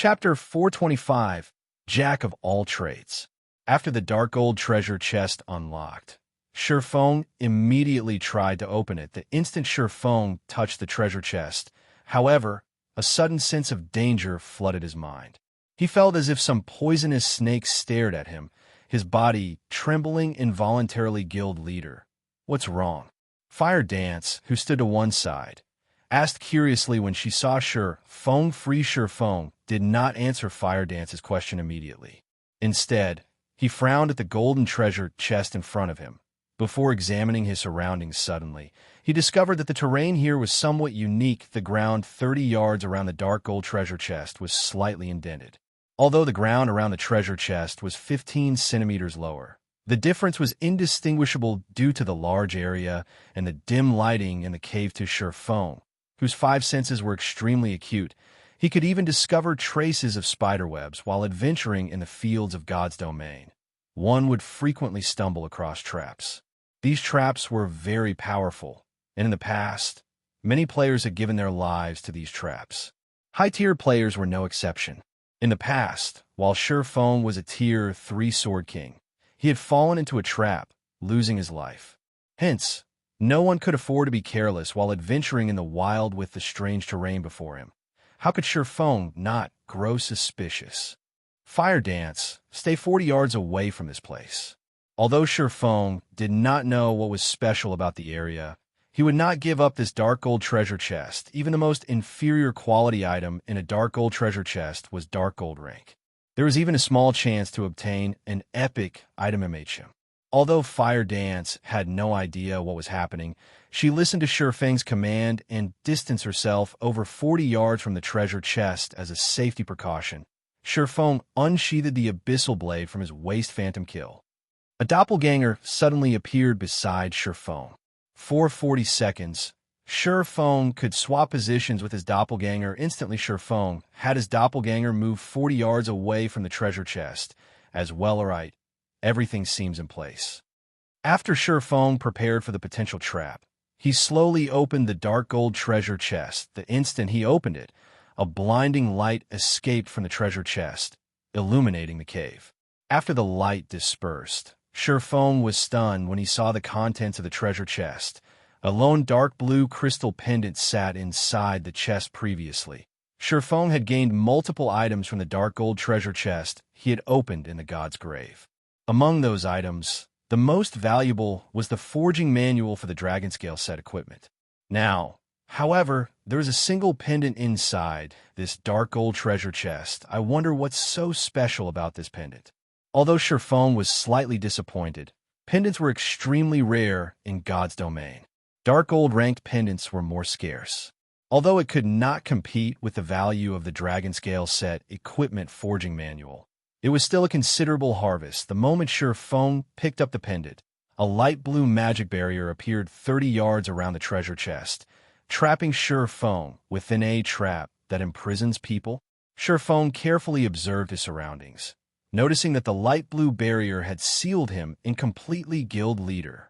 Chapter 425, Jack of All Trades. After the dark gold treasure chest unlocked, Shurfong immediately tried to open it the instant Shurfong touched the treasure chest. However, a sudden sense of danger flooded his mind. He felt as if some poisonous snake stared at him, his body trembling involuntarily. Guild leader, what's wrong? Fire Dance, who stood to one side, asked curiously when she saw Shurfong. Shurfong did not answer Fire Dance's question immediately. Instead, he frowned at the golden treasure chest in front of him. Before examining his surroundings suddenly, he discovered that the terrain here was somewhat unique. The ground 30 yards around the dark gold treasure chest was slightly indented, although the ground around the treasure chest was 15 centimeters lower. The difference was indistinguishable due to the large area and the dim lighting in the cave. To Shurfong, whose 5 senses were extremely acute, he could even discover traces of spiderwebs while adventuring in the fields of God's domain. One would frequently stumble across traps. These traps were very powerful, and in the past, many players had given their lives to these traps. High-tier players were no exception. In the past, while Shurfong was a Tier 3 Sword King, he had fallen into a trap, losing his life. Hence, no one could afford to be careless while adventuring in the wild with the strange terrain before him. How could Shurfong not grow suspicious? Fire Dance, stay 40 yards away from this place. Although Shurfong did not know what was special about the area, he would not give up this dark gold treasure chest. Even the most inferior quality item in a dark gold treasure chest was dark gold rank. There was even a small chance to obtain an epic item MHM. Although Fire Dance had no idea what was happening, she listened to Shurfong's command and distanced herself over 40 yards from the treasure chest as a safety precaution. Shurfong unsheathed the Abyssal blade from his waist. Phantom kill. A doppelganger suddenly appeared beside Shurfong. For 40 seconds, Shurfong could swap positions with his doppelganger. Instantly, Shurfong had his doppelganger move 40 yards away from the treasure chest. As well, alright, everything seems in place. After Shurfong prepared for the potential trap, he slowly opened the dark gold treasure chest. The instant he opened it, a blinding light escaped from the treasure chest, illuminating the cave. After the light dispersed, Shurfong was stunned when he saw the contents of the treasure chest. A lone dark blue crystal pendant sat inside the chest previously. Shurfong had gained multiple items from the dark gold treasure chest he had opened in the god's grave. Among those items, the most valuable was the forging manual for the Dragonscale set equipment. Now, however, there is a single pendant inside this dark gold treasure chest. I wonder what's so special about this pendant. Although Shurfong was slightly disappointed, pendants were extremely rare in God's domain. Dark gold ranked pendants were more scarce. Although it could not compete with the value of the Dragonscale set equipment forging manual, it was still a considerable harvest. The moment Shurfong picked up the pendant, a light blue magic barrier appeared 30 yards around the treasure chest, trapping Shurfong within a trap that imprisons people. Shurfong carefully observed his surroundings, noticing that the light blue barrier had sealed him incompletely. Guild leader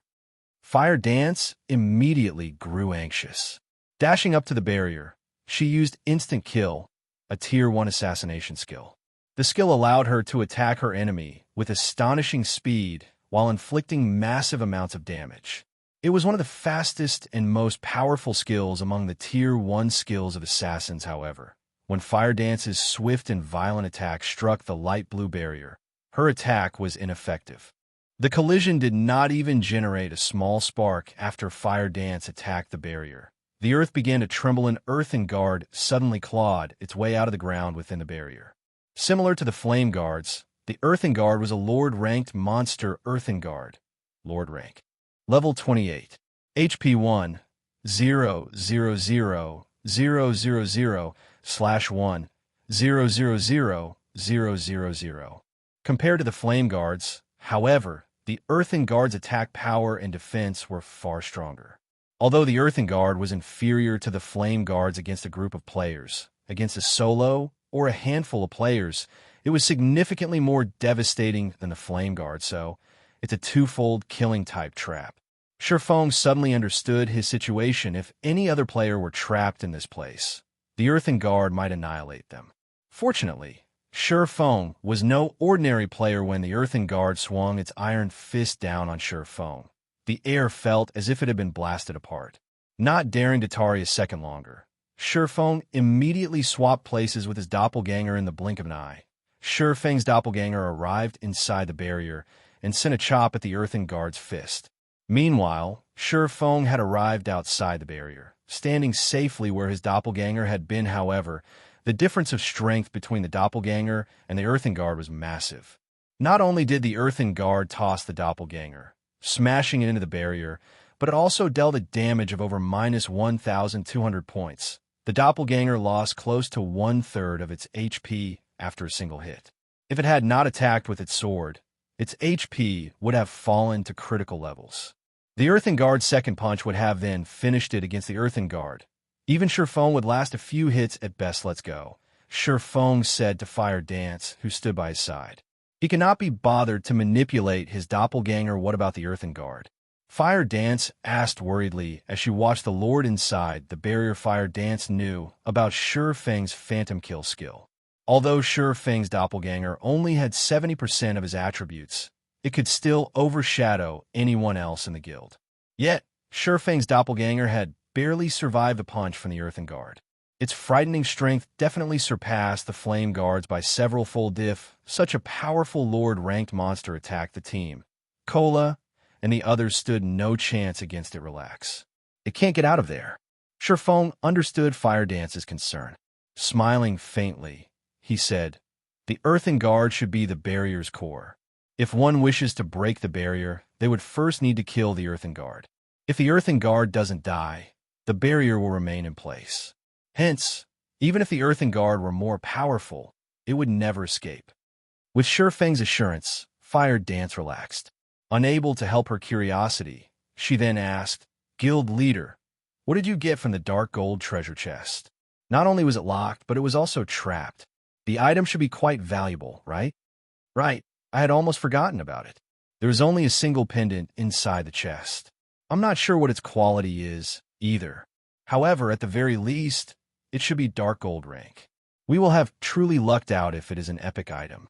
Fire Dance immediately grew anxious. Dashing up to the barrier, she used Instant Kill, a Tier 1 assassination skill. The skill allowed her to attack her enemy with astonishing speed while inflicting massive amounts of damage. It was one of the fastest and most powerful skills among the Tier 1 skills of assassins. However, when Fire Dance's swift and violent attack struck the light blue barrier, her attack was ineffective. The collision did not even generate a small spark after Fire Dance attacked the barrier. The earth began to tremble. An earthen guard suddenly clawed its way out of the ground within the barrier. Similar to the Flame Guards, the Earthen Guard was a Lord-ranked monster. Earthen Guard, Lord rank. Level 28. HP 1, 0, 0, 0, 0, 0, 0, /1, 0, 0, 0, 0, 0, 0. Compared to the Flame Guards, however, the Earthen Guard's attack power and defense were far stronger. Although the Earthen Guard was inferior to the Flame Guards against a group of players, against a solo or a handful of players, it was significantly more devastating than the Flame Guard, so it's a twofold killing type trap. Shurfong suddenly understood his situation. If any other player were trapped in this place, the Earthen Guard might annihilate them. Fortunately, Feng was no ordinary player when the Earthen Guard swung its iron fist down on Feng. The air felt as if it had been blasted apart. Not daring to tarry a second longer, Feng immediately swapped places with his doppelganger in the blink of an eye. Feng's doppelganger arrived inside the barrier and sent a chop at the Earthen Guard's fist. Meanwhile, Feng had arrived outside the barrier, standing safely where his doppelganger had been. However, the difference of strength between the doppelganger and the Earthen Guard was massive. Not only did the Earthen Guard toss the doppelganger, smashing it into the barrier, but it also dealt a damage of over minus 1,200 points. The doppelganger lost close to 1/3 of its HP after a single hit. If it had not attacked with its sword, its HP would have fallen to critical levels. The Earthen Guard's second punch would have then finished it against the Earthen Guard. Even Feng would last a few hits at best. Let's go, Feng said to Fire Dance, who stood by his side. He cannot be bothered to manipulate his doppelganger. What about the Earthen Guard? Fire Dance asked worriedly as she watched the Lord inside the barrier. Fire Dance knew about Feng's phantom kill skill. Although Feng's doppelganger only had 70% of his attributes, it could still overshadow anyone else in the guild. Yet, Feng's doppelganger had barely survived the punch from the Earthen Guard. Its frightening strength definitely surpassed the Flame Guards by several fold. If such a powerful Lord-ranked monster attacked the team, Cola and the others stood no chance against it. Relax. It can't get out of there. Feng understood Fire Dance's concern. Smiling faintly, he said, the Earthen Guard should be the barrier's core. If one wishes to break the barrier, they would first need to kill the Earthen Guard. If the Earthen Guard doesn't die, the barrier will remain in place. Hence, even if the Earthen Guard were more powerful, it would never escape. With Feng's assurance, Fire Dance relaxed. Unable to help her curiosity, she then asked, Guild Leader, what did you get from the dark gold treasure chest? Not only was it locked, but it was also trapped. The item should be quite valuable, right? Right, I had almost forgotten about it. There is only a single pendant inside the chest. I'm not sure what its quality is, either. However, at the very least, it should be dark gold rank. We will have truly lucked out if it is an epic item.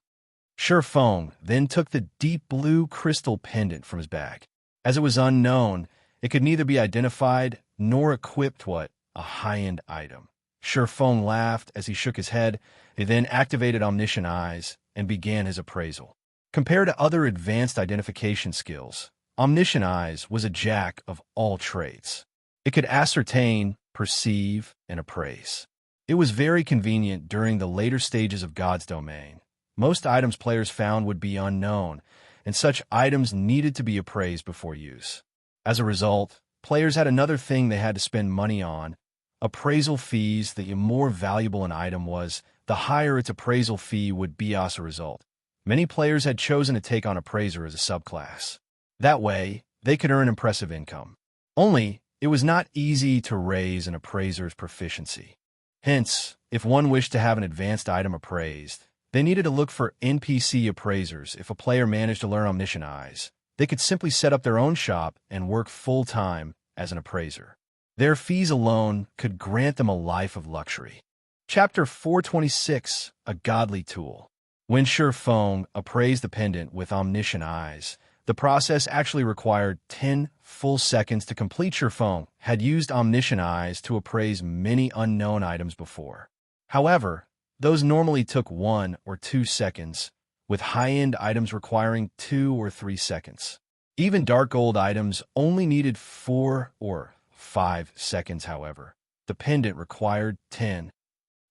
Feng then took the deep blue crystal pendant from his bag. As it was unknown, it could neither be identified nor equipped what a high-end item. Feng laughed as he shook his head. He then activated Omniscient Eyes and began his appraisal. Compared to other advanced identification skills, Omniscient Eyes was a jack of all trades. It could ascertain, perceive, and appraise. It was very convenient during the later stages of God's Domain. Most items players found would be unknown, and such items needed to be appraised before use. As a result, players had another thing they had to spend money on: appraisal fees. The more valuable an item was, the higher its appraisal fee would be. As a result, many players had chosen to take on Appraiser as a subclass. That way, they could earn impressive income. Only, it was not easy to raise an Appraiser's proficiency. Hence, if one wished to have an advanced item appraised, they needed to look for NPC appraisers. If a player managed to learn Omniscient Eyes, they could simply set up their own shop and work full-time as an appraiser. Their fees alone could grant them a life of luxury. Chapter 426, A Godly Tool. When Feng appraised the pendant with Omniscient Eyes, the process actually required 10 full seconds to complete. Feng had used Omniscient Eyes to appraise many unknown items before. However, those normally took 1 or 2 seconds, with high-end items requiring 2 or 3 seconds. Even dark gold items only needed 4 or 5 seconds. However, the pendant required 10.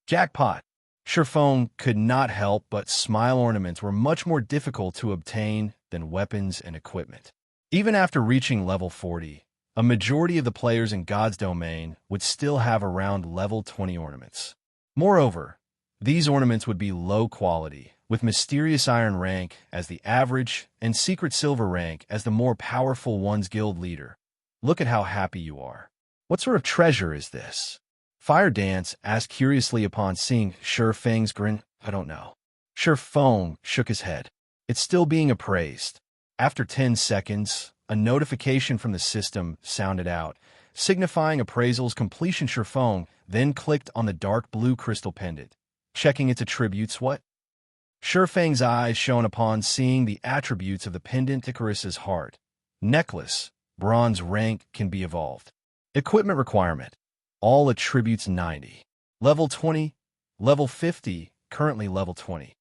Jackpot! Feng could not help but smile. Ornaments were much more difficult to obtain than weapons and equipment. Even after reaching level 40, a majority of the players in God's Domain would still have around level 20 ornaments. Moreover, these ornaments would be low quality, with Mysterious Iron rank as the average and Secret Silver rank as the more powerful ones. Guild Leader, look at how happy you are. What sort of treasure is this? Fire Dance asked curiously upon seeing Feng's grin. I don't know. Feng shook his head. It's still being appraised. After 10 seconds, a notification from the system sounded out, signifying appraisal's completion. Feng then clicked on the dark blue crystal pendant. checking its attributes. What? Shurfang's eyes shone upon seeing the attributes of the pendant Icarus's heart. Necklace, bronze rank, can be evolved. Equipment requirement, all attributes 90. Level 20, level 50, currently level 20.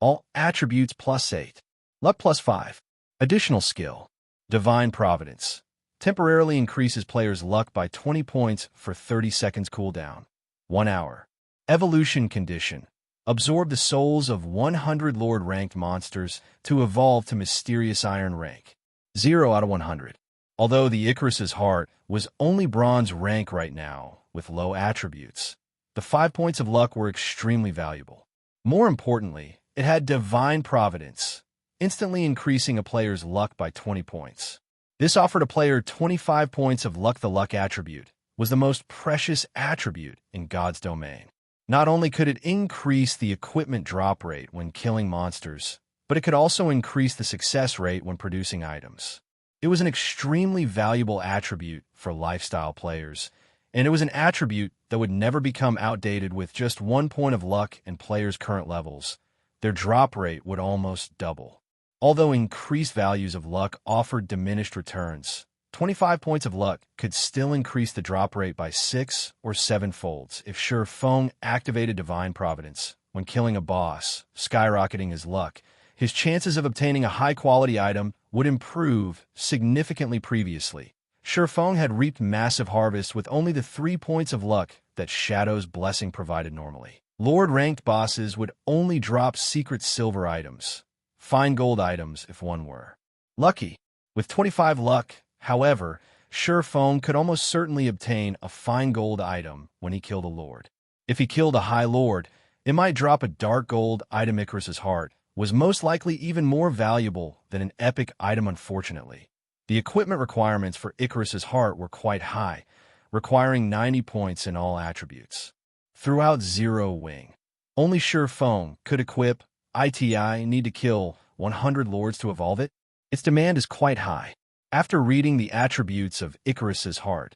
All attributes +8. Luck +5. Additional skill, Divine Providence. Temporarily increases player's luck by 20 points for 30 seconds cooldown. 1 hour. Evolution condition. Absorb the souls of 100 Lord-ranked monsters to evolve to Mysterious Iron rank. 0 out of 100. Although the Icarus's heart was only bronze rank right now, with low attributes, the 5 points of luck were extremely valuable. More importantly, it had Divine Providence, instantly increasing a player's luck by 20 points. This offered a player 25 points of luck. The luck attribute was the most precious attribute in God's domain. Not only could it increase the equipment drop rate when killing monsters, but it could also increase the success rate when producing items. It was an extremely valuable attribute for lifestyle players, and it was an attribute that would never become outdated. With just 1 point of luck and players' current levels, their drop rate would almost double. Although increased values of luck offered diminished returns, 25 points of luck could still increase the drop rate by 6 or 7 folds if Shurfang activated Divine Providence when killing a boss, skyrocketing his luck. His chances of obtaining a high-quality item would improve significantly. Previously, Shurfang had reaped massive harvests with only the 3 points of luck that Shadow's Blessing provided normally. Lord-ranked bosses would only drop secret silver items, fine gold items if one were lucky. With 25 luck, however, Shurfang could almost certainly obtain a fine gold item when he killed a lord. If he killed a high lord, it might drop a dark gold item. Icarus's heart was most likely even more valuable than an epic item. Unfortunately, the equipment requirements for Icarus's heart were quite high, requiring 90 points in all attributes. Throughout Zero Wing, only Shurfang could equip ITI. Need to kill 100 lords to evolve it. Its demand is quite high. After reading the attributes of Icarus's heart,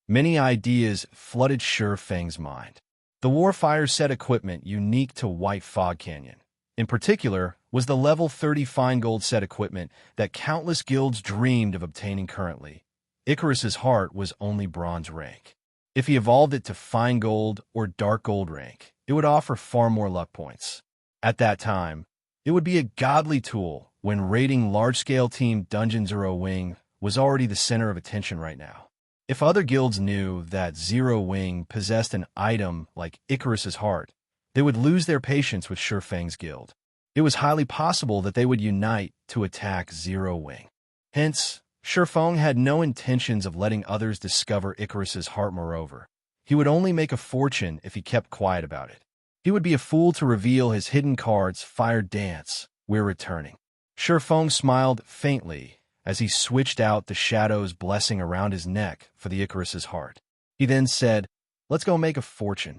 many ideas flooded Shurfang's mind. The Warfire set equipment unique to White Fog Canyon, in particular, was the level 30 fine gold set equipment that countless guilds dreamed of obtaining. Currently, Icarus's heart was only bronze rank. If he evolved it to fine gold or dark gold rank, it would offer far more luck points. At that time, it would be a godly tool when raiding large-scale team dungeons. Zero Wing was already the center of attention right now. If other guilds knew that Zero Wing possessed an item like Icarus's heart, they would lose their patience with Shurfang's guild. It was highly possible that they would unite to attack Zero Wing. Hence, Shurfang had no intentions of letting others discover Icarus's heart. Moreover, he would only make a fortune if he kept quiet about it. He would be a fool to reveal his hidden cards. Fire Dance, we're returning. Shurfang smiled faintly as he switched out the Shadow's Blessing around his neck for the Icarus's heart. He then said, "Let's go make a fortune.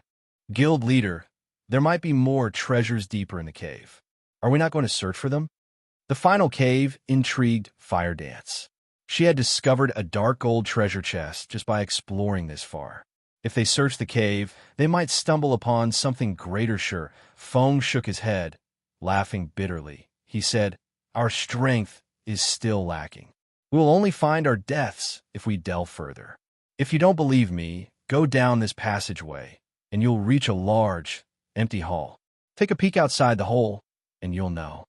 Guild leader, there might be more treasures deeper in the cave. Are we not going to search for them?" The final cave intrigued Fire Dance. She had discovered a dark gold treasure chest just by exploring this far. If they searched the cave, they might stumble upon something greater. Shurfang shook his head, laughing bitterly. He said, "Our strength is still lacking. We will only find our deaths if we delve further. If you don't believe me, go down this passageway, and you'll reach a large, empty hall. Take a peek outside the hole, and you'll know."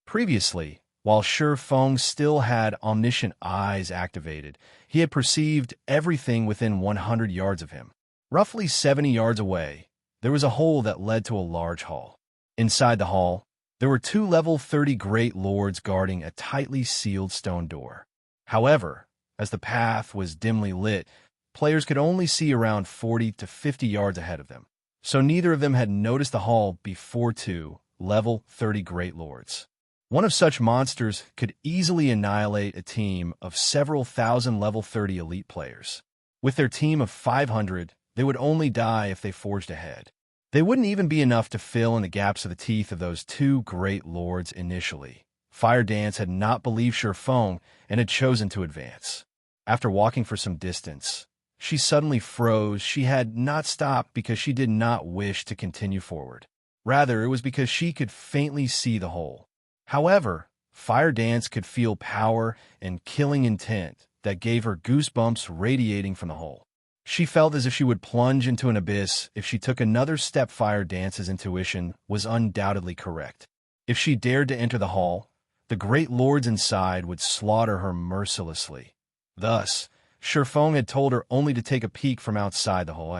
Previously, while Shurfang still had omniscient eyes activated, he had perceived everything within 100 yards of him. Roughly 70 yards away, there was a hole that led to a large hall. Inside the hall, there were 2 level 30 great lords guarding a tightly sealed stone door. However, as the path was dimly lit, players could only see around 40 to 50 yards ahead of them, so neither of them had noticed the hall before 2 level 30 great lords. One of such monsters could easily annihilate a team of several thousand level 30 elite players. With their team of 500, they would only die if they forged ahead. They wouldn't even be enough to fill in the gaps of the teeth of those 2 great lords initially. Fire Dance had not believed Shurfang and had chosen to advance. After walking for some distance, she suddenly froze. She had not stopped because she did not wish to continue forward. Rather, it was because she could faintly see the hole. However, Fire Dance could feel power and killing intent that gave her goosebumps radiating from the hole. She felt as if she would plunge into an abyss if she took another step. Fire Dance's intuition was undoubtedly correct. If she dared to enter the hall, the great lords inside would slaughter her mercilessly. Thus, Shurfong had told her only to take a peek from outside the hole.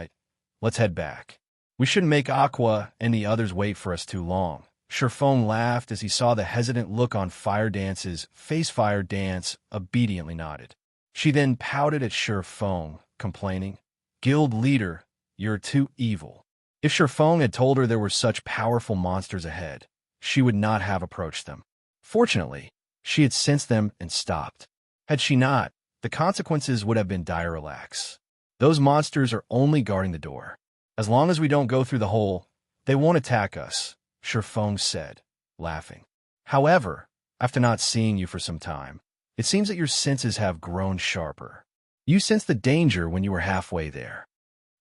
Let's head back. We shouldn't make Aqua and the others wait for us too long. Shurfong laughed as he saw the hesitant look on Fire Dance's face. Fire Dance obediently nodded. She then pouted at Shurfong, complaining, "Guild leader, you're too evil." If Shurfong had told her there were such powerful monsters ahead, she would not have approached them. Fortunately, she had sensed them and stopped. Had she not, the consequences would have been dire. Relax. Those monsters are only guarding the door. As long as we don't go through the hole, they won't attack us, Shurfong said, laughing. However, after not seeing you for some time, it seems that your senses have grown sharper. You sensed the danger when you were halfway there.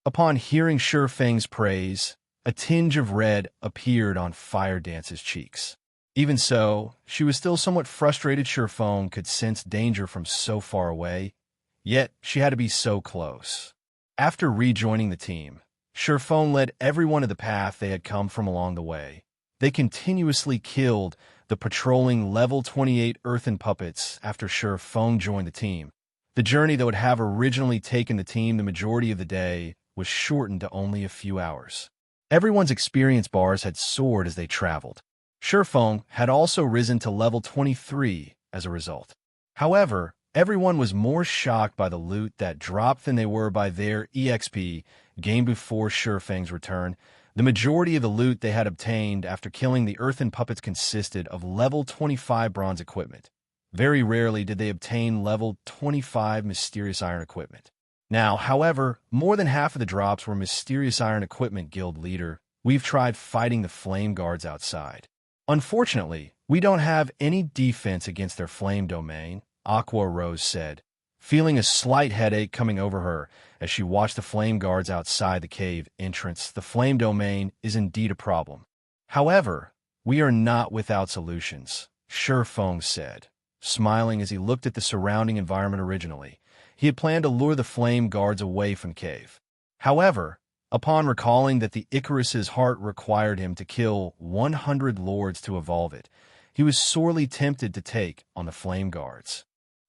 Upon hearing Shurfeng's praise, a tinge of red appeared on Fire Dance's cheeks. Even so, she was still somewhat frustrated. Shurfong could sense danger from so far away, yet she had to be so close. After rejoining the team, Shurfong led everyone to the path they had come from along the way. They continuously killed the patrolling level 28 earthen puppets after Shurfong joined the team. The journey that would have originally taken the team the majority of the day was shortened to only a few hours. Everyone's experience bars had soared as they traveled. Shurfong had also risen to level 23 as a result. However, everyone was more shocked by the loot that dropped than they were by their EXP gained before Shurfeng's return. The majority of the loot they had obtained after killing the earthen puppets consisted of level 25 bronze equipment. Very rarely did they obtain level 25 mysterious iron equipment. Now, however, more than half of the drops were mysterious iron equipment. Guild leader, we've tried fighting the flame guards outside. Unfortunately, we don't have any defense against their flame domain, Aqua Rose said, feeling a slight headache coming over her as she watched the flame guards outside the cave entrance. The flame domain is indeed a problem. However, we are not without solutions, Shurfong said, smiling as he looked at the surrounding environment. Originally, he had planned to lure the flame guards away from the cave. However, upon recalling that the Icarus's heart required him to kill 100 lords to evolve it, he was sorely tempted to take on the flame guards.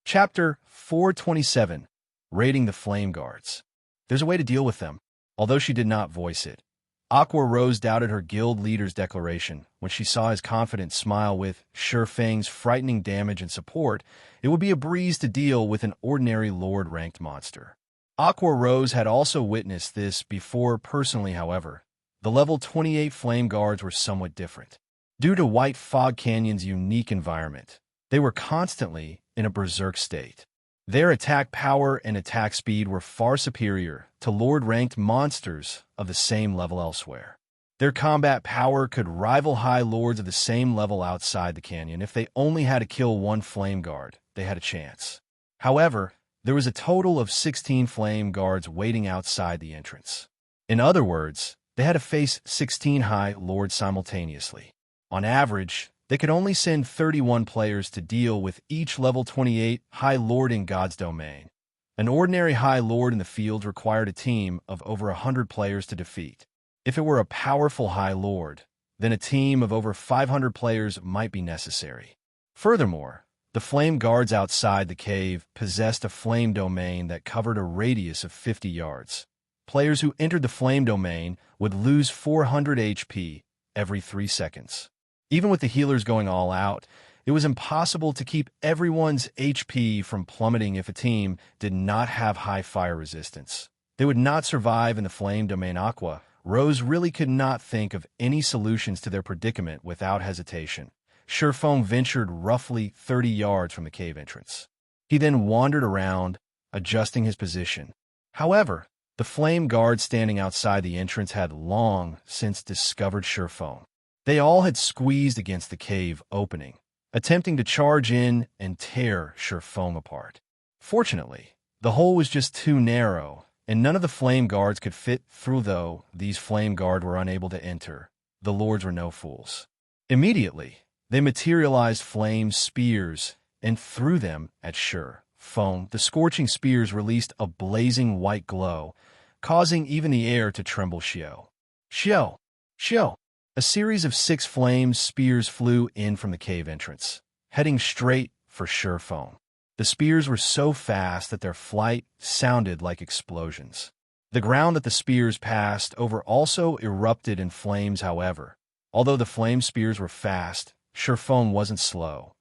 Chapter 427, Raiding the Flame Guards. There's a way to deal with them. Although she did not voice it, Aqua Rose doubted her guild leader's declaration when she saw his confident smile. With Shurfeng's frightening damage and support, it would be a breeze to deal with an ordinary lord-ranked monster. Aqua Rose had also witnessed this before personally. However, the level 28 flame guards were somewhat different. Due to White Fog Canyon's unique environment, they were constantly in a berserk state. Their attack power and attack speed were far superior to lord-ranked monsters of the same level elsewhere. Their combat power could rival high lords of the same level outside the canyon. If they only had to kill one flame guard, they had a chance. However, there was a total of 16 flame guards waiting outside the entrance. In other words, they had to face 16 high lords simultaneously. On average, they could only send 31 players to deal with each level 28 high lord in God's domain. An ordinary high lord in the field required a team of over 100 players to defeat. If it were a powerful high lord, then a team of over 500 players might be necessary. Furthermore, the flame guards outside the cave possessed a flame domain that covered a radius of 50 yards. Players who entered the flame domain would lose 400 HP every 3 seconds. Even with the healers going all out, it was impossible to keep everyone's HP from plummeting. If a team did not have high fire resistance, they would not survive in the flame domain. Aqua Rose really could not think of any solutions to their predicament. Without hesitation, Shurfong ventured roughly 30 yards from the cave entrance. He then wandered around, adjusting his position. However, the flame guards standing outside the entrance had long since discovered Shurfong. They all had squeezed against the cave opening, attempting to charge in and tear Shurfong apart. Fortunately, the hole was just too narrow, and none of the flame guards could fit through. Though these flame guards were unable to enter, the lords were no fools. Immediately, they materialized flame spears and threw them at Feng. The scorching spears released a blazing white glow, causing even the air to tremble. Xiao! Xiao! Xiao! A series of 6 flame spears flew in from the cave entrance, heading straight for Feng. The spears were so fast that their flight sounded like explosions. The ground that the spears passed over also erupted in flames. However, although the flame spears were fast, Feng wasn't slow.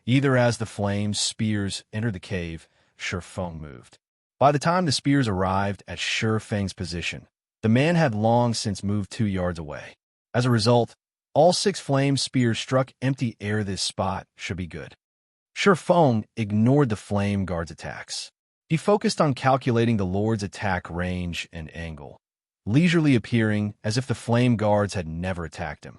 Either as the flame spears entered the cave, Feng moved. By the time the spears arrived at Feng's position, the man had long since moved 2 yards away. As a result, all 6 flame spears struck empty air. This spot should be good. Feng ignored the flame guard's attacks. He focused on calculating the lord's attack range and angle, leisurely appearing as if the flame guards had never attacked him.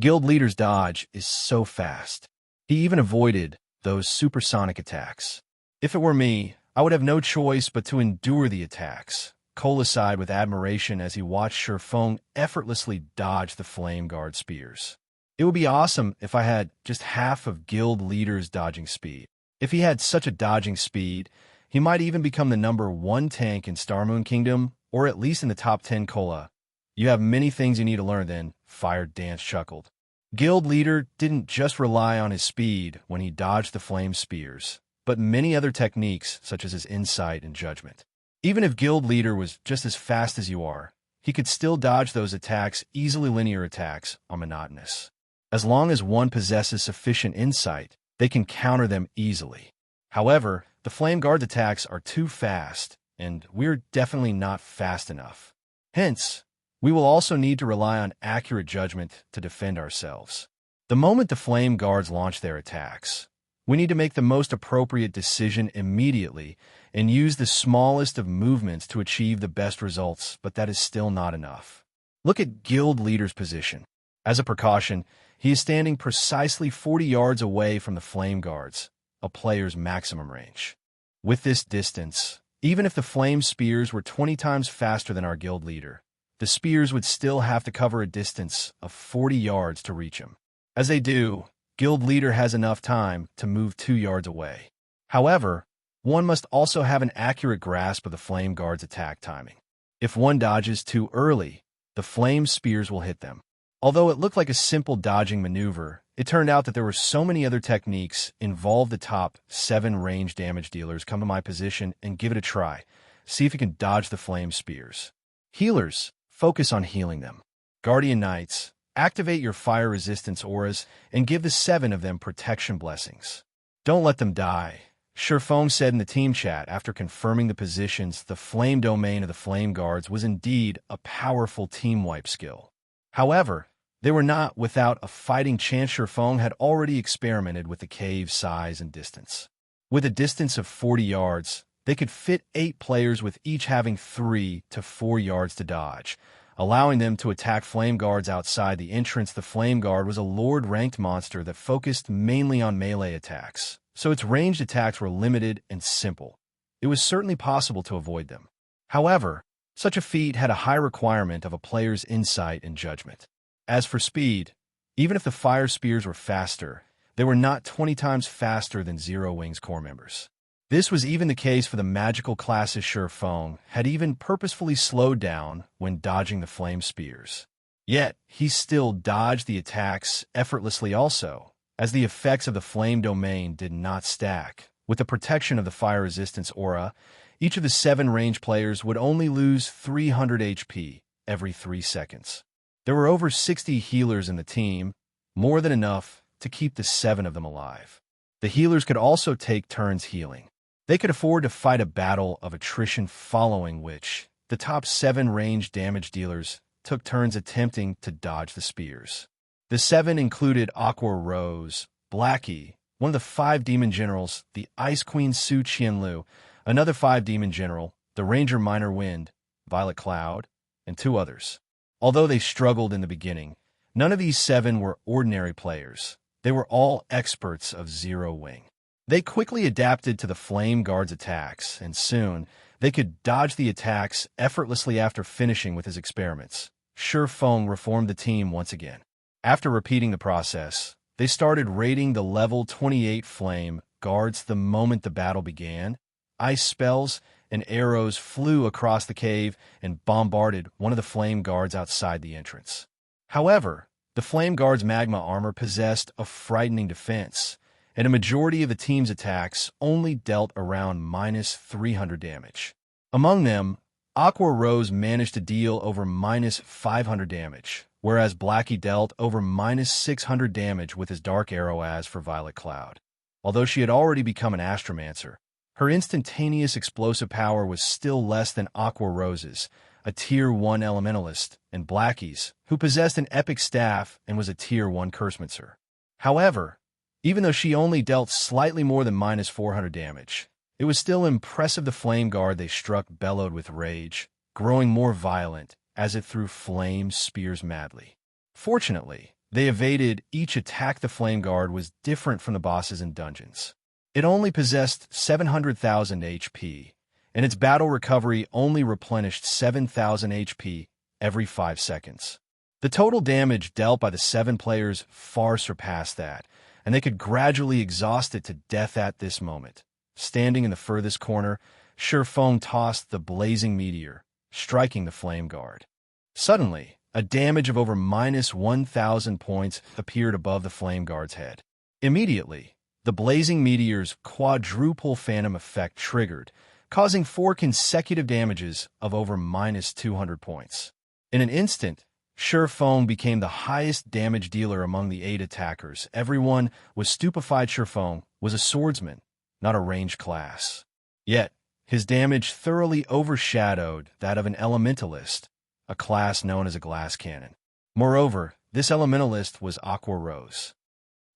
Guild leader's dodge is so fast. He even avoided those supersonic attacks. If it were me, I would have no choice but to endure the attacks. Cole sighed with admiration as he watched Feng effortlessly dodge the flame guard spears. It would be awesome if I had just half of guild leader's dodging speed. If he had such a dodging speed, he might even become the #1 tank in Starmoon Kingdom, or at least in the top 10. Cola, you have many things you need to learn then, Fire Dance chuckled. Guild leader didn't just rely on his speed when he dodged the flame spears, but many other techniques such as his insight and judgment. Even if guild leader was just as fast as you are, he could still dodge those attacks easily. Linear attacks are monotonous. As long as one possesses sufficient insight, they can counter them easily. However, the flame guard attacks are too fast, and we're definitely not fast enough. Hence, we will also need to rely on accurate judgment to defend ourselves. The moment the flame guards launch their attacks, we need to make the most appropriate decision immediately and use the smallest of movements to achieve the best results, but that is still not enough. Look at guild leader's position. As a precaution, he is standing precisely 40 yards away from the flame guards, a player's maximum range. With this distance, even if the flame spears were 20 times faster than our guild leader, the spears would still have to cover a distance of 40 yards to reach him. As they do, guild leader has enough time to move 2 yards away. However, one must also have an accurate grasp of the flame guard's attack timing. If one dodges too early, the flame spears will hit them. Although it looked like a simple dodging maneuver, it turned out that there were so many other techniques involved. The top 7 range damage dealers come to my position and give it a try. See if you can dodge the flame spears. Healers, focus on healing them. Guardian Knights, activate your fire resistance auras and give the 7 of them protection blessings. Don't let them die. Feng said in the team chat after confirming the positions. The flame domain of the flame guards was indeed a powerful team wipe skill. However, they were not without a fighting chance. Feng had already experimented with the cave's size and distance. With a distance of 40 yards, they could fit 8 players with each having 3 to 4 yards to dodge, allowing them to attack flame guards outside the entrance. The flame guard was a lord-ranked monster that focused mainly on melee attacks, so its ranged attacks were limited and simple. It was certainly possible to avoid them. However, such a feat had a high requirement of a player's insight and judgment. As for speed, even if the fire spears were faster, they were not 20 times faster than Zero Wing's core members. This was even the case for the magical classes. Feng had even purposefully slowed down when dodging the flame spears. Yet, he still dodged the attacks effortlessly also, as the effects of the flame domain did not stack. With the protection of the fire resistance aura, each of the 7 range players would only lose 300 HP every 3 seconds. There were over 60 healers in the team, more than enough to keep the 7 of them alive. The healers could also take turns healing. They could afford to fight a battle of attrition, following which the top 7 range damage dealers took turns attempting to dodge the spears. The 7 included Aqua Rose, Blackie, one of the 5 demon generals, the Ice Queen Su Qianlu, another 5 demon general, the Ranger Minor Wind, Violet Cloud, and 2 others. Although they struggled in the beginning, none of these 7 were ordinary players. They were all experts of Zero Wing. They quickly adapted to the Flame Guard's attacks, and soon they could dodge the attacks effortlessly. After finishing with his experiments, Feng reformed the team once again. After repeating the process, they started raiding the level 28 flame guards the moment the battle began. Ice spells and arrows flew across the cave and bombarded one of the flame guards outside the entrance. However, the flame guard's magma armor possessed a frightening defense, and a majority of the team's attacks only dealt around -300 damage. Among them, Aqua Rose managed to deal over -500 damage, whereas Blackie dealt over -600 damage with his Dark Arrow as for Violet Cloud. Although she had already become an Astromancer, her instantaneous explosive power was still less than Aqua Rose's, a Tier 1 Elementalist, and Blackie's, who possessed an epic staff and was a Tier 1 Cursemancer. However, even though she only dealt slightly more than -400 damage, it was still impressive. The flame guard they struck bellowed with rage, growing more violent as it threw flame spears madly. Fortunately, they evaded each attack. The flame guard was different from the bosses in dungeons. It only possessed 700,000 HP, and its battle recovery only replenished 7,000 HP every 5 seconds. The total damage dealt by the 7 players far surpassed that, and they could gradually exhaust it to death at this moment. Standing in the furthest corner, Shurfeng tossed the blazing meteor, striking the flame guard. Suddenly, a damage of over -1,000 points appeared above the flame guard's head. Immediately, the blazing meteor's quadruple phantom effect triggered, causing 4 consecutive damages of over -200 points. In an instant, Shurfeng became the highest damage dealer among the 8 attackers. Everyone was stupefied. Shurfeng was a swordsman, not a ranged class. Yet, his damage thoroughly overshadowed that of an elementalist, a class known as a glass cannon. Moreover, this elementalist was Aqua Rose.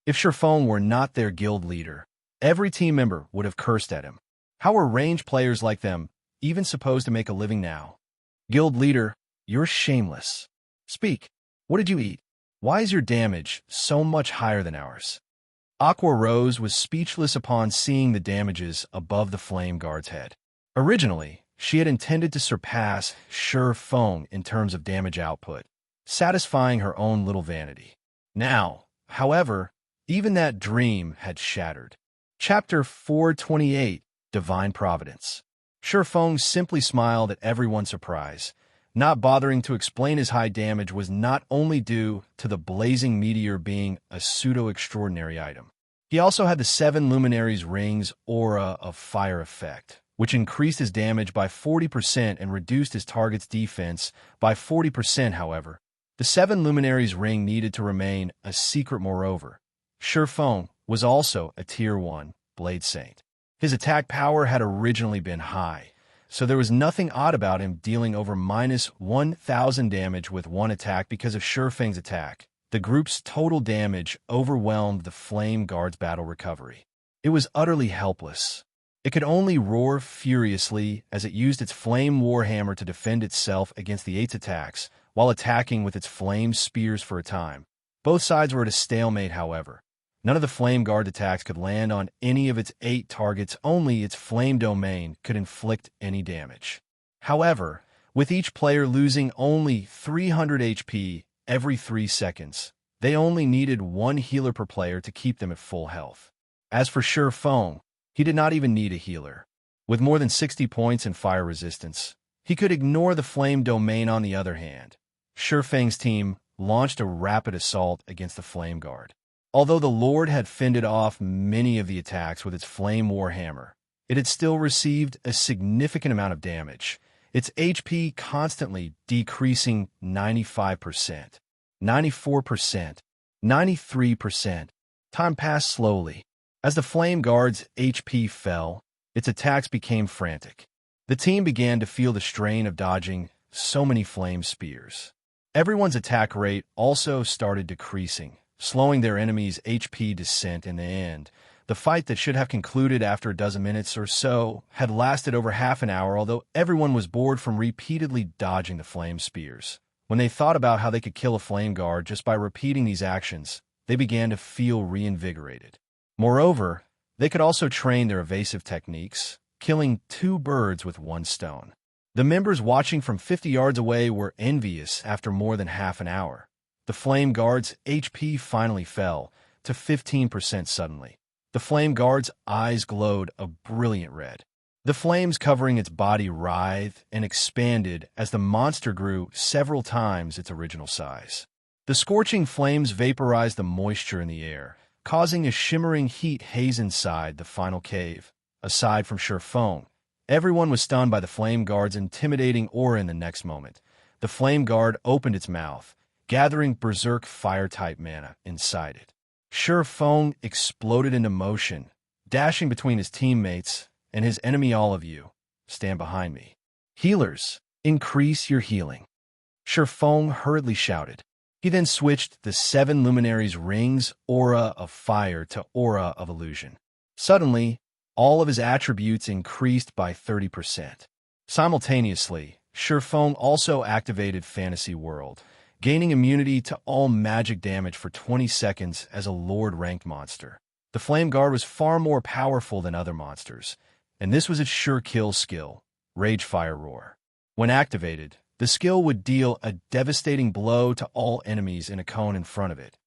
If Shurfeng were not their guild leader, every team member would have cursed at him. How were ranged players like them even supposed to make a living now? Guild leader, you're shameless. Speak. What did you eat? Why is your damage so much higher than ours? Aqua Rose was speechless upon seeing the damages above the flame guard's head. Originally, she had intended to surpass Shurfeng in terms of damage output, satisfying her own little vanity. Now, however, even that dream had shattered. Chapter 428, Divine Providence. Shurfeng simply smiled at everyone's surprise, not bothering to explain his high damage was not only due to the blazing meteor being a pseudo-extraordinary item. He also had the 7 Luminaries' Rings aura of fire effect, which increased his damage by 40% and reduced his target's defense by 40%. However, the 7 Luminaries' Ring needed to remain a secret. Moreover, Shurfeng was also a Tier 1 Blade Saint. His attack power had originally been high, so there was nothing odd about him dealing over -1,000 damage with one attack. Because of Shurfeng's attack, the group's total damage overwhelmed the Flame Guard's battle recovery. It was utterly helpless. It could only roar furiously as it used its Flame Warhammer to defend itself against the 8's attacks, while attacking with its Flame Spears for a time. Both sides were at a stalemate, however. None of the Flame Guard attacks could land on any of its 8 targets. Only its Flame Domain could inflict any damage. However, with each player losing only 300 HP every 3 seconds, they only needed 1 healer per player to keep them at full health. As for Shurfeng, he did not even need a healer. With more than 60 points in fire resistance, he could ignore the Flame Domain. On the other hand, Shurfeng's team launched a rapid assault against the Flame Guard. Although the Lord had fended off many of the attacks with its Flame Warhammer, it had still received a significant amount of damage, its HP constantly decreasing 95%, 94%, 93%. Time passed slowly. As the Flame Guard's HP fell, its attacks became frantic. The team began to feel the strain of dodging so many flame spears. Everyone's attack rate also started decreasing, slowing their enemy's HP descent. In the end, the fight that should have concluded after a dozen minutes or so had lasted over half an hour. Although everyone was bored from repeatedly dodging the flame spears, when they thought about how they could kill a flame guard just by repeating these actions, they began to feel reinvigorated. Moreover, they could also train their evasive techniques, killing 2 birds with 1 stone. The members watching from 50 yards away were envious. After more than half an hour, The Flame Guard's HP finally fell to 15% suddenly. The Flame Guard's eyes glowed a brilliant red. The flames covering its body writhed and expanded as the monster grew several times its original size. The scorching flames vaporized the moisture in the air, causing a shimmering heat haze inside the final cave. Aside from Feng, everyone was stunned by the Flame Guard's intimidating aura in the next moment. The Flame Guard opened its mouth, gathering berserk fire-type mana inside it. Feng exploded into motion, dashing between his teammates and his enemy. All of you, stand behind me. Healers, increase your healing. Feng hurriedly shouted. He then switched the 7 luminaries' rings aura of fire to aura of illusion. Suddenly, all of his attributes increased by 30%. Simultaneously, Feng also activated Fantasy World, gaining immunity to all magic damage for 20 seconds as a Lord-ranked monster. The Flame Guard was far more powerful than other monsters, and this was its sure kill skill, Rage Fire Roar. When activated, the skill would deal a devastating blow to all enemies in a cone in front of it,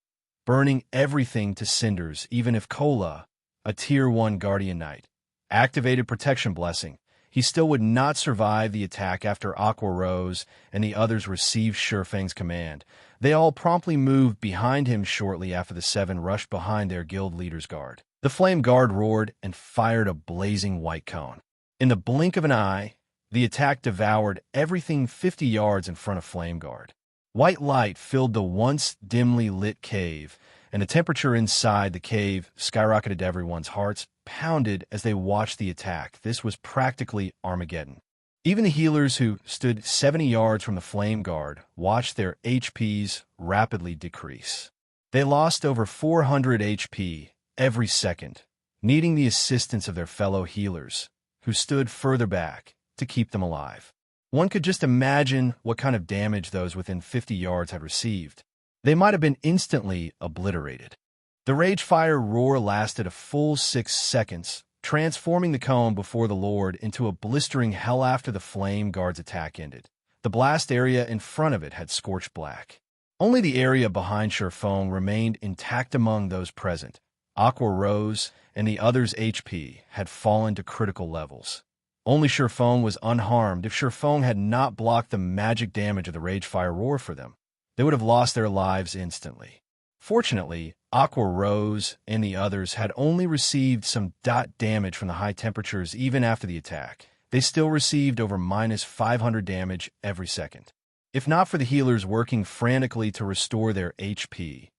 burning everything to cinders even if Kola, a Tier 1 Guardian Knight, activated Protection Blessing. He still would not survive the attack after Aqua Rose and the others received Feng's command. They all promptly moved behind him shortly after the 7 rushed behind their guild leader's guard. The Flame Guard roared and fired a blazing white cone. In the blink of an eye, the attack devoured everything 50 yards in front of Flame Guard. White light filled the once dimly lit cave, and the temperature inside the cave skyrocketed. Everyone's hearts pounded as they watched the attack. This was practically Armageddon. Even the healers who stood 70 yards from the Flame Guard watched their HPs rapidly decrease. They lost over 400 HP every second, needing the assistance of their fellow healers, who stood further back to keep them alive. One could just imagine what kind of damage those within 50 yards had received. They might have been instantly obliterated. The Rage Fire Roar lasted a full 6 seconds, transforming the cone before the Lord into a blistering hell. After the Flame Guard's attack ended, the blast area in front of it had scorched black. Only the area behind Feng remained intact. Among those present, Aqua Rose and the others' HP had fallen to critical levels. Only Feng was unharmed. If Feng had not blocked the magic damage of the Rage Fire Roar for them, they would have lost their lives instantly. Fortunately, Aqua Rose and the others had only received some damage from the high temperatures. Even after the attack, they still received over -500 damage every second. If not for the healers working frantically to restore their HP,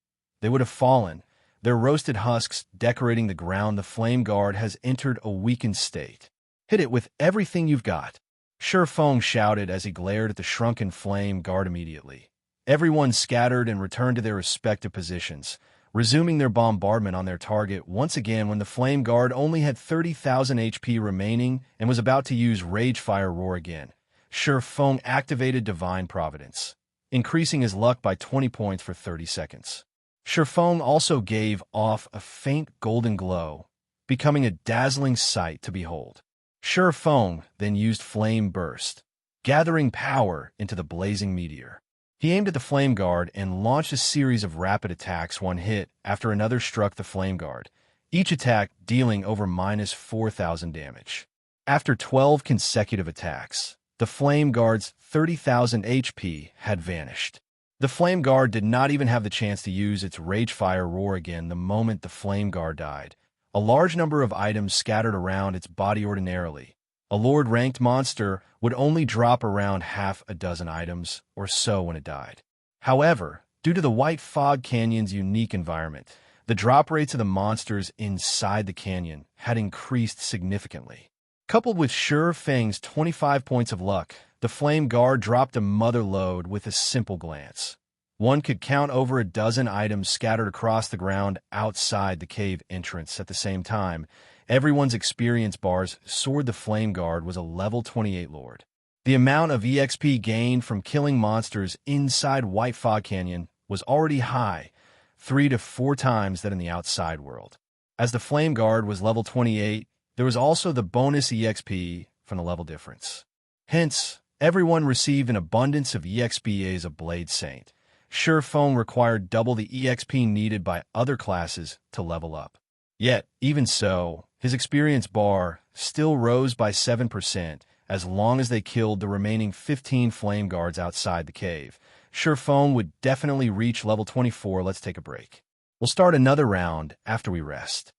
they would have fallen, their roasted husks decorating the ground. The Flame Guard has entered a weakened state. Hit it with everything you've got, Feng shouted as he glared at the shrunken Flame Guard. Immediately, everyone scattered and returned to their respective positions, resuming their bombardment on their target once again. When the Flame Guard only had 30,000 HP remaining and was about to use Rage Fire Roar again, Feng activated Divine Providence, increasing his luck by 20 points for 30 seconds. Feng also gave off a faint golden glow, becoming a dazzling sight to behold. Feng then used Flame Burst, gathering power into the blazing meteor. He aimed at the Flame Guard and launched a series of rapid attacks. One hit after another struck the Flame Guard, each attack dealing over -4,000 damage. After 12 consecutive attacks, the Flame Guard's 30,000 HP had vanished. The Flame Guard did not even have the chance to use its Rage Fire Roar again. The moment the Flame Guard died, a large number of items scattered around its body. Ordinarily, a Lord-ranked monster would only drop around half a dozen items or so when it died. However, due to the White Fog Canyon's unique environment, the drop rates of the monsters inside the canyon had increased significantly. Coupled with Feng's 25 points of luck, the Flame Guard dropped a mother load with a simple glance. One could count over a dozen items scattered across the ground outside the cave entrance. At the same time, everyone's experience bars soared. The Flame Guard was a level 28 Lord. The amount of EXP gained from killing monsters inside White Fog Canyon was already high, 3 to 4 times that in the outside world. As the Flame Guard was level 28, there was also the bonus EXP from the level difference. Hence, everyone received an abundance of EXP as a Blade Saint. Surefong required double the EXP needed by other classes to level up. Yet, even so, his experience bar still rose by 7% as long as they killed the remaining 15 flame guards outside the cave. Surefong would definitely reach level 24. Let's take a break. We'll start another round after we rest.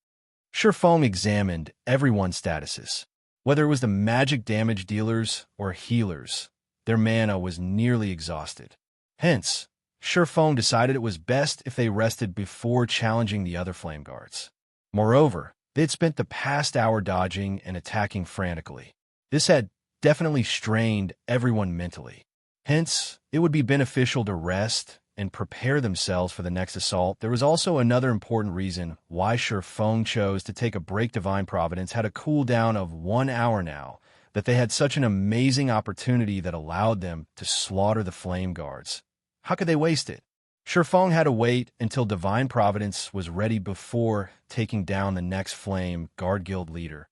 Surefong examined everyone's statuses. Whether it was the magic damage dealers or healers, their mana was nearly exhausted. Hence, Surefong decided it was best if they rested before challenging the other flame guards. Moreover, they'd spent the past hour dodging and attacking frantically. This had definitely strained everyone mentally. Hence, it would be beneficial to rest and prepare themselves for the next assault. There was also another important reason why Surefong chose to take a break. Divine Providence had a cooldown of 1 hour now, that they had such an amazing opportunity that allowed them to slaughter the flame guards. How could they waste it? Surefong had to wait until Divine Providence was ready before taking down the next flame guard guild leader.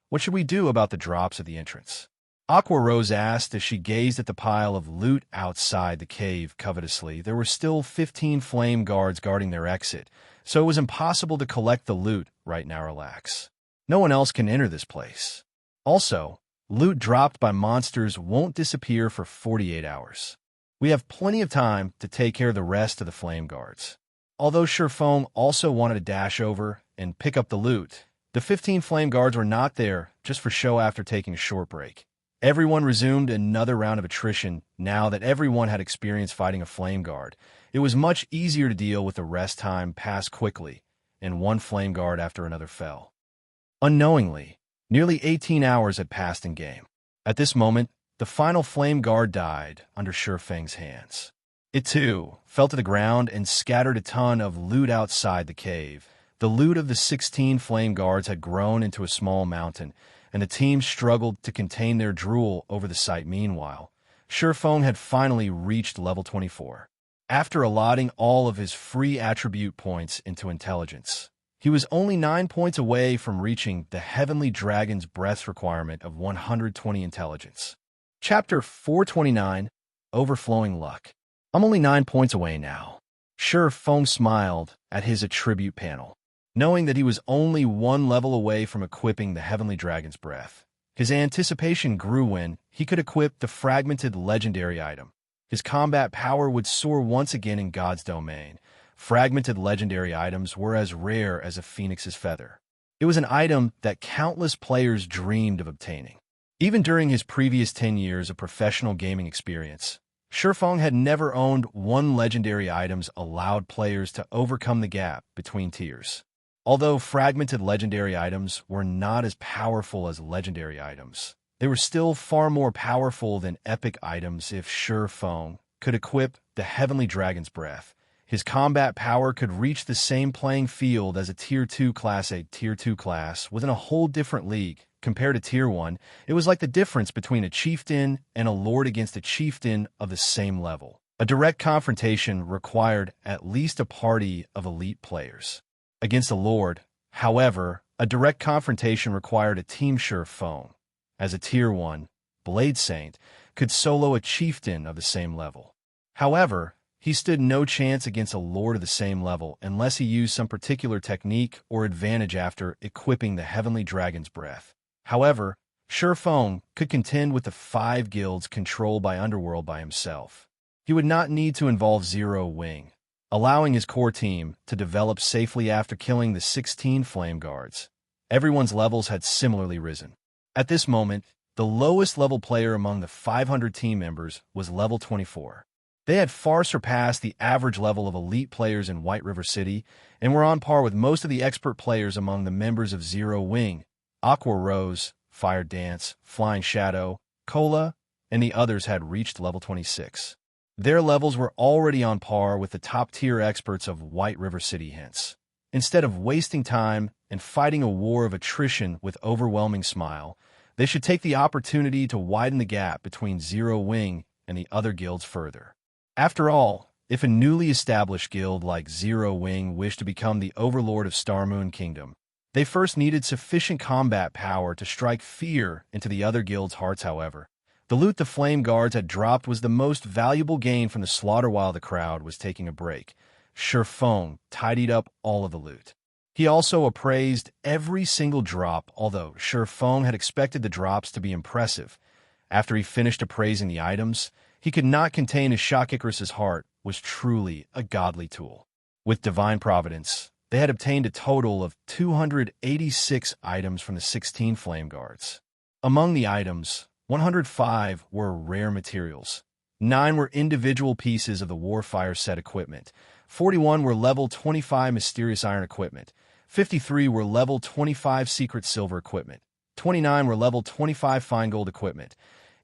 What should we do about the drops at the entrance? Aqua Rose asked as she gazed at the pile of loot outside the cave covetously. There were still 15 flame guards guarding their exit, so it was impossible to collect the loot right now. Relax. No one else can enter this place. Also, loot dropped by monsters won't disappear for 48 hours. We have plenty of time to take care of the rest of the flame guards. Although Surefong also wanted to dash over and pick up the loot, the 15 flame guards were not there just for show. After taking a short break, everyone resumed another round of attrition. Now that everyone had experience fighting a flame guard, it was much easier to deal with the rest. Time passed quickly, and one flame guard after another fell. Unknowingly, nearly 18 hours had passed in game. At this moment, the final flame guard died under Surefong's hands. It too fell to the ground and scattered a ton of loot outside the cave. The loot of the 16 flame guards had grown into a small mountain, and the team struggled to contain their drool over the sight. Meanwhile, Surefong had finally reached level 24. After allotting all of his free attribute points into intelligence, he was only 9 points away from reaching the Heavenly Dragon's Breath requirement of 120 intelligence. Chapter 429, Overflowing Luck. I'm only 9 points away now. Surefong smiled at his attribute panel, knowing that he was only 1 level away from equipping the Heavenly Dragon's Breath. His anticipation grew when he could equip the fragmented legendary item. His combat power would soar once again in God's domain. Fragmented legendary items were as rare as a phoenix's feather. It was an item that countless players dreamed of obtaining. Even during his previous 10 years of professional gaming experience, Surefong had never owned one legendary items allowed players to overcome the gap between tiers. Although fragmented legendary items were not as powerful as legendary items, they were still far more powerful than epic items. If Surefong could equip the Heavenly Dragon's Breath, his combat power could reach the same playing field as a Tier 2 class. A Tier 2 class within a whole different league. Compared to Tier 1, it was like the difference between a chieftain and a lord against a chieftain of the same level. A direct confrontation required at least a party of elite players. Against a lord, however, a direct confrontation required a team. Surefong, as a Tier 1, Blade Saint, could solo a chieftain of the same level. However, he stood no chance against a lord of the same level unless he used some particular technique or advantage after equipping the Heavenly Dragon's Breath. However, Surefong could contend with the 5 guilds controlled by Underworld by himself. He would not need to involve Zero Wing, allowing his core team to develop safely after killing the 16 flame guards. Everyone's levels had similarly risen. At this moment, the lowest level player among the 500 team members was level 24. They had far surpassed the average level of elite players in White River City and were on par with most of the expert players among the members of Zero Wing. Aqua Rose, Fire Dance, Flying Shadow, Cola, and the others had reached level 26. Their levels were already on par with the top-tier experts of White River City. Hence, instead of wasting time and fighting a war of attrition with overwhelming smile, they should take the opportunity to widen the gap between Zero Wing and the other guilds further. After all, if a newly established guild like Zero Wing wished to become the overlord of Starmoon Kingdom, they first needed sufficient combat power to strike fear into the other guilds' hearts. However, The loot the Flame Guards had dropped was the most valuable gain from the slaughter while the crowd was taking a break. Feng tidied up all of the loot. He also appraised every single drop, although Feng had expected the drops to be impressive. After he finished appraising the items, he could not contain his shock. Icarus's heart was truly a godly tool. With divine providence, they had obtained a total of 286 items from the 16 Flame Guards. Among the items, 105 were rare materials. 9 were individual pieces of the Warfire set equipment. 41 were level 25 mysterious iron equipment. 53 were level 25 secret silver equipment. 29 were level 25 fine gold equipment.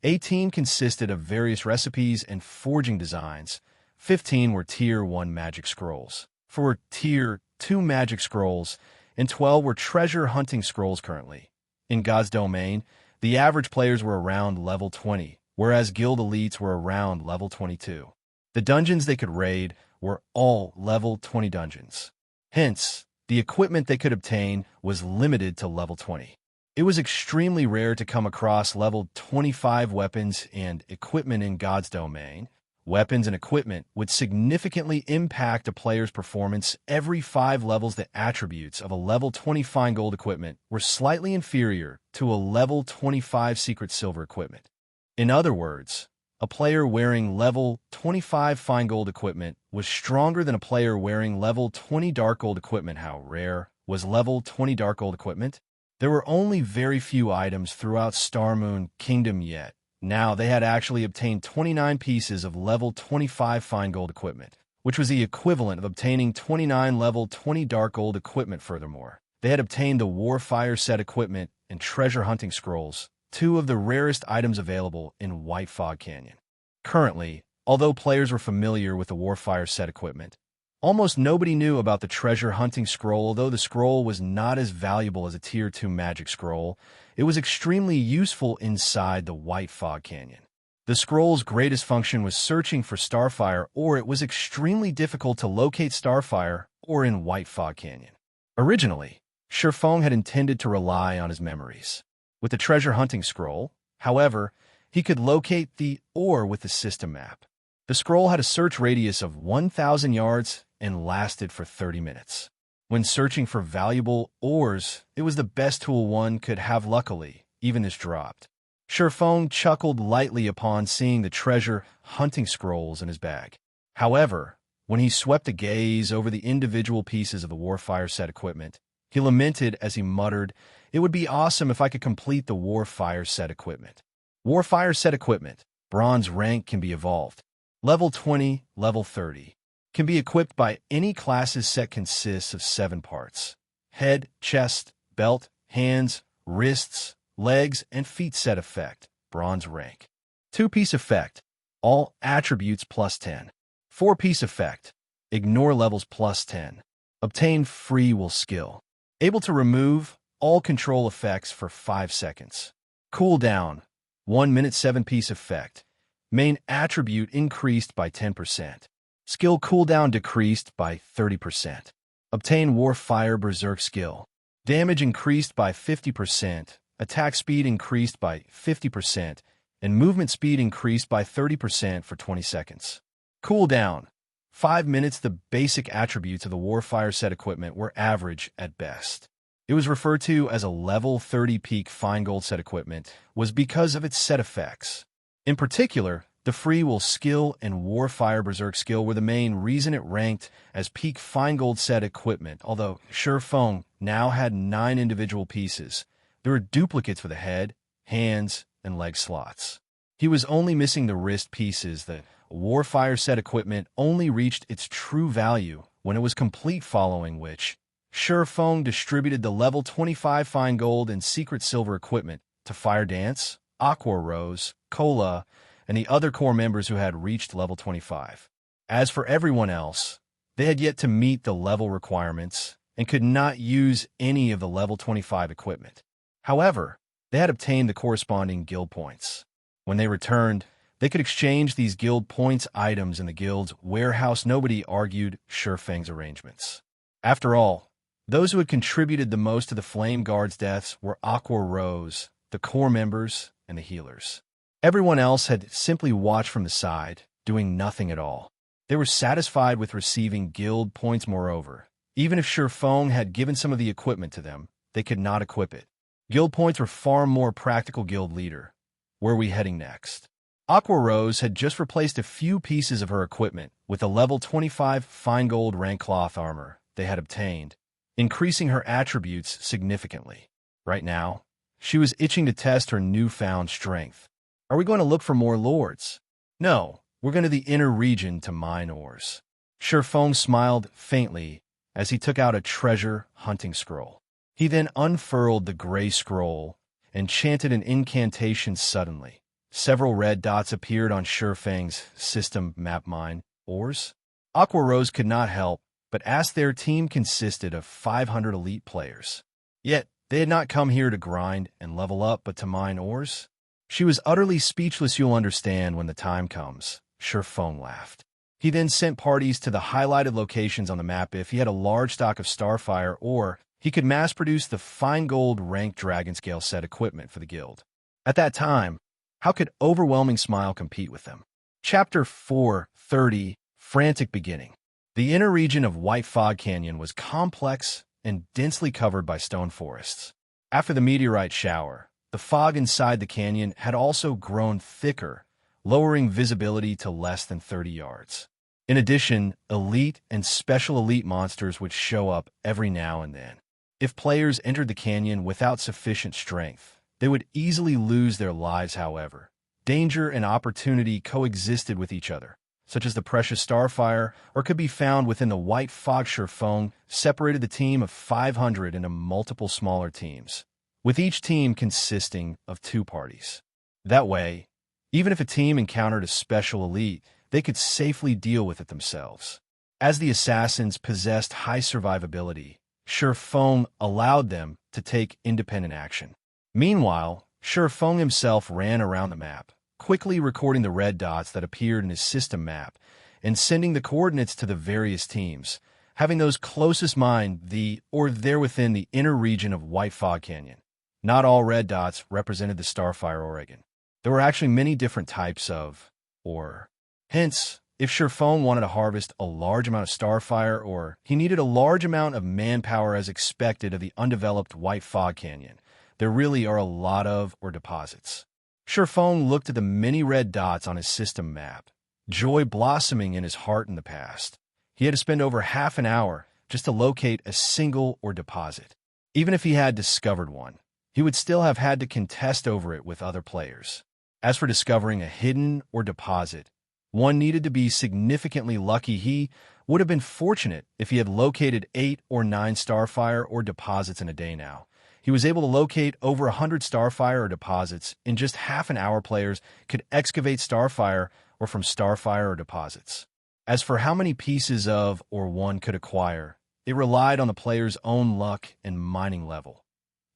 18 consisted of various recipes and forging designs. 15 were Tier 1 magic scrolls. 4 were Tier 2 magic scrolls, and 12 were treasure hunting scrolls currently. In God's domain, the average players were around level 20, whereas guild elites were around level 22. The dungeons they could raid were all level 20 dungeons. Hence, the equipment they could obtain was limited to level 20. It was extremely rare to come across level 25 weapons and equipment in God's domain. Weapons and equipment would significantly impact a player's performance every 5 levels. The attributes of a level 20 fine gold equipment were slightly inferior to a level 25 secret silver equipment. In other words, a player wearing level 25 fine gold equipment was stronger than a player wearing level 20 dark gold equipment. How rare was level 20 dark gold equipment? There were only very few items throughout Starmoon Kingdom yet. Now they had actually obtained 29 pieces of level 25 fine gold equipment, which was the equivalent of obtaining 29 level 20 dark gold equipment. Furthermore, they had obtained the Warfire set equipment and treasure hunting scrolls, 2 of the rarest items available in White Fog Canyon. Currently, although players were familiar with the Warfire set equipment, almost nobody knew about the treasure hunting scroll. Although the scroll was not as valuable as a Tier 2 magic scroll, it was extremely useful inside the White Fog Canyon. The scroll's greatest function was searching for Starfire, or it was extremely difficult to locate Starfire or in White Fog Canyon. Originally, Feng had intended to rely on his memories. With the treasure hunting scroll, however, he could locate the ore with the system map. The scroll had a search radius of 1,000 yards and lasted for 30 minutes. When searching for valuable ores, it was the best tool one could have. Luckily, even this dropped. Feng chuckled lightly upon seeing the treasure hunting scrolls in his bag. However, when he swept a gaze over the individual pieces of the Warfire set equipment, he lamented as he muttered, "It would be awesome if I could complete the Warfire set equipment." Warfire set equipment, bronze rank, can be evolved. Level 20, level 30. Can be equipped by any classes. Set consists of 7 parts: head, chest, belt, hands, wrists, legs, and feet. Set effect, bronze rank. 2-piece effect, all attributes plus 10. 4-piece effect, ignore levels plus 10. Obtain free will skill. Able to remove all control effects for 5 seconds. Cooldown, 1 minute. 7-piece effect, main attribute increased by 10%. Skill cooldown decreased by 30%. Obtain Warfire Berserk skill. Damage increased by 50%, attack speed increased by 50%, and movement speed increased by 30% for 20 seconds. Cooldown, 5 minutes. The basic attributes of the Warfire set equipment were average at best. It was referred to as a level 30 peak fine gold set equipment was because of its set effects. In particular, the free will skill and Warfire Berserk skill were the main reason it ranked as peak fine gold set equipment. Although Feng now had 9 individual pieces, there were duplicates for the head, hands, and leg slots. He was only missing the wrist pieces. The Warfire set equipment only reached its true value when it was complete, following which Feng distributed the level 25 fine gold and secret silver equipment to Fire Dance, Aqua Rose, Cola, and the other core members who had reached level 25. As for everyone else, they had yet to meet the level requirements and could not use any of the level 25 equipment. However, they had obtained the corresponding guild points. When they returned, they could exchange these guild points items in the guild's warehouse. Nobody argued Feng's arrangements. After all, those who had contributed the most to the Flame Guards' deaths were Aqua Rose, the core members, and the healers. Everyone else had simply watched from the side, doing nothing at all. They were satisfied with receiving guild points moreover. Even if Shurfeng had given some of the equipment to them, they could not equip it. Guild points were far more practical, guild leader. Where are we heading next? Aqua Rose had just replaced a few pieces of her equipment with a level 25 fine gold rank cloth armor they had obtained, increasing her attributes significantly. Right now, she was itching to test her newfound strength. Are we going to look for more lords? No, we're going to the inner region to mine ores. Shurfeng smiled faintly as he took out a treasure hunting scroll. He then unfurled the gray scroll and chanted an incantation suddenly. Several red dots appeared on Shurfeng's system map. Mine ores? Aqua Rose could not help but ask. Their team consisted of 500 elite players. Yet, they had not come here to grind and level up but to mine ores. She was utterly speechless. You'll understand when the time comes, Shurfeng laughed. He then sent parties to the highlighted locations on the map. If he had a large stock of Starfire ore, he could mass-produce the fine gold ranked Dragonscale set equipment for the guild. At that time, how could Overwhelming Smile compete with them? Chapter 4:30, Frantic Beginning. The inner region of White Fog Canyon was complex and densely covered by stone forests. After the meteorite shower, the fog inside the canyon had also grown thicker, lowering visibility to less than 30 yards. In addition, elite and special elite monsters would show up every now and then. If players entered the canyon without sufficient strength, they would easily lose their lives. However, danger and opportunity coexisted with each other, such as the precious Starfire, or could be found within the White Fog. Shurfeng separated the team of 500 into multiple smaller teams, with each team consisting of 2 parties. That way, even if a team encountered a special elite, they could safely deal with it themselves. As the assassins possessed high survivability, Shurfeng allowed them to take independent action. Meanwhile, Shurfeng himself ran around the map, quickly recording the red dots that appeared in his system map and sending the coordinates to the various teams, having those closest mine the or there within the inner region of White Fog Canyon. Not all red dots represented the Starfire Oregon. There were actually many different types of ore. Hence, if Shurfeng wanted to harvest a large amount of Starfire ore, he needed a large amount of manpower as expected of the undeveloped White Fog Canyon. There really are a lot of ore deposits. Shurfeng looked at the many red dots on his system map, joy blossoming in his heart. In the past, he had to spend over half an hour just to locate a single ore deposit. Even if he had discovered one, he would still have had to contest over it with other players. As for discovering a hidden ore deposit, one needed to be significantly lucky. He would have been fortunate if he had located 8 or 9 Starfire ore deposits in a day. Now, he was able to locate over 100 Starfire ore deposits in just half an hour. Players could excavate Starfire or from Starfire ore deposits. As for how many pieces of or one could acquire, it relied on the player's own luck and mining level.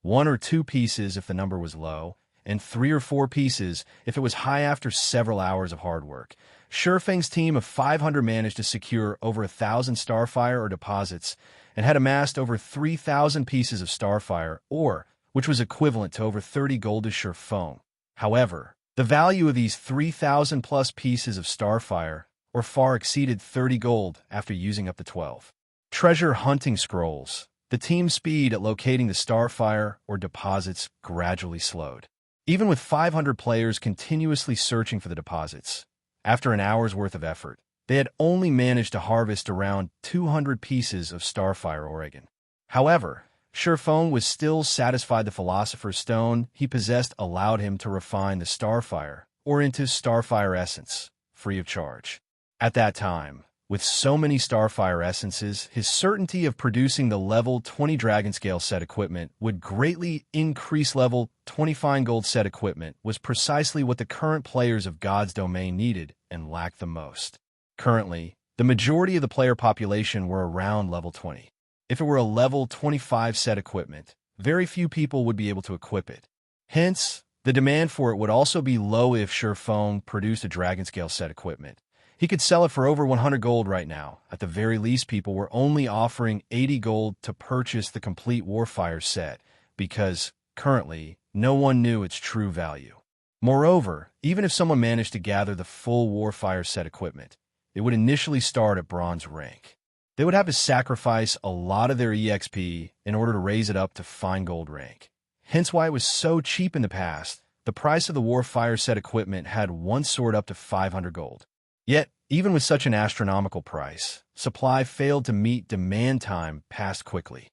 1 or 2 pieces if the number was low, and 3 or 4 pieces if it was high after several hours of hard work. Shurfeng's team of 500 managed to secure over 1,000 Starfire ore deposits and had amassed over 3,000 pieces of Starfire ore, which was equivalent to over 30 gold to Shurfeng. However, the value of these 3,000 plus pieces of Starfire ore far exceeded 30 gold after using up the 12 treasure hunting scrolls. The team's speed at locating the Starfire ore deposits gradually slowed. Even with 500 players continuously searching for the deposits, after an hour's worth of effort, they had only managed to harvest around 200 pieces of Starfire Oregon. However, Shurfeng was still satisfied the Philosopher's Stone he possessed allowed him to refine the Starfire ore into Starfire Essence, free of charge. At that time, with so many Starfire Essences, his certainty of producing the level 20 Dragonscale set equipment would greatly increase. Level 20 fine gold set equipment was precisely what the current players of God's Domain needed and lacked the most. Currently, the majority of the player population were around level 20. If it were a level 25 set equipment, very few people would be able to equip it. Hence, the demand for it would also be low. If Shurfeng produced a Dragonscale set equipment, he could sell it for over 100 gold right now. At the very least, people were only offering 80 gold to purchase the complete Warfire set, because, currently, no one knew its true value. Moreover, even if someone managed to gather the full Warfire set equipment, it would initially start at bronze rank. They would have to sacrifice a lot of their EXP in order to raise it up to fine gold rank. Hence why it was so cheap in the past. The price of the Warfire set equipment had once soared up to 500 gold. Yet, even with such an astronomical price, supply failed to meet demand. Time passed quickly.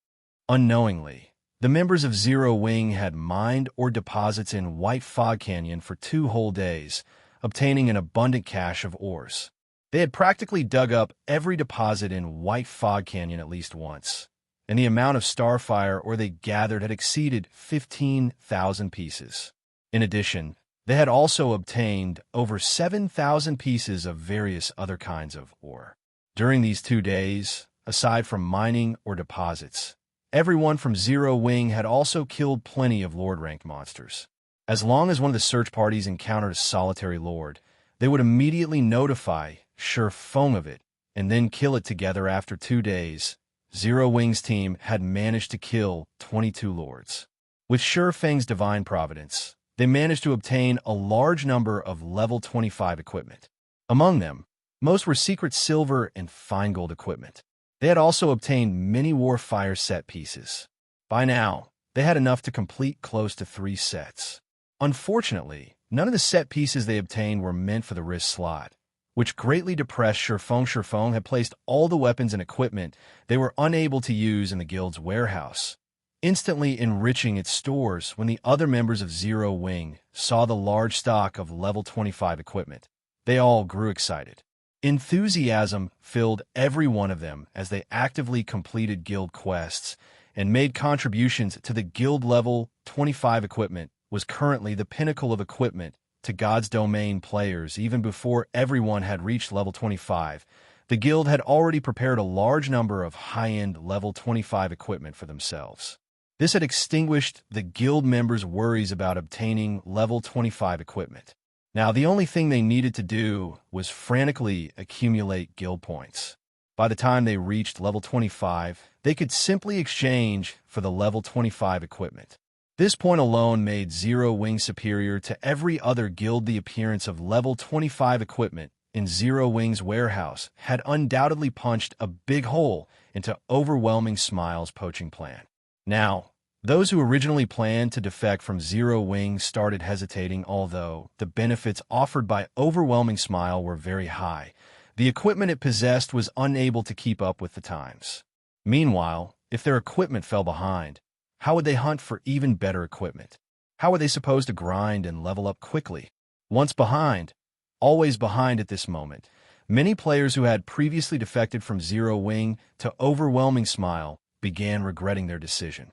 Unknowingly, the members of Zero Wing had mined ore deposits in White Fog Canyon for 2 whole days, obtaining an abundant cache of ores. They had practically dug up every deposit in White Fog Canyon at least once, and the amount of Starfire ore they gathered had exceeded 15,000 pieces. In addition, they had also obtained over 7,000 pieces of various other kinds of ore. During these 2 days, aside from mining or deposits, everyone from Zero Wing had also killed plenty of Lord-ranked monsters. As long as one of the search parties encountered a solitary Lord, they would immediately notify Feng of it, and then kill it together. After 2 days, Zero Wing's team had managed to kill 22 Lords. With Feng's divine providence, they managed to obtain a large number of level 25 equipment. Among them, most were secret silver and fine gold equipment. They had also obtained many Warfire set pieces. By now, they had enough to complete close to 3 sets. Unfortunately, none of the set pieces they obtained were meant for the wrist slot, which greatly depressed Feng. Feng had placed all the weapons and equipment they were unable to use in the guild's warehouse, instantly enriching its stores. When the other members of Zero Wing saw the large stock of level 25 equipment, they all grew excited. Enthusiasm filled every one of them as they actively completed guild quests and made contributions to the guild. Level 25 equipment was currently the pinnacle of equipment to God's domain players. Even before everyone had reached level 25, the guild had already prepared a large number of high-end level 25 equipment for themselves. This had extinguished the guild members' worries about obtaining level 25 equipment. Now, the only thing they needed to do was frantically accumulate guild points. By the time they reached level 25, they could simply exchange for the level 25 equipment. This point alone made Zero Wing superior to every other guild. The appearance of level 25 equipment in Zero Wing's warehouse had undoubtedly punched a big hole into Overwhelming Smile's poaching plan. Now, those who originally planned to defect from Zero Wing started hesitating. Although the benefits offered by Overwhelming Smile were very high, the equipment it possessed was unable to keep up with the times. Meanwhile, if their equipment fell behind, how would they hunt for even better equipment? How were they supposed to grind and level up quickly? Once behind, always behind. At this moment, many players who had previously defected from Zero Wing to Overwhelming Smile began regretting their decision.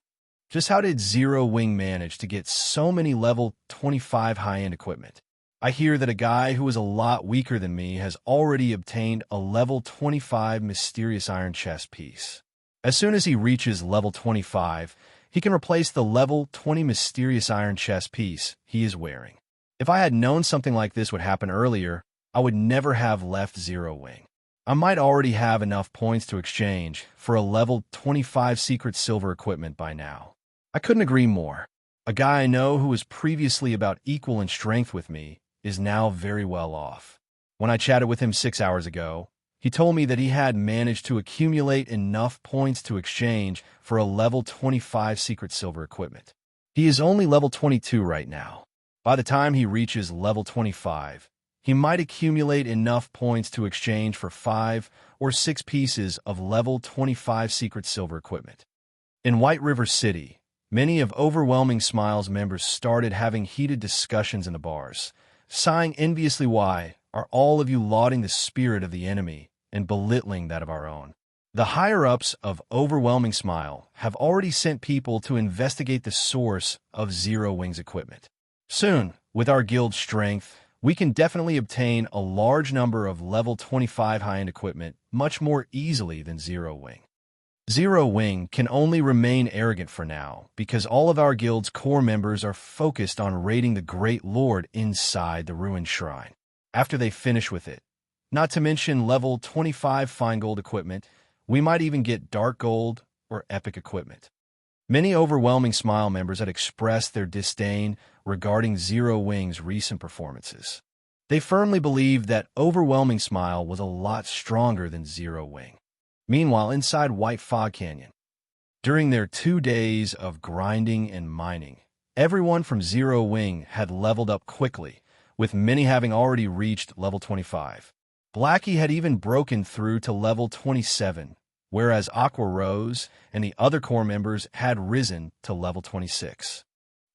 Just how did Zero Wing manage to get so many level 25 high-end equipment? I hear that a guy who is a lot weaker than me has already obtained a level 25 mysterious iron chest piece. As soon as he reaches level 25, he can replace the level 20 mysterious iron chest piece he is wearing. If I had known something like this would happen earlier, I would never have left Zero Wing. I might already have enough points to exchange for a level 25 secret silver equipment by now. I couldn't agree more. A guy I know who was previously about equal in strength with me is now very well off. When I chatted with him 6 hours ago, he told me that he had managed to accumulate enough points to exchange for a level 25 secret silver equipment. He is only level 22 right now. By the time he reaches level 25, he might accumulate enough points to exchange for 5 or 6 pieces of level 25 secret silver equipment. In White River City, many of Overwhelming Smile's members started having heated discussions in the bars, sighing enviously. Why are all of you lauding the spirit of the enemy and belittling that of our own? The higher-ups of Overwhelming Smile have already sent people to investigate the source of Zero Wing's equipment. Soon, with our guild's strength, we can definitely obtain a large number of level 25 high-end equipment much more easily than Zero Wing. Zero Wing can only remain arrogant for now because all of our guild's core members are focused on raiding the Great Lord inside the ruined shrine. After they finish with it, not to mention level 25 fine gold equipment, we might even get dark gold or epic equipment. Many Overwhelming Smile members had expressed their disdain regarding Zero Wing's recent performances. They firmly believed that Overwhelming Smile was a lot stronger than Zero Wing. Meanwhile, inside White Fog Canyon, during their 2 days of grinding and mining, everyone from Zero Wing had leveled up quickly, with many having already reached level 25. Blackie had even broken through to level 27, whereas Aqua Rose and the other core members had risen to level 26.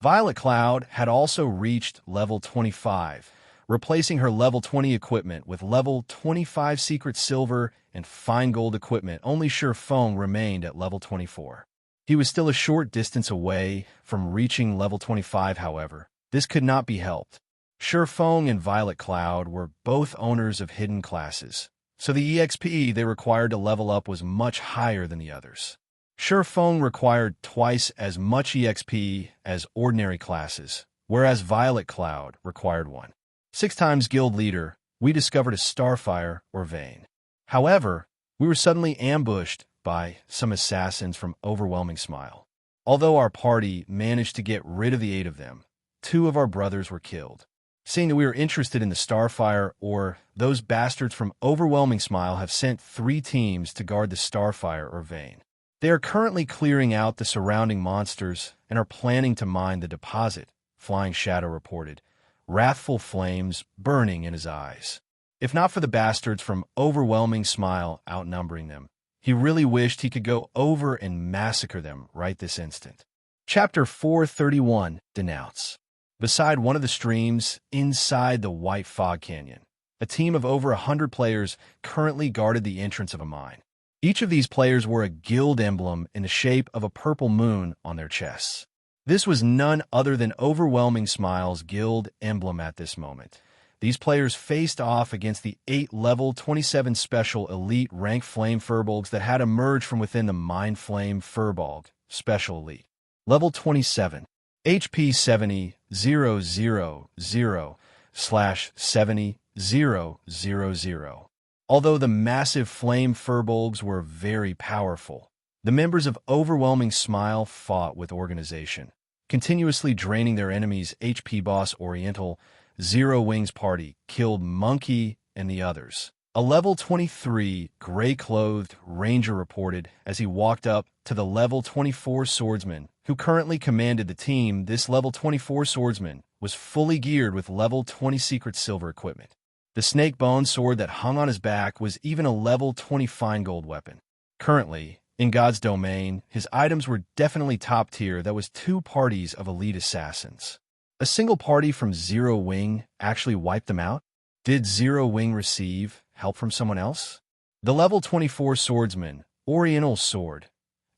Violet Cloud had also reached level 25, replacing her level 20 equipment with level 25 Secret Silver and Fine Gold equipment. Only Feng remained at level 24. He was still a short distance away from reaching level 25, however. This could not be helped. Feng and Violet Cloud were both owners of hidden classes, so the EXP they required to level up was much higher than the others. Feng required twice as much EXP as ordinary classes, whereas Violet Cloud required 1. 6 times guild leader, we discovered a Starfire or Vane. However, we were suddenly ambushed by some assassins from Overwhelming Smile. Although our party managed to get rid of the 8 of them, 2 of our brothers were killed. Seeing that we were interested in the Starfire, or those bastards from Overwhelming Smile have sent 3 teams to guard the Starfire or Vane. They are currently clearing out the surrounding monsters and are planning to mine the deposit, Flying Shadow reported, wrathful flames burning in his eyes. If not for the bastards from Overwhelming Smile outnumbering them, he really wished he could go over and massacre them right this instant. Chapter 431, Denounce. Beside one of the streams, inside the White Fog Canyon, a team of over 100 players currently guarded the entrance of a mine. Each of these players wore a guild emblem in the shape of a purple moon on their chests. This was none other than Overwhelming Smile's guild emblem at this moment. These players faced off against the 8 level 27 special elite rank flame furbolgs that had emerged from within the Mind Flame Furbolg special elite. Level 27. HP 70,000/70,000. Although the massive flame furbolgs were very powerful, the members of Overwhelming Smile fought with organization, continuously draining their enemies. HP boss Oriental Zero Wings party killed Monkey and the others. A level 23 gray-clothed ranger reported as he walked up to the level 24 swordsman who currently commanded the team. This level 24 swordsman was fully geared with level 20 Secret Silver equipment. The snake bone sword that hung on his back was even a level 20 fine gold weapon. Currently, in God's domain, his items were definitely top tier. That was 2 parties of elite assassins. A single party from Zero Wing actually wiped them out? Did Zero Wing receive help from someone else? The level 24 swordsman, Oriental Sword,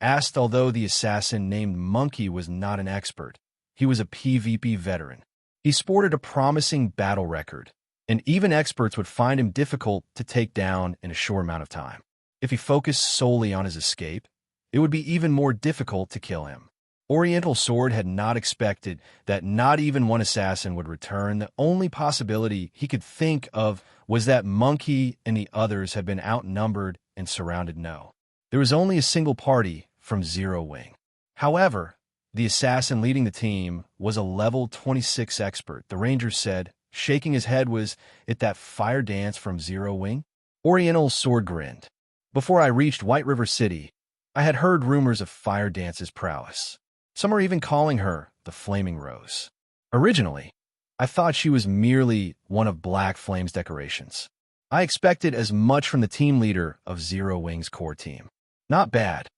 asked. Although the assassin named Monkey was not an expert, he was a PvP veteran. He sported a promising battle record, and even experts would find him difficult to take down in a short amount of time. If he focused solely on his escape, it would be even more difficult to kill him. Oriental Sword had not expected that not even one assassin would return. The only possibility he could think of was that Monkey and the others had been outnumbered and surrounded. No, there was only a single party from Zero Wing. However, the assassin leading the team was a level 26 expert. The ranger said, shaking his head, was it that fire dance from Zero Wing? Oriental Sword grinned. Before I reached White River City, I had heard rumors of Fire Dance's prowess. Some are even calling her the Flaming Rose. Originally, I thought she was merely one of Black Flame's decorations. I expected as much from the team leader of Zero Wing's core team. Not bad.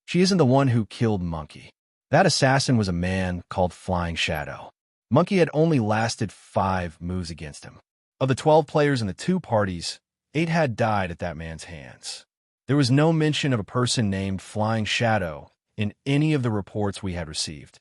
She isn't the one who killed Monkey. That assassin was a man called Flying Shadow. Monkey had only lasted 5 moves against him. Of the 12 players in the 2 parties, 8 had died at that man's hands. There was no mention of a person named Flying Shadow in any of the reports we had received.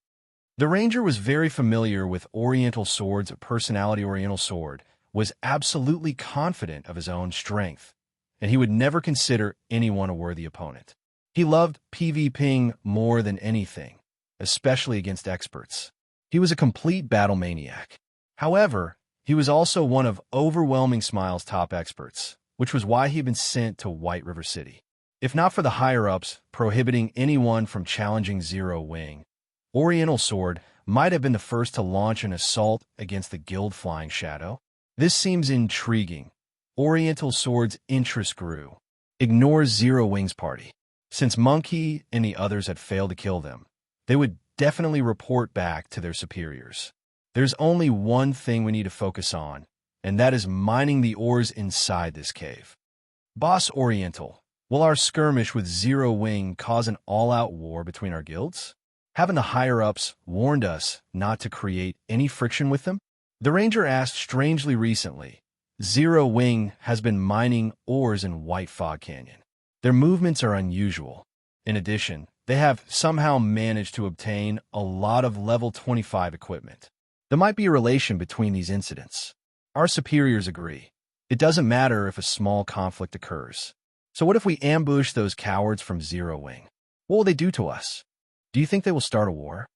The ranger was very familiar with Oriental Sword's personality. Oriental Sword was absolutely confident of his own strength, and he would never consider anyone a worthy opponent. He loved PvPing more than anything, especially against experts. He was a complete battle maniac. However, he was also one of Overwhelming Smile's top experts, which was why he had been sent to White River City. If not for the higher-ups prohibiting anyone from challenging Zero Wing, Oriental Sword might have been the first to launch an assault against the guild Flying Shadow. This seems intriguing. Oriental Sword's interest grew. Ignores Zero Wing's party. Since Monkey and the others had failed to kill them, they would definitely report back to their superiors. There's only one thing we need to focus on, and that is mining the ores inside this cave. Boss Oriental, will our skirmish with Zero Wing cause an all-out war between our guilds? Haven't the higher-ups warned us not to create any friction with them? The ranger asked strangely recently. Zero Wing has been mining ores in White Fog Canyon. Their movements are unusual. In addition, they have somehow managed to obtain a lot of level 25 equipment. There might be a relation between these incidents. Our superiors agree. It doesn't matter if a small conflict occurs. So what if we ambush those cowards from Zero Wing? What will they do to us? Do you think they will start a war?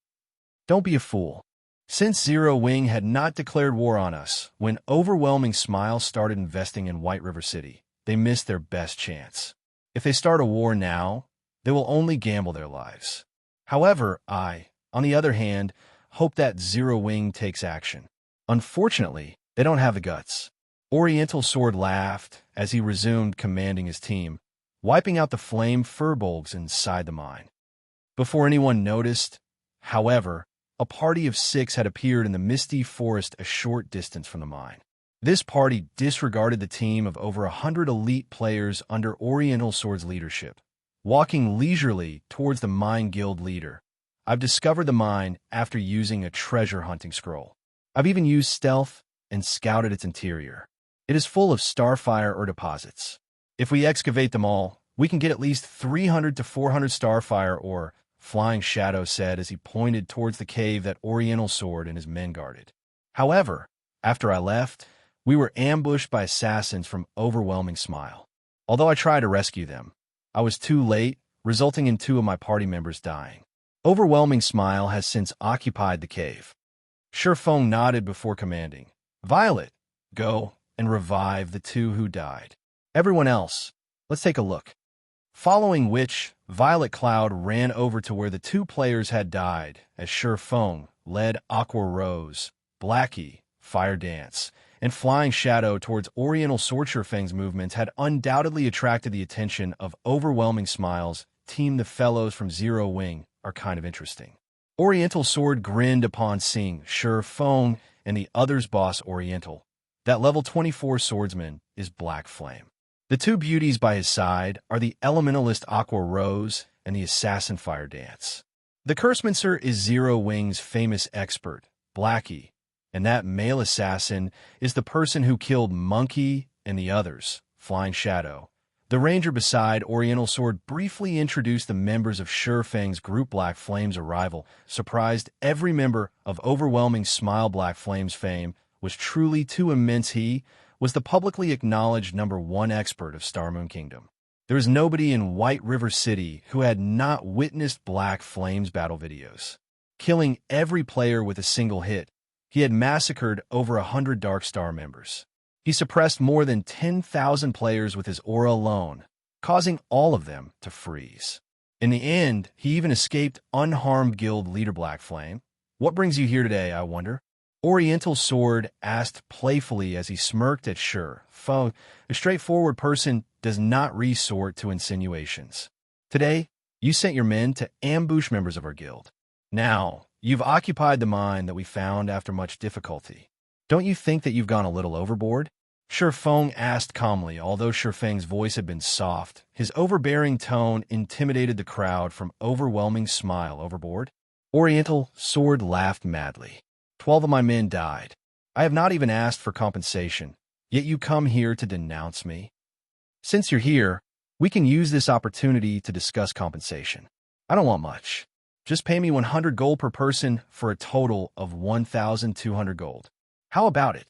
Don't be a fool. Since Zero Wing had not declared war on us, when Overwhelming Smile started investing in White River City, they missed their best chance. If they start a war now, they will only gamble their lives. However, I, on the other hand, hope that Zero Wing takes action. Unfortunately, they don't have the guts. Oriental Sword laughed as he resumed commanding his team, wiping out the flame furbolgs inside the mine. Before anyone noticed, however, a party of 6 had appeared in the misty forest a short distance from the mine. This party disregarded the team of over 100 elite players under Oriental Sword's leadership, walking leisurely towards the mine guild leader. I've discovered the mine after using a treasure hunting scroll. I've even used stealth and scouted its interior. It is full of starfire ore deposits. If we excavate them all, we can get at least 300 to 400 starfire ore, Flying Shadow said as he pointed towards the cave that Oriental Sword and his men guarded. However, after I left, we were ambushed by assassins from Overwhelming Smile. Although I tried to rescue them, I was too late, resulting in 2 of my party members dying. Overwhelming Smile has since occupied the cave. Shurfeng nodded before commanding. Violet, go and revive the 2 who died. Everyone else, let's take a look. Following which, Violet Cloud ran over to where the 2 players had died, as Shurfeng led Aqua Rose, Blackie, Fire Dance, and Flying Shadow towards Oriental Sword. Shurfeng's movements had undoubtedly attracted the attention of Overwhelming Smile's team. The fellows from Zero Wing are kind of interesting. Oriental Sword grinned upon seeing Shurfeng and the others. Boss Oriental, that level 24 swordsman is Black Flame. The 2 beauties by his side are the Elementalist Aqua Rose and the Assassin Fire Dance. The Cursemancer is Zero Wing's famous expert, Blackie, and that male assassin is the person who killed Monkey and the others, Flying Shadow. The ranger beside Oriental Sword briefly introduced the members of Shurfeng's group. Black Flame's arrival surprised every member of Overwhelming Smile. Black Flame's fame was truly too immense. He was the publicly acknowledged #1 expert of Starmoon Kingdom. There was nobody in White River City who had not witnessed Black Flame's battle videos. Killing every player with a single hit, he had massacred over 100 Dark Star members. He suppressed more than 10,000 players with his aura alone, causing all of them to freeze. In the end, he even escaped unharmed guild leader Black Flame. What brings you here today, I wonder? Oriental Sword asked playfully as he smirked at Shurfeng. A straightforward person does not resort to insinuations. Today, you sent your men to ambush members of our guild. Now, you've occupied the mine that we found after much difficulty. Don't you think that you've gone a little overboard? Shurfeng asked calmly. Although Shurfeng's voice had been soft, his overbearing tone intimidated the crowd from Overwhelming Smile. Overboard? Oriental Sword laughed madly. 12 of my men died. I have not even asked for compensation, yet you come here to denounce me. Since you're here, we can use this opportunity to discuss compensation. I don't want much. Just pay me 100 gold per person for a total of 1,200 gold. How about it?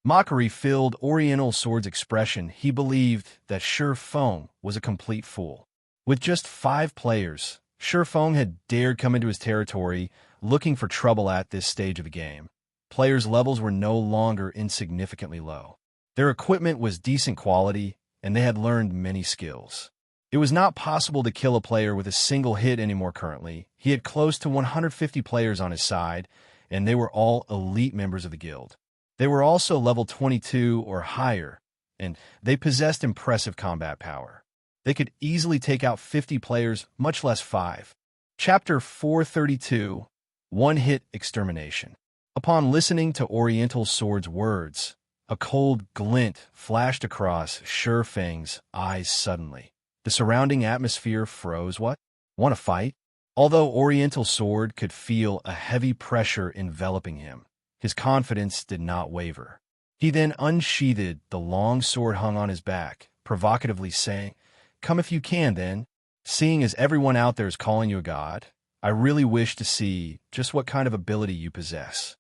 Mockery filled Oriental Sword's expression. He believed that Shurfeng was a complete fool. With just 5 players, Shurfeng had dared come into his territory looking for trouble. At this stage of the game, players' levels were no longer insignificantly low. Their equipment was decent quality, and they had learned many skills. It was not possible to kill a player with a single hit anymore currently. He had close to 150 players on his side, and they were all elite members of the guild. They were also level 22 or higher, and they possessed impressive combat power. They could easily take out 50 players, much less 5. Chapter 432, One-Hit Extermination. Upon listening to Oriental Sword's words, a cold glint flashed across Sure Feng's eyes suddenly. The surrounding atmosphere froze. What? Want to fight? Although Oriental Sword could feel a heavy pressure enveloping him, his confidence did not waver. He then unsheathed the long sword hung on his back, provocatively saying, "Come if you can, then. Seeing as everyone out there is calling you a god, I really wish to see just what kind of ability you possess."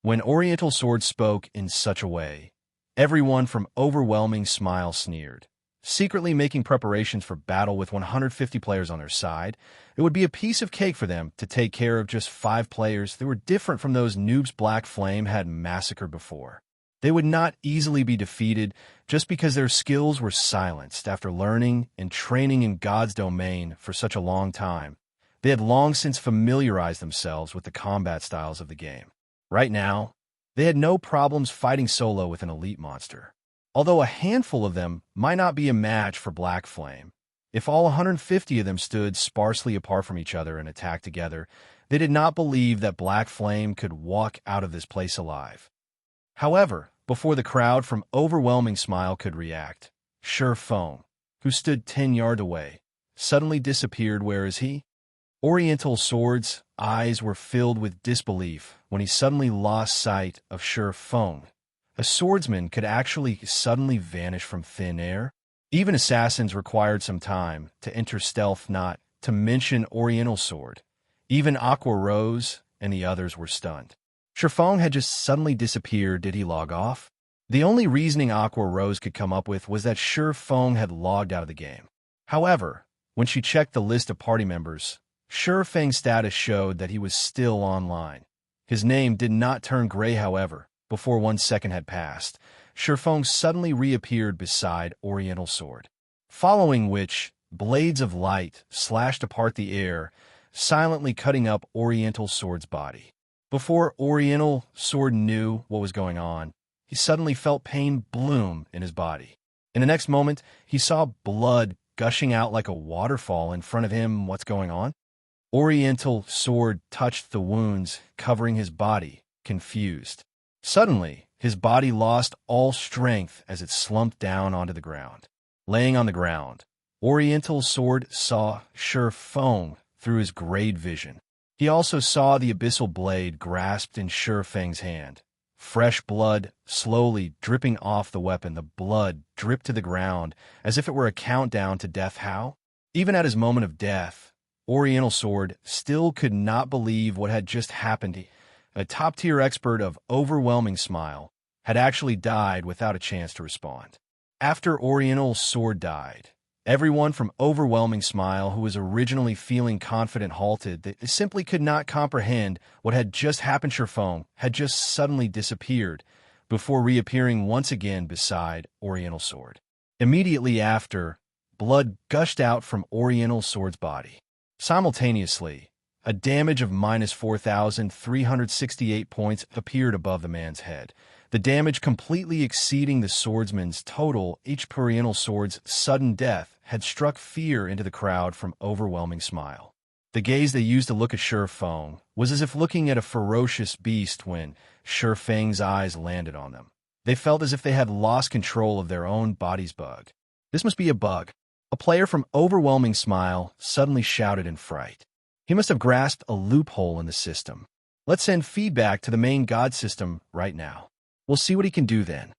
When Oriental Sword spoke in such a way, everyone from Overwhelming Smile sneered. Secretly making preparations for battle with 150 players on their side, it would be a piece of cake for them to take care of just 5 players that were different from those noobs Black Flame had massacred before. They would not easily be defeated just because their skills were silenced after learning and training in God's domain for such a long time. They had long since familiarized themselves with the combat styles of the game. Right now, they had no problems fighting solo with an elite monster. Although a handful of them might not be a match for Black Flame, if all 150 of them stood sparsely apart from each other and attacked together, they did not believe that Black Flame could walk out of this place alive. However, before the crowd from Overwhelming Smile could react, Sure Feng, who stood 10 yards away, suddenly disappeared. Where is he? Oriental Sword's eyes were filled with disbelief when he suddenly lost sight of Sure Feng. A swordsman could actually suddenly vanish from thin air? Even assassins required some time to enter stealth, not to mention Oriental Sword. Even Aqua Rose and the others were stunned. Sure Feng had just suddenly disappeared. Did he log off? The only reasoning Aqua Rose could come up with was that Sure Feng had logged out of the game. However, when she checked the list of party members, Sure Feng's status showed that he was still online. His name did not turn gray, however. Before 1 second had passed, Sure Feng suddenly reappeared beside Oriental Sword, following which blades of light slashed apart the air, silently cutting up Oriental Sword's body. Before Oriental Sword knew what was going on, he suddenly felt pain bloom in his body. In the next moment, he saw blood gushing out like a waterfall in front of him. What's going on? Oriental Sword touched the wounds covering his body, confused. Suddenly, his body lost all strength as it slumped down onto the ground. Laying on the ground, Oriental Sword saw Sure Feng through his grade vision. He also saw the abyssal blade grasped in Sure Feng's hand. Fresh blood slowly dripping off the weapon. The blood dripped to the ground as if it were a countdown to death. How? Even at his moment of death, Oriental Sword still could not believe what had just happened. A top-tier expert of Overwhelming Smile had actually died without a chance to respond. After Oriental Sword died, everyone from Overwhelming Smile who was originally feeling confident halted. They simply could not comprehend what had just happened. Sure Feng had just suddenly disappeared before reappearing once again beside Oriental Sword. Immediately after, blood gushed out from Oriental Sword's body. Simultaneously, a damage of minus 4,368 points appeared above the man's head, the damage completely exceeding the swordsman's total. Oriental Sword's sudden death had struck fear into the crowd from Overwhelming Smile. The gaze they used to look at Sure Feng was as if looking at a ferocious beast. When Sure Feng's eyes landed on them, they felt as if they had lost control of their own body's bug. This must be a bug. A player from Overwhelming Smile suddenly shouted in fright. He must have grasped a loophole in the system. Let's send feedback to the main god system right now. We'll see what he can do then.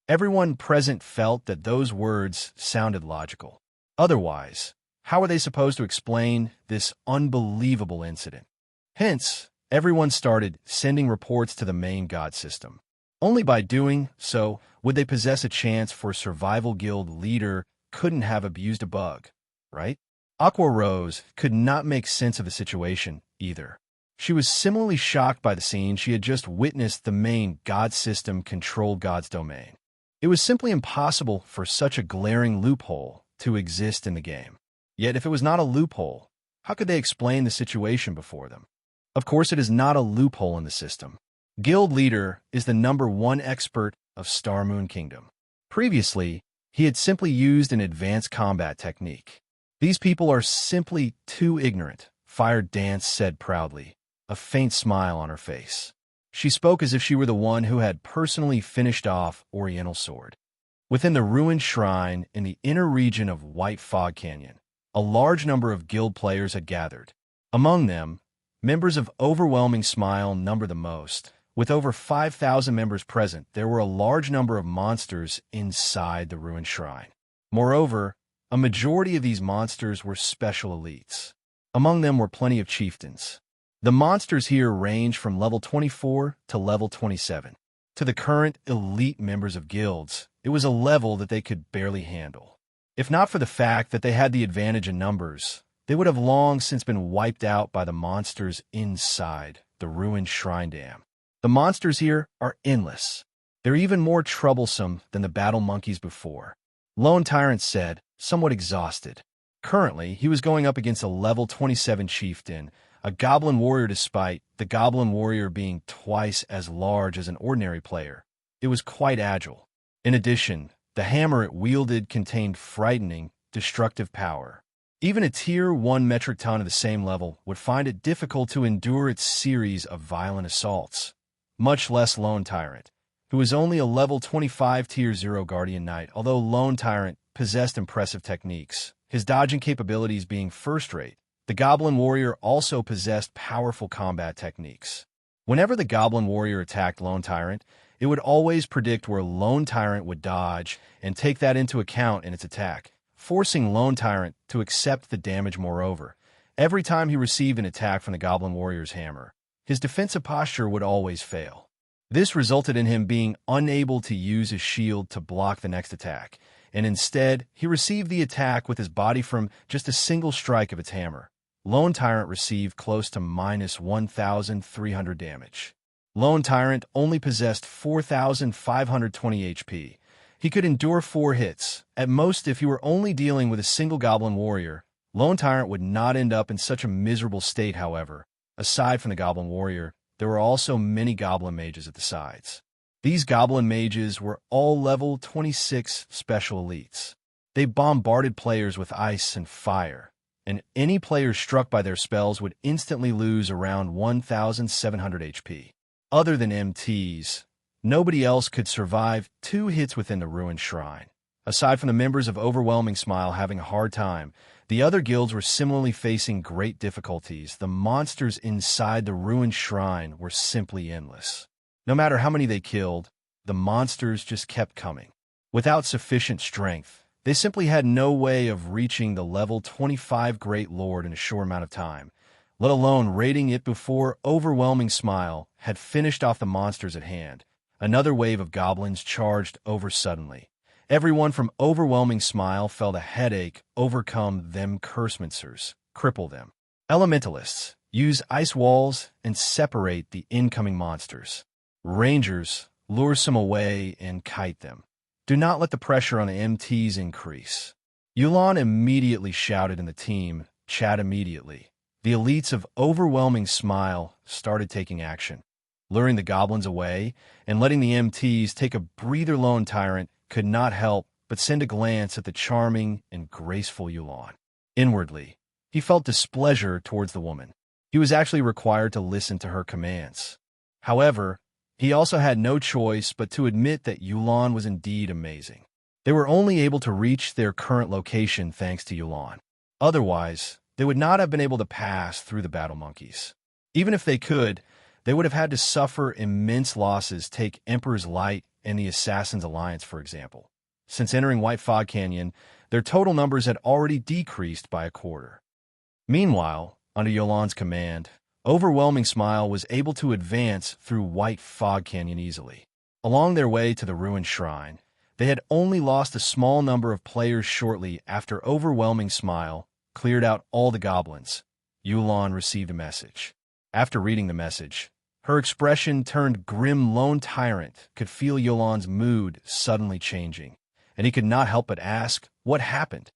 Everyone present felt that those words sounded logical. Otherwise, how were they supposed to explain this unbelievable incident? Hence, everyone started sending reports to the main god system. Only by doing so would they possess a chance for survival guild leader couldn't have abused a bug, right? Aqua Rose could not make sense of the situation either. She was similarly shocked by the scene she had just witnessed. The main god system controlled God's domain. It was simply impossible for such a glaring loophole to exist in the game. Yet if it was not a loophole, how could they explain the situation before them? Of course, it is not a loophole in the system. Guild Leader is the #1 expert of Star Moon Kingdom. Previously, he had simply used an advanced combat technique. These people are simply too ignorant, Fire Dance said proudly, a faint smile on her face. She spoke as if she were the one who had personally finished off Oriental Sword. Within the ruined shrine in the inner region of White Fog Canyon, a large number of guild players had gathered. Among them, members of Overwhelming Smile number the most. With over 5,000 members present, there were a large number of monsters inside the ruined shrine. Moreover, a majority of these monsters were special elites. Among them were plenty of chieftains. The monsters here range from level 24 to level 27. To the current elite members of guilds, it was a level that they could barely handle. If not for the fact that they had the advantage in numbers, they would have long since been wiped out by the monsters inside the ruined shrine dam. The monsters here are endless. They're even more troublesome than the battle monkeys before, Lone Tyrant said, somewhat exhausted. Currently, he was going up against a level 27 chieftain, a goblin warrior despite the goblin warrior being twice as large as an ordinary player. It was quite agile. In addition, the hammer it wielded contained frightening, destructive power. Even a tier 1 metric ton of the same level would find it difficult to endure its series of violent assaults. Much less Lone Tyrant, who was only a level 25 tier 0 Guardian Knight. Although Lone Tyrant possessed impressive techniques, his dodging capabilities being first-rate, the Goblin Warrior also possessed powerful combat techniques. Whenever the Goblin Warrior attacked Lone Tyrant, it would always predict where Lone Tyrant would dodge and take that into account in its attack, forcing Lone Tyrant to accept the damage. Moreover, every time he received an attack from the Goblin Warrior's hammer, his defensive posture would always fail. This resulted in him being unable to use his shield to block the next attack, and instead, he received the attack with his body from just a single strike of its hammer. Lone Tyrant received close to minus 1,300 damage. Lone Tyrant only possessed 4,520 HP. He could endure 4 hits. At most, if he were only dealing with a single Goblin Warrior, Lone Tyrant would not end up in such a miserable state. However, aside from the Goblin Warrior, there were also many Goblin Mages at the sides. These Goblin Mages were all level 26 special elites. They bombarded players with ice and fire, and any player struck by their spells would instantly lose around 1,700 HP. Other than MTs, nobody else could survive 2 hits within the ruined shrine. Aside from the members of Overwhelming Smile having a hard time, the other guilds were similarly facing great difficulties. The monsters inside the ruined shrine were simply endless. No matter how many they killed, the monsters just kept coming. Without sufficient strength, they simply had no way of reaching the level 25 Great Lord in a short amount of time, let alone raiding it before Overwhelming Smile had finished off the monsters at hand. Another wave of goblins charged over suddenly. Everyone from Overwhelming Smile felt a headache overcome them. Cursemonsters cripple them. Elementalists use ice walls and separate the incoming monsters. Rangers lure some away and kite them. Do not let the pressure on the MTs increase. Youlan immediately shouted in the team chat. Immediately, the elites of Overwhelming Smile started taking action, luring the goblins away and letting the MTs take a breather. Lone Tyrant could not help but send a glance at the charming and graceful Youlan. Inwardly, he felt displeasure towards the woman. He was actually required to listen to her commands. However, he also had no choice but to admit that Youlan was indeed amazing. They were only able to reach their current location thanks to Youlan. Otherwise, they would not have been able to pass through the battle monkeys. Even if they could, they would have had to suffer immense losses. Take Emperor's Light and the Assassin's Alliance, for example. Since entering White Fog Canyon, their total numbers had already decreased by a quarter. Meanwhile, under Youlan's command, Overwhelming Smile was able to advance through White Fog Canyon easily. Along their way to the ruined shrine, they had only lost a small number of players. Shortly after Overwhelming Smile cleared out all the goblins, Youlan received a message. After reading the message, her expression turned grim. Lone Tyrant could feel Youlan's mood suddenly changing, and he could not help but ask, what happened?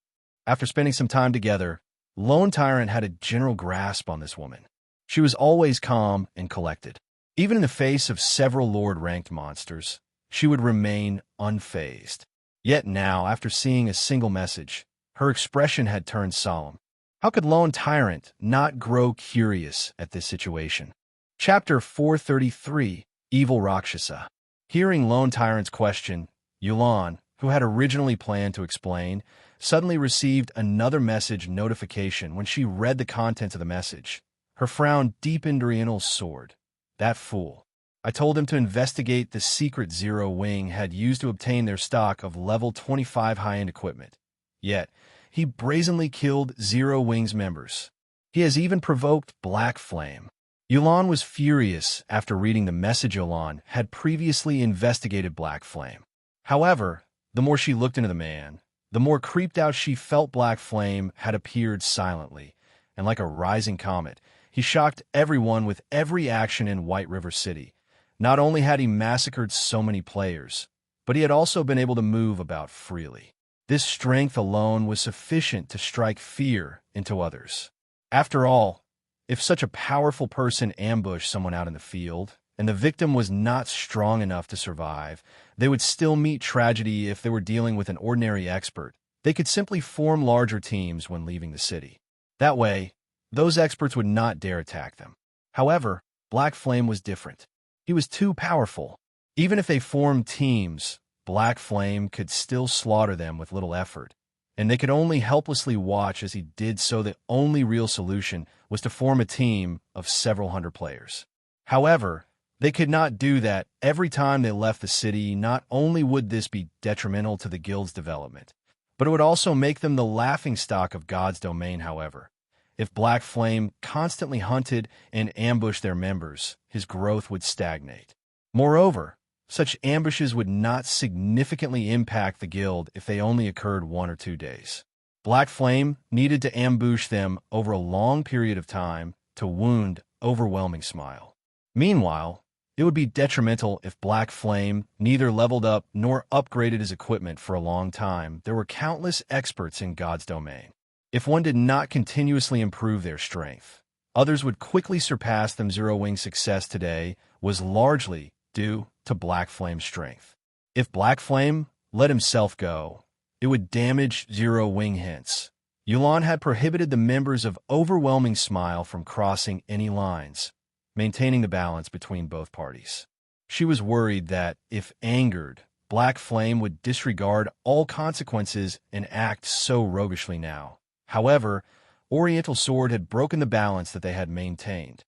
After spending some time together, Lone Tyrant had a general grasp on this woman. She was always calm and collected. Even in the face of several Lord-ranked monsters, she would remain unfazed. Yet now, after seeing a single message, her expression had turned solemn. How could Lone Tyrant not grow curious at this situation? Chapter 433, Evil Rakshasa. Hearing Lone Tyrant's question, Youlan, who had originally planned to explain, suddenly received another message notification. When she read the contents of the message, her frown deepened. Oriental's sword. That fool. I told him to investigate the secret Zero Wing had used to obtain their stock of level 25 high-end equipment. Yet, he brazenly killed Zero Wing's members. He has even provoked Black Flame. Youlan was furious after reading the message. Youlan had previously investigated Black Flame. However, the more she looked into the man, the more creeped out she felt. Black Flame had appeared silently, and like a rising comet, he shocked everyone with every action in White River City. Not only had he massacred so many players, but he had also been able to move about freely. This strength alone was sufficient to strike fear into others. After all, if such a powerful person ambushed someone out in the field, and the victim was not strong enough to survive, they would still meet tragedy. If they were dealing with an ordinary expert, they could simply form larger teams when leaving the city. That way, those experts would not dare attack them. However, Black Flame was different. He was too powerful. Even if they formed teams, Black Flame could still slaughter them with little effort, and they could only helplessly watch as he did so. The only real solution was to form a team of several hundred players. However, they could not do that every time they left the city. Not only would this be detrimental to the guild's development, but it would also make them the laughingstock of God's domain. However, if Black Flame constantly hunted and ambushed their members, his growth would stagnate. Moreover, such ambushes would not significantly impact the guild if they only occurred 1 or 2 days. Black Flame needed to ambush them over a long period of time to wound Overwhelming Smile. Meanwhile, it would be detrimental if Black Flame neither leveled up nor upgraded his equipment for a long time. There were countless experts in God's domain. If one did not continuously improve their strength, others would quickly surpass them. Zero Wing's success today was largely due to Black Flame's strength. If Black Flame let himself go, it would damage Zero Wing. Hence, Youlan had prohibited the members of Overwhelming Smile from crossing any lines, maintaining the balance between both parties. She was worried that, if angered, Black Flame would disregard all consequences and act so roguishly now. However, Oriental Sword had broken the balance that they had maintained.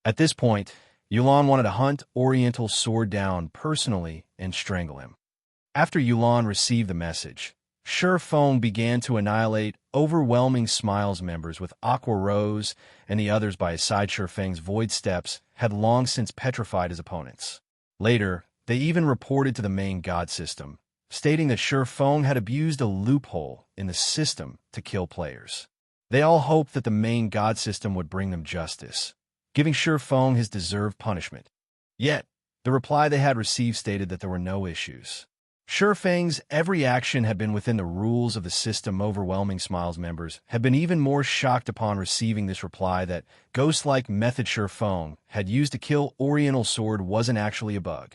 At this point, Youlan wanted to hunt Oriental Sword down personally and strangle him. After Youlan received the message, Feng began to annihilate Overwhelming Smile's members with Aqua Rose, and the others by his side. Feng's Void Steps had long since petrified his opponents. Later, they even reported to the main god system, stating that Feng had abused a loophole in the system to kill players. They all hoped that the main god system would bring them justice, giving Feng his deserved punishment. Yet, the reply they had received stated that there were no issues. Feng's every action had been within the rules of the system. Overwhelming Smile's members had been even more shocked upon receiving this reply that ghost-like method Feng had used to kill Oriental Sword wasn't actually a bug.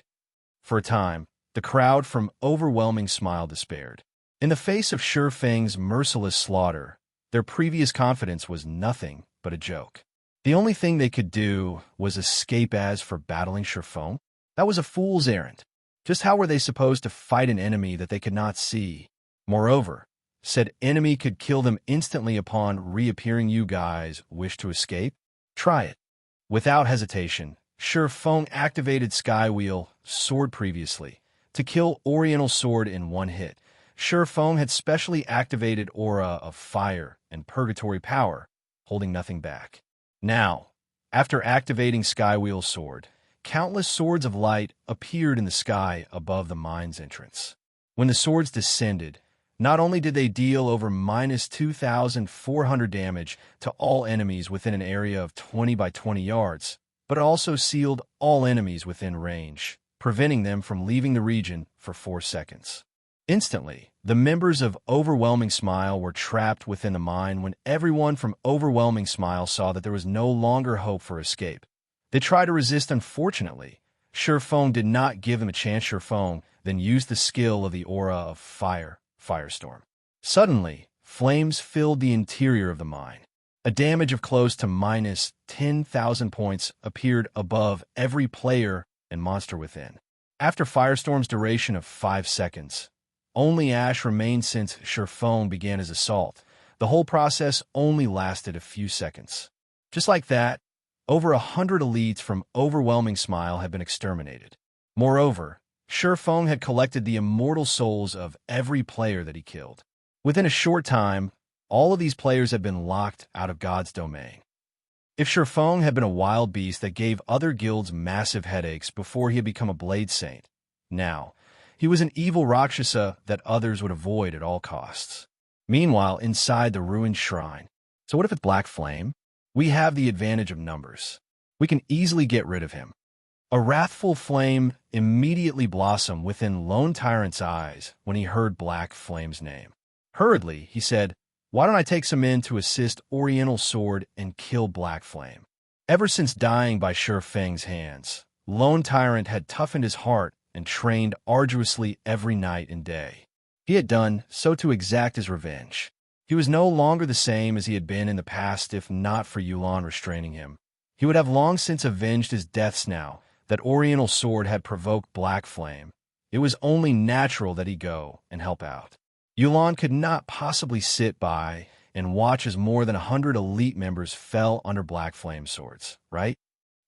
For a time, the crowd from Overwhelming Smile despaired. In the face of Feng's merciless slaughter, their previous confidence was nothing but a joke. The only thing they could do was escape. As for battling Feng, that was a fool's errand. Just how were they supposed to fight an enemy that they could not see? Moreover, said enemy could kill them instantly upon reappearing. You guys wish to escape? Try it. Without hesitation, Feng activated Skywheel Sword previously to kill Oriental Sword in one hit. Feng had specially activated Aura of Fire and Purgatory Power, holding nothing back. Now, after activating Skywheel Sword, countless swords of light appeared in the sky above the mine's entrance. When the swords descended, not only did they deal over -2,400 damage to all enemies within an area of 20 by 20 yards, but it also sealed all enemies within range, preventing them from leaving the region for 4 seconds. Instantly, The members of Overwhelming Smile were trapped within the mine when everyone from Overwhelming Smile saw that there was no longer hope for escape. They tried to resist, unfortunately. Surefong did not give them a chance. Surefong then used the skill of the aura of Firestorm. Suddenly, flames filled the interior of the mine. A damage of close to minus 10,000 points appeared above every player and monster within. After Firestorm's duration of 5 seconds, only ash remained since Surefong began his assault. The whole process only lasted a few seconds. Just like that, over 100 elites from Overwhelming Smile had been exterminated. Moreover, Surefong had collected the immortal souls of every player that he killed. Within a short time, all of these players had been locked out of God's domain. If Surefong had been a wild beast that gave other guilds massive headaches before he had become a Blade Saint, now, he was an evil Rakshasa that others would avoid at all costs. Meanwhile, inside the ruined shrine. So what if it's Black Flame? We have the advantage of numbers. We can easily get rid of him. A wrathful flame immediately blossomed within Lone Tyrant's eyes when he heard Black Flame's name. Hurriedly, he said, "Why don't I take some men to assist Oriental Sword and kill Black Flame?" Ever since dying by Surefang's hands, Lone Tyrant had toughened his heart and trained arduously every night and day. He had done so to exact his revenge. He was no longer the same as he had been in the past if not for Youlan restraining him. He would have long since avenged his deaths now that Oriental Sword had provoked Black Flame. It was only natural that he go and help out. Youlan could not possibly sit by and watch as more than 100 elite members fell under Black Flame swords, right?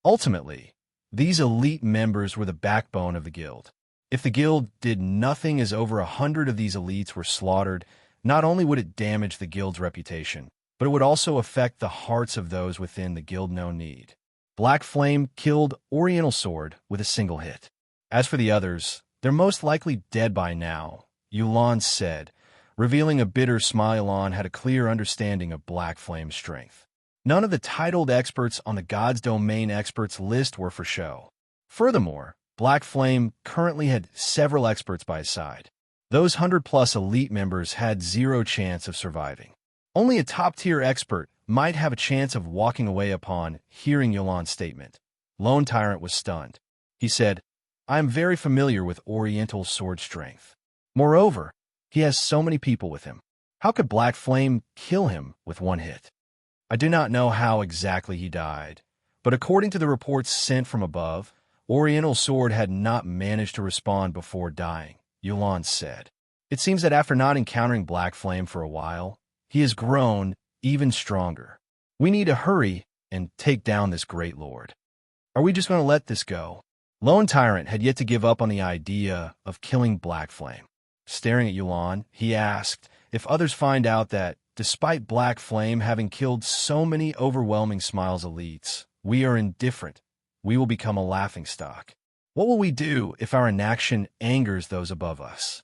Ultimately, these elite members were the backbone of the guild. If the guild did nothing as over 100 of these elites were slaughtered, not only would it damage the guild's reputation, but it would also affect the hearts of those within the guild no need. Black Flame killed Oriental Sword with a single hit. As for the others, they're most likely dead by now, Youlan said, revealing a bitter smile. Youlan had a clear understanding of Black Flame's strength. None of the titled experts on the God's Domain experts list were for show. Furthermore, Black Flame currently had several experts by his side. Those 100-plus elite members had zero chance of surviving. Only a top-tier expert might have a chance of walking away upon hearing Youlan's statement. Lone Tyrant was stunned. He said, "I am very familiar with Oriental Sword strength. Moreover, he has so many people with him. How could Black Flame kill him with one hit? I do not know how exactly he died, but according to the reports sent from above, Oriental Sword had not managed to respond before dying," Youlan said. "It seems that after not encountering Black Flame for a while, he has grown even stronger. We need to hurry and take down this great lord. Are we just going to let this go?" Lone Tyrant had yet to give up on the idea of killing Black Flame. Staring at Youlan, he asked if others find out that, despite Black Flame having killed so many Overwhelming Smiles elites, we are indifferent. We will become a laughingstock. What will we do if our inaction angers those above us?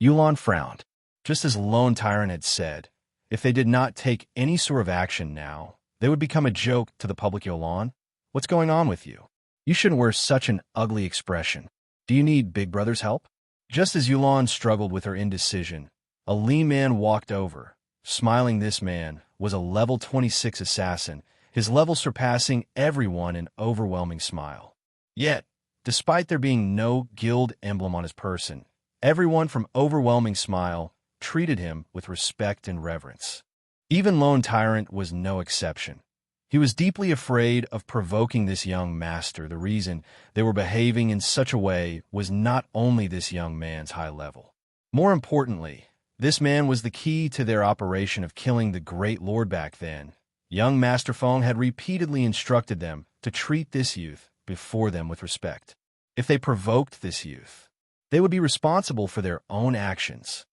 Youlan frowned. Just as Lone Tyrant had said, if they did not take any sort of action now, they would become a joke to the public. Youlan, what's going on with you? You shouldn't wear such an ugly expression. Do you need Big Brother's help? Just as Youlan struggled with her indecision, a lean man walked over. Smiling, this man was a level 26 assassin, his level surpassing everyone in Overwhelming Smile. Yet, despite there being no guild emblem on his person, everyone from Overwhelming Smile treated him with respect and reverence. Even Lone Tyrant was no exception. He was deeply afraid of provoking this young master. The reason they were behaving in such a way was not only this young man's high level. More importantly, this man was the key to their operation of killing the Great Lord back then. Young Master Fong had repeatedly instructed them to treat this youth before them with respect. If they provoked this youth, they would be responsible for their own actions.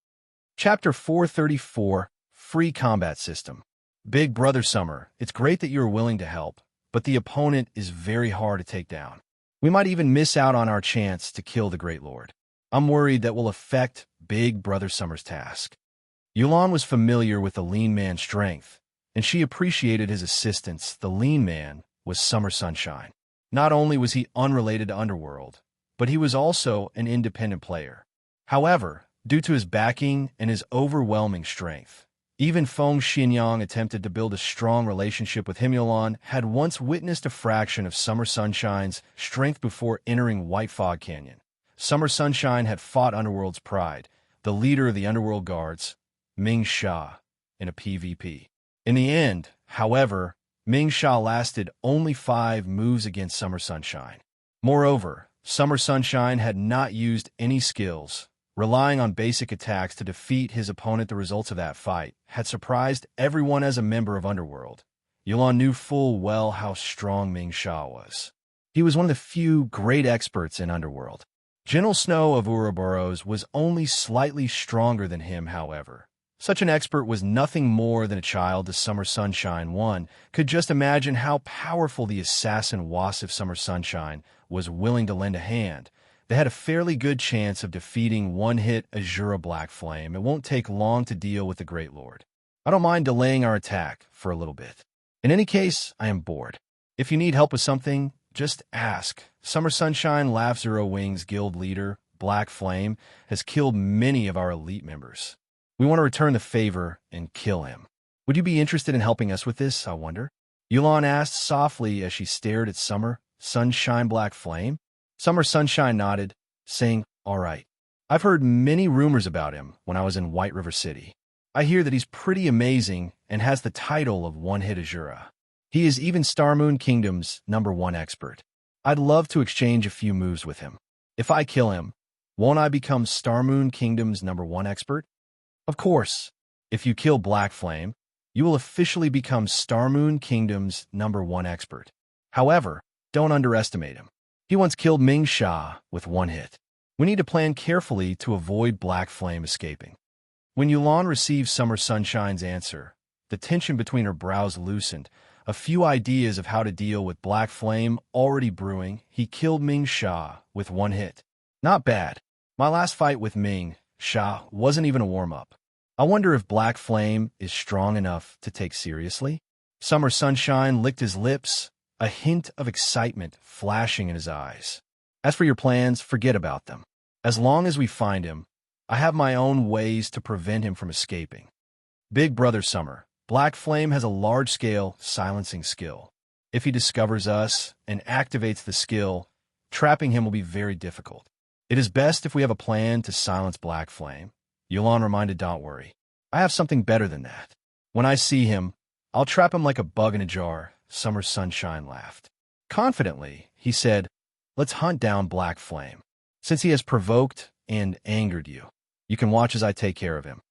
Chapter 434, Free Combat System. Big Brother Summer, it's great that you are willing to help, but the opponent is very hard to take down. We might even miss out on our chance to kill the Great Lord. I'm worried that will affect Big Brother Summer's task. Youlan was familiar with the lean man's strength, and she appreciated his assistance. The lean man was Summer Sunshine. Not only was he unrelated to Underworld, but he was also an independent player. However, due to his backing and his overwhelming strength. Even Feng Xinyang attempted to build a strong relationship with him. Youlan had once witnessed a fraction of Summer Sunshine's strength before entering White Fog Canyon. Summer Sunshine had fought Underworld's pride, the leader of the Underworld Guards, Ming Sha, in a PvP. In the end, however, Ming Sha lasted only 5 moves against Summer Sunshine. Moreover, Summer Sunshine had not used any skills, relying on basic attacks to defeat his opponent. The results of that fight had surprised everyone. As a member of Underworld, Youlan knew full well how strong Ming Sha was. He was one of the few great experts in Underworld. General Snow of Ouroboros was only slightly stronger than him, however. Such an expert was nothing more than a child to Summer Sunshine. One could just imagine how powerful the assassin was if Summer Sunshine was willing to lend a hand. They had a fairly good chance of defeating one-hit Azura Black Flame. It won't take long to deal with the Great Lord. I don't mind delaying our attack for a little bit. In any case, I am bored. If you need help with something, just ask. Summer Sunshine, Laugh Zero Wings guild leader, Black Flame, has killed many of our elite members. We want to return the favor and kill him. Would you be interested in helping us with this, I wonder? Youlan asked softly as she stared at Summer Sunshine Black Flame. Summer Sunshine nodded, saying, "All right. I've heard many rumors about him when I was in White River City. I hear that he's pretty amazing and has the title of one-hit Azura. He is even Star Moon Kingdom's #1 expert. I'd love to exchange a few moves with him. If I kill him, won't I become Star Moon Kingdom's #1 expert? Of course, if you kill Black Flame, you will officially become Star Moon Kingdom's #1 expert. However, don't underestimate him. He once killed Ming Sha with one hit. We need to plan carefully to avoid Black Flame escaping." When Youlan received Summer Sunshine's answer, the tension between her brows loosened. A few ideas of how to deal with Black Flame already brewing. He killed Ming Sha with one hit. Not bad. My last fight with Ming Sha wasn't even a warm-up. I wonder if Black Flame is strong enough to take seriously? Summer Sunshine licked his lips, a hint of excitement flashing in his eyes. As for your plans, forget about them. As long as we find him, I have my own ways to prevent him from escaping. Big Brother Summer, Black Flame has a large-scale silencing skill. If he discovers us and activates the skill, trapping him will be very difficult. It is best if we have a plan to silence Black Flame. Youlan reminded, "Don't worry. I have something better than that. When I see him, I'll trap him like a bug in a jar." Summer Sunshine laughed. Confidently, he said, "Let's hunt down Black Flame. Since he has provoked and angered you, you can watch as I take care of him."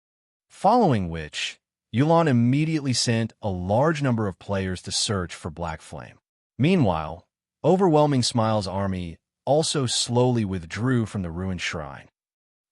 Following which, Youlan immediately sent a large number of players to search for Black Flame. Meanwhile, Overwhelming Smile's army also slowly withdrew from the ruined shrine.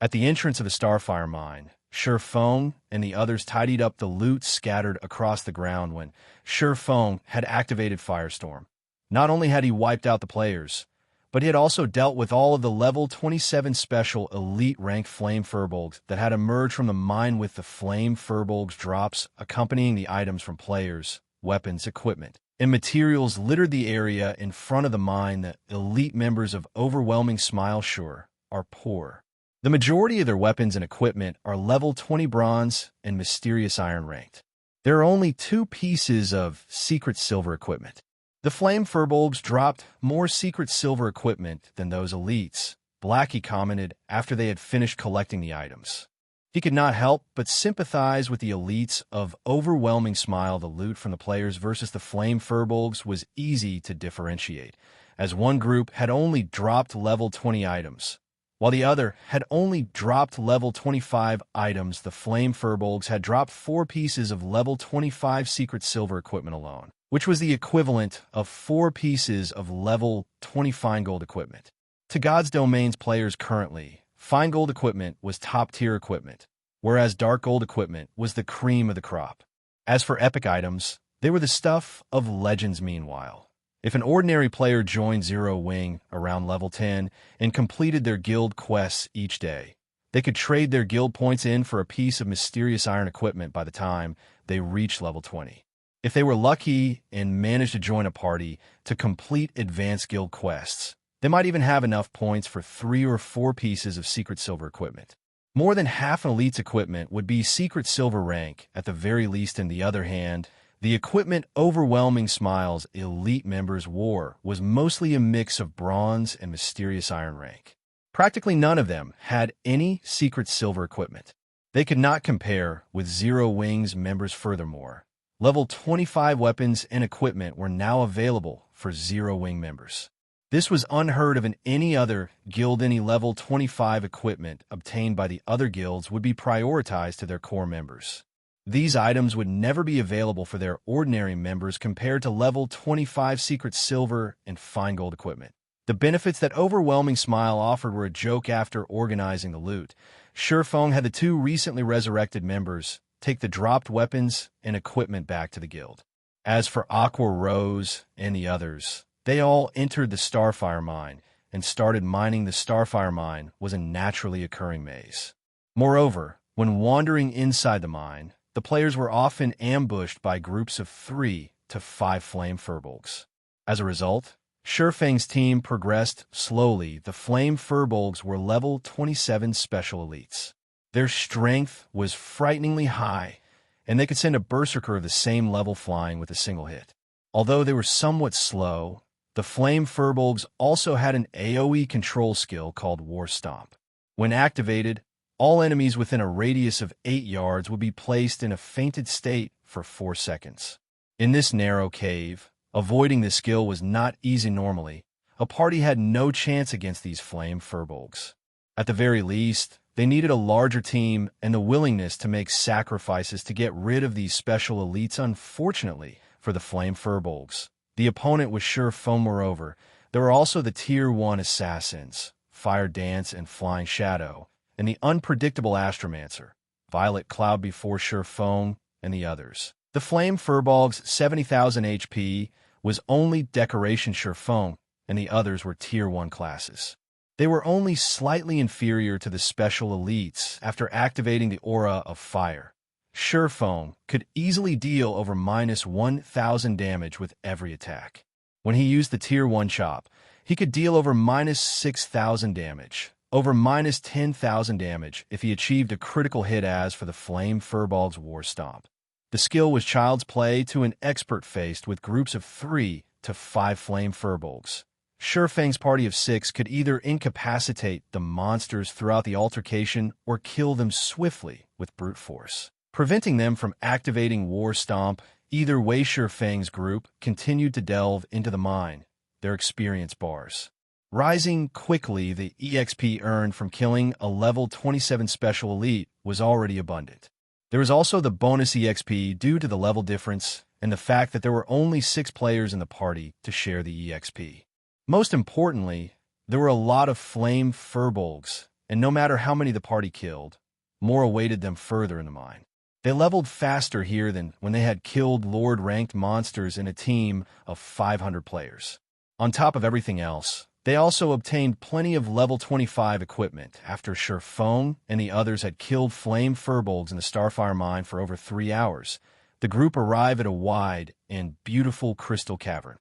At the entrance of the Starfire mine, Feng and the others tidied up the loot scattered across the ground when Feng had activated Firestorm. Not only had he wiped out the players, but he had also dealt with all of the level 27 special elite rank Flame Furbolgs that had emerged from the mine with the Flame Furbolgs drops accompanying the items from players, weapons, equipment, and materials littered the area in front of the mine that elite members of Overwhelming Smile Sure are poor. The majority of their weapons and equipment are level 20 bronze and mysterious iron ranked. There are only 2 pieces of secret silver equipment. The Flame Furbolgs dropped more secret silver equipment than those elites, Blackie commented after they had finished collecting the items. He could not help but sympathize with the elites of Overwhelming Smile. The loot from the players versus the Flame Furbolgs was easy to differentiate, as one group had only dropped level 20 items, while the other had only dropped level 25 items. The Flame Furbolgs had dropped 4 pieces of level 25 secret silver equipment alone, which was the equivalent of 4 pieces of level 20 fine gold equipment. To God's Domain's players currently, fine gold equipment was top-tier equipment, whereas dark gold equipment was the cream of the crop. As for epic items, they were the stuff of legends. Meanwhile, if an ordinary player joined Zero Wing around level 10 and completed their guild quests each day, they could trade their guild points in for a piece of mysterious iron equipment by the time they reached level 20. If they were lucky and managed to join a party to complete advanced guild quests, they might even have enough points for 3 or 4 pieces of secret silver equipment. More than half an elite's equipment would be secret silver rank, at the very least. On the other hand, the equipment Overwhelming Smile's elite members wore was mostly a mix of bronze and mysterious iron rank. Practically none of them had any secret silver equipment. They could not compare with Zero Wings members. Furthermore, level 25 weapons and equipment were now available for Zero Wing members. This was unheard of in any other guild. Any level 25 equipment obtained by the other guilds would be prioritized to their core members. These items would never be available for their ordinary members compared to level 25 secret silver and fine gold equipment. The benefits that Overwhelming Smile offered were a joke. After organizing the loot, Shurfeng had the two recently resurrected members take the dropped weapons and equipment back to the guild. As for Aqua Rose and the others, they all entered the Starfire mine and started mining. The Starfire mine was a naturally occurring maze. Moreover, when wandering inside the mine, the players were often ambushed by groups of 3 to 5 flame furbolgs. As a result, Shurfeng's team progressed slowly. The flame furbolgs were level 27 special elites. Their strength was frighteningly high, and they could send a berserker of the same level flying with a single hit. Although they were somewhat slow, the flame furbolgs also had an AoE control skill called War Stomp. When activated, all enemies within a radius of 8 yards would be placed in a fainted state for 4 seconds. In this narrow cave, avoiding this skill was not easy. Normally, a party had no chance against these flame furbolgs. At the very least, they needed a larger team and the willingness to make sacrifices to get rid of these special elites. Unfortunately for the flame furbolgs, the opponent was Shurfeng. Moreover, there were also the Tier 1 assassins, Fire Dance and Flying Shadow, and the unpredictable Astromancer, Violet Cloud. Before Shurfeng and the others, the Flame Furbolg's 70,000 HP was only decoration. Shurfeng and the others were Tier 1 classes. They were only slightly inferior to the special elites. After activating the Aura of Fire, Shurfeng could easily deal over -1,000 damage with every attack. When he used the Tier 1 Chop, he could deal over -6,000 damage, over -10,000 damage if he achieved a critical hit. As for the Flame Furbolg's War Stomp, the skill was child's play to an expert faced with groups of 3 to 5 Flame Furbolgs. Shurfeng's party of 6 could either incapacitate the monsters throughout the altercation or kill them swiftly with brute force, preventing them from activating War Stomp. Either way, Shurfeng's group continued to delve into the mine, their experience bars rising quickly. The EXP earned from killing a level 27 special elite was already abundant. There was also the bonus EXP due to the level difference and the fact that there were only 6 players in the party to share the EXP. Most importantly, there were a lot of flame furbolgs, and no matter how many the party killed, more awaited them further in the mine. They leveled faster here than when they had killed Lord-ranked monsters in a team of 500 players. On top of everything else, they also obtained plenty of level 25 equipment. After Shurfeng and the others had killed flame furbolgs in the Starfire mine for over 3 hours, the group arrived at a wide and beautiful crystal cavern.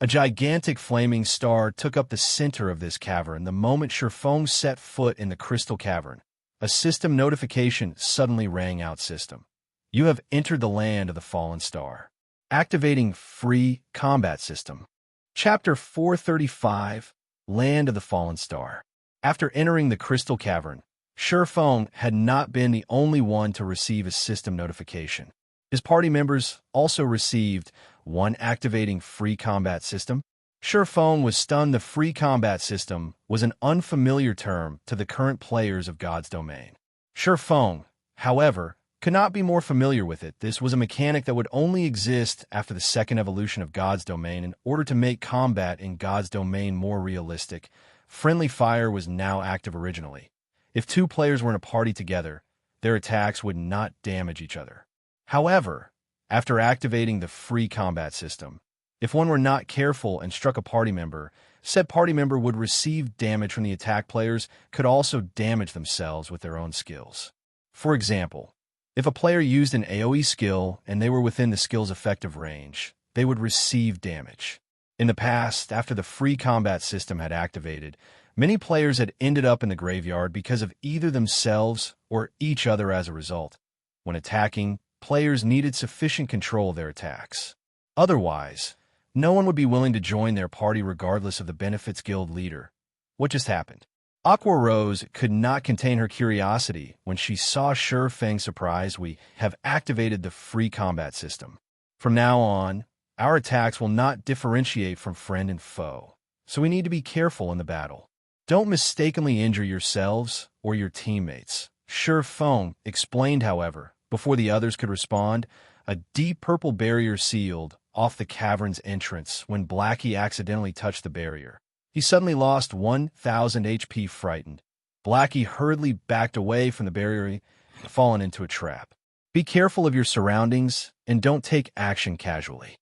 A gigantic flaming star took up the center of this cavern. The moment Shurfeng set foot in the crystal cavern, a system notification suddenly rang out. System: you have entered the land of the fallen star. Activating free combat system. Chapter 435, Land of the Fallen Star. After entering the crystal cavern, Shurfeng had not been the only one to receive a system notification. His party members also received one activating free combat system. Shurfeng was stunned. The free combat system was an unfamiliar term to the current players of God's Domain. Shurfeng, however, could not be more familiar with it. This was a mechanic that would only exist after the second evolution of God's Domain. In order to make combat in God's Domain more realistic, friendly fire was now active. Originally, if 2 players were in a party together, their attacks would not damage each other. However, after activating the free combat system, if one were not careful and struck a party member, said party member would receive damage from the attack. Players could also damage themselves with their own skills. For example, if a player used an AoE skill and they were within the skill's effective range, they would receive damage. In the past, after the free combat system had activated, many players had ended up in the graveyard because of either themselves or each other as a result. When attacking, players needed sufficient control of their attacks. Otherwise, no one would be willing to join their party regardless of the benefits guild leader. What just happened? Aqua Rose could not contain her curiosity when she saw Sure Feng's surprise. We have activated the free combat system. From now on, our attacks will not differentiate from friend and foe, so we need to be careful in the battle. Don't mistakenly injure yourselves or your teammates. Sure Feng explained, however, before the others could respond. A deep purple barrier sealed off the cavern's entrance when Blackie accidentally touched the barrier. He suddenly lost 1,000 HP frightened. Blackie hurriedly backed away from the barrier, fallen into a trap. Be careful of your surroundings and don't take action casually.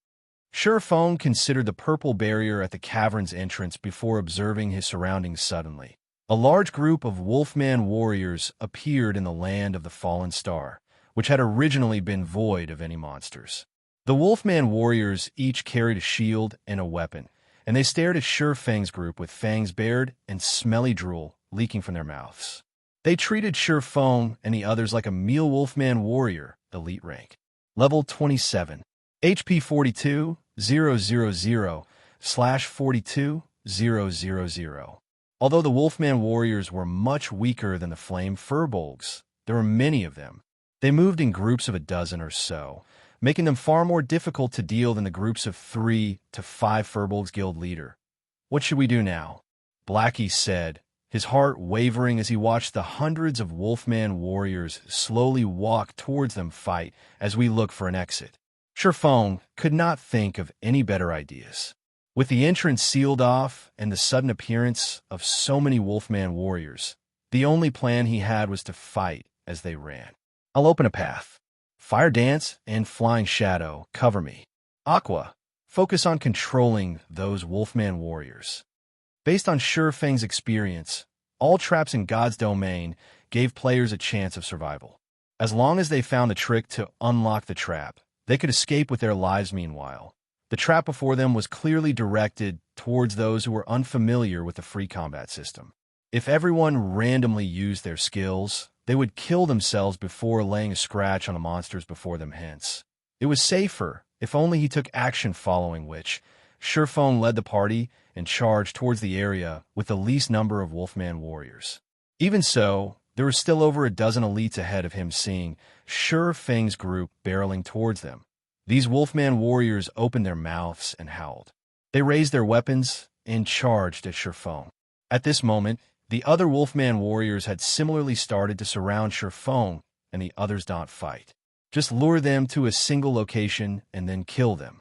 Sure Feng considered the purple barrier at the cavern's entrance before observing his surroundings suddenly. A large group of Wolfman warriors appeared in the land of the fallen star, which had originally been void of any monsters. The Wolfman warriors each carried a shield and a weapon, and they stared at Sure Feng's group with fangs bared and smelly drool leaking from their mouths. They treated Sure Feng and the others like a meal Wolfman warrior, elite rank. Level 27. HP 42,000/42000. Although the Wolfman warriors were much weaker than the Flame Furbolgs, there were many of them. They moved in groups of a dozen or so, making them far more difficult to deal than the groups of 3 to 5 Furbolgs guild leader. What should we do now? Blackie said, his heart wavering as he watched the hundreds of Wolfman warriors slowly walk towards them. Fight as we look for an exit. Sure Feng could not think of any better ideas. With the entrance sealed off and the sudden appearance of so many Wolfman warriors, the only plan he had was to fight as they ran. I'll open a path. Fire Dance and Flying Shadow, cover me. Aqua, focus on controlling those Wolfman warriors. Based on Sure Feng's experience, all traps in God's domain gave players a chance of survival. As long as they found the trick to unlock the trap, they could escape with their lives. Meanwhile, the trap before them was clearly directed towards those who were unfamiliar with the free combat system. If everyone randomly used their skills, they would kill themselves before laying a scratch on the monsters before them. Hence, it was safer if only he took action, following which, Sure Feng led the party and charged towards the area with the least number of Wolfman warriors. Even so, there were still over a dozen elites ahead of him, seeing Sure Feng's group barreling towards them. These Wolfman warriors opened their mouths and howled. They raised their weapons and charged at Sure Feng. At this moment, the other Wolfman warriors had similarly started to surround Sure Feng and the others. Not fight. Just lure them to a single location and then kill them.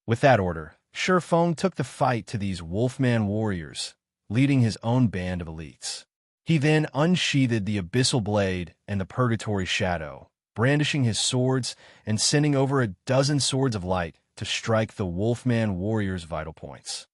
With that order, Sure Feng took the fight to these Wolfman warriors, leading his own band of elites. He then unsheathed the Abyssal Blade and the Purgatory Shadow, brandishing his swords and sending over a dozen swords of light to strike the Wolfman warriors' vital points.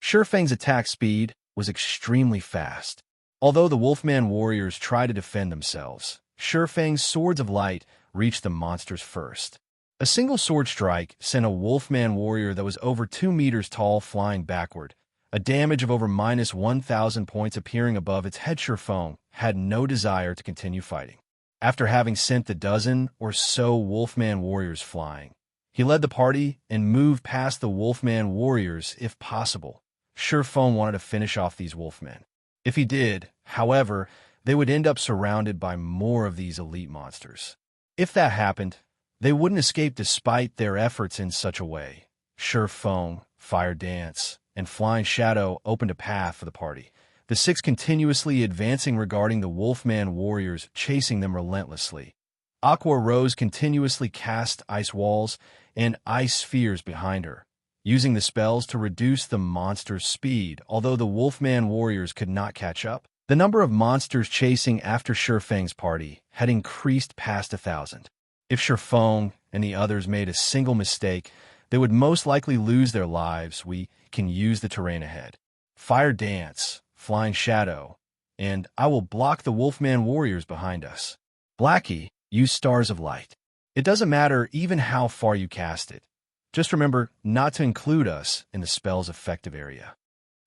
Sure Feng's attack speed was extremely fast. Although the Wolfman warriors tried to defend themselves, Sure Feng's swords of light reached the monsters first. A single sword strike sent a Wolfman warrior that was over 2 meters tall flying backward, a damage of over -1,000 points appearing above its head. Sure Feng had no desire to continue fighting. After having sent the dozen or so Wolfman warriors flying, he led the party and moved past the Wolfman warriors if possible. Sure Feng wanted to finish off these Wolfmen. If he did, however, they would end up surrounded by more of these elite monsters. If that happened, they wouldn't escape despite their efforts in such a way. Sure Feng, Fire Dance, and Flying Shadow opened a path for the party, the 6 continuously advancing regarding the Wolfman warriors, chasing them relentlessly. Aqua Rose continuously cast ice walls and ice spheres behind her, using the spells to reduce the monsters' speed. Although the Wolfman warriors could not catch up, the number of monsters chasing after Sure Feng's party had increased past 1,000. If Sure Feng and the others made a single mistake, they would most likely lose their lives. We can use the terrain ahead. Fire Dance, Flying Shadow, and I will block the Wolfman warriors behind us. Blackie, use Stars of Light. It doesn't matter even how far you cast it. Just remember not to include us in the spell's effective area.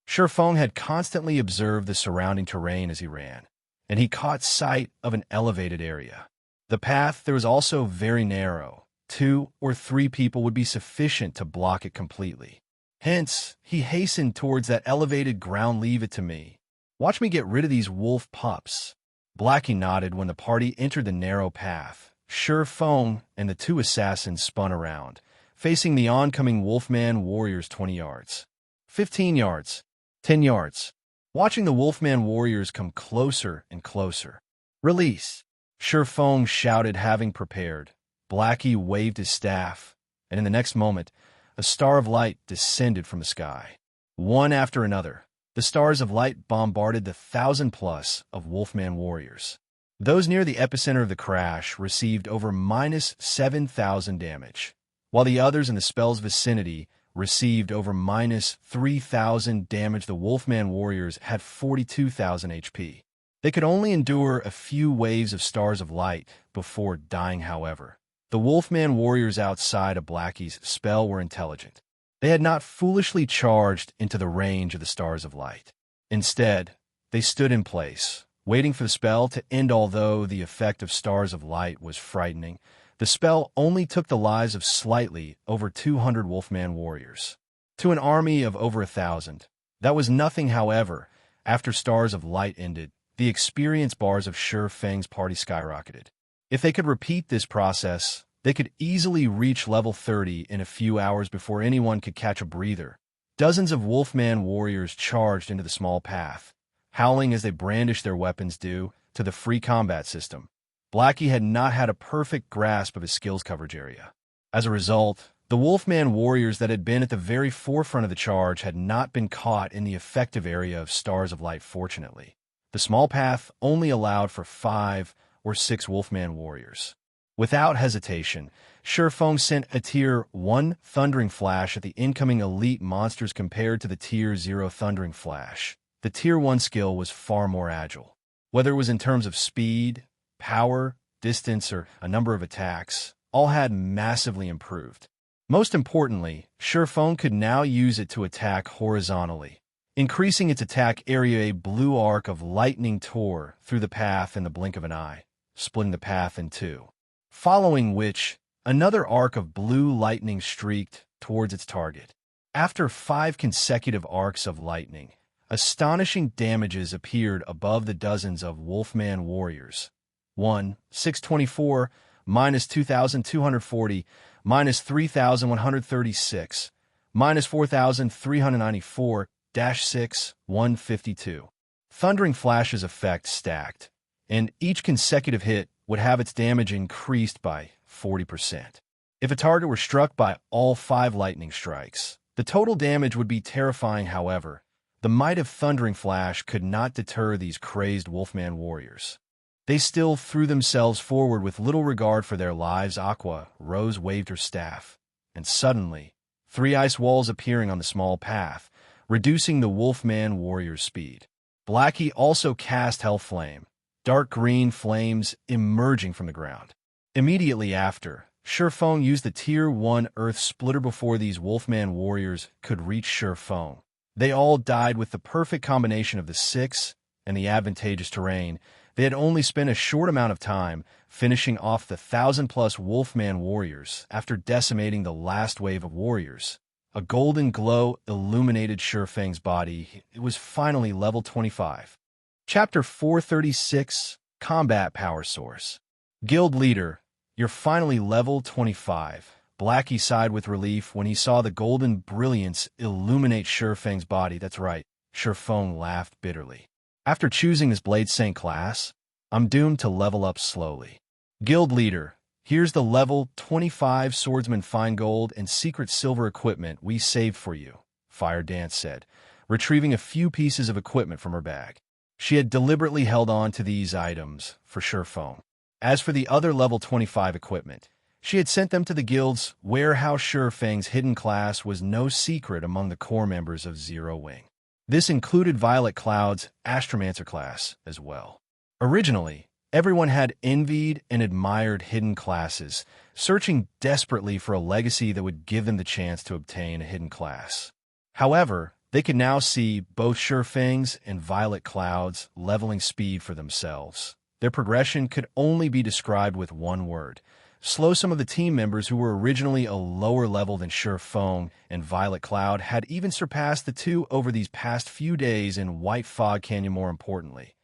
Shifeng had constantly observed the surrounding terrain as he ran, and he caught sight of an elevated area. The path there was also very narrow. 2 or 3 people would be sufficient to block it completely. Hence, he hastened towards that elevated ground. Leave it to me. Watch me get rid of these wolf pups. Blackie nodded when the party entered the narrow path. Shifeng and the 2 assassins spun around, facing the oncoming Wolfman warriors 20 yards, 15 yards, 10 yards. Watching the Wolfman warriors come closer and closer. Release! Shifeng shouted, having prepared. Blackie waved his staff, and in the next moment, a star of light descended from the sky. One after another, the stars of light bombarded the 1,000+ of Wolfman warriors. Those near the epicenter of the crash received over -7,000 damage, while the others in the spell's vicinity received over -3,000 damage. The Wolfman warriors had 42,000 HP. They could only endure a few waves of stars of light before dying, however. The Wolfman warriors outside of Blackie's spell were intelligent. They had not foolishly charged into the range of the stars of light. Instead, they stood in place, waiting for the spell to end. Although the effect of stars of light was frightening, the spell only took the lives of slightly over 200 Wolfman warriors. To an army of over 1,000, that was nothing. However, after stars of light ended, the experience bars of Shifeng's party skyrocketed. If they could repeat this process, they could easily reach level 30 in a few hours before anyone could catch a breather. Dozens of Wolfman warriors charged into the small path, howling as they brandished their weapons due to the free combat system. Blackie had not had a perfect grasp of his skills coverage area. As a result, the Wolfman warriors that had been at the very forefront of the charge had not been caught in the effective area of stars of light. Fortunately, the small path only allowed for 5 or 6 Wolfman warriors. Without hesitation, Shifeng sent a Tier 1 Thundering Flash at the incoming elite monsters compared to the Tier 0 Thundering Flash. The Tier 1 skill was far more agile. Whether it was in terms of speed, power, distance, or a number of attacks, all had massively improved. Most importantly, Shifeng could now use it to attack horizontally, increasing its attack area. A blue arc of lightning tore through the path in the blink of an eye, splitting the path in 2. Following which, another arc of blue lightning streaked towards its target. After 5 consecutive arcs of lightning, astonishing damages appeared above the dozens of Wolfman warriors. 624, -2,240, -3,136, -4,394, -6, 152. Thundering Flash's effect stacked, and each consecutive hit would have its damage increased by 40%. If a target were struck by all 5 lightning strikes, the total damage would be terrifying. However, the might of Thundering Flash could not deter these crazed Wolfman warriors. They still threw themselves forward with little regard for their lives. Aqua Rose waved her staff, and suddenly, 3 ice walls appearing on the small path, reducing the Wolfman warriors' speed. Blackie also cast Hellflame, dark green flames emerging from the ground. Immediately after, Shifeng used the Tier 1 Earth Splitter before these Wolfman warriors could reach Shifeng. They all died with the perfect combination of the 6 and the advantageous terrain. They had only spent a short amount of time finishing off the 1,000+ Wolfman warriors after decimating the last wave of warriors. A golden glow illuminated Shifeng's body. It was finally level 25. Chapter 436, Combat Power Source. Guild Leader, you're finally level 25. Blackie sighed with relief when he saw the golden brilliance illuminate Shifeng's body. That's right, Shifeng laughed bitterly. After choosing this Blade Saint class, I'm doomed to level up slowly. Guild Leader, here's the level 25 Swordsman Fine Gold and Secret Silver equipment we saved for you, Fire Dance said, retrieving a few pieces of equipment from her bag. She had deliberately held on to these items for Shifeng. As for the other level 25 equipment, she had sent them to the guild's warehouse. Shifeng's hidden class was no secret among the core members of Zero Wing. This included Violet Cloud's Astromancer class as well. Originally, Everyone had envied and admired hidden classes, searching desperately for a legacy that would give them the chance to obtain a hidden class. However, they could now see both Surefang's and Violet Cloud's leveling speed for themselves. Their progression could only be described with one word: slow. Some of the team members who were originally a lower level than Surefang and Violet Cloud had even surpassed the two over these past few days in White Fog Canyon. More importantly,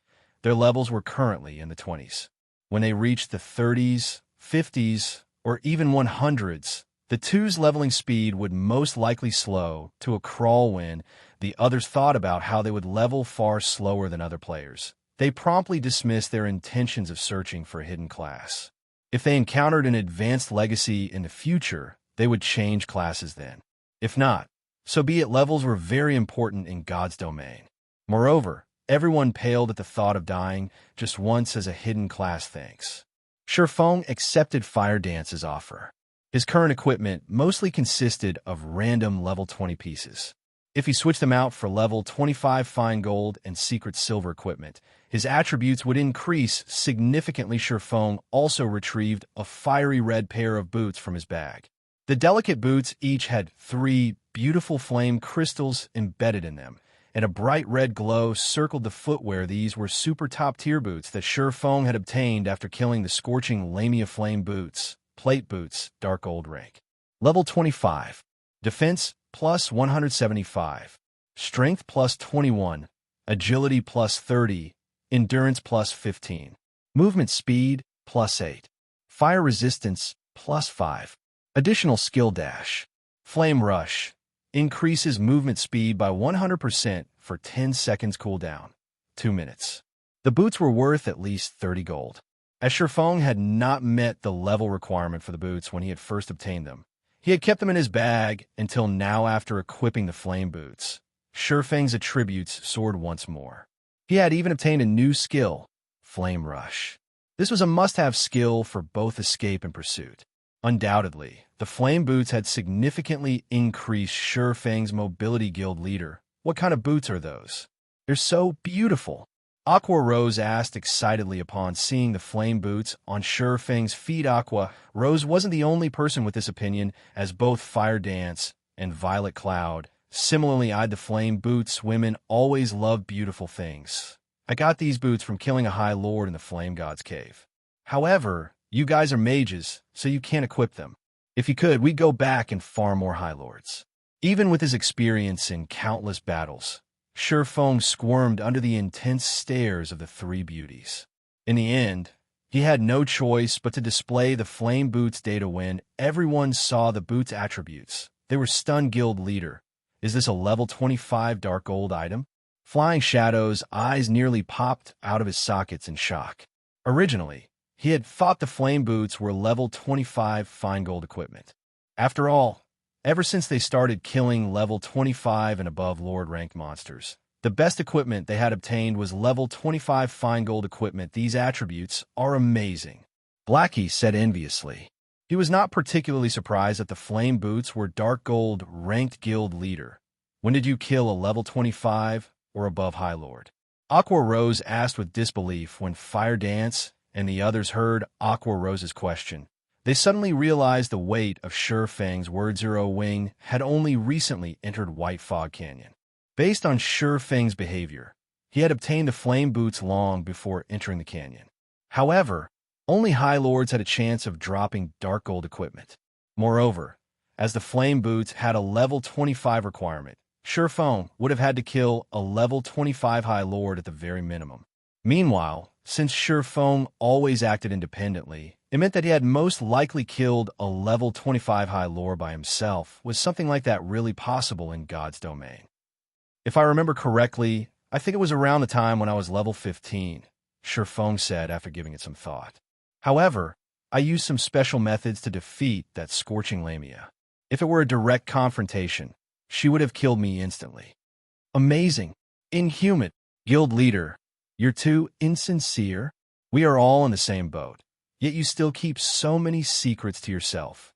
their levels were currently in the 20s. When they reached the 30s, 50s, or even 100s, the two's leveling speed would most likely slow to a crawl. When the others thought about how they would level far slower than other players, they promptly dismissed their intentions of searching for a hidden class. If they encountered an advanced legacy in the future, they would change classes then. If not, so be it. Levels were very important in God's domain. Moreover, everyone paled at the thought of dying just once as a hidden class. Thanks. Surefang accepted Fire Dance's offer. His current equipment mostly consisted of random level 20 pieces. If he switched them out for level 25 fine gold and secret silver equipment, his attributes would increase significantly. Surefang also retrieved a fiery red pair of boots from his bag. The delicate boots each had 3 beautiful flame crystals embedded in them, and a bright red glow circled the footwear. These were super top-tier boots that Surefang had obtained after killing the scorching Lamia flame boots, plate boots, dark gold rank. Level 25. Defense plus 175. Strength plus 21. Agility plus 30. Endurance plus 15. Movement speed plus 8. Fire resistance plus 5. Additional skill dash. Flame rush. Increases movement speed by 100% for 10 seconds cooldown. 2 minutes. The boots were worth at least 30 gold. As Surefang had not met the level requirement for the boots when he had first obtained them, he had kept them in his bag until now. After equipping the flame boots, Surefang's attributes soared once more. He had even obtained a new skill, Flame Rush. This was a must-have skill for both escape and pursuit. Undoubtedly, the flame boots had significantly increased Surefang's mobility. Guild leader, what kind of boots are those? They're so beautiful. Aqua Rose asked excitedly upon seeing the flame boots on Surefang's feet. Aqua Rose wasn't the only person with this opinion, as both Fire Dance and Violet Cloud similarly eyed the flame boots. Women always love beautiful things. I got these boots from killing a High Lord in the Flame God's Cave. However, you guys are mages, so you can't equip them. If you could, we'd go back and farm more High Lords. Even with his experience in countless battles, Surefang squirmed under the intense stares of the 3 beauties. In the end, he had no choice but to display the flame boots data. When everyone saw the boots' attributes, they were stunned. Guild leader, is this a level 25 dark gold item? Flying Shadow's eyes nearly popped out of his sockets in shock. Originally, he had thought the flame boots were level 25 fine gold equipment. After all, ever since they started killing level 25 and above Lord rank monsters, the best equipment they had obtained was level 25 fine gold equipment. These attributes are amazing, Blackie said enviously. He was not particularly surprised that the flame boots were dark gold ranked. Guild leader, when did you kill a level 25 or above High Lord? Aqua Rose asked with disbelief. When Fire Dance and the others heard Aqua Rose's question, they suddenly realized the weight of Surefang's words. Zero Wing had only recently entered White Fog Canyon. Based on Surefang's behavior, he had obtained the flame boots long before entering the canyon. However, only High Lords had a chance of dropping dark gold equipment. Moreover, as the flame boots had a level 25 requirement, Surefang would have had to kill a level 25 High Lord at the very minimum. Meanwhile, since Surefang always acted independently, it meant that he had most likely killed a level 25 High Lord by himself. Was something like that really possible in God's domain? If I remember correctly, I think it was around the time when I was level 15, Surefang said after giving it some thought. However, I used some special methods to defeat that scorching Lamia. If it were a direct confrontation, she would have killed me instantly. Amazing. Inhuman. Guild leader, you're too insincere. We are all in the same boat, yet you still keep so many secrets to yourself.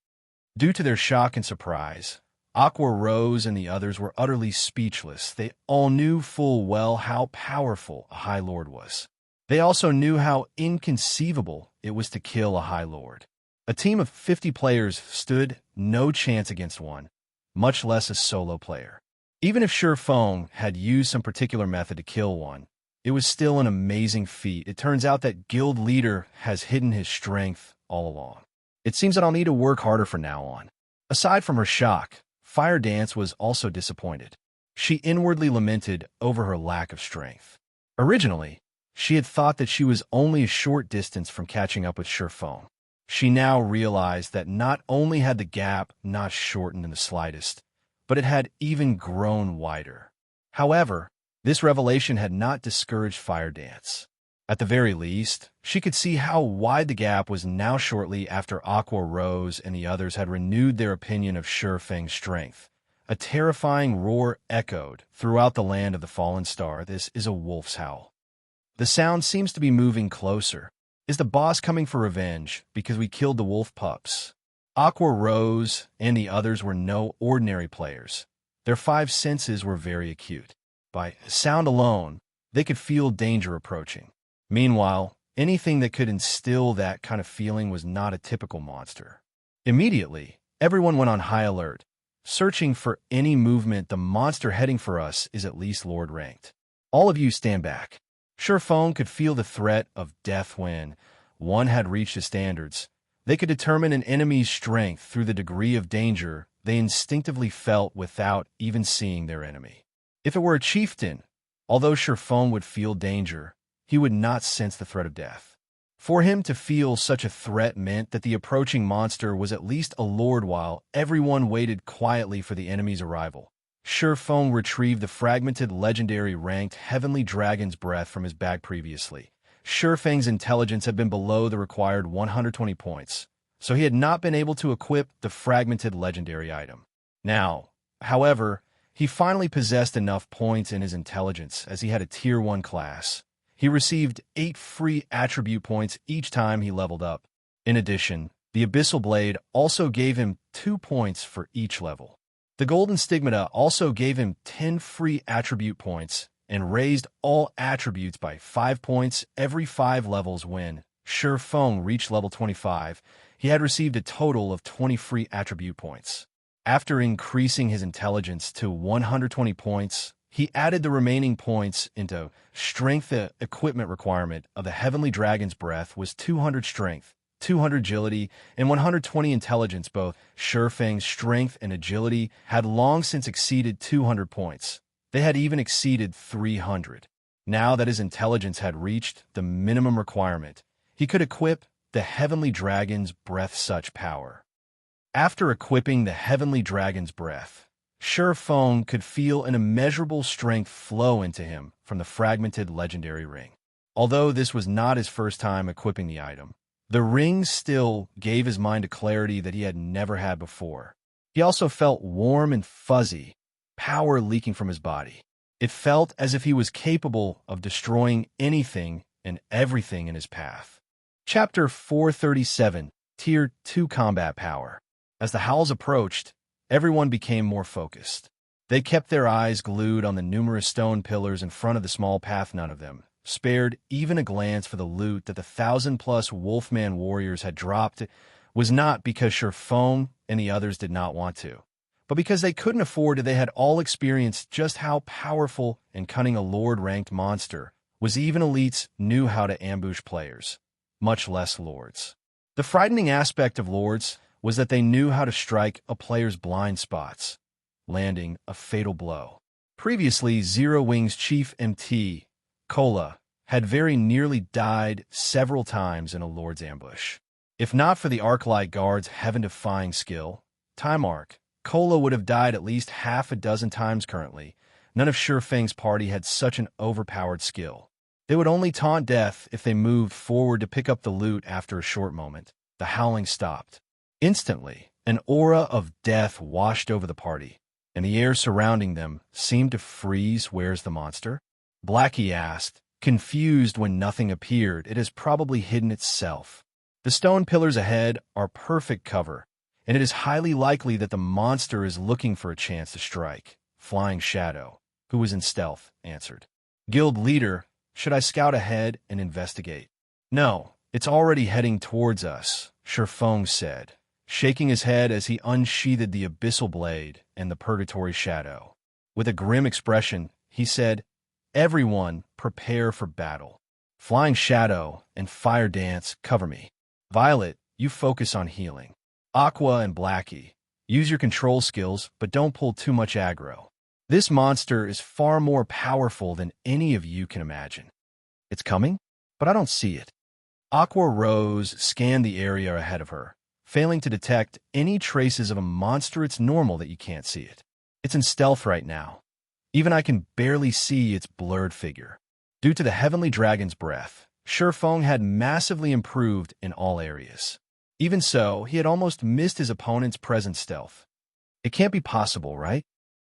Due to their shock and surprise, Aqua Rose and the others were utterly speechless. They all knew full well how powerful a High Lord was. They also knew how inconceivable it was to kill a High Lord. A team of 50 players stood no chance against one, much less a solo player. Even if Feng had used some particular method to kill one, it was still an amazing feat. It turns out that Guild Leader has hidden his strength all along. It seems that I'll need to work harder from now on. Aside from her shock, Fire Dance was also disappointed. She inwardly lamented over her lack of strength. Originally, she had thought that she was only a short distance from catching up with Feng. She now realized that not only had the gap not shortened in the slightest, but it had even grown wider. However, this revelation had not discouraged Fire Dance. At the very least, she could see how wide the gap was now shortly after Aqua Rose and the others had renewed their opinion of Feng's strength. A terrifying roar echoed throughout the land of the fallen star. This is a wolf's howl. The sound seems to be moving closer. Is the boss coming for revenge because we killed the wolf pups? Aqua Rose and the others were no ordinary players. Their 5 senses were very acute. By sound alone, they could feel danger approaching. Meanwhile, anything that could instill that kind of feeling was not a typical monster. Immediately, everyone went on high alert, searching for any movement. The monster heading for us is at least Lord ranked. All of you stand back. Feng could feel the threat of death when one had reached his standards. They could determine an enemy's strength through the degree of danger they instinctively felt without even seeing their enemy. If it were a chieftain, although Feng would feel danger, he would not sense the threat of death. For him to feel such a threat meant that the approaching monster was at least a lord. While everyone waited quietly for the enemy's arrival, Feng retrieved the fragmented legendary ranked Heavenly Dragon's Breath from his bag previously. Feng's intelligence had been below the required 120 points, so he had not been able to equip the fragmented legendary item. Now, however, he finally possessed enough points in his intelligence as he had a Tier 1 class. He received 8 free attribute points each time he leveled up. In addition, the Abyssal Blade also gave him 2 points for each level. The Golden Stigmata also gave him 10 free attribute points and raised all attributes by 5 points every 5 levels. When Feng reached level 25, he had received a total of 20 free attribute points. After increasing his intelligence to 120 points, he added the remaining points into strength. The equipment requirement of the Heavenly Dragon's Breath was 200 strength, 200 agility, and 120 intelligence. Both Feng's strength and agility had long since exceeded 200 points. They had even exceeded 300. Now that his intelligence had reached the minimum requirement, he could equip the Heavenly Dragon's Breath. Such power. After equipping the Heavenly Dragon's Breath, Feng could feel an immeasurable strength flow into him from the fragmented legendary ring. Although this was not his first time equipping the item, the ring still gave his mind a clarity that he had never had before. He also felt warm and fuzzy, power leaking from his body. It felt as if he was capable of destroying anything and everything in his path. Chapter 437, Tier 2 Combat Power. As the howls approached, everyone became more focused. They kept their eyes glued on the numerous stone pillars in front of the small path. None of them spared even a glance for the loot that the 1,000+ Wolfman warriors had dropped. It was not because Feng and the others did not want to, but because they couldn't afford it. They had all experienced just how powerful and cunning a Lord-ranked monster was. Even elites knew how to ambush players, much less lords. The frightening aspect of lords was that they knew how to strike a player's blind spots, landing a fatal blow. Previously, Zero Wings Chief MT, Kola, had very nearly died several times in a lord's ambush. If not for the Arclight Guard's heaven-defying skill, Time Arc, Kola would have died at least half a dozen times. Currently, none of Feng's party had such an overpowered skill. They would only taunt death if they moved forward to pick up the loot. After a short moment, the howling stopped. Instantly, an aura of death washed over the party, and the air surrounding them seemed to freeze. Where's the monster? Blackie asked, confused when nothing appeared. It has probably hidden itself. The stone pillars ahead are perfect cover, and it is highly likely that the monster is looking for a chance to strike. Flying Shadow, who was in stealth, answered. Guild Leader, Should I scout ahead and investigate? No, it's already heading towards us, Shurfeng said, shaking his head as he unsheathed the Abyssal blade and the Purgatory Shadow. With a grim expression, he said, "Everyone, prepare for battle. Flying Shadow and Fire Dance, cover me. Violet, you focus on healing. Aqua and Blackie, use your control skills, but don't pull too much aggro. This monster is far more powerful than any of you can imagine. It's coming, but I don't see it." Aqua Rose scanned the area ahead of her, failing to detect any traces of a monster. It's normal that you can't see it. It's in stealth right now. Even I can barely see its blurred figure. Due to the Heavenly Dragon's breath, Shurfeng had massively improved in all areas. Even so, he had almost missed his opponent's present stealth. It can't be possible, right?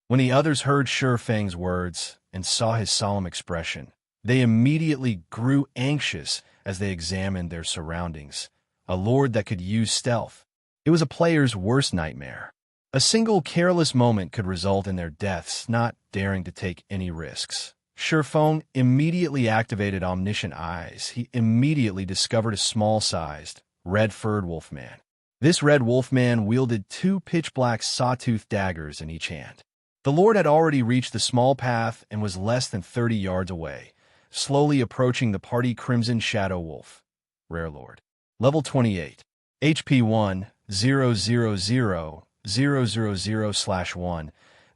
When the others heard Shurfeng's words and saw his solemn expression, they immediately grew anxious as they examined their surroundings. A lord that could use stealth. It was a player's worst nightmare. A single careless moment could result in their deaths, not daring to take any risks. Shurfeng immediately activated Omniscient Eyes. He immediately discovered a small-sized, red-furred wolfman. This red wolfman wielded two pitch-black sawtooth daggers in each hand. The lord had already reached the small path and was less than 30 yards away, slowly approaching the party Crimson Shadow Wolf. Rare Lord. Level 28. HP 1, 000, 000/1,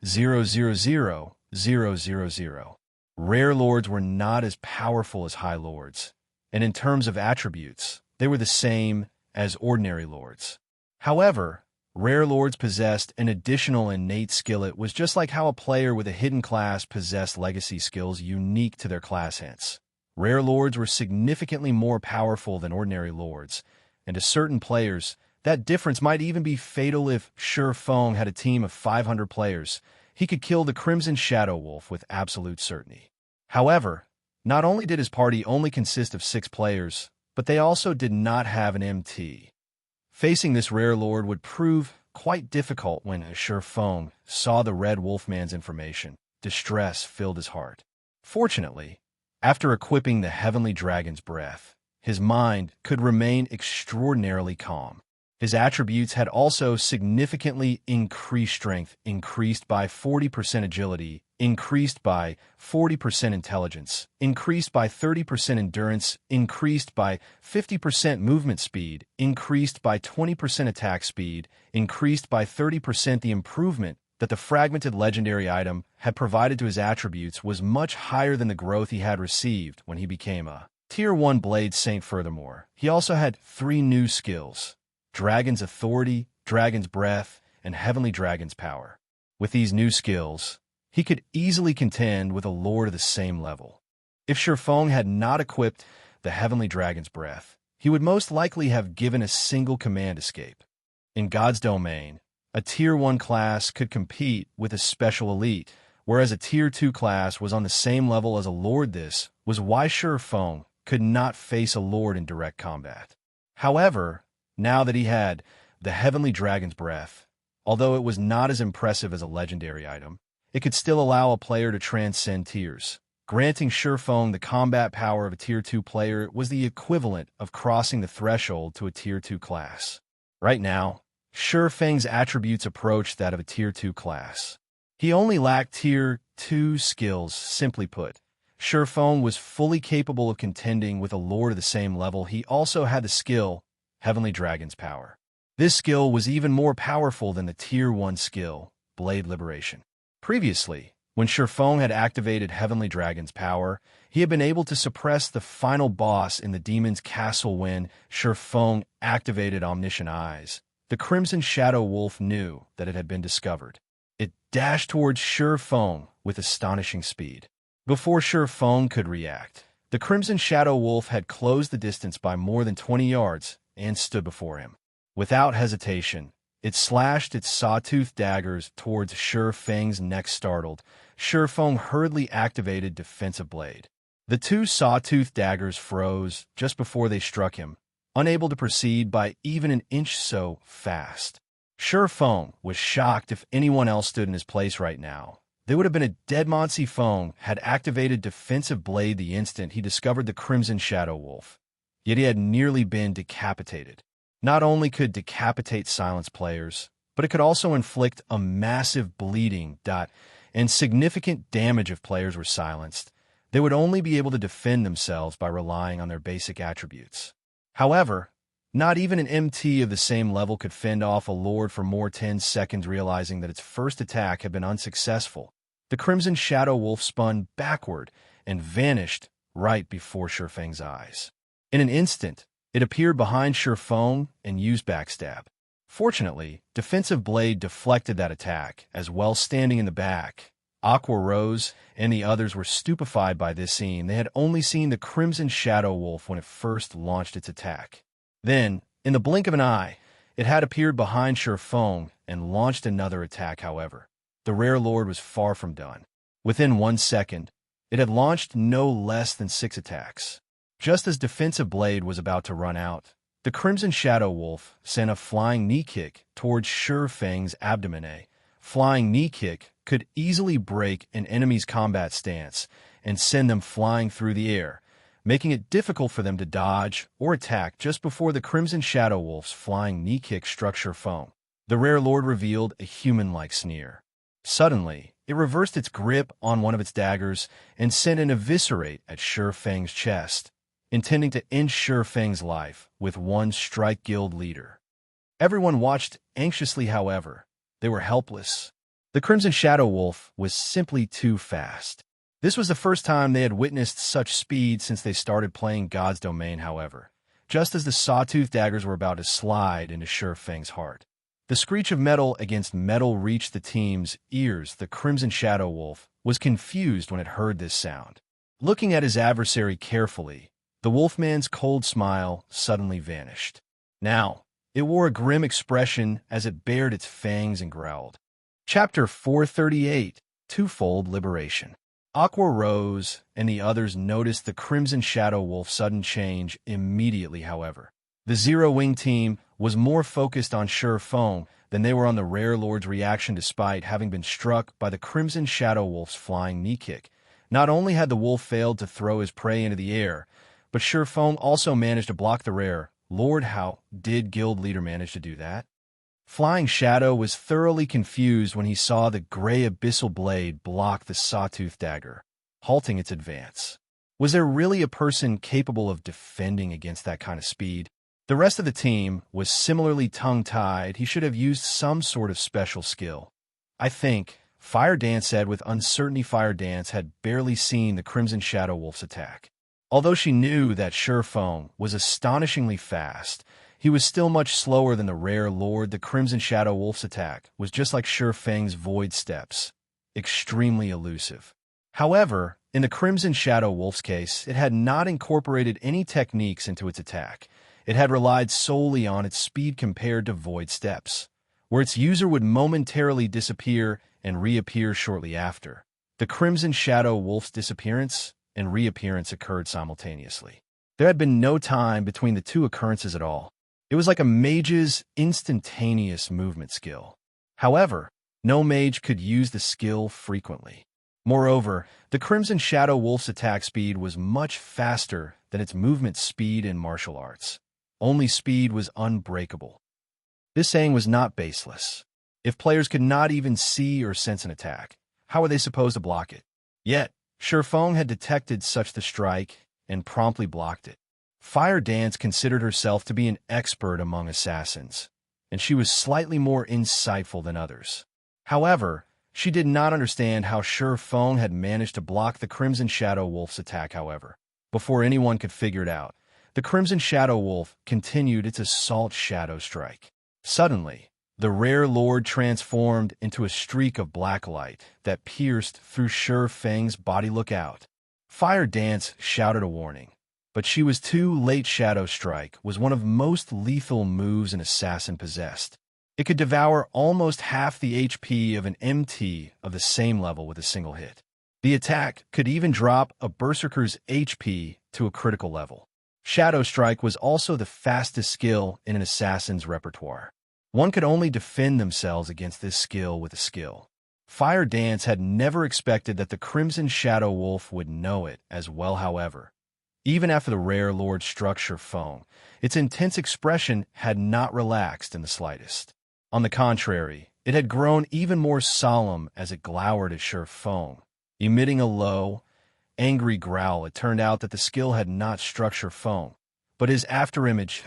000/000. Rare Lords were not as powerful as High Lords, and in terms of attributes, they were the same as ordinary Lords. However, Rare Lords possessed an additional innate skill. It was just like how a player with a hidden class possessed legacy skills unique to their class. Hence, Rare Lords were significantly more powerful than ordinary Lords, and to certain players, that difference might even be fatal. If Shurfeng had a team of 500 players, he could kill the Crimson Shadow Wolf with absolute certainty. However, not only did his party only consist of 6 players, but they also did not have an MT. Facing this Rare Lord would prove quite difficult. When Shurfeng saw the Red Wolfman's information, distress filled his heart. Fortunately, after equipping the Heavenly Dragon's breath, his mind could remain extraordinarily calm. His attributes had also significantly increased: strength increased by 40%, agility increased by 40%, intelligence increased by 30%, endurance increased by 50%, movement speed increased by 20%, attack speed increased by 30%. The improvement that the fragmented legendary item had provided to his attributes was much higher than the growth he had received when he became a Tier 1 Blade Saint. Furthermore, he also had 3 new skills: Dragon's Authority, Dragon's Breath, and Heavenly Dragon's Power. With these new skills, he could easily contend with a lord of the same level. If Shurfeng had not equipped the Heavenly Dragon's Breath, he would most likely have given a single command escape. In God's domain, a Tier 1 class could compete with a special elite, whereas a Tier 2 class was on the same level as a lord. This was why Shurfeng could not face a lord in direct combat. However, now that he had the Heavenly Dragon's Breath, although it was not as impressive as a legendary item, it could still allow a player to transcend tiers. Granting Shurfeng the combat power of a Tier 2 player was the equivalent of crossing the threshold to a Tier 2 class. Right now, Shurfeng's attributes approached that of a Tier 2 class. He only lacked Tier 2 skills. Simply put, Shurfeng was fully capable of contending with a lord of the same level. He also had the skill Heavenly Dragon's Power. This skill was even more powerful than the Tier 1 skill, Blade Liberation. Previously, when Shurfeng had activated Heavenly Dragon's Power, he had been able to suppress the final boss in the Demon's Castle. When Shurfeng activated Omniscient Eyes, the Crimson Shadow Wolf knew that it had been discovered. It dashed towards Shurfeng with astonishing speed. Before Shurfeng could react, the Crimson Shadow Wolf had closed the distance by more than 20 yards and stood before him. Without hesitation, it slashed its sawtooth daggers towards Shurfeng's neck. Startled, Shurfeng hurriedly activated Defensive Blade. The 2 sawtooth daggers froze just before they struck him, unable to proceed by even an inch. So fast. Shurfeng was shocked. If anyone else stood in his place right now, They would have been a dead Monty Fong had activated Defensive Blade the instant he discovered the Crimson Shadow Wolf. Yet he had nearly been decapitated. Not only could decapitate silence players, but it could also inflict a massive bleeding and significant damage if players were silenced. They would only be able to defend themselves by relying on their basic attributes. However, not even an MT of the same level could fend off a Lord for more 10 seconds, realizing that its first attack had been unsuccessful. The Crimson Shadow Wolf spun backward and vanished right before Shifeng's eyes. In an instant, it appeared behind Shifeng and used backstab. Fortunately, Defensive Blade deflected that attack, as well standing in the back. Aqua Rose and the others were stupefied by this scene. They had only seen the Crimson Shadow Wolf when it first launched its attack. Then, in the blink of an eye, it had appeared behind Shifeng and launched another attack. However, the Rare Lord was far from done. Within 1 second, it had launched no less than 6 attacks. Just as Defensive Blade was about to run out, the Crimson Shadow Wolf sent a flying knee kick towards Shifeng's abdomen. A flying knee kick could easily break an enemy's combat stance and send them flying through the air, making it difficult for them to dodge or attack. Just before the Crimson Shadow Wolf's flying knee kick struck Shifeng, the Rare Lord revealed a human-like sneer. Suddenly, it reversed its grip on one of its daggers and sent an eviscerate at Shifeng's chest, intending to end Shifeng's life with one strike. Guild leader. Everyone watched anxiously. However, they were helpless. The Crimson Shadow Wolf was simply too fast. This was the first time they had witnessed such speed since they started playing God's Domain. However, just as the sawtooth daggers were about to slide into Shifeng's heart, the screech of metal against metal reached the team's ears. The Crimson Shadow Wolf was confused when it heard this sound. Looking at his adversary carefully, the Wolfman's cold smile suddenly vanished. Now, it wore a grim expression as it bared its fangs and growled. Chapter 438, Twofold Liberation. Aqua Rose and the others noticed the Crimson Shadow Wolf's sudden change immediately. However, the Zero Wing team was more focused on Shifeng than they were on the Rare Lord's reaction despite having been struck by the Crimson Shadow Wolf's flying knee kick. Not only had the wolf failed to throw his prey into the air, but Shifeng also managed to block the Rare Lord. How did Guild Leader manage to do that? Flying Shadow was thoroughly confused when he saw the gray Abyssal blade block the sawtooth dagger, halting its advance. Was there really a person capable of defending against that kind of speed? The rest of the team was similarly tongue-tied. He should have used some sort of special skill. I think, Fire Dance said with uncertainty. Fire Dance had barely seen the Crimson Shadow Wolf's attack. Although she knew that Shifeng was astonishingly fast, he was still much slower than the Rare Lord. The Crimson Shadow Wolf's attack was just like Shifeng's Void Steps, extremely elusive. However, in the Crimson Shadow Wolf's case, it had not incorporated any techniques into its attack. It had relied solely on its speed compared to Void Steps, where its user would momentarily disappear and reappear shortly after. The Crimson Shadow Wolf's disappearance and reappearance occurred simultaneously. There had been no time between the two occurrences at all. It was like a mage's instantaneous movement skill. However, no mage could use the skill frequently. Moreover, the Crimson Shadow Wolf's attack speed was much faster than its movement speed in martial arts. Only speed was unbreakable. This saying was not baseless. If players could not even see or sense an attack, how were they supposed to block it? Yet, Shifeng had detected such the strike and promptly blocked it. Fire Dance considered herself to be an expert among assassins, and she was slightly more insightful than others. However, she did not understand how Shifeng had managed to block the Crimson Shadow Wolf's attack. However, before anyone could figure it out, the Crimson Shadow Wolf continued its assault shadow strike. Suddenly, the Rare Lord transformed into a streak of black light that pierced through Shifeng's body. Look out! Fire Dance shouted a warning, but she was too late. Shadow Strike was one of most lethal moves an assassin possessed. It could devour almost half the HP of an MT of the same level with a single hit. The attack could even drop a Berserker's HP to a critical level. Shadow Strike was also the fastest skill in an assassin's repertoire. One could only defend themselves against this skill with a skill. Fire Dance had never expected that the Crimson Shadow Wolf would know it as well, however. Even after the rare Lord struck Feng, its intense expression had not relaxed in the slightest. On the contrary, it had grown even more solemn as it glowered at Feng. Emitting a low, angry growl, it turned out that the skill had not struck Feng, but his afterimage.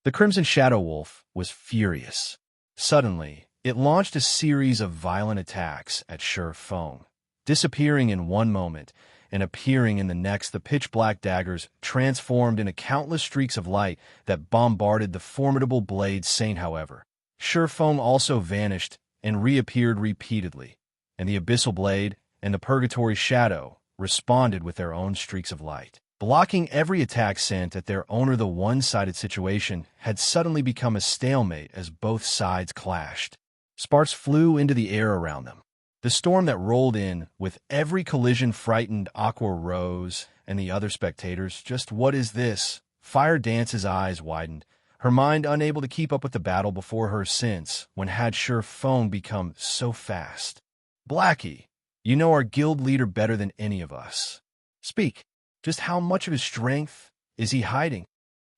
The Crimson Shadow Wolf was furious. Suddenly, it launched a series of violent attacks at Feng. Disappearing in one moment and appearing in the next, the pitch-black daggers transformed into countless streaks of light that bombarded the formidable blade saint. However, Feng also vanished and reappeared repeatedly, and the Abyssal blade and the Purgatory Shadow responded with their own streaks of light. Blocking every attack sent at their owner, the one-sided situation had suddenly become a stalemate as both sides clashed. Sparks flew into the air around them. The storm that rolled in with every collision frightened Aqua Rose and the other spectators. Just what is this? Fire Dance's eyes widened, her mind unable to keep up with the battle before her since when had Feng become so fast. Blackie, you know our guild leader better than any of us. Speak. Just how much of his strength is he hiding?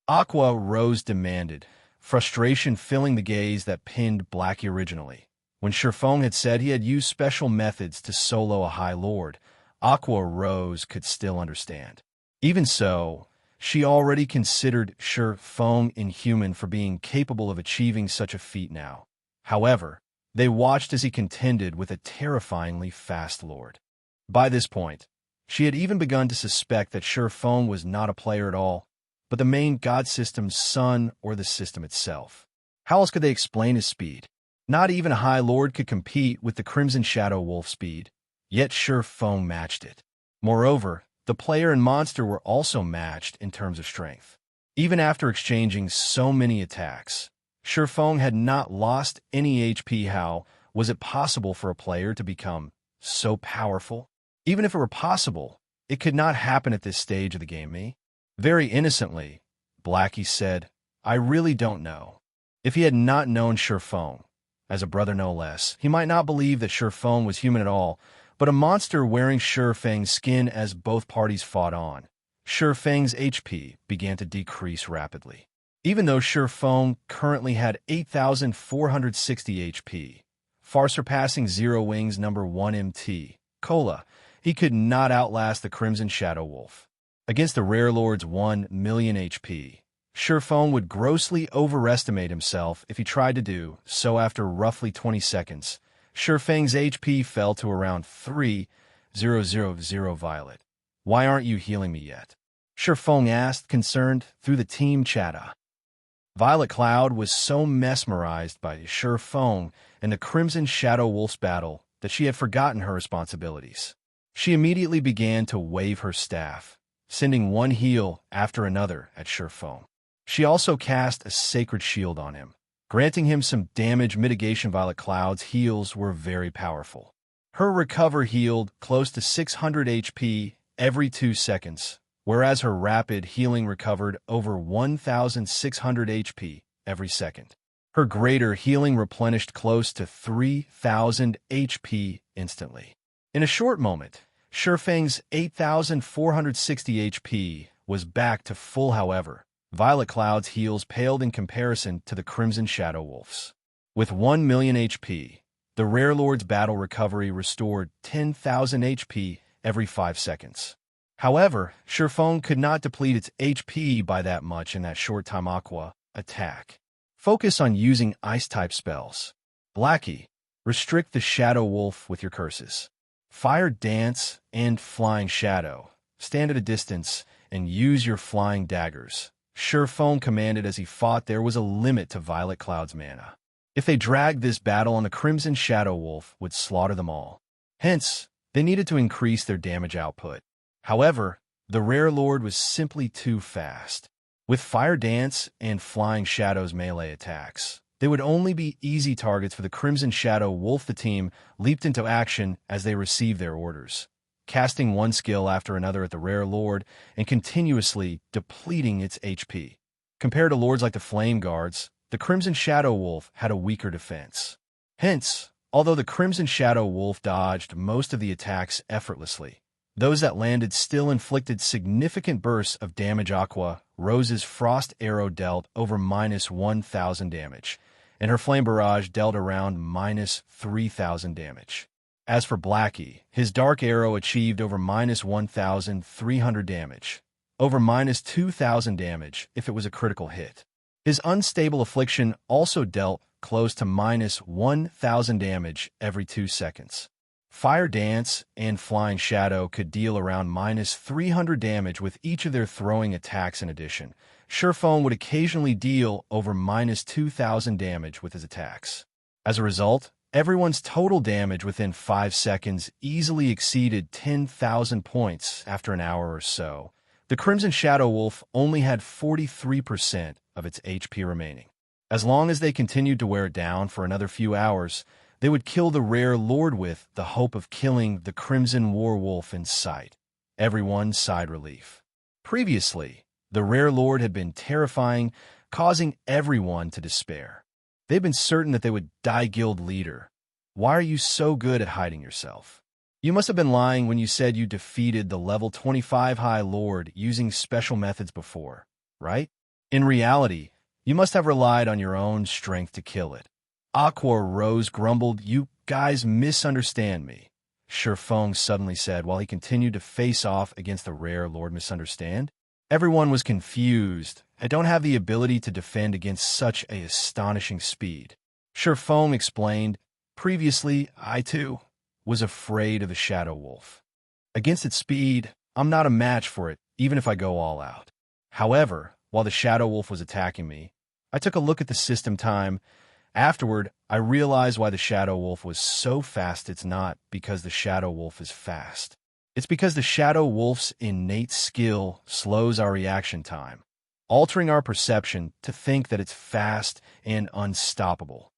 Aqua Rose demanded, frustration filling the gaze that pinned Blackie originally. When Feng had said he had used special methods to solo a High Lord, Aqua Rose could still understand. Even so, she already considered Feng inhuman for being capable of achieving such a feat now. However, they watched as he contended with a terrifyingly fast Lord. By this point, she had even begun to suspect that Feng was not a player at all, but the main god system's son or the system itself. How else could they explain his speed? Not even a High Lord could compete with the Crimson Shadow Wolf speed, yet Feng matched it. Moreover, the player and monster were also matched in terms of strength. Even after exchanging so many attacks, Feng had not lost any HP. How was it possible for a player to become so powerful? Even if it were possible, it could not happen at this stage of the game. Very innocently, Blackie said, I really don't know. If he had not known Feng, as a brother no less, he might not believe that Feng was human at all, but a monster wearing Feng's skin. As both parties fought on, Feng's HP began to decrease rapidly. Even though Feng currently had 8,460 HP, far surpassing Zero Wings number 1 MT, Cola, he could not outlast the Crimson Shadow Wolf. Against the Rare Lord's 1 million HP, Feng would grossly overestimate himself if he tried to do so. After roughly 20 seconds, Feng's HP fell to around 3,000. Violet, why aren't you healing me yet? Feng asked, concerned, through the team chat. Violet Cloud was so mesmerized by Feng and the Crimson Shadow Wolf's battle that she had forgotten her responsibilities. She immediately began to wave her staff, sending one heal after another at Feng. She also cast a sacred shield on him, granting him some damage mitigation. Violet Cloud's heals were very powerful. Her recover healed close to 600 HP every 2 seconds, whereas her rapid healing recovered over 1,600 HP every second. Her greater healing replenished close to 3,000 HP instantly. In a short moment, Feng's 8,460 HP was back to full. However, Violet Cloud's heals paled in comparison to the Crimson Shadow Wolf's. With 1 million HP, the Rare Lord's battle recovery restored 10,000 HP every 5 seconds. However, Feng could not deplete its HP by that much in that short time. Aqua, attack. Focus on using Ice-type spells. Blackie, restrict the Shadow Wolf with your curses. Fire Dance and Flying Shadow, stand at a distance and use your flying daggers. Feng commanded as he fought. There was a limit to Violet Cloud's mana. If they dragged this battle on, the Crimson Shadow Wolf would slaughter them all. Hence, they needed to increase their damage output. However, the Rare Lord was simply too fast. With Fire Dance and Flying Shadow's melee attacks, they would only be easy targets for the Crimson Shadow Wolf. The team leaped into action as they received their orders, casting one skill after another at the Rare Lord and continuously depleting its HP. Compared to lords like the Flame Guards, the Crimson Shadow Wolf had a weaker defense. Hence, Although the Crimson Shadow Wolf dodged most of the attacks effortlessly, those that landed still inflicted significant bursts of damage. Aqua Rose's Frost Arrow dealt over -1,000 damage, and her Flame Barrage dealt around -3,000 damage. As for Blackie, his Dark Arrow achieved over -1,300 damage, over -2,000 damage if it was a critical hit. His Unstable Affliction also dealt close to -1,000 damage every 2 seconds. Fire Dance and Flying Shadow could deal around -300 damage with each of their throwing attacks. In addition, Surefoam would occasionally deal over -2,000 damage with his attacks. As a result, everyone's total damage within 5 seconds easily exceeded 10,000 points. After an hour or so, the Crimson Shadow Wolf only had 43% of its HP remaining. As long as they continued to wear it down for another few hours, they would kill the rare lord with the hope of killing the Crimson War Wolf in sight. Everyone sighed relief. Previously, the rare lord had been terrifying, causing everyone to despair. They'd been certain that they would die. Guild leader, why are you so good at hiding yourself? You must have been lying when you said you defeated the level 25 High Lord using special methods before, right? In reality, you must have relied on your own strength to kill it. Aqua Rose grumbled. You guys misunderstand me, Surefoam suddenly said while he continued to face off against the rare lord. Misunderstand? Everyone was confused. I don't have the ability to defend against such a astonishing speed. Surefoam explained. Previously, I too was afraid of the Shadow Wolf. Against its speed, I'm not a match for it, even if I go all out. However, while the Shadow Wolf was attacking me, I took a look at the system time. Afterward, I realized why the Shadow Wolf was so fast. It's not because the Shadow Wolf is fast. It's because the Shadow Wolf's innate skill slows our reaction time, altering our perception to think that it's fast and unstoppable.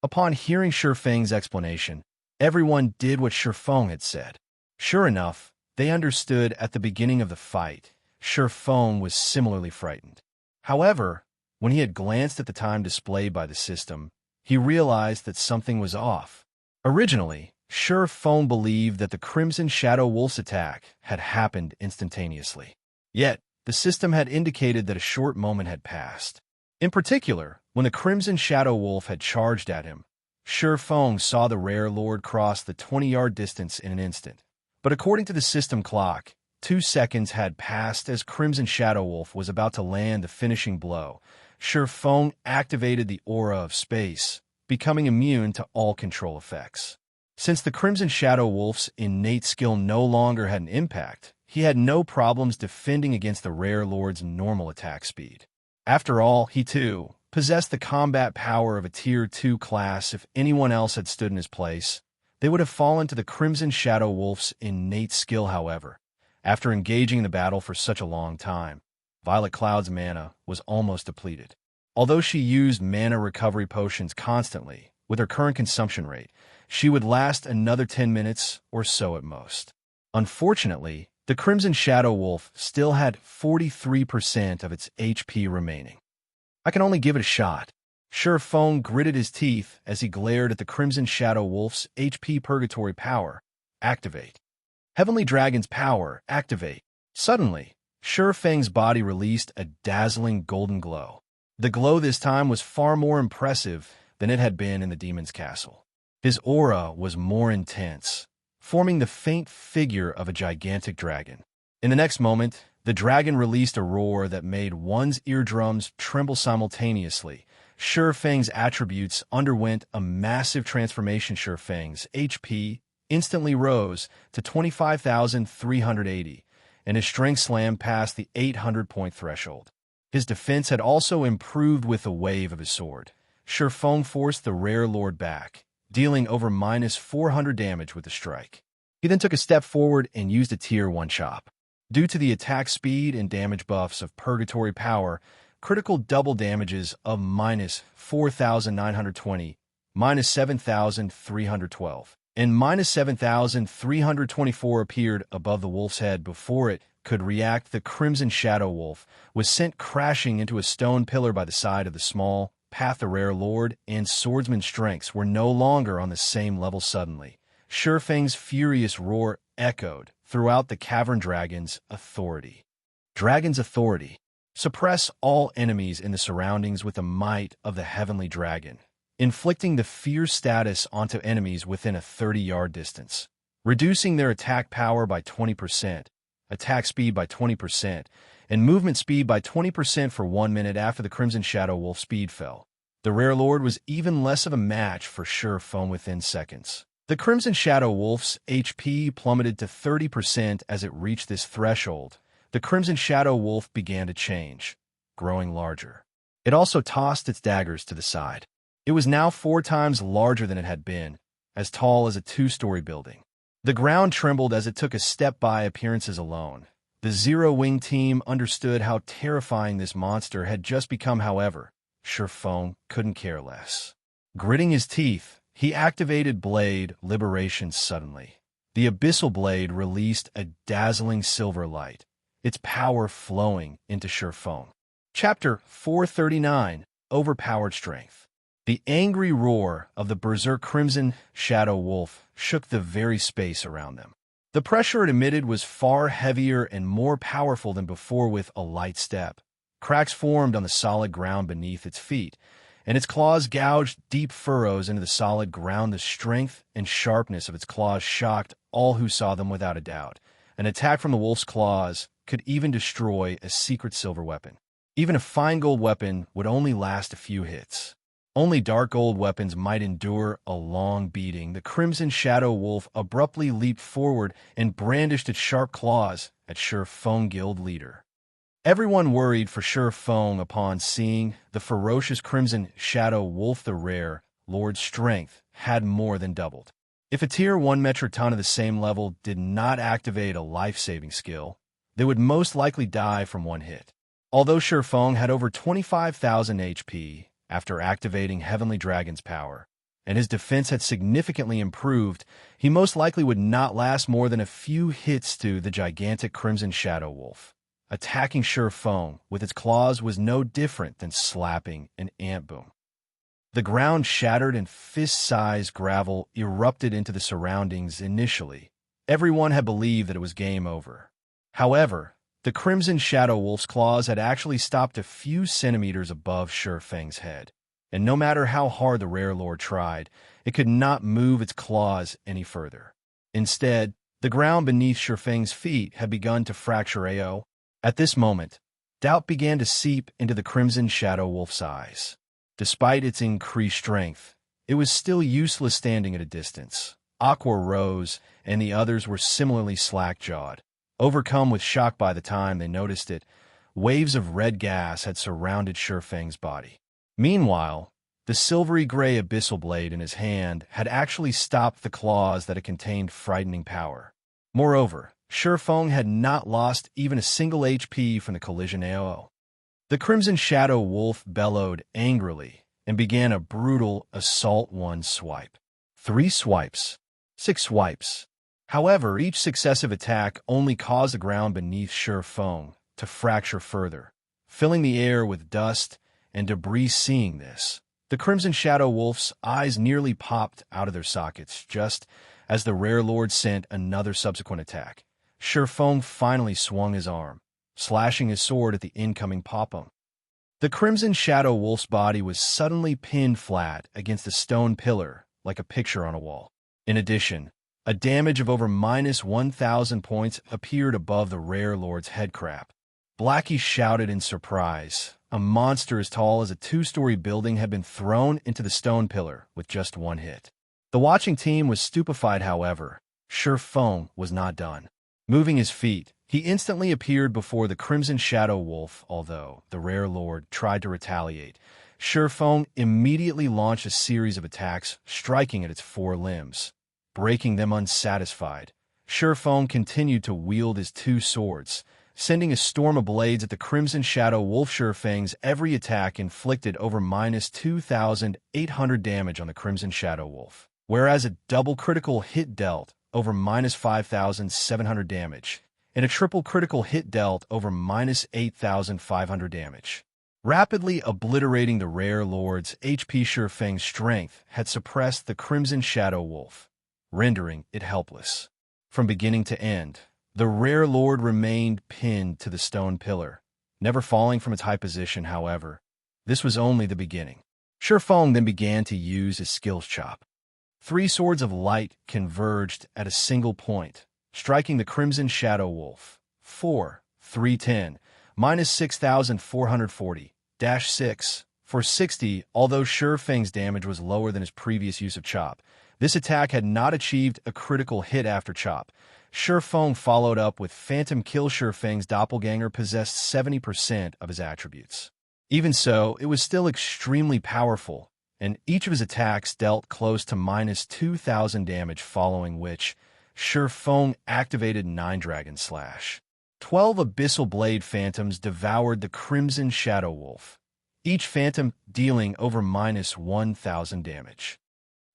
Upon hearing Surefang's explanation, everyone did what Surefoam had said. Sure enough, they understood at the beginning of the fight. Surefoam was similarly frightened. However, when he had glanced at the time displayed by the system, he realized that something was off. Originally, Surefoam believed that the Crimson Shadow Wolf's attack had happened instantaneously. Yet, the system had indicated that a short moment had passed. In particular, when the Crimson Shadow Wolf had charged at him, Surefoam saw the rare lord cross the 20-yard distance in an instant. But according to the system clock, 2 seconds had passed as Crimson Shadow Wolf was about to land the finishing blow. Surefoam activated the Aura of Space, becoming immune to all control effects. Since the Crimson Shadow Wolf's innate skill no longer had an impact, he had no problems defending against the rare lord's normal attack speed. After all, he too possessed the combat power of a Tier 2 class. If anyone else had stood in his place, they would have fallen to the Crimson Shadow Wolf's innate skill. However, after engaging in the battle for such a long time, Violet Cloud's mana was almost depleted. Although she used mana recovery potions constantly, with her current consumption rate, she would last another 10 minutes or so at most. Unfortunately, the Crimson Shadow Wolf still had 43% of its HP remaining. I can only give it a shot. Surefoam gritted his teeth as he glared at the Crimson Shadow Wolf's HP. Purgatory Power, activate. Heavenly Dragon's Power, activate. Suddenly, Surefang's body released a dazzling golden glow. The glow this time was far more impressive than it had been in the demon's castle. His aura was more intense, forming the faint figure of a gigantic dragon. In the next moment, the dragon released a roar that made one's eardrums tremble simultaneously. Surefang's attributes underwent a massive transformation. Surefang's HP instantly rose to 25,380, and his strength slammed past the 800-point threshold. His defense had also improved with the wave of his sword. Surefoam forced the rare lord back, dealing over -400 damage with the strike. He then took a step forward and used a Tier 1 chop. Due to the attack speed and damage buffs of Purgatory Power, critical double damages of -4,920, -7,312, and -7,324 appeared above the wolf's head. Before it could react, the Crimson Shadow Wolf was sent crashing into a stone pillar by the side of the small path the rare lord and swordsman's strengths were no longer on the same level suddenly. Shurfeng's furious roar echoed throughout the cavern dragon's authority. Dragon's authority. Suppress all enemies in the surroundings with the might of the heavenly dragon, inflicting the fear status onto enemies within a 30-yard distance, reducing their attack power by 20%, attack speed by 20%, and movement speed by 20% for 1 minute after the Crimson Shadow Wolf speed fell. The rare lord was even less of a match for Shurfeng within seconds. The Crimson Shadow Wolf's HP plummeted to 30% as it reached this threshold. The Crimson Shadow Wolf began to change, growing larger. It also tossed its daggers to the side. It was now 4 times larger than it had been, as tall as a 2-story building. The ground trembled as it took a step by appearances alone. The Zero-Wing team understood how terrifying this monster had just become, however. Shurfeng couldn't care less. Gritting his teeth, he activated Blade Liberation suddenly. The Abyssal Blade released a dazzling silver light, its power flowing into Shurfeng. Chapter 439, Overpowered Strength. The angry roar of the Berserk Crimson Shadow Wolf shook the very space around them. The pressure it emitted was far heavier and more powerful than before. With a light step, cracks formed on the solid ground beneath its feet, and its claws gouged deep furrows into the solid ground. The strength and sharpness of its claws shocked all who saw them without a doubt. An attack from the wolf's claws could even destroy a secret silver weapon. Even a fine gold weapon would only last a few hits. Only dark gold weapons might endure a long beating. The Crimson Shadow Wolf abruptly leaped forward and brandished its sharp claws at Shurfeng guild leader. Everyone worried for Shurfeng upon seeing the ferocious Crimson Shadow Wolf. The rare lord's strength had more than doubled. If a Tier 1 metric ton of the same level did not activate a life-saving skill, they would most likely die from one hit. Although Shurfeng had over 25,000 HP after activating Heavenly Dragon's power, and his defense had significantly improved, he most likely would not last more than a few hits to the gigantic Crimson Shadow Wolf. Attacking Shurfeng with its claws was no different than slapping an ant boom. The ground shattered and fist-sized gravel erupted into the surroundings. Initially, everyone had believed that it was game over. However, the Crimson Shadow Wolf's claws had actually stopped a few centimeters above Shurfeng's head, and no matter how hard the rare lord tried, it could not move its claws any further. Instead, the ground beneath Shurfeng's feet had begun to fracture. At this moment, doubt began to seep into the Crimson Shadow Wolf's eyes. Despite its increased strength, it was still useless standing at a distance. Aqua rose, and the others were similarly slack-jawed. Overcome with shock by the time they noticed it, waves of red gas had surrounded Shurfeng's body. Meanwhile, the silvery-gray Abyssal Blade in his hand had actually stopped the claws that had contained frightening power. Moreover, Shurfeng had not lost even a single HP from the collision. The Crimson Shadow Wolf bellowed angrily and began a brutal assault. 1 swipe, 3 swipes, 6 swipes. However, each successive attack only caused the ground beneath Shurfeng to fracture further, filling the air with dust and debris. Seeing this, the Crimson Shadow Wolf's eyes nearly popped out of their sockets just as the rare lord sent another subsequent attack. Shurfeng finally swung his arm, slashing his sword at the incoming pop-up. The Crimson Shadow Wolf's body was suddenly pinned flat against a stone pillar like a picture on a wall. In addition, a damage of over -1,000 points appeared above the rare lord's headcrab. Blackie shouted in surprise. A monster as tall as a 2-story building had been thrown into the stone pillar with just 1 hit. The watching team was stupefied. However, Shurfeng was not done. Moving his feet, he instantly appeared before the Crimson Shadow Wolf. Although the rare lord tried to retaliate, Shurfeng immediately launched a series of attacks, striking at its 4 limbs. Breaking them unsatisfied, Shurfeng continued to wield his 2 swords, sending a storm of blades at the Crimson Shadow Wolf. Shurfeng's every attack inflicted over -2,800 damage on the Crimson Shadow Wolf, whereas a double critical hit dealt over -5,700 damage, and a triple critical hit dealt over -8,500 damage. Rapidly obliterating the rare lord's HP. Shurfeng's strength had suppressed the Crimson Shadow Wolf, rendering it helpless. From beginning to end, the rare lord remained pinned to the stone pillar, never falling from its high position. However, this was only the beginning. Shurfeng then began to use his skills chop. 3 swords of light converged at a single point, striking the Crimson Shadow Wolf. 4, 310, minus 6,440, -6, for 60. Although Shurfeng's damage was lower than his previous use of chop, this attack had not achieved a critical hit after chop. Shurfeng followed up with Phantom Kill. Shurfeng's doppelganger possessed 70% of his attributes. Even so, it was still extremely powerful, and each of his attacks dealt close to minus 2,000 damage, following which Shurfeng activated 9 Dragon Slash. 12 Abyssal Blade Phantoms devoured the Crimson Shadow Wolf, each phantom dealing over minus 1,000 damage.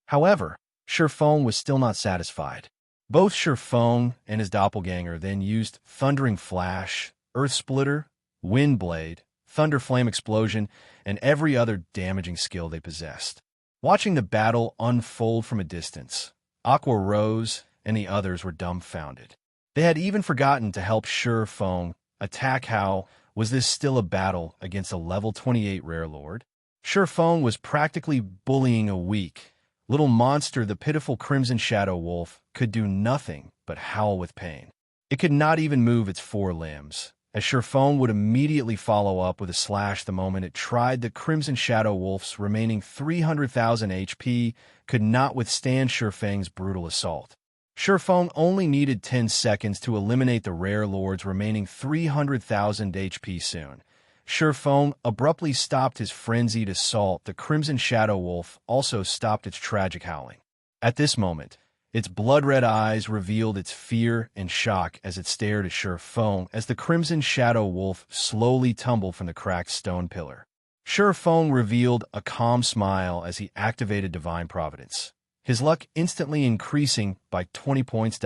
However, Shurfeng was still not satisfied. Both Shurfeng and his doppelganger then used Thundering Flash, Earth Splitter, Wind Blade, Thunder Flame Explosion, and every other damaging skill they possessed. Watching the battle unfold from a distance, Aqua Rose and the others were dumbfounded. They had even forgotten to help Shurfeng attack. How was this still a battle against a level 28 rare lord? Shurfeng was practically bullying a weak little monster. The pitiful Crimson Shadow Wolf could do nothing but howl with pain. It could not even move its 4 limbs, as Shurfeng would immediately follow up with a slash the moment it tried. The Crimson Shadow Wolf's remaining 300,000 HP could not withstand Shurfeng's brutal assault. Shurfeng only needed 10 seconds to eliminate the rare lord's remaining 300,000 HP. Soon, Shurfeng abruptly stopped his frenzied assault. The Crimson Shadow Wolf also stopped its tragic howling. At this moment, its blood-red eyes revealed its fear and shock as it stared at Shurfeng as the Crimson Shadow Wolf slowly tumbled from the cracked stone pillar. Shurfeng revealed a calm smile as he activated Divine Providence, his luck instantly increasing by 20 points.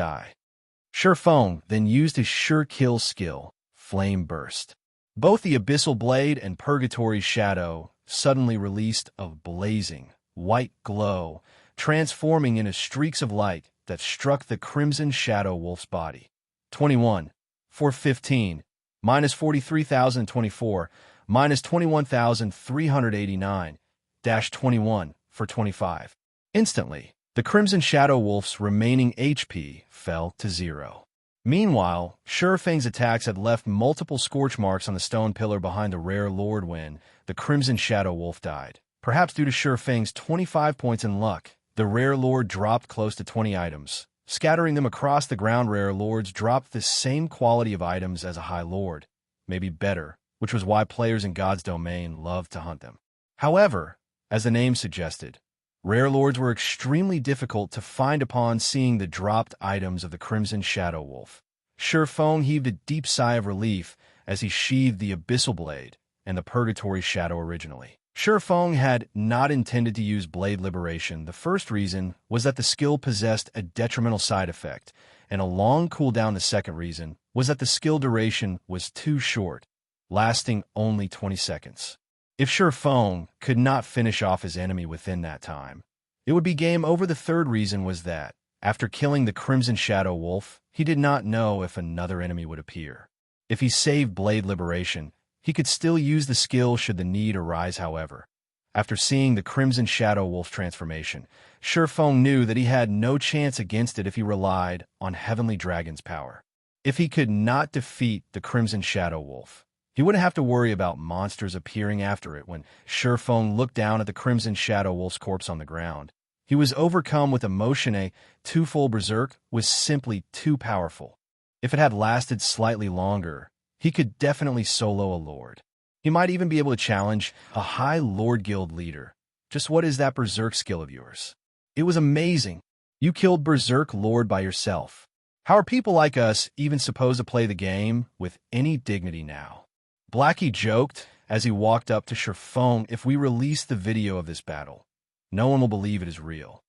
Shurfeng then used his Sure Kill skill, Flame Burst. Both the Abyssal Blade and Purgatory Shadow suddenly released a blazing, white glow, transforming into streaks of light that struck the Crimson Shadow Wolf's body. 21, 415, minus 43,024, minus 21,389, -21, for 25. Instantly, the Crimson Shadow Wolf's remaining HP fell to 0. Meanwhile, Shurfeng's attacks had left multiple scorch marks on the stone pillar behind the rare lord. When the Crimson Shadow Wolf died, perhaps due to Shurfeng's 25 points in luck, the rare lord dropped close to 20 items, scattering them across the ground. Rare lords dropped the same quality of items as a high lord, maybe better, which was why players in God's domain loved to hunt them. However, as the name suggested, rare lords were extremely difficult to find. Upon seeing the dropped items of the Crimson Shadow Wolf, Shurfeng heaved a deep sigh of relief as he sheathed the Abyssal Blade and the Purgatory Shadow. Originally, Shurfeng had not intended to use Blade Liberation. The first reason was that the skill possessed a detrimental side effect, and a long cooldown. The second reason was that the skill duration was too short, lasting only 20 seconds. If Shurfeng could not finish off his enemy within that time, it would be game over. The third reason was that, after killing the Crimson Shadow Wolf, he did not know if another enemy would appear. If he saved Blade Liberation, he could still use the skill should the need arise. However, after seeing the Crimson Shadow Wolf transformation, Shurfeng knew that he had no chance against it if he relied on Heavenly Dragon's power. If he could not defeat the Crimson Shadow Wolf, he wouldn't have to worry about monsters appearing after it. When Shurfeng looked down at the Crimson Shadow Wolf's corpse on the ground, he was overcome with emotion. A Twofold Berserk was simply too powerful. If it had lasted slightly longer, he could definitely solo a lord. He might even be able to challenge a high Lord Guild leader. Just what is that Berserk skill of yours? It was amazing. You killed Berserk Lord by yourself. How are people like us even supposed to play the game with any dignity now? Blackie joked as he walked up to Shurfeng. If we release the video of this battle, no one will believe it is real.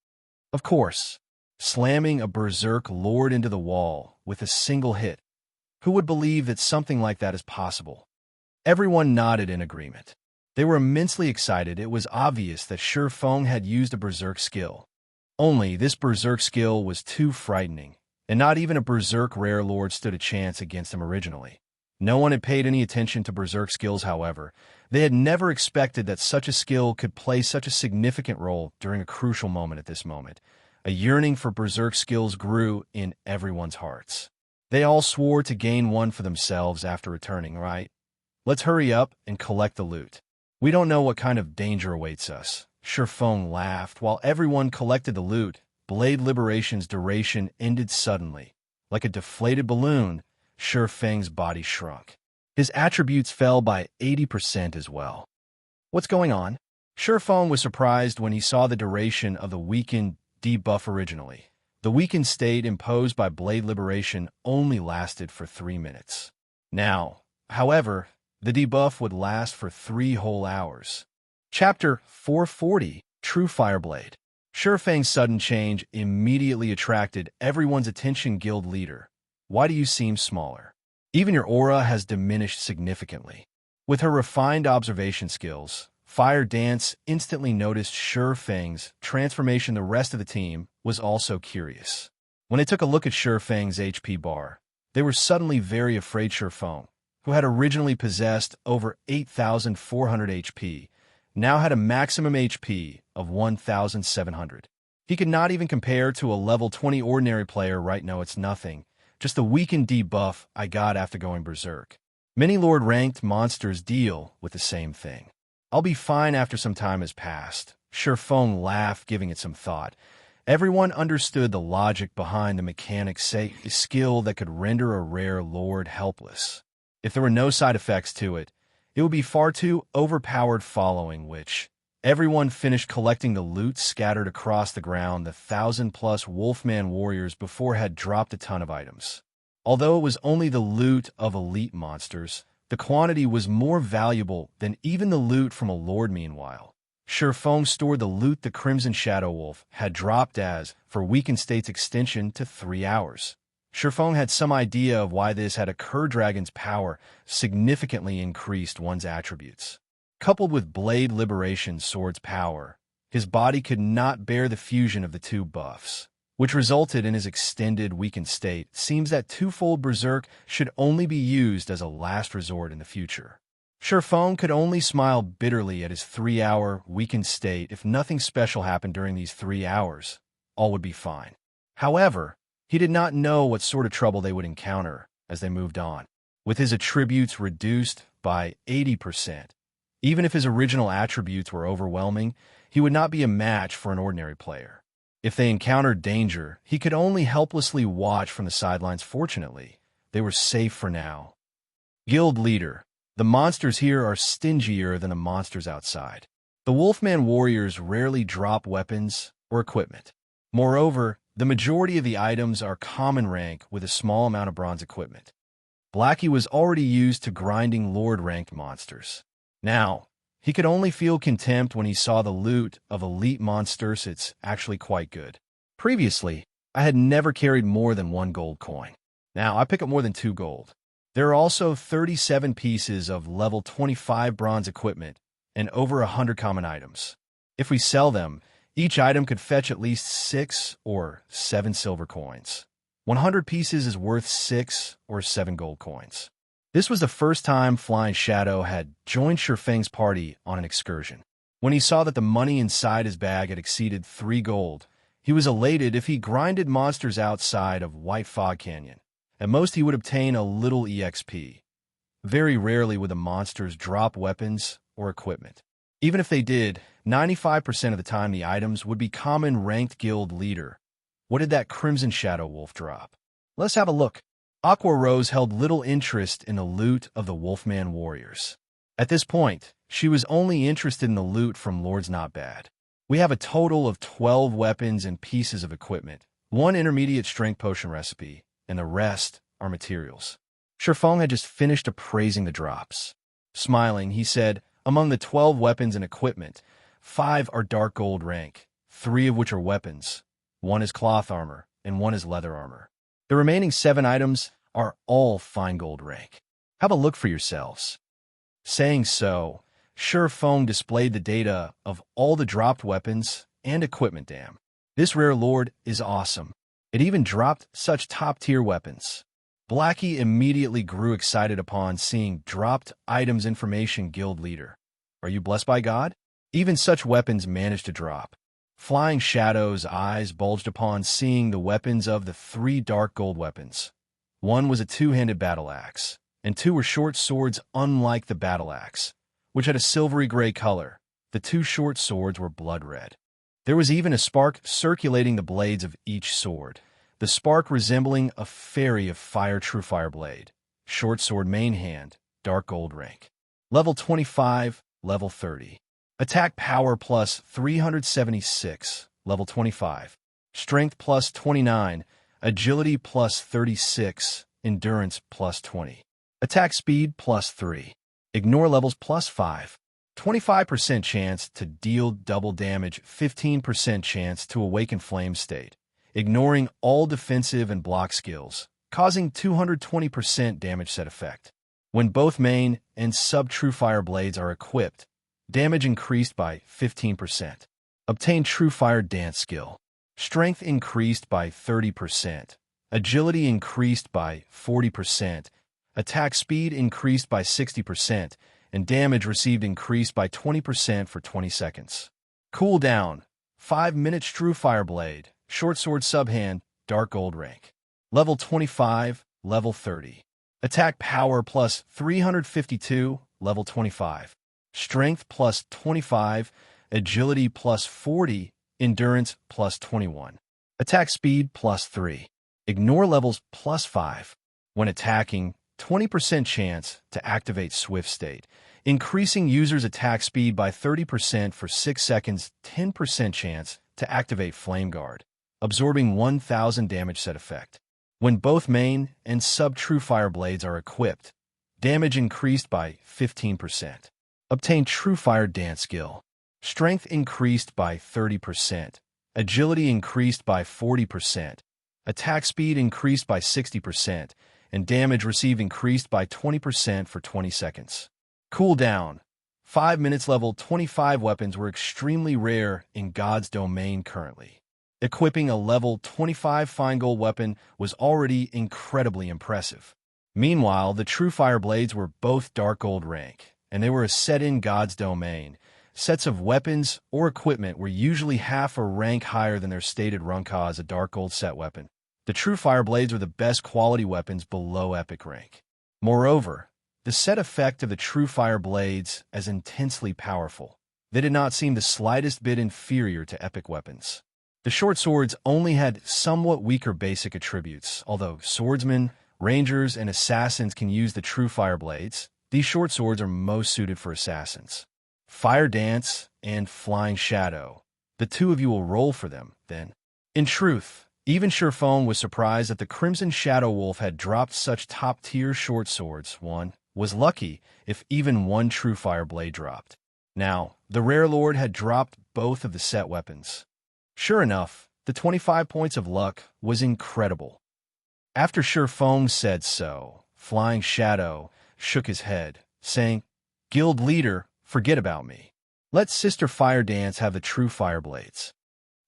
Of course, slamming a Berserk Lord into the wall with a single hit. Who would believe that something like that is possible? Everyone nodded in agreement. They were immensely excited. It was obvious that Feng had used a berserk skill. Only this berserk skill was too frightening, and not even a berserk rare lord stood a chance against him originally. No one had paid any attention to berserk skills, however. They had never expected that such a skill could play such a significant role during a crucial moment at this moment. A yearning for berserk skills grew in everyone's hearts. They all swore to gain one for themselves after returning, right? Let's hurry up and collect the loot. We don't know what kind of danger awaits us. Feng laughed. While everyone collected the loot, Blade Liberation's duration ended suddenly. Like a deflated balloon, Feng's body shrunk. His attributes fell by 80% as well. What's going on? Feng was surprised when he saw the duration of the weakened debuff originally. The weakened state imposed by Blade Liberation only lasted for 3 minutes. Now, however, the debuff would last for 3 whole hours. Chapter 440, Truefire Blade. Feng's sudden change immediately attracted everyone's attention. Guild leader, why do you seem smaller? Even your aura has diminished significantly. With her refined observation skills, Fire Dance instantly noticed Feng's transformation. The rest of the team was also curious. When they took a look at Feng's HP bar, they were suddenly very afraid. Feng, who had originally possessed over 8,400 HP, now had a maximum HP of 1,700. He could not even compare to a level 20 ordinary player right now. It's nothing, just the weakened debuff I got after going berserk. Many Lord ranked monsters deal with the same thing. I'll be fine after some time has passed. Feng laughed, giving it some thought. Everyone understood the logic behind the mechanics, say a skill that could render a rare lord helpless. If there were no side effects to it, it would be far too overpowered. Following which, everyone finished collecting the loot scattered across the ground. The 1,000+ Wolfman warriors before had dropped a ton of items. Although it was only the loot of elite monsters, the quantity was more valuable than even the loot from a lord. Meanwhile, Feng stored the loot the Crimson Shadow Wolf had dropped as for weakened state's extension to 3 hours. Feng had some idea of why this had occurred. Dragon's power significantly increased one's attributes. Coupled with Blade Liberation sword's power, his body could not bear the fusion of the two buffs, which resulted in his extended weakened state. Seems that Twofold Berserk should only be used as a last resort in the future. Feng could only smile bitterly at his 3-hour weakened state. If nothing special happened during these 3 hours, all would be fine. However, he did not know what sort of trouble they would encounter as they moved on. With his attributes reduced by 80%, even if his original attributes were overwhelming, he would not be a match for an ordinary player. If they encountered danger, he could only helplessly watch from the sidelines. Fortunately, they were safe for now. Guild leader, the monsters here are stingier than the monsters outside. The Wolfman warriors rarely drop weapons or equipment. Moreover, the majority of the items are common rank with a small amount of bronze equipment. Blackie was already used to grinding lord-ranked monsters. Now, he could only feel contempt when he saw the loot of elite monsters. It's actually quite good. Previously, I had never carried more than 1 gold coin. Now, I pick up more than 2 gold. There are also 37 pieces of level 25 bronze equipment and over 100 common items. If we sell them, each item could fetch at least 6 or 7 silver coins. 100 pieces is worth 6 or 7 gold coins. This was the first time Flying Shadow had joined Feng's party on an excursion. When he saw that the money inside his bag had exceeded 3 gold, he was elated. If he grinded monsters outside of White Fog Canyon, at most he would obtain a little EXP. Very rarely would the monsters drop weapons or equipment. Even if they did, 95% of the time the items would be common. Ranked guild leader, what did that Crimson Shadow Wolf drop? Let's have a look. Aqua Rose held little interest in the loot of the Wolfman warriors. At this point, she was only interested in the loot from Lords Not Bad. We have a total of 12 weapons and pieces of equipment, 1 intermediate strength potion recipe, and the rest are materials. Feng had just finished appraising the drops. Smiling, he said, among the 12 weapons and equipment, 5 are dark gold rank, 3 of which are weapons, 1 is cloth armor, and 1 is leather armor. The remaining 7 items are all fine gold rank. Have a look for yourselves. Saying so, Surefone displayed the data of all the dropped weapons and equipment. Damn. This rare lord is awesome. It even dropped such top-tier weapons. Blackie immediately grew excited upon seeing dropped items information. Guild leader. Are you blessed by God? Even such weapons managed to drop. Flying Shadow's eyes bulged upon seeing the weapons of the 3 dark gold weapons. One was a 2-handed battle axe, and 2 were short swords. Unlike the battle axe, which had a silvery gray color, the 2 short swords were blood red. There was even a spark circulating the blades of each sword, the spark resembling a fairy of fire. Truefire blade, short sword, main hand, dark gold rank. Level 25, level 30. Attack power plus 376, level 25. Strength plus 29, agility plus 36, endurance plus 20. Attack speed plus 3. Ignore levels plus 5. 25% chance to deal double damage, 15% chance to awaken flame state, ignoring all defensive and block skills, causing 220% damage set effect. When both main and sub Truefire blades are equipped, damage increased by 15%. Obtain Truefire dance skill. Strength increased by 30%. Agility increased by 40%. Attack speed increased by 60%. And damage received increased by 20% for 20 seconds. Cooldown, 5 minutes. Truefire blade, short sword, subhand, dark gold rank. Level 25, level 30. Attack power plus 352, level 25. Strength plus 25, agility plus 40, endurance plus 21. Attack speed plus 3. Ignore levels plus 5. When attacking, 20% chance to activate Swift State, increasing user's attack speed by 30% for 6 seconds, 10% chance to activate Flame Guard, absorbing 1000 damage set effect. When both main and sub Truefire blades are equipped, damage increased by 15%. Obtain Truefire dance skill. Strength increased by 30%. Agility increased by 40%. Attack speed increased by 60%. And damage received increased by 20% for 20 seconds. Cooldown, 5 minutes. Level 25 weapons were extremely rare in God's domain currently. Equipping a level 25 fine gold weapon was already incredibly impressive. Meanwhile, the Truefire blades were both dark gold rank, and they were a set in God's domain. Sets of weapons or equipment were usually half a rank higher than their stated rank as a dark gold set weapon. The Truefire blades were the best quality weapons below epic rank. Moreover, the set effect of the Truefire blades as intensely powerful. They did not seem the slightest bit inferior to epic weapons. The short swords only had somewhat weaker basic attributes. Although swordsmen, rangers, and assassins can use the Truefire blades, these short swords are most suited for assassins. Fire Dance and Flying Shadow. The 2 of you will roll for them, then. In truth, even Surefone was surprised that the Crimson Shadow Wolf had dropped such top-tier short swords. One was lucky if even 1 Truefire blade dropped. Now, the Rare Lord had dropped both of the set weapons. Sure enough, the 25 points of luck was incredible. After Surefone said so, Flying Shadow shook his head, saying, "Guild leader, forget about me. Let Sister Fire Dance have the Truefire blades."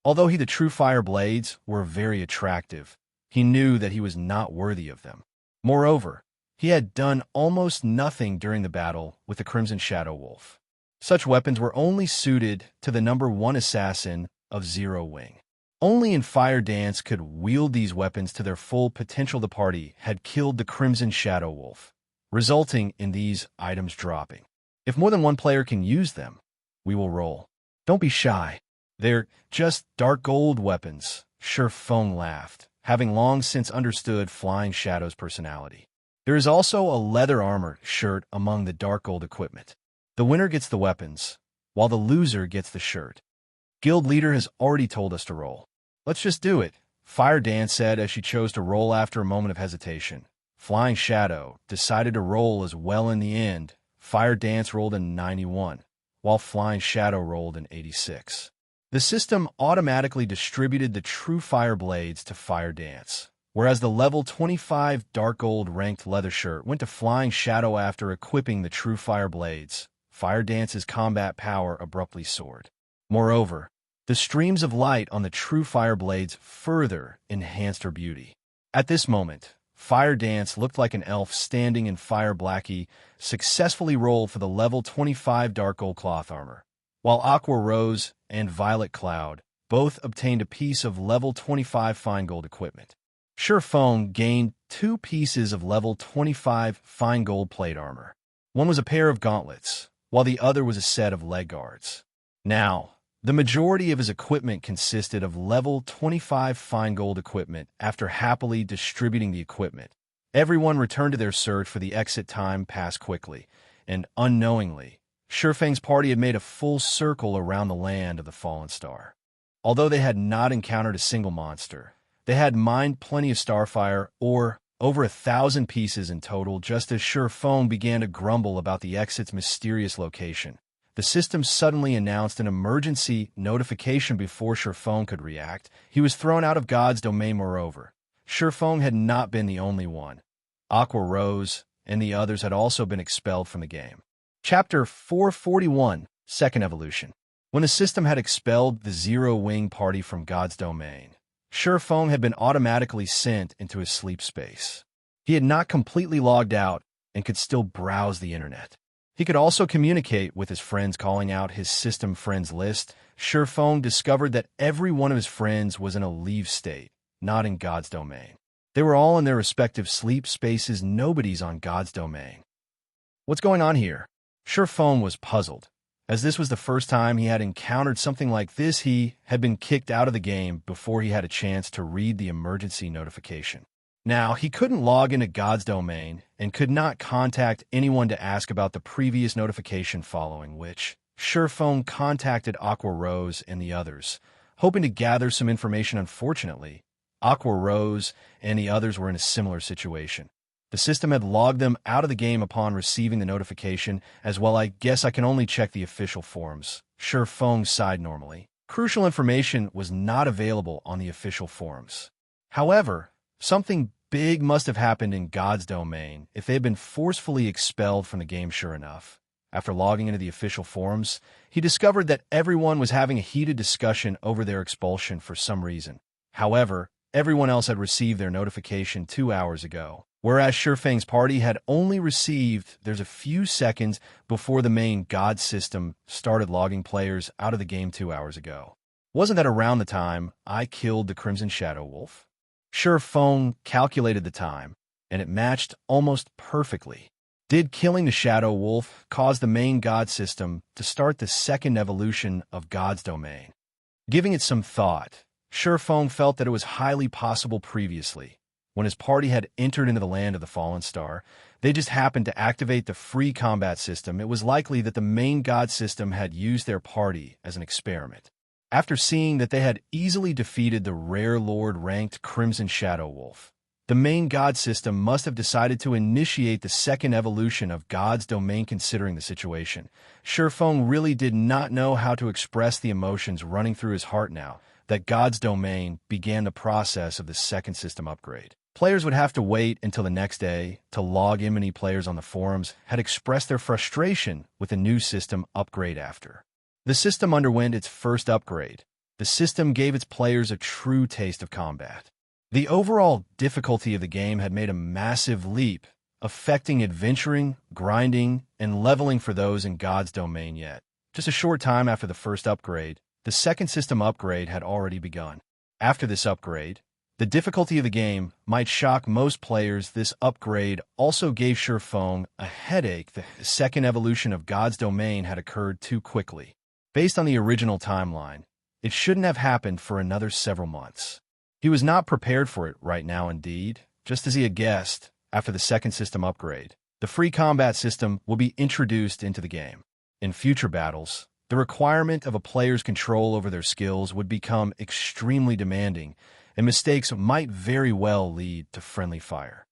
Although the Truefire blades were very attractive, he knew that he was not worthy of them. Moreover, he had done almost nothing during the battle with the Crimson Shadow Wolf. Such weapons were only suited to the number 1 assassin of Zero Wing. Only in Fire Dance could wield these weapons to their full potential. The party had killed the Crimson Shadow Wolf, resulting in these items dropping. If more than 1 player can use them, we will roll. Don't be shy. They're just dark gold weapons. Surefone laughed, having long since understood Flying Shadow's personality. There is also a leather armor shirt among the dark gold equipment. The winner gets the weapons, while the loser gets the shirt. Guild leader has already told us to roll. Let's just do it, Fire Dance said as she chose to roll after a moment of hesitation. Flying Shadow decided to roll as well in the end. Fire Dance rolled in 91, while Flying Shadow rolled in 86. The system automatically distributed the Truefire blades to Fire Dance, whereas the level 25 dark gold ranked leather shirt went to Flying Shadow after equipping the Truefire blades. Fire Dance's combat power abruptly soared. Moreover, the streams of light on the Truefire blades further enhanced her beauty. At this moment, Fire Dance looked like an elf standing in Fire Blackie, successfully rolled for the level 25 Dark Gold Cloth armor, while Aqua Rose and Violet Cloud both obtained a piece of level 25 Fine Gold equipment. Sure Fong gained 2 pieces of level 25 Fine Gold plate armor. One was a pair of gauntlets, while the other was a set of leg guards. Now, the majority of his equipment consisted of level 25 Fine Gold equipment. After happily distributing the equipment, everyone returned to their search for the exit. Time passed quickly, and unknowingly, Shurfang's party had made a full circle around the land of the Fallen Star. Although they had not encountered a single monster, they had mined plenty of starfire, or over 1,000 pieces in total. Just as Shurfang began to grumble about the exit's mysterious location, the system suddenly announced an emergency notification. Before Shurfang could react, he was thrown out of God's domain. Moreover, Shurfang had not been the only one. Aqua Rose and the others had also been expelled from the game. Chapter 441, Second Evolution. When the system had expelled the Zero-Wing party from God's domain, Shurfang had been automatically sent into his sleep space. He had not completely logged out and could still browse the internet. He could also communicate with his friends. Calling out his system friends list, Shurfang discovered that every one of his friends was in a leave state, not in God's domain. They were all in their respective sleep spaces. Nobody's on God's domain. What's going on here? Shurfang was puzzled, as this was the first time he had encountered something like this. He had been kicked out of the game before he had a chance to read the emergency notification. Now, he couldn't log into God's domain and could not contact anyone to ask about the previous notification, following which Shurfang contacted Aqua Rose and the others, hoping to gather some information. Unfortunately, Aqua Rose and the others were in a similar situation. The system had logged them out of the game upon receiving the notification. As well, I guess I can only check the official forums. Shurfang sighed normally. Crucial information was not available on the official forums. However, something big must have happened in God's domain if they had been forcefully expelled from the game. Sure enough, after logging into the official forums, he discovered that everyone was having a heated discussion over their expulsion for some reason. However, everyone else had received their notification 2 hours ago, whereas Shurfang's party had only received theirs a few seconds before the main God system started logging players out of the game 2 hours ago. Wasn't that around the time I killed the Crimson Shadow Wolf? Shurfang calculated the time, and it matched almost perfectly. Did killing the Shadow Wolf cause the main God system to start the second evolution of God's domain? Giving it some thought, Shurfang felt that it was highly possible. Previously, when his party had entered into the land of the Fallen Star, they just happened to activate the free combat system. It was likely that the main God system had used their party as an experiment. After seeing that they had easily defeated the rare Lord-ranked Crimson Shadow Wolf, the main God system must have decided to initiate the second evolution of God's domain. Considering the situation, Shurfang really did not know how to express the emotions running through his heart now that God's domain began the process of the second system upgrade. Players would have to wait until the next day to log in. Many players on the forums had expressed their frustration with the new system upgrade. After the system underwent its first upgrade, the system gave its players a true taste of combat. The overall difficulty of the game had made a massive leap, affecting adventuring, grinding, and leveling for those in God's domain. Yet, just a short time after the first upgrade, the second system upgrade had already begun. After this upgrade, the difficulty of the game might shock most players. This upgrade also gave Shurfang a headache. The second evolution of God's domain had occurred too quickly. Based on the original timeline, it shouldn't have happened for another several months. He was not prepared for it right now. Indeed, just as he had guessed, after the second system upgrade, the free combat system will be introduced into the game. In future battles, the requirement of a player's control over their skills would become extremely demanding, and mistakes might very well lead to friendly fire.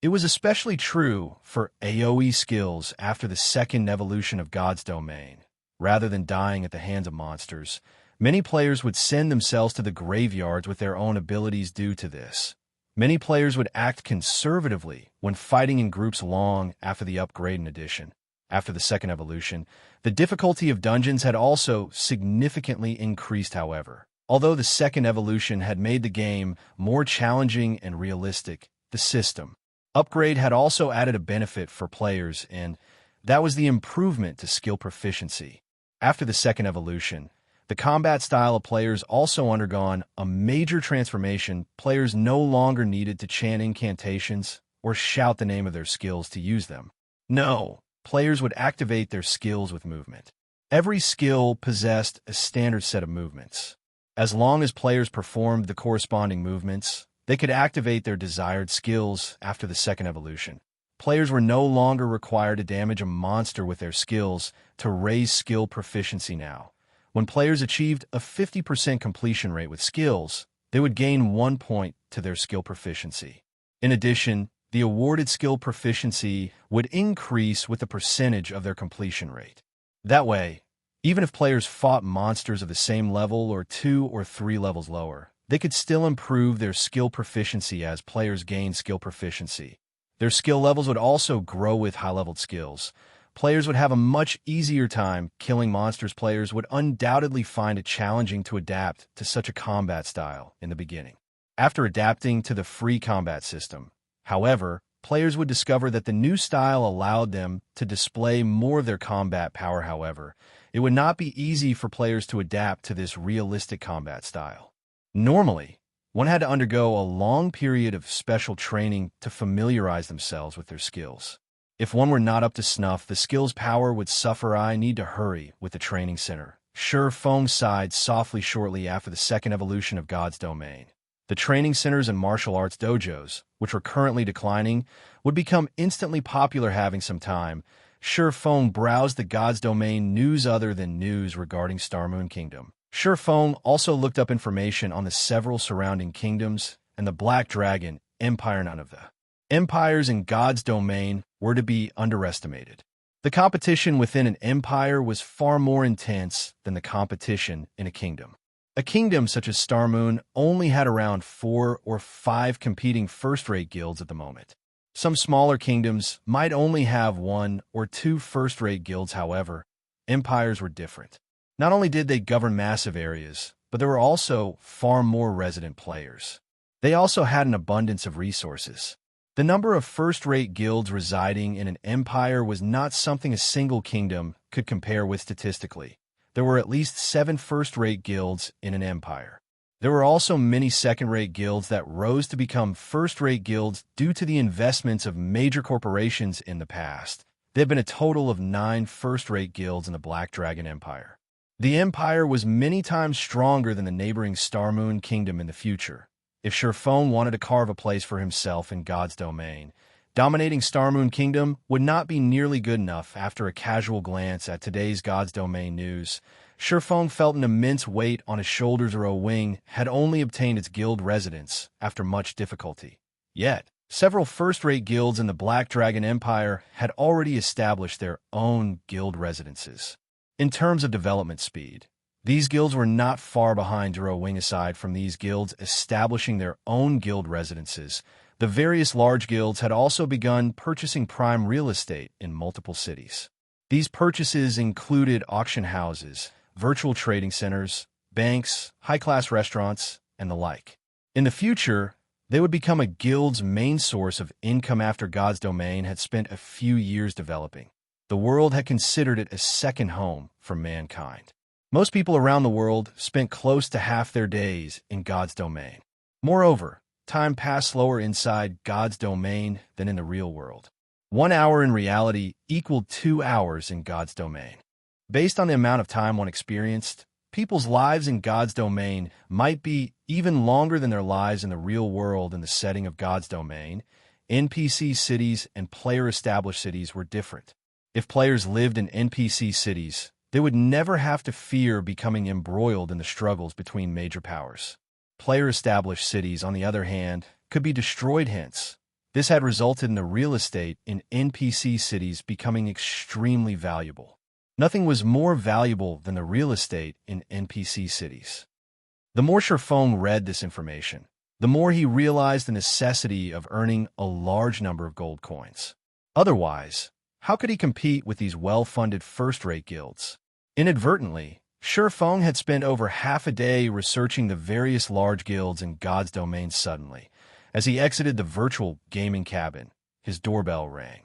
It was especially true for AoE skills after the second evolution of God's domain. Rather than dying at the hands of monsters, many players would send themselves to the graveyards with their own abilities. Due to this, many players would act conservatively when fighting in groups long after the upgrade. In addition, After the second evolution, the difficulty of dungeons had also significantly increased, however. Although the second evolution had made the game more challenging and realistic, the system upgrade had also added a benefit for players, and that was the improvement to skill proficiency. After the second evolution, the combat style of players also undergone a major transformation. Players no longer needed to chant incantations or shout the name of their skills to use them. No, players would activate their skills with movement. Every skill possessed a standard set of movements. As long as players performed the corresponding movements, they could activate their desired skills. After the second evolution, players were no longer required to damage a monster with their skills to raise skill proficiency now. When players achieved a 50% completion rate with skills, they would gain 1 point to their skill proficiency. In addition, the awarded skill proficiency would increase with the percentage of their completion rate. That way, even if players fought monsters of the same level or 2 or 3 levels lower, they could still improve their skill proficiency as players gained skill proficiency. Their skill levels would also grow with high-leveled skills. Players would have a much easier time killing monsters. Players would undoubtedly find it challenging to adapt to such a combat style in the beginning. After adapting to the free combat system, however, players would discover that the new style allowed them to display more of their combat power. However, it would not be easy for players to adapt to this realistic combat style. Normally, one had to undergo a long period of special training to familiarize themselves with their skills. If one were not up to snuff, the skill's power would suffer. I need to hurry with the training center. Sure Feng sighed softly shortly after the second evolution of God's domain. The training centers and martial arts dojos, which were currently declining, would become instantly popular. Having some time, Sure Feng browsed the God's domain news other than news regarding Starmoon Kingdom. Sure Feng also looked up information on the several surrounding kingdoms and the Black Dragon Empire. None of the empires in God's domain were to be underestimated. The competition within an empire was far more intense than the competition in a kingdom. A kingdom such as Starmoon only had around 4 or 5 competing first-rate guilds at the moment. Some smaller kingdoms might only have 1 or 2 first-rate guilds. However, empires were different. Not only did they govern massive areas, but there were also far more resident players. They also had an abundance of resources. The number of first-rate guilds residing in an empire was not something a single kingdom could compare with statistically. There were at least 7 first-rate guilds in an empire. There were also many second-rate guilds that rose to become first-rate guilds due to the investments of major corporations in the past. There have been a total of 9 first-rate guilds in the Black Dragon Empire. The empire was many times stronger than the neighboring Starmoon Kingdom in the future. If Sure Feng wanted to carve a place for himself in God's domain, dominating Starmoon Kingdom would not be nearly good enough. After a casual glance at today's God's domain news, Sure Feng felt an immense weight on his shoulders. Wing had only obtained its guild residence after much difficulty. Yet, several first-rate guilds in the Black Dragon Empire had already established their own guild residences. In terms of development speed, these guilds were not far behind Wing. Aside from these guilds establishing their own guild residences, the various large guilds had also begun purchasing prime real estate in multiple cities. These purchases included auction houses, virtual trading centers, banks, high-class restaurants, and the like. In the future, they would become a guild's main source of income. After God's domain had spent a few years developing, the world had considered it a second home for mankind. Most people around the world spent close to half their days in God's domain. Moreover, time passed slower inside God's domain than in the real world. 1 hour in reality equaled 2 hours in God's domain. Based on the amount of time one experienced, people's lives in God's domain might be even longer than their lives in the real world. In the setting of God's domain, NPC cities and player-established cities were different. If players lived in NPC cities, they would never have to fear becoming embroiled in the struggles between major powers. Player-established cities, on the other hand, could be destroyed. Hence, this had resulted in the real estate in NPC cities becoming extremely valuable. Nothing was more valuable than the real estate in NPC cities. The more Sure Feng read this information, the more he realized the necessity of earning a large number of gold coins. Otherwise, How could he compete with these well-funded first-rate guilds? Inadvertently, Feng had spent over half a day researching the various large guilds in God's domain suddenly. As he exited the virtual gaming cabin, his doorbell rang.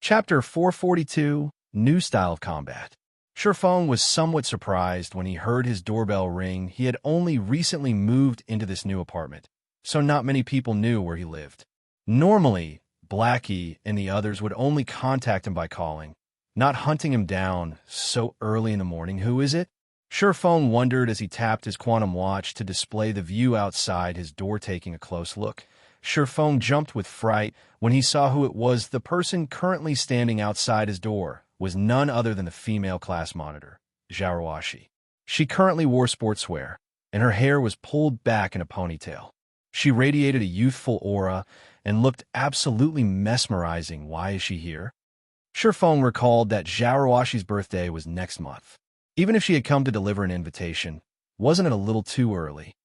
Chapter 442, New Style of Combat. Feng was somewhat surprised when he heard his doorbell ring. He had only recently moved into this new apartment, so not many people knew where he lived. Normally, Blackie and the others would only contact him by calling, not hunting him down so early in the morning. Who is it? Feng wondered as he tapped his quantum watch to display the view outside his door. Taking a close look, Feng jumped with fright when he saw who it was. The person currently standing outside his door was none other than the female class monitor, Zhaoruashi. She currently wore sportswear, and her hair was pulled back in a ponytail. She radiated a youthful aura and looked absolutely mesmerizing. Why is she here? Feng recalled that Zhaoruashi's birthday was next month. Even if she had come to deliver an invitation, wasn't it a little too early?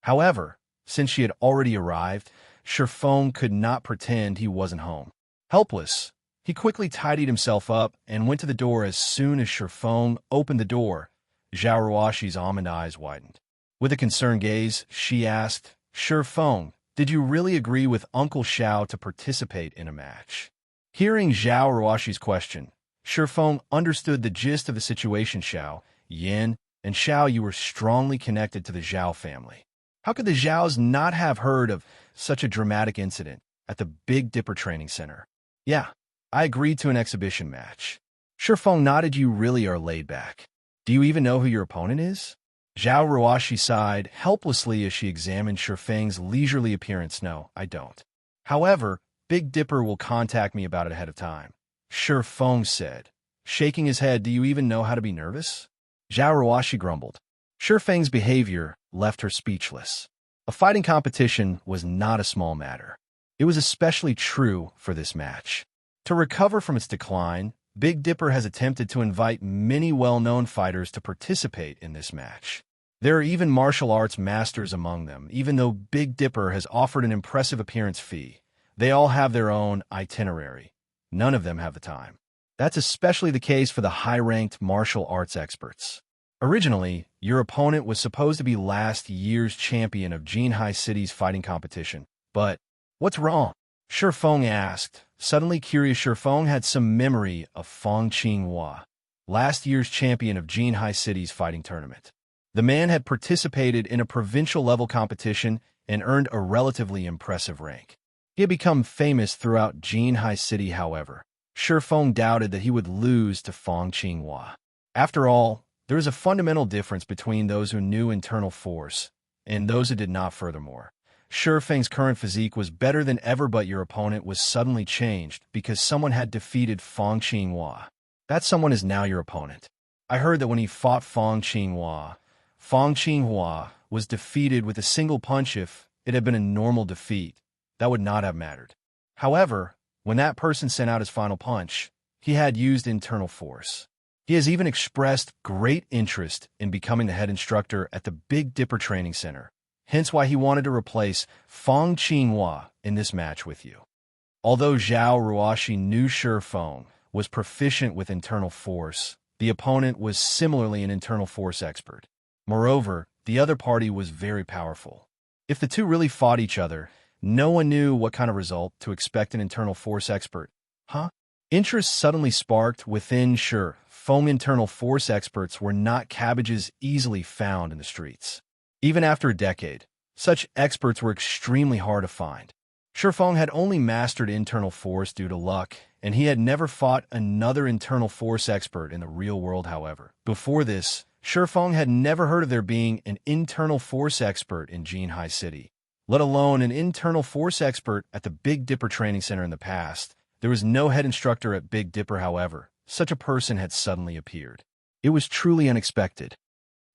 However, since she had already arrived, Feng could not pretend he wasn't home. Helpless, he quickly tidied himself up and went to the door. As soon as Feng opened the door, Zhaoruashi's almond eyes widened. With a concerned gaze, she asked, Feng, did you really agree with Uncle Xiao to participate in a match? Hearing Zhaoruashi's question, Feng understood the gist of the situation. Xiao, Yin, and Xiao, you were strongly connected to the Zhao family. How could the Zhaos not have heard of such a dramatic incident at the Big Dipper Training Center? Yeah, I agreed to an exhibition match. Feng nodded. You really are laid back. Do you even know who your opponent is? Zhaoruashi sighed helplessly as she examined Feng's leisurely appearance. No, I don't. However, Big Dipper will contact me about it ahead of time, Feng said, shaking his head. Do you even know how to be nervous? Zhaoruashi grumbled. Feng's behavior left her speechless. A fighting competition was not a small matter. It was especially true for this match. To recover from its decline, Big Dipper has attempted to invite many well-known fighters to participate in this match. There are even martial arts masters among them. Even though Big Dipper has offered an impressive appearance fee, they all have their own itinerary. None of them have the time. That's especially the case for the high-ranked martial arts experts. Originally, your opponent was supposed to be last year's champion of Jinhai City's fighting competition. But what's wrong? Feng asked. Suddenly curious, Feng had some memory of Fang Qinghua, last year's champion of Jinhai City's fighting tournament. The man had participated in a provincial-level competition and earned a relatively impressive rank. He had become famous throughout Jinhai City. However, Feng doubted that he would lose to Fang Qinghua. After all, there is a fundamental difference between those who knew internal force and those who did not. Furthermore, Feng's current physique was better than ever, but your opponent was suddenly changed because someone had defeated Fang Qinghua. That someone is now your opponent. I heard that when he fought Fang Qinghua was defeated with a single punch. If it had been a normal defeat, that would not have mattered. However, when that person sent out his final punch, he had used internal force. He has even expressed great interest in becoming the head instructor at the Big Dipper Training Center, hence why he wanted to replace Fang Qinghua in this match with you. Although Zhaoruashi knew Feng was proficient with internal force, the opponent was similarly an internal force expert. Moreover, the other party was very powerful. If the two really fought each other, no one knew what kind of result to expect an internal force expert. Interest suddenly sparked within Feng. Internal force experts were not cabbages easily found in the streets. Even after a decade, such experts were extremely hard to find. Feng had only mastered internal force due to luck, and he had never fought another internal force expert in the real world. However, before this, Feng had never heard of there being an internal force expert in Jinhai City, let alone an internal force expert at the Big Dipper Training Center. In the past, there was no head instructor at Big Dipper. However, such a person had suddenly appeared. It was truly unexpected.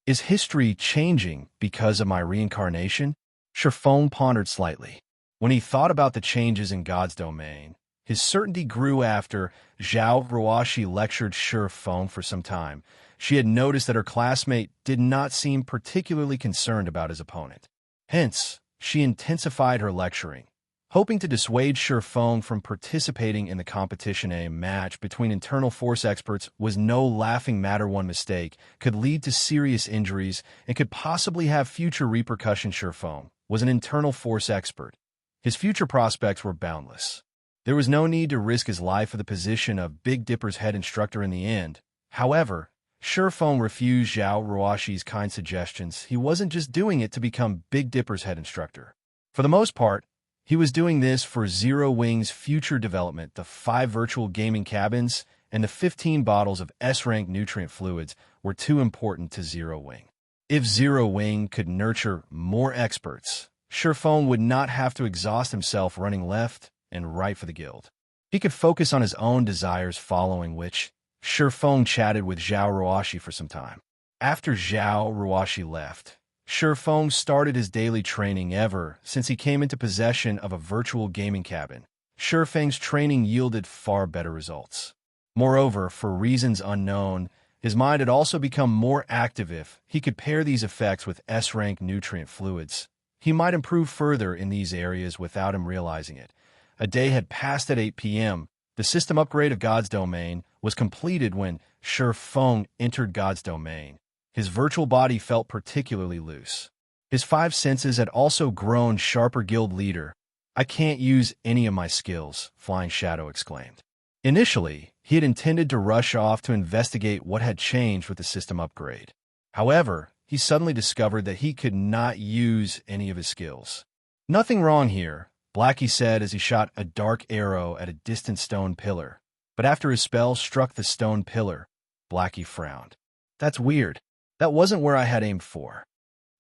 Is history changing because of my reincarnation? Feng pondered slightly. When he thought about the changes in God's domain, his certainty grew. After Zhaoruashi lectured Feng for some time, she had noticed that her classmate did not seem particularly concerned about his opponent. Hence, she intensified her lecturing, Hoping to dissuade Feng from participating in the competition, a match between internal force experts was no laughing matter. One mistake could lead to serious injuries and could possibly have future repercussions. Feng was an internal force expert. His future prospects were boundless. There was no need to risk his life for the position of Big Dipper's head instructor in the end. However, Feng refused Zhao Ruoshi's kind suggestions. He wasn't just doing it to become Big Dipper's head instructor. For the most part, he was doing this for Zero Wing's future development. The 5 virtual gaming cabins and the 15 bottles of S-rank nutrient fluids were too important to Zero Wing. If Zero Wing could nurture more experts, Feng would not have to exhaust himself running left and right for the guild. He could focus on his own desires, following which Feng chatted with Zhao Ruoshi for some time. After Zhao Ruoshi left, Feng started his daily training. Ever since he came into possession of a virtual gaming cabin, Feng's training yielded far better results. Moreover, for reasons unknown, his mind had also become more active. If he could pair these effects with S-rank nutrient fluids, he might improve further in these areas without him realizing it. A day had passed. At 8 p.m., the system upgrade of God's Domain was completed. When Feng entered God's Domain, his virtual body felt particularly loose. His 5 senses had also grown sharper. Guild leader, I can't use any of my skills, Flying Shadow exclaimed. Initially, he had intended to rush off to investigate what had changed with the system upgrade. However, he suddenly discovered that he could not use any of his skills. Nothing wrong here, Blackie said as he shot a dark arrow at a distant stone pillar. But after his spell struck the stone pillar, Blackie frowned. That's weird. That wasn't where I had aimed for.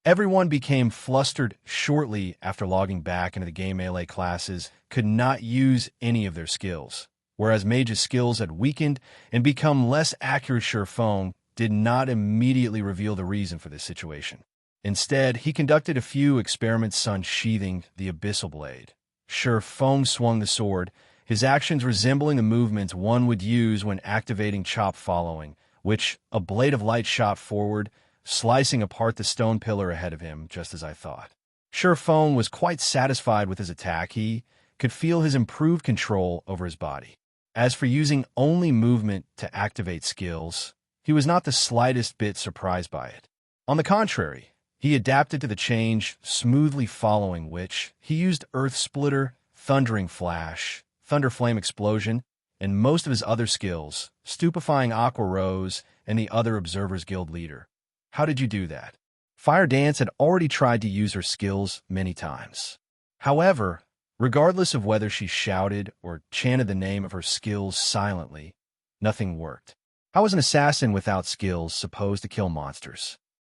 Everyone became flustered. Shortly after logging back into the game, melee classes could not use any of their skills, whereas mage's skills had weakened and become less accurate. Feng did not immediately reveal the reason for this situation. Instead, he conducted a few experiments. Unsheathing the Abyssal blade, Feng swung the sword, his actions resembling the movements one would use when activating Chop, following which a blade of light shot forward, slicing apart the stone pillar ahead of him, just as I thought. Feng was quite satisfied with his attack. He could feel his improved control over his body. As for using only movement to activate skills, he was not the slightest bit surprised by it. On the contrary, he adapted to the change smoothly, following which he used Earth Splitter, Thundering Flash, Thunder Flame Explosion, and most of his other skills, stupefying Aqua Rose and the other Observers Guild leader. How did you do that? Fire Dance had already tried to use her skills many times. However, regardless of whether she shouted or chanted the name of her skills silently, nothing worked. How is an assassin without skills supposed to kill monsters?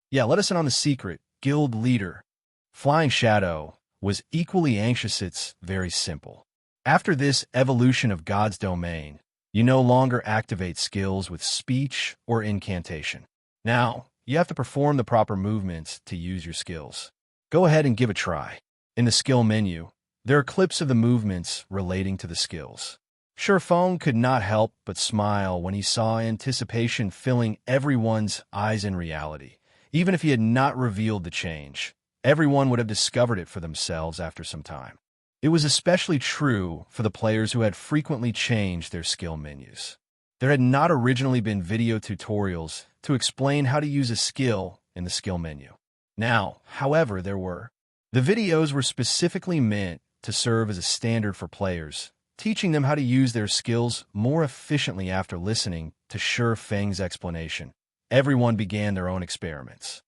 Yeah, let us in on the secret. Guild leader Flying Shadow was equally anxious. It's very simple. After this evolution of God's Domain, you no longer activate skills with speech or incantation. Now, you have to perform the proper movements to use your skills. Go ahead and give a try. In the skill menu, there are clips of the movements relating to the skills. Feng could not help but smile when he saw anticipation filling everyone's eyes. In reality, even if he had not revealed the change, everyone would have discovered it for themselves after some time. It was especially true for the players who had frequently changed their skill menus. There had not originally been video tutorials to explain how to use a skill in the skill menu. Now, however, there were. The videos were specifically meant to serve as a standard for players, teaching them how to use their skills more efficiently. After listening to Feng's explanation, everyone began their own experiments.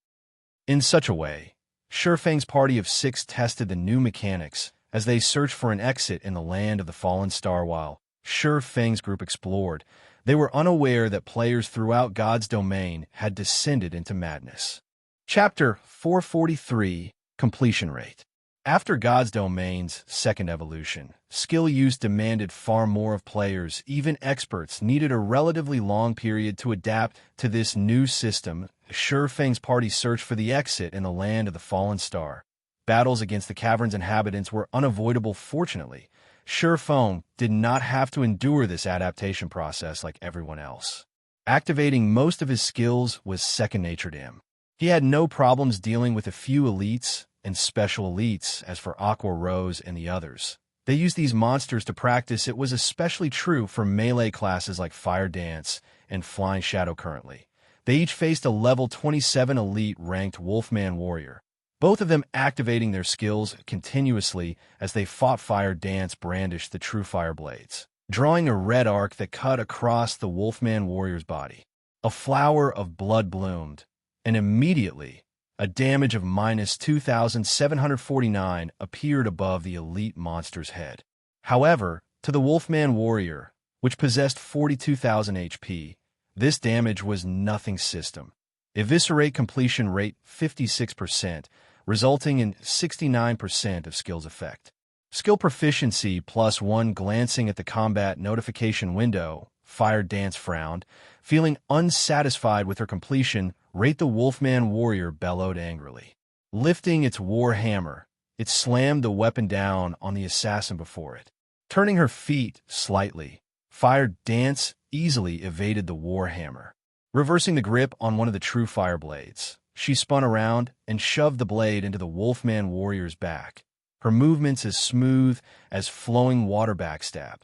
In such a way, Feng's party of 6 tested the new mechanics as they searched for an exit in the land of the fallen star. While Feng's group explored, they were unaware that players throughout God's Domain had descended into madness. Chapter 443, Completion Rate. After God's Domain's second evolution, skill use demanded far more of players. Even experts needed a relatively long period to adapt to this new system. Feng's party searched for the exit in the land of the fallen star. Battles against the cavern's inhabitants were unavoidable. Fortunately, Feng did not have to endure this adaptation process like everyone else. Activating most of his skills was second nature to him. He had no problems dealing with a few elites and special elites. As for Aqua Rose and the others, They used these monsters to practice. It was especially true for melee classes like Fire Dance and Flying Shadow currently. They each faced a level 27 elite ranked Wolfman warrior, both of them activating their skills continuously as they fought. Fire Dance brandished the Truefire blades, drawing a red arc that cut across the Wolfman warrior's body. A flower of blood bloomed, and immediately a damage of -2,749 appeared above the elite monster's head. However, to the Wolfman warrior, which possessed 42,000 HP, this damage was nothing. System eviscerate completion rate 56%, resulting in 69% of skill's effect. Skill proficiency +1. Glancing at the combat notification window, Fire Dance frowned, feeling unsatisfied with her completion rate. The Wolfman warrior bellowed angrily. Lifting its war hammer, it slammed the weapon down on the assassin before it. Turning her feet slightly, Fire Dance easily evaded the war hammer. Reversing the grip on one of the Truefire blades, she spun around and shoved the blade into the Wolfman warrior's back. Her movements as smooth as flowing water. Backstab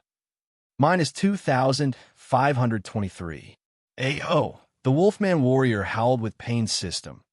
-2,523. Ayo! The Wolfman warrior howled with pain. System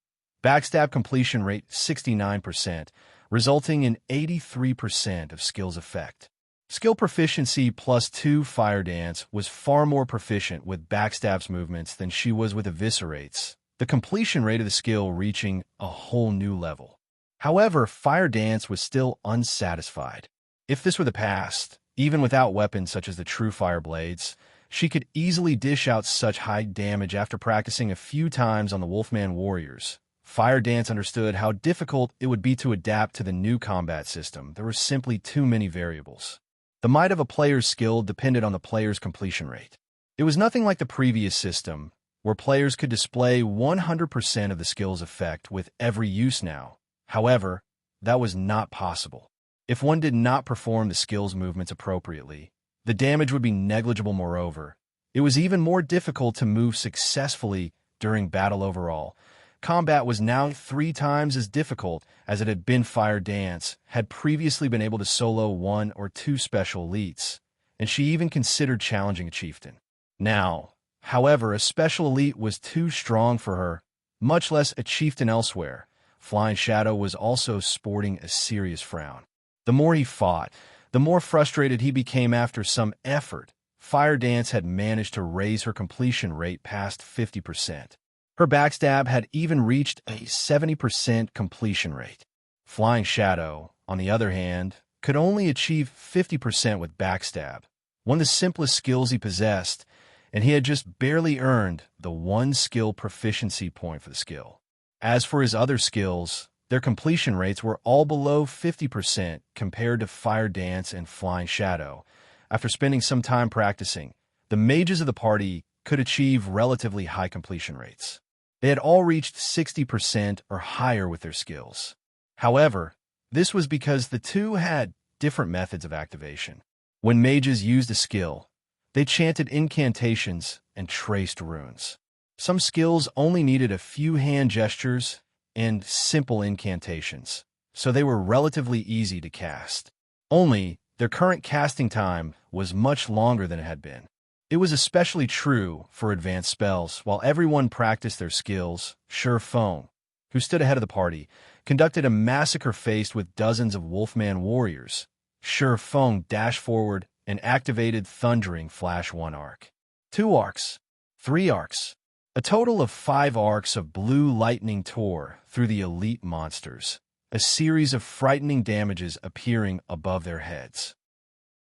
backstab completion rate 69%, resulting in 83% of skill's effect. Skill proficiency +2. Fire Dance was far more proficient with backstab's movements than she was with eviscerates, the completion rate of the skill reaching a whole new level. However, Fire Dance was still unsatisfied. If this were the past, even without weapons such as the Truefire blades, she could easily dish out such high damage. After practicing a few times on the Wolfman warriors, Fire Dance understood how difficult it would be to adapt to the new combat system. There were simply too many variables. The might of a player's skill depended on the player's completion rate. It was nothing like the previous system, where players could display 100% of the skill's effect with every use now. However, that was not possible. If one did not perform the skill's movements appropriately, the damage would be negligible. Moreover, it was even more difficult to move successfully during battle. Overall, combat was now 3 times as difficult as it had been. Fire Dance had previously been able to solo 1 or 2 special elites, and she even considered challenging a chieftain. Now, however, a special elite was too strong for her, much less a chieftain elsewhere. Flying Shadow was also sporting a serious frown. The more he fought, the more frustrated he became. After some effort, Fire Dance had managed to raise her completion rate past 50%. Her backstab had even reached a 70% completion rate. Flying Shadow, on the other hand, could only achieve 50% with backstab, one of the simplest skills he possessed, and he had just barely earned the 1 skill proficiency point for the skill. As for his other skills, their completion rates were all below 50% compared to Fire Dance and Flying Shadow. After spending some time practicing, the mages of the party could achieve relatively high completion rates. They had all reached 60% or higher with their skills. However, this was because the two had different methods of activation. When mages used a skill, they chanted incantations and traced runes. Some skills only needed a few hand gestures and simple incantations, so they were relatively easy to cast. Only, their current casting time was much longer than it had been. It was especially true for advanced spells. While everyone practiced their skills, Feng, who stood ahead of the party, conducted a massacre faced with dozens of Wolfman warriors. Feng dashed forward and activated Thundering Flash 1 arc. 2 arcs. 3 arcs. A total of 5 arcs of blue lightning tore through the elite monsters, a series of frightening damages appearing above their heads.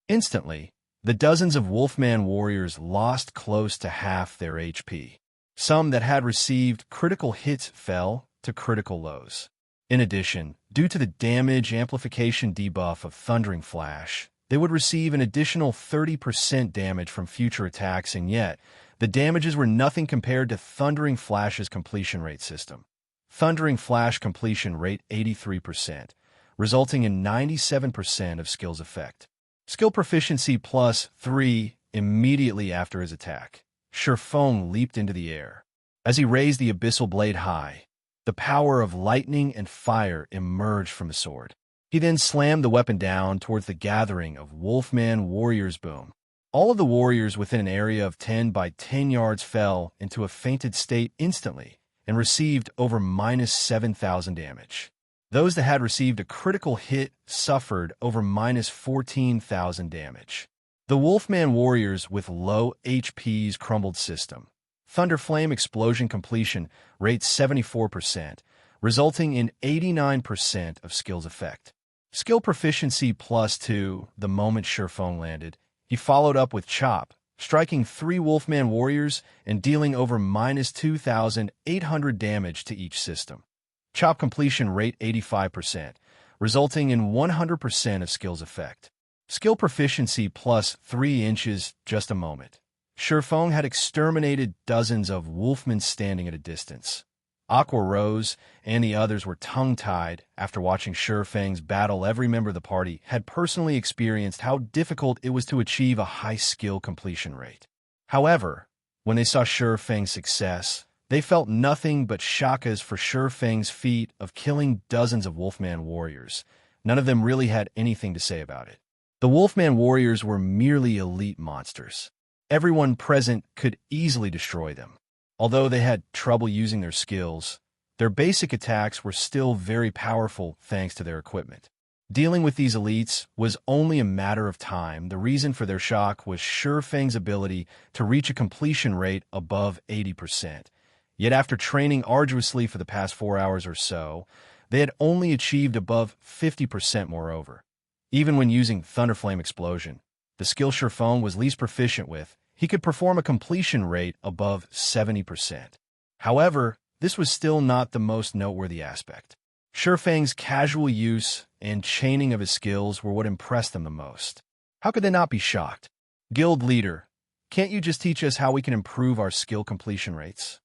Instantly, the dozens of Wolfman warriors lost close to half their HP. Some that had received critical hits fell to critical lows. In addition, due to the damage amplification debuff of Thundering Flash, they would receive an additional 30% damage from future attacks, and yet, the damages were nothing compared to Thundering Flash's completion rate system. Thundering Flash completion rate 83%, resulting in 97% of skill's effect. Skill proficiency +3 immediately after his attack. Feng leaped into the air. As he raised the Abyssal blade high, the power of lightning and fire emerged from the sword. He then slammed the weapon down towards the gathering of Wolfman warriors. Boom. All of the warriors within an area of 10 by 10 yards fell into a fainted state instantly and received over minus 7,000 damage. Those that had received a critical hit suffered over minus 14,000 damage. The Wolfman warriors with low HP's crumbled system. Thunderflame explosion completion rate 74%, resulting in 89% of skill's effect. Skill proficiency +2 the moment Shurfeng landed. He followed up with Chop, striking 3 Wolfman warriors and dealing over minus 2,800 damage to each system. Chop completion rate 85%, resulting in 100% of skill's effect. Skill proficiency +3 inches just a moment. Shurfeng had exterminated dozens of wolfmen standing at a distance. Aqua Rose and the others were tongue-tied after watching Shurfeng's battle. Every member of the party had personally experienced how difficult it was to achieve a high skill completion rate. However, when they saw Shurfeng's success, they felt nothing but shakas for Shurfeng's feat of killing dozens of Wolfman warriors. None of them really had anything to say about it. The Wolfman warriors were merely elite monsters. Everyone present could easily destroy them. Although they had trouble using their skills, their basic attacks were still very powerful thanks to their equipment. Dealing with these elites was only a matter of time. The reason for their shock was Shurfeng's ability to reach a completion rate above 80%. Yet after training arduously for the past 4 hours or so, they had only achieved above 50% moreover. Even when using Thunderflame Explosion, the skill Shurfeng was least proficient with, he could perform a completion rate above 70%. However, this was still not the most noteworthy aspect. Shurfeng's casual use and chaining of his skills were what impressed them the most. How could they not be shocked? Guild leader, can't you just teach us how we can improve our skill completion rates?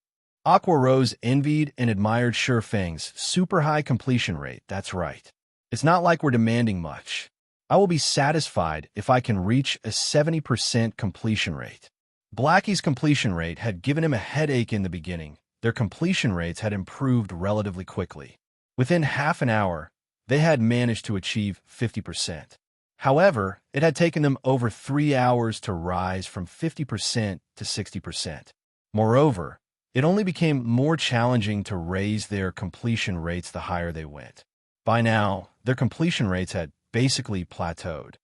Aqua Rose envied and admired Shurfeng's super high completion rate. That's right. It's not like we're demanding much. I will be satisfied if I can reach a 70% completion rate. Blackie's completion rate had given him a headache in the beginning. Their completion rates had improved relatively quickly. Within half an hour, they had managed to achieve 50%. However, it had taken them over 3 hours to rise from 50% to 60%. Moreover, it only became more challenging to raise their completion rates the higher they went. By now, their completion rates had basically plateaued.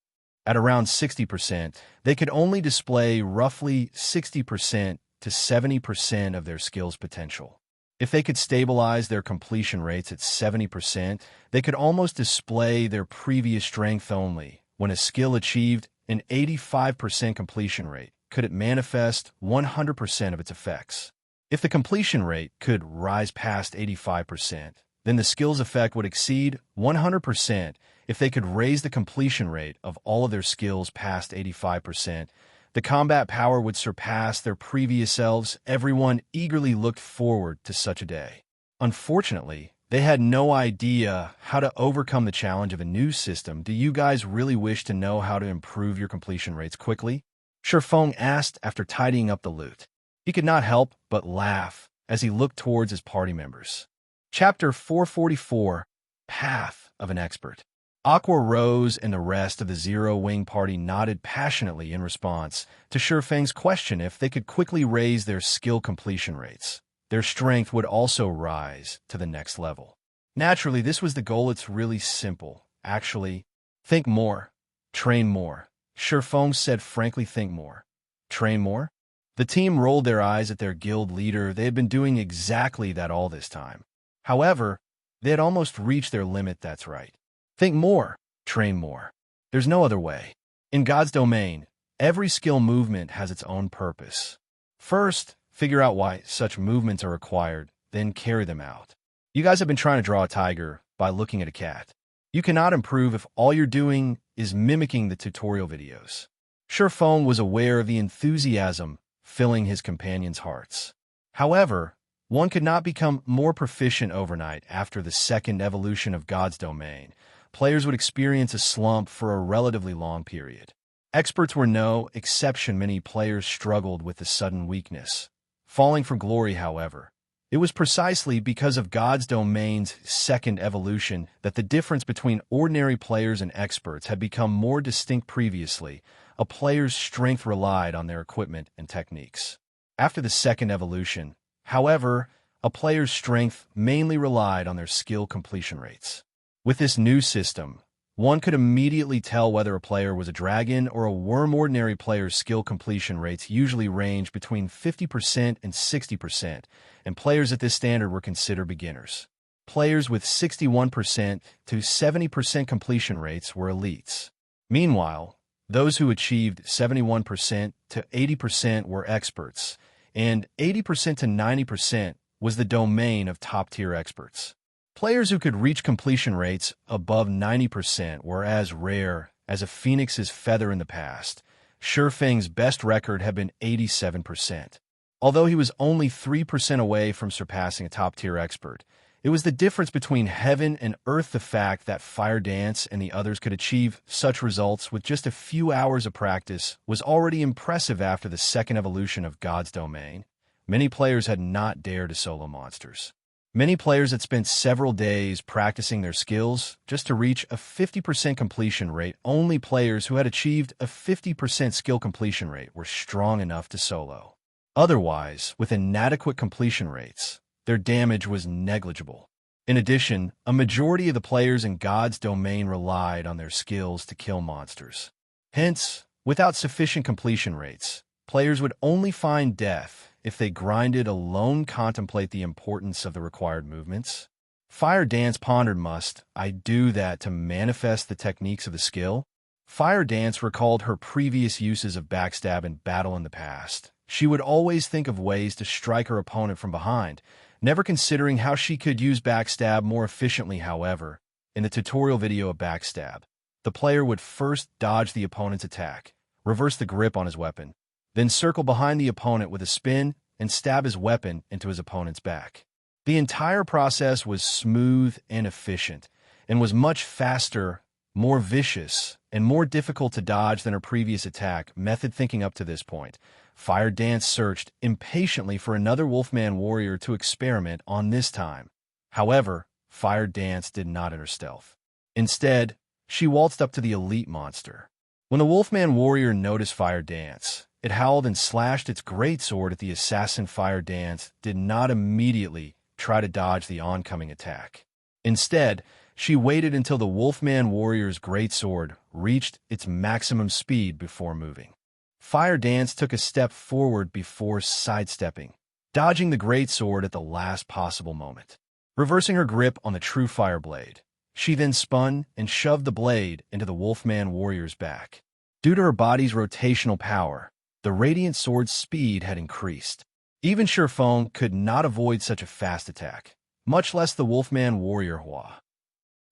At around 60%, they could only display roughly 60% to 70% of their skill's potential. If they could stabilize their completion rates at 70%, they could almost display their previous strength only. When a skill achieved an 85% completion rate, could it manifest 100% of its effects. If the completion rate could rise past 85%, then the skill's effect would exceed 100%. If they could raise the completion rate of all of their skills past 85%, the combat power would surpass their previous selves. Everyone eagerly looked forward to such a day. Unfortunately, they had no idea how to overcome the challenge of a new system. Do you guys really wish to know how to improve your completion rates quickly? Shurfeng asked after tidying up the loot. He could not help but laugh as he looked towards his party members. Chapter 444, Path of an Expert. Aqua Rose and the rest of the Zero Wing party nodded passionately in response to Shurfeng's question. If they could quickly raise their skill completion rates, their strength would also rise to the next level. Naturally, this was the goal. It's really simple. Actually, think more, train more. Shurfeng said frankly, think more, train more. The team rolled their eyes at their guild leader. They had been doing exactly that all this time. However, they had almost reached their limit. That's right. Think more, train more. There's no other way. In God's domain, every skill movement has its own purpose. First, figure out why such movements are required, then carry them out. You guys have been trying to draw a tiger by looking at a cat. You cannot improve if all you're doing is mimicking the tutorial videos. Shurfeng was aware of the enthusiasm filling his companions' hearts. However, one could not become more proficient overnight. After the second evolution of God's domain, players would experience a slump for a relatively long period. Experts were no exception. Many players struggled with the sudden weakness. Falling for glory, however, It was precisely because of God's domain's second evolution that the difference between ordinary players and experts had become more distinct previously. A player's strength relied on their equipment and techniques. After the second evolution, however, a player's strength mainly relied on their skill completion rates. With this new system, one could immediately tell whether a player was a dragon or a worm. Ordinary players' skill completion rates usually range between 50% and 60%, and players at this standard were considered beginners. Players with 61% to 70% completion rates were elites. Meanwhile, those who achieved 71% to 80% were experts, and 80% to 90% was the domain of top-tier experts. Players who could reach completion rates above 90% were as rare as a phoenix's feather in the past. Shifeng's best record had been 87%. Although he was only 3% away from surpassing a top-tier expert, it was the difference between heaven and earth. The fact that Fire Dance and the others could achieve such results with just a few hours of practice was already impressive. After the second evolution of God's domain, many players had not dared to solo monsters. Many players had spent several days practicing their skills just to reach a 50% completion rate. Only players who had achieved a 50% skill completion rate were strong enough to solo. Otherwise, with inadequate completion rates, their damage was negligible. In addition, a majority of the players in God's domain relied on their skills to kill monsters. Hence, without sufficient completion rates, players would only find death if they grinded alone. Contemplate the importance of the required movements. Fire Dance pondered, must I do that to manifest the techniques of the skill? Fire Dance recalled her previous uses of backstab in battle in the past. She would always think of ways to strike her opponent from behind, never considering how she could use backstab more efficiently. However, in the tutorial video of backstab, the player would first dodge the opponent's attack, reverse the grip on his weapon, then circle behind the opponent with a spin and stab his weapon into his opponent's back. The entire process was smooth and efficient, and was much faster, more vicious, and more difficult to dodge than her previous attack method. Thinking up to this point, Fire Dance searched impatiently for another Wolfman warrior to experiment on this time. However, Fire Dance did not enter stealth. Instead, she waltzed up to the elite monster. When the Wolfman warrior noticed Fire Dance, it howled and slashed its greatsword at the assassin. Fire Dance did not immediately try to dodge the oncoming attack. Instead, she waited until the Wolfman warrior's greatsword reached its maximum speed before moving. Fire Dance took a step forward before sidestepping, dodging the greatsword at the last possible moment. Reversing her grip on the Truefire blade, she then spun and shoved the blade into the Wolfman warrior's back. Due to her body's rotational power, the Radiant Sword's speed had increased. Even Shifeng could not avoid such a fast attack, much less the Wolfman warrior Hua.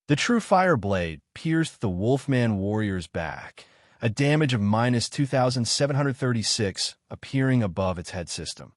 The Truefire blade pierced the Wolfman warrior's back, a damage of minus 2,736 appearing above its head system.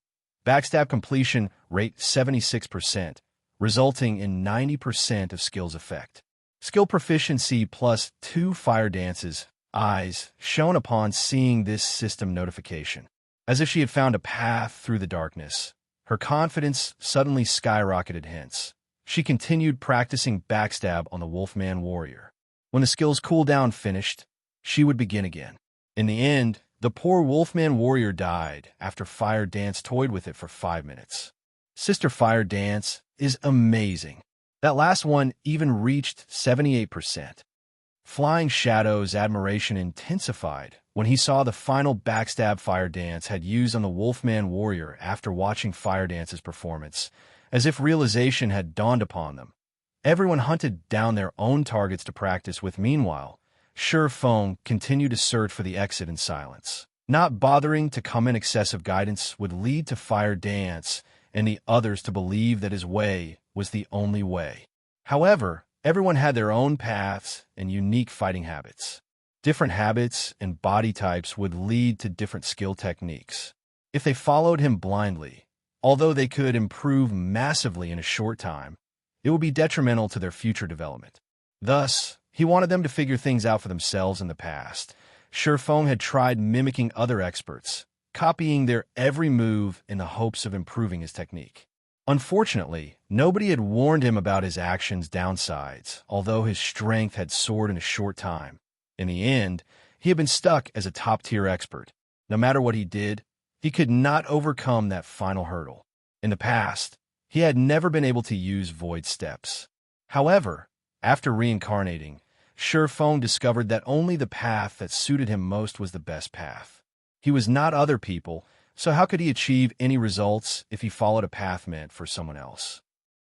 Backstab completion rate 76%, resulting in 90% of skill's effect. Skill proficiency plus 2. Fire Dance's eyes shone upon seeing this system notification. As if she had found a path through the darkness, her confidence suddenly skyrocketed. Hence, she continued practicing backstab on the Wolfman warrior. When the skill's cooldown finished, she would begin again. In the end, the poor Wolfman warrior died after Fire Dance toyed with it for 5 minutes. Sister Fire Dance is amazing. That last one even reached 78%. Flying Shadow's admiration intensified when he saw the final backstab Fire Dance had used on the Wolfman warrior. After watching Fire Dance's performance, as if realization had dawned upon them, everyone hunted down their own targets to practice with. Meanwhile, Shifeng continued to search for the exit in silence. Not bothering to come in, excessive guidance would lead to Fire Dance and the others to believe that his way was the only way. However, everyone had their own paths and unique fighting habits. Different habits and body types would lead to different skill techniques. If they followed him blindly, although they could improve massively in a short time, it would be detrimental to their future development. Thus, he wanted them to figure things out for themselves. In the past, Shifeng had tried mimicking other experts, copying their every move in the hopes of improving his technique. Unfortunately, nobody had warned him about his actions' downsides, although his strength had soared in a short time. In the end, he had been stuck as a top-tier expert. No matter what he did, he could not overcome that final hurdle. In the past, he had never been able to use void steps. However, after reincarnating, Shurfong discovered that only the path that suited him most was the best path. He was not other people, so how could he achieve any results if he followed a path meant for someone else?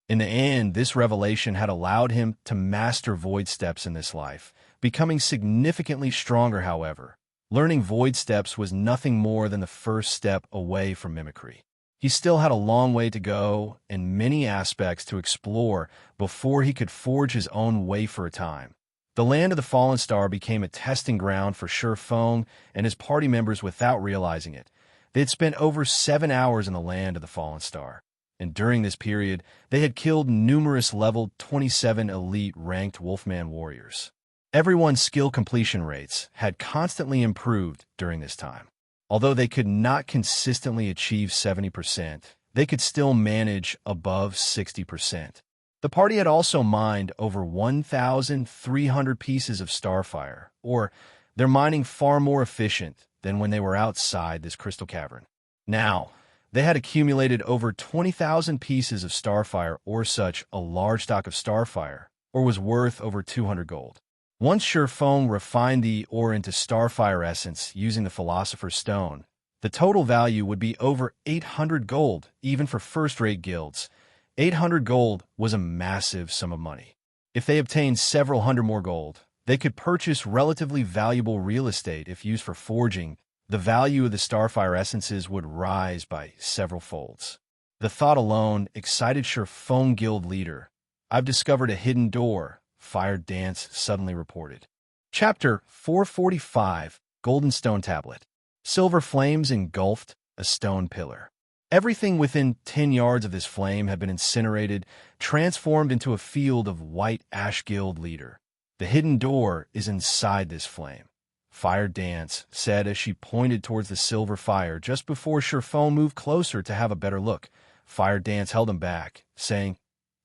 In the end, this revelation had allowed him to master void steps in this life, becoming significantly stronger. However, learning void steps was nothing more than the first step away from mimicry. He still had a long way to go and many aspects to explore before he could forge his own way for a time. The land of the Fallen Star became a testing ground for Shurfong and his party members without realizing it. They had spent over 7 hours in the land of the Fallen Star, and during this period, they had killed numerous level 27 elite ranked Wolfman warriors. Everyone's skill completion rates had constantly improved during this time. Although they could not consistently achieve 70%, they could still manage above 60%. The party had also mined over 1,300 pieces of Starfire, or they're mining far more efficient than when they were outside this crystal cavern. Now, they had accumulated over 20,000 pieces of Starfire or such a large stock of Starfire, or was worth over 200 gold. Once Shurfong refined the ore into Starfire essence using the Philosopher's Stone, the total value would be over 800 gold, even for first-rate guilds. 800 gold was a massive sum of money. If they obtained several hundred more gold, they could purchase relatively valuable real estate. If used for forging, the value of the Starfire essences would rise by several folds. The thought alone excited Shurfong guild leader. "I've discovered a hidden door," Fire Dance suddenly reported. Chapter 445, Golden Stone Tablet. Silver flames engulfed a stone pillar. Everything within 10 yards of this flame had been incinerated, transformed into a field of white ash guild leader. "The hidden door is inside this flame," Fire Dance said as she pointed towards the silver fire just before Shurfong moved closer to have a better look. Fire Dance held him back, saying,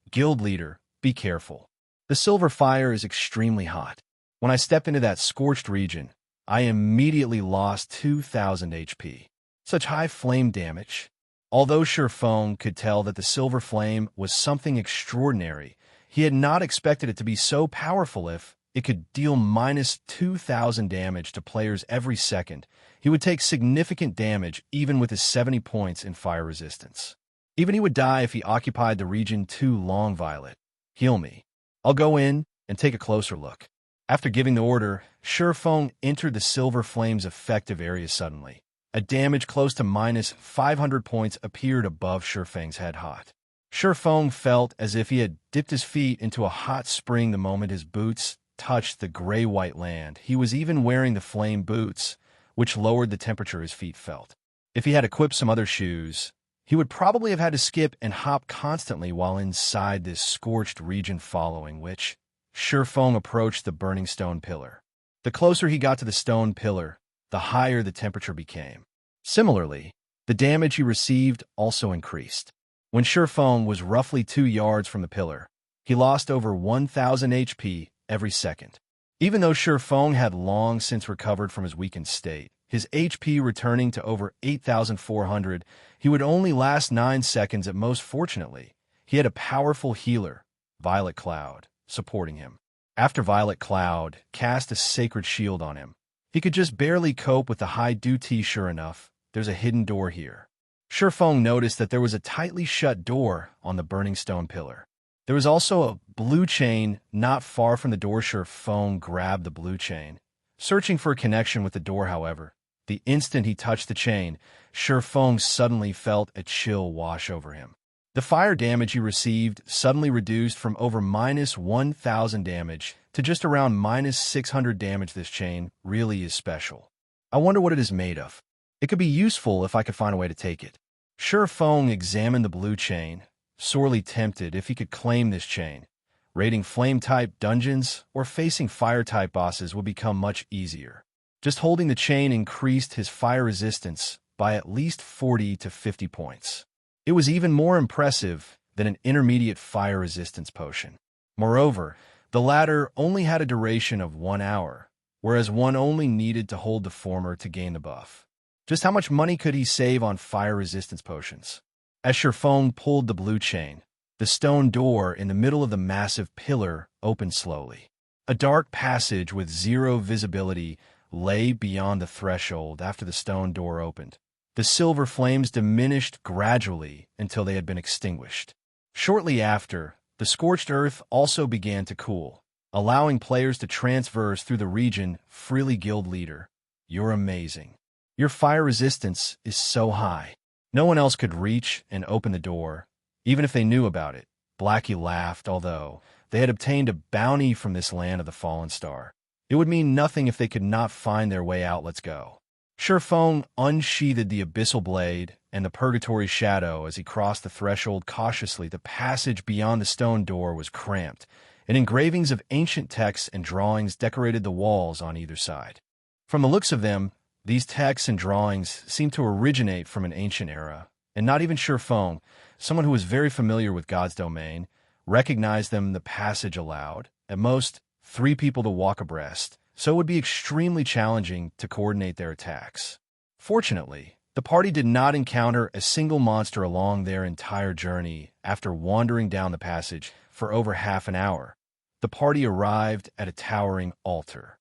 "Guild leader, be careful. The silver fire is extremely hot. When I stepped into that scorched region, I immediately lost 2,000 HP. Such high flame damage." Although Shurfong could tell that the silver flame was something extraordinary, he had not expected it to be so powerful. If it could deal minus 2,000 damage to players every second, he would take significant damage even with his 70 points in fire resistance. Even he would die if he occupied the region too long. "Violet, heal me. I'll go in and take a closer look." After giving the order, Shurfong entered the silver flame's effective area suddenly. A damage close to minus 500 points appeared above Shurfang's head. Hot. Shurfong felt as if he had dipped his feet into a hot spring the moment his boots touched the gray-white land. He was even wearing the flame boots, which lowered the temperature his feet felt. If he had equipped some other shoes, he would probably have had to skip and hop constantly while inside this scorched region, following which Shurfong approached the burning stone pillar. The closer he got to the stone pillar, the higher the temperature became. Similarly, the damage he received also increased. When Shurfong was roughly 2 yards from the pillar, he lost over 1,000 HP every second. Even though Shurfong had long since recovered from his weakened state, his HP returning to over 8,400, he would only last 9 seconds at most. Fortunately, he had a powerful healer, Violet Cloud, supporting him. After Violet Cloud cast a sacred shield on him, he could just barely cope with the high duty. Sure enough, there's a hidden door here. Shurfong noticed that there was a tightly shut door on the burning stone pillar. There was also a blue chain not far from the door. Shurfong grabbed the blue chain, searching for a connection with the door. However, the instant he touched the chain, Shurfong suddenly felt a chill wash over him. The fire damage he received suddenly reduced from over minus 1,000 damage to just around minus 600 damage. This chain really is special. I wonder what it is made of. It could be useful if I could find a way to take it. Shurfong examined the blue chain, sorely tempted if he could claim this chain. Raiding flame-type dungeons or facing fire-type bosses would become much easier. Just holding the chain increased his fire resistance by at least 40 to 50 points. It was even more impressive than an intermediate fire resistance potion. Moreover, the latter only had a duration of 1 hour, whereas one only needed to hold the former to gain the buff. Just how much money could he save on fire resistance potions? As Sherfong pulled the blue chain, the stone door in the middle of the massive pillar opened slowly. A dark passage with 0 visibility lay beyond the threshold after the stone door opened. The silver flames diminished gradually until they had been extinguished. Shortly after, the scorched earth also began to cool, allowing players to transverse through the region freely. Guild leader, you're amazing. Your fire resistance is so high. No one else could reach and open the door, even if they knew about it. Blackie laughed, although they had obtained a bounty from this land of the fallen star. It would mean nothing if they could not find their way out. Let's go. Sherfong unsheathed the abyssal blade and the purgatory shadow as he crossed the threshold cautiously. The passage beyond the stone door was cramped, and engravings of ancient texts and drawings decorated the walls on either side. From the looks of them, these texts and drawings seemed to originate from an ancient era, and not even Sherfong, someone who was very familiar with God's domain, recognized them. The passage allowed, at most, 3 people to walk abreast, so it would be extremely challenging to coordinate their attacks. Fortunately, the party did not encounter a single monster along their entire journey. After wandering down the passage for over half an hour, the party arrived at a towering altar.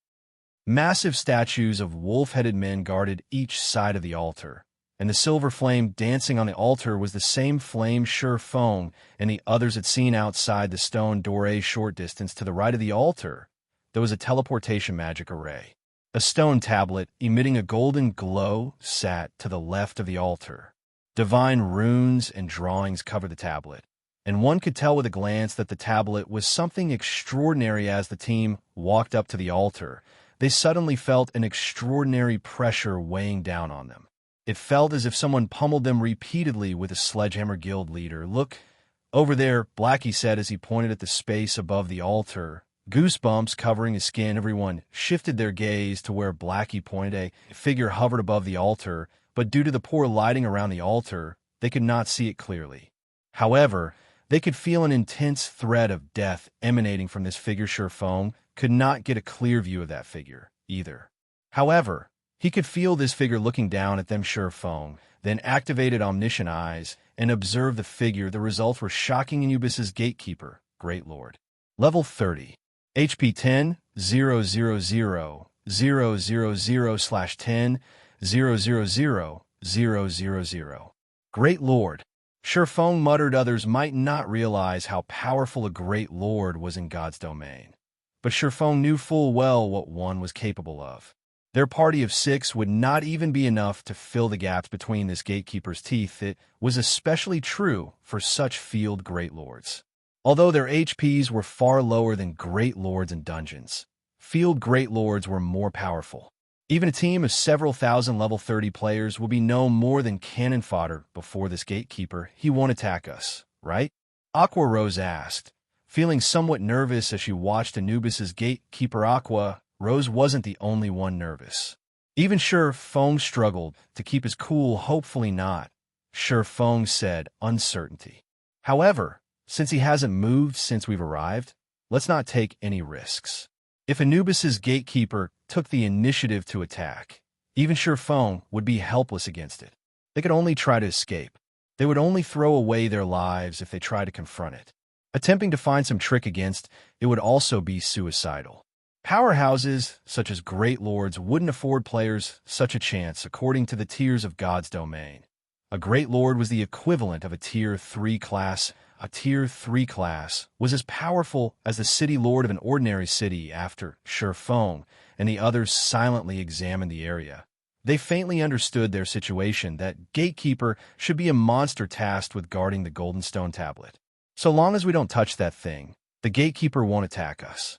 Massive statues of wolf-headed men guarded each side of the altar, and the silver flame dancing on the altar was the same flame Sherfong and the others had seen outside the stone door. A short distance to the right of the altar, there was a teleportation magic array. A stone tablet emitting a golden glow sat to the left of the altar. Divine runes and drawings covered the tablet, and one could tell with a glance that the tablet was something extraordinary. As the team walked up to the altar, they suddenly felt an extraordinary pressure weighing down on them. It felt as if someone pummeled them repeatedly with a sledgehammer. Guild leader, look over there, Blackie said as he pointed at the space above the altar. Goosebumps covering his skin. Everyone shifted their gaze to where Blackie pointed. A figure hovered above the altar, but due to the poor lighting around the altar, they could not see it clearly. However, they could feel an intense threat of death emanating from this figure. Sherfong could not get a clear view of that figure either. However, he could feel this figure looking down at them. Sherfong then activated omniscient eyes and observed the figure. The results were shocking. Anubis's gatekeeper, Great Lord. Level 30. HP 10, 000, 000, 000/10, 000, 000. Great Lord. Sherfong muttered. Others might not realize how powerful a Great Lord was in God's domain, but Sherfong knew full well what one was capable of. Their party of 6 would not even be enough to fill the gaps between this gatekeeper's teeth. It was especially true for such field Great Lords. Although their HPs were far lower than Great Lords in dungeons, field Great Lords were more powerful. Even a team of several thousand level 30 players will be no more than cannon fodder before this gatekeeper. He won't attack us, right? Aqua Rose asked, feeling somewhat nervous as she watched Anubis's gatekeeper. Aqua Rose wasn't the only one nervous. Even Sherfong struggled to keep his cool. Hopefully not, Sherfong said, uncertainty. However, since he hasn't moved since we've arrived, let's not take any risks. If Anubis's gatekeeper took the initiative to attack, even Sherfong would be helpless against it. They could only try to escape. They would only throw away their lives if they tried to confront it. Attempting to find some trick against it would also be suicidal. Powerhouses, such as Great Lords, wouldn't afford players such a chance according to the tiers of God's domain. A Great Lord was the equivalent of a Tier 3 class. A Tier 3 class was as powerful as the city lord of an ordinary city. After Sherfong and the others silently examined the area, they faintly understood their situation, that Gatekeeper should be a monster tasked with guarding the Golden Stone Tablet. So long as we don't touch that thing, the Gatekeeper won't attack us.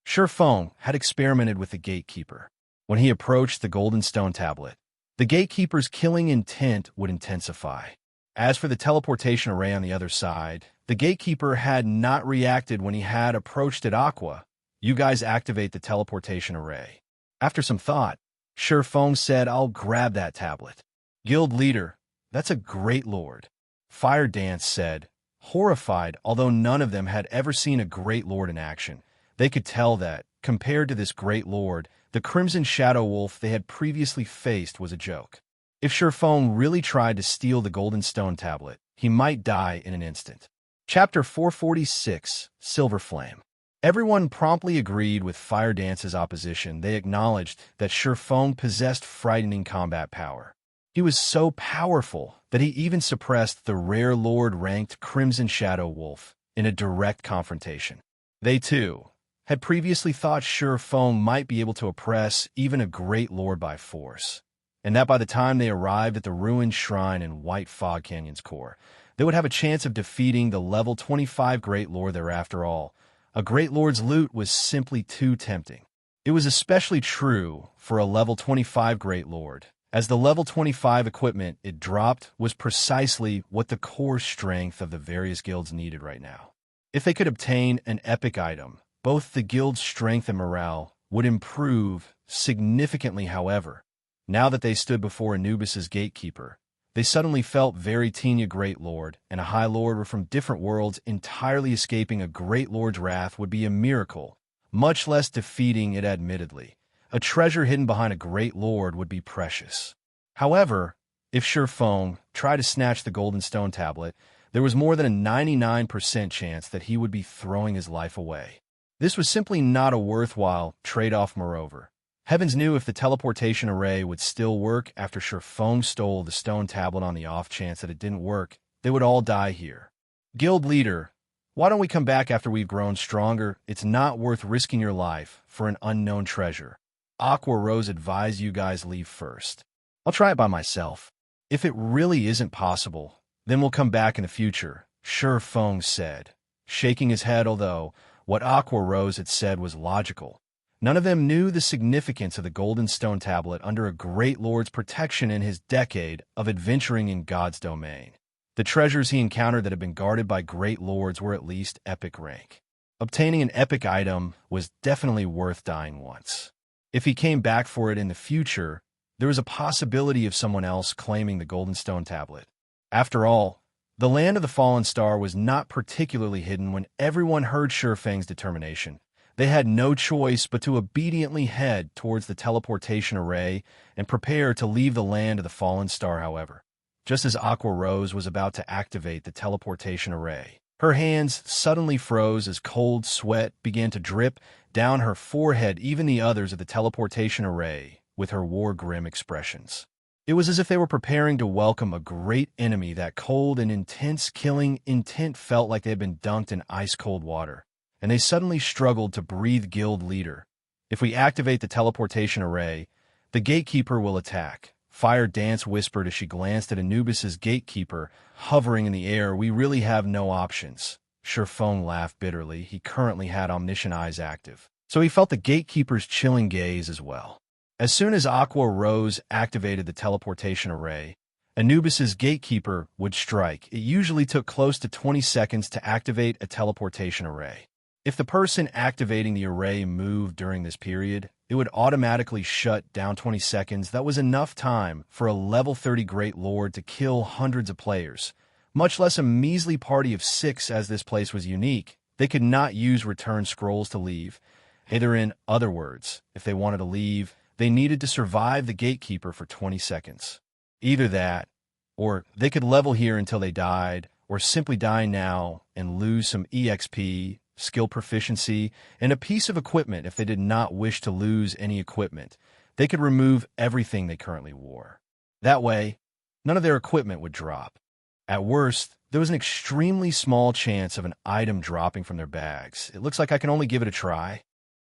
Sherfong had experimented with the Gatekeeper. When he approached the Golden Stone Tablet, the Gatekeeper's killing intent would intensify. As for the teleportation array on the other side, the Gatekeeper had not reacted when he had approached it. Aqua, you guys activate the teleportation array. After some thought, Sherfong said, I'll grab that tablet. Guild leader, that's a Great Lord. Fire Dance said, horrified. Although none of them had ever seen a Great Lord in action, they could tell that, compared to this Great Lord, the Crimson Shadow Wolf they had previously faced was a joke. If Shurfeng really tried to steal the Golden Stone Tablet, he might die in an instant. Chapter 446, Silver Flame. Everyone promptly agreed with Fire Dance's opposition. They acknowledged that Shurfeng possessed frightening combat power. He was so powerful that he even suppressed the rare Lord-ranked Crimson Shadow Wolf in a direct confrontation. They, too, had previously thought Shurfeng might be able to oppress even a Great Lord by force, and that by the time they arrived at the ruined shrine in White Fog Canyon's core, they would have a chance of defeating the level 25 Great Lord there. After all, a Great Lord's loot was simply too tempting. It was especially true for a level 25 Great Lord, as the level 25 equipment it dropped was precisely what the core strength of the various guilds needed right now. If they could obtain an epic item, both the guild's strength and morale would improve significantly. However, now that they stood before Anubis's gatekeeper, they suddenly felt very Tenya Great Lord and a High Lord were from different worlds. Entirely escaping a Great Lord's wrath would be a miracle, much less defeating it. Admittedly, a treasure hidden behind a Great Lord would be precious. However, if Shurfeng tried to snatch the Golden Stone Tablet, there was more than a 99% chance that he would be throwing his life away. This was simply not a worthwhile trade-off. Moreover, Heavens knew if the teleportation array would still work after Shurfeng stole the stone tablet. On the off chance that it didn't work, they would all die here. Guild leader, why don't we come back after we've grown stronger? It's not worth risking your life for an unknown treasure. Aqua Rose advised you guys leave first. I'll try it by myself. If it really isn't possible, then we'll come back in the future, Shurfeng said, shaking his head. Although what Aqua Rose had said was logical, none of them knew the significance of the Golden Stone Tablet under a Great Lord's protection in his decade of adventuring in God's domain. The treasures he encountered that had been guarded by Great Lords were at least epic rank. Obtaining an epic item was definitely worth dying once. If he came back for it in the future, there was a possibility of someone else claiming the Golden Stone Tablet. After all, the land of the Fallen Star was not particularly hidden. When everyone heard Shurfeng's determination, they had no choice but to obediently head towards the teleportation array and prepare to leave the land of the Fallen Star. However, just as Aqua Rose was about to activate the teleportation array, her hands suddenly froze as cold sweat began to drip down her forehead. Even the others of the teleportation array, with her war-grim expressions. It was as if they were preparing to welcome a great enemy. That cold and intense killing intent felt like they had been dunked in ice-cold water, and they suddenly struggled to breathe. Guild leader, if we activate the teleportation array, the gatekeeper will attack. Fire Dance whispered as she glanced at Anubis's gatekeeper hovering in the air. We really have no options. Shurfeng laughed bitterly. He currently had omniscient eyes active, so he felt the gatekeeper's chilling gaze as well. As soon as Aqua Rose activated the teleportation array, Anubis's gatekeeper would strike. It usually took close to 20 seconds to activate a teleportation array. If the person activating the array moved during this period, it would automatically shut down. 20 seconds. That was enough time for a level 30 Great Lord to kill hundreds of players, much less a measly party of 6. As this place was unique, they could not use return scrolls to leave. Either, in other words, if they wanted to leave, they needed to survive the gatekeeper for 20 seconds. Either that, or they could level here until they died, or simply die now and lose some EXP, skill proficiency, and a piece of equipment. If they did not wish to lose any equipment, they could remove everything they currently wore. That way, none of their equipment would drop. At worst, there was an extremely small chance of an item dropping from their bags. It looks like I can only give it a try.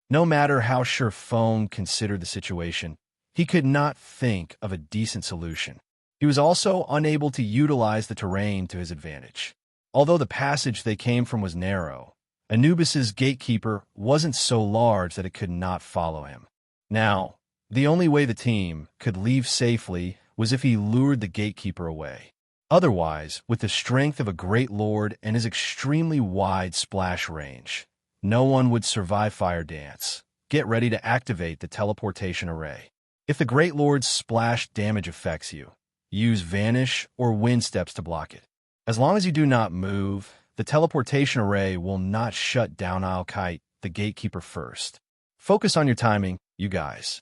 No matter how Shurfeng considered the situation, he could not think of a decent solution. He was also unable to utilize the terrain to his advantage. Although the passage they came from was narrow, Anubis's gatekeeper wasn't so large that it could not follow him. Now, the only way the team could leave safely was if he lured the gatekeeper away. Otherwise, with the strength of a Great Lord and his extremely wide splash range, no one would survive. Fire Dance, get ready to activate the teleportation array. If the Great Lord's splash damage affects you, use Vanish or Wind Steps to block it. As long as you do not move, the teleportation array will not shut down. I'll kite the gatekeeper first. Focus on your timing, you guys.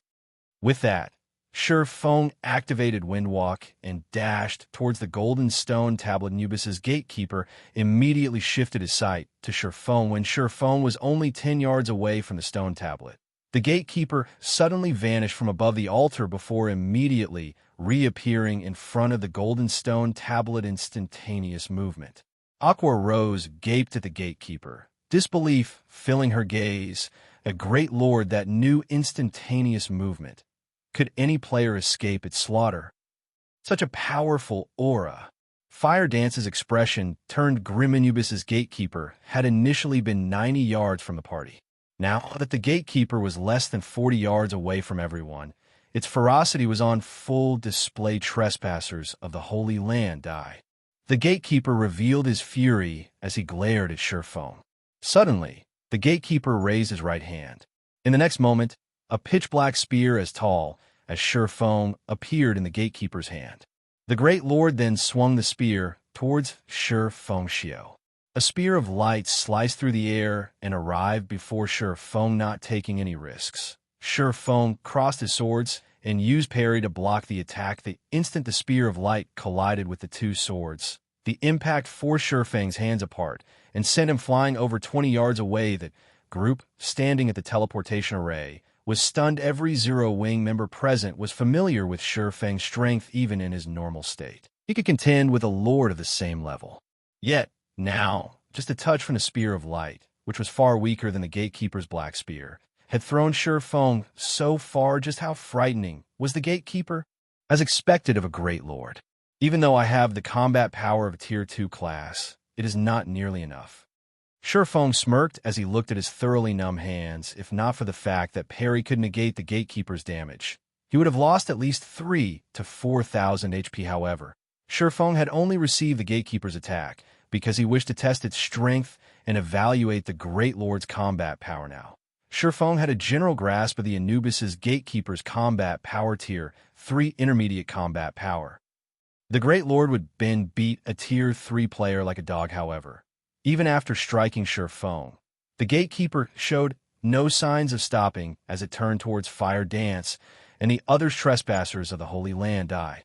With that, Feng activated Windwalk and dashed towards the golden stone tablet. Anubis's gatekeeper immediately shifted his sight to Feng when Feng was only 10 yards away from the stone tablet. The gatekeeper suddenly vanished from above the altar before immediately reappearing in front of the golden stone tablet. Instantaneous movement. Aqua Rose gaped at the gatekeeper, disbelief filling her gaze. A great lord, that new instantaneous movement. Could any player escape its slaughter? Such a powerful aura. Fire Dance's expression turned grim. Anubis's gatekeeper had initially been 90 yards from the party. Now that the gatekeeper was less than 40 yards away from everyone, its ferocity was on full display. Trespassers of the Holy Land, die. The gatekeeper revealed his fury as he glared at Feng. Suddenly, the gatekeeper raised his right hand. In the next moment, a pitch-black spear as tall as Feng appeared in the gatekeeper's hand. The Great Lord then swung the spear towards Feng Xiao. A spear of light sliced through the air and arrived before Feng, not taking any risks. Feng crossed his swords and used parry to block the attack. The instant the spear of light collided with the two swords, the impact forced Feng's hands apart and sent him flying over 20 yards away. The group, standing at the teleportation array, was stunned. Every Zero-Wing member present was familiar with Feng's strength even in his normal state. He could contend with a lord of the same level. Yet, now, just a touch from the spear of light, which was far weaker than the gatekeeper's black spear, had thrown Feng so far. Just how frightening was the gatekeeper? As expected of a great lord. Even though I have the combat power of a Tier 2 class, it is not nearly enough. Feng smirked as he looked at his thoroughly numb hands. If not for the fact that parry could negate the gatekeeper's damage, he would have lost at least 3,000 to 4,000 HP. However, Feng had only received the gatekeeper's attack because he wished to test its strength and evaluate the Great Lord's combat power. Now, Feng had a general grasp of the Anubis's gatekeeper's combat power. Tier 3 intermediate combat power. The Great Lord would then beat a Tier 3 player like a dog. However, even after striking Feng, the gatekeeper showed no signs of stopping as it turned towards Fire Dance and the other trespassers of the Holy Land. Die.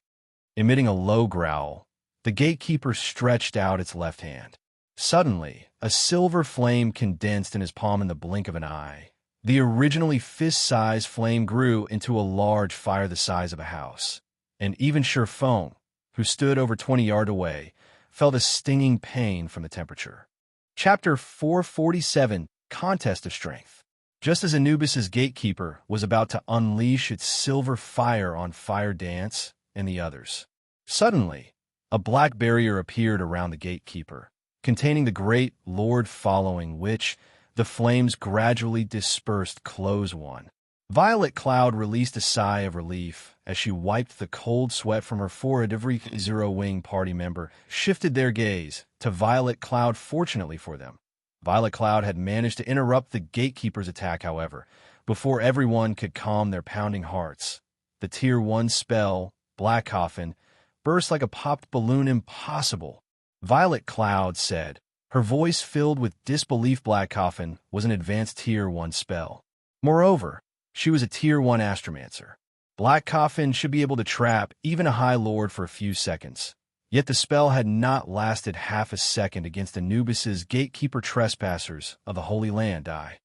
Emitting a low growl, the gatekeeper stretched out its left hand. Suddenly, a silver flame condensed in his palm in the blink of an eye. The originally fist-sized flame grew into a large fire the size of a house, and even Feng, who stood over 20 yards away, felt a stinging pain from the temperature. Chapter 447, Contest of Strength. Just as Anubis's gatekeeper was about to unleash its silver fire on Fire Dance and the others, suddenly, a black barrier appeared around the gatekeeper, containing the Great Lord, following which the flames gradually dispersed. Close 1. Violet Cloud released a sigh of relief as she wiped the cold sweat from her forehead. Every Zero-Wing party member shifted their gaze to Violet Cloud. Fortunately for them, Violet Cloud had managed to interrupt the gatekeeper's attack. However, before everyone could calm their pounding hearts, the Tier 1 spell, Black Coffin, burst like a popped balloon. Impossible, Violet Cloud said, her voice filled with disbelief. Black Coffin was an advanced Tier 1 spell. Moreover, she was a Tier 1 Astromancer. Black Coffin should be able to trap even a High Lord for a few seconds. Yet the spell had not lasted half a second against Anubis's gatekeeper. Trespassers of the Holy Land, die.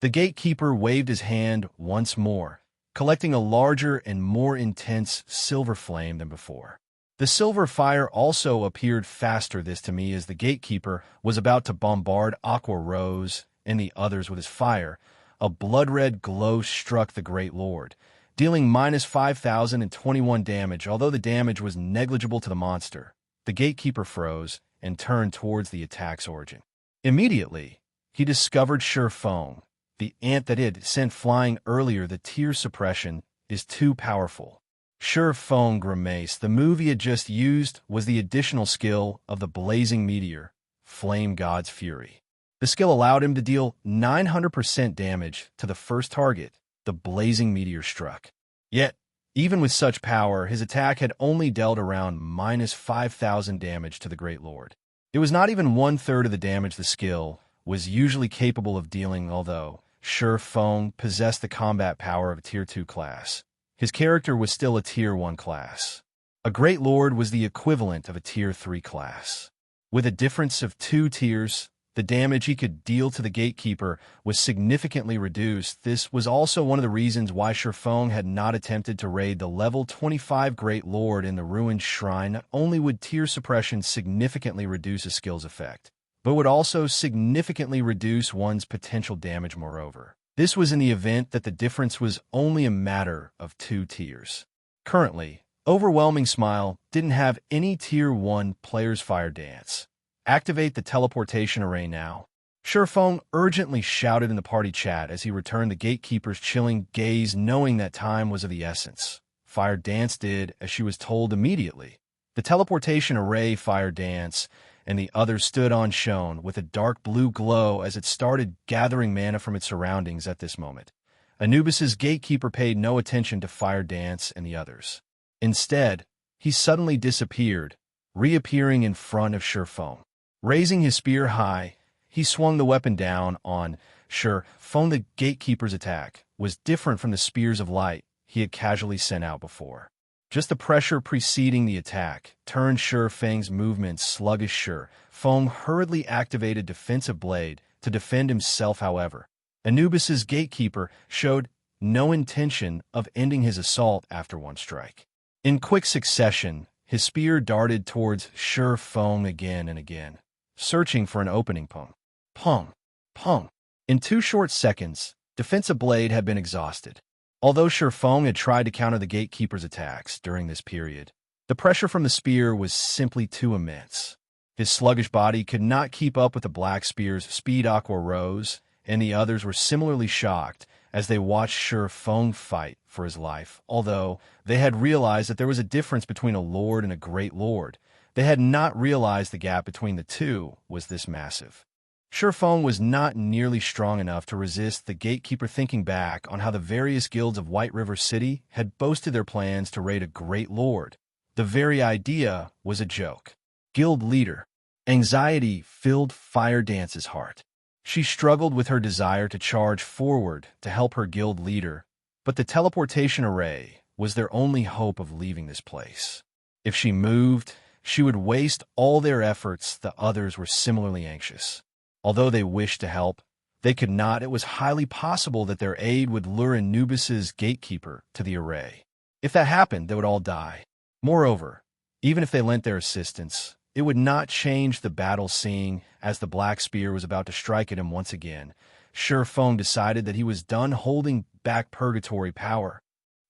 The gatekeeper waved his hand once more, collecting a larger and more intense silver flame than before. The silver fire also appeared faster this to me as the gatekeeper was about to bombard Aqua Rose and the others with his fire. A blood-red glow struck the Great Lord, dealing minus 5,021 damage. Although the damage was negligible to the monster, the gatekeeper froze and turned towards the attack's origin. Immediately, he discovered Feng, the ant that had sent flying earlier. The tear suppression is too powerful. Feng grimaced. The move he had just used was the additional skill of the Blazing Meteor, Flame God's Fury. The skill allowed him to deal 900% damage to the first target the Blazing Meteor struck. Yet, Even with such power, his attack had only dealt around minus 5,000 damage to the Great Lord. It was not even one-third of the damage the skill was usually capable of dealing, although Shi Feng possessed the combat power of a Tier 2 class. His character was still a Tier 1 class. A Great Lord was the equivalent of a Tier 3 class. With a difference of 2 tiers, the damage he could deal to the Gatekeeper was significantly reduced. This was also one of the reasons why Shi Feng had not attempted to raid the level 25 Great Lord in the Ruined Shrine. Not only would tier suppression significantly reduce a skill's effect, but would also significantly reduce one's potential damage moreover. This was in the event that the difference was only a matter of 2 tiers. Currently, Overwhelming Smile didn't have any Tier 1 player's Fire Dance. Activate the teleportation array now. Shi Feng urgently shouted in the party chat as he returned the Gatekeeper's chilling gaze, knowing that time was of the essence. Fire Dance did as she was told immediately. The teleportation array Fire Dance and the others stood on shone with a dark blue glow as it started gathering mana from its surroundings at this moment. Anubis's Gatekeeper paid no attention to Fire Dance and the others. Instead, he suddenly disappeared, reappearing in front of Shi Feng. Raising his spear high, he swung the weapon down on Shi Feng. The Gatekeeper's attack was different from the spears of light he had casually sent out before. Just the pressure preceding the attack turned Shi Feng's movements sluggish. Shi Feng hurriedly activated Defensive Blade to defend himself. However, Anubis's Gatekeeper showed no intention of ending his assault after one strike. In quick succession, his spear darted towards Shi Feng again and again, searching for an opening. Pung, pung, pung. In 2 short seconds, Defensive Blade had been exhausted. Although Shi Feng had tried to counter the Gatekeeper's attacks during this period, the pressure from the spear was simply too immense. His sluggish body could not keep up with the Black Spear's speed. Aqua rose, and the others were similarly shocked as they watched Shi Feng fight for his life. Although they had realized that there was a difference between a Lord and a Great Lord, they had not realized the gap between the two was this massive. Shi Feng was not nearly strong enough to resist the Gatekeeper. Thinking back on how the various guilds of White River City had boasted their plans to raid a Great Lord, the very idea was a joke. Guild Leader. Anxiety filled Fire Dance's heart. She struggled with her desire to charge forward to help her guild leader, but the teleportation array was their only hope of leaving this place. If she moved, she would waste all their efforts. The others were similarly anxious. Although they wished to help, they could not. It was highly possible that their aid would lure Anubis's Gatekeeper to the array. If that happened, they would all die. Moreover, even if they lent their assistance, it would not change the battle. Seeing as the Black Spear was about to strike at him once again, Shi Feng decided that he was done holding back Purgatory power.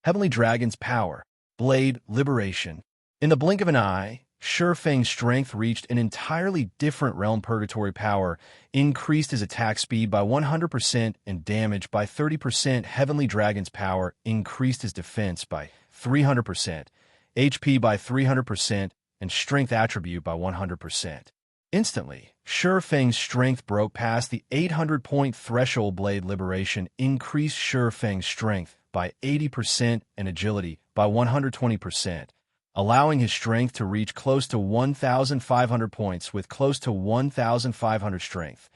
Heavenly Dragon's power. Blade Liberation. In the blink of an eye, Shi Feng's strength reached an entirely different realm. Purgatory power increased his attack speed by 100% and damage by 30%. Heavenly Dragon's power increased his defense by 300%, HP by 300%, and strength attribute by 100%. Instantly, Shi Feng's strength broke past the 800-point threshold. Blade Liberation increased Shi Feng's strength by 80% and agility by 120%, allowing his strength to reach close to 1,500 points. With close to 1,500 strength,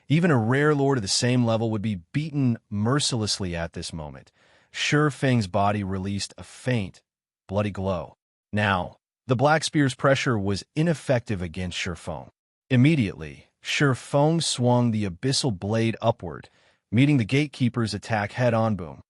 even a rare lord of the same level would be beaten mercilessly at this moment. Shi Feng's body released a faint, bloody glow. Now, the Black Spear's pressure was ineffective against Shi Feng. Immediately, Shi Feng swung the Abyssal Blade upward, meeting the Gatekeeper's attack head-on. Boom.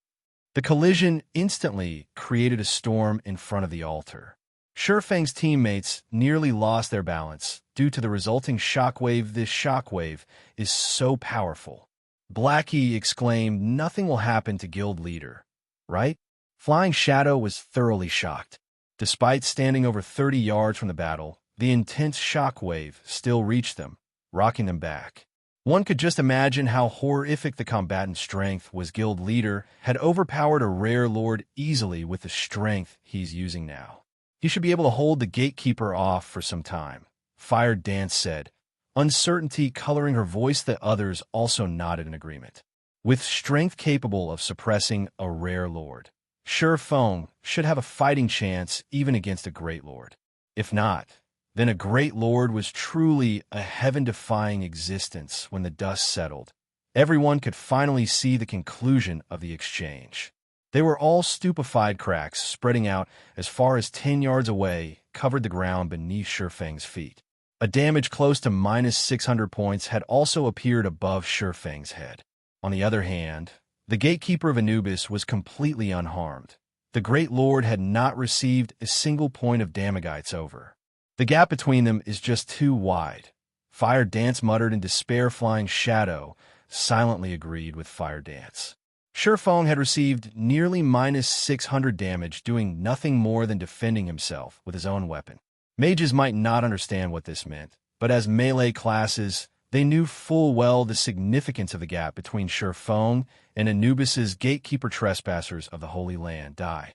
The collision instantly created a storm in front of the altar. Shi Feng's teammates nearly lost their balance due to the resulting shockwave. This shockwave is so powerful. Blackie exclaimed, "Nothing will happen to Guild Leader, right?" Flying Shadow was thoroughly shocked. Despite standing over 30 yards from the battle, the intense shockwave still reached them, rocking them back. One could just imagine how horrific the combatant's strength was. Guild Leader had overpowered a rare lord easily with the strength he's using now. He should be able to hold the Gatekeeper off for some time, Fire Dance said, uncertainty coloring her voice. The others also nodded in agreement. With strength capable of suppressing a rare lord, Feng should have a fighting chance even against a Great Lord. If not, then a Great Lord was truly a heaven-defying existence when the dust settled. Everyone could finally see the conclusion of the exchange. They were all stupefied. Cracks spreading out as far as 10 yards away covered the ground beneath Feng's feet. A damage close to -600 points had also appeared above Feng's head. On the other hand, the Gatekeeper of Anubis was completely unharmed. The Great Lord had not received a single point of damage over. The gap between them is just too wide. Fire Dance muttered in despair. Flying Shadow silently agreed with Fire Dance. Feng had received nearly -600 damage, doing nothing more than defending himself with his own weapon. Mages might not understand what this meant, but as melee classes, they knew full well the significance of the gap between Feng and Anubis's Gatekeeper. Trespassers of the Holy Land die.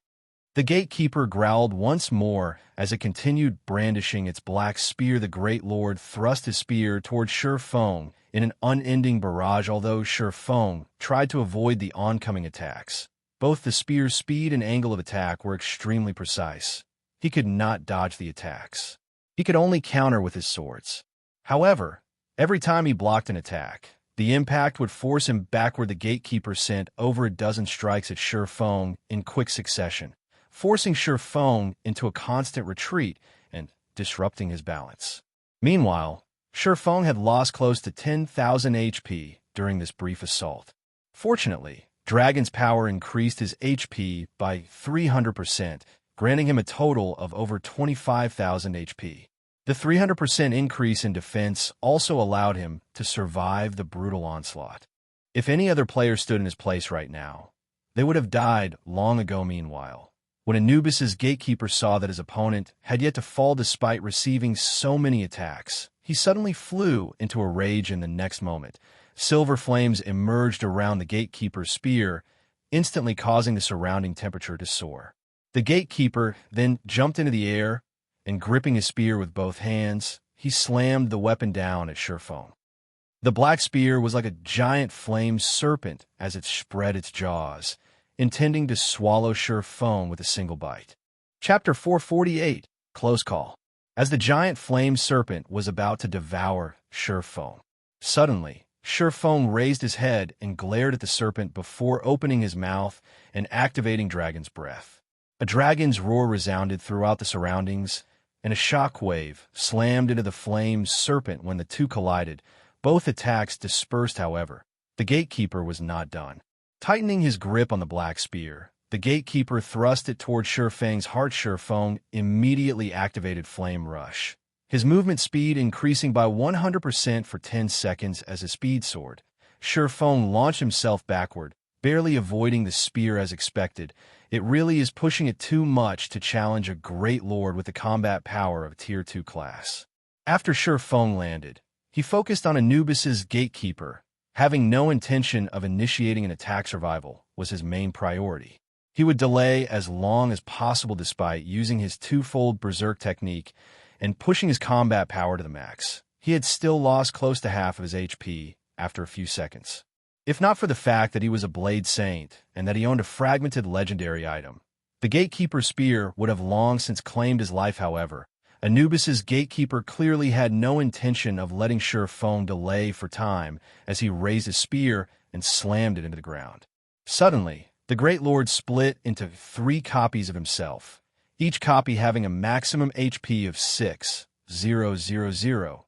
The Gatekeeper growled once more as it continued brandishing its black spear. The Great Lord thrust his spear toward Feng in an unending barrage. Although Feng tried to avoid the oncoming attacks, both the spear's speed and angle of attack were extremely precise. He could not dodge the attacks. He could only counter with his swords. However, every time he blocked an attack, the impact would force him backward. The Gatekeeper sent over a dozen strikes at Feng in quick succession, forcing Feng into a constant retreat and disrupting his balance. Meanwhile, Feng had lost close to 10,000 HP during this brief assault. Fortunately, Dragon's power increased his HP by 300%, granting him a total of over 25,000 HP. The 300% increase in defense also allowed him to survive the brutal onslaught. If any other player stood in his place right now, they would have died long ago. Meanwhile, when Anubis's Gatekeeper saw that his opponent had yet to fall despite receiving so many attacks, he suddenly flew into a rage. In the next moment, silver flames emerged around the Gatekeeper's spear, instantly causing the surrounding temperature to soar. The Gatekeeper then jumped into the air, and gripping his spear with both hands, he slammed the weapon down at Feng. The black spear was like a giant flame serpent as it spread its jaws, intending to swallow Feng with a single bite. Chapter 448, Close Call. As the giant flame serpent was about to devour Feng, suddenly, Feng raised his head and glared at the serpent before opening his mouth and activating Dragon's Breath. A dragon's roar resounded throughout the surroundings, and a shockwave slammed into the flame serpent when the two collided. Both attacks dispersed. However, the Gatekeeper was not done. Tightening his grip on the black spear, the Gatekeeper thrust it toward Feng's heart. Feng immediately activated Flame Rush, his movement speed increasing by 100% for 10 seconds as a speed sword. Feng launched himself backward, barely avoiding the spear as expected. It really is pushing it too much to challenge a Great Lord with the combat power of a Tier 2 class. After Feng landed, he focused on Anubis's Gatekeeper. Having no intention of initiating an attack, survival was his main priority. He would delay as long as possible despite using his Twofold Berserk technique and pushing his combat power to the max. He had still lost close to half of his HP after a few seconds. If not for the fact that he was a Blade Saint and that he owned a fragmented legendary item, the Gatekeeper's spear would have long since claimed his life. However, Anubis's Gatekeeper clearly had no intention of letting Feng delay for time as he raised his spear and slammed it into the ground. Suddenly, the Great Lord split into 3 copies of himself, each copy having a maximum HP of 6,000,000.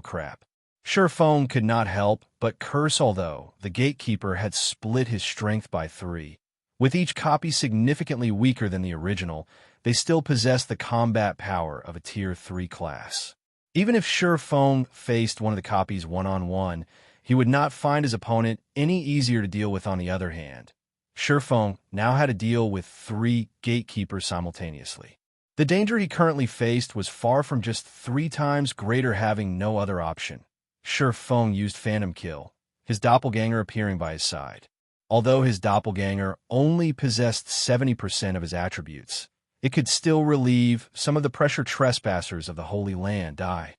Crap. Feng could not help but curse. Although the Gatekeeper had split his strength by 3, with each copy significantly weaker than the original, they still possessed the combat power of a Tier 3 class. Even if Feng faced one of the copies one-on-one, he would not find his opponent any easier to deal with. On the other hand, Feng now had to deal with 3 Gatekeepers simultaneously. The danger he currently faced was far from just 3 times greater. Having no other option, Feng used Phantom Kill, his doppelganger appearing by his side. Although his doppelganger only possessed 70% of his attributes, it could still relieve some of the pressure. Trespassers of the Holy Land die.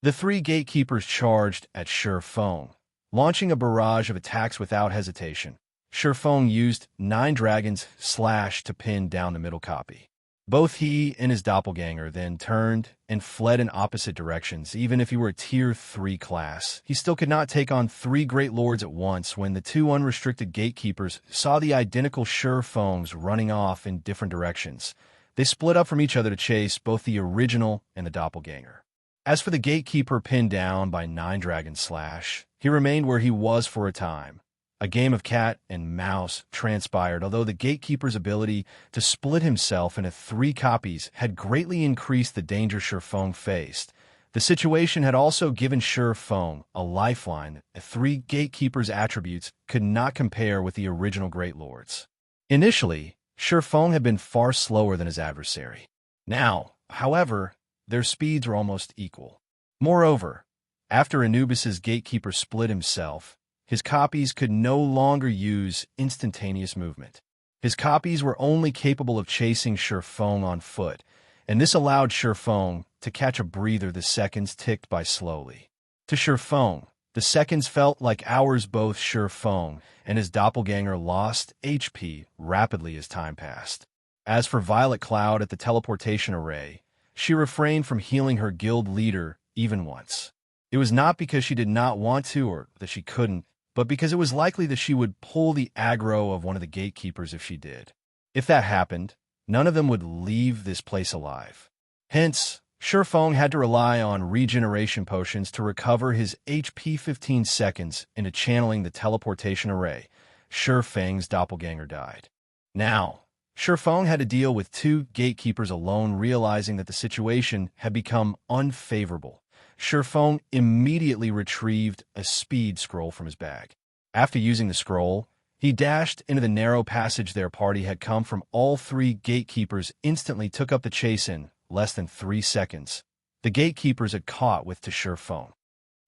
The 3 Gatekeepers charged at Feng, launching a barrage of attacks without hesitation. Shifeng used 9 Dragons Slash to pin down the middle copy. Both he and his doppelganger then turned and fled in opposite directions. Even if he were a Tier 3 class, he still could not take on 3 Great Lords at once. When the 2 unrestricted gatekeepers saw the identical Shifengs running off in different directions, they split up from each other to chase both the original and the doppelganger. As for the gatekeeper pinned down by 9 Dragon Slash, he remained where he was for a time. A game of cat and mouse transpired, although the gatekeeper's ability to split himself into 3 copies had greatly increased the danger Shifeng faced. The situation had also given Shifeng a lifeline. The 3 gatekeepers' attributes could not compare with the original Great Lords. Initially, Shifeng had been far slower than his adversary. Now, however, their speeds were almost equal. Moreover, after Anubis's gatekeeper split himself, his copies could no longer use instantaneous movement. His copies were only capable of chasing Shifeng on foot, and this allowed Shifeng to catch a breather. The seconds ticked by slowly. To Shifeng, the seconds felt like hours. Both Shifeng and his doppelganger lost HP rapidly as time passed. As for Violet Cloud at the teleportation array, she refrained from healing her guild leader even once. It was not because she did not want to or that she couldn't, but because it was likely that she would pull the aggro of one of the gatekeepers if she did. If that happened, none of them would leave this place alive. Hence, Shifeng had to rely on regeneration potions to recover his HP 15 seconds into channeling the teleportation array. Shifeng's doppelganger died. Now, Shifeng had to deal with 2 gatekeepers alone. Realizing that the situation had become unfavorable, Shifeng immediately retrieved a speed scroll from his bag. After using the scroll, he dashed into the narrow passage their party had come from. All 3 gatekeepers instantly took up the chase in less than 3 seconds. The gatekeepers had caught with to Shifeng.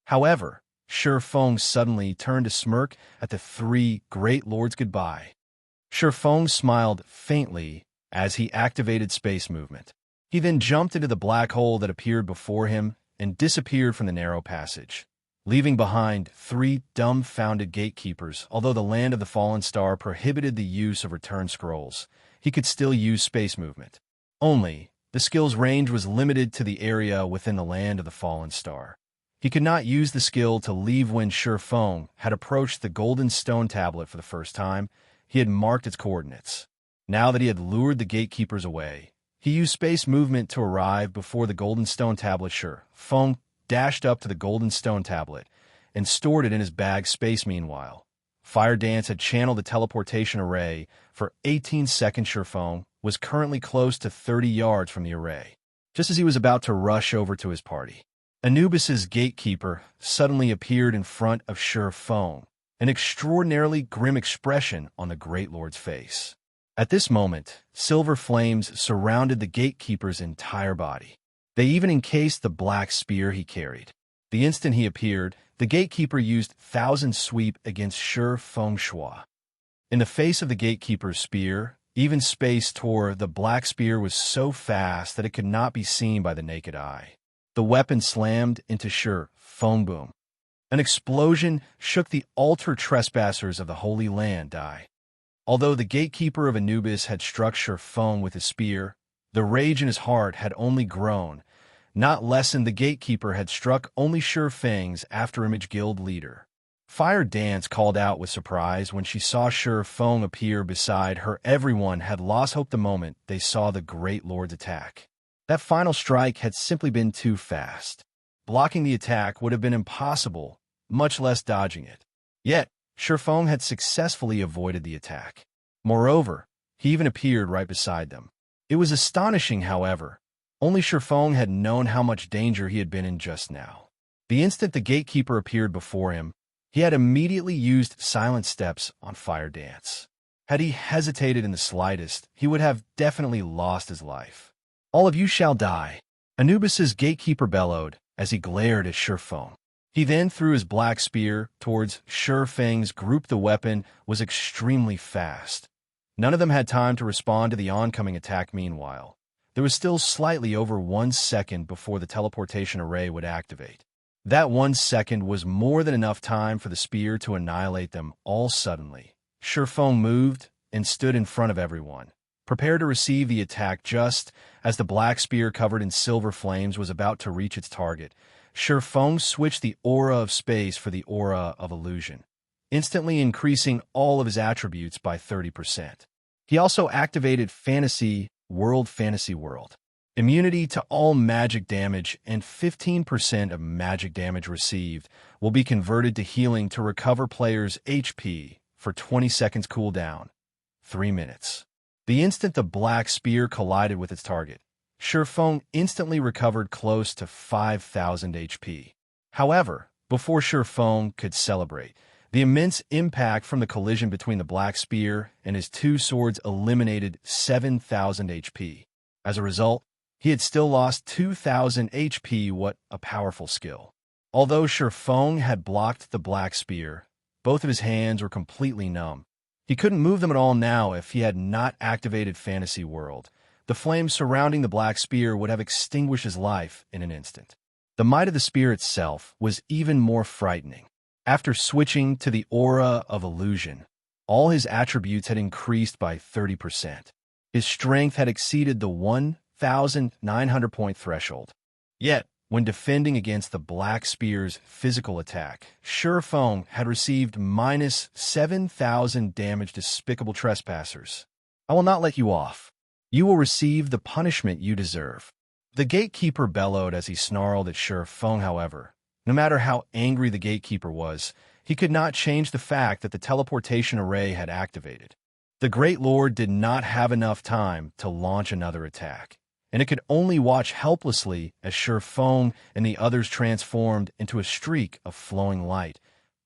However, Shifeng suddenly turned to smirk at the 3 Great Lords goodbye. Shifeng smiled faintly as he activated space movement. He then jumped into the black hole that appeared before him and disappeared from the narrow passage, leaving behind 3 dumbfounded gatekeepers. Although the Land of the Fallen Star prohibited the use of return scrolls, he could still use space movement. Only, the skill's range was limited to the area within the Land of the Fallen Star. He could not use the skill to leave. When Shifeng had approached the golden stone tablet for the first time, he had marked its coordinates. Now that he had lured the gatekeepers away, he used space movement to arrive before the golden stone tablet. Shifeng dashed up to the golden stone tablet and stored it in his bag. Space. Meanwhile, Fire Dance had channeled the teleportation array for 18 seconds. Shifeng was currently close to 30 yards from the array. Just as he was about to rush over to his party, Anubis's gatekeeper suddenly appeared in front of Shifeng, an extraordinarily grim expression on the Great Lord's face. At this moment, silver flames surrounded the gatekeeper's entire body. They even encased the black spear he carried. The instant he appeared, the gatekeeper used Thousand Sweep against Shifeng Shua. In the face of the gatekeeper's spear, even space tore. The black spear was so fast that it could not be seen by the naked eye. The weapon slammed into Shifeng. Boom. An explosion shook the altar. Trespassers of the Holy Land die. Although the gatekeeper of Anubis had struck Shifeng with his spear, the rage in his heart had only grown, not lessened. The gatekeeper had struck only Shifeng's afterimage guild leader. Fire Dance called out with surprise when she saw Shifeng appear beside her. Everyone had lost hope the moment they saw the Great Lord's attack. That final strike had simply been too fast. Blocking the attack would have been impossible, much less dodging it. Yet, Shifeng had successfully avoided the attack. Moreover, he even appeared right beside them. It was astonishing, however. Only Shifeng had known how much danger he had been in just now. The instant the gatekeeper appeared before him, he had immediately used silent steps on Fire Dance. Had he hesitated in the slightest, he would have definitely lost his life. "All of you shall die," Anubis's gatekeeper bellowed as he glared at Shifeng. He then threw his black spear towards Shifeng's group. The weapon was extremely fast. None of them had time to respond to the oncoming attack. Meanwhile, there was still slightly over 1 second before the teleportation array would activate. That 1 second was more than enough time for the spear to annihilate them all. Suddenly, Shurfeng moved and stood in front of everyone, prepared to receive the attack just as the black spear covered in silver flames was about to reach its target. Shurfeng switched the aura of space for the aura of illusion, instantly increasing all of his attributes by 30%. He also activated Fantasy World, immunity to all magic damage, and 15% of magic damage received will be converted to healing to recover players' HP for 20 seconds cooldown, 3 minutes. The instant the black spear collided with its target, Shurfeng instantly recovered close to 5,000 HP. However, before Shurfeng could celebrate, the immense impact from the collision between the black spear and his two swords eliminated 7,000 HP. As a result, he had still lost 2,000 HP. What a powerful skill. Although Shurfeng had blocked the black spear, both of his hands were completely numb. He couldn't move them at all now if he had not activated Fantasy World. The flames surrounding the black spear would have extinguished his life in an instant. The might of the spear itself was even more frightening. After switching to the aura of illusion, all his attributes had increased by 30%. His strength had exceeded the 1,900-point threshold. Yet, when defending against the black spear's physical attack, Shurfeng had received minus 7,000 damage. Despicable trespassers. I will not let you off. You will receive the punishment you deserve. The gatekeeper bellowed as he snarled at Shurfeng. However, no matter how angry the gatekeeper was, he could not change the fact that the teleportation array had activated. The Great Lord did not have enough time to launch another attack, and it could only watch helplessly as Shurfeng and the others transformed into a streak of flowing light,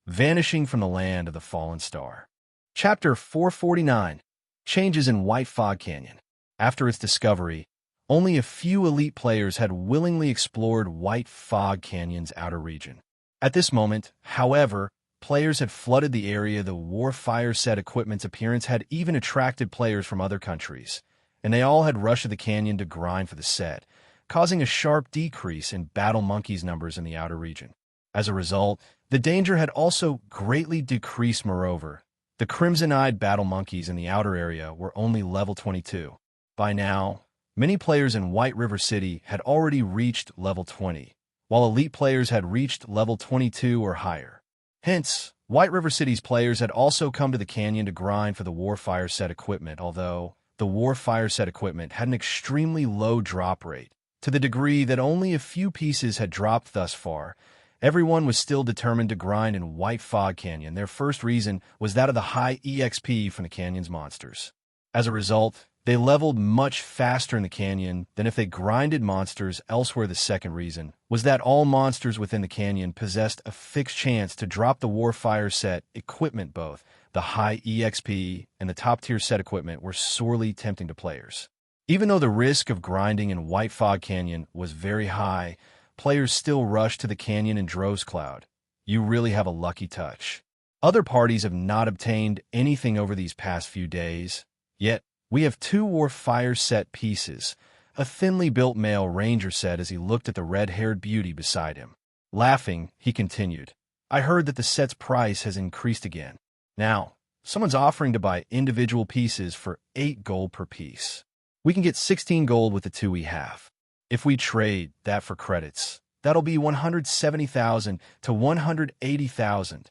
vanishing from the land of the fallen star. Chapter 449. Changes in White Fog Canyon. After its discovery, only a few elite players had willingly explored White Fog Canyon's outer region. At this moment, however, players had flooded the area. The Warfire set equipment's appearance had even attracted players from other countries, and they all had rushed to the canyon to grind for the set, causing a sharp decrease in Battle Monkeys numbers in the outer region. As a result, the danger had also greatly decreased. Moreover, the crimson-eyed Battle Monkeys in the outer area were only level 22. By now, many players in White River City had already reached level 20, while elite players had reached level 22 or higher. Hence, White River City's players had also come to the canyon to grind for the Warfire set equipment, although the Warfire set equipment had an extremely low drop rate. To the degree that only a few pieces had dropped thus far, everyone was still determined to grind in White Fog Canyon. Their first reason was that of the high EXP from the canyon's monsters. As a result, they leveled much faster in the canyon than if they grinded monsters elsewhere. The second reason was that all monsters within the canyon possessed a fixed chance to drop the Warfire set equipment. Both the high EXP and the top-tier set equipment were sorely tempting to players. Even though the risk of grinding in White Fog Canyon was very high, players still rushed to the canyon in droves. Cloud, you really have a lucky touch. Other parties have not obtained anything over these past few days, yet we have 2 Warfire set pieces, a thinly built male ranger said as he looked at the red-haired beauty beside him. Laughing, he continued, I heard that the set's price has increased again. Now, someone's offering to buy individual pieces for 8 gold per piece. We can get 16 gold with the 2 we have. If we trade that for credits, that'll be 170,000 to 180,000.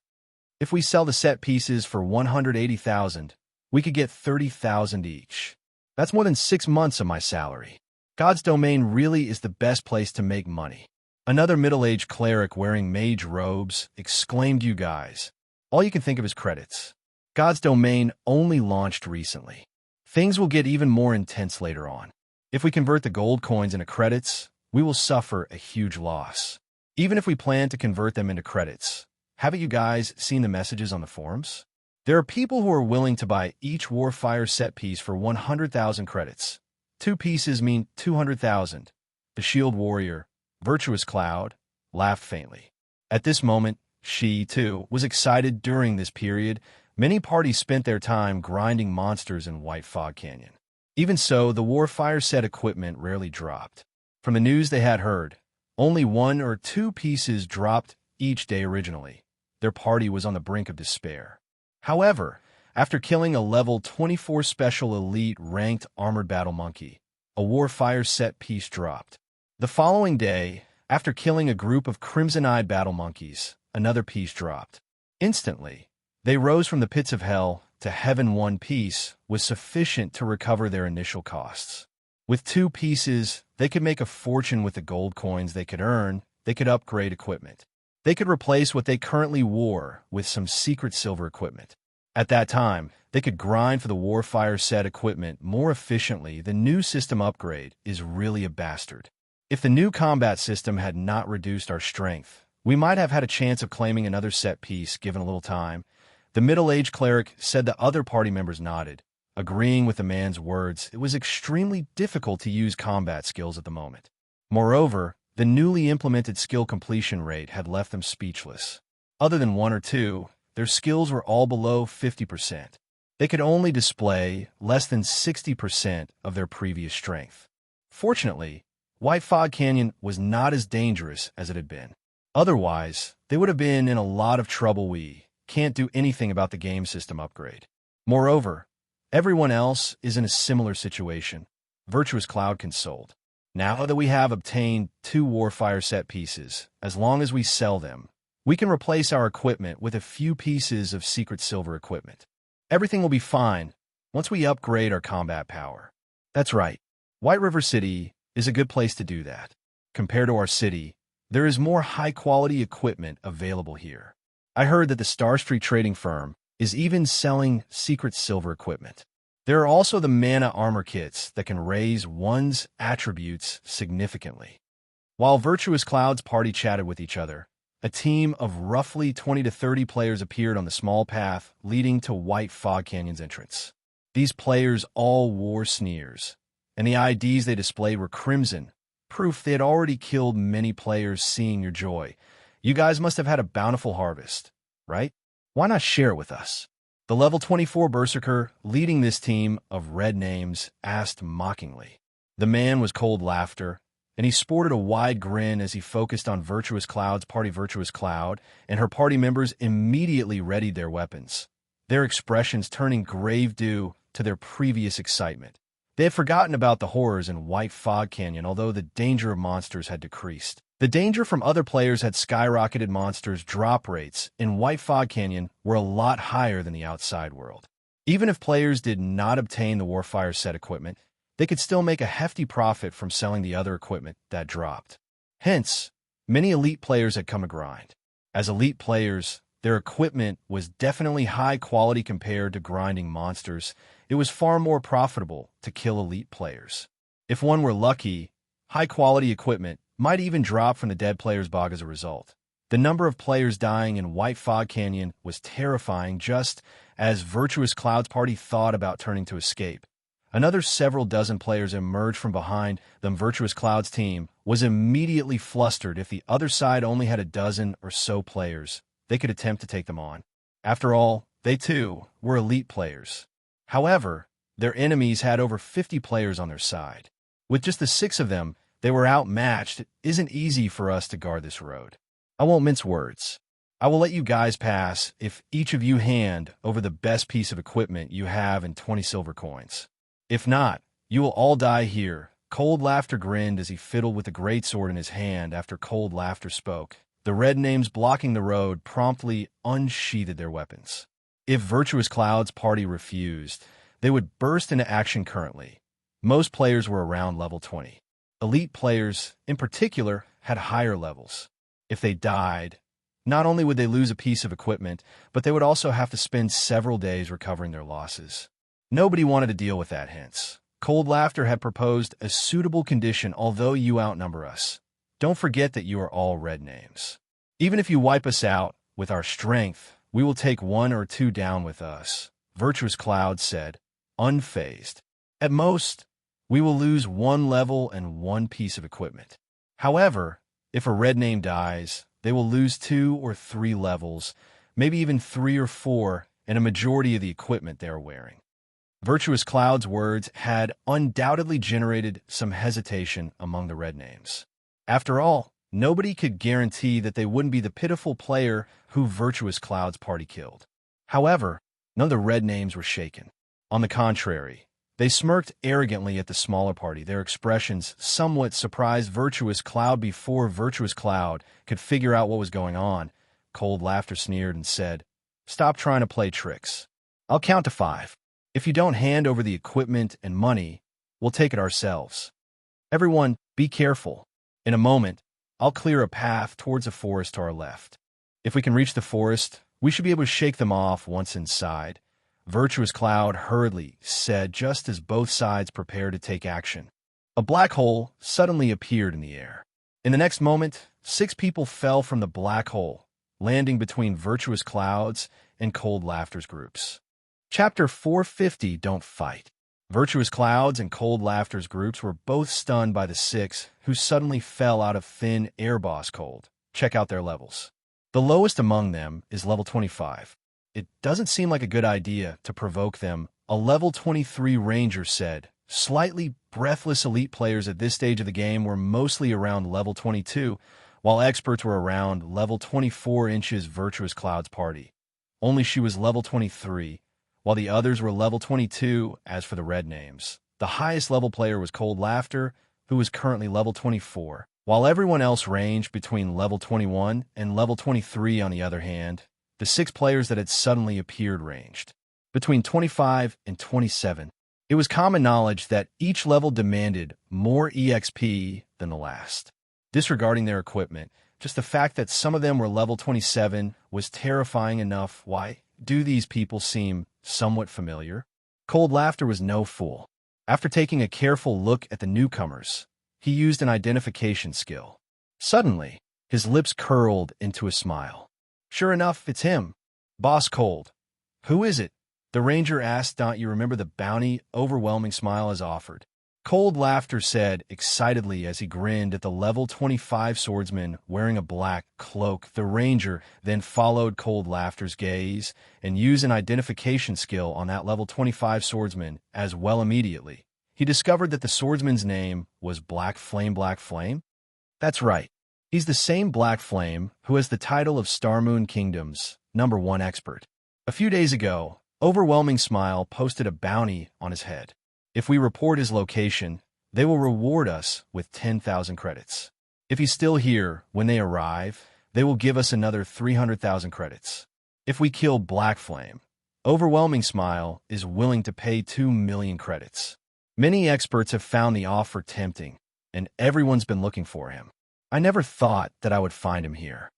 If we sell the set pieces for 180,000, we could get 30,000 each. That's more than 6 months of my salary. God's Domain really is the best place to make money. Another middle-aged cleric wearing mage robes exclaimed, you guys, all you can think of is credits. God's Domain only launched recently. Things will get even more intense later on. If we convert the gold coins into credits, we will suffer a huge loss. Even if we plan to convert them into credits, haven't you guys seen the messages on the forums? There are people who are willing to buy each Warfire set piece for 100,000 credits. 2 pieces mean 200,000. The Shield Warrior, Virtuous Cloud, laughed faintly. At this moment, she, too, was excited. During this period, many parties spent their time grinding monsters in White Fog Canyon. Even so, the Warfire set equipment rarely dropped. From the news they had heard, only 1 or 2 pieces dropped each day originally. Their party was on the brink of despair. However, After killing a level 24 special elite ranked armored battle monkey, a Warfire set piece dropped. The following day, after killing a group of crimson-eyed battle monkeys, another piece dropped. Instantly, they rose from the pits of hell to heaven. One piece was sufficient to recover their initial costs. With 2 pieces, they could make a fortune with the gold coins they could earn. They could upgrade equipment. They could replace what they currently wore with some secret silver equipment. At that time, they could grind for the Warfire set equipment more efficiently. The new system upgrade is really a bastard. If the new combat system had not reduced our strength, we might have had a chance of claiming another set piece given a little time. The middle-aged cleric said. The other party members nodded, agreeing with the man's words. It was extremely difficult to use combat skills at the moment. Moreover, the newly implemented skill completion rate had left them speechless. Other than 1 or 2, their skills were all below 50%. They could only display less than 60% of their previous strength. Fortunately, White Fog Canyon was not as dangerous as it had been. Otherwise, they would have been in a lot of trouble. We can't do anything about the game system upgrade. Moreover, everyone else is in a similar situation. Virtuous Cloud consoled. Now that we have obtained 2 Warfire set pieces, as long as we sell them, we can replace our equipment with a few pieces of secret silver equipment. Everything will be fine once we upgrade our combat power. That's right. White River City is a good place to do that. Compared to our city, there is more high-quality equipment available here. I heard that the Star Street trading firm is even selling secret silver equipment. There are also the mana armor kits that can raise one's attributes significantly. While Virtuous Cloud's party chatted with each other, a team of roughly 20 to 30 players appeared on the small path leading to White Fog Canyon's entrance. These players all wore sneers, and the IDs they displayed were crimson, proof they had already killed many players. Seeing your joy, you guys must have had a bountiful harvest, right? Why not share it with us? The level 24 berserker leading this team of red names asked mockingly. The man was cold laughter, and he sported a wide grin as he focused on Virtuous Cloud's party. Virtuous Cloud and her party members immediately readied their weapons, their expressions turning grave due to their previous excitement. They had forgotten about the horrors in White Fog Canyon, although the danger of monsters had decreased. The danger from other players had skyrocketed. Monsters' drop rates in White Fog Canyon were a lot higher than the outside world. Even if players did not obtain the Warfire set equipment, they could still make a hefty profit from selling the other equipment that dropped. Hence, many elite players had come to grind. As elite players, their equipment was definitely high quality compared to grinding monsters. It was far more profitable to kill elite players. If one were lucky, high-quality equipment might even drop from the dead player's bog as a result. The number of players dying in White Fog Canyon was terrifying. Just as Virtuous Cloud's party thought about turning to escape, another several dozen players emerged from behind them. Virtuous Cloud's team was immediately flustered. If the other side only had a dozen or so players, they could attempt to take them on. After all, they too were elite players. However, their enemies had over 50 players on their side. With just the 6 of them, they were outmatched. It isn't easy for us to guard this road. I won't mince words. I will let you guys pass if each of you hand over the best piece of equipment you have and 20 silver coins. If not, you will all die here. Cold Laughter grinned as he fiddled with the greatsword in his hand. After Cold Laughter spoke, the red names blocking the road promptly unsheathed their weapons. If Virtuous Cloud's party refused, they would burst into action. Currently, most players were around level 20. Elite players, in particular, had higher levels. If they died, not only would they lose a piece of equipment, but they would also have to spend several days recovering their losses. Nobody wanted to deal with that, hence Cold Laughter had proposed a suitable condition. Although you outnumber us, don't forget that you are all red names. Even if you wipe us out with our strength, we will take 1 or 2 down with us, Virtuous Cloud said, unfazed. At most, we will lose 1 level and 1 piece of equipment. However, if a red name dies, they will lose 2 or 3 levels, maybe even 3 or 4, and a majority of the equipment they are wearing. Virtuous Cloud's words had undoubtedly generated some hesitation among the red names. After all, nobody could guarantee that they wouldn't be the pitiful player who Virtuous Cloud's party killed. However, None of the red names were shaken. On the contrary, they smirked arrogantly at the smaller party, their expressions somewhat surprised Virtuous Cloud. Before Virtuous Cloud could figure out what was going on, Cold Laughter sneered and said, "Stop trying to play tricks. I'll count to 5. If you don't hand over the equipment and money, we'll take it ourselves. Everyone, be careful. In a moment, I'll clear a path towards a forest to our left. If we can reach the forest, we should be able to shake them off once inside," Virtuous Cloud hurriedly said just as both sides prepared to take action. A black hole suddenly appeared in the air. In the next moment, 6 people fell from the black hole, landing between Virtuous Cloud's and Cold Laughter's groups. Chapter 450, Don't Fight. Virtuous Cloud's and Cold Laughter's groups were both stunned by the 6 who suddenly fell out of thin air. Boss Cold, check out their levels. The lowest among them is level 25. It doesn't seem like a good idea to provoke them, a level 23 ranger said. Slightly breathless elite players at this stage of the game were mostly around level 22, while experts were around level 24 inches. Virtuous Cloud's party. Only she was level 23, while the others were level 22. As for the red names, the highest level player was Cold Laughter, who is currently level 24, while everyone else ranged between level 21 and level 23. On the other hand, the 6 players that had suddenly appeared ranged between 25 and 27. It was common knowledge that each level demanded more EXP than the last. Disregarding their equipment, just the fact that some of them were level 27 was terrifying enough. Why do these people seem somewhat familiar? Cold Laughter was no fool. After taking a careful look at the newcomers, he used an identification skill. Suddenly, his lips curled into a smile. "Sure enough, it's him. Boss Cold." "Who is it?" the ranger asked. "Don't you remember the bounty?" Overwhelming smile is offered. Cold Laughter said excitedly as he grinned at the level 25 swordsman wearing a black cloak. The ranger then followed Cold Laughter's gaze and used an identification skill on that level 25 swordsman as well. Immediately, he discovered that the swordsman's name was Black Flame. Black Flame? That's right. He's the same Black Flame who has the title of Star Moon Kingdom's #1 expert. A few days ago, Overwhelming Smile posted a bounty on his head. If we report his location, they will reward us with 10,000 credits. If he's still here when they arrive, they will give us another 300,000 credits. If we kill Black Flame, Overwhelming Smile is willing to pay 2 million credits. Many experts have found the offer tempting, and everyone's been looking for him. I never thought that I would find him here.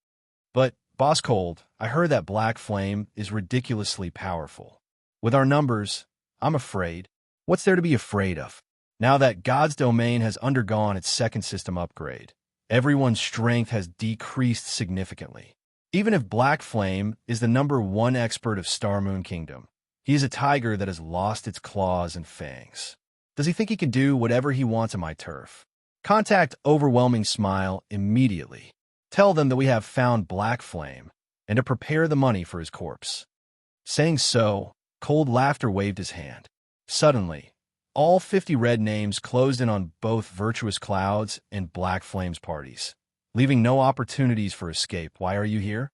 But, Boss Cold, I heard that Black Flame is ridiculously powerful. With our numbers, I'm afraid. What's there to be afraid of? Now that God's Domain has undergone its second system upgrade, everyone's strength has decreased significantly. Even if Black Flame is the #1 expert of Star Moon Kingdom, he is a tiger that has lost its claws and fangs. Does he think he can do whatever he wants on my turf? Contact Overwhelming Smile immediately. Tell them that we have found Black Flame and to prepare the money for his corpse. Saying so, Cold Laughter waved his hand. Suddenly, all 50 red names closed in on both Virtuous Cloud's and Black Flame's parties, leaving no opportunities for escape. "Why are you here?"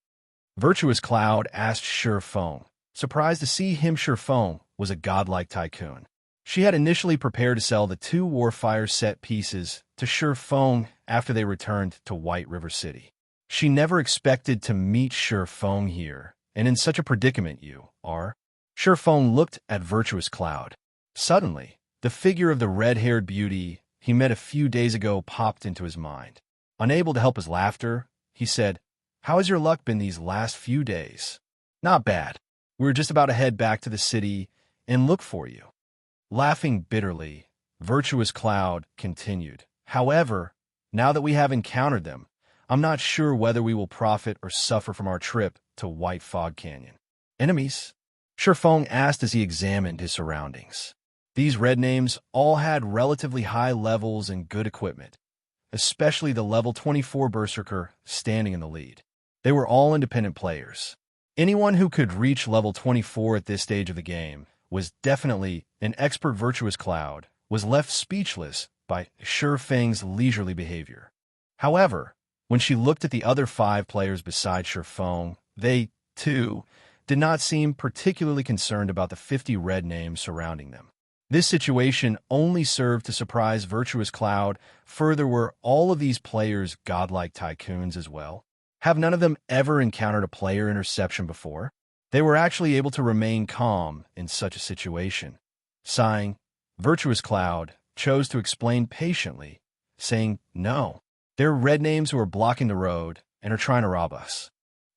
Virtuous Cloud asked Shurfeng, surprised to see him. Shurfeng was a godlike tycoon. She had initially prepared to sell the 2 Warfire set pieces to Shurfeng after they returned to White River City. She never expected to meet Shurfeng here, and in such a predicament you are. Shurfeng looked at Virtuous Cloud. Suddenly, the figure of the red-haired beauty he met a few days ago popped into his mind. Unable to help his laughter, he said, "How has your luck been these last few days?" "Not bad. We were just about to head back to the city and look for you." Laughing bitterly, Virtuous Cloud continued, "However, now that we have encountered them, I'm not sure whether we will profit or suffer from our trip to White Fog Canyon." "Enemies?" Shurfeng asked as he examined his surroundings. These red names all had relatively high levels and good equipment, especially the level 24 Berserker standing in the lead. They were all independent players. Anyone who could reach level 24 at this stage of the game was definitely an expert. Virtuous Cloud was left speechless by Shurfeng's leisurely behavior. However, when she looked at the other 5 players beside Shurfeng, they, too, did not seem particularly concerned about the 50 red names surrounding them. This situation only served to surprise Virtuous Cloud. Further, were all of these players godlike tycoons as well? Have none of them ever encountered a player interception before? They were actually able to remain calm in such a situation. Sighing, Virtuous Cloud chose to explain patiently, saying, "No, they're red names who are blocking the road and are trying to rob us.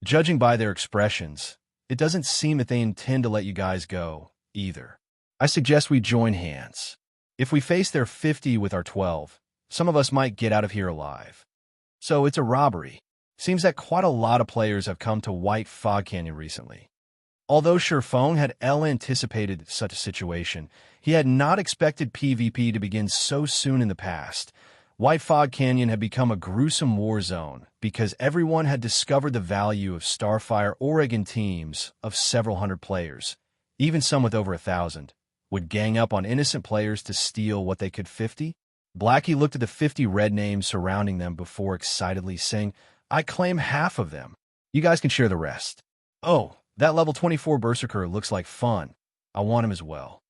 Judging by their expressions, it doesn't seem that they intend to let you guys go, either. I suggest we join hands. If we face their 50 with our 12, some of us might get out of here alive. So it's a robbery. Seems that quite a lot of players have come to White Fog Canyon recently." Although Shurfeng had anticipated such a situation, he had not expected PvP to begin so soon in the past. White Fog Canyon had become a gruesome war zone because everyone had discovered the value of Starfire Oregon teams of several hundred players, even some with over 1,000, would gang up on innocent players to steal what they could 50. Blackie looked at the 50 red names surrounding them before excitedly saying, "I claim half of them. You guys can share the rest. Oh, that level 24 Berserker looks like fun. I want him as well."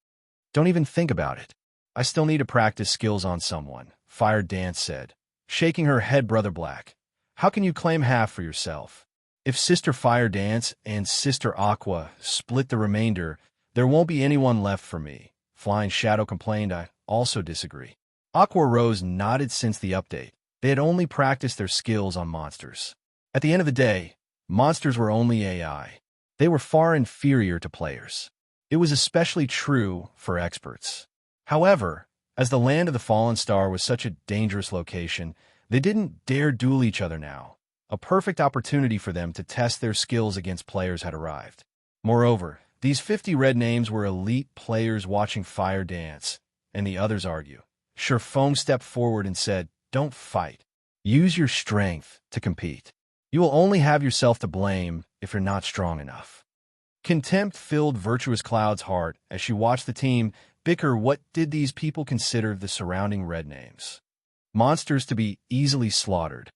"Don't even think about it. I still need to practice skills on someone," Fire Dance said, shaking her head. "Brother Black, how can you claim half for yourself? If Sister Fire Dance and Sister Aqua split the remainder, there won't be anyone left for me," Flying Shadow complained. "I also disagree." Aqua Rose nodded. Since the update, they had only practiced their skills on monsters. At the end of the day, monsters were only AI. They were far inferior to players. It was especially true for experts. However, as the land of the Fallen Star was such a dangerous location, they didn't dare duel each other now. A perfect opportunity for them to test their skills against players had arrived. Moreover, these 50 red names were elite players watching Fire Dance and the others argue. Shurfeng stepped forward and said, "Don't fight. Use your strength to compete. You will only have yourself to blame if you're not strong enough." Contempt filled Virtuous Cloud's heart as she watched the team bicker. What did these people consider the surrounding red names? Monsters to be easily slaughtered.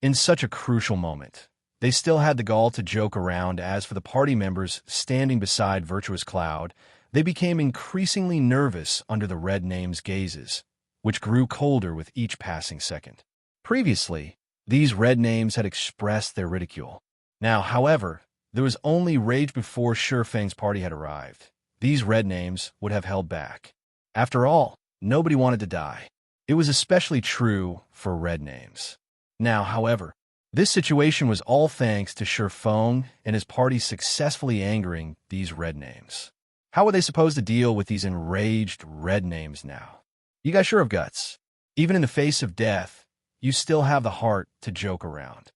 In such a crucial moment, they still had the gall to joke around. As for the party members standing beside Virtuous Cloud, they became increasingly nervous under the red names' gazes, which grew colder with each passing second. Previously, these red names had expressed their ridicule. Now, however, there was only rage. Before Shurfeng's party had arrived, these red names would have held back. After all, nobody wanted to die. It was especially true for red names. Now, however, this situation was all thanks to Shurfeng and his party successfully angering these red names. How were they supposed to deal with these enraged red names now? You guys sure have guts. Even in the face of death, you still have the heart to joke around.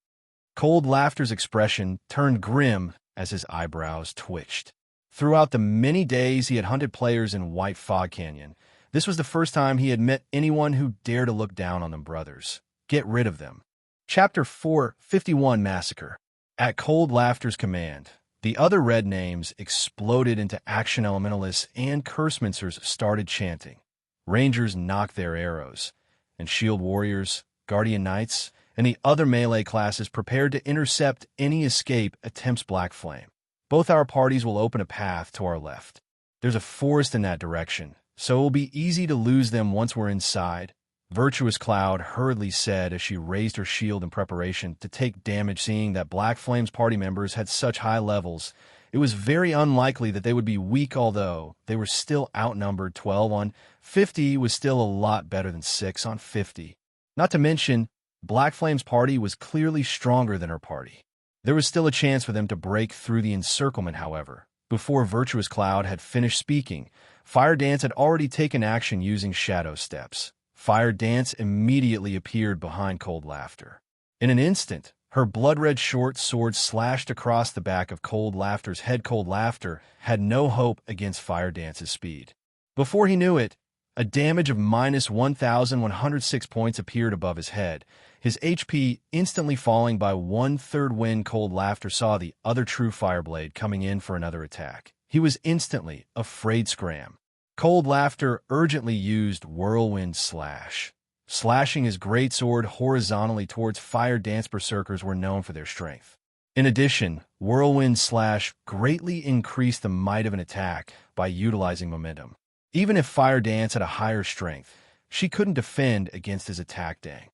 Cold Laughter's expression turned grim as his eyebrows twitched. Throughout the many days he had hunted players in White Fog Canyon, this was the first time he had met anyone who dared to look down on them. Brothers, get rid of them. Chapter 451 Massacre. At Cold Laughter's command, the other red names exploded into action. Elementalists and Cursemincers started chanting. Rangers knocked their arrows, and Shield Warriors, Guardian Knights, and the other melee classes prepared to intercept any escape attempts. Black Flame, both our parties will open a path to our left. There's a forest in that direction, so it will be easy to lose them once we're inside, Virtuous Cloud hurriedly said as she raised her shield in preparation to take damage. Seeing that Black Flame's party members had such high levels, it was very unlikely that they would be weak. Although they were still outnumbered, 12 on 50 was still a lot better than 6 on 50. Not to mention, Black Flame's party was clearly stronger than her party. There was still a chance for them to break through the encirclement. However, before Virtuous Cloud had finished speaking, Fire Dance had already taken action using shadow steps. Fire Dance immediately appeared behind Cold Laughter. In an instant, her blood-red short sword slashed across the back of Cold Laughter's head. Cold Laughter had no hope against Fire Dance's speed. Before he knew it, a damage of minus 1,106 points appeared above his head, his HP instantly falling by 1/3. When Cold Laughter saw the other Truefire blade coming in for another attack, he was instantly afraid. Scram. Cold Laughter urgently used Whirlwind Slash, slashing his greatsword horizontally towards Fire Dance. Berserkers were known for their strength. In addition, Whirlwind Slash greatly increased the might of an attack by utilizing momentum. Even if Fire Dance had a higher strength, she couldn't defend against his attack dang.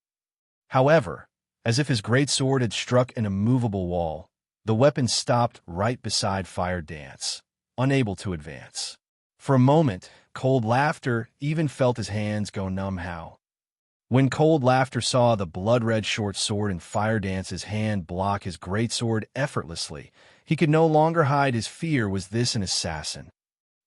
However, as if his greatsword had struck an immovable wall, the weapon stopped right beside Fire Dance, unable to advance. For a moment, Cold Laughter even felt his hands go numb. When Cold Laughter saw the blood-red short sword in Fire Dance's hand block his greatsword effortlessly, he could no longer hide his fear. Was this an assassin?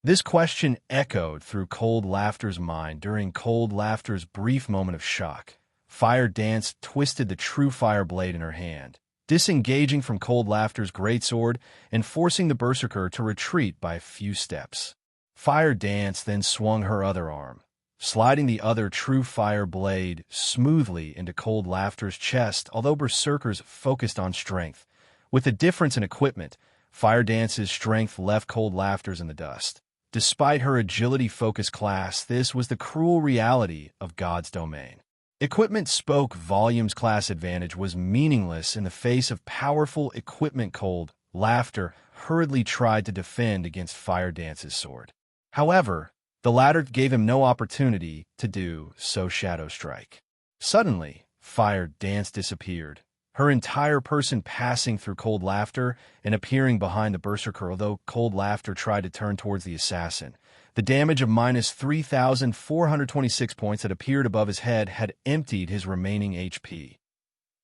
This question echoed through Cold Laughter's mind during Cold Laughter's brief moment of shock. Fire Dance twisted the Truefire blade in her hand, disengaging from Cold Laughter's greatsword and forcing the Berserker to retreat by a few steps. Fire Dance then swung her other arm, sliding the other Truefire blade smoothly into Cold Laughter's chest. Although Berserkers focused on strength, with the difference in equipment, Fire Dance's strength left Cold Laughter's in the dust. Despite her agility-focused class, this was the cruel reality of God's domain. Equipment spoke volumes. Class advantage was meaningless in the face of powerful equipment. Cold Laughter hurriedly tried to defend against Fire Dance's sword. However, the latter gave him no opportunity to do so. Shadow Strike. Suddenly, Fire Dance disappeared, her entire person passing through Cold Laughter and appearing behind the Berserker. Although Cold Laughter tried to turn towards the assassin, the damage of minus 3,426 points that appeared above his head had emptied his remaining HP.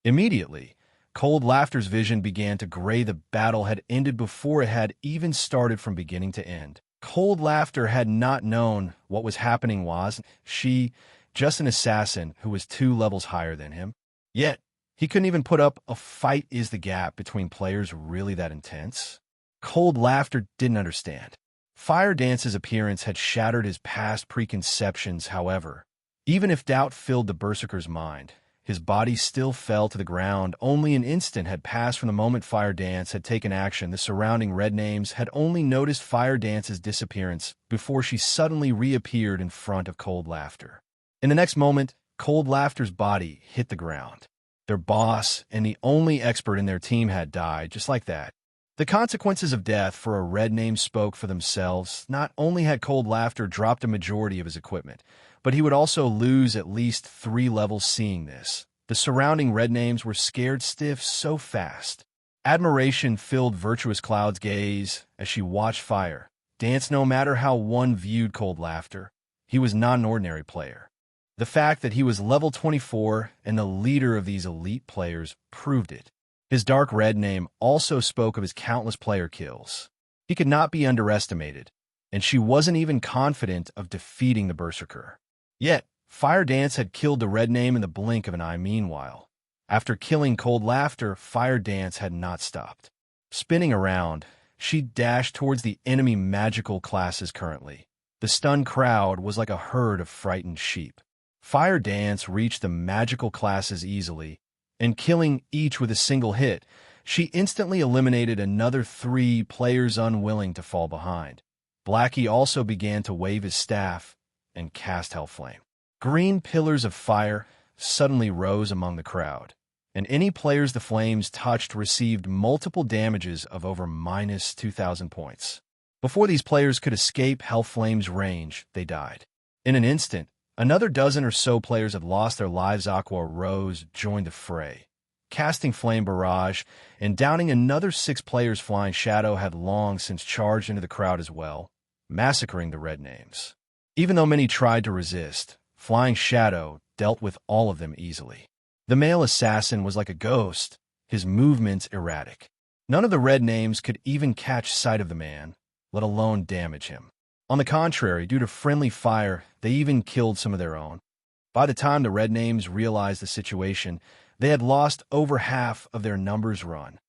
Immediately, Cold Laughter's vision began to gray. The battle had ended before it had even started from beginning to end. Cold Laughter had not known what was happening. Was she just an assassin who was 2 levels higher than him? Yet, he couldn't even put up a fight. Is the gap between players really that intense? Cold Laughter didn't understand. Fire Dance's appearance had shattered his past preconceptions. However, even if doubt filled the Berserker's mind, his body still fell to the ground. Only an instant had passed from the moment Fire Dance had taken action. The surrounding red names had only noticed Fire Dance's disappearance before she suddenly reappeared in front of Cold Laughter. In the next moment, Cold Laughter's body hit the ground. Their boss and the only expert in their team had died, just like that. The consequences of death for a red name spoke for themselves. Not only had Cold Laughter dropped a majority of his equipment, but he would also lose at least 3 levels. Seeing this, the surrounding red names were scared stiff so fast. Admiration filled Virtuous Cloud's gaze as she watched Fire Dance. No matter how one viewed Cold Laughter, he was not an ordinary player. The fact that he was level 24 and the leader of these elite players proved it. His dark red name also spoke of his countless player kills. He could not be underestimated, and she wasn't even confident of defeating the Berserker. Yet, Fire Dance had killed the red name in the blink of an eye. Meanwhile, after killing Cold Laughter, Fire Dance had not stopped. Spinning around, she dashed towards the enemy magical classes. Currently, the stunned crowd was like a herd of frightened sheep. Fire Dance reached the magical classes easily, and killing each with a single hit, she instantly eliminated another 3 players unwilling to fall behind. Blackie also began to wave his staff and cast Hellflame. Green pillars of fire suddenly rose among the crowd, and any players the flames touched received multiple damages of over minus 2,000 points. Before these players could escape Hellflame's range, they died. In an instant, another dozen or so players had lost their lives. Aqua Rose joined the fray, casting Flame Barrage and downing another 6 players. Flying Shadow had long since charged into the crowd as well, massacring the red names. Even though many tried to resist, Flying Shadow dealt with all of them easily. The male assassin was like a ghost, his movements erratic. None of the red names could even catch sight of the man, let alone damage him. On the contrary, due to friendly fire, they even killed some of their own. By the time the red names realized the situation, they had lost over half of their numbers run.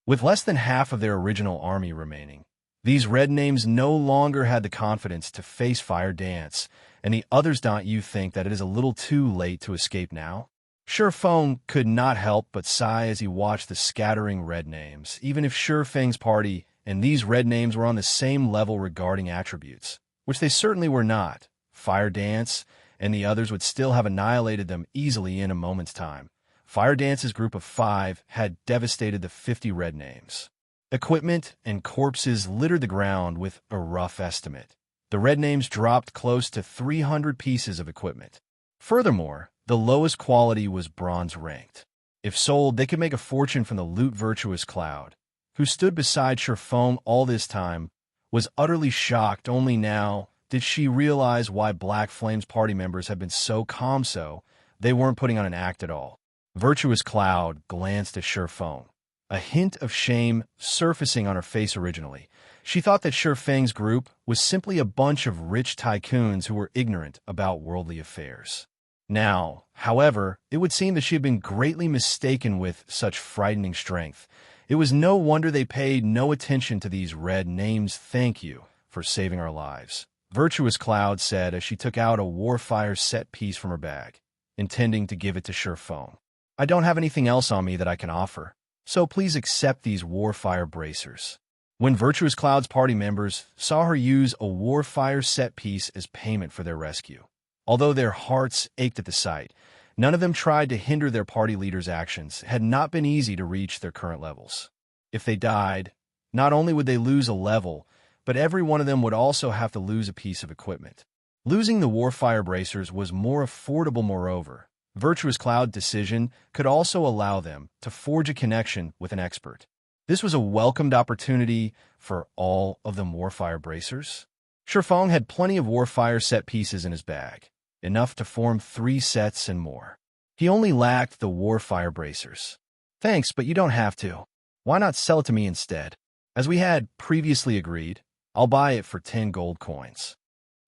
With less than half of their original army remaining, these red names no longer had the confidence to face Fire Dance, and the others. Don't you think that it is a little too late to escape now? Surefang could not help but sigh as he watched the scattering red names. Even if Surefang's party and these red names were on the same level regarding attributes, which they certainly were not, Fire Dance and the others would still have annihilated them easily in a moment's time. Fire Dance's group of 5 had devastated the 50 red names. Equipment and corpses littered the ground with a rough estimate. The red names dropped close to 300 pieces of equipment. Furthermore, the lowest quality was bronze ranked. If sold, they could make a fortune from the loot. Virtuous Cloud, who stood beside Sherfong all this time, was utterly shocked. Only now did she realize why Black Flame's party members had been so calm, so they weren't putting on an act at all. Virtuous Cloud glanced at Sherfong, a hint of shame surfacing on her face originally. She thought that Sherfeng's group was simply a bunch of rich tycoons who were ignorant about worldly affairs. Now, however, it would seem that she had been greatly mistaken with such frightening strength. It was no wonder they paid no attention to these red names. Thank you for saving our lives, Virtuous Cloud said as she took out a Warfire set piece from her bag, intending to give it to Sherfong. I don't have anything else on me that I can offer, so please accept these Warfire bracers. When Virtuous Cloud's party members saw her use a Warfire set piece as payment for their rescue, although their hearts ached at the sight, none of them tried to hinder their party leader's actions. It had not been easy to reach their current levels. If they died, not only would they lose a level, but every one of them would also have to lose a piece of equipment. Losing the Warfire bracers was more affordable. Moreover, Virtuous Cloud's decision could also allow them to forge a connection with an expert. This was a welcomed opportunity for all of the Warfire bracers. Sherfong had plenty of Warfire set pieces in his bag, enough to form 3 sets and more. He only lacked the Warfire bracers. Thanks, but you don't have to. Why not sell it to me instead? As we had previously agreed, I'll buy it for 10 gold coins.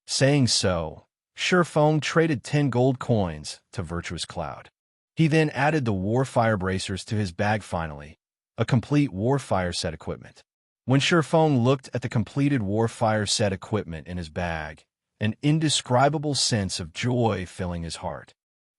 Saying so, Sherfong traded 10 gold coins to Virtuous Cloud. He then added the Warfire bracers to his bag. Finally, a complete Warfire set equipment. When Sherfong looked at the completed Warfire set equipment in his bag, an indescribable sense of joy filling his heart.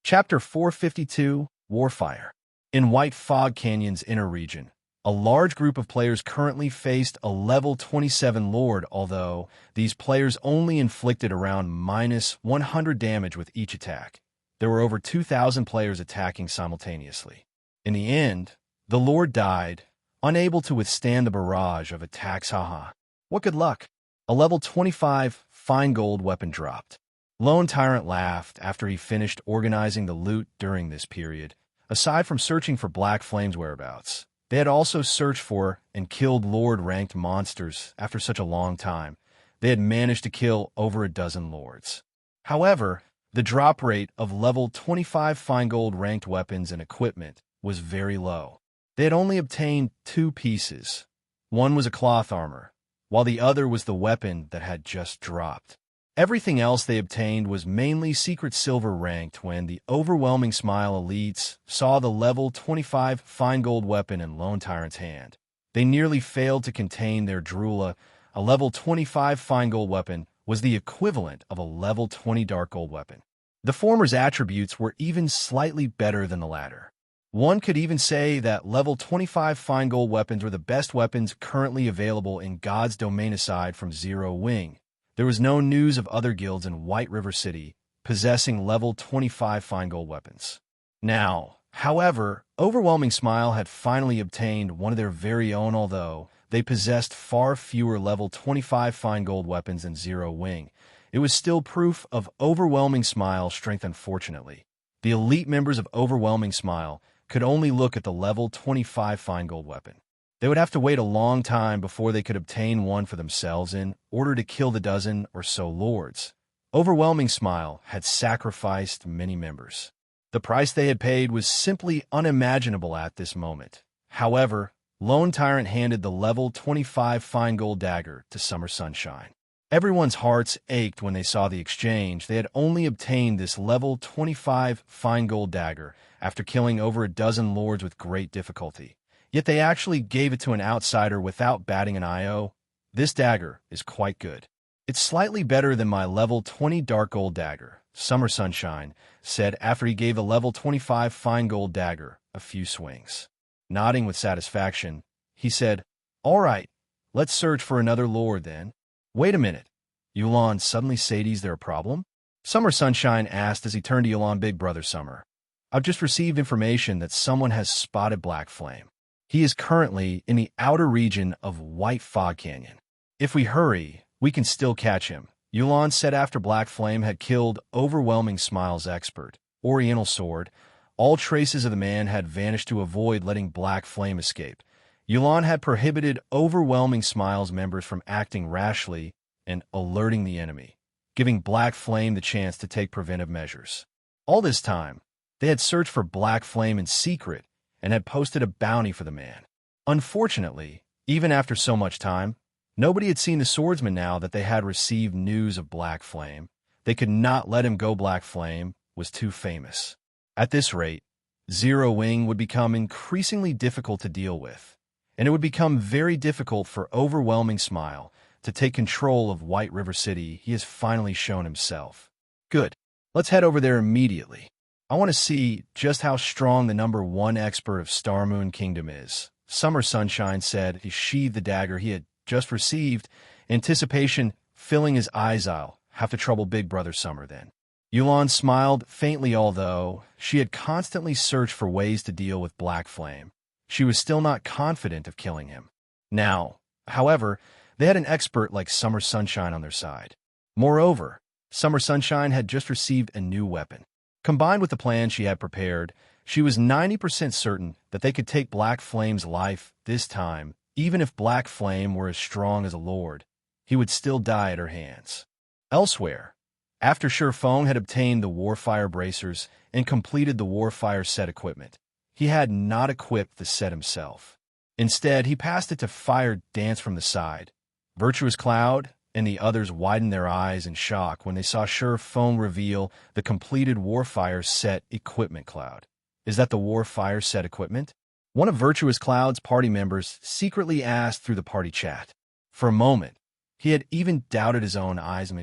Chapter 452, Warfire. In White Fog Canyon's inner region, a large group of players currently faced a level 27 Lord, although these players only inflicted around -100 damage with each attack. There were over 2,000 players attacking simultaneously. In the end, the Lord died, unable to withstand the barrage of attacks. Haha. What good luck. A level 25 fine gold weapon dropped. Lone Tyrant laughed after he finished organizing the loot. During this period, aside from searching for Black Flame's whereabouts, they had also searched for and killed Lord-ranked monsters. After such a long time, they had managed to kill over a dozen Lords. However, the drop rate of level 25 fine gold ranked weapons and equipment was very low. They had only obtained 2 pieces. One was a cloth armor, while the other was the weapon that had just dropped. Everything else they obtained was mainly secret silver ranked. When the Overwhelming Smile elites saw the level 25 fine gold weapon in Lone Tyrant's hand, they nearly failed to contain their drool. A level 25 fine gold weapon was the equivalent of a level 20 dark gold weapon. The former's attributes were even slightly better than the latter. One could even say that level 25 fine gold weapons were the best weapons currently available in God's domain. Aside from Zero Wing, there was no news of other guilds in White River City possessing level 25 fine gold weapons. Now, however, Overwhelming Smile had finally obtained one of their very own. Although they possessed far fewer level 25 fine gold weapons than Zero Wing, it was still proof of Overwhelming Smile's strength. Unfortunately, the elite members of Overwhelming Smile could only look at the level 25 fine gold weapon. They would have to wait a long time before they could obtain one for themselves in order to kill the dozen or so Lords. Overwhelming Smile had sacrificed many members. The price they had paid was simply unimaginable at this moment. However, Lone Tyrant handed the level 25 fine gold dagger to Summer Sunshine. Everyone's hearts ached when they saw the exchange. They had only obtained this level 25 fine gold dagger after killing over a dozen Lords with great difficulty. Yet they actually gave it to an outsider without batting an eye. This dagger is quite good. It's slightly better than my level 20 dark gold dagger, Summer Sunshine said after he gave a level 25 fine gold dagger a few swings. Nodding with satisfaction, he said, "All right, let's search for another Lord then." "Wait a minute. Youlan suddenly Sadie's there a problem?" Summer Sunshine asked as he turned to Youlan. "Big brother Summer, I've just received information that someone has spotted Black Flame. He is currently in the outer region of White Fog Canyon. If we hurry, we can still catch him, Youlan said after Black Flame had killed Overwhelming Smile's expert, Oriental Sword. All traces of the man had vanished to avoid letting Black Flame escape. Youlan had prohibited Overwhelming Smile's members from acting rashly and alerting the enemy, giving Black Flame the chance to take preventive measures. All this time, they had searched for Black Flame in secret and had posted a bounty for the man. Unfortunately, even after so much time, nobody had seen the swordsman now that they had received news of Black Flame. They could not let him go. Black Flame was too famous. At this rate, Zero Wing would become increasingly difficult to deal with, and it would become very difficult for Overwhelming Smile to take control of White River City. He has finally shown himself. Good. Let's head over there immediately. I want to see just how strong the #1 expert of Star Moon Kingdom is, Summer Sunshine said. He sheathed the dagger he had just received, anticipation filling his eyes. I'll have to trouble Big Brother Summer then. Youlan smiled faintly. Although she had constantly searched for ways to deal with Black Flame, she was still not confident of killing him. Now, however, they had an expert like Summer Sunshine on their side. Moreover, Summer Sunshine had just received a new weapon. Combined with the plan she had prepared, she was 90% certain that they could take Black Flame's life this time. Even if Black Flame were as strong as a lord, he would still die at her hands. Elsewhere, after Feng had obtained the Warfire bracers and completed the Warfire set equipment, he had not equipped the set himself. Instead, he passed it to Fire Dance from the side. Virtuous Cloud and the others widened their eyes in shock when they saw Feng reveal the completed Warfire set equipment. Cloud, is that the Warfire set equipment? One of Virtuous Cloud's party members secretly asked through the party chat. For a moment, he had even doubted his own eyes.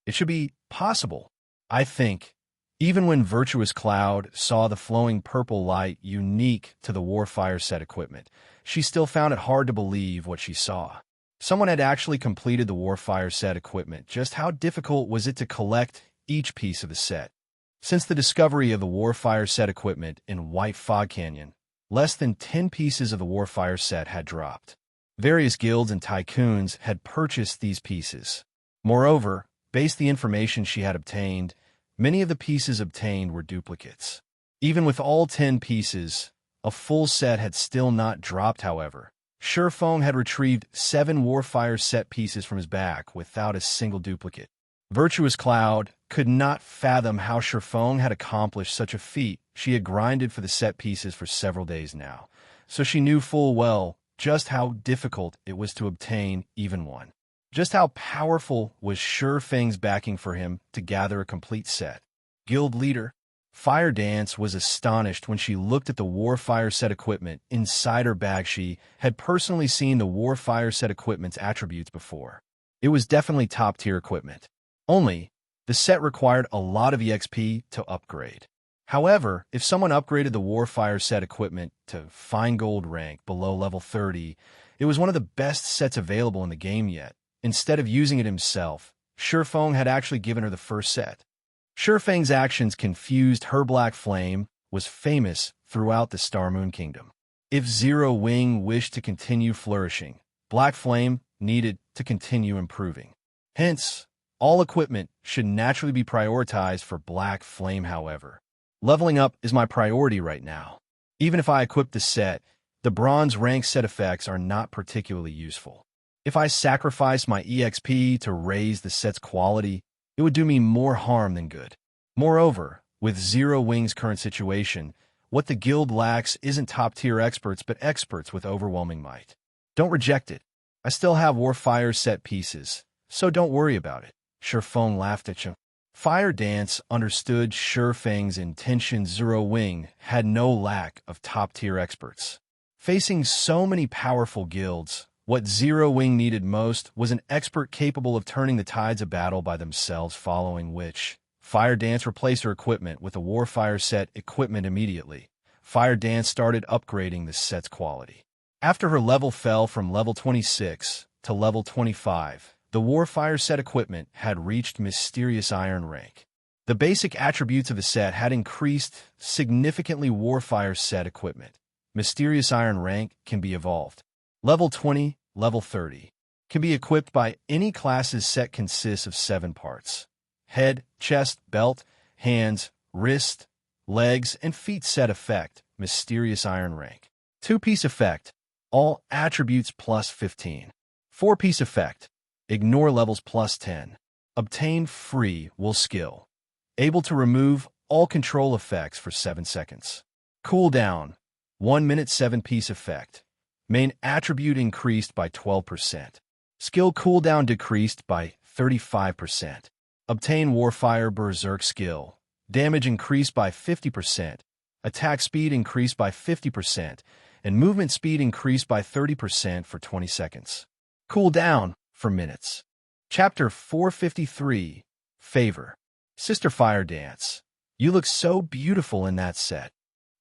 It should be possible, I think. Even when Virtuous Cloud saw the flowing purple light unique to the Warfire set equipment, she still found it hard to believe what she saw. Someone had actually completed the Warfire set equipment. Just how difficult was it to collect each piece of the set? Since the discovery of the Warfire set equipment in White Fog Canyon, less than 10 pieces of the Warfire set had dropped. Various guilds and tycoons had purchased these pieces. Moreover, based on the information she had obtained, many of the pieces obtained were duplicates. Even with all 10 pieces, a full set had still not dropped. However, Feng had retrieved 7 Warfire set pieces from his back without a single duplicate. Virtuous Cloud could not fathom how Feng had accomplished such a feat. She had grinded for the set pieces for several days now, so she knew full well just how difficult it was to obtain even one. Just how powerful was Feng's backing for him to gather a complete set. Guild leader Fire Dance was astonished when she looked at the Warfire set equipment inside her bag. She had personally seen the Warfire set equipment's attributes before. It was definitely top-tier equipment. Only, the set required a lot of EXP to upgrade. However, if someone upgraded the Warfire set equipment to Fine Gold rank below level 30, it was one of the best sets available in the game yet. Instead of using it himself, Feng had actually given her the first set. Feng's actions confused her. Black Flame was famous throughout the Star Moon Kingdom. If Zero Wing wished to continue flourishing, Black Flame needed to continue improving. Hence, all equipment should naturally be prioritized for Black Flame. However, leveling up is my priority right now. Even if I equip the set, the bronze rank set effects are not particularly useful. If I sacrifice my EXP to raise the set's quality, it would do me more harm than good. Moreover, with Zero Wing's current situation, what the guild lacks isn't top-tier experts but experts with overwhelming might. Don't reject it. I still have Warfire set pieces, so don't worry about it. Feng laughed at you. Fire Dance understood Feng's intention. Zero Wing had no lack of top-tier experts. Facing so many powerful guilds, what Zero Wing needed most was an expert capable of turning the tides of battle by themselves, following which, Fire Dance replaced her equipment with a Warfire set equipment immediately. Fire Dance started upgrading the set's quality. After her level fell from level 26 to level 25, the Warfire set equipment had reached mysterious iron rank. The basic attributes of the set had increased significantly. Warfire set equipment. Mysterious Iron rank can be evolved. Level 20, level 30. Can be equipped by any classes. Set consists of 7 parts. Head, chest, belt, hands, wrist, legs, and feet. Set effect. Mysterious Iron rank. 2-piece effect. All attributes plus 15. 4-piece effect. Ignore levels plus 10. Obtain free will skill. Able to remove all control effects for 7 seconds. Cooldown. 1 minute. 7-piece effect. Main attribute increased by 12%. Skill cooldown decreased by 35%. Obtain Warfire Berserk skill. Damage increased by 50%. Attack speed increased by 50%. And movement speed increased by 30% for 20 seconds. Cooldown for minutes. Chapter 453. Favor. Sister Fire Dance. You look so beautiful in that set.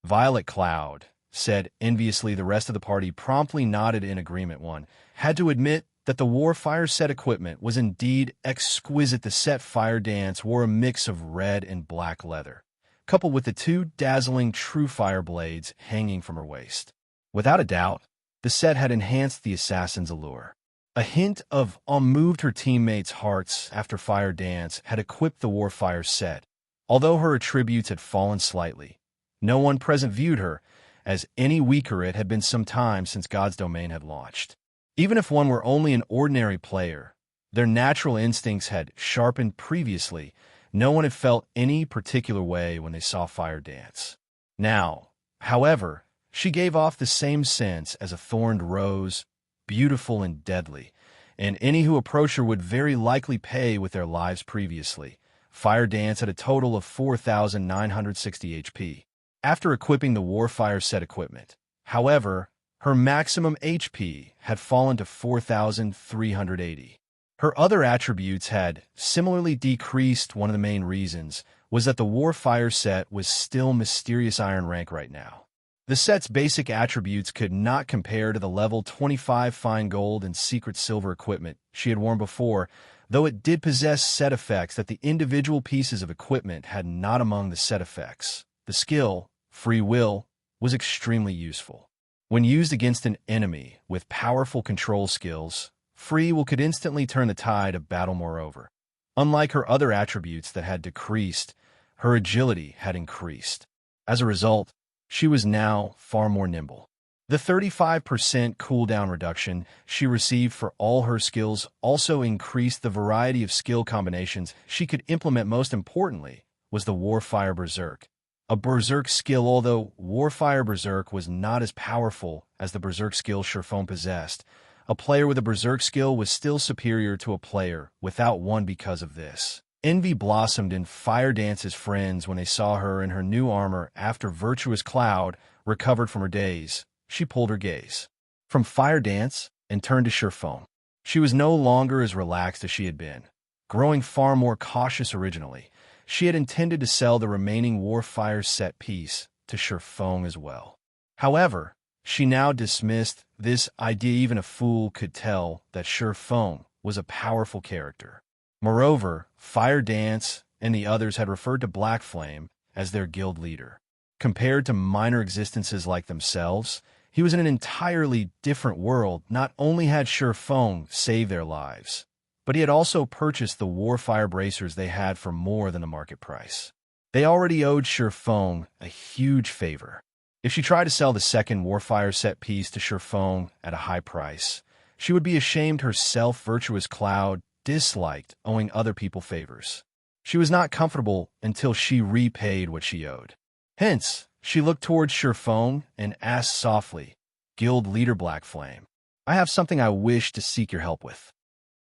Violet Cloud said enviously. The rest of the party promptly nodded in agreement. One had to admit that the Warfire set equipment was indeed exquisite. The set Fire Dance wore a mix of red and black leather, coupled with the 2 dazzling Truefire blades hanging from her waist. Without a doubt, the set had enhanced the assassin's allure. A hint of awe moved her teammates' hearts after Fire Dance had equipped the Warfire set. Although her attributes had fallen slightly, no one present viewed her as any weaker. It had been some time since God's Domain had launched. Even if one were only an ordinary player, their natural instincts had sharpened previously. No one had felt any particular way when they saw Fire Dance. Now, however, she gave off the same sense as a thorned rose, beautiful and deadly, and any who approached her would very likely pay with their lives. Previously, Fire Dance had a total of 4,960 HP. After equipping the Warfire set equipment, however, her maximum HP had fallen to 4,380. Her other attributes had similarly decreased. One of the main reasons was that the Warfire set was still Mysterious Iron rank right now. The set's basic attributes could not compare to the level 25 Fine Gold and Secret Silver equipment she had worn before, though it did possess set effects that the individual pieces of equipment had not. Among the set effects, the skill, Free Will, was extremely useful. When used against an enemy with powerful control skills, Free Will could instantly turn the tide of battle. Moreover, unlike her other attributes that had decreased, her agility had increased. As a result, she was now far more nimble. The 35% cooldown reduction she received for all her skills also increased the variety of skill combinations she could implement. Most importantly was the Warfire Berserk, a Berserk skill. Although Warfire Berserk was not as powerful as the Berserk skill Sherfone possessed, a player with a Berserk skill was still superior to a player without one. Because of this, envy blossomed in Fire Dance's friends when they saw her in her new armor. After Virtuous Cloud recovered from her daze, she pulled her gaze from Fire Dance and turned to Sherfone. She was no longer as relaxed as she had been, growing far more cautious. Originally, she had intended to sell the remaining Warfire set piece to Sherfone as well. However, she now dismissed this idea. Even a fool could tell that Sherfone was a powerful character. Moreover, Fire Dance and the others had referred to Black Flame as their guild leader. Compared to minor existences like themselves, he was in an entirely different world. Not only had Sherfone saved their lives, but he had also purchased the Warfire bracers they had for more than the market price. They already owed Sherfone a huge favor. If she tried to sell the second Warfire set piece to Sherfone at a high price, she would be ashamed herself. Virtuous Cloud disliked owing other people favors. She was not comfortable until she repaid what she owed. Hence, she looked towards Sherfone and asked softly, "Guild leader Black Flame, I have something I wish to seek your help with."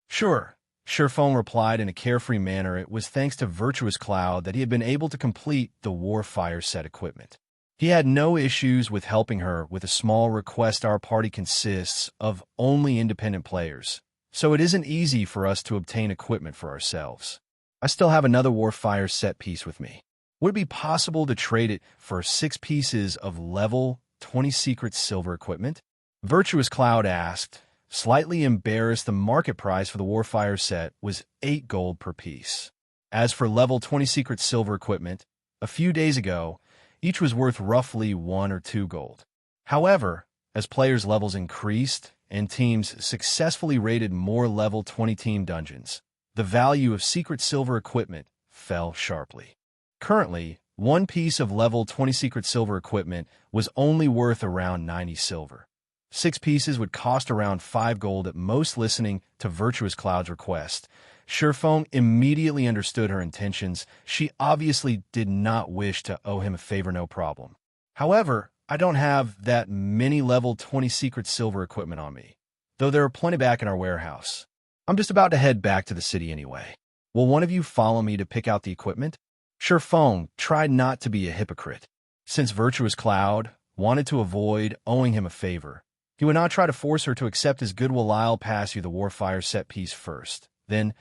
"Sure," Sherfone replied in a carefree manner. It was thanks to Virtuous Cloud that he had been able to complete the Warfire set equipment. He had no issues with helping her with a small request. Our party consists of only independent players, so it isn't easy for us to obtain equipment for ourselves. I still have another Warfire set piece with me. Would it be possible to trade it for 6 pieces of level 20 secret silver equipment? Virtuous Cloud asked, slightly embarrassed. The market price for the Warfire set was 8 gold per piece. As for level 20 secret silver equipment, a few days ago, each was worth roughly 1 or 2 gold. However, as players' levels increased and teams successfully raided more level 20 team dungeons, the value of secret silver equipment fell sharply. Currently, one piece of level 20 secret silver equipment was only worth around 90 silver. 6 pieces would cost around 5 gold at most. Listening to Virtuous Cloud's request, Surefeng immediately understood her intentions. She obviously did not wish to owe him a favor, no problem. However, I don't have that many level 20 secret silver equipment on me, though there are plenty back in our warehouse. I'm just about to head back to the city anyway. Will one of you follow me to pick out the equipment? Surefeng tried not to be a hypocrite. Since Virtuous Cloud wanted to avoid owing him a favor, he would not try to force her to accept his goodwill. I'll pass you the Warfire set piece first. Then,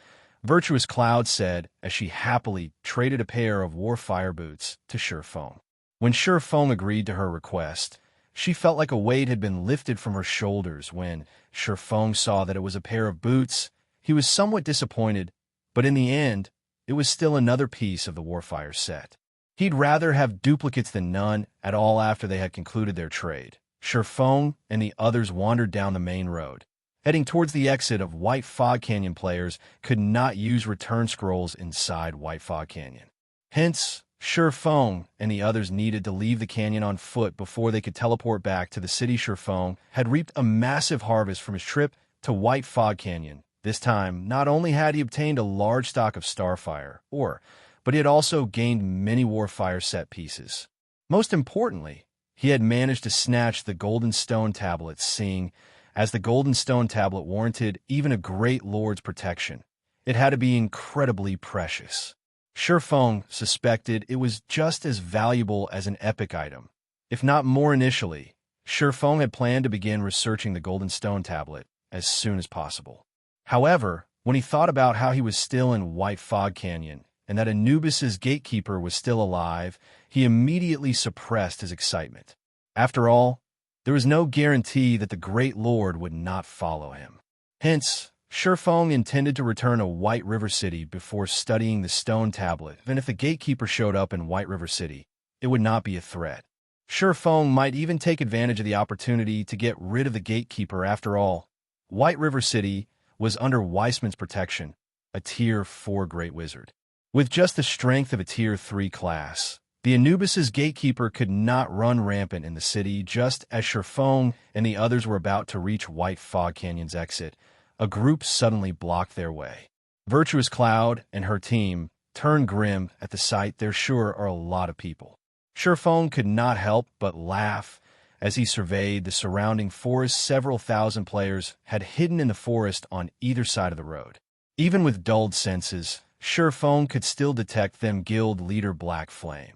Virtuous Cloud said as she happily traded a pair of Warfire boots to Surefeng. When Surefeng agreed to her request, she felt like a weight had been lifted from her shoulders. When Surefeng saw that it was a pair of boots, he was somewhat disappointed, but in the end, it was still another piece of the Warfire set. He'd rather have duplicates than none at all. After they had concluded their trade, Surefeng and the others wandered down the main road, heading towards the exit of White Fog Canyon. Players could not use return scrolls inside White Fog Canyon. Hence, Surefeng and the others needed to leave the canyon on foot before they could teleport back to the city. Surefeng had reaped a massive harvest from his trip to White Fog Canyon. This time, not only had he obtained a large stock of Starfire ore, but he had also gained many Warfire set pieces. Most importantly, he had managed to snatch the Golden Stone Tablet, seeing as the Golden Stone Tablet warranted even a great lord's protection. It had to be incredibly precious. Surefeng suspected it was just as valuable as an epic item, if not more. Initially, Surefeng had planned to begin researching the Golden Stone Tablet as soon as possible. However, when he thought about how he was still in White Fog Canyon and that Anubis's gatekeeper was still alive, he immediately suppressed his excitement. After all, there was no guarantee that the Great Lord would not follow him. Hence, Surefeng intended to return to White River City before studying the stone tablet. Even if the gatekeeper showed up in White River City, it would not be a threat. Surefeng might even take advantage of the opportunity to get rid of the gatekeeper. After all, White River City was under Weissman's protection, a Tier 4 Great Wizard. With just the strength of a Tier 3 class, the Anubis's gatekeeper could not run rampant in the city. Just as Surefeng and the others were about to reach White Fog Canyon's exit, a group suddenly blocked their way. Virtuous Cloud and her team turned grim at the sight. There sure are a lot of people. Surefeng could not help but laugh as he surveyed the surrounding forest. Several thousand players had hidden in the forest on either side of the road. Even with dulled senses, Surefeng could still detect them. Guild leader Black Flame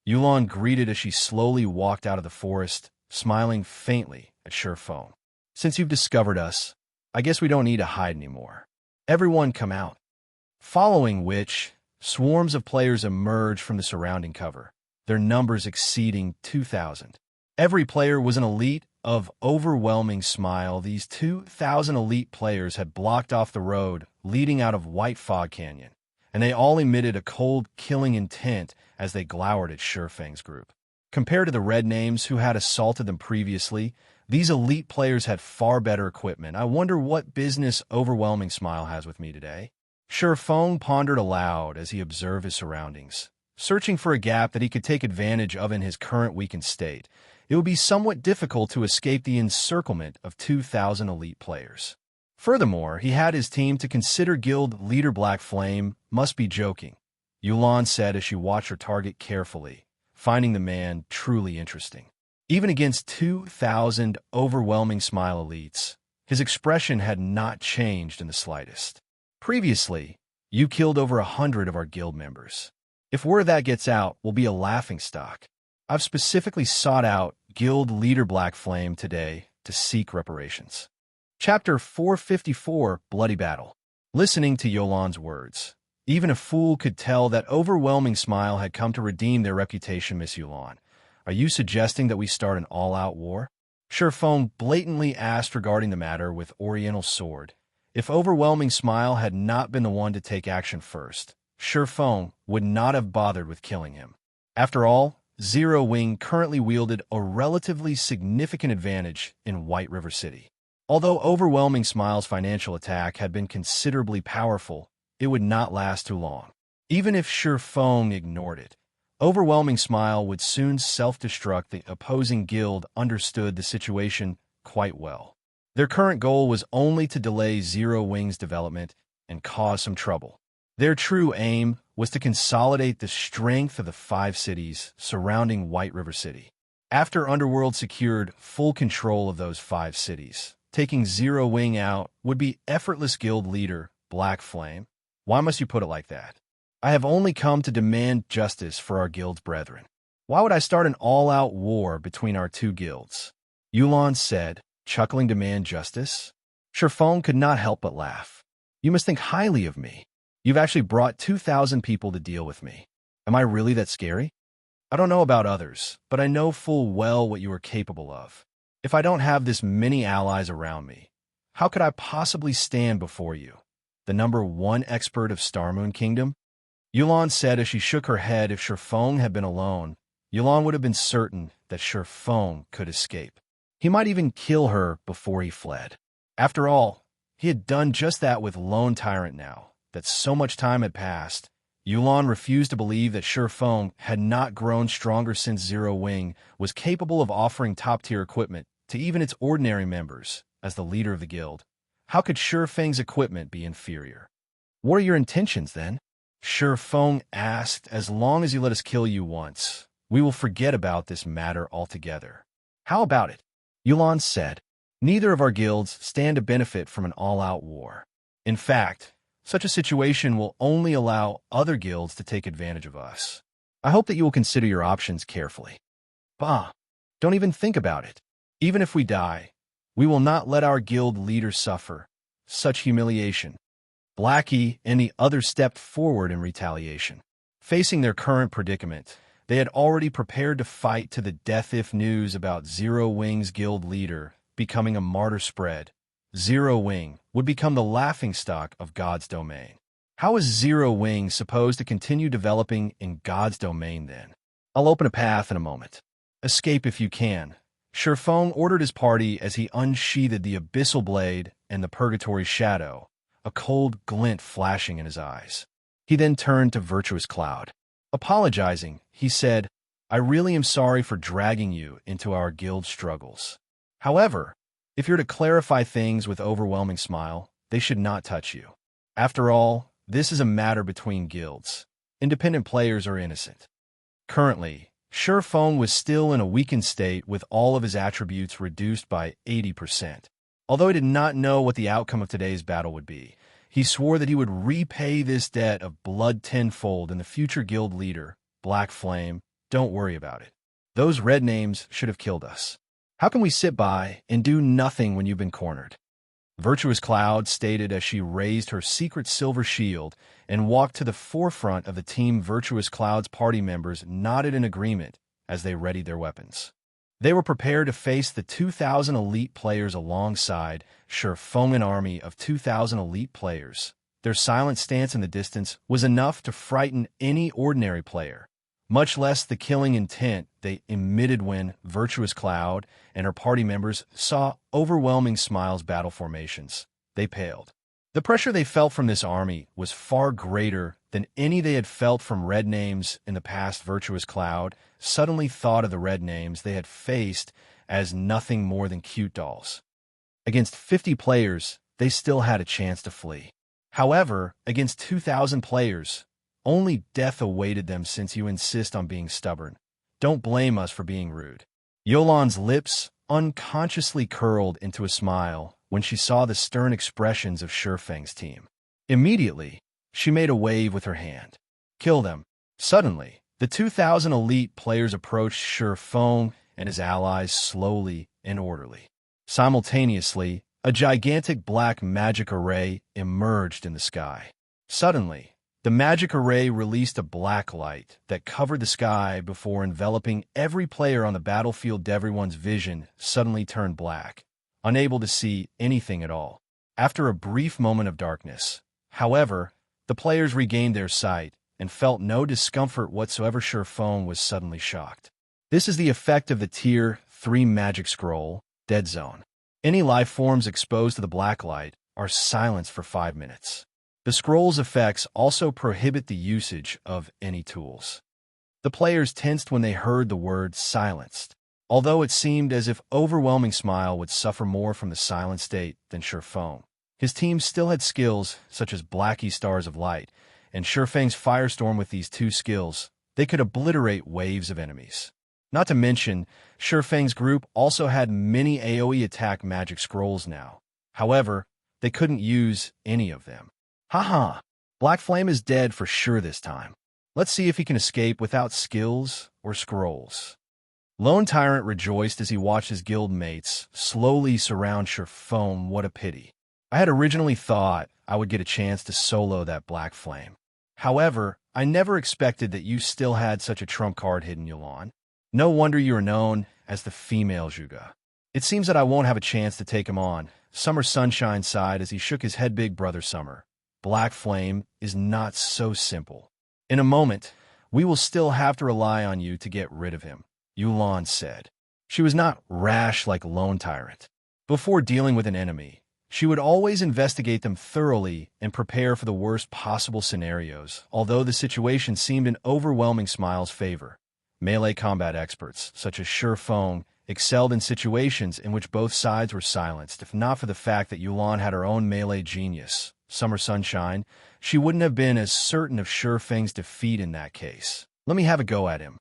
Youlan greeted as she slowly walked out of the forest, smiling faintly at Surefeng. Since you've discovered us, I guess we don't need to hide anymore. Everyone come out. Following which, swarms of players emerged from the surrounding cover, their numbers exceeding 2,000. Every player was an elite of overwhelming smile. These 2,000 elite players had blocked off the road leading out of White Fog Canyon, and they all emitted a cold, killing intent as they glowered at Surefeng's group. Compared to the red names who had assaulted them previously, these elite players had far better equipment. I wonder what business Overwhelming Smile has with me today. Surefeng pondered aloud as he observed his surroundings, searching for a gap that he could take advantage of in his current weakened state. It would be somewhat difficult to escape the encirclement of 2,000 elite players. Furthermore, he had his team to consider. Guild leader Black Flame must be joking, Youlan said as she watched her target carefully, finding the man truly interesting. Even against 2,000 Overwhelming Smile elites, his expression had not changed in the slightest. Previously, you killed over 100 of our guild members. If word that gets out, we'll be a laughingstock. I've specifically sought out Guild Leader Black Flame today to seek reparations. Chapter 454, Bloody Battle. Listening to Youlan's words, even a fool could tell that Overwhelming Smile had come to redeem their reputation. Miss Youlan, are you suggesting that we start an all-out war? Surefeng blatantly asked regarding the matter with Oriental Sword. If Overwhelming Smile had not been the one to take action first, Feng would not have bothered with killing him. After all, Zero Wing currently wielded a relatively significant advantage in White River City. Although Overwhelming Smile's financial attack had been considerably powerful, it would not last too long. Even if Feng ignored it, Overwhelming Smile would soon self-destruct. The opposing guild understood the situation quite well. Their current goal was only to delay Zero Wing's development and cause some trouble. Their true aim was to consolidate the strength of the 5 cities surrounding White River City. After Underworld secured full control of those 5 cities, taking Zero Wing out would be effortless guild leader Black Flame. Why must you put it like that? I have only come to demand justice for our guild's brethren. Why would I start an all-out war between our 2 guilds? Youlan said, chuckling. Demand justice? Feng could not help but laugh. You must think highly of me. You've actually brought 2,000 people to deal with me. Am I really that scary? I don't know about others, but I know full well what you are capable of. If I don't have this many allies around me, how could I possibly stand before you, the #1 expert of Starmoon Kingdom? Youlan said as she shook her head. If Feng had been alone, Youlan would have been certain that Feng could escape. He might even kill her before he fled. After all, he had done just that with Lone Tyrant. Now that so much time had passed, Youlan refused to believe that Feng had not grown stronger since Zero Wing was capable of offering top-tier equipment to even its ordinary members. As the leader of the guild, how could Feng's equipment be inferior? What are your intentions, then? Feng asked. As long as you let us kill you once, we will forget about this matter altogether. How about it? Youlan said. Neither of our guilds stand to benefit from an all-out war. In fact, such a situation will only allow other guilds to take advantage of us. I hope that you will consider your options carefully. Bah! Don't even think about it. Even if we die, we will not let our guild leader suffer such humiliation. Blackie and the others stepped forward in retaliation. Facing their current predicament, they had already prepared to fight to the death if news about Zero Wing's guild leader becoming a martyr spread. Zero Wing would become the laughingstock of God's domain. How is Zero Wing supposed to continue developing in God's domain then? I'll open a path in a moment. Escape if you can. Feng ordered his party as he unsheathed the Abyssal Blade and the Purgatory Shadow, a cold glint flashing in his eyes. He then turned to Virtuous Cloud. Apologizing, he said, I really am sorry for dragging you into our guild struggles. However, if you're to clarify things with Overwhelming Smile, they should not touch you. After all, this is a matter between guilds. Independent players are innocent. Currently, Feng was still in a weakened state with all of his attributes reduced by 80%. Although he did not know what the outcome of today's battle would be, he swore that he would repay this debt of blood tenfold in the future guild leader, Black Flame. Don't worry about it. Those red names should have killed us. How can we sit by and do nothing when you've been cornered? Virtuous Cloud stated as she raised her secret silver shield and walked to the forefront of the team. Virtuous Cloud's party members nodded in agreement as they readied their weapons. They were prepared to face the 2,000 elite players alongside Feng, an army of 2,000 elite players. Their silent stance in the distance was enough to frighten any ordinary player, much less the killing intent they emitted when Virtuous Cloud and her party members saw Overwhelming Smile's battle formations. They paled. The pressure they felt from this army was far greater than any they had felt from red names in the past. Virtuous Cloud suddenly thought of the red names they had faced as nothing more than cute dolls. Against 50 players, they still had a chance to flee. However, against 2,000 players, only death awaited them. Since you insist on being stubborn, don't blame us for being rude. Yolan's lips unconsciously curled into a smile when she saw the stern expressions of Feng's team. Immediately, she made a wave with her hand. Kill them. Suddenly, the 2,000 elite players approached Feng and his allies slowly and orderly. Simultaneously, a gigantic black magic array emerged in the sky. Suddenly, the magic array released a black light that covered the sky before enveloping every player on the battlefield. Everyone's vision suddenly turned black, unable to see anything at all. After a brief moment of darkness, however, The players regained their sight and felt no discomfort whatsoever. Feng was suddenly shocked. This is the effect of the Tier 3 magic scroll, Dead Zone. Any life forms exposed to the black light are silenced for 5 minutes. The scroll's effects also prohibit the usage of any tools. The players tensed when they heard the word silenced, although it seemed as if Overwhelming Smile would suffer more from the silent state than Feng. His team still had skills such as Blackie Stars of Light and Feng's Firestorm. With these two skills, they could obliterate waves of enemies. Not to mention, Feng's group also had many AoE attack magic scrolls now. However, they couldn't use any of them. Haha, Black Flame is dead for sure this time. Let's see if he can escape without skills or scrolls. Lone Tyrant rejoiced as he watched his guild mates slowly surround Feng. What a pity. I had originally thought I would get a chance to solo that Black Flame. However, I never expected that you still had such a trump card hidden, Youlan. No wonder you are known as the female Zhuge. It seems that I won't have a chance to take him on. Summer Sunshine sighed as he shook his head. Big brother Summer, Black Flame is not so simple. In a moment, we will still have to rely on you to get rid of him, Youlan said. She was not rash like Lone Tyrant. Before dealing with an enemy, she would always investigate them thoroughly and prepare for the worst possible scenarios. Although the situation seemed in Overwhelming Smile's favor, melee combat experts, such as Feng, excelled in situations in which both sides were silenced. If not for the fact that Youlan had her own melee genius, Summer Sunshine, she wouldn't have been as certain of Feng's defeat in that case. Let me have a go at him.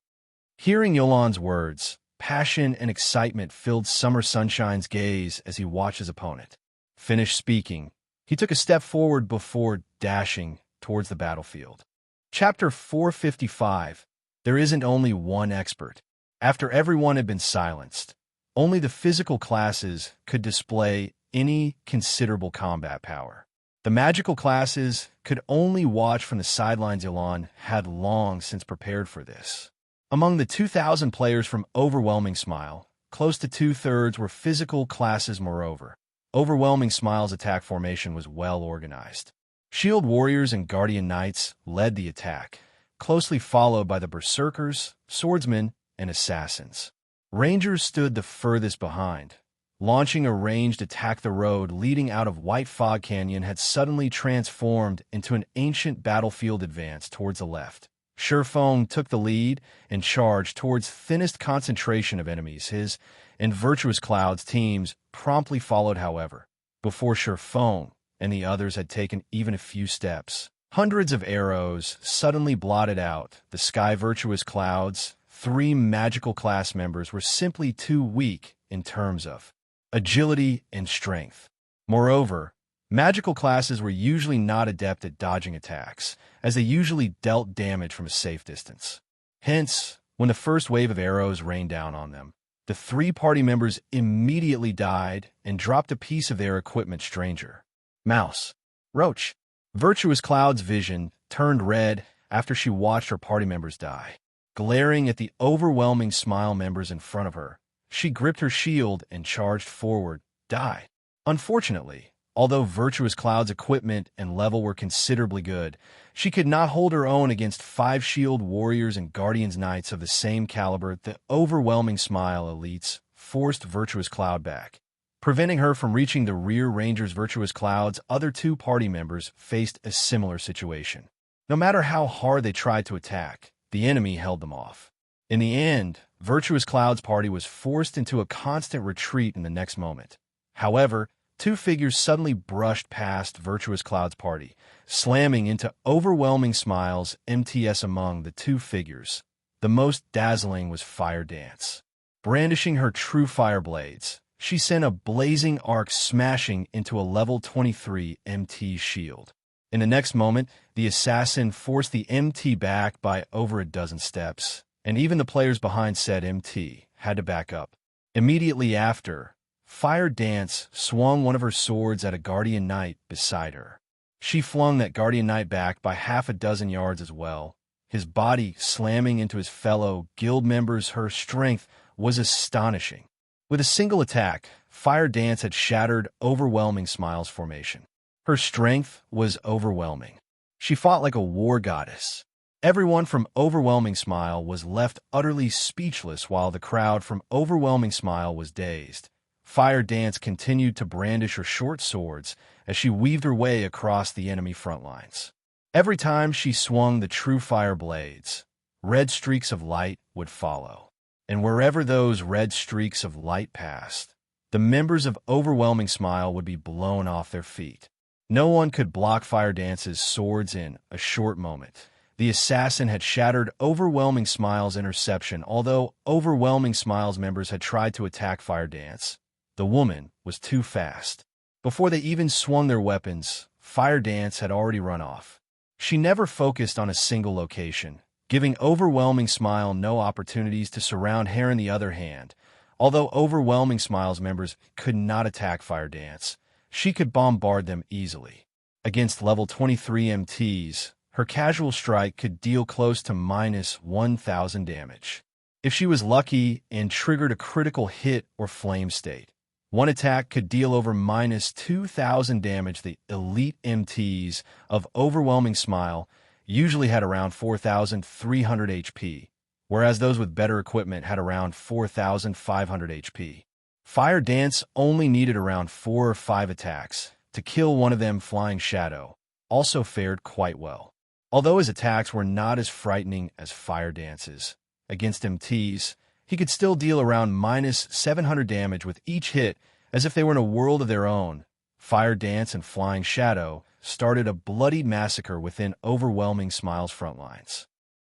Hearing Youlan's words, passion and excitement filled Summer Sunshine's gaze as he watched his opponent. Finished speaking, he took a step forward before dashing towards the battlefield. Chapter 455. There isn't only one expert. After everyone had been silenced, only the physical classes could display any considerable combat power. The magical classes could only watch from the sidelines. Youlan had long since prepared for this. Among the 2,000 players from Overwhelming Smile, close to 2/3 were physical classes. Moreover, Overwhelming Smile's attack formation was well organized. Shield Warriors and Guardian Knights led the attack, closely followed by the Berserkers, Swordsmen, and Assassins. Rangers stood the furthest behind. Launching a ranged attack, the road leading out of White Fog Canyon had suddenly transformed into an ancient battlefield advance towards the left. Feng took the lead and charged towards thinnest concentration of enemies. His and Virtuous Cloud's teams promptly followed, however, before Feng and the others had taken even a few steps. Hundreds of arrows suddenly blotted out the sky. Virtuous Cloud's 3 magical class members were simply too weak in terms of agility and strength. Moreover, magical classes were usually not adept at dodging attacks, as they usually dealt damage from a safe distance. Hence, when the first wave of arrows rained down on them, the 3 party members immediately died and dropped a piece of their equipment. Stranger, Mouse, Roach. Virtuous Cloud's vision turned red after she watched her party members die. Glaring at the Overwhelming Smile members in front of her, she gripped her shield and charged forward. Die. Unfortunately, although Virtuous Cloud's equipment and level were considerably good, she could not hold her own against 5 Shield Warriors and Guardians Knights of the same caliber. The Overwhelming Smile elites forced Virtuous Cloud back, preventing her from reaching the rear. Rangers. Virtuous Cloud's other 2 party members faced a similar situation. No matter how hard they tried to attack, the enemy held them off. In the end, Virtuous Cloud's party was forced into a constant retreat in the next moment. However, 2 figures suddenly brushed past Virtuous Cloud's party, slamming into Overwhelming Smile's MTS. Among the 2 figures, the most dazzling was Fire Dance. Brandishing her Truefire blades, she sent a blazing arc smashing into a level 23 MT shield. In the next moment, the assassin forced the MT back by over a dozen steps, and even the players behind said MT had to back up. Immediately after, Fire Dance swung one of her swords at a Guardian Knight beside her. She flung that Guardian Knight back by half a dozen yards as well, his body slamming into his fellow guild members. Her strength was astonishing. With a single attack, Fire Dance had shattered Overwhelming Smile's formation. Her strength was overwhelming. She fought like a war goddess. Everyone from Overwhelming Smile was left utterly speechless while the crowd from Overwhelming Smile was dazed. Fire Dance continued to brandish her short swords as she weaved her way across the enemy front lines. Every time she swung the Truefire blades, red streaks of light would follow. And wherever those red streaks of light passed, the members of Overwhelming Smile would be blown off their feet. No one could block Fire Dance's swords in a short moment. The assassin had shattered Overwhelming Smile's interception, although Overwhelming Smile's members had tried to attack Fire Dance. The woman was too fast. Before they even swung their weapons, Fire Dance had already run off. She never focused on a single location, giving Overwhelming Smile no opportunities to surround her. On the other hand, although Overwhelming Smile's members could not attack Fire Dance, she could bombard them easily. Against level 23 MTs, her casual strike could deal close to minus 1,000 damage. If she was lucky and triggered a critical hit or flame state, one attack could deal over minus 2,000 damage. The elite MTs of Overwhelming Smile usually had around 4,300 HP, whereas those with better equipment had around 4,500 HP. Fire Dance only needed around 4 or 5 attacks to kill one of them. Flying Shadow also fared quite well. Although his attacks were not as frightening as Fire Dance's, against MTs, he could still deal around minus 700 damage with each hit as if they were in a world of their own. Fire Dance and Flying Shadow started a bloody massacre within Overwhelming Smile's front lines.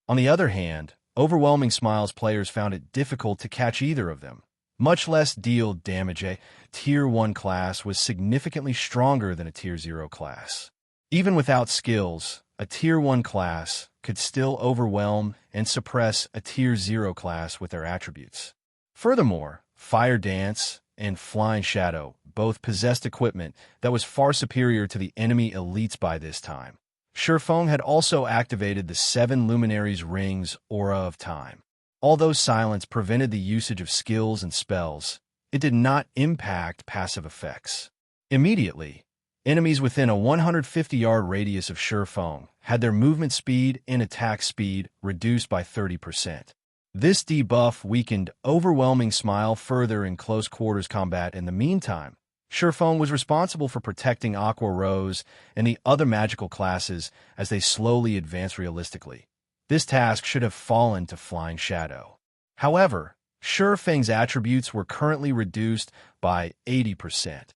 On the other hand, Overwhelming Smile's players found it difficult to catch either of them, much less deal damage. A Tier 1 class was significantly stronger than a Tier 0 class. Even without skills, a Tier 1 class could still overwhelm and suppress a Tier 0 class with their attributes. Furthermore, Fire Dance and Flying Shadow both possessed equipment that was far superior to the enemy elites by this time. Shurfeng had also activated the 7 Luminaries Rings Aura of Time. Although silence prevented the usage of skills and spells, it did not impact passive effects. Immediately, enemies within a 150-yard radius of Shurfeng had their movement speed and attack speed reduced by 30%. This debuff weakened Overwhelming Smile further in close quarters combat. In the meantime, Shurfeng was responsible for protecting Aqua Rose and the other magical classes as they slowly advanced realistically. This task should have fallen to Flying Shadow. However, Shurfeng's attributes were currently reduced by 80%.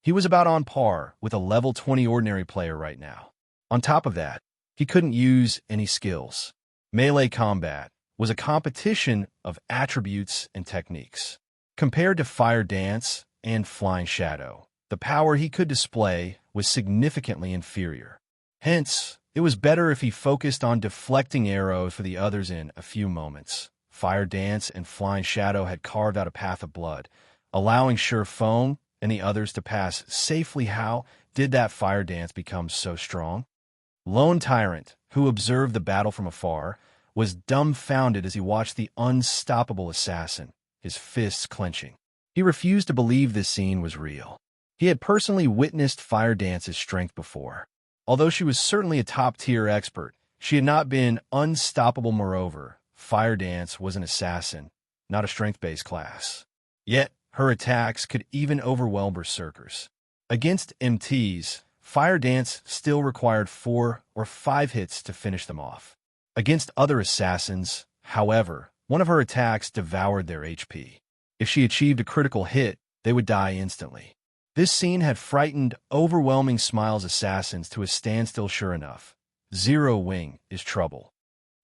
He was about on par with a level 20 ordinary player right now. On top of that, he couldn't use any skills. Melee combat was a competition of attributes and techniques. Compared to Fire Dance and Flying Shadow, the power he could display was significantly inferior. Hence, it was better if he focused on deflecting arrows for the others. In a few moments, Fire Dance and Flying Shadow had carved out a path of blood, allowing Shurfeng and the others to pass safely. How did that Fire Dance become so strong? Lone Tyrant, who observed the battle from afar, was dumbfounded as he watched the unstoppable assassin, his fists clenching. He refused to believe this scene was real. He had personally witnessed Fire Dance's strength before. Although she was certainly a top-tier expert, she had not been unstoppable. Moreover, Fire Dance was an assassin, not a strength-based class. Yet, her attacks could even overwhelm berserkers. Against MTs, Fire Dance still required 4 or 5 hits to finish them off. Against other assassins, however, one of her attacks devoured their HP. If she achieved a critical hit, they would die instantly. This scene had frightened Overwhelming Smile's assassins to a standstill. Sure enough, Zero Wing is trouble.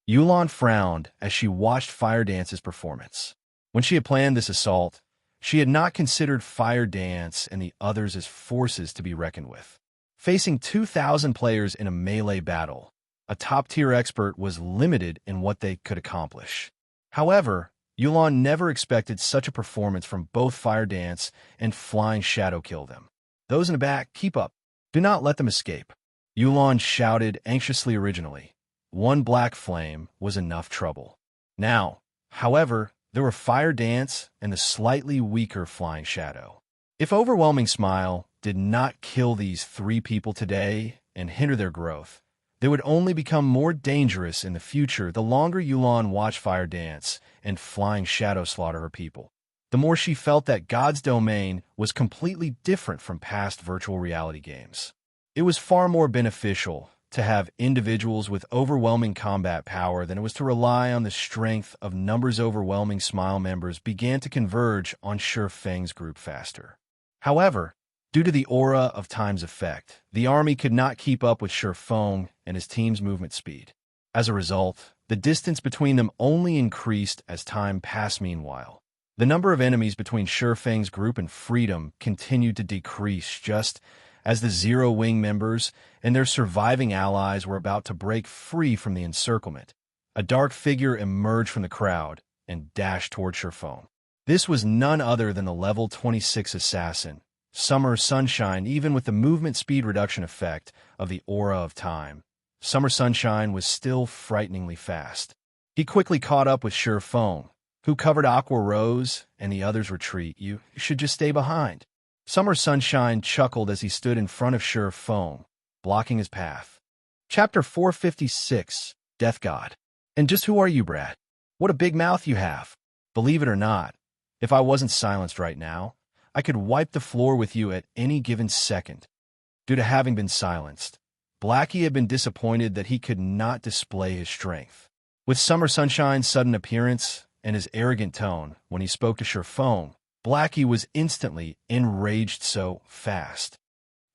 Youlan frowned as she watched Fire Dance's performance. When she had planned this assault, she had not considered Fire Dance and the others as forces to be reckoned with. Facing 2,000 players in a melee battle, a top-tier expert was limited in what they could accomplish. However, Youlan never expected such a performance from both Fire Dance and Flying Shadow. Kill them. Those in the back, keep up. Do not let them escape. Youlan shouted anxiously. Originally, one black flame was enough trouble. Now, however, there were Fire Dance and the slightly weaker Flying Shadow. If Overwhelming Smile did not kill these 3 people today and hinder their growth, They would only become more dangerous in the future the longer Youlan watched Fire dance and Flying Shadow slaughter her people. The more she felt that God's domain was completely different from past virtual reality games. It was far more beneficial to have individuals with overwhelming combat power than it was to rely on the strength of numbers. Overwhelming Smile members began to converge on Sure Feng's group faster. However, due to the Aura of Time's effect, the army could not keep up with Sure Feng and his team's movement speed. As a result, the distance between them only increased as time passed. Meanwhile, the number of enemies between Sure Feng's group and Freedom continued to decrease just as the Zero Wing members and their surviving allies were about to break free from the encirclement. A dark figure emerged from the crowd and dashed toward Sure Feng. This was none other than the level 26 assassin, Summer Sunshine. Even with the movement speed reduction effect of the Aura of Time, Summer Sunshine was still frighteningly fast. He quickly caught up with Sure Feng, who covered Aqua Rose and the others' retreat. You should just stay behind. Summer Sunshine chuckled as he stood in front of Sure Feng, blocking his path. Chapter 456, Death God. And just who are you, Brad? What a big mouth you have. Believe it or not, if I wasn't silenced right now, I could wipe the floor with you at any given second. Due to having been silenced, Blackie had been disappointed that he could not display his strength. With Summer Sunshine's sudden appearance and his arrogant tone when he spoke to Sure Feng, Blackie was instantly enraged so fast.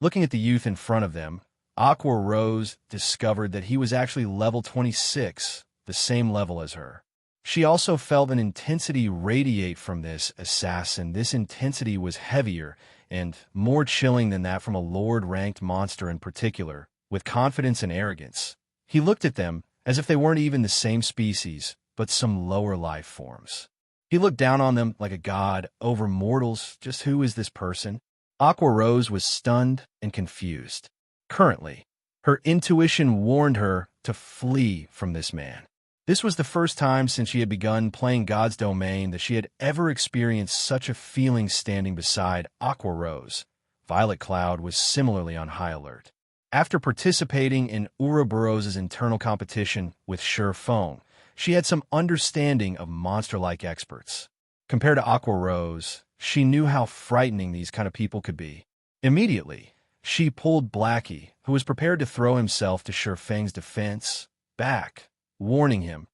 Looking at the youth in front of them, Aqua Rose discovered that he was actually level 26, the same level as her. She also felt an intensity radiate from this assassin. This intensity was heavier and more chilling than that from a Lord-ranked monster in particular, with confidence and arrogance. He looked at them as if they weren't even the same species, but some lower life forms. He looked down on them like a god over mortals. Just who is this person? Aqua Rose was stunned and confused. Currently, her intuition warned her to flee from this man. This was the first time since she had begun playing God's Domain that she had ever experienced such a feeling. Standing beside Aqua Rose, Violet Cloud was similarly on high alert. After participating in Ouroboros's internal competition with Sure Feng, she had some understanding of monster-like experts. Compared to Aqua Rose, she knew how frightening these kind of people could be. Immediately, she pulled Blackie, who was prepared to throw himself to Sure Feng's defense, back, warning him,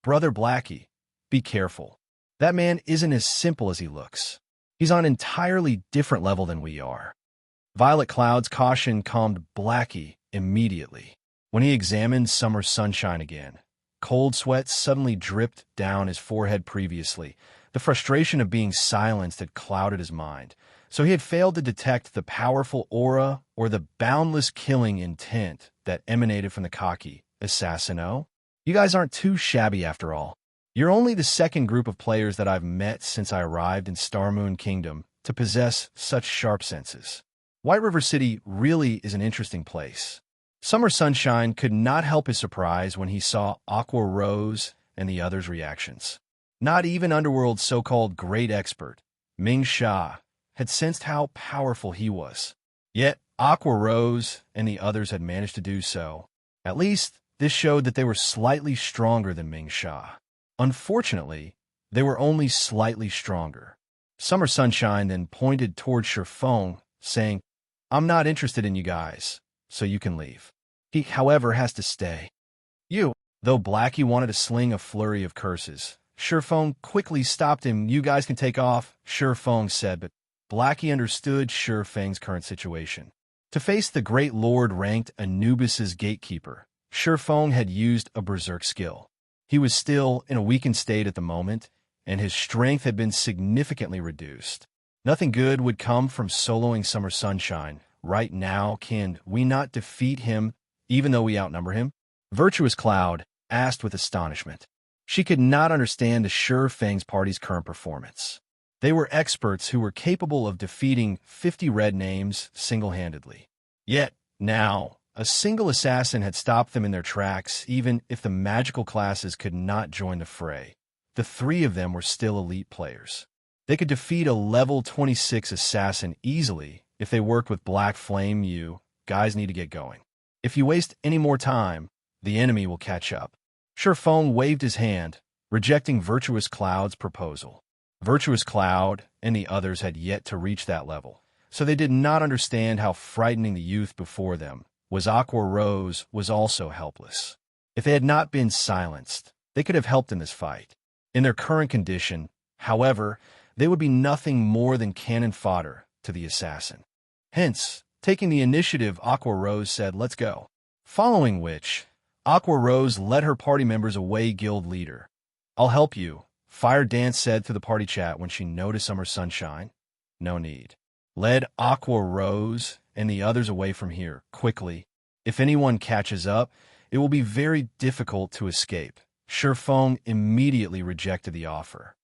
"Brother Blackie, be careful. That man isn't as simple as he looks. He's on an entirely different level than we are." Violet Cloud's caution calmed Blackie immediately. When he examined Summer Sunshine again, cold sweat suddenly dripped down his forehead. Previously, the frustration of being silenced had clouded his mind, so he had failed to detect the powerful aura or the boundless killing intent that emanated from the cocky assassino. You guys aren't too shabby after all. You're only the second group of players that I've met since I arrived in Star Moon Kingdom to possess such sharp senses. White River City really is an interesting place. Summer Sunshine could not help his surprise when he saw Aqua Rose and the others' reactions. Not even Underworld's so-called great expert, Ming Sha, had sensed how powerful he was. Yet, Aqua Rose and the others had managed to do so. At least, this showed that they were slightly stronger than Ming Sha. Unfortunately, they were only slightly stronger. Summer Sunshine then pointed toward Sure Feng, saying, "I'm not interested in you guys, so you can leave. He, however, has to stay." Though Blackie wanted to sling a flurry of curses, Sure Feng quickly stopped him. "You guys can take off," Sure Feng said, but Blackie understood Sure Feng's current situation. To face the Great Lord ranked Anubis's gatekeeper, Sure Feng had used a berserk skill. He was still in a weakened state at the moment, and his strength had been significantly reduced. Nothing good would come from soloing Summer Sunshine. Right now, can we not defeat him, even though we outnumber him? Virtuous Cloud asked with astonishment. She could not understand the Sure Feng's party's current performance. They were experts who were capable of defeating 50 red names single-handedly. Yet, now, a single assassin had stopped them in their tracks. Even if the magical classes could not join the fray, the three of them were still elite players. They could defeat a level 26 assassin easily if they worked with Black Flame. You guys need to get going. If you waste any more time, the enemy will catch up. Shurfeng waved his hand, rejecting Virtuous Cloud's proposal. Virtuous Cloud and the others had yet to reach that level, so they did not understand how frightening the youth before them was. Aqua Rose was also helpless. If they had not been silenced, they could have helped in this fight. In their current condition, however, they would be nothing more than cannon fodder to the assassin. Hence, taking the initiative, Aqua Rose said, "Let's go." Following which, Aqua Rose led her party members away. Guild leader, "I'll help you," Fire Dance said through the party chat when she noticed Summer Sunshine. "No need." Led Aqua Rose and the others away from here, quickly. If anyone catches up, it will be very difficult to escape. Shurfeng immediately rejected the offer.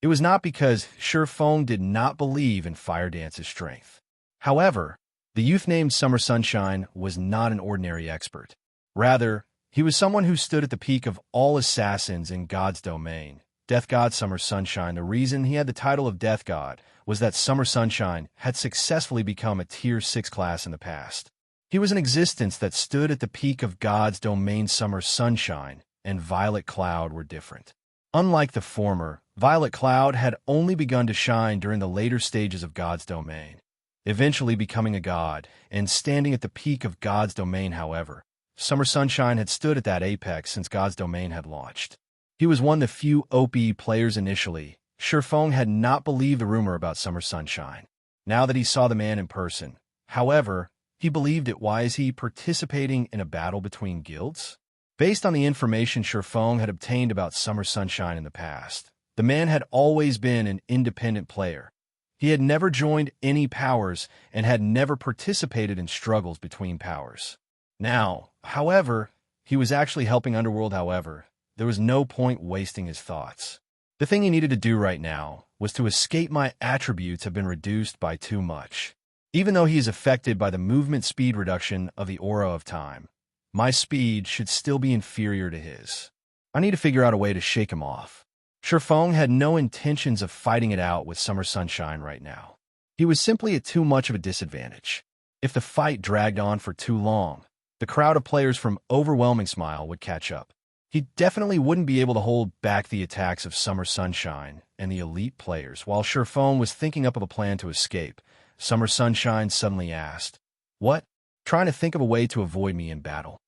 It was not because Shurfeng did not believe in Fire Dance's strength. However, the youth named Summer Sunshine was not an ordinary expert. Rather, he was someone who stood at the peak of all assassins in God's domain. Death God Summer Sunshine. The reason he had the title of Death God was that Summer Sunshine had successfully become a Tier 6 class in the past. He was an existence that stood at the peak of God's domain. Summer Sunshine and Violet Cloud were different. Unlike the former, Violet Cloud had only begun to shine during the later stages of God's domain, eventually becoming a god and standing at the peak of God's domain. However, Summer Sunshine had stood at that apex since God's domain had launched. He was one of the few OP players initially. Shurfeng had not believed the rumor about Summer Sunshine. Now that he saw the man in person, however, he believed it. Why is he participating in a battle between guilds? Based on the information Shurfeng had obtained about Summer Sunshine in the past, the man had always been an independent player. He had never joined any powers and had never participated in struggles between powers. Now, however, he was actually helping Underworld. However, there was no point wasting his thoughts. The thing he needed to do right now was to escape. My attributes have been reduced by too much. Even though he is affected by the movement speed reduction of the Aura of Time, my speed should still be inferior to his. I need to figure out a way to shake him off. Shurfeng had no intentions of fighting it out with Summer Sunshine right now. He was simply at too much of a disadvantage. If the fight dragged on for too long, the crowd of players from Overwhelming Smile would catch up. He definitely wouldn't be able to hold back the attacks of Summer Sunshine and the elite players. While Shurfeng was thinking up of a plan to escape, Summer Sunshine suddenly asked, "What? Trying to think of a way to avoid me in battle?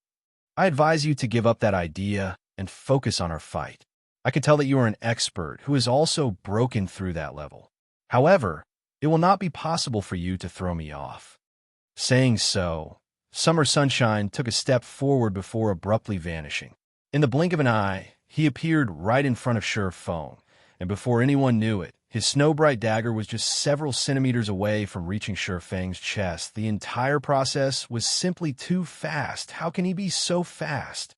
I advise you to give up that idea and focus on our fight. I can tell that you are an expert who has also broken through that level. However, it will not be possible for you to throw me off." Saying so, Summer Sunshine took a step forward before abruptly vanishing. In the blink of an eye, he appeared right in front of Shurfeng, and before anyone knew it, his snow-bright dagger was just several centimeters away from reaching Shurfeng's chest. The entire process was simply too fast. How can he be so fast?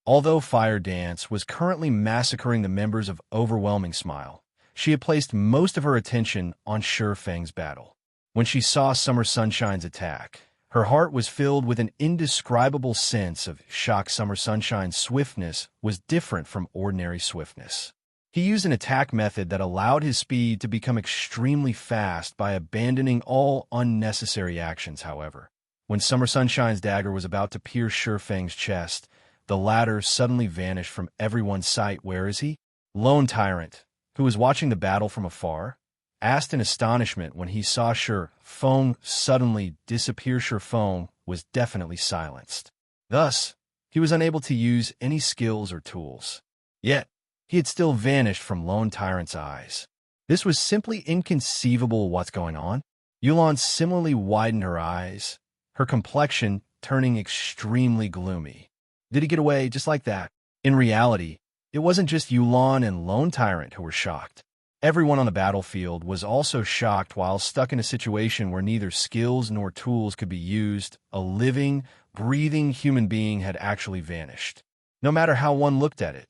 Although Fire Dance was currently massacring the members of Overwhelming Smile, she had placed most of her attention on Shurfeng's battle. When she saw Summer Sunshine's attack, her heart was filled with an indescribable sense of shock. Summer Sunshine's swiftness was different from ordinary swiftness. He used an attack method that allowed his speed to become extremely fast by abandoning all unnecessary actions. However, when Summer Sunshine's dagger was about to pierce Shurfeng's chest, the latter suddenly vanished from everyone's sight. Where is he? Lone Tyrant, who was watching the battle from afar, asked in astonishment when he saw Shurfeng suddenly disappear. Shurfeng was definitely silenced. Thus, he was unable to use any skills or tools. Yet, he had still vanished from Lone Tyrant's eyes. This was simply inconceivable. What's going on? Youlan similarly widened her eyes, her complexion turning extremely gloomy. Did he get away just like that? In reality, it wasn't just Youlan and Lone Tyrant who were shocked. Everyone on the battlefield was also shocked. While stuck in a situation where neither skills nor tools could be used, a living, breathing human being had actually vanished. No matter how one looked at it,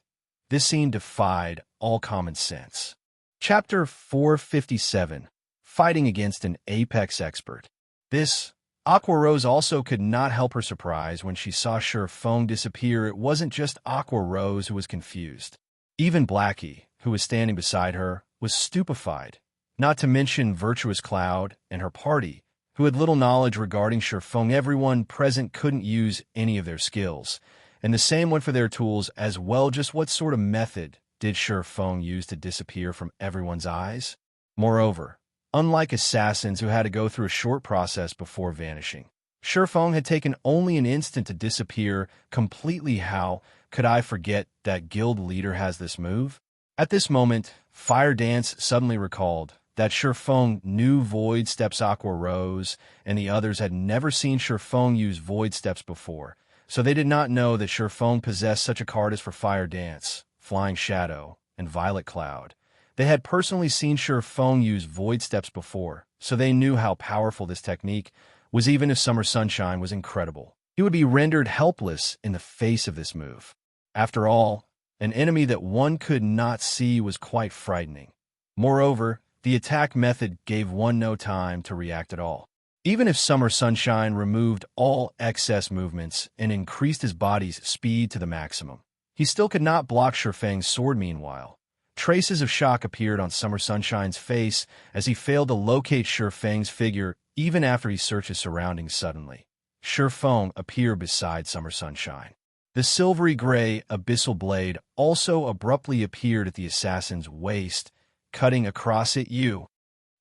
this scene defied all common sense. Chapter 457, Fighting Against an Apex Expert. This, Aqua Rose also could not help her surprise when she saw Shurfeng disappear. It wasn't just Aqua Rose who was confused. Even Blackie, who was standing beside her, was stupefied, not to mention Virtuous Cloud and her party, who had little knowledge regarding Shifeng. Everyone present couldn't use any of their skills, and the same went for their tools as well. Just what sort of method did Shifeng use to disappear from everyone's eyes? Moreover, unlike assassins who had to go through a short process before vanishing, Shifeng had taken only an instant to disappear completely. How could I forget that guild leader has this move? At this moment, Fire Dance suddenly recalled that Shifeng knew Void Steps. Aqua Rose and the others had never seen Shifeng use Void Steps before, so they did not know that Shifeng possessed such a card as for Fire Dance, Flying Shadow, and Violet Cloud. They had personally seen Shifeng use Void Steps before, so they knew how powerful this technique was. Even if Summer Sunshine was incredible, he would be rendered helpless in the face of this move. After all, an enemy that one could not see was quite frightening. Moreover, the attack method gave one no time to react at all. Even if Summer Sunshine removed all excess movements and increased his body's speed to the maximum, he still could not block Shifeng's sword. Meanwhile, traces of shock appeared on Summer Sunshine's face as he failed to locate Shifeng's figure. Even after he searched his surroundings, suddenly Shifeng appeared beside Summer Sunshine. The silvery gray abyssal blade also abruptly appeared at the assassin's waist, cutting across it.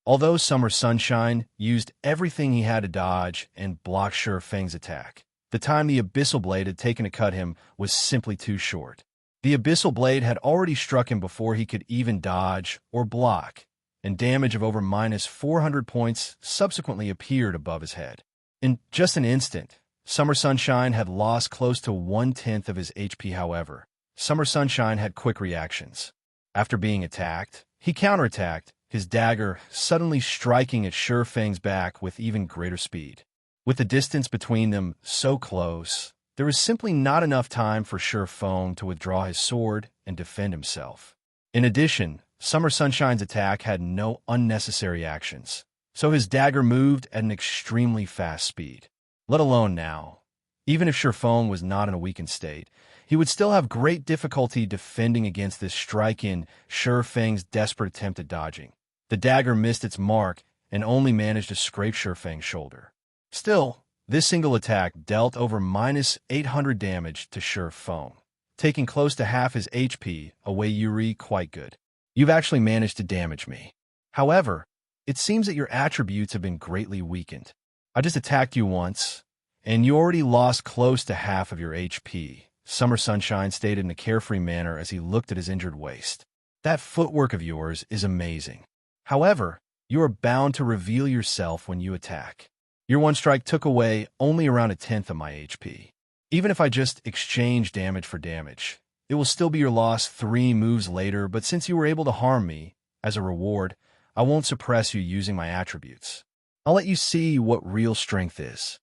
Although Summer Sunshine used everything he had to dodge and block Shifeng's attack, the time the abyssal blade had taken to cut him was simply too short. The abyssal blade had already struck him before he could even dodge or block, and damage of over -400 points subsequently appeared above his head. In just an instant, Summer Sunshine had lost close to 1/10 of his HP. However, Summer Sunshine had quick reactions. After being attacked, he counterattacked, his dagger suddenly striking at Shifeng's back with even greater speed. With the distance between them so close, there was simply not enough time for Shifeng to withdraw his sword and defend himself. In addition, Summer Sunshine's attack had no unnecessary actions, so his dagger moved at an extremely fast speed. Let alone now, even if Shifeng was not in a weakened state, he would still have great difficulty defending against this strike. In Shifeng's desperate attempt at dodging, the dagger missed its mark and only managed to scrape Shifeng's shoulder. Still, this single attack dealt over -800 damage to Shifeng, taking close to half his HP away. Yuri, quite good. You've actually managed to damage me. However, it seems that your attributes have been greatly weakened. I just attacked you once, and you already lost close to half of your HP, Summer Sunshine stated in a carefree manner as he looked at his injured waist. That footwork of yours is amazing. However, you are bound to reveal yourself when you attack. Your one strike took away only around 1/10 of my HP. Even if I just exchange damage for damage, it will still be your loss 3 moves later, but since you were able to harm me, as a reward, I won't suppress you using my attributes. I'll let you see what real strength is.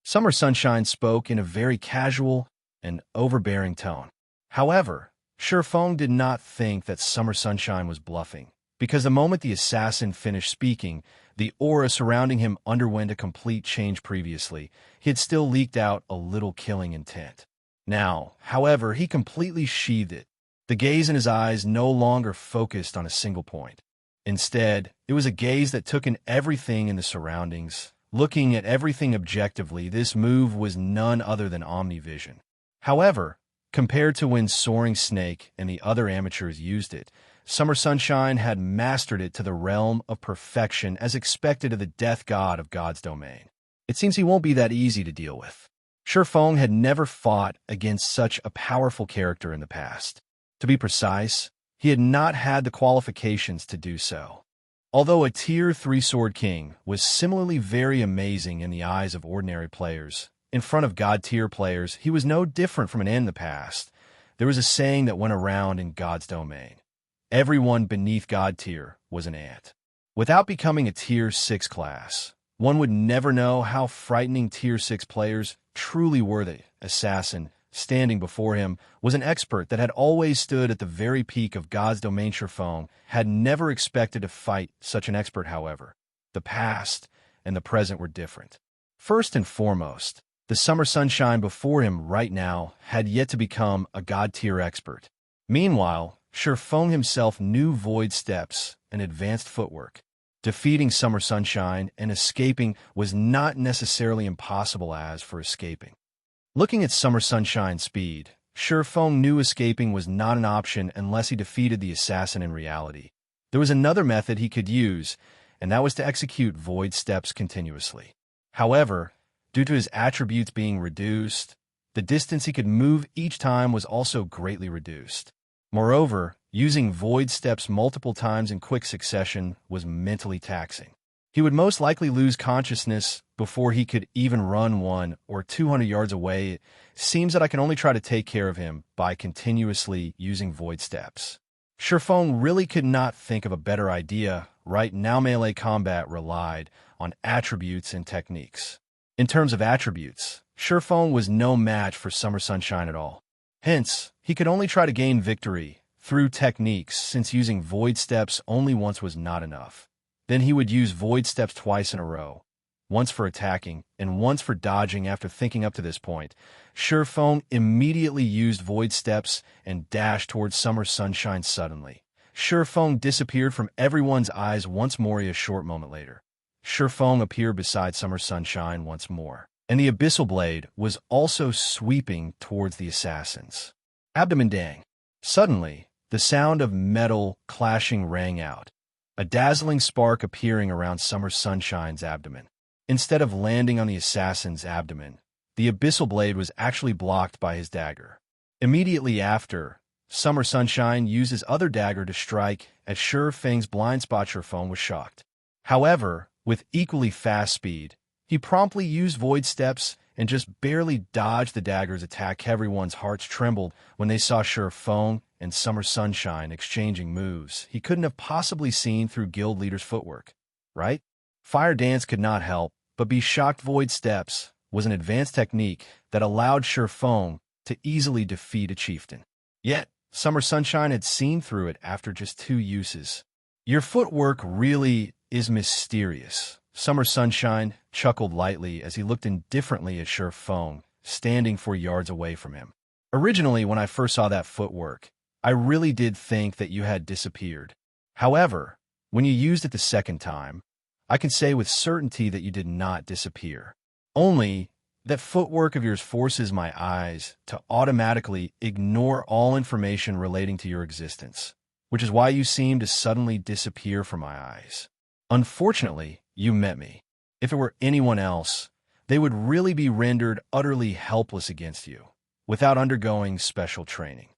Summer Sunshine spoke in a very casual and overbearing tone. However, Shifeng did not think that Summer Sunshine was bluffing, because the moment the assassin finished speaking, the aura surrounding him underwent a complete change. Previously, he had still leaked out a little killing intent. Now, however, he completely sheathed it. The gaze in his eyes no longer focused on a single point. Instead, it was a gaze that took in everything in the surroundings, looking at everything objectively. This move was none other than Omnivision. However, compared to when Soaring Snake and the other amateurs used it, Summer Sunshine had mastered it to the realm of perfection as expected of the death god of God's domain. It seems he won't be that easy to deal with. Shifeng had never fought against such a powerful character in the past. To be precise, he had not had the qualifications to do so. Although a Tier 3 Sword King was similarly very amazing in the eyes of ordinary players, in front of God-tier players, he was no different from an ant in the past. There was a saying that went around in God's domain: everyone beneath God tier was an ant. Without becoming a Tier 6 class, one would never know how frightening Tier 6 players truly were. The assassin standing before him was an expert that had always stood at the very peak of God's domain. Shifeng had never expected to fight such an expert. However, the past and the present were different. First and foremost, the Summer Sunshine before him right now had yet to become a God-tier expert. Meanwhile, Shifeng himself knew Void Steps and advanced footwork. Defeating Summer Sunshine and escaping was not necessarily impossible as for escaping. Looking at Summer Sunshine's speed, Shurfeng knew escaping was not an option unless he defeated the assassin in reality. There was another method he could use, and that was to execute void steps continuously. However, due to his attributes being reduced, the distance he could move each time was also greatly reduced. Moreover, using void steps multiple times in quick succession was mentally taxing. He would most likely lose consciousness before he could even run 100 or 200 yards away. It seems that I can only try to take care of him by continuously using void steps. Shurfeng really could not think of a better idea. Right now, melee combat relied on attributes and techniques. In terms of attributes, Shurfeng was no match for Summer Sunshine at all. Hence, he could only try to gain victory through techniques, since using void steps only once was not enough. Then he would use void steps twice in a row, once for attacking and once for dodging. After thinking up to this point, Shurfeng immediately used void steps and dashed towards Summer Sunshine suddenly. Shurfeng disappeared from everyone's eyes once more. A short moment later, Shurfeng appeared beside Summer Sunshine once more, and the Abyssal Blade was also sweeping towards the assassins. Abdomen dang. Suddenly, the sound of metal clashing rang out, a dazzling spark appearing around Summer Sunshine's abdomen. Instead of landing on the assassin's abdomen, the Abyssal Blade was actually blocked by his dagger. Immediately after, Summer Sunshine used his other dagger to strike at Shurfeng's blind spot. Shurfeng was shocked. However, with equally fast speed, he promptly used void steps and just barely dodged the dagger's attack. Everyone's hearts trembled when they saw Shurfeng and Summer Sunshine exchanging moves he couldn't have possibly seen through guild leader's footwork, right? Fire Dance could not help but be shocked. Void steps was an advanced technique that allowed Shurfeng to easily defeat a chieftain. Yet, Summer Sunshine had seen through it after just 2 uses. Your footwork really is mysterious. Summer Sunshine chuckled lightly as he looked indifferently at Shurfeng, standing 4 yards away from him. Originally, when I first saw that footwork, I really did think that you had disappeared. However, when you used it the second time, I can say with certainty that you did not disappear. Only that footwork of yours forces my eyes to automatically ignore all information relating to your existence, which is why you seem to suddenly disappear from my eyes. Unfortunately, you met me. If it were anyone else, they would really be rendered utterly helpless against you, without undergoing special training.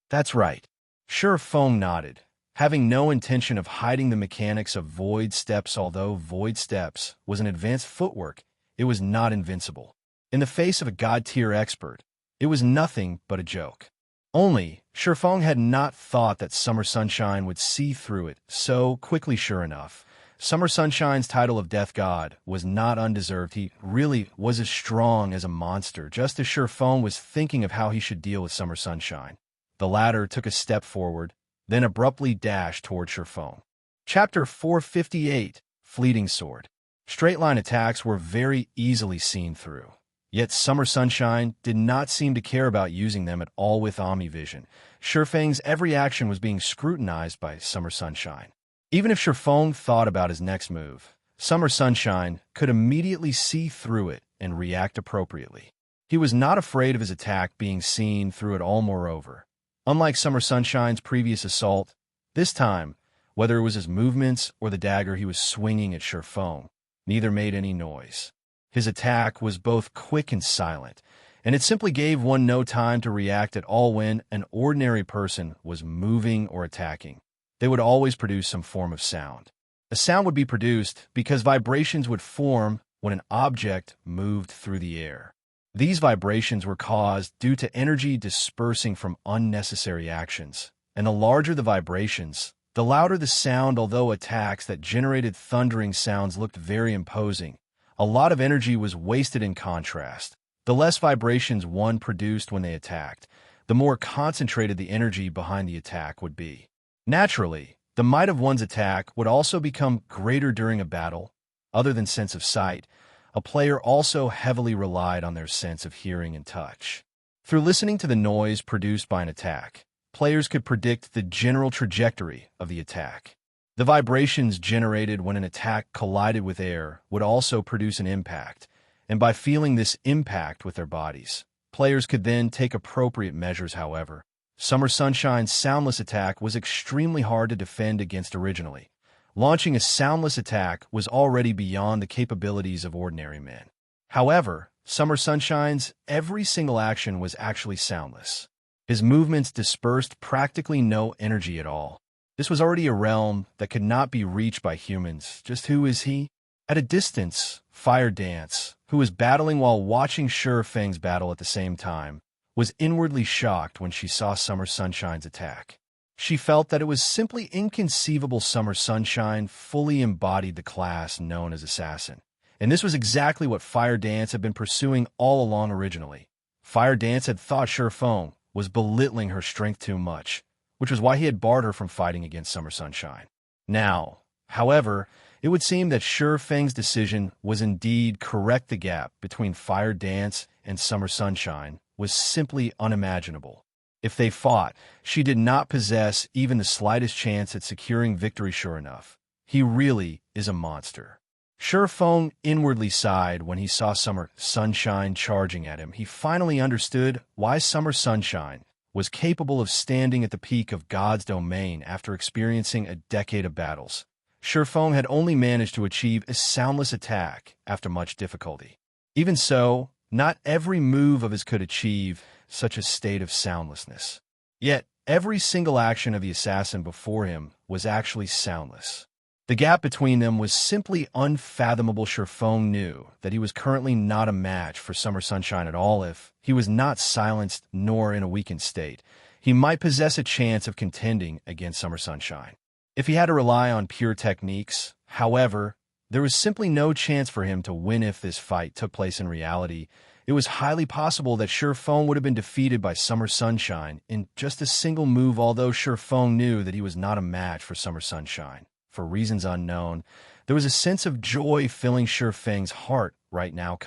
That's right. Shurfeng nodded, having no intention of hiding the mechanics of void steps. Although void steps was an advanced footwork, it was not invincible. In the face of a god-tier expert, it was nothing but a joke. Only, Shurfeng had not thought that Summer Sunshine would see through it so quickly. Sure enough, Summer Sunshine's title of Death God was not undeserved. He really was as strong as a monster. Just as Shurfeng was thinking of how he should deal with Summer Sunshine, the latter took a step forward, then abruptly dashed toward Shurfeng. Chapter 458, Fleeting Sword. Straight-line attacks were very easily seen through. Yet Summer Sunshine did not seem to care about using them at all. With Omnivision, Shurfeng's every action was being scrutinized by Summer Sunshine. Even if Shurfeng thought about his next move, Summer Sunshine could immediately see through it and react appropriately. He was not afraid of his attack being seen through at all. Moreover, unlike Summer Sunshine's previous assault, this time, whether it was his movements or the dagger he was swinging at Shurfeng, neither made any noise. His attack was both quick and silent, and it simply gave one no time to react at all. When an ordinary person was moving or attacking, they would always produce some form of sound. A sound would be produced because vibrations would form when an object moved through the air. These vibrations were caused due to energy dispersing from unnecessary actions, and the larger the vibrations, the louder the sound. Although attacks that generated thundering sounds looked very imposing, a lot of energy was wasted. In contrast, the less vibrations one produced when they attacked, the more concentrated the energy behind the attack would be. Naturally, the might of one's attack would also become greater during a battle. Other than sense of sight, a player also heavily relied on their sense of hearing and touch. Through listening to the noise produced by an attack, players could predict the general trajectory of the attack. The vibrations generated when an attack collided with air would also produce an impact, and by feeling this impact with their bodies, players could then take appropriate measures. However, Summer Sunshine's soundless attack was extremely hard to defend against originally. Launching a soundless attack was already beyond the capabilities of ordinary men. However, Summer Sunshine's every single action was actually soundless. His movements dispersed practically no energy at all. This was already a realm that could not be reached by humans. Just who is he? At a distance, Fire Dance, who was battling while watching Sure Fang's battle at the same time, was inwardly shocked when she saw Summer Sunshine's attack. She felt that it was simply inconceivable Summer Sunshine fully embodied the class known as Assassin. And this was exactly what Fire Dance had been pursuing all along originally. Fire Dance had thought Sure Fang was belittling her strength too much, which was why he had barred her from fighting against Summer Sunshine. Now, however, it would seem that Sure Fang's decision was indeed correct. The gap between Fire Dance and Summer Sunshine was simply unimaginable. If they fought, she did not possess even the slightest chance at securing victory. Sure enough, he really is a monster. Sure Fang inwardly sighed when he saw Summer Sunshine charging at him. He finally understood why Summer Sunshine was capable of standing at the peak of God's domain after experiencing a decade of battles. Sure Fang had only managed to achieve a soundless attack after much difficulty. Even so, not every move of his could achieve such a state of soundlessness. Yet, every single action of the assassin before him was actually soundless. The gap between them was simply unfathomable. Sure Fang knew that he was currently not a match for Summer Sunshine at all. If he was not silenced nor in a weakened state, he might possess a chance of contending against Summer Sunshine. If he had to rely on pure techniques, however, there was simply no chance for him to win. If this fight took place in reality, it was highly possible that Sure Fang would have been defeated by Summer Sunshine in just a single move. Although Sure Fang knew that he was not a match for Summer Sunshine, for reasons unknown, there was a sense of joy filling Sure Fang's heart right now.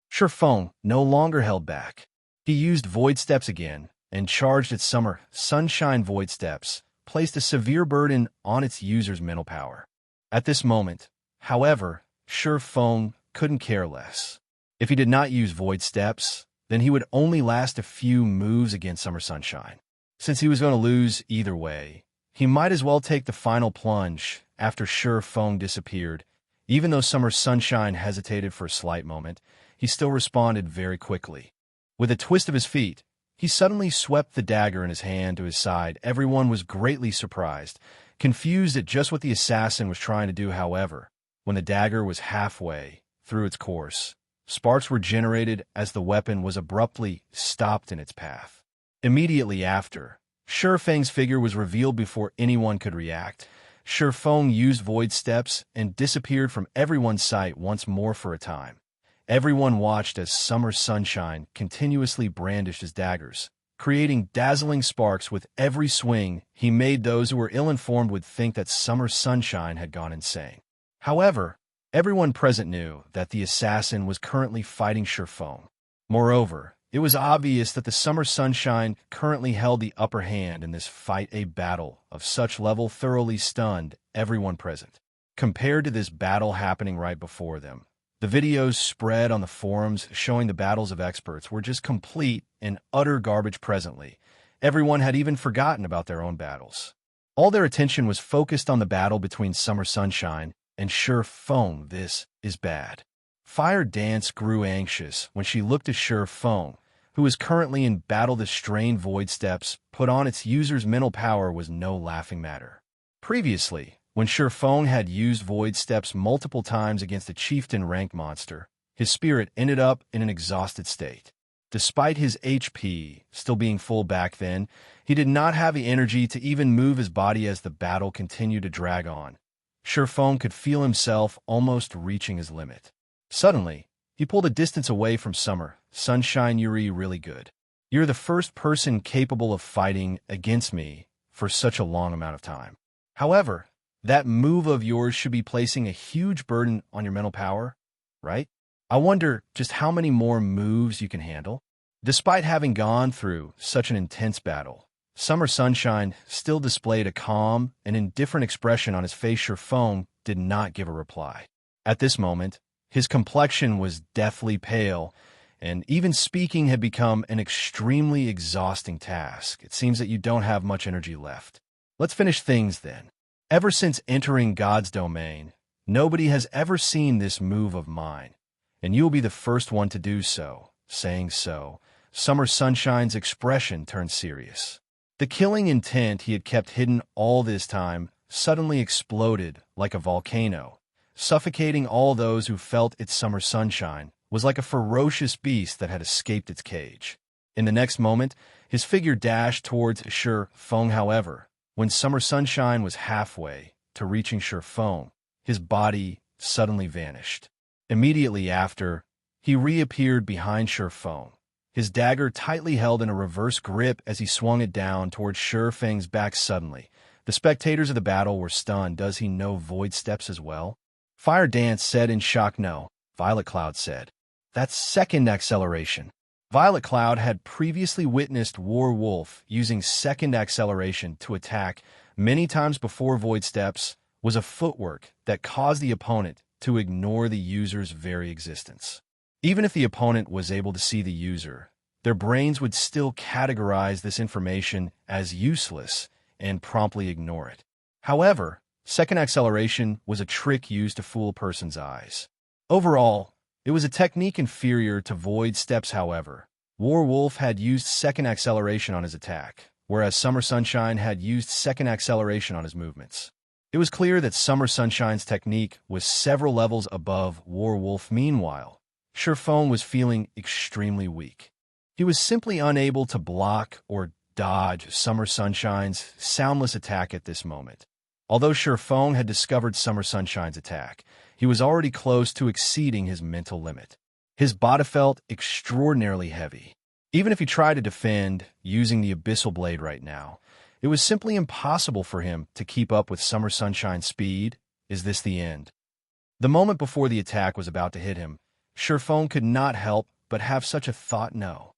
Sure Fang no longer held back. He used Void Steps again and charged at Summer Sunshine. Void Steps placed a severe burden on its user's mental power. At this moment, however, Sure Fang couldn't care less. If he did not use Void Steps, then he would only last a few moves against Summer Sunshine. Since he was going to lose either way, he might as well take the final plunge. After Sure Fang disappeared, even though Summer Sunshine hesitated for a slight moment, he still responded very quickly. With a twist of his feet, he suddenly swept the dagger in his hand to his side. Everyone was greatly surprised, confused at just what the assassin was trying to do. However, when the dagger was halfway through its course, sparks were generated as the weapon was abruptly stopped in its path. Immediately after, Sure Fang's figure was revealed before anyone could react. Sure Fang used Void Steps and disappeared from everyone's sight once more for a time. Everyone watched as Summer Sunshine continuously brandished his daggers, creating dazzling sparks with every swing he made. Those who were ill-informed would think that Summer Sunshine had gone insane. However, everyone present knew that the assassin was currently fighting Sure Fang. Moreover, it was obvious that the Summer Sunshine currently held the upper hand in this fight. A battle of such level thoroughly stunned everyone present. Compared to this battle happening right before them, the videos spread on the forums showing the battles of experts were just complete and utter garbage. Presently, everyone had even forgotten about their own battles. All their attention was focused on the battle between Summer Sunshine and Sure Fang. This is bad. Fire Dance grew anxious when she looked at Sure Fang, who is currently in battle. The strained Void Steps put on its user's mental power was no laughing matter. Previously, when Sure Fang had used Void Steps multiple times against a chieftain rank monster, his spirit ended up in an exhausted state. Despite his HP still being full back then, he did not have the energy to even move his body as the battle continued to drag on. Sure Fang could feel himself almost reaching his limit. Suddenly, he pulled a distance away from Summer Sunshine. You're really good. You're the first person capable of fighting against me for such a long amount of time. However, that move of yours should be placing a huge burden on your mental power, right? I wonder just how many more moves you can handle. Despite having gone through such an intense battle, Summer Sunshine still displayed a calm and indifferent expression on his face. Feng did not give a reply. At this moment, his complexion was deathly pale, and even speaking had become an extremely exhausting task. It seems that you don't have much energy left. Let's finish things then. Ever since entering God's domain, nobody has ever seen this move of mine, and you will be the first one to do so. Saying so, Summer Sunshine's expression turned serious. The killing intent he had kept hidden all this time suddenly exploded like a volcano, suffocating all those who felt its. Summer Sunshine was like a ferocious beast that had escaped its cage. In the next moment, his figure dashed towards Feng. However, when Summer Sunshine was halfway to reaching Feng, his body suddenly vanished. Immediately after, he reappeared behind Feng, his dagger tightly held in a reverse grip as he swung it down towards Feng's back. Suddenly, the spectators of the battle were stunned. Does he know void steps as well? Fire Dance said in shock. No, Violet Cloud said. That's second acceleration. Violet Cloud had previously witnessed Wolf using second acceleration to attack many times before. Void steps was a footwork that caused the opponent to ignore the user's very existence. Even if the opponent was able to see the user, their brains would still categorize this information as useless and promptly ignore it. However, second acceleration was a trick used to fool a person's eyes. Overall, it was a technique inferior to void steps. However, Wolf had used second acceleration on his attack, whereas Summer Sunshine had used second acceleration on his movements. It was clear that Summer Sunshine's technique was several levels above Wolf. Meanwhile, Feng was feeling extremely weak. He was simply unable to block or dodge Summer Sunshine's soundless attack at this moment. Although Feng had discovered Summer Sunshine's attack, he was already close to exceeding his mental limit. His body felt extraordinarily heavy. Even if he tried to defend using the Abyssal Blade right now, it was simply impossible for him to keep up with Summer Sunshine's speed. Is this the end? The moment before the attack was about to hit him, Feng could not help but have such a thought. No,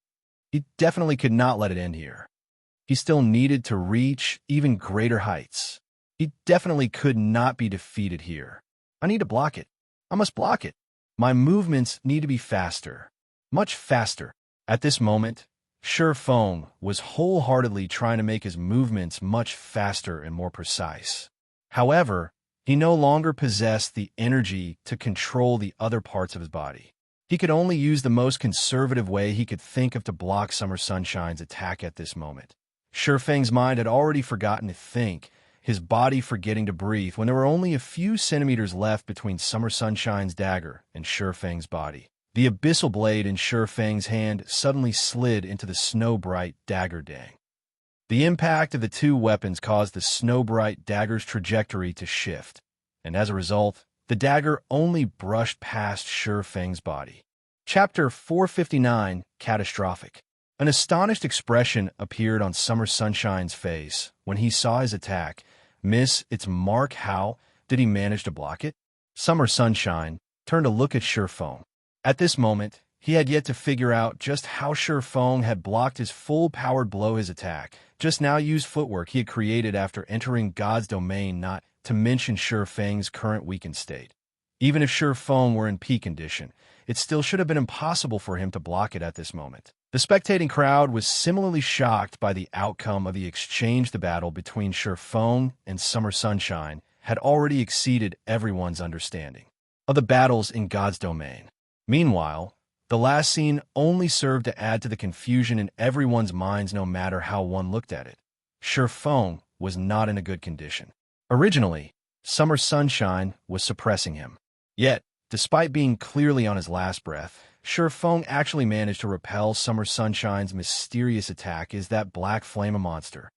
he definitely could not let it end here. He still needed to reach even greater heights. He definitely could not be defeated here. I need to block it. I must block it. My movements need to be faster. Much faster. At this moment, Feng was wholeheartedly trying to make his movements much faster and more precise. However, he no longer possessed the energy to control the other parts of his body. He could only use the most conservative way he could think of to block Summer Sunshine's attack at this moment. Feng's mind had already forgotten to think, his body forgetting to breathe when there were only a few centimeters left between Summer Sunshine's dagger and Feng's body. The Abyssal Blade in Feng's hand suddenly slid into the snow-bright dagger dang. The impact of the two weapons caused the snow-bright dagger's trajectory to shift, and as a result, the dagger only brushed past Feng's body. Chapter 459, Catastrophic. An astonished expression appeared on Summer Sunshine's face when he saw his attack miss its mark. How did he manage to block it? Summer Sunshine turned to look at Feng. At this moment, he had yet to figure out just how Feng had blocked his full-powered blow. His attack just now used footwork he had created after entering God's domain, not to mention Feng's current weakened state. Even if Feng were in peak condition, it still should have been impossible for him to block it at this moment. The spectating crowd was similarly shocked by the outcome of the exchange. The battle between Feng and Summer Sunshine had already exceeded everyone's understanding of the battles in God's domain. Meanwhile, the last scene only served to add to the confusion in everyone's minds no matter how one looked at it. Feng was not in a good condition. Originally, Summer Sunshine was suppressing him. Yet, despite being clearly on his last breath, Feng actually managed to repel Summer Sunshine's mysterious attack. Is that black flame a monster?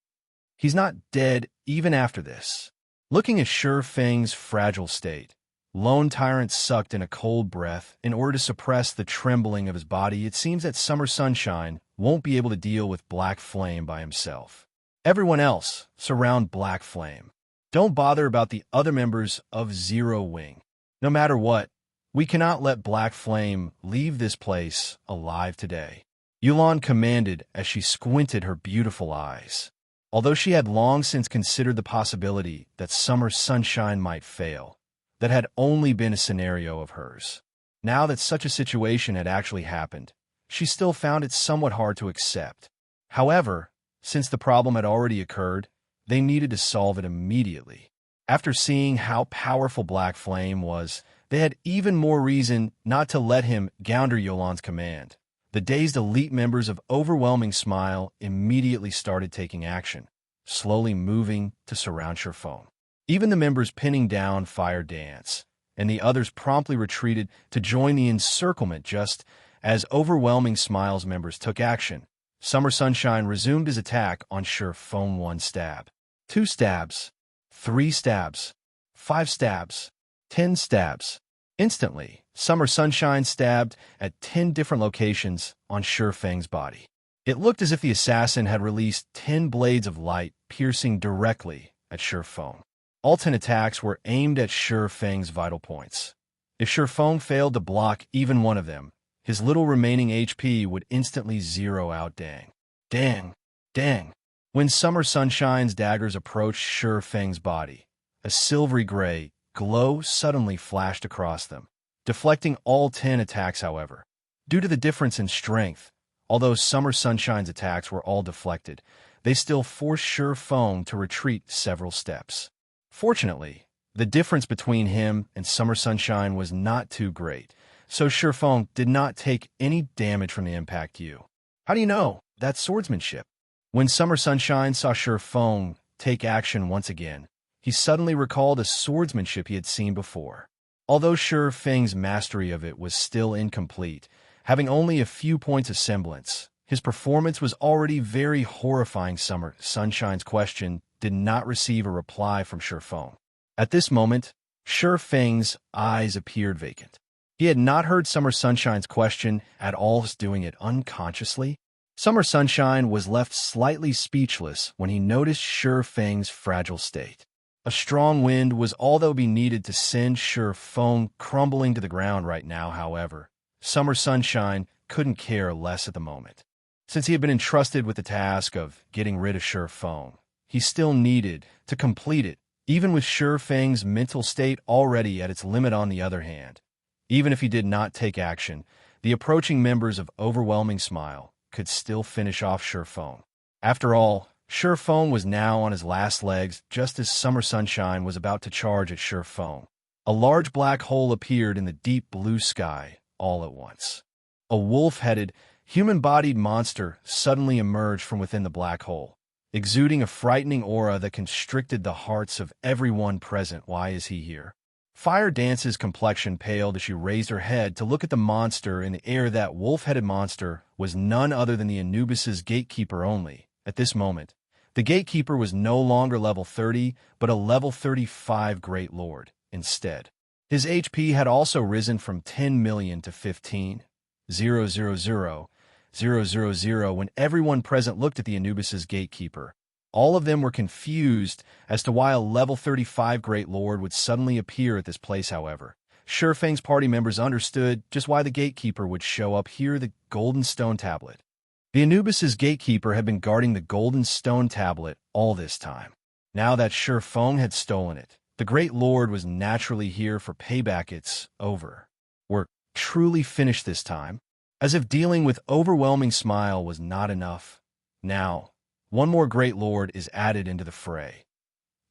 He's not dead even after this. Looking at Feng's fragile state, Lone Tyrant sucked in a cold breath in order to suppress the trembling of his body. It seems that Summer Sunshine won't be able to deal with Black Flame by himself. Everyone else surround Black Flame. Don't bother about the other members of Zero Wing. No matter what, we cannot let Black Flame leave this place alive today. Youlan commanded as she squinted her beautiful eyes. Although she had long since considered the possibility that Summer Sunshine might fail, that had only been a scenario of hers. Now that such a situation had actually happened, she still found it somewhat hard to accept. However, since the problem had already occurred, they needed to solve it immediately. After seeing how powerful Black Flame was, they had even more reason not to let him gounder Youlan's command. The dazed elite members of Overwhelming Smile immediately started taking action, slowly moving to surround Cherfone. Even the members pinning down Fire Dance, and the others promptly retreated to join the encirclement just as Overwhelming Smile's members took action. Summer Sunshine resumed his attack on Cherfone. 1 stab, 2 stabs, 3 stabs, 5 stabs, 10 stabs. Instantly, Summer Sunshine stabbed at 10 different locations on Cherfeng's body. It looked as if the assassin had released 10 blades of light piercing directly at Cherfone. All 10 attacks were aimed at Cherfeng's vital points. If Cherfone failed to block even one of them, his little remaining HP would instantly zero out. Dang. Dang. Dang. When Summer Sunshine's daggers approached Cherfeng's body, a silvery gray glow suddenly flashed across them, deflecting all 10 attacks. However, due to the difference in strength, although Summer Sunshine's attacks were all deflected, they still forced Cherfone to retreat several steps. Fortunately, the difference between him and Summer Sunshine was not too great, so Cherfone did not take any damage from the impact. How do you know? That's swordsmanship. When Summer Sunshine saw Cherfone take action once again, he suddenly recalled a swordsmanship he had seen before. Although Cherfeng's mastery of it was still incomplete, having only a few points of semblance, his performance was already very horrifying. Summer Sunshine's question did not receive a reply from Cherfone. At this moment, Cherfeng's eyes appeared vacant. He had not heard Summer Sunshine's question at all, doing it unconsciously. Summer Sunshine was left slightly speechless when he noticed Cherfeng's fragile state. A strong wind was all that would be needed to send Cherfone crumbling to the ground right now. However, Summer Sunshine couldn't care less at the moment. Since he had been entrusted with the task of getting rid of Cherfone, he still needed to complete it, even with Cherfeng's mental state already at its limit. On the other hand, even if he did not take action, the approaching members of Overwhelming Smile could still finish off Cherfone. After all, Cherfone was now on his last legs just as Summer Sunshine was about to charge at Cherfone. A large black hole appeared in the deep blue sky all at once. A wolf-headed, human-bodied monster suddenly emerged from within the black hole, exuding a frightening aura that constricted the hearts of everyone present. Why is he here? Fire Dance's complexion paled as she raised her head to look at the monster in the air. That wolf-headed monster was none other than the Anubis's gatekeeper. Only, at this moment, the gatekeeper was no longer level 30, but a level 35 Great Lord instead. His HP had also risen from 10 million to 15,000,000 when everyone present looked at the Anubis's gatekeeper. All of them were confused as to why a level 35 Great Lord would suddenly appear at this place. However, Cherfeng's party members understood just why the gatekeeper would show up here. The Golden Stone Tablet. The Anubis's gatekeeper had been guarding the Golden Stone Tablet all this time. Now that Cherfone had stolen it, the Great Lord was naturally here for payback. It's over. We're truly finished this time. As if dealing with Overwhelming Smile was not enough, now one more Great Lord is added into the fray.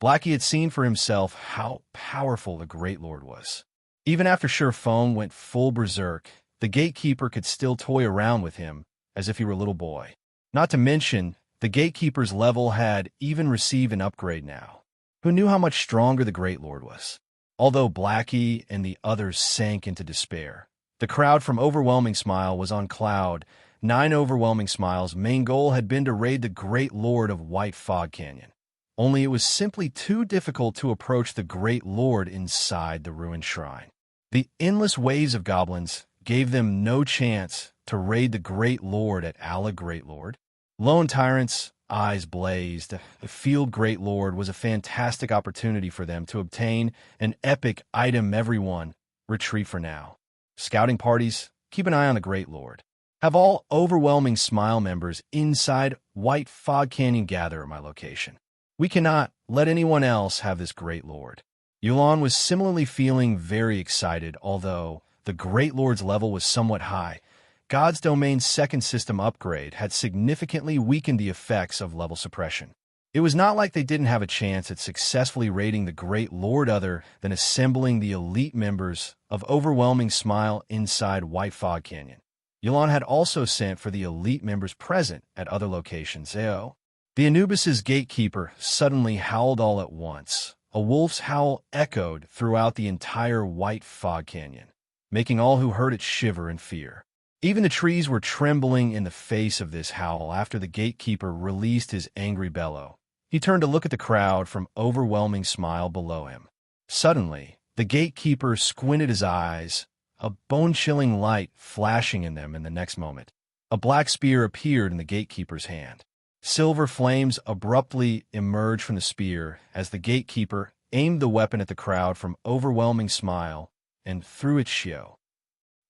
Blackie had seen for himself how powerful the Great Lord was. Even after Cherfone went full berserk, the gatekeeper could still toy around with him as if he were a little boy. Not to mention, the gatekeeper's level had even received an upgrade now. Who knew how much stronger the Great Lord was? Although Blackie and the others sank into despair, the crowd from Overwhelming Smile was on cloud 9. Overwhelming Smile's main goal had been to raid the Great Lord of White Fog Canyon. Only it was simply too difficult to approach the Great Lord inside the ruined shrine. The endless waves of goblins gave them no chance to raid the Great Lord at Alla. Great Lord. Lone Tyrant's eyes blazed. The Field Great Lord was a fantastic opportunity for them to obtain an epic item. Everyone, retreat for now. Scouting parties, keep an eye on the Great Lord. Have all Overwhelming Smile members inside White Fog Canyon gather at my location. We cannot let anyone else have this Great Lord. Youlan was similarly feeling very excited, although the Great Lord's level was somewhat high. God's Domain's second system upgrade had significantly weakened the effects of level suppression. It was not like they didn't have a chance at successfully raiding the Great Lord other than assembling the elite members of Overwhelming Smile inside White Fog Canyon. Youlan had also sent for the elite members present at other locations. The Anubis's gatekeeper suddenly howled all at once. A wolf's howl echoed throughout the entire White Fog Canyon, making all who heard it shiver in fear. Even the trees were trembling in the face of this howl after the gatekeeper released his angry bellow. He turned to look at the crowd from Overwhelming Smile below him. Suddenly, the gatekeeper squinted his eyes, a bone-chilling light flashing in them in the next moment. A black spear appeared in the gatekeeper's hand. Silver flames abruptly emerged from the spear as the gatekeeper aimed the weapon at the crowd from Overwhelming Smile and threw its shio.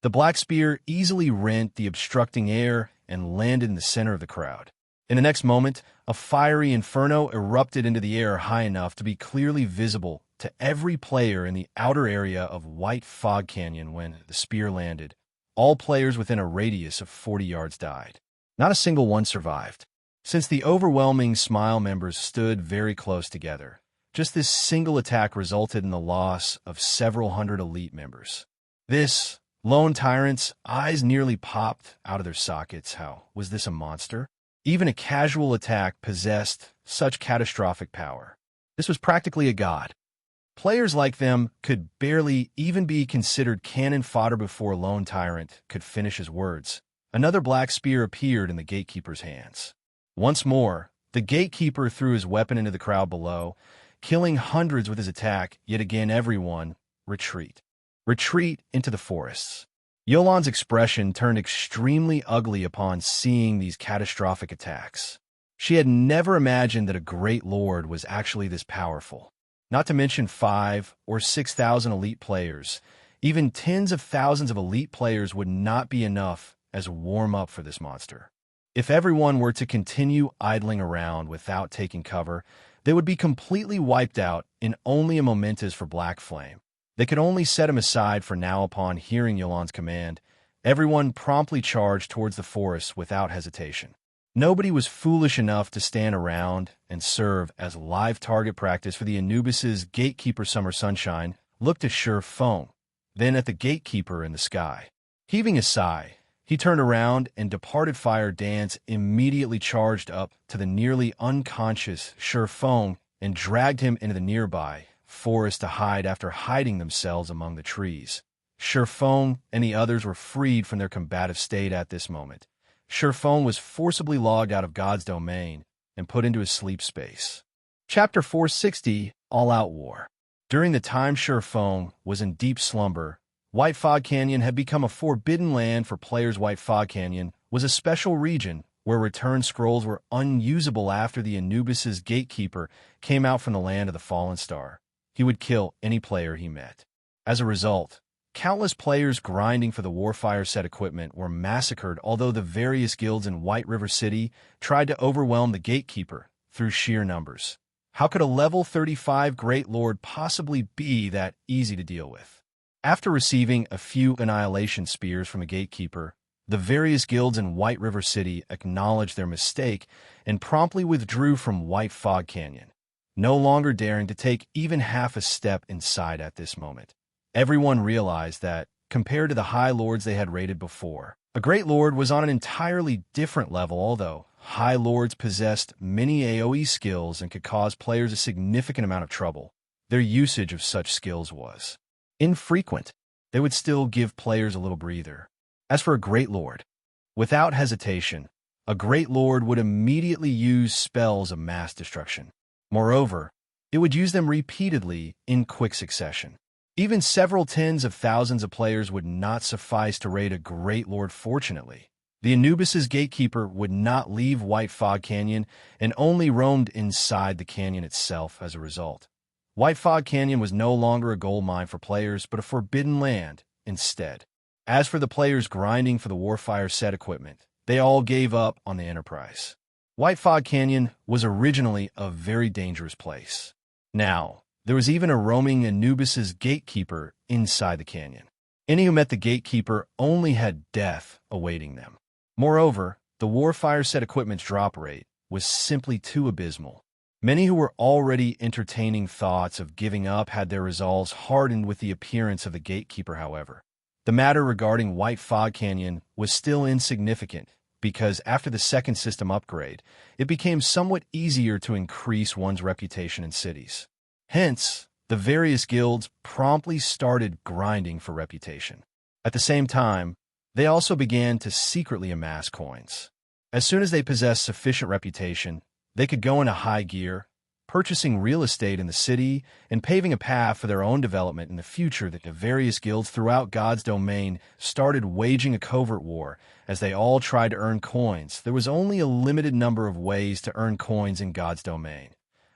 The black spear easily rent the obstructing air and landed in the center of the crowd. In the next moment, a fiery inferno erupted into the air high enough to be clearly visible to every player in the outer area of White Fog Canyon. When the spear landed, all players within a radius of 40 yards died. Not a single one survived. Since the Overwhelming Smile members stood very close together, just this single attack resulted in the loss of several hundred elite members. This lone tyrant's eyes nearly popped out of their sockets. How was this a monster? Even a casual attack possessed such catastrophic power. This was practically a god. Players like them could barely even be considered cannon fodder before Lone Tyrant could finish his words. Another black spear appeared in the gatekeeper's hands. Once more, the gatekeeper threw his weapon into the crowd below, killing hundreds with his attack. Yet again, everyone, retreat. Retreat into the forests. Youlan's expression turned extremely ugly upon seeing these catastrophic attacks. She had never imagined that a Great Lord was actually this powerful. Not to mention 5,000 or 6,000 elite players. Even tens of thousands of elite players would not be enough as a warm-up for this monster. If everyone were to continue idling around without taking cover, they would be completely wiped out in only a momentous for Black Flame. They could only set him aside for now. Upon hearing Youlan's command, everyone promptly charged towards the forest without hesitation. Nobody was foolish enough to stand around and serve as live target practice for the Anubis's gatekeeper. Summer Sunshine looked at Sure Fong, then at the gatekeeper in the sky. Heaving a sigh, he turned around and departed. Fire Dance immediately charged up to the nearly unconscious Sure Fong and dragged him into the nearby forest to hide. After hiding themselves among the trees, Sure Fong and the others were freed from their combative state. At this moment, Sure Fong was forcibly logged out of God's domain and put into his sleep space. Chapter 460, All-Out War. During the time Sure Fong was in deep slumber, White Fog Canyon had become a forbidden land for players. White Fog Canyon was a special region where return scrolls were unusable after the Anubis's gatekeeper came out from the land of the fallen star. He would kill any player he met. As a result, countless players grinding for the Warfire set equipment were massacred, although the various guilds in White River City tried to overwhelm the gatekeeper through sheer numbers. How could a level 35 Great Lord possibly be that easy to deal with? After receiving a few annihilation spears from a gatekeeper, the various guilds in White River City acknowledged their mistake and promptly withdrew from White Fog Canyon, no longer daring to take even half a step inside. At this moment, everyone realized that, compared to the High Lords they had raided before, a Great Lord was on an entirely different level. Although High Lords possessed many AoE skills and could cause players a significant amount of trouble, their usage of such skills was infrequent. They would still give players a little breather. As for a Great Lord, without hesitation, a Great Lord would immediately use spells of mass destruction. Moreover, it would use them repeatedly in quick succession. Even several tens of thousands of players would not suffice to raid a Great Lord. Fortunately, the Anubis's gatekeeper would not leave White Fog Canyon and only roamed inside the canyon itself. As a result, White Fog Canyon was no longer a gold mine for players, but a forbidden land instead. As for the players grinding for the Warfire set equipment, they all gave up on the Enterprise. White Fog Canyon was originally a very dangerous place. Now, there was even a roaming Anubis's gatekeeper inside the canyon. Any who met the gatekeeper only had death awaiting them. Moreover, the Warfire set equipment's drop rate was simply too abysmal. Many who were already entertaining thoughts of giving up had their resolves hardened with the appearance of the gatekeeper, however. The matter regarding White Fog Canyon was still insignificant because after the second system upgrade, it became somewhat easier to increase one's reputation in cities. Hence, the various guilds promptly started grinding for reputation. At the same time, they also began to secretly amass coins. As soon as they possessed sufficient reputation, they could go into high gear, purchasing real estate in the city and paving a path for their own development in the future. That the various guilds throughout God's domain started waging a covert war as they all tried to earn coins. There was only a limited number of ways to earn coins in God's domain: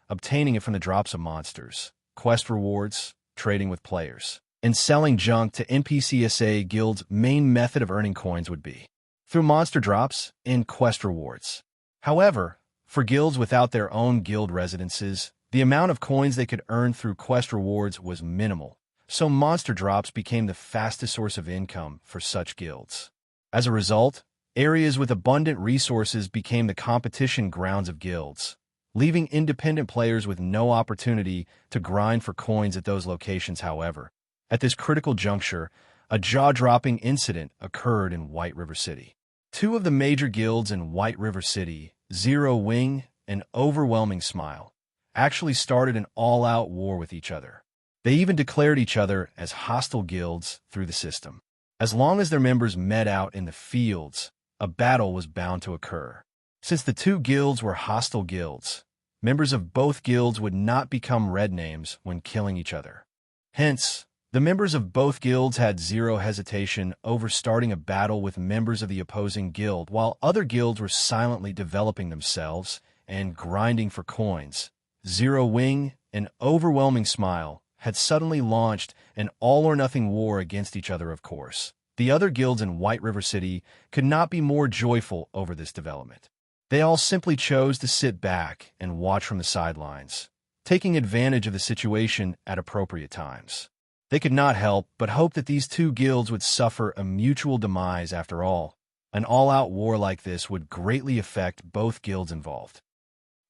obtaining it from the drops of monsters, quest rewards, trading with players, and selling junk to NPCSA guilds. Main method of earning coins would be through monster drops and quest rewards. However, for guilds without their own guild residences, the amount of coins they could earn through quest rewards was minimal, so monster drops became the fastest source of income for such guilds. As a result, areas with abundant resources became the competition grounds of guilds, leaving independent players with no opportunity to grind for coins at those locations. However, at this critical juncture, a jaw-dropping incident occurred in White River City. Two of the major guilds in White River City, Zero Wing and Overwhelming Smile, actually started an all-out war with each other. They even declared each other as hostile guilds through the system. As long as their members met out in the fields, a battle was bound to occur. Since the two guilds were hostile guilds, members of both guilds would not become red names when killing each other. Hence, the members of both guilds had zero hesitation over starting a battle with members of the opposing guild, while other guilds were silently developing themselves and grinding for coins. Zero Wing and Overwhelming Smile had suddenly launched an all-or-nothing war against each other. Of course, the other guilds in White River City could not be more joyful over this development. They all simply chose to sit back and watch from the sidelines, taking advantage of the situation at appropriate times. They could not help but hope that these two guilds would suffer a mutual demise. After all, an all-out war like this would greatly affect both guilds involved.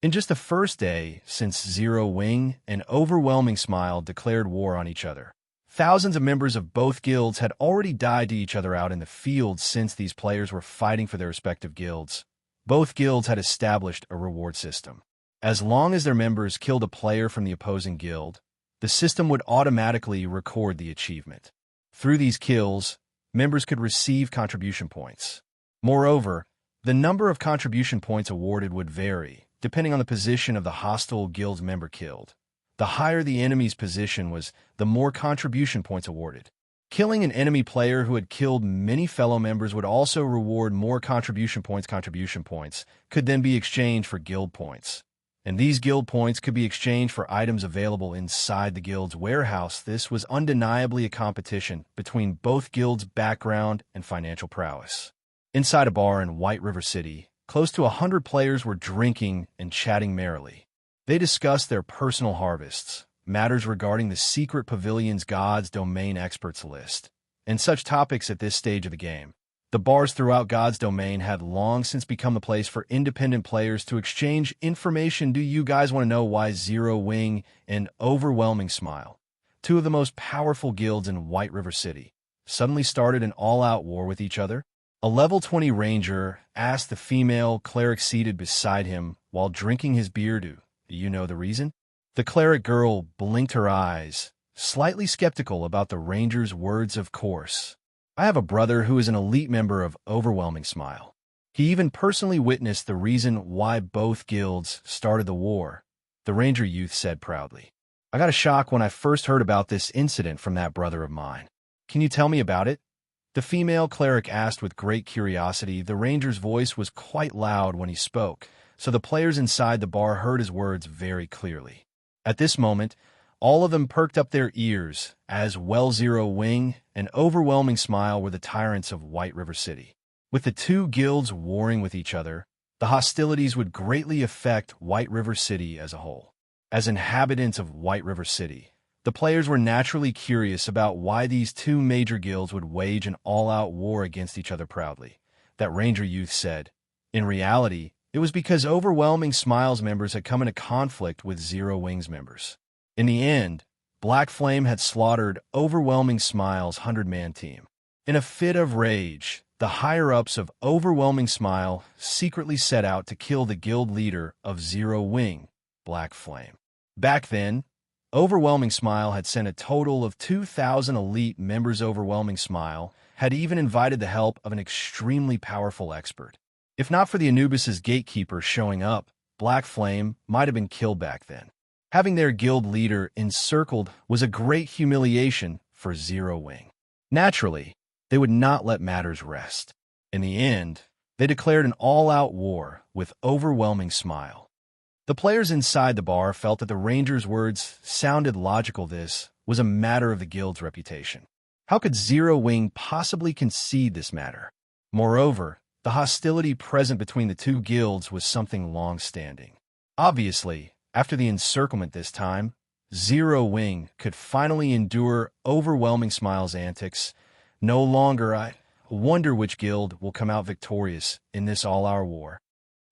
In just the first day since Zero Wing and Overwhelming Smile declared war on each other, thousands of members of both guilds had already died to each other out in the field. Since these players were fighting for their respective guilds, both guilds had established a reward system. As long as their members killed a player from the opposing guild, the system would automatically record the achievement. Through these kills, members could receive contribution points. Moreover, the number of contribution points awarded would vary, depending on the position of the hostile guild's member killed. The higher the enemy's position was, the more contribution points awarded. Killing an enemy player who had killed many fellow members would also reward more contribution points. Contribution points could then be exchanged for guild points, and these guild points could be exchanged for items available inside the guild's warehouse. This was undeniably a competition between both guilds' background and financial prowess. Inside a bar in White River City, close to 100 players were drinking and chatting merrily. They discussed their personal harvests, matters regarding the secret pavilion's God's domain experts list, and such topics. At this stage of the game, the bars throughout God's domain had long since become the place for independent players to exchange information. Do you guys want to know why Zero Wing and Overwhelming Smile, two of the most powerful guilds in White River City, suddenly started an all-out war with each other? A level 20 ranger asked the female cleric seated beside him while drinking his beer. Do you know the reason? The cleric girl blinked her eyes, slightly skeptical about the ranger's words. Of course. I have a brother who is an elite member of Overwhelming Smile. He even personally witnessed the reason why both guilds started the war, the ranger youth said proudly. I got a shock when I first heard about this incident from that brother of mine. Can you tell me about it? The female cleric asked with great curiosity. The ranger's voice was quite loud when he spoke, so the players inside the bar heard his words very clearly. At this moment, all of them perked up their ears, as well Zero Wing and Overwhelming Smile were the tyrants of White River City. With the two guilds warring with each other, the hostilities would greatly affect White River City as a whole. As inhabitants of White River City, the players were naturally curious about why these two major guilds would wage an all-out war against each other proudly. That Ranger youth said. In reality, it was because Overwhelming Smile's members had come into conflict with Zero Wing's members. In the end, Black Flame had slaughtered Overwhelming Smile's 100-man team. In a fit of rage, the higher-ups of Overwhelming Smile secretly set out to kill the guild leader of Zero Wing, Black Flame. Back then, Overwhelming Smile had sent a total of 2,000 elite members. Overwhelming Smile had even invited the help of an extremely powerful expert. If not for the Anubis's gatekeeper showing up, Black Flame might have been killed back then. Having their guild leader encircled was a great humiliation for Zero Wing. Naturally, they would not let matters rest. In the end, they declared an all-out war with Overwhelming Smile. The players inside the bar felt that the Ranger's words sounded logical. This was a matter of the guild's reputation. How could Zero Wing possibly concede this matter? Moreover, the hostility present between the two guilds was something long-standing. Obviously, after the encirclement this time, Zero Wing could finally endure Overwhelming Smile's antics. No longer I wonder which guild will come out victorious in this all-out war.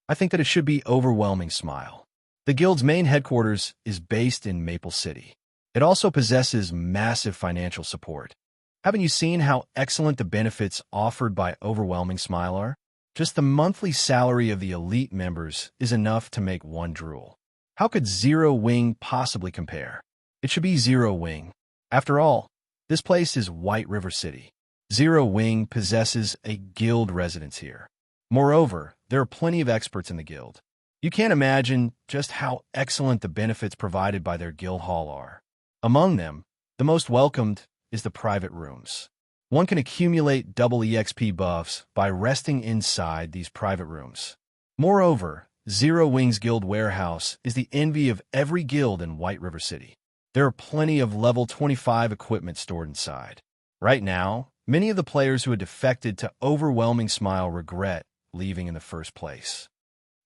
I think that it should be Overwhelming Smile. The guild's main headquarters is based in Maple City. It also possesses massive financial support. Haven't you seen how excellent the benefits offered by Overwhelming Smile are? Just the monthly salary of the elite members is enough to make one drool. How could Zero Wing possibly compare? It should be Zero Wing. After all, this place is White River City. Zero Wing possesses a guild residence here. Moreover, there are plenty of experts in the guild. You can't imagine just how excellent the benefits provided by their guild hall are. Among them, the most welcomed is the private rooms. One can accumulate double EXP buffs by resting inside these private rooms. Moreover, Zero Wing's guild warehouse is the envy of every guild in White River City. There are plenty of level 25 equipment stored inside. Right now, many of the players who had defected to Overwhelming Smile regret leaving in the first place.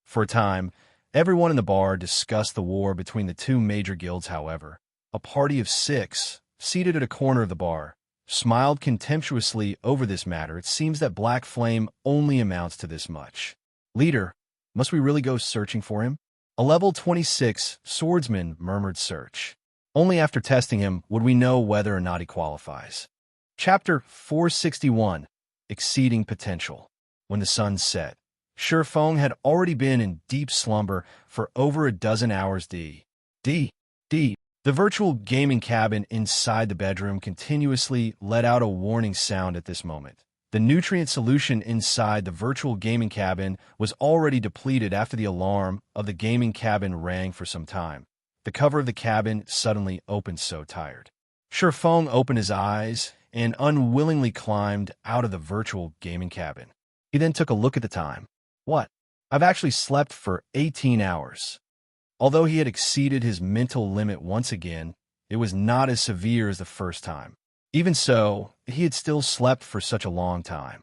For a time, everyone in the bar discussed the war between the two major guilds. However, a party of 6, seated at a corner of the bar, smiled contemptuously over this matter. It seems that Black Flame only amounts to this much. Leader, must we really go searching for him? A level 26 swordsman murmured. Search. Only after testing him would we know whether or not he qualifies. Chapter 461, Exceeding Potential. When the sun set, Shurfeng had already been in deep slumber for over a dozen hours. The virtual gaming cabin inside the bedroom continuously let out a warning sound at this moment. The nutrient solution inside the virtual gaming cabin was already depleted after the alarm of the gaming cabin rang for some time. The cover of the cabin suddenly opened. So tired, Shurfeng opened his eyes and unwillingly climbed out of the virtual gaming cabin. He then took a look at the time. What? I've actually slept for 18 hours. Although he had exceeded his mental limit once again, it was not as severe as the first time. Even so, he had still slept for such a long time.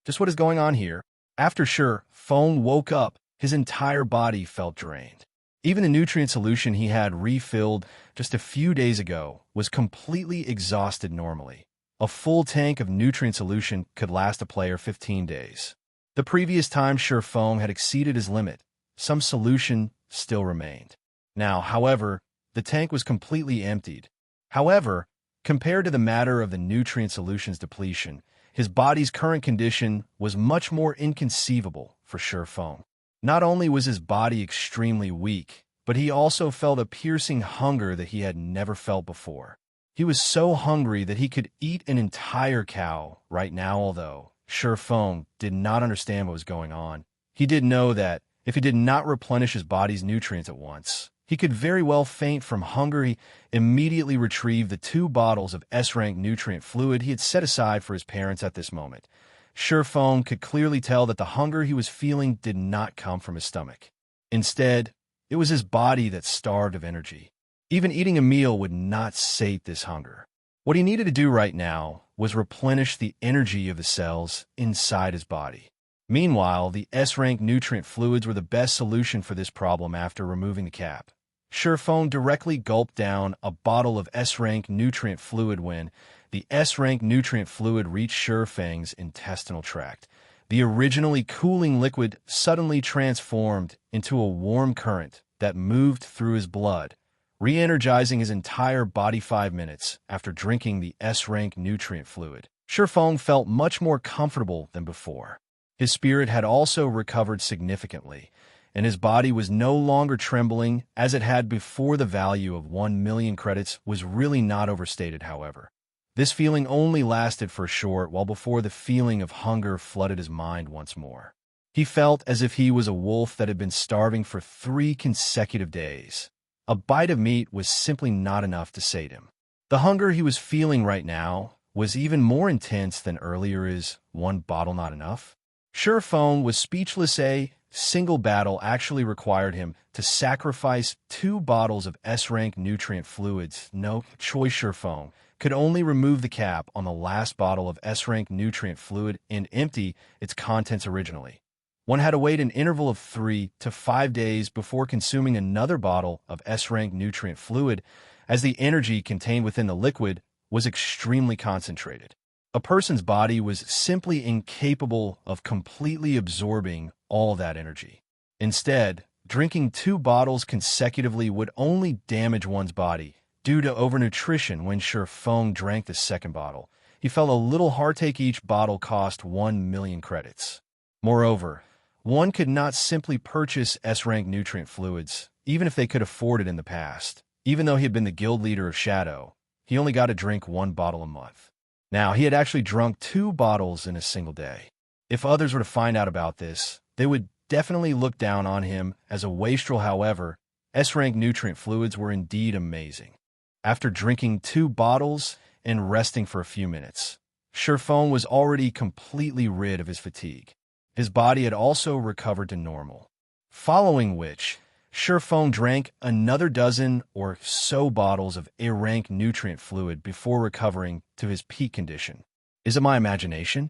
Just what is going on here? After Shurfeng woke up, his entire body felt drained. Even the nutrient solution he had refilled just a few days ago was completely exhausted. Normally, a full tank of nutrient solution could last a player 15 days. The previous time Shurfeng had exceeded his limit, some solution still remained. Now, however, the tank was completely emptied. However, compared to the matter of the nutrient solution's depletion, his body's current condition was much more inconceivable for Shurfeng. Not only was his body extremely weak, but he also felt a piercing hunger that he had never felt before. He was so hungry that he could eat an entire cow right now. Although Shurfeng did not understand what was going on, he did know that if he did not replenish his body's nutrients at once, he could very well faint from hunger. He immediately retrieved the 2 bottles of S-rank nutrient fluid he had set aside for his parents at this moment. Shurfeng could clearly tell that the hunger he was feeling did not come from his stomach. Instead, it was his body that starved of energy. Even eating a meal would not sate this hunger. What he needed to do right now was replenish the energy of the cells inside his body. Meanwhile, the S-rank nutrient fluids were the best solution for this problem after removing the cap. Shurfeng directly gulped down a bottle of S-rank nutrient fluid when the S-rank nutrient fluid reached Shurfeng's intestinal tract. The originally cooling liquid suddenly transformed into a warm current that moved through his blood, re-energizing his entire body 5 minutes after drinking the S-rank nutrient fluid. Shurfeng felt much more comfortable than before. His spirit had also recovered significantly, and his body was no longer trembling as it had before. The value of 1 million credits was really not overstated, however. This feeling only lasted for a short while before the feeling of hunger flooded his mind once more. He felt as if he was a wolf that had been starving for 3 consecutive days. A bite of meat was simply not enough to sate him. The hunger he was feeling right now was even more intense than earlier. Is 1 bottle not enough? Shurfeng was speechless. A single battle actually required him to sacrifice 2 bottles of S-rank nutrient fluids. No choice. Shurfeng could only remove the cap on the last bottle of S-rank nutrient fluid and empty its contents originally. One had to wait an interval of 3 to 5 days before consuming another bottle of S-rank nutrient fluid, as the energy contained within the liquid was extremely concentrated. A person's body was simply incapable of completely absorbing all that energy. Instead, drinking 2 bottles consecutively would only damage one's body due to overnutrition. When Shurfeng drank the second bottle, he felt a little heartache. Each bottle cost 1 million credits. Moreover, one could not simply purchase S-rank nutrient fluids, even if they could afford it in the past. Even though he had been the guild leader of Shadow, he only got to drink 1 bottle a month. Now, he had actually drunk 2 bottles in a single day. If others were to find out about this, they would definitely look down on him as a wastrel. However, S-rank nutrient fluids were indeed amazing. After drinking 2 bottles and resting for a few minutes, Shurfeng was already completely rid of his fatigue. His body had also recovered to normal. Following which, Shurfeng drank another dozen or so bottles of A-rank nutrient fluid before recovering to his peak condition. Is it my imagination?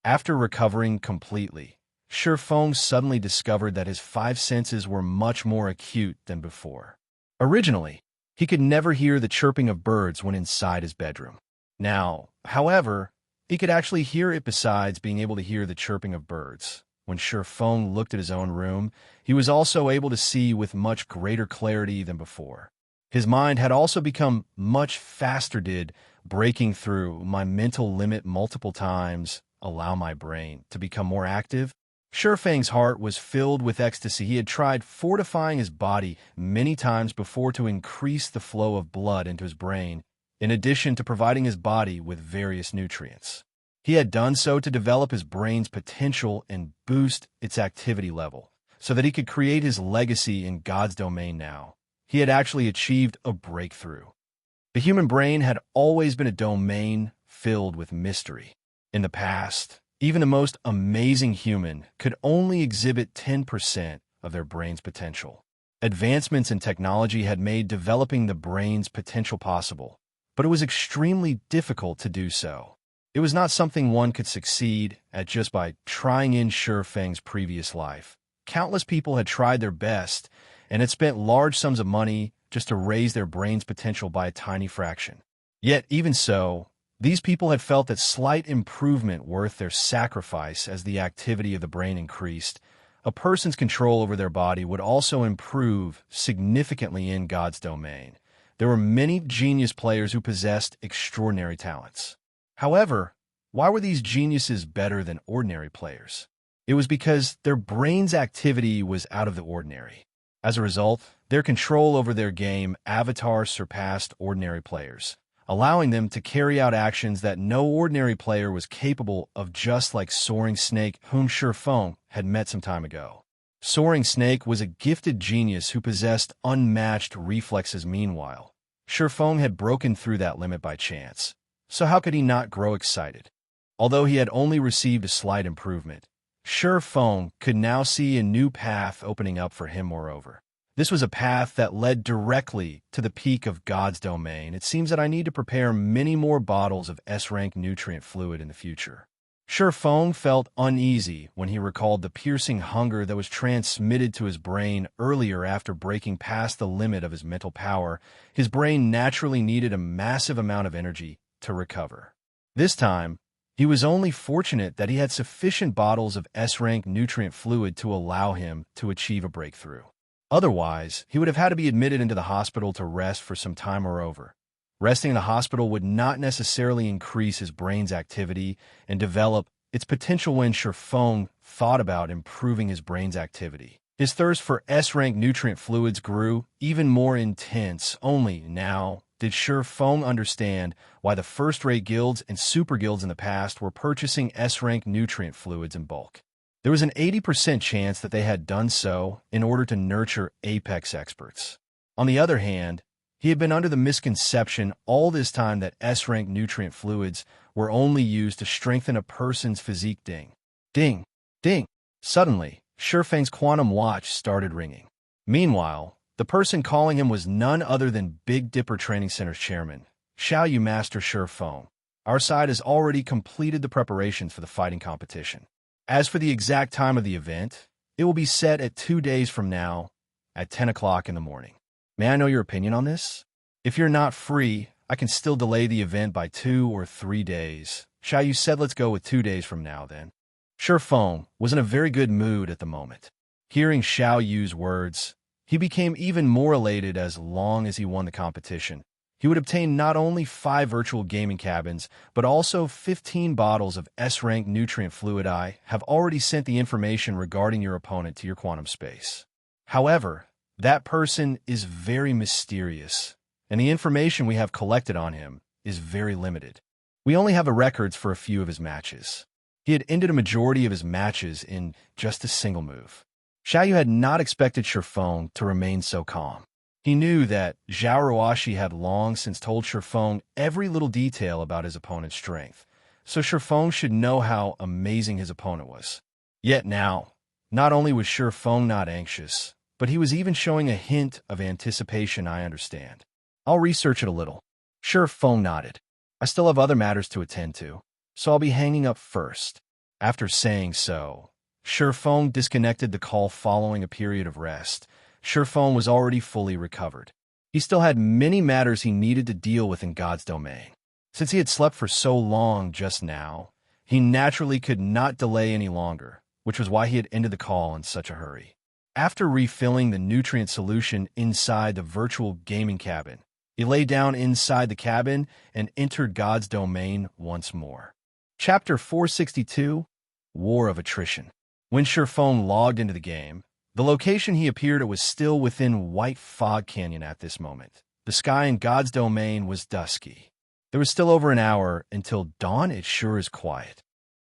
After recovering completely, Shurfeng suddenly discovered that his 5 senses were much more acute than before. Originally, he could never hear the chirping of birds when inside his bedroom. Now, however, he could actually hear it. Besides being able to hear the chirping of birds, when Shurfeng looked at his own room, he was also able to see with much greater clarity than before. His mind had also become much faster. Did breaking through my mental limit multiple times allow my brain to become more active? Shurfeng's heart was filled with ecstasy. He had tried fortifying his body many times before to increase the flow of blood into his brain, in addition to providing his body with various nutrients. He had done so to develop his brain's potential and boost its activity level, so that he could create his legacy in God's domain. Now, he had actually achieved a breakthrough. The human brain had always been a domain filled with mystery. In the past, even the most amazing human could only exhibit 10% of their brain's potential. Advancements in technology had made developing the brain's potential possible, but it was extremely difficult to do so. It was not something one could succeed at just by trying. In Shurfeng's previous life, countless people had tried their best and had spent large sums of money just to raise their brain's potential by a tiny fraction. Yet, even so, these people had felt that slight improvement worth their sacrifice. As the activity of the brain increased, a person's control over their body would also improve significantly in God's domain. There were many genius players who possessed extraordinary talents. However, why were these geniuses better than ordinary players? It was because their brain's activity was out of the ordinary. As a result, their control over their game avatar surpassed ordinary players, allowing them to carry out actions that no ordinary player was capable of, just like Soaring Snake, whom Shurfeng had met some time ago. Soaring Snake was a gifted genius who possessed unmatched reflexes. Meanwhile, Shurfeng had broken through that limit by chance. So how could he not grow excited? Although he had only received a slight improvement, Shurfeng could now see a new path opening up for him. Moreover, This was a path that led directly to the peak of God's domain. It seems that I need to prepare many more bottles of S-rank nutrient fluid in the future. Feng felt uneasy when he recalled the piercing hunger that was transmitted to his brain earlier after breaking past the limit of his mental power. His brain naturally needed a massive amount of energy to recover. This time, he was only fortunate that he had sufficient bottles of S-rank nutrient fluid to allow him to achieve a breakthrough. Otherwise, he would have had to be admitted into the hospital to rest for some time or over. Resting in the hospital would not necessarily increase his brain's activity and develop its potential when Feng thought about improving his brain's activity. His thirst for S-rank nutrient fluids grew even more intense. Only now did Feng understand why the first-rate guilds and super guilds in the past were purchasing S-rank nutrient fluids in bulk. There was an 80% chance that they had done so in order to nurture apex experts. On the other hand, he had been under the misconception all this time that S-rank nutrient fluids were only used to strengthen a person's physique. Ding, ding, ding. Suddenly, Feng's quantum watch started ringing. Meanwhile, the person calling him was none other than Big Dipper Training Center's chairman, Xiaoyu Master Feng. Our side has already completed the preparations for the fighting competition. As for the exact time of the event, it will be set at 2 days from now at 10 o'clock in the morning. May I know your opinion on this? If you're not free, I can still delay the event by 2 or 3 days. Xiaoyu said let's go with 2 days from now then. Feng was in a very good mood at the moment. Hearing Xiaoyu's words, he became even more elated. As long as he won the competition, he would obtain not only 5 virtual gaming cabins, but also 15 bottles of S-rank nutrient fluid. I have already sent the information regarding your opponent to your quantum space. However, that person is very mysterious, and the information we have collected on him is very limited. We only have the records for a few of his matches. He had ended a majority of his matches in just a single move. Xiaoyu had not expected Feng to remain so calm. He knew that Zhao Ruoshi had long since told Feng every little detail about his opponent's strength, so Feng should know how amazing his opponent was. Yet now, not only was Feng not anxious, but he was even showing a hint of anticipation. I understand. I'll research it a little. Feng nodded. I still have other matters to attend to, so I'll be hanging up first. After saying so, Feng disconnected the call following a period of rest. Feng was already fully recovered. He still had many matters he needed to deal with in God's domain. Since he had slept for so long just now, he naturally could not delay any longer, which was why he had ended the call in such a hurry. After refilling the nutrient solution inside the virtual gaming cabin, he lay down inside the cabin and entered God's domain once more. Chapter 462, War of Attrition. When Feng logged into the game, the location he appeared at was still within White Fog Canyon at this moment. The sky in God's domain was dusky. There was still over an hour until dawn. It sure is quiet.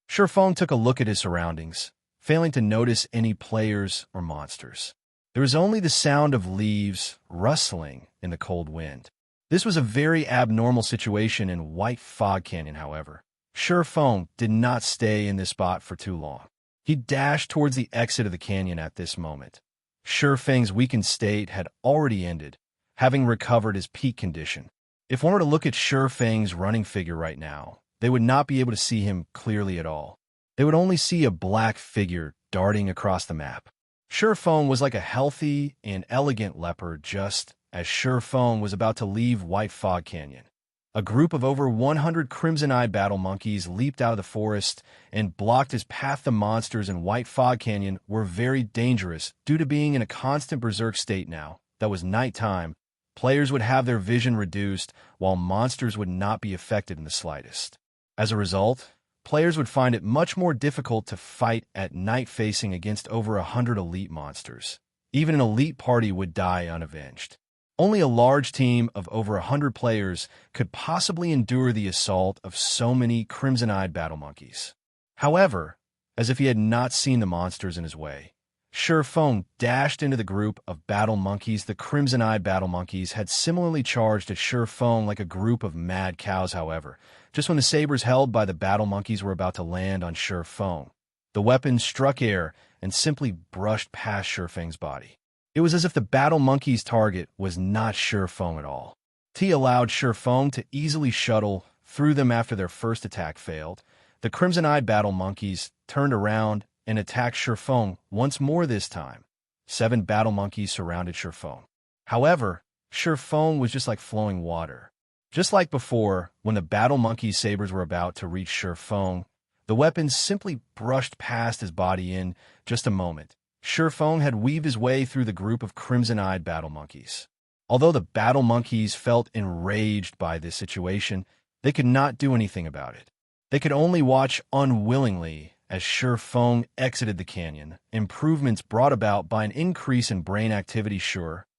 Feng took a look at his surroundings, failing to notice any players or monsters. There was only the sound of leaves rustling in the cold wind. This was a very abnormal situation in White Fog Canyon, however. Feng did not stay in this spot for too long. He dashed towards the exit of the canyon at this moment. Feng's weakened state had already ended, having recovered his peak condition. If one were to look at Feng's running figure right now, they would not be able to see him clearly at all. They would only see a black figure darting across the map. Feng was like a healthy and elegant leopard just as Feng was about to leave White Fog Canyon. A group of over 100 crimson-eyed battle monkeys leaped out of the forest and blocked his path. The monsters in White Fog Canyon were very dangerous due to being in a constant berserk state now. That was nighttime. Players would have their vision reduced, while monsters would not be affected in the slightest. As a result, players would find it much more difficult to fight at night facing against over 100 elite monsters. Even an elite party would die unavenged. Only a large team of over 100 players could possibly endure the assault of so many crimson-eyed battle monkeys. However, as if he had not seen the monsters in his way, Feng dashed into the group of battle monkeys. The crimson-eyed battle monkeys had similarly charged at Feng like a group of mad cows. However, just when the sabers held by the battle monkeys were about to land on Feng, the weapons struck air and simply brushed past Feng's body. It was as if the Battle Monkey's target was not Shurfeng at all. T allowed Shurfeng to easily shuttle through them after their first attack failed. The crimson-eyed Battle Monkeys turned around and attacked Shurfeng once more this time. 7 Battle Monkeys surrounded Shurfeng. However, Shurfeng was just like flowing water. Just like before, when the Battle Monkey's sabers were about to reach Shurfeng, the weapons simply brushed past his body in just a moment. Shurfeng had weaved his way through the group of crimson-eyed Battle Monkeys. Although the Battle Monkeys felt enraged by this situation, they could not do anything about it. They could only watch unwillingly as Shurfeng exited the canyon. Improvements brought about by an increase in brain activity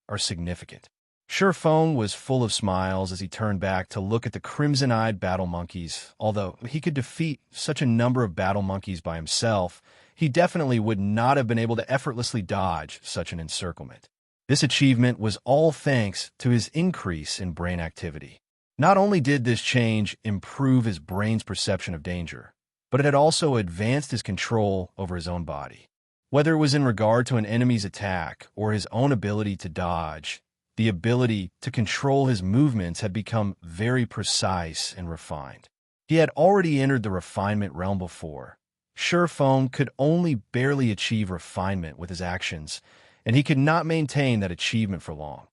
are significant. Shurfeng was full of smiles as he turned back to look at the crimson-eyed Battle Monkeys. Although he could defeat such a number of Battle Monkeys by himself, he definitely would not have been able to effortlessly dodge such an encirclement. This achievement was all thanks to his increase in brain activity. Not only did this change improve his brain's perception of danger, but it had also advanced his control over his own body. Whether it was in regard to an enemy's attack or his own ability to dodge, the ability to control his movements had become very precise and refined. He had already entered the refinement realm before. Shurfeng could only barely achieve refinement with his actions, and he could not maintain that achievement for long.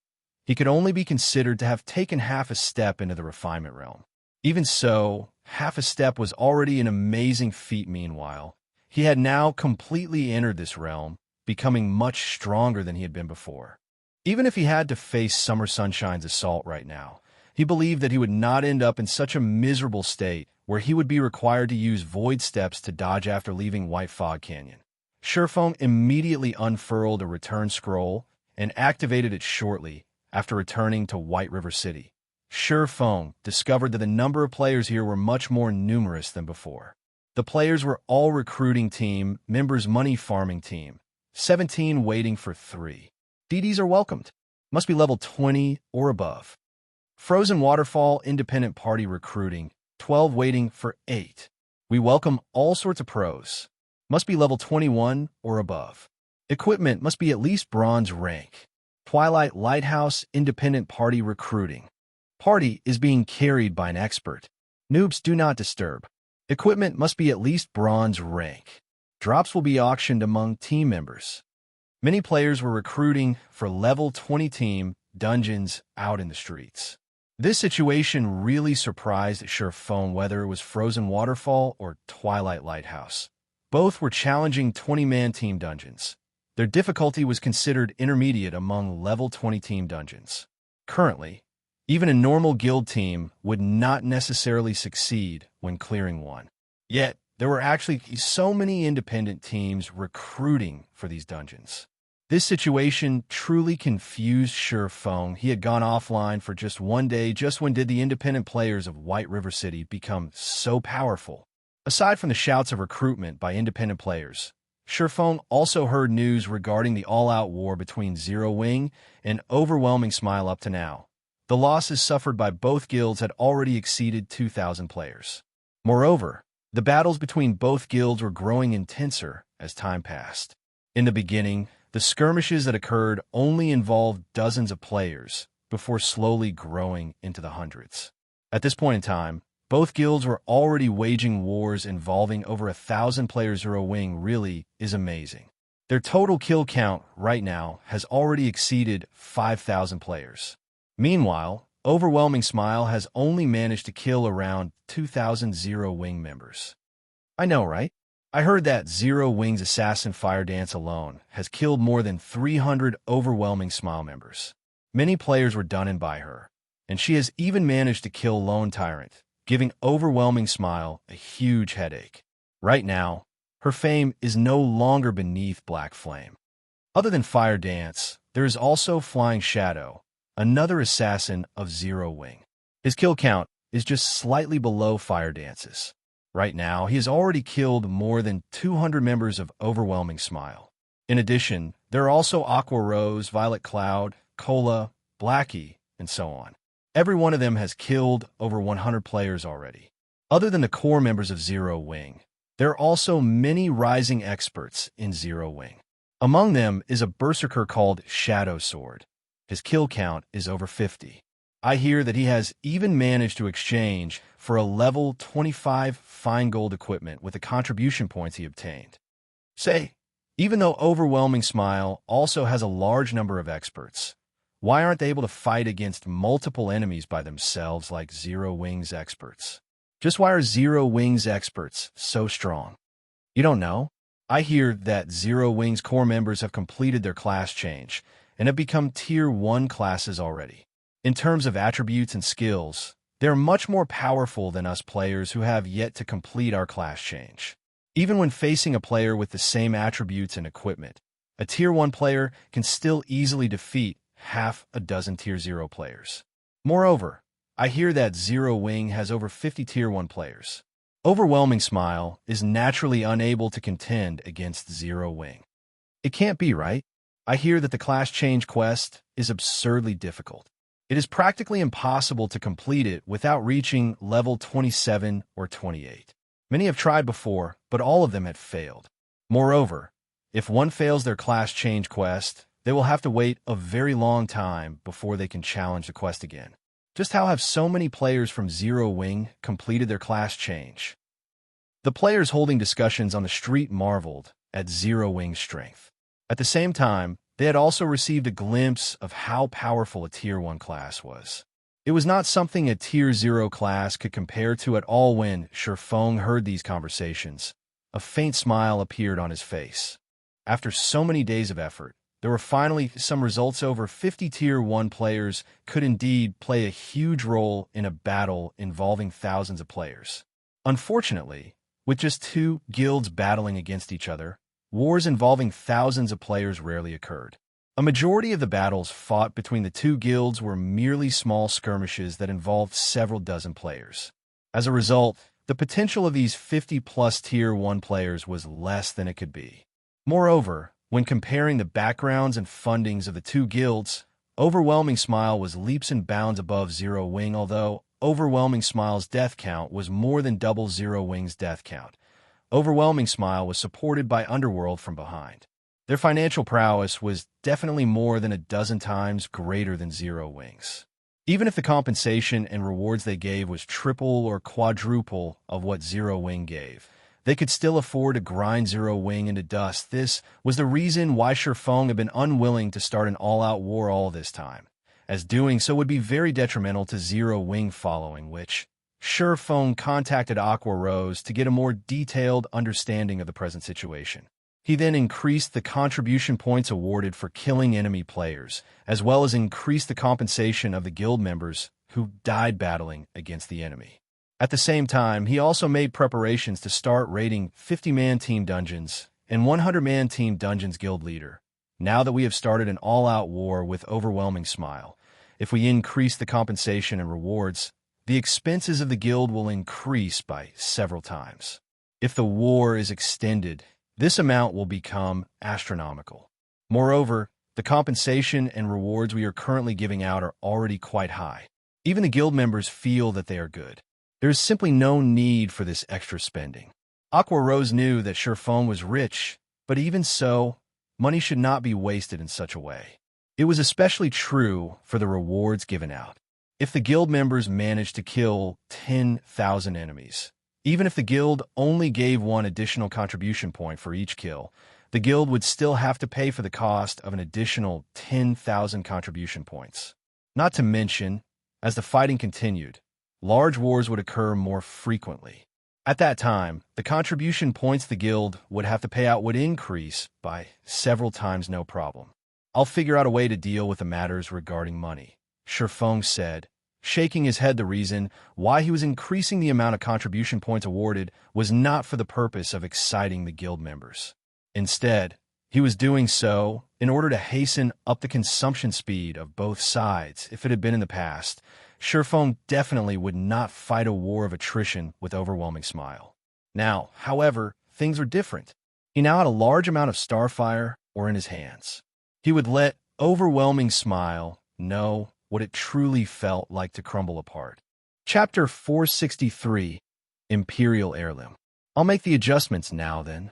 He could only be considered to have taken half a step into the refinement realm. Even so, half a step was already an amazing feat. Meanwhile, he had now completely entered this realm, becoming much stronger than he had been before. Even if he had to face Summer Sunshine's assault right now, he believed that he would not end up in such a miserable state where he would be required to use void steps to dodge after leaving White Fog Canyon. Shurfeng immediately unfurled a return scroll and activated it shortly after returning to White River City. Shurfeng discovered that the number of players here were much more numerous than before. The players were all recruiting team members, money farming team, 17 waiting for 3. DDs are welcomed. Must be level 20 or above. Frozen Waterfall Independent Party recruiting, 12 waiting for 8. We welcome all sorts of pros. Must be level 21 or above. Equipment must be at least bronze rank. Twilight Lighthouse Independent Party recruiting. Party is being carried by an expert. Noobs do not disturb. Equipment must be at least bronze rank. Drops will be auctioned among team members. Many players were recruiting for level 20 team dungeons out in the streets. This situation really surprised Shurfeng, whether it was Frozen Waterfall or Twilight Lighthouse. Both were challenging 20-man team dungeons. Their difficulty was considered intermediate among level 20 team dungeons. Currently, even a normal guild team would not necessarily succeed when clearing one. Yet, there were actually so many independent teams recruiting for these dungeons. This situation truly confused Shurfeng. He had gone offline for just one day. Just when did the independent players of White River City become so powerful? Aside from the shouts of recruitment by independent players, Shurfeng also heard news regarding the all-out war between Zero Wing and Overwhelming Smile. Up to now, the losses suffered by both guilds had already exceeded 2,000 players. Moreover, the battles between both guilds were growing intenser as time passed. In the beginning, the skirmishes that occurred only involved dozens of players before slowly growing into the hundreds. At this point in time, both guilds were already waging wars involving over 1,000 players. Zero Wing really is amazing. Their total kill count right now has already exceeded 5,000 players. Meanwhile, Overwhelming Smile has only managed to kill around 2,000 Zero Wing members. I know, right? I heard that Zero Wing's assassin Fire Dance alone has killed more than 300 Overwhelming Smile members. Many players were done in by her, and she has even managed to kill Lone Tyrant, giving Overwhelming Smile a huge headache. Right now, her fame is no longer beneath Black Flame. Other than Fire Dance, there is also Flying Shadow, another assassin of Zero Wing. His kill count is just slightly below Fire Dance's. Right now, he has already killed more than 200 members of Overwhelming Smile. In addition, there are also Aqua Rose, Violet Cloud, Cola, Blackie, and so on. Every one of them has killed over 100 players already. Other than the core members of Zero Wing, there are also many rising experts in Zero Wing. Among them is a berserker called Shadow Sword. His kill count is over 50. I hear that he has even managed to exchange for a level 25 fine gold equipment with the contribution points he obtained. Say, even though Overwhelming Smile also has a large number of experts, why aren't they able to fight against multiple enemies by themselves like Zero Wings experts? Just why are Zero Wings experts so strong? You don't know? I hear that Zero Wings core members have completed their class change and have become Tier 1 classes already. In terms of attributes and skills, they're much more powerful than us players who have yet to complete our class change. Even when facing a player with the same attributes and equipment, a Tier 1 player can still easily defeat half a dozen Tier 0 players. Moreover, I hear that Zero Wing has over 50 Tier 1 players. Overwhelming Smile is naturally unable to contend against Zero Wing. It can't be, right? I hear that the class change quest is absurdly difficult. It is practically impossible to complete it without reaching level 27 or 28. Many have tried before, but all of them had failed. Moreover, if one fails their class change quest, they will have to wait a very long time before they can challenge the quest again. Just how have so many players from Zero Wing completed their class change? The players holding discussions on the street marveled at Zero Wing's strength. At the same time, they had also received a glimpse of how powerful a Tier 1 class was. It was not something a Tier 0 class could compare to at all when Shifeng heard these conversations. A faint smile appeared on his face. After so many days of effort, there were finally some results. Over 50 Tier 1 players could indeed play a huge role in a battle involving thousands of players. Unfortunately, with just two guilds battling against each other, wars involving thousands of players rarely occurred. A majority of the battles fought between the two guilds were merely small skirmishes that involved several dozen players. As a result, the potential of these 50-plus Tier 1 players was less than it could be. Moreover, when comparing the backgrounds and fundings of the two guilds, Overwhelming Smile was leaps and bounds above Zero Wing, although Overwhelming Smile's death count was more than double Zero Wing's death count. Overwhelming Smile was supported by Underworld from behind. Their financial prowess was definitely more than a dozen times greater than Zero Wing's. Even if the compensation and rewards they gave was triple or quadruple of what Zero Wing gave, they could still afford to grind Zero Wing into dust. This was the reason why Shifeng had been unwilling to start an all-out war all this time, as doing so would be very detrimental to Zero Wing, following which Shifeng contacted Aqua Rose to get a more detailed understanding of the present situation. He then increased the contribution points awarded for killing enemy players, as well as increased the compensation of the guild members who died battling against the enemy. At the same time, he also made preparations to start raiding 50-man team dungeons and 100-man team dungeons guild leader. Now that we have started an all-out war with Overwhelming Smile, if we increase the compensation and rewards, the expenses of the guild will increase by several times. If the war is extended, this amount will become astronomical. Moreover, the compensation and rewards we are currently giving out are already quite high. Even the guild members feel that they are good. There is simply no need for this extra spending. Aqua Rose knew that Shifeng was rich, but even so, money should not be wasted in such a way. It was especially true for the rewards given out. If the guild members managed to kill 10,000 enemies, even if the guild only gave one additional contribution point for each kill, the guild would still have to pay for the cost of an additional 10,000 contribution points. Not to mention, as the fighting continued, large wars would occur more frequently. At that time, the contribution points the guild would have to pay out would increase by several times, no problem. I'll figure out a way to deal with the matters regarding money, Shifeng said, shaking his head. The reason why he was increasing the amount of contribution points awarded was not for the purpose of exciting the guild members. Instead, he was doing so in order to hasten up the consumption speed of both sides. If it had been in the past, Shifeng definitely would not fight a war of attrition with Overwhelming Smile. Now, however, things were different. He now had a large amount of Starfire ore in his hands. He would let Overwhelming Smile know what it truly felt like to crumble apart. Chapter 463, Imperial Heirloom. I'll make the adjustments now then.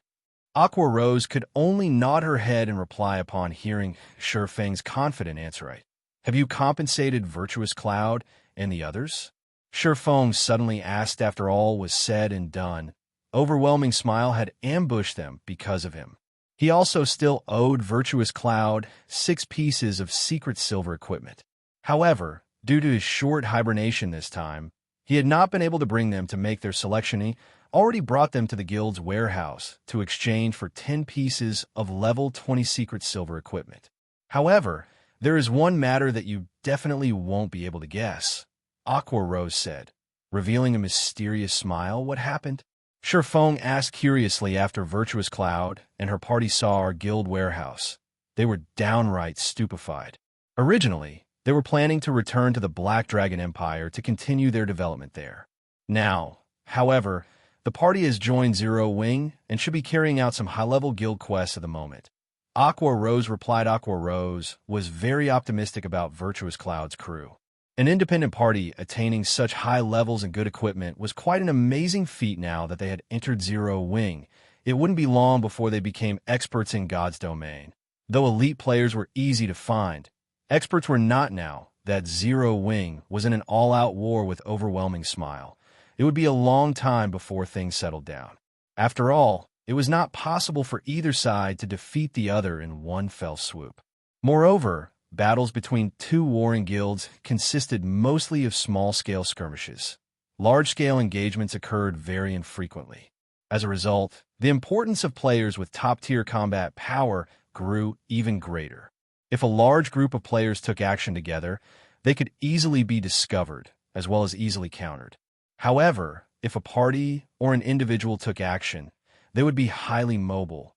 Aqua Rose could only nod her head in reply upon hearing Shurfeng's confident answer. Have you compensated Virtuous Cloud and the others? Shurfeng suddenly asked after all was said and done. Overwhelming Smile had ambushed them because of him. He also still owed Virtuous Cloud 6 pieces of secret silver equipment. However, due to his short hibernation this time, he had not been able to bring them to make their selection. He already brought them to the guild's warehouse to exchange for 10 pieces of level 20 secret silver equipment. However, there is one matter that you definitely won't be able to guess, Aqua Rose said, revealing a mysterious smile. What happened? Shurfeng asked curiously after Virtuous Cloud and her party saw our guild warehouse. They were downright stupefied. Originally, they were planning to return to the Black Dragon Empire to continue their development there. Now, however, the party has joined Zero Wing and should be carrying out some high-level guild quests at the moment. Aqua Rose replied. Aqua Rose was very optimistic about Virtuous Cloud's crew. An independent party attaining such high levels and good equipment was quite an amazing feat. Now that they had entered Zero Wing, it wouldn't be long before they became experts in God's domain. Though elite players were easy to find, experts were not. Now that Zero Wing was in an all-out war with Overwhelming Smile, it would be a long time before things settled down. After all, it was not possible for either side to defeat the other in one fell swoop. Moreover, battles between two warring guilds consisted mostly of small-scale skirmishes. Large-scale engagements occurred very infrequently. As a result, the importance of players with top-tier combat power grew even greater. If a large group of players took action together, they could easily be discovered, as well as easily countered. However, if a party or an individual took action, they would be highly mobile.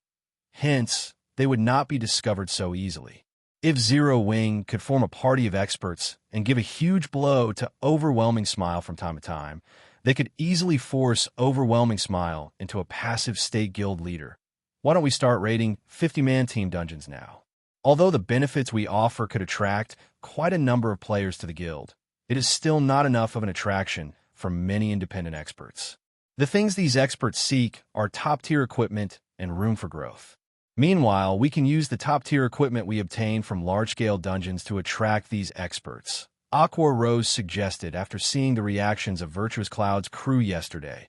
Hence, they would not be discovered so easily. If Zero Wing could form a party of experts and give a huge blow to Overwhelming Smile from time to time, they could easily force Overwhelming Smile into a passive state guild leader. Why don't we start raiding 50-man team dungeons now? Although the benefits we offer could attract quite a number of players to the guild, it is still not enough of an attraction for many independent experts. The things these experts seek are top-tier equipment and room for growth. Meanwhile, we can use the top-tier equipment we obtain from large-scale dungeons to attract these experts, Aqua Rose suggested after seeing the reactions of Virtuous Cloud's crew yesterday.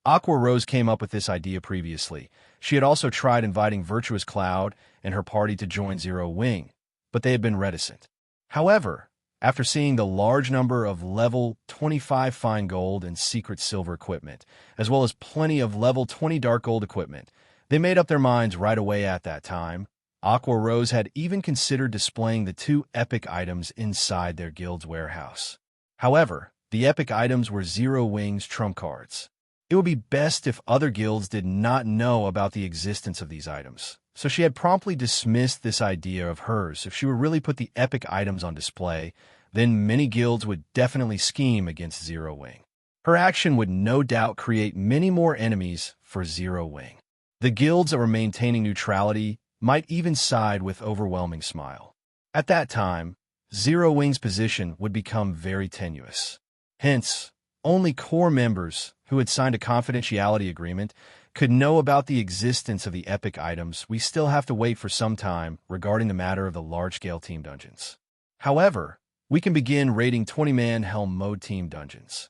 Aqua Rose came up with this idea previously. She had also tried inviting Virtuous Cloud and her party to join Zero Wing, but they had been reticent. However, after seeing the large number of level 25 fine gold and secret silver equipment, as well as plenty of level 20 dark gold equipment, they made up their minds right away. At that time, Aqua Rose had even considered displaying the 2 epic items inside their guild's warehouse. However, the epic items were Zero Wing's trump cards. It would be best if other guilds did not know about the existence of these items, so she had promptly dismissed this idea of hers. If she would really put the epic items on display, then many guilds would definitely scheme against Zero Wing. Her action would no doubt create many more enemies for Zero Wing. The guilds that were maintaining neutrality might even side with Overwhelming Smile. At that time, Zero Wing's position would become very tenuous. Hence, only core members who had signed a confidentiality agreement could know about the existence of the epic items. We still have to wait for some time regarding the matter of the large-scale team dungeons. However, we can begin raiding 20-man Helm mode team dungeons.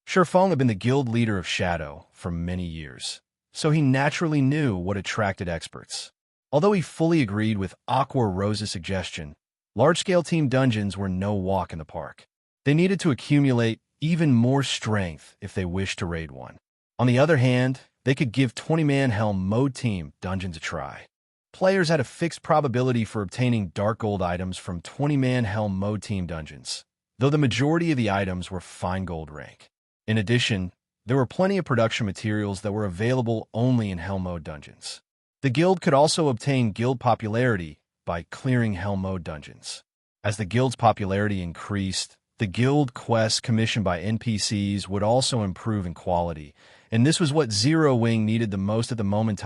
Shurfeng had been the guild leader of Shadow for many years, so he naturally knew what attracted experts. Although he fully agreed with Aqua Rose's suggestion, large-scale team dungeons were no walk in the park. They needed to accumulate even more strength if they wished to raid one. On the other hand, they could give 20-man Helm mode team dungeons a try. Players had a fixed probability for obtaining dark gold items from 20-man Helm mode team dungeons, though the majority of the items were fine gold rank. In addition, there were plenty of production materials that were available only in Helm mode dungeons. The guild could also obtain guild popularity by clearing Helm mode dungeons. As the guild's popularity increased, the guild quests commissioned by NPCs would also improve in quality, and this was what Zero Wing needed the most at the moment.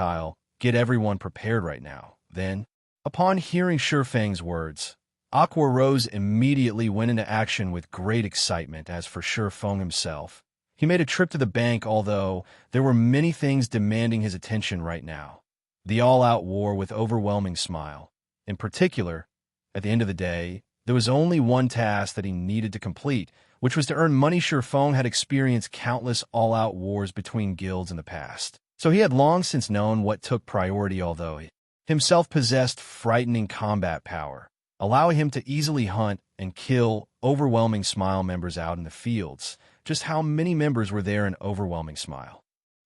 Get everyone prepared right now. Then, upon hearing Shurfeng's words, Aqua Rose immediately went into action with great excitement. As for Shurfeng himself, he made a trip to the bank, although there were many things demanding his attention right now. the all-out war with overwhelming smile. In particular, at the end of the day, there was only one task that he needed to complete, which was to earn money. Feng had experienced countless all-out wars between guilds in the past, so he had long since known what took priority, although he himself possessed frightening combat power, allowing him to easily hunt and kill Overwhelming Smile members out in the fields. Just how many members were there in Overwhelming Smile?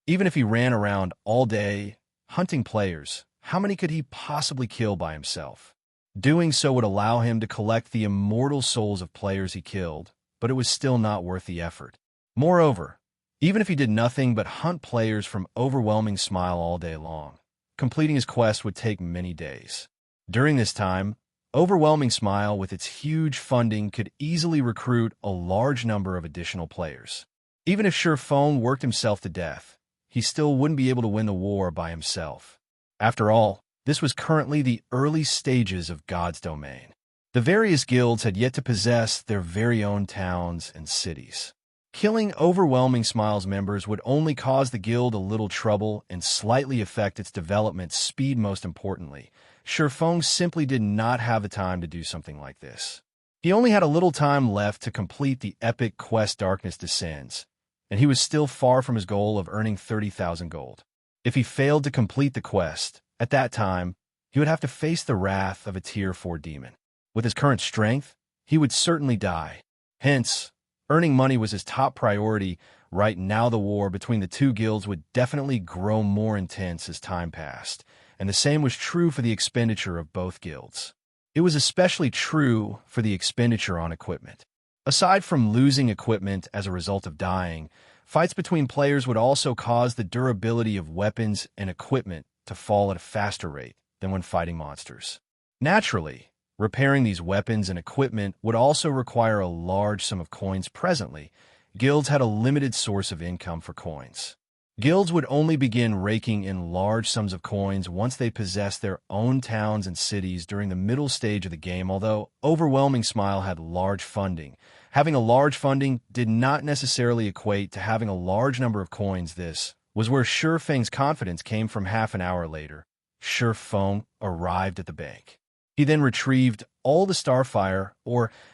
Even if he ran around all day hunting players, how many could he possibly kill by himself? Doing so would allow him to collect the immortal souls of players he killed, but it was still not worth the effort. Moreover, even if he did nothing but hunt players from Overwhelming Smile all day long, completing his quest would take many days. During this time, Overwhelming Smile, with its huge funding, could easily recruit a large number of additional players. Even if Feng worked himself to death, he still wouldn't be able to win the war by himself. After all, this was currently the early stages of God's domain. The various guilds had yet to possess their very own towns and cities. Killing Overwhelming Smile's members would only cause the guild a little trouble and slightly affect its development speed. Most importantly, Feng simply did not have the time to do something like this. He only had a little time left to complete the epic quest Darkness Descends, and he was still far from his goal of earning 30,000 gold. If he failed to complete the quest, at that time, he would have to face the wrath of a Tier 4 demon. With his current strength, he would certainly die. Hence, earning money was his top priority. Right now, the war between the two guilds would definitely grow more intense as time passed, and the same was true for the expenditure of both guilds. It was especially true for the expenditure on equipment. Aside from losing equipment as a result of dying, fights between players would also cause the durability of weapons and equipment to fall at a faster rate than when fighting monsters. Naturally, repairing these weapons and equipment would also require a large sum of coins. Presently, guilds had a limited source of income for coins. Guilds would only begin raking in large sums of coins once they possessed their own towns and cities during the middle stage of the game. Although Overwhelming Smile had large funding, having a large funding did not necessarily equate to having a large number of coins. This was where Feng's confidence came from. Half an hour later, Feng arrived at the bank. He then retrieved all the Starfire,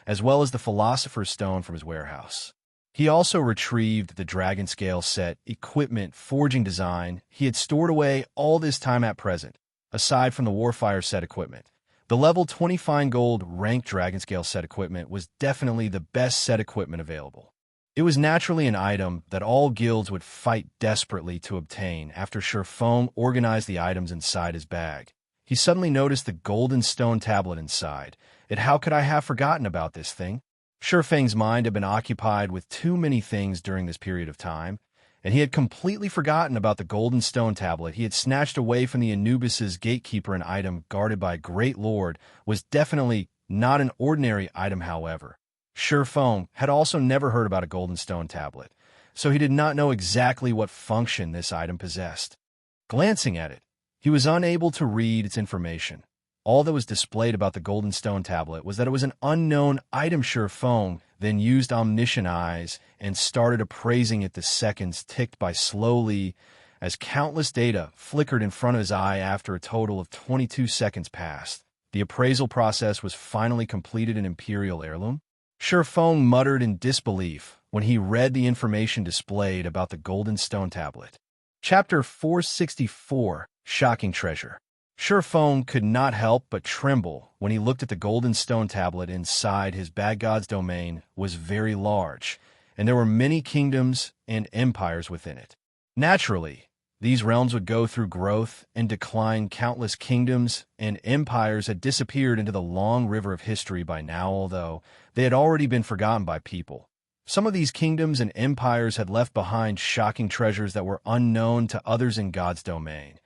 as well as the Philosopher's Stone, from his warehouse. He also retrieved the Dragon Scale set equipment forging design he had stored away all this time. At present, aside from the Warfire set equipment, the level 20 fine gold ranked Dragon Scale set equipment was definitely the best set equipment available. It was naturally an item that all guilds would fight desperately to obtain. After Feng organized the items inside his bag, he suddenly noticed the golden stone tablet inside it. How could I have forgotten about this thing? Feng's mind had been occupied with too many things during this period of time, and he had completely forgotten about the golden stone tablet he had snatched away from the Anubis's gatekeeper. An item guarded by a great lord was definitely not an ordinary item. However, Feng had also never heard about a golden stone tablet, so he did not know exactly what function this item possessed. Glancing at it, he was unable to read its information. All that was displayed about the golden stone tablet was that it was an unknown item. Feng then used omniscient eyes and started appraising it. The seconds ticked by slowly as countless data flickered in front of his eye. After a total of 22 seconds passed, the appraisal process was finally completed. An Imperial Heirloom? Feng muttered in disbelief when he read the information displayed about the golden stone tablet. Chapter 464, Shocking Treasure. Feng could not help but tremble when he looked at the golden stone tablet inside his bad god's domain. Was very large, and there were many kingdoms and empires within it. Naturally, these realms would go through growth and decline. Countless kingdoms and empires had disappeared into the long river of history by now, although they had already been forgotten by people. Some of these kingdoms and empires had left behind shocking treasures that were unknown to others in God's domain.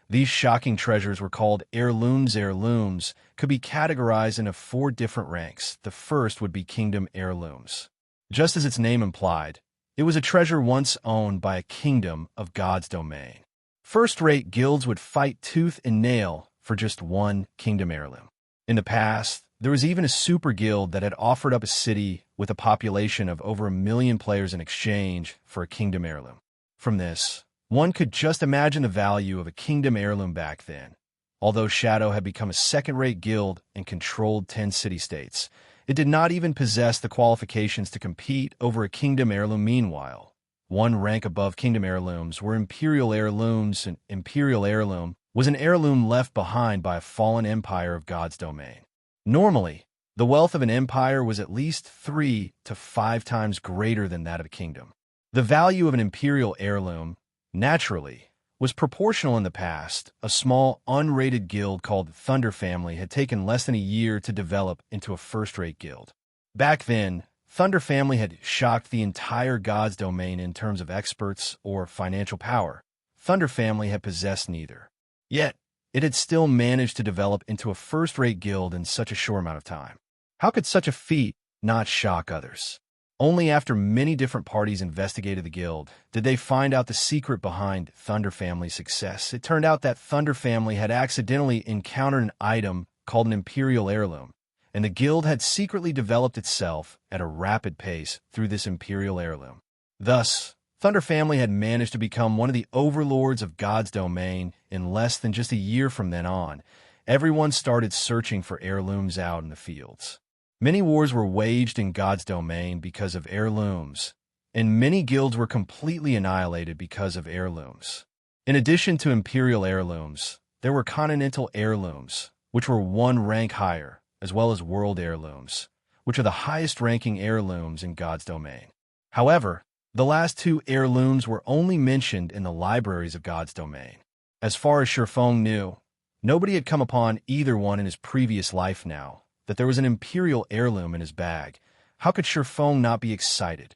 These shocking treasures were called heirlooms. Heirlooms could be categorized into 4 different ranks. The first would be kingdom heirlooms. Just as its name implied, it was a treasure once owned by a kingdom of God's domain. First-rate guilds would fight tooth and nail for just one kingdom heirloom. In the past, there was even a super guild that had offered up a city with a population of over 1 million players in exchange for a kingdom heirloom. From this, One could just imagine the value of a kingdom heirloom back then. Although Shadow had become a second-rate guild and controlled 10 city-states, it did not even possess the qualifications to compete over a kingdom heirloom. Meanwhile, one rank above kingdom heirlooms were Imperial heirlooms. An Imperial heirloom was an heirloom left behind by a fallen empire of God's domain. Normally, the wealth of an empire was at least 3 to 5 times greater than that of a kingdom. The value of an Imperial heirloom, naturally, was proportional in the past. A small, unrated guild called the Thunder Family had taken less than a year to develop into a first-rate guild. Back then, Thunder Family had shocked the entire God's domain in terms of experts or financial power. Thunder Family had possessed neither. Yet, it had still managed to develop into a first-rate guild in such a short amount of time. How could such a feat not shock others? Only after many different parties investigated the guild did they find out the secret behind Thunder Family's success. It turned out that Thunder Family had accidentally encountered an item called an Imperial heirloom, and the guild had secretly developed itself at a rapid pace through this Imperial heirloom. Thus, Thunder Family had managed to become one of the overlords of God's domain in less than just a year. From then on, everyone started searching for heirlooms out in the fields. Many wars were waged in God's domain because of heirlooms, and many guilds were completely annihilated because of heirlooms. In addition to Imperial heirlooms, there were Continental heirlooms, which were one rank higher, as well as World heirlooms, which are the highest-ranking heirlooms in God's domain. However, the last 2 heirlooms were only mentioned in the libraries of God's domain. As far as Shurfeng knew, nobody had come upon either one in his previous life. Now that there was an Imperial heirloom in his bag, how could Shurfeng not be excited?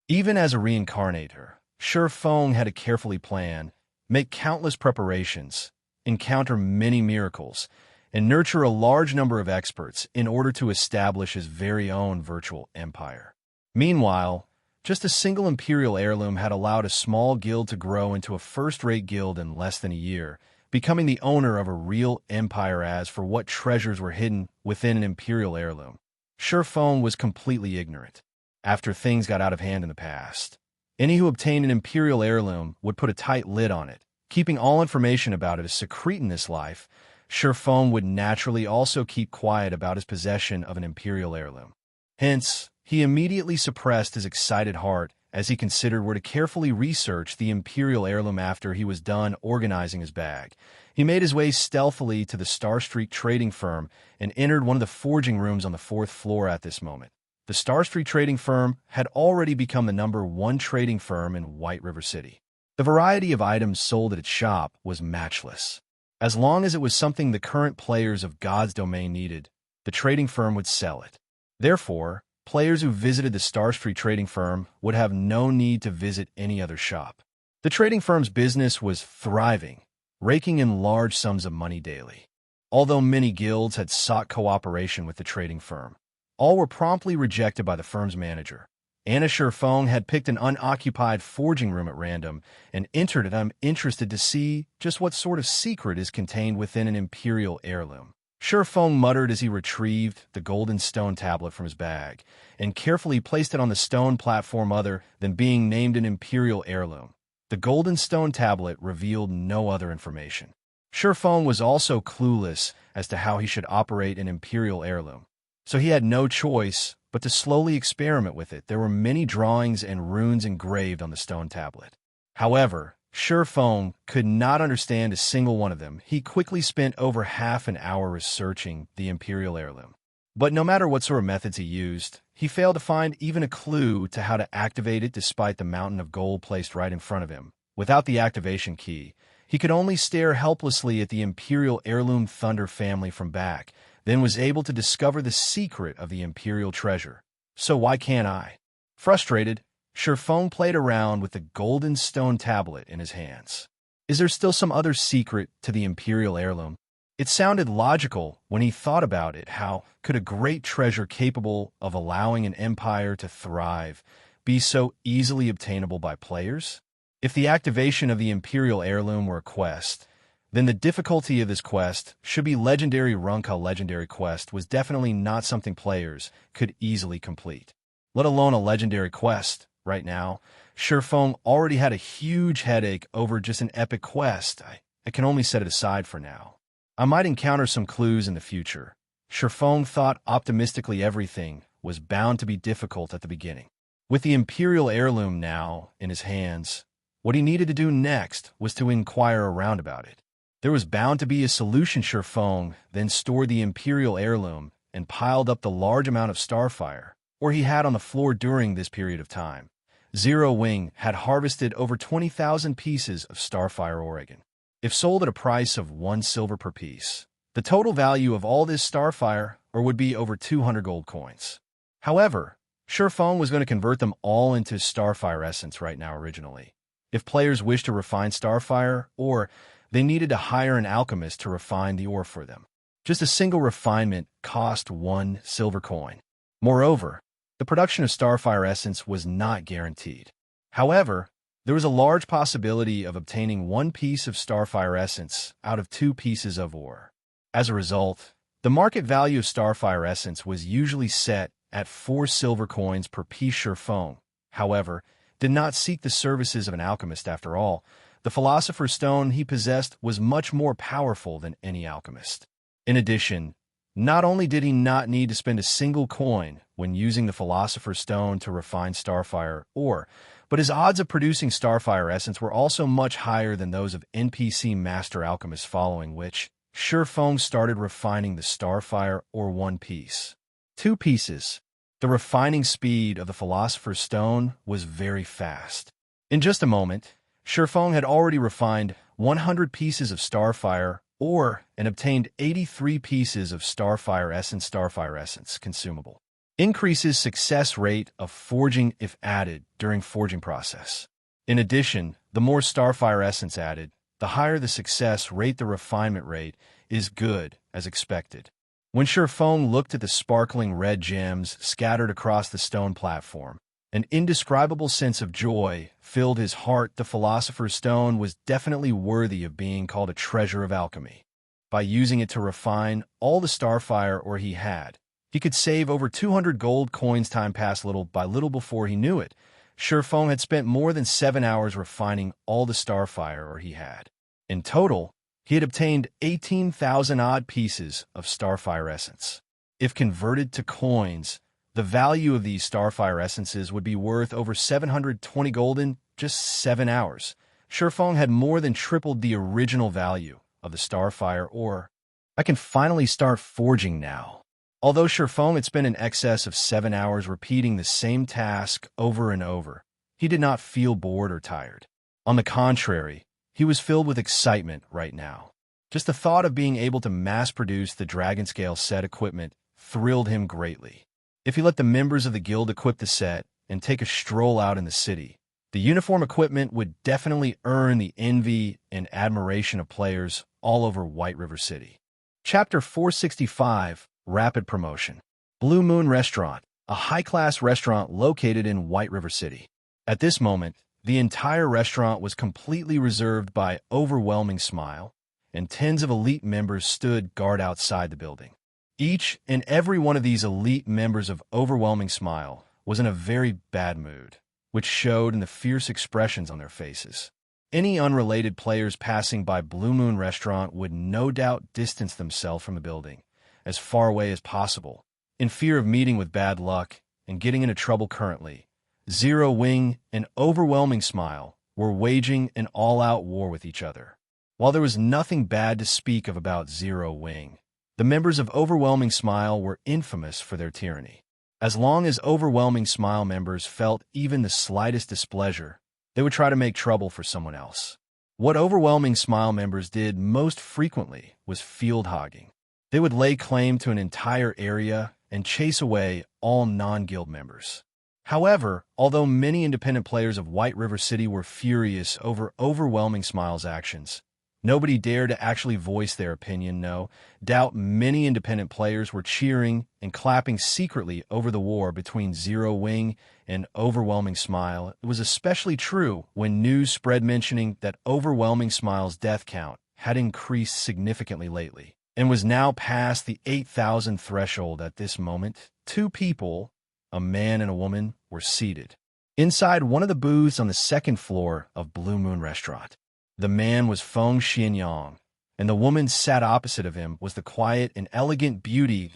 Even as a reincarnator, Shurfeng had to carefully plan, make countless preparations, encounter many miracles, and nurture a large number of experts in order to establish his very own virtual empire. Meanwhile, just a single Imperial heirloom had allowed a small guild to grow into a first-rate guild in less than a year, becoming the owner of a real empire. As for what treasures were hidden within an Imperial heirloom, Shurfeng was completely ignorant. After things got out of hand in the past, any who obtained an Imperial heirloom would put a tight lid on it, keeping all information about it a secret. In this life, Shurfeng would naturally also keep quiet about his possession of an Imperial heirloom. Hence, he immediately suppressed his excited heart as he considered where to carefully research the Imperial heirloom. After he was done organizing his bag, he made his way stealthily to the Starstreet trading firm and entered one of the forging rooms on the 4th floor. At this moment, the Starstreet trading firm had already become the #1 trading firm in White River City. The variety of items sold at its shop was matchless. As long as it was something the current players of God's domain needed, the trading firm would sell it. Therefore, players who visited the Starstreet trading firm would have no need to visit any other shop. The trading firm's business was thriving, raking in large sums of money daily. Although many guilds had sought cooperation with the trading firm, all were promptly rejected by the firm's manager. Anna Shurfeng had picked an unoccupied forging room at random and entered it. I'm interested to see just what sort of secret is contained within an Imperial heirloom, Shurfeng muttered as he retrieved the golden stone tablet from his bag and carefully placed it on the stone platform. Other than being named an Imperial heirloom, the golden stone tablet revealed no other information. Shurfeng was also clueless as to how he should operate an Imperial heirloom, so he had no choice but to slowly experiment with it. There were many drawings and runes engraved on the stone tablet. However, Shurfeng could not understand a single one of them. He quickly spent over half an hour researching the Imperial heirloom. But no matter what sort of methods he used, he failed to find even a clue to how to activate it. Despite the mountain of gold placed right in front of him, without the activation key, he could only stare helplessly at the Imperial heirloom. Thunder Family from back then was able to discover the secret of the Imperial treasure. So why can't I? Frustrated, Shurfeng played around with the golden stone tablet in his hands. Is there still some other secret to the Imperial heirloom? It sounded logical when he thought about it. How could a great treasure capable of allowing an empire to thrive be so easily obtainable by players? If the activation of the Imperial heirloom were a quest, then the difficulty of this quest should be legendary. Runka legendary quest was definitely not something players could easily complete, let alone a legendary quest right now. Sherfong already had a huge headache over just an epic quest. I can only set it aside for now. I might encounter some clues in the future. Sherfong thought optimistically everything was bound to be difficult at the beginning. With the Imperial Heirloom now in his hands, what he needed to do next was to inquire around about it. There was bound to be a solution. Sherfong then stored the Imperial Heirloom and piled up the large amount of starfire, or he had on the floor during this period of time. Zero Wing had harvested over 20,000 pieces of starfire Oregon. If sold at a price of 1 silver per piece, the total value of all this starfire would be over 200 gold coins. However, Sherfong was going to convert them all into starfire essence right now originally. If players wished to refine starfire, or they needed to hire an alchemist to refine the ore for them. Just a single refinement cost 1 silver coin. Moreover, the production of starfire essence was not guaranteed. However, there was a large possibility of obtaining 1 piece of starfire essence out of 2 pieces of ore. As a result, the market value of starfire essence was usually set at 4 silver coins per piece. Sherfong, however, did not seek the services of an alchemist. After all, the Philosopher's Stone he possessed was much more powerful than any alchemist. In addition, not only did he not need to spend a single coin when using the Philosopher's Stone to refine starfire ore, but his odds of producing starfire essence were also much higher than those of NPC master alchemists, following which Sherfong started refining the starfire ore 1 piece. 2 pieces. The refining speed of the Philosopher's Stone was very fast. In just a moment, Sherfong had already refined 100 pieces of starfire ore and obtained 83 pieces of starfire essence consumable. Increases success rate of forging if added during forging process. In addition, the more starfire essence added, the higher the success rate. The refinement rate is good as expected. When Sherfong looked at the sparkling red gems scattered across the stone platform, an indescribable sense of joy filled his heart. The Philosopher's Stone was definitely worthy of being called a treasure of alchemy. By using it to refine all the starfire ore he had, he could save over 200 gold coins. Time passed little by little before he knew it. Sherfong had spent more than 7 hours refining all the starfire ore he had. In total, he had obtained 18,000-odd pieces of starfire essence. If converted to coins, the value of these starfire essences would be worth over 720 gold in just 7 hours. Sherfong had more than tripled the original value of the starfire ore. I can finally start forging now. Although Sherfong had spent in excess of 7 hours repeating the same task over and over, he did not feel bored or tired. On the contrary, he was filled with excitement right now. Just the thought of being able to mass-produce the Dragonscale set equipment thrilled him greatly. If he let the members of the guild equip the set and take a stroll out in the city, the uniform equipment would definitely earn the envy and admiration of players all over White River City. Chapter 465, Rapid Promotion. Blue Moon Restaurant, a high-class restaurant located in White River City. At this moment, the entire restaurant was completely reserved by Overwhelming Smile, and tens of elite members stood guard outside the building. Each and every one of these elite members of Overwhelming Smile was in a very bad mood, which showed in the fierce expressions on their faces. Any unrelated players passing by Blue Moon Restaurant would no doubt distance themselves from the building as far away as possible, in fear of meeting with bad luck and getting into trouble. Currently, Zero Wing and Overwhelming Smile were waging an all-out war with each other. While there was nothing bad to speak of about Zero Wing, the members of Overwhelming Smile were infamous for their tyranny. As long as Overwhelming Smile members felt even the slightest displeasure, they would try to make trouble for someone else. What Overwhelming Smile members did most frequently was field hogging. They would lay claim to an entire area and chase away all non-guild members. However, although many independent players of White River City were furious over Overwhelming Smile's actions, nobody dared to actually voice their opinion. No doubt many independent players were cheering and clapping secretly over the war between Zero Wing and Overwhelming Smile. It was especially true when news spread mentioning that Overwhelming Smile's death count had increased significantly lately and was now past the 8,000 threshold. At this moment, 2 people, a man and a woman, were seated. inside one of the booths on the second floor of Blue Moon Restaurant. The man was Feng Xianyang, and the woman sat opposite of him was the quiet and elegant beauty.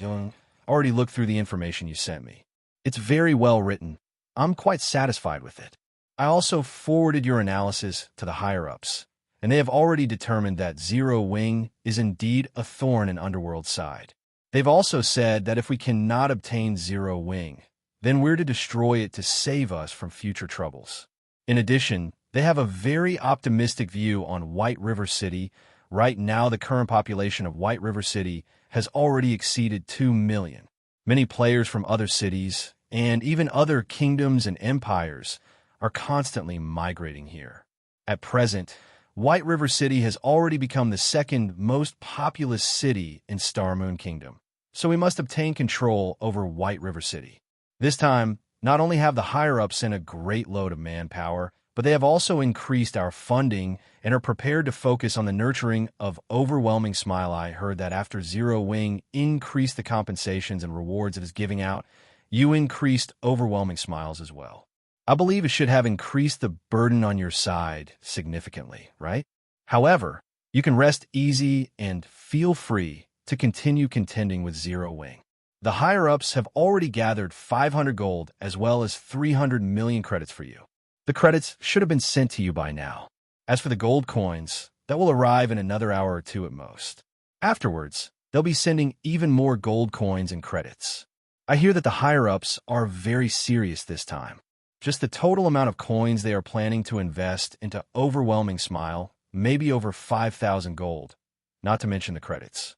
Already looked through the information you sent me. It's very well written. I'm quite satisfied with it. I also forwarded your analysis to the higher-ups, and they have already determined that Zero Wing is indeed a thorn in Underworld's side. They've also said that if we cannot obtain Zero Wing, then we're to destroy it to save us from future troubles. In addition, they have a very optimistic view on White River City. Right now, the current population of White River City has already exceeded 2 million. Many players from other cities, and even other kingdoms and empires, are constantly migrating here. At present, White River City has already become the second most populous city in Star Moon Kingdom, so we must obtain control over White River City. This time, not only have the higher-ups sent a great load of manpower, but they have also increased our funding and are prepared to focus on the nurturing of Overwhelming Smile. I heard that after Zero Wing increased the compensations and rewards it is giving out, you increased Overwhelming Smiles as well. I believe it should have increased the burden on your side significantly, right? However, you can rest easy and feel free to continue contending with Zero Wing. The higher-ups have already gathered 500 gold as well as 300 million credits for you. The credits should have been sent to you by now. As for the gold coins, that will arrive in another hour or two at most. Afterwards, they'll be sending even more gold coins and credits. I hear that the higher-ups are very serious this time. Just the total amount of coins they are planning to invest into Overwhelming Smile may be over 5,000 gold, not to mention the credits.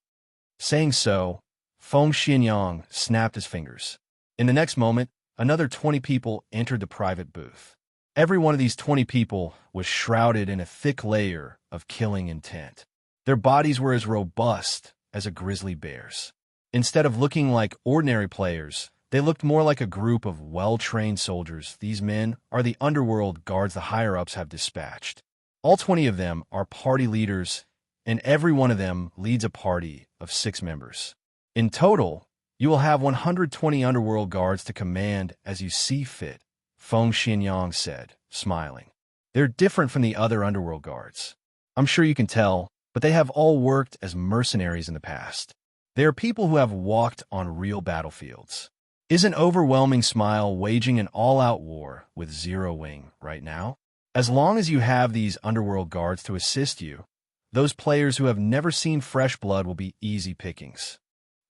Saying so, Feng Xianyang snapped his fingers. In the next moment, another 20 people entered the private booth. Every one of these 20 people was shrouded in a thick layer of killing intent. Their bodies were as robust as a grizzly bear's. Instead of looking like ordinary players, they looked more like a group of well-trained soldiers. These men are the underworld guards the higher-ups have dispatched. All 20 of them are party leaders, and every one of them leads a party of 6 members. In total, you will have 120 underworld guards to command as you see fit, Feng Xianyang said, smiling. They're different from the other underworld guards. I'm sure you can tell, but they have all worked as mercenaries in the past. They are people who have walked on real battlefields. Isn't Overwhelming Smile waging an all-out war with Zero Wing right now? As long as you have these underworld guards to assist you, those players who have never seen fresh blood will be easy pickings.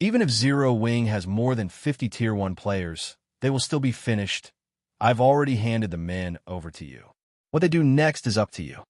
Even if Zero Wing has more than 50 Tier 1 players, they will still be finished. I've already handed the men over to you. What they do next is up to you.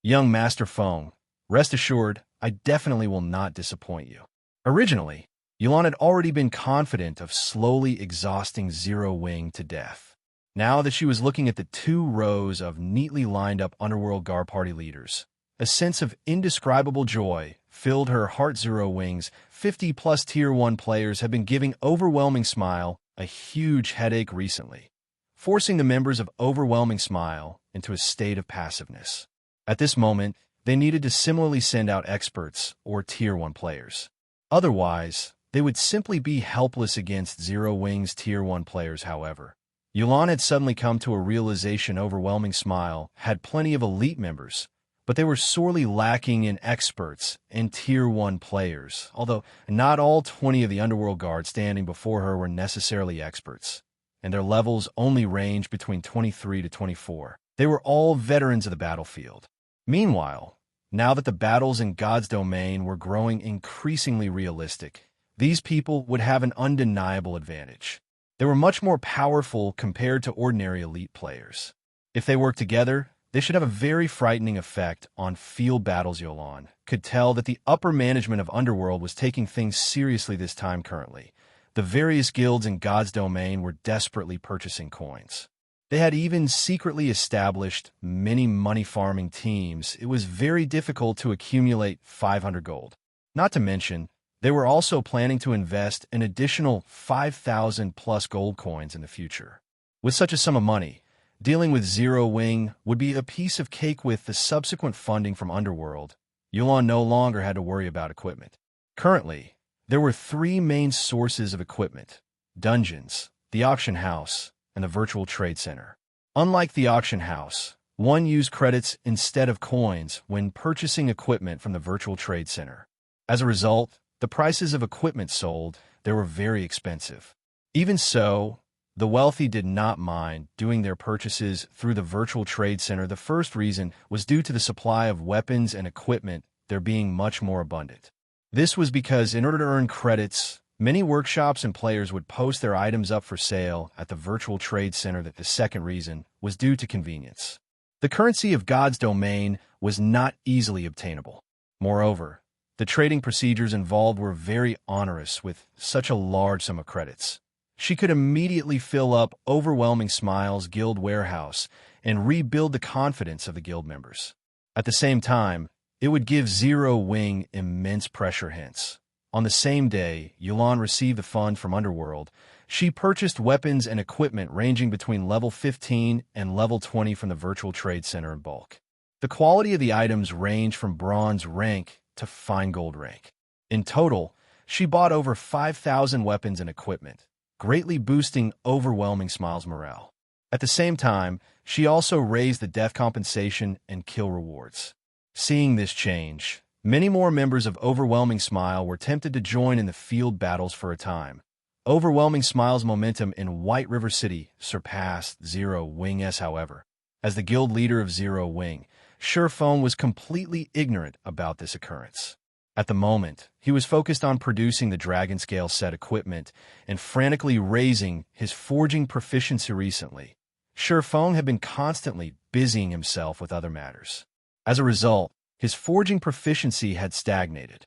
Young Master Feng, rest assured, I definitely will not disappoint you. Originally, Youlan had already been confident of slowly exhausting Zero Wing to death. Now that she was looking at the 2 rows of neatly lined up underworld guard party leaders, a sense of indescribable joy filled her heart. Zero Wing's 50-plus Tier 1 players have been giving Overwhelming Smile a huge headache recently, forcing the members of Overwhelming Smile into a state of passiveness. At this moment, they needed to similarly send out experts or Tier 1 players. Otherwise, they would simply be helpless against Zero Wing's Tier 1 players. However, Youlan had suddenly come to a realization. Overwhelming Smile had plenty of elite members, but they were sorely lacking in experts and Tier 1 players, although not all 20 of the underworld guards standing before her were necessarily experts, and their levels only ranged between 23 to 24. They were all veterans of the battlefield. Meanwhile, now that the battles in God's domain were growing increasingly realistic, these people would have an undeniable advantage. They were much more powerful compared to ordinary elite players. If they worked together, they should have a very frightening effect on field battles. Youlan could tell that the upper management of Underworld was taking things seriously this time. Currently, the various guilds in God's domain were desperately purchasing coins. They had even secretly established many money-farming teams. It was very difficult to accumulate 500 gold. Not to mention, they were also planning to invest an additional 5,000-plus gold coins in the future. With such a sum of money, dealing with Zero Wing would be a piece of cake. With the subsequent funding from Underworld, Youlan no longer had to worry about equipment. Currently, there were 3 main sources of equipment: dungeons, the auction house, and the virtual trade center. Unlike the auction house, one used credits instead of coins when purchasing equipment from the virtual trade center. As a result, the prices of equipment sold there were very expensive. Even so, the wealthy did not mind doing their purchases through the virtual trade center. The first reason was due to the supply of weapons and equipment there being much more abundant. This was because in order to earn credits, many workshops and players would post their items up for sale at the virtual trade center. The second reason was due to convenience. The currency of God's domain was not easily obtainable. Moreover, the trading procedures involved were very onerous with such a large sum of credits. She could immediately fill up Overwhelming Smile's guild warehouse and rebuild the confidence of the guild members. At the same time, it would give Zero Wing immense pressure. Hence, on the same day Youlan received the fund from Underworld, she purchased weapons and equipment ranging between level 15 and level 20 from the virtual trade center in bulk. The quality of the items ranged from bronze rank to fine gold rank. In total, she bought over 5,000 weapons and equipment, greatly boosting Overwhelming Smile's morale. At the same time, she also raised the death compensation and kill rewards. Seeing this change, many more members of Overwhelming Smile were tempted to join in the field battles for a time. Overwhelming Smile's momentum in White River City surpassed Zero Wing's, however. As the guild leader of Zero Wing, Surefone was completely ignorant about this occurrence. At the moment, he was focused on producing the Dragonscale set equipment and frantically raising his forging proficiency. Recently, Surefone had been constantly busying himself with other matters. As a result, his forging proficiency had stagnated.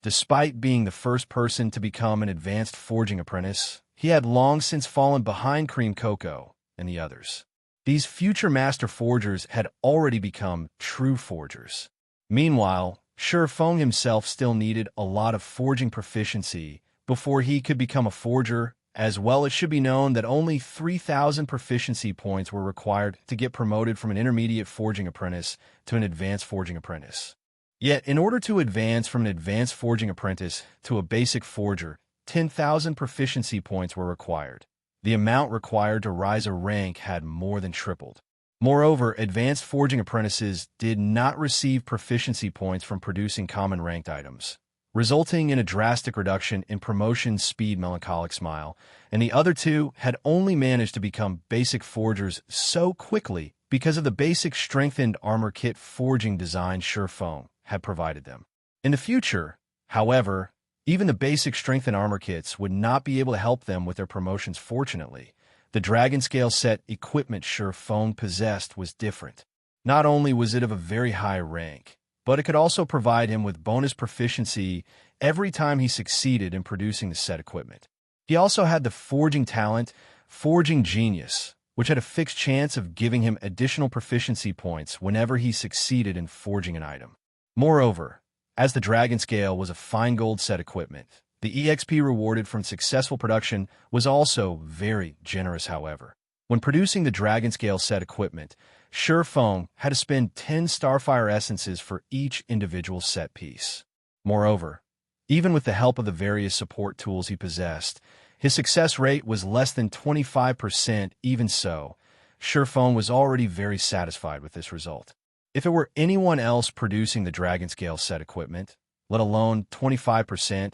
Despite being the first person to become an advanced forging apprentice, he had long since fallen behind Cream Cocoa and the others. These future master forgers had already become true forgers. Meanwhile, Surefone himself still needed a lot of forging proficiency before he could become a forger. As well, it should be known that only 3,000 proficiency points were required to get promoted from an intermediate forging apprentice to an advanced forging apprentice. Yet, in order to advance from an advanced forging apprentice to a basic forger, 10,000 proficiency points were required. The amount required to rise a rank had more than tripled. Moreover, advanced forging apprentices did not receive proficiency points from producing common ranked items, resulting in a drastic reduction in promotion speed. Melancholic Smile and the other two had only managed to become basic forgers so quickly because of the basic strengthened armor kit forging design Surefone had provided them. In the future, however, even the basic strengthened armor kits would not be able to help them with their promotions. Fortunately, the Dragonscale set equipment Surefone possessed was different. Not only was it of a very high rank, but it could also provide him with bonus proficiency every time he succeeded in producing the set equipment. He also had the forging talent, Forging Genius, which had a fixed chance of giving him additional proficiency points whenever he succeeded in forging an item. Moreover, as the Dragonscale was a fine gold set equipment, the EXP rewarded from successful production was also very generous. However, when producing the Dragonscale set equipment, Surefone had to spend 10 Starfire essences for each individual set piece. Moreover, even with the help of the various support tools he possessed, his success rate was less than 25%. Even so, Surefone was already very satisfied with this result. If it were anyone else producing the Dragonscale set equipment, let alone 25%,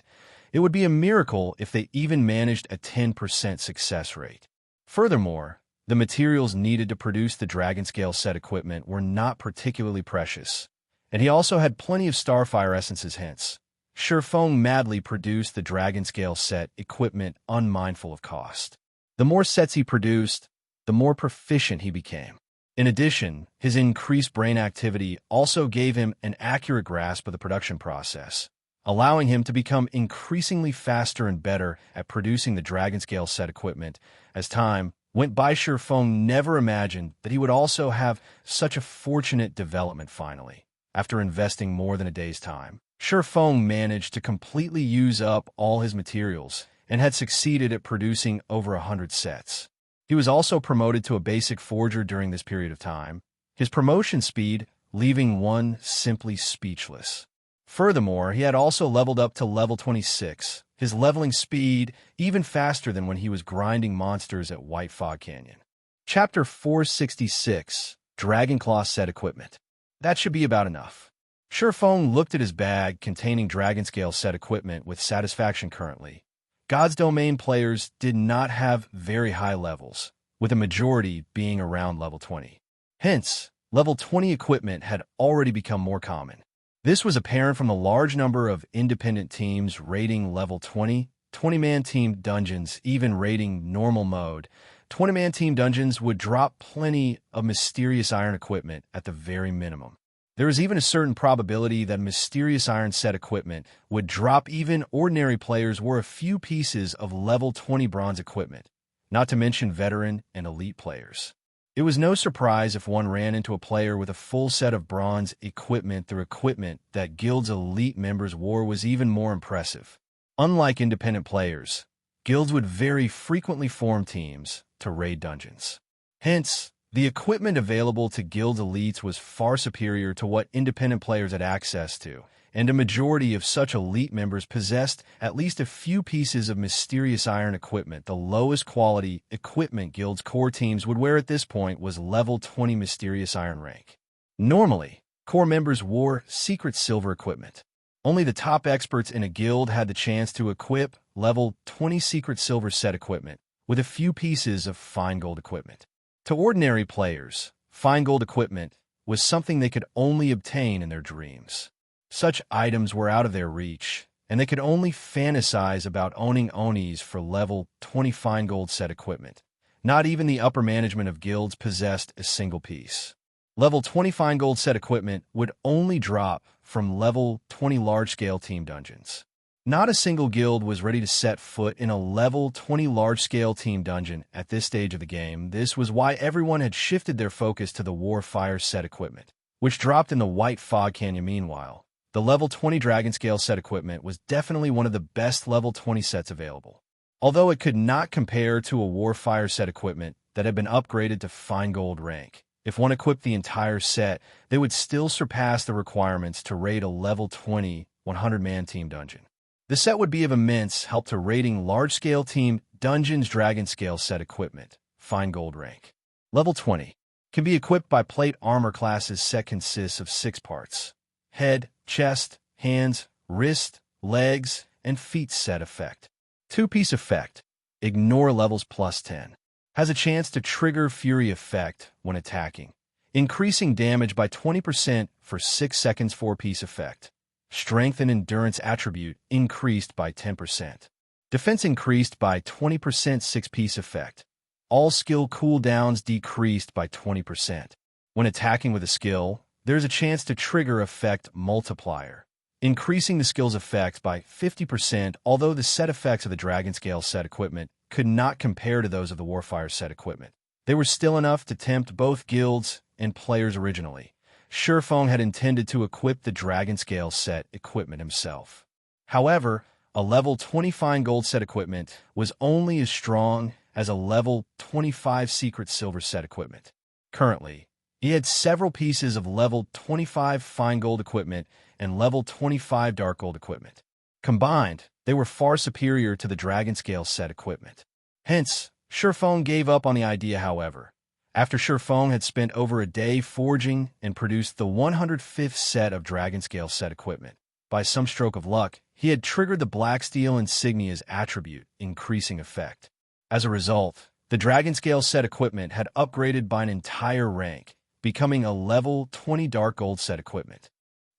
it would be a miracle if they even managed a 10% success rate. Furthermore, the materials needed to produce the Dragonscale set equipment were not particularly precious, and he also had plenty of Starfire essences. Hence, Surefone madly produced the Dragonscale set equipment unmindful of cost. The more sets he produced, the more proficient he became. In addition, his increased brain activity also gave him an accurate grasp of the production process, allowing him to become increasingly faster and better at producing the Dragonscale set equipment. As time went by, Surefone never imagined that he would also have such a fortunate development. Finally, after investing more than a day's time, Surefone managed to completely use up all his materials and had succeeded at producing over 100 sets. He was also promoted to a basic forger during this period of time, his promotion speed leaving one simply speechless. Furthermore, he had also leveled up to level 26, his leveling speed even faster than when he was grinding monsters at White Fog Canyon. Chapter 466, Dragonclaw Set Equipment. That should be about enough. Surefong looked at his bag containing Dragonscale set equipment with satisfaction currently. God's Domain players did not have very high levels, with a majority being around level 20. Hence, level 20 equipment had already become more common. This was apparent from the large number of independent teams raiding level 20, 20-man team dungeons, even raiding normal mode. 20-man team dungeons would drop plenty of mysterious iron equipment at the very minimum. There was even a certain probability that mysterious iron set equipment would drop even ordinary players were a few pieces of level 20 bronze equipment, not to mention veteran and elite players. It was no surprise if one ran into a player with a full set of bronze equipment. Their equipment that guild's elite members wore was even more impressive. Unlike independent players, guilds would very frequently form teams to raid dungeons. Hence, the equipment available to guild elites was far superior to what independent players had access to, and a majority of such elite members possessed at least a few pieces of mysterious iron equipment. The lowest quality equipment guild's core teams would wear at this point was level 20 mysterious iron rank. Normally, core members wore secret silver equipment. Only the top experts in a guild had the chance to equip level 20 secret silver set equipment with a few pieces of fine gold equipment. To ordinary players, fine gold equipment was something they could only obtain in their dreams. Such items were out of their reach, and they could only fantasize about owning Onis for level 20 fine gold set equipment. Not even the upper management of guilds possessed a single piece. Level 20 fine gold set equipment would only drop from level 20 large-scale team dungeons. Not a single guild was ready to set foot in a level 20 large-scale team dungeon at this stage of the game. This was why everyone had shifted their focus to the Warfire set equipment, which dropped in the White Fog Canyon. Meanwhile, the level 20 Dragonscale set equipment was definitely one of the best level 20 sets available. Although it could not compare to a Warfire set equipment that had been upgraded to fine gold rank, if one equipped the entire set, they would still surpass the requirements to raid a level 20 100-man team dungeon. The set would be of immense help to raiding large-scale team dungeons. Dragonscale set equipment, fine gold rank. Level 20 can be equipped by plate armor classes. Set consists of 6 parts: head, chest, hands, wrist, legs, and feet. Set effect. 2-piece effect. Ignore levels plus 10. Has a chance to trigger Fury effect when attacking, increasing damage by 20% for 6 seconds. 4-piece effect. Strength and endurance attribute increased by 10%. Defense increased by 20%. 6-piece effect. All skill cooldowns decreased by 20%. When attacking with a skill, there's a chance to trigger effect multiplier, increasing the skill's effect by 50%. Although the set effects of the Dragonscale set equipment could not compare to those of the Warfire set equipment, they were still enough to tempt both guilds and players. Originally, Surefong had intended to equip the Dragonscale set equipment himself. However, a level 20 fine gold set equipment was only as strong as a level 25 secret silver set equipment. Currently, he had several pieces of level 25 fine gold equipment and level 25 dark gold equipment. Combined, they were far superior to the Dragonscale set equipment. Hence, Surefong gave up on the idea. However, after Surefong had spent over a day forging and produced the 105th set of Dragonscale set equipment, by some stroke of luck, he had triggered the Black Steel Insignia's attribute, increasing effect. As a result, the Dragonscale set equipment had upgraded by an entire rank, becoming a level 20 dark gold set equipment.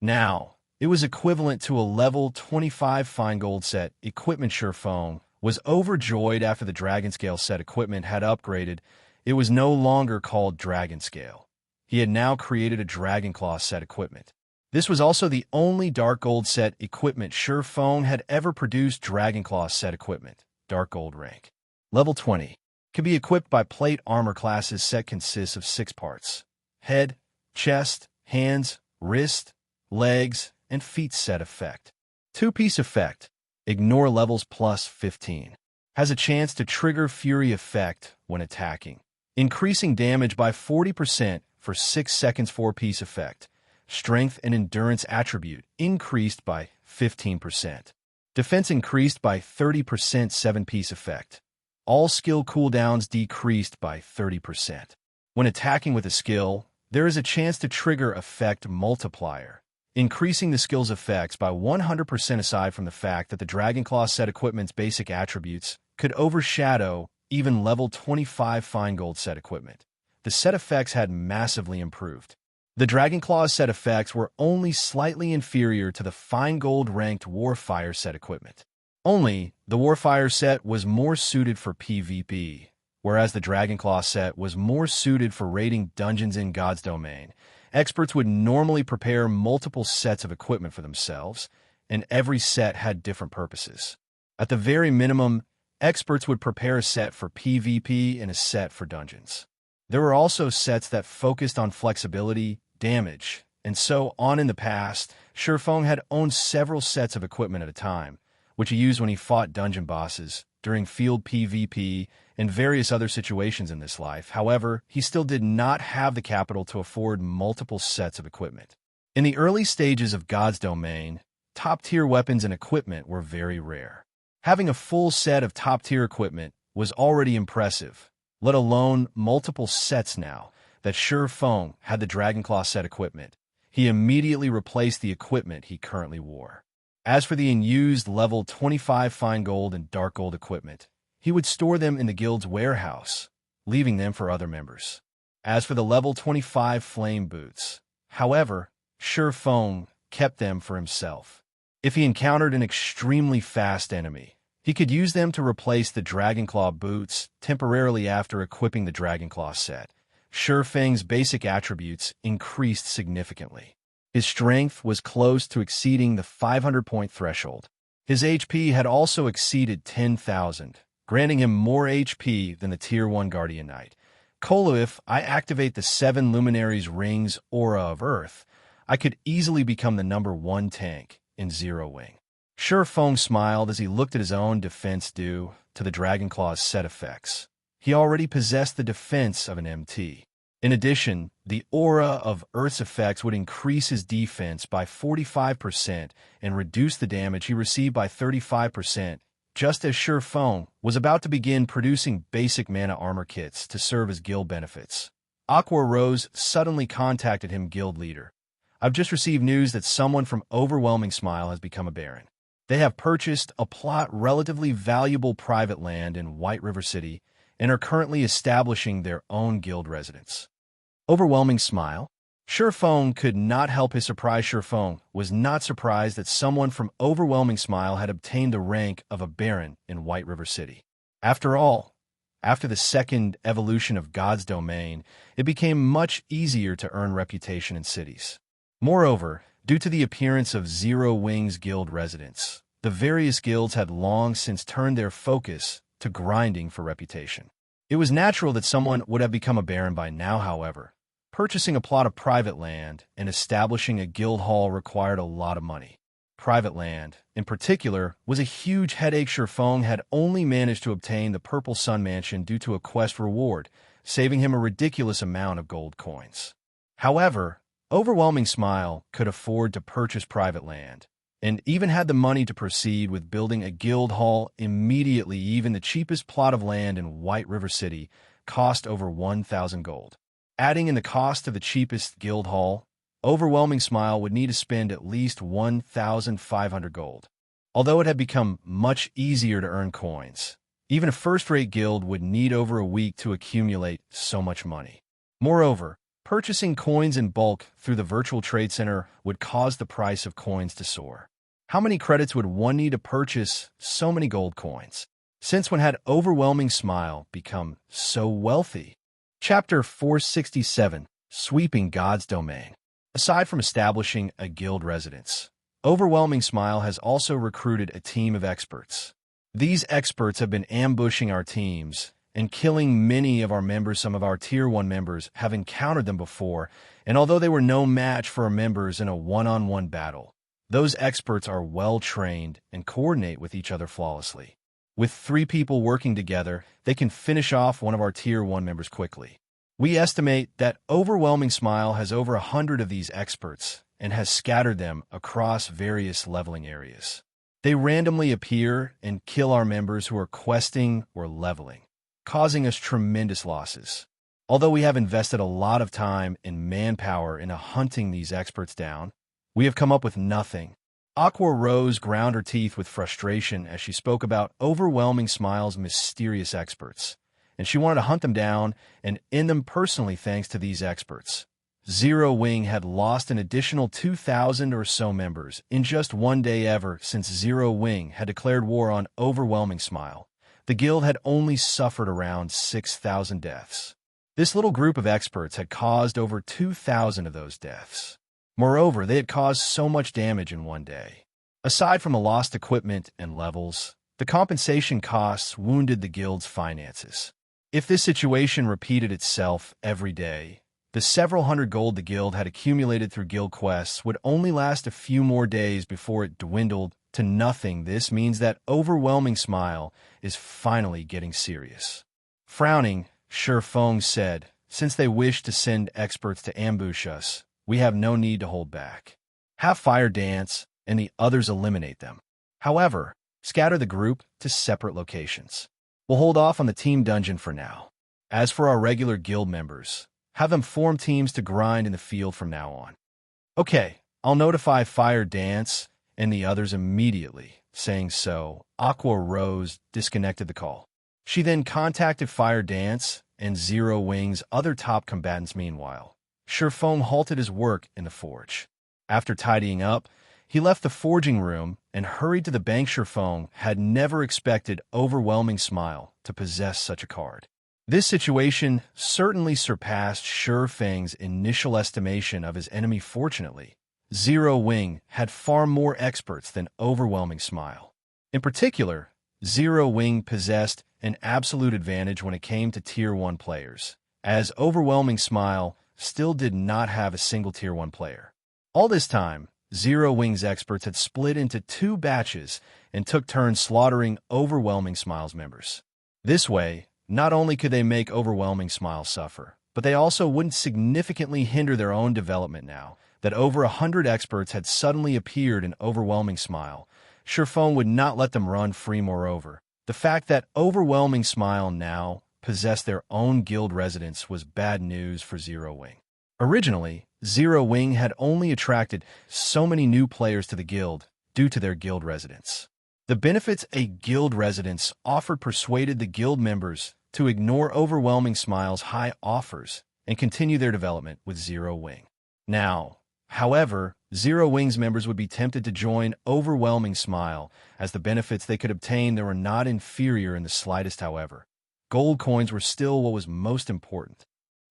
Now, it was equivalent to a level 25 fine gold set equipment. Surefong was overjoyed after the Dragonscale set equipment had upgraded. It was no longer called Dragonscale. He had now created a Dragonclaw set equipment. This was also the only dark gold set equipment Surefong had ever produced. Dragonclaw set equipment, dark gold rank. Level 20 can be equipped by plate armor classes. Set consists of 6 parts: head, chest, hands, wrist, legs, and feet. Set effect. 2-piece effect. Ignore levels plus 15. Has a chance to trigger Fury effect when attacking, increasing damage by 40% for 6 seconds. 4-piece effect. Strength and endurance attribute increased by 15%. Defense increased by 30%. 7-piece effect. all skill cooldowns decreased by 30%. When attacking with a skill, there is a chance to trigger Effect Multiplier, increasing the skill's effects by 100% aside from the fact that the Dragonclaw set equipment's basic attributes could overshadow even level 25 Fine Gold set equipment. The set effects had massively improved. The Dragonclaw set effects were only slightly inferior to the Fine Gold ranked Warfire set equipment. Only, the Warfire set was more suited for PvP, whereas the Dragonclaw set was more suited for raiding dungeons in God's Domain. Experts would normally prepare multiple sets of equipment for themselves, and every set had different purposes. At the very minimum, experts would prepare a set for PvP and a set for dungeons. There were also sets that focused on flexibility, damage, and so on. In the past, Shurfeng had owned several sets of equipment at a time, which he used when he fought dungeon bosses, during field PvP, and various other situations in this life. However, he still did not have the capital to afford multiple sets of equipment. In the early stages of God's Domain, top-tier weapons and equipment were very rare. Having a full set of top-tier equipment was already impressive, let alone multiple sets. Now that Shurfeng had the Dragonclaw set equipment, he immediately replaced the equipment he currently wore. As for the unused level 25 Fine Gold and Dark Gold equipment, he would store them in the guild's warehouse, leaving them for other members. As for the level 25 Flame Boots, however, Shurfeng kept them for himself. If he encountered an extremely fast enemy, he could use them to replace the Dragonclaw boots temporarily. After equipping the Dragonclaw set, Shurfeng's basic attributes increased significantly. His strength was close to exceeding the 500-point threshold. His HP had also exceeded 10,000, granting him more HP than the Tier 1 Guardian Knight. If I activate the 7 Luminaries Rings Aura of Earth, I could easily become the number 1 tank in Zero Wing. Shurfeng smiled as he looked at his own defense due to the Dragonclaw's set effects. He already possessed the defense of an MT. In addition, the Aura of Earth's effects would increase his defense by 45% and reduce the damage he received by 35%, just as Shurfeng was about to begin producing basic mana armor kits to serve as guild benefits. Aqua Rose suddenly contacted him. Guild leader, I've just received news that someone from Overwhelming Smile has become a baron. They have purchased a plot relatively valuable private land in White River City and are currently establishing their own guild residence. Overwhelming Smile? Shurfeng could not help his surprise. Shurfeng was not surprised that someone from Overwhelming Smile had obtained the rank of a baron in White River City. After all, after the second evolution of God's Domain, it became much easier to earn reputation in cities. Moreover, due to the appearance of Zero Wing's guild residents, the various guilds had long since turned their focus to grinding for reputation. It was natural that someone would have become a baron by now. However, purchasing a plot of private land and establishing a guild hall required a lot of money. Private land, in particular, was a huge headache. Shurfeng had only managed to obtain the Purple Sun Mansion due to a quest reward, saving him a ridiculous amount of gold coins. However, Overwhelming Smile could afford to purchase private land, and even had the money to proceed with building a guild hall immediately. Even the cheapest plot of land in White River City cost over 1,000 gold. Adding in the cost of the cheapest guild hall, Overwhelming Smile would need to spend at least 1,500 gold. Although it had become much easier to earn coins, even a first-rate guild would need over a week to accumulate so much money. Moreover, purchasing coins in bulk through the Virtual Trade Center would cause the price of coins to soar. How many credits would one need to purchase so many gold coins? Since when had Overwhelming Smile become so wealthy? Chapter 467, Sweeping God's Domain. Aside from establishing a guild residence, Overwhelming Smile has also recruited a team of experts. These experts have been ambushing our teams and killing many of our members. Some of our Tier 1 members have encountered them before, and although they were no match for our members in a one-on-one battle, those experts are well-trained and coordinate with each other flawlessly. With 3 people working together, they can finish off one of our Tier 1 members quickly. We estimate that Overwhelming Smile has over 100 of these experts and has scattered them across various leveling areas. They randomly appear and kill our members who are questing or leveling, causing us tremendous losses. Although we have invested a lot of time and manpower into hunting these experts down, we have come up with nothing. Aqua Rose ground her teeth with frustration as she spoke about Overwhelming Smile's mysterious experts, and she wanted to hunt them down and end them personally thanks to these experts. Zero Wing had lost an additional 2,000 or so members in just one day ever since Zero Wing had declared war on Overwhelming Smile. The guild had only suffered around 6,000 deaths. This little group of experts had caused over 2,000 of those deaths. Moreover, they had caused so much damage in one day. Aside from the lost equipment and levels, the compensation costs wounded the guild's finances. If this situation repeated itself every day, the several hundred gold the guild had accumulated through guild quests would only last a few more days before it dwindled to nothing. This means that Overwhelming Smile is finally getting serious. Frowning, Feng said, "Since they wish to send experts to ambush us, we have no need to hold back. Have Fire dance, and the others eliminate them. However, scatter the group to separate locations. We'll hold off on the team dungeon for now. As for our regular guild members, have them form teams to grind in the field from now on." "Okay, I'll notify Fire dance and the others immediately." Saying so, Aqua Rose disconnected the call. She then contacted Fire dance and Zero Wing's other top combatants. Meanwhile, Feng halted his work in the forge. After tidying up, he left the forging room and hurried to the bank. Feng had never expected Overwhelming Smile to possess such a card. This situation certainly surpassed Feng's initial estimation of his enemy. Fortunately, Zero Wing had far more experts than Overwhelming Smile. In particular, Zero Wing possessed an absolute advantage when it came to Tier 1 players, as Overwhelming Smile still did not have a single Tier 1 player. All this time, Zero Wing's experts had split into 2 batches and took turns slaughtering Overwhelming Smile's members. This way, not only could they make Overwhelming Smile suffer, but they also wouldn't significantly hinder their own development now that over 100 experts had suddenly appeared in Overwhelming Smile. Feng would not let them run free. Moreover, the fact that Overwhelming Smile now possessed their own guild residents was bad news for Zero Wing. Originally, Zero Wing had only attracted so many new players to the guild due to their guild residents. The benefits a guild residence offered persuaded the guild members to ignore Overwhelming Smile's high offers and continue their development with Zero Wing. Now, however, Zero Wing's members would be tempted to join Overwhelming Smile, as the benefits they could obtain there were not inferior in the slightest. However, gold coins were still what was most important.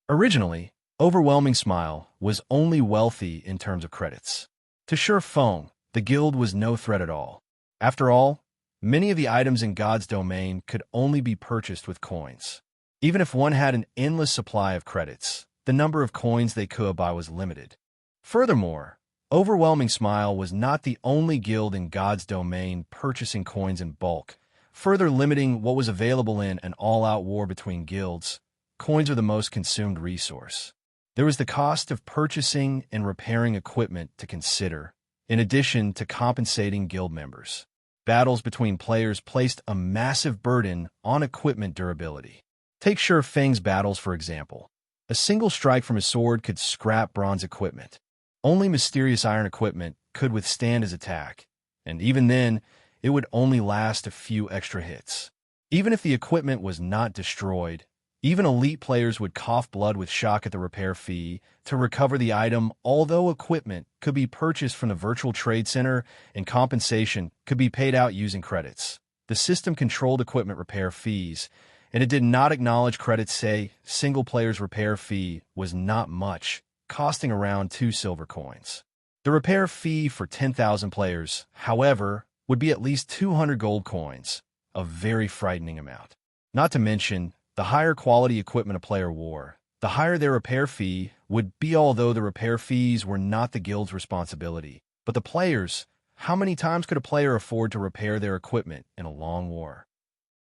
Originally, Overwhelming Smile was only wealthy in terms of credits. To Feng, the guild was no threat at all. After all, many of the items in God's domain could only be purchased with coins. Even if one had an endless supply of credits, the number of coins they could buy was limited. Furthermore, Overwhelming Smile was not the only guild in God's domain purchasing coins in bulk, further limiting what was available in an all-out war between guilds. Coins are the most consumed resource. There was the cost of purchasing and repairing equipment to consider, in addition to compensating guild members. Battles between players placed a massive burden on equipment durability. Take Feng's battles, for example. A single strike from his sword could scrap bronze equipment. Only mysterious iron equipment could withstand his attack, and even then, it would only last a few extra hits. Even if the equipment was not destroyed, even elite players would cough blood with shock at the repair fee to recover the item. Although equipment could be purchased from the virtual trade center and compensation could be paid out using credits, the system controlled equipment repair fees, and it did not acknowledge credits. Say, single player's repair fee was not much, costing around 2 silver coins. The repair fee for 10,000 players, however, would be at least 200 gold coins, a very frightening amount. Not to mention, the higher quality equipment a player wore, the higher their repair fee would be. Although the repair fees were not the guild's responsibility, but the players. How many times could a player afford to repair their equipment in a long war?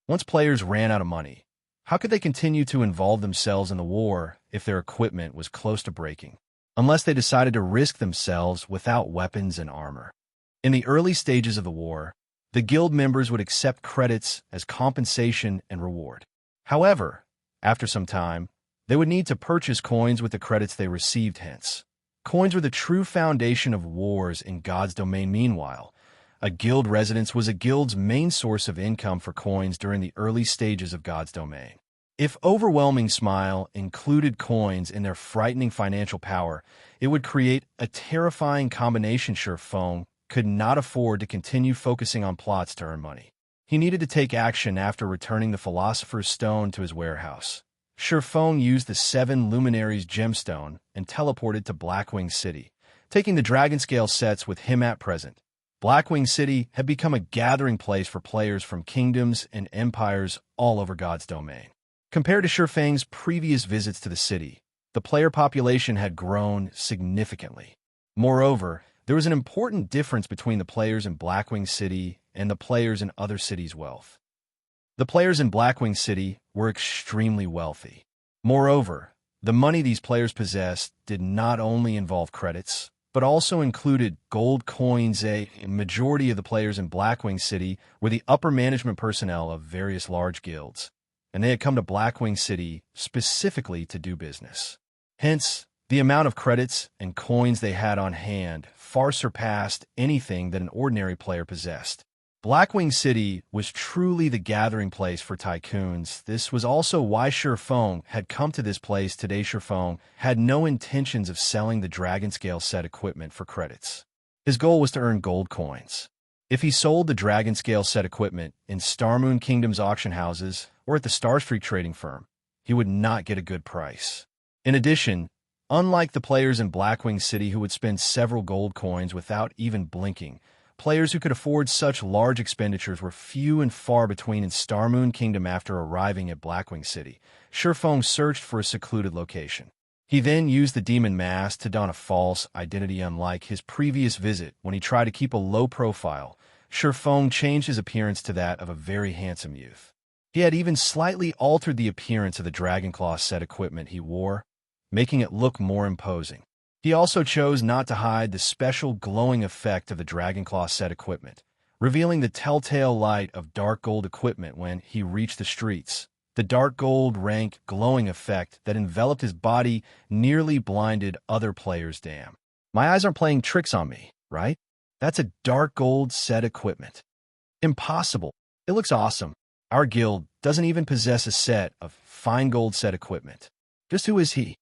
Once players ran out of money, how could they continue to involve themselves in the war if their equipment was close to breaking, unless they decided to risk themselves without weapons and armor? In the early stages of the war, The guild members would accept credits as compensation and reward. However, after some time, they would need to purchase coins with the credits they received hence. Coins were the true foundation of wars in God's domain. Meanwhile, a guild residence was a guild's main source of income for coins during the early stages of God's domain. If Overwhelming Smile included coins in their frightening financial power, it would create a terrifying combination. Feng could not afford to continue focusing on plots to earn money. He needed to take action after returning the Philosopher's Stone to his warehouse. Feng used the 7 Luminaries gemstone and teleported to Blackwing City, taking the Dragonscale sets with him at present. Blackwing City had become a gathering place for players from kingdoms and empires all over God's domain. Compared to Feng's previous visits to the city, the player population had grown significantly. Moreover, there was an important difference between the players in Blackwing City and the players in other cities' wealth. The players in Blackwing City were extremely wealthy. Moreover, the money these players possessed did not only involve credits, but also included gold coins. A majority of the players in Blackwing City were the upper management personnel of various large guilds, and they had come to Blackwing City specifically to do business. Hence, the amount of credits and coins they had on hand far surpassed anything that an ordinary player possessed. Blackwing City was truly the gathering place for tycoons. This was also why Feng had come to this place today. Feng had no intentions of selling the Dragonscale set equipment for credits. His goal was to earn gold coins. If he sold the Dragonscale set equipment in Starmoon Kingdom's auction houses or at the Starstreak trading firm, he would not get a good price. In addition, unlike the players in Blackwing City who would spend several gold coins without even blinking, players who could afford such large expenditures were few and far between in Starmoon Kingdom. After arriving at Blackwing City, Feng searched for a secluded location. He then used the demon mask to don a false identity. Unlike his previous visit, when he tried to keep a low profile, Feng changed his appearance to that of a very handsome youth. He had even slightly altered the appearance of the Dragonclaw set equipment he wore, making it look more imposing. He also chose not to hide the special glowing effect of the Dragonclaw set equipment, revealing the telltale light of dark gold equipment when he reached the streets. The dark gold rank glowing effect that enveloped his body nearly blinded other players. Damn. My eyes aren't playing tricks on me, right? That's a dark gold set equipment. Impossible. It looks awesome. Our guild doesn't even possess a set of fine gold set equipment. Just who is he?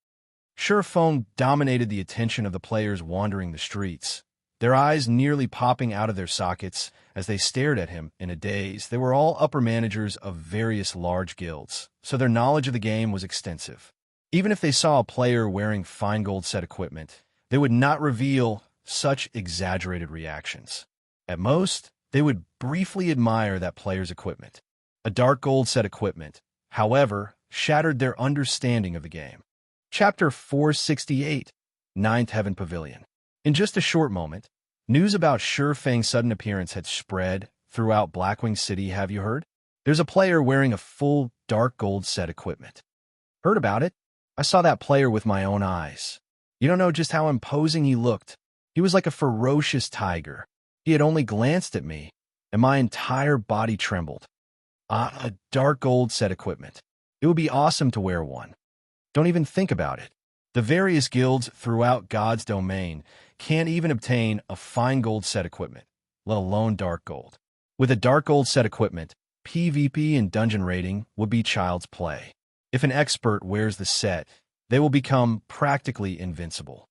Feng dominated the attention of the players wandering the streets, their eyes nearly popping out of their sockets as they stared at him in a daze. They were all upper managers of various large guilds, so their knowledge of the game was extensive. Even if they saw a player wearing fine gold set equipment, they would not reveal such exaggerated reactions. At most, they would briefly admire that player's equipment. A dark gold set equipment, however, shattered their understanding of the game. Chapter 468, Ninth Heaven Pavilion. In just a short moment, news about Feng's sudden appearance had spread throughout Blackwing City. Have you heard? There's a player wearing a full dark gold set equipment. Heard about it? I saw that player with my own eyes. You don't know just how imposing he looked. He was like a ferocious tiger. He had only glanced at me, and my entire body trembled. A dark gold set equipment. It would be awesome to wear one. Don't even think about it. The various guilds throughout God's domain can't even obtain a fine gold set equipment, let alone dark gold. With a dark gold set equipment, PvP and dungeon raiding would be child's play. If an expert wears the set, they will become practically invincible.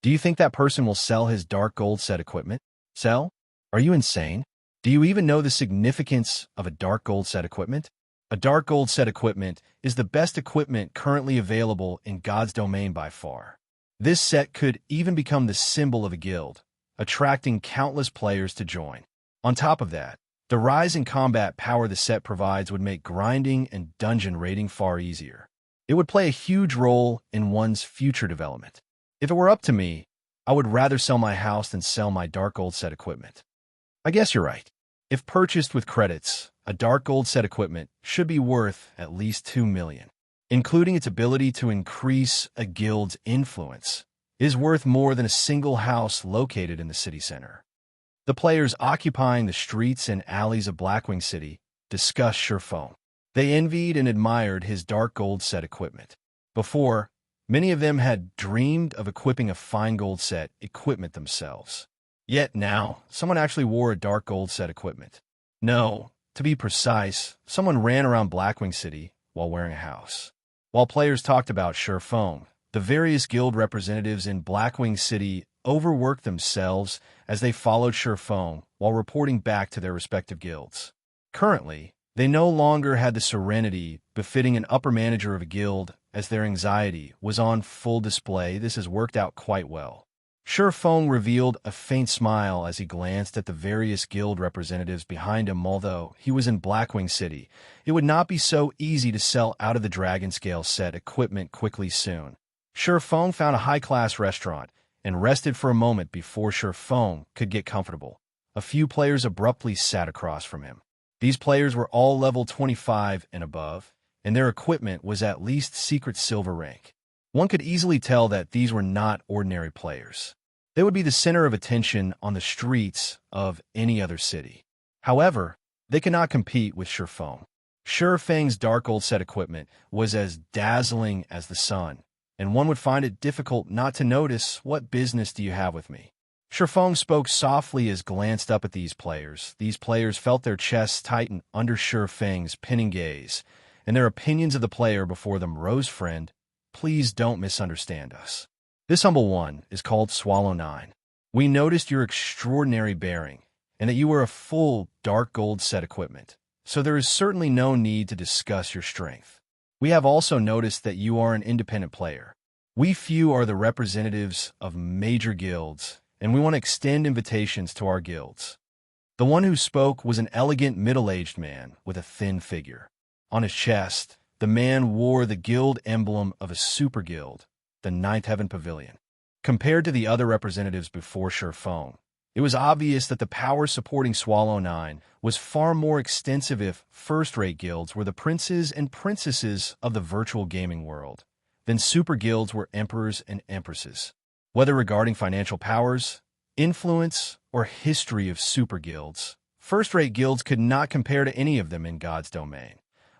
Do you think that person will sell his dark gold set equipment? Sell? Are you insane? Do you even know the significance of a dark gold set equipment? A dark gold set equipment is the best equipment currently available in God's domain by far. This set could even become the symbol of a guild, attracting countless players to join. On top of that, the rise in combat power the set provides would make grinding and dungeon raiding far easier. It would play a huge role in one's future development. If it were up to me, I would rather sell my house than sell my dark gold set equipment. I guess you're right. If purchased with credits, a dark gold set equipment should be worth at least 2 million. Including its ability to increase a guild's influence, is worth more than a single house located in the city center. The players occupying the streets and alleys of Blackwing City discussed Sherfone. They envied and admired his dark gold set equipment. Before, many of them had dreamed of equipping a fine gold set equipment themselves. Yet now, someone actually wore a dark gold set equipment. No, to be precise, someone ran around Blackwing City while wearing a house. While players talked about Sherfone, the various guild representatives in Blackwing City overworked themselves as they followed Sherfone while reporting back to their respective guilds. Currently, they no longer had the serenity befitting an upper manager of a guild, as their anxiety was on full display. This has worked out quite well. Sherfone revealed a faint smile as he glanced at the various guild representatives behind him. Although he was in Blackwing City, it would not be so easy to sell out of the dragon scale set equipment quickly soon. Sherfone found a high-class restaurant and rested for a moment before Sherfone could get comfortable. A few players abruptly sat across from him. These players were all level 25 and above, and their equipment was at least secret silver rank. One could easily tell that these were not ordinary players. They would be the center of attention on the streets of any other city. However, they could not compete with Sherfone. Sherfang's dark gold set equipment was as dazzling as the sun, and one would find it difficult not to notice. What business do you have with me? Sherfone spoke softly as glanced up at these players. These players felt their chests tighten under Sherfang's pinning gaze, and their opinions of the player before them rose. Friend, please don't misunderstand us. This humble one is called Swallow 9. We noticed your extraordinary bearing, and that you wear a full dark gold set equipment, so there is certainly no need to discuss your strength. We have also noticed that you are an independent player. We few are the representatives of major guilds, and we want to extend invitations to our guilds. The one who spoke was an elegant middle-aged man with a thin figure. On his chest, the man wore the guild emblem of a super guild, the Ninth Heaven Pavilion. Compared to the other representatives before Sherfone, it was obvious that the power supporting Swallow 9 was far more extensive. If first-rate guilds were the princes and princesses of the virtual gaming world, then super guilds were emperors and empresses. Whether regarding financial powers, influence, or history of super guilds, first-rate guilds could not compare to any of them in God's domain.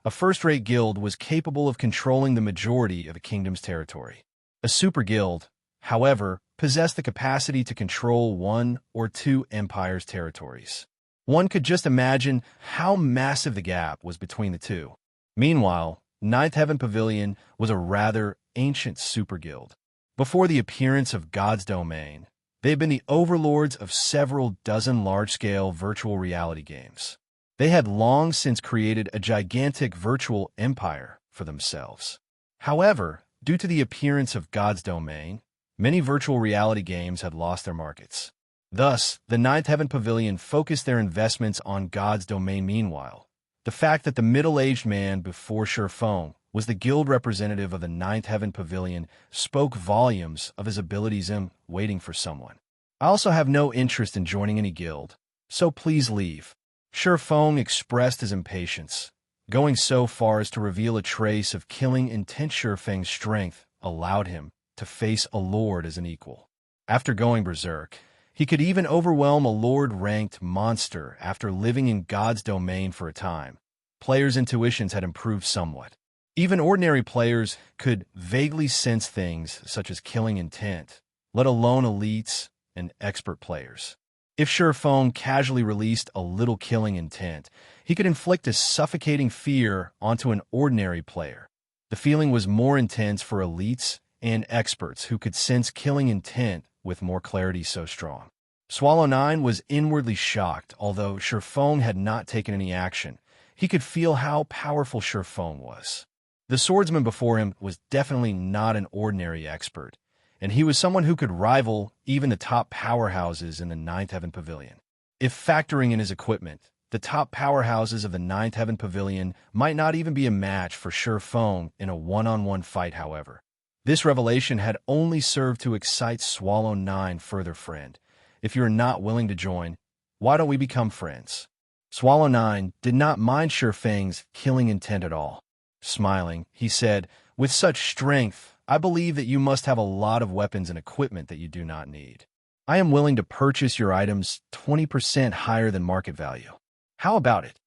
A first-rate guild was capable of controlling the majority of a kingdom's territory. A super guild, however, possessed the capacity to control one or two empires' territories. One could just imagine how massive the gap was between the two. Meanwhile, Ninth Heaven Pavilion was a rather ancient super guild. Before the appearance of God's domain, they had been the overlords of several dozen large-scale virtual reality games. They had long since created a gigantic virtual empire for themselves. However, due to the appearance of God's domain, many virtual reality games had lost their markets. Thus, the Ninth Heaven Pavilion focused their investments on God's domain. Meanwhile, the fact that the middle-aged man before Sherfone was the guild representative of the Ninth Heaven Pavilion spoke volumes of his abilities in waiting for someone. I also have no interest in joining any guild, so please leave. Sherfone expressed his impatience, going so far as to reveal a trace of killing intent. Sherfang's strength allowed him to face a lord as an equal. After going berserk, he could even overwhelm a lord-ranked monster after living in God's domain for a time. Players' intuitions had improved somewhat. Even ordinary players could vaguely sense things such as killing intent, let alone elites and expert players. If Sherfone casually released a little killing intent, he could inflict a suffocating fear onto an ordinary player. The feeling was more intense for elites and experts who could sense killing intent with more clarity so strong. Swallow 9 was inwardly shocked. Although Sherfone had not taken any action, he could feel how powerful Sherfone was. The swordsman before him was definitely not an ordinary expert, and he was someone who could rival even the top powerhouses in the Ninth Heaven Pavilion. If factoring in his equipment, the top powerhouses of the Ninth Heaven Pavilion might not even be a match for Sherfone in a one-on-one fight. However, this revelation had only served to excite Swallow 9 further. Friend, if you're not willing to join, why don't we become friends? Swallow 9 did not mind Sherfang's killing intent at all. Smiling, he said, "With such strength, I believe that you must have a lot of weapons and equipment that you do not need. I am willing to purchase your items 20% higher than market value. How about it?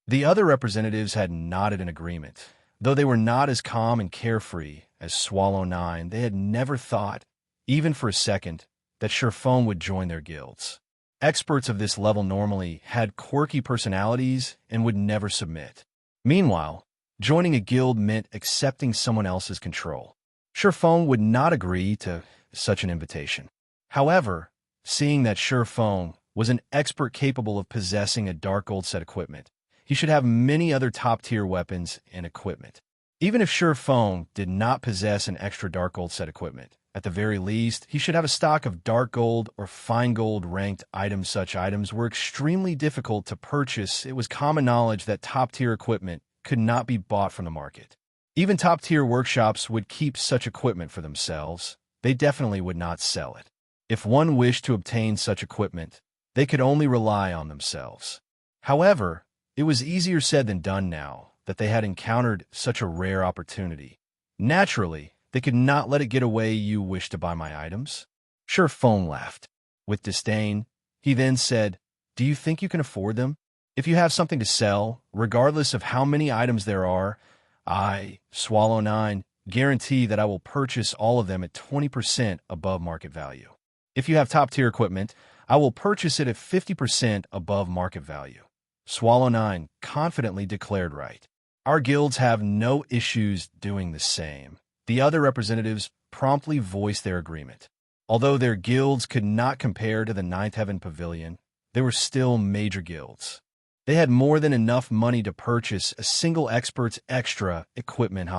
The other representatives had nodded in agreement. Though they were not as calm and carefree as Swallow 9, they had never thought, even for a second, that Sherfone would join their guilds. Experts of this level normally had quirky personalities and would never submit. Meanwhile, joining a guild meant accepting someone else's control. Sherfone would not agree to such an invitation. However, seeing that Sherfone was an expert capable of possessing a dark gold set equipment, he should have many other top-tier weapons and equipment. Even if Sherfone did not possess an extra dark gold set equipment, at the very least, he should have a stock of dark gold or fine gold ranked items. Such items were extremely difficult to purchase. It was common knowledge that top-tier equipment could not be bought from the market. Even top-tier workshops would keep such equipment for themselves. They definitely would not sell it. If one wished to obtain such equipment, they could only rely on themselves. However, it was easier said than done now that they had encountered such a rare opportunity. Naturally, they could not let it get away. You wish to buy my items? Sherfone laughed. With disdain, he then said, do you think you can afford them? If you have something to sell, regardless of how many items there are, I, Swallow 9, guarantee that I will purchase all of them at 20% above market value. If you have top-tier equipment, I will purchase it at 50% above market value. Swallow 9 confidently declared right. Our guilds have no issues doing the same. The other representatives promptly voiced their agreement. Although their guilds could not compare to the Ninth Heaven Pavilion, they were still major guilds. They had more than enough money to purchase a single expert's extra equipment.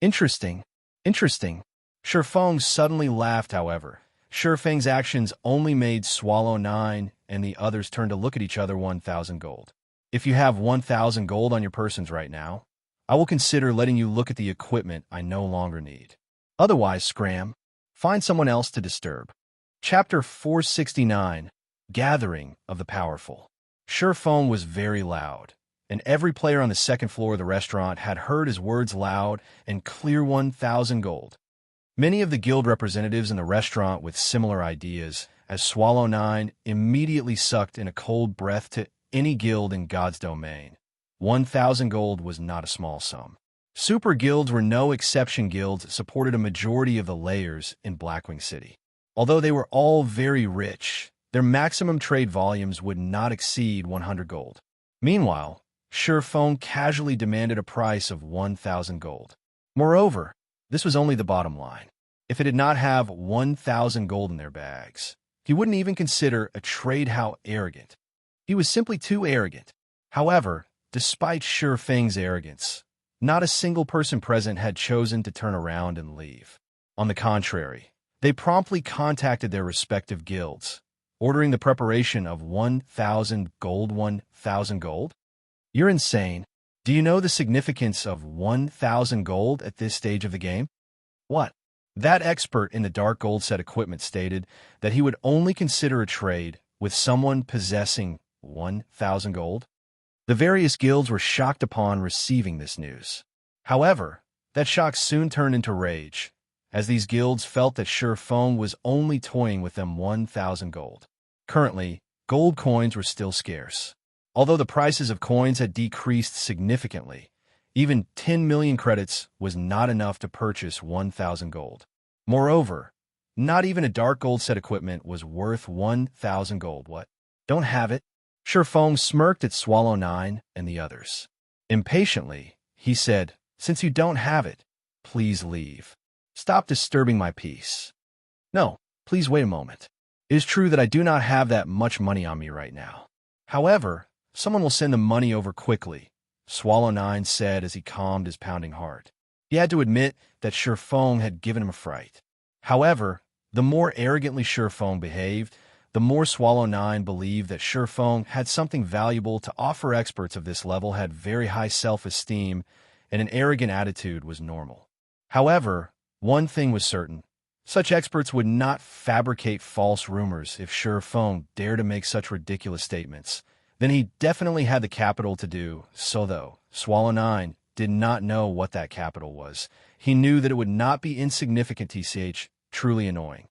Interesting. Sherfone suddenly laughed, however. Sherfang's actions only made Swallow 9 and the others turn to look at each other. 1,000 gold. If you have 1,000 gold on your persons right now, I will consider letting you look at the equipment I no longer need. Otherwise, scram. Find someone else to disturb. Chapter 469, Gathering of the Powerful. Sherfone was very loud, and every player on the second floor of the restaurant had heard his words loud and clear. 1,000 gold. Many of the guild representatives in the restaurant with similar ideas, as Swallow 9 immediately sucked in a cold breath to any guild in God's domain. 1,000 gold was not a small sum. Super guilds were no exception. Guilds supported a majority of the layers in Blackwing City. Although they were all very rich, their maximum trade volumes would not exceed 100 gold. Meanwhile, Sherfone casually demanded a price of 1,000 gold. Moreover, this was only the bottom line. If it did not have 1,000 gold in their bags, he wouldn't even consider a trade. How arrogant. He was simply too arrogant. However, despite Sherfang's arrogance, not a single person present had chosen to turn around and leave. On the contrary, they promptly contacted their respective guilds, ordering the preparation of 1,000 gold. 1,000 gold? You're insane. Do you know the significance of 1,000 gold at this stage of the game? What? That expert in the dark gold set equipment stated that he would only consider a trade with someone possessing 1,000 gold. The various guilds were shocked upon receiving this news. However, that shock soon turned into rage, as these guilds felt that Sherfone was only toying with them. 1,000 gold. Currently, gold coins were still scarce. Although the prices of coins had decreased significantly, even 10 million credits was not enough to purchase 1,000 gold. Moreover, not even a dark gold set equipment was worth 1,000 gold. What? Don't have it? Sherfone smirked at Swallow 9 and the others. Impatiently, he said, since you don't have it, please leave. Stop disturbing my peace. No, please wait a moment. It is true that I do not have that much money on me right now. However, someone will send the money over quickly, Swallow 9 said as he calmed his pounding heart. He had to admit that Sherfone had given him a fright. However, the more arrogantly Sherfone behaved, the more Swallow 9 believed that Sherfone had something valuable to offer. Experts of this level had very high self-esteem, and an arrogant attitude was normal. However, one thing was certain. Such experts would not fabricate false rumors. If Sherfone dared to make such ridiculous statements, then he definitely had the capital to do so. Though Swallow 9 did not know what that capital was, he knew that it would not be insignificant. Truly annoying.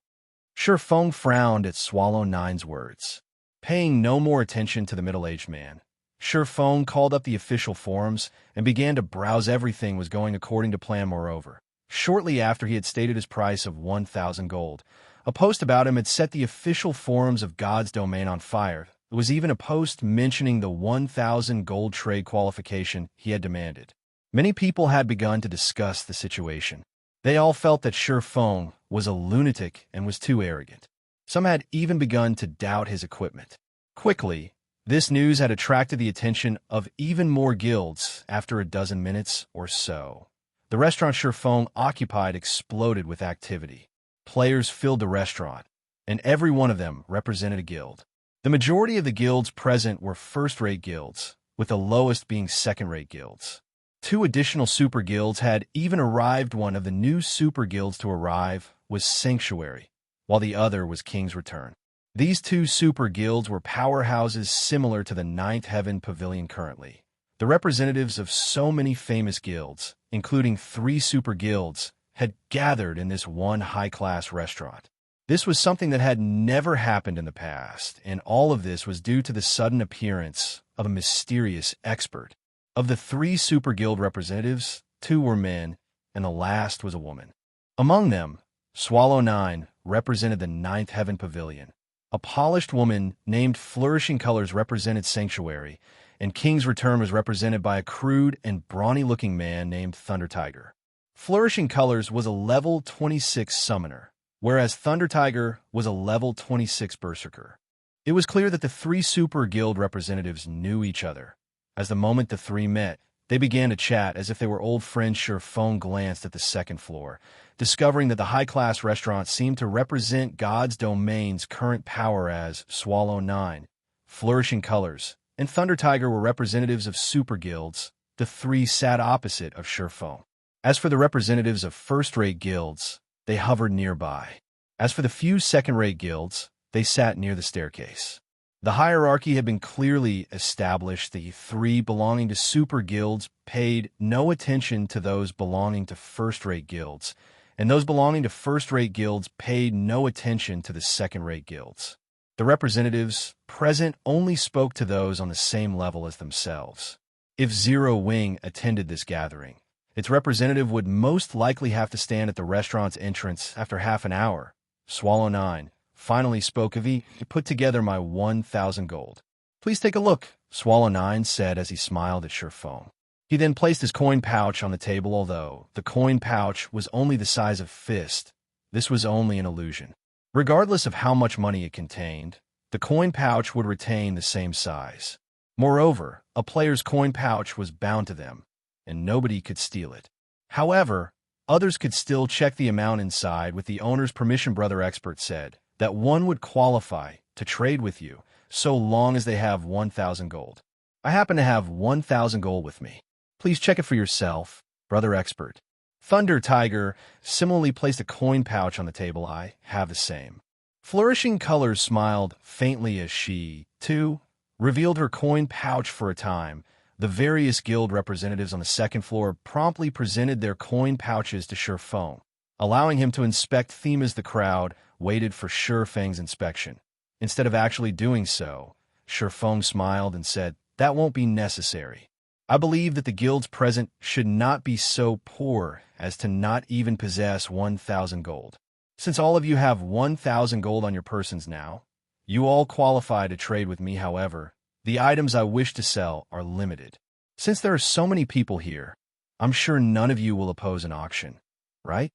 Feng frowned at Swallow Nine's words. Paying no more attention to the middle-aged man, Feng called up the official forums and began to browse. Everything was going according to plan. Moreover, shortly after he had stated his price of 1,000 gold, a post about him had set the official forums of God's domain on fire. There was even a post mentioning the 1,000 gold trade qualification he had demanded. Many people had begun to discuss the situation. They all felt that Feng was a lunatic and was too arrogant. Some had even begun to doubt his equipment. Quickly, this news had attracted the attention of even more guilds. After a dozen minutes or so, the restaurant Feng occupied exploded with activity. Players filled the restaurant, and every one of them represented a guild. The majority of the guilds present were first-rate guilds, with the lowest being second-rate guilds. 2 additional super guilds had even arrived. One of the new super guilds to arrive was Sanctuary, while the other was King's Return. These 2 super guilds were powerhouses similar to the Ninth Heaven Pavilion currently. The representatives of so many famous guilds, including 3 super guilds, had gathered in this one high-class restaurant. This was something that had never happened in the past, and all of this was due to the sudden appearance of a mysterious expert. Of the 3 super guild representatives, 2 were men, and the last was a woman. Among them, Swallow Nine represented the Ninth Heaven Pavilion. A polished woman named Flourishing Colors represented Sanctuary, and King's Return was represented by a crude and brawny-looking man named Thunder Tiger. Flourishing Colors was a level 26 summoner, whereas Thunder Tiger was a level 26 berserker. It was clear that the 3 super guild representatives knew each other. As the moment the 3 met, they began to chat as if they were old friends. Feng glanced at the second floor, discovering that the high-class restaurant seemed to represent God's domain's current power, as Swallow Nine, Flourishing Colors, and Thunder Tiger were representatives of super guilds. The 3 sat opposite of Feng. As for the representatives of first-rate guilds, they hovered nearby. As for the few second-rate guilds, they sat near the staircase. The hierarchy had been clearly established. The 3 belonging to super guilds paid no attention to those belonging to first-rate guilds, and those belonging to first-rate guilds paid no attention to the second-rate guilds. The representatives present only spoke to those on the same level as themselves. If Zero Wing attended this gathering, its representative would most likely have to stand at the restaurant's entrance after half an hour. Swallow Nine finally spoke. He put together my 1,000 gold. Please take a look, Swallow Nine said as he smiled at Feng. He then placed his coin pouch on the table. Although the coin pouch was only the size of fist, this was only an illusion. Regardless of how much money it contained, the coin pouch would retain the same size. Moreover, a player's coin pouch was bound to them, and nobody could steal it. However, others could still check the amount inside with the owner's permission. Brother Expert said that one would qualify to trade with you so long as they have 1,000 gold. I happen to have 1,000 gold with me. Please check it for yourself, Brother Expert. Thunder Tiger similarly placed a coin pouch on the table. I have the same. Flourishing Colors smiled faintly as she, too, revealed her coin pouch. For a time, the various guild representatives on the second floor promptly presented their coin pouches to Feng, allowing him to inspect them as the crowd waited for Feng's inspection. Instead of actually doing so, Feng smiled and said, "That won't be necessary. I believe that the guilds present should not be so poor as to not even possess 1,000 gold. Since all of you have 1,000 gold on your persons now, you all qualify to trade with me. However, the items I wish to sell are limited. Since there are so many people here, I'm sure none of you will oppose an auction, right?"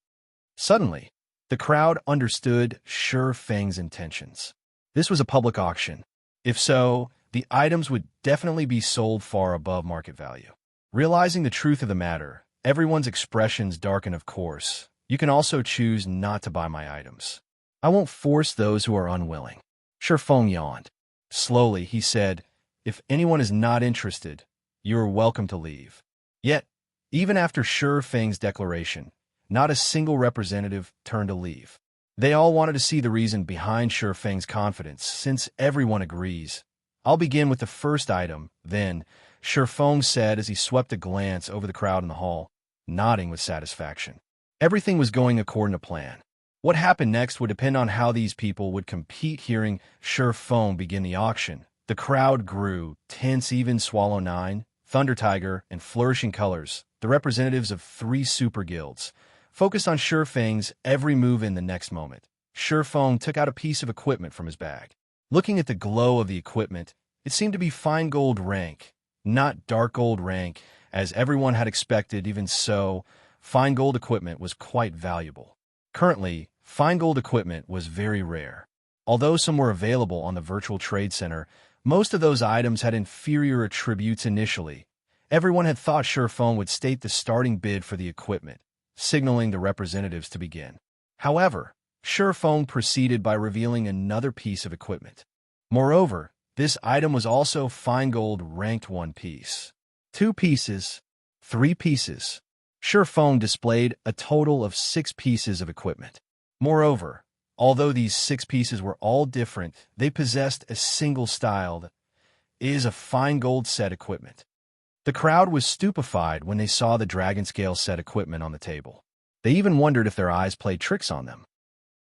Suddenly, the crowd understood Feng's intentions. This was a public auction. If so, the items would definitely be sold far above market value. Realizing the truth of the matter, everyone's expressions darkened. Of course, you can also choose not to buy my items. I won't force those who are unwilling. Feng yawned. Slowly, he said, "If anyone is not interested, you are welcome to leave." Yet, even after Feng's declaration, not a single representative turned to leave. They all wanted to see the reason behind Feng's confidence. Since everyone agrees, I'll begin with the first item, then, Feng said as he swept a glance over the crowd in the hall, nodding with satisfaction. Everything was going according to plan. What happened next would depend on how these people would compete. Hearing Sure Phone begin the auction, the crowd grew, tense. Even Swallow 9, Thunder Tiger, and Flourishing Colors, the representatives of 3 super guilds, focused on Sure Fang's every move. In the next moment, Sure Phone took out a piece of equipment from his bag. Looking at the glow of the equipment, it seemed to be fine gold rank, not dark gold rank, as everyone had expected. Even so, fine gold equipment was quite valuable. Currently, fine gold equipment was very rare. Although some were available on the Virtual Trade Center, most of those items had inferior attributes initially. Everyone had thought Sure Phone would state the starting bid for the equipment, signaling the representatives to begin. However, Sure Phone proceeded by revealing another piece of equipment. Moreover, this item was also fine gold ranked 1 piece, 2 pieces, 3 pieces. Sure Phone displayed a total of 6 pieces of equipment. Moreover, although these 6 pieces were all different, they possessed a single style that is a fine gold set equipment. The crowd was stupefied when they saw the dragon scale set equipment on the table. They even wondered if their eyes played tricks on them.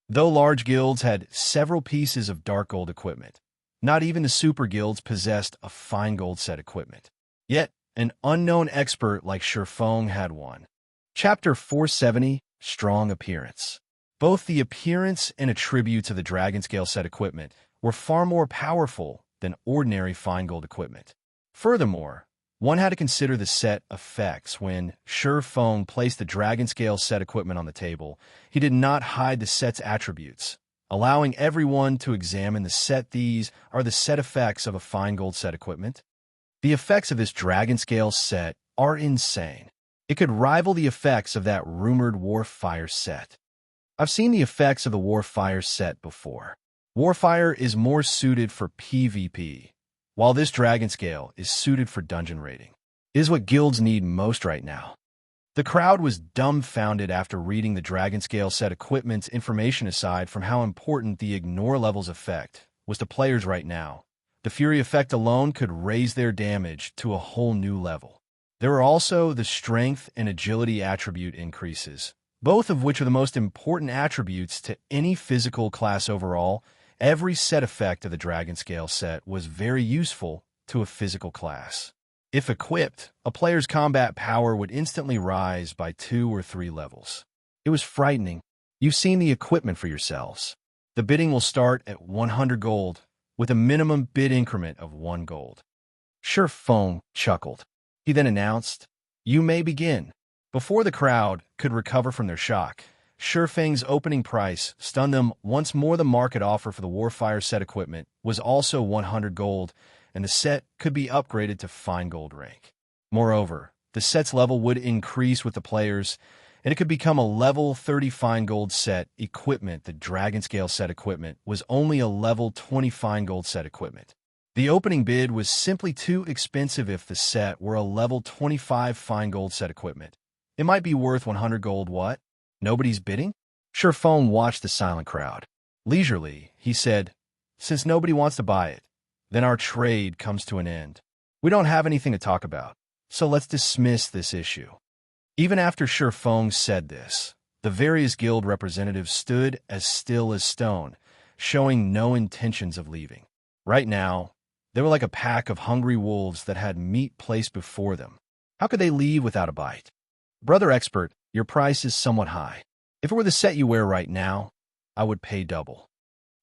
Though large guilds had several pieces of dark gold equipment, not even the super guilds possessed a fine gold set equipment. Yet, an unknown expert like Sure Phone had one. Chapter 470, Strong Appearance. Both the appearance and attributes of the dragon scale set equipment were far more powerful than ordinary fine gold equipment. Furthermore, one had to consider the set effects. When Sure Phone placed the dragon scale set equipment on the table, he did not hide the set's attributes, allowing everyone to examine the set. These are the set effects of a fine gold set equipment. The effects of this dragon scale set are insane. It could rival the effects of that rumored Warfire set. I've seen the effects of the Warfire set before. Warfire is more suited for PvP, while this dragon scale is suited for dungeon raiding. It is what guilds need most right now. The crowd was dumbfounded after reading the dragon scale set equipment's information. Aside from how important the ignore levels effect was to players right now, the Fury effect alone could raise their damage to a whole new level. There were also the strength and agility attribute increases, both of which are the most important attributes to any physical class overall. Every set effect of the dragon scale set was very useful to a physical class. If equipped, a player's combat power would instantly rise by 2 or 3 levels. It was frightening. You've seen the equipment for yourselves. The bidding will start at 100 gold, with a minimum bid increment of 1 gold. Sure Phone chuckled. He then announced, "You may begin." Before the crowd could recover from their shock, Sure Fang's opening price stunned them once more. The market offer for the Warfire set equipment was also 100 gold, and the set could be upgraded to fine gold rank. Moreover, the set's level would increase with the players, and it could become a level 30 fine gold set equipment. The dragon scale set equipment was only a level 20 fine gold set equipment. The opening bid was simply too expensive. If the set were a level 25 fine gold set equipment, it might be worth 100 gold. What? Nobody's bidding? Sure Phone watched the silent crowd. Leisurely, he said, "Since nobody wants to buy it, then our trade comes to an end. We don't have anything to talk about, so let's dismiss this issue." Even after Sure Phone said this, the various guild representatives stood as still as stone, showing no intentions of leaving. Right now, they were like a pack of hungry wolves that had meat placed before them. How could they leave without a bite? "Brother Expert, your price is somewhat high. If it were the set you wear right now, I would pay double."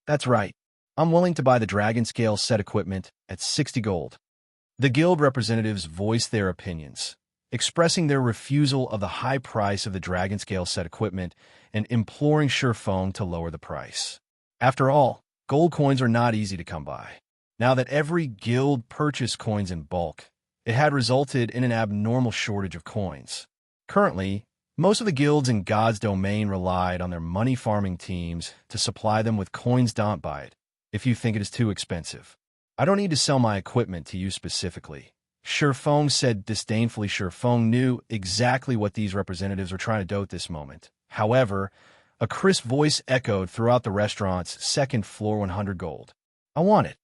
"That's right. I'm willing to buy the dragon scale set equipment at 60 gold. The guild representatives voiced their opinions, expressing their refusal of the high price of the dragon scale set equipment and imploring Sure Phone to lower the price. After all, gold coins are not easy to come by. Now that every guild purchased coins in bulk, it had resulted in an abnormal shortage of coins. Currently, most of the guilds in God's domain relied on their money-farming teams to supply them with coins. "Don't buy it if you think it is too expensive. I don't need to sell my equipment to you specifically," Sure Phone said disdainfully. Sure Phone knew exactly what these representatives were trying to do at this moment. However, a crisp voice echoed throughout the restaurant's second floor. 100 gold. I want it.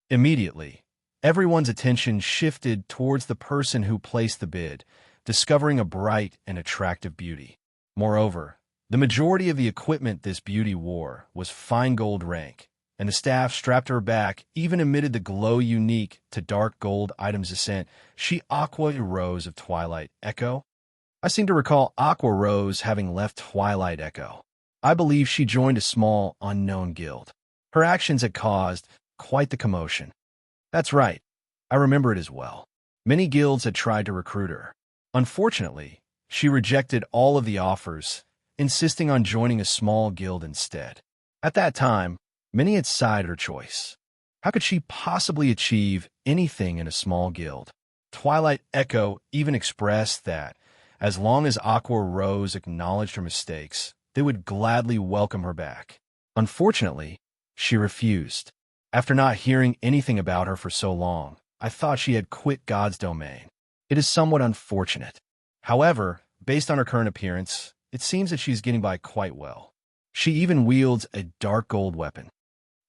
Immediately, everyone's attention shifted towards the person who placed the bid, discovering a bright and attractive beauty. Moreover, The majority of the equipment this beauty wore was fine gold rank, and the staff strapped to her back even emitted the glow unique to dark gold items ascent. She Aqua Rose of Twilight Echo? I seem to recall Aqua Rose having left Twilight Echo. I believe she joined a small, unknown guild. Her actions had caused quite the commotion. That's right. I remember it as well. Many guilds had tried to recruit her. Unfortunately, she rejected all of the offers, insisting on joining a small guild instead. At that time, many had sided her choice. How could she possibly achieve anything in a small guild? Twilight Echo even expressed that, as long as Aqua Rose acknowledged her mistakes, they would gladly welcome her back. Unfortunately, she refused. After not hearing anything about her for so long, I thought she had quit God's domain. It is somewhat unfortunate. However, based on her current appearance, it seems that she's getting by quite well. She even wields a dark gold weapon.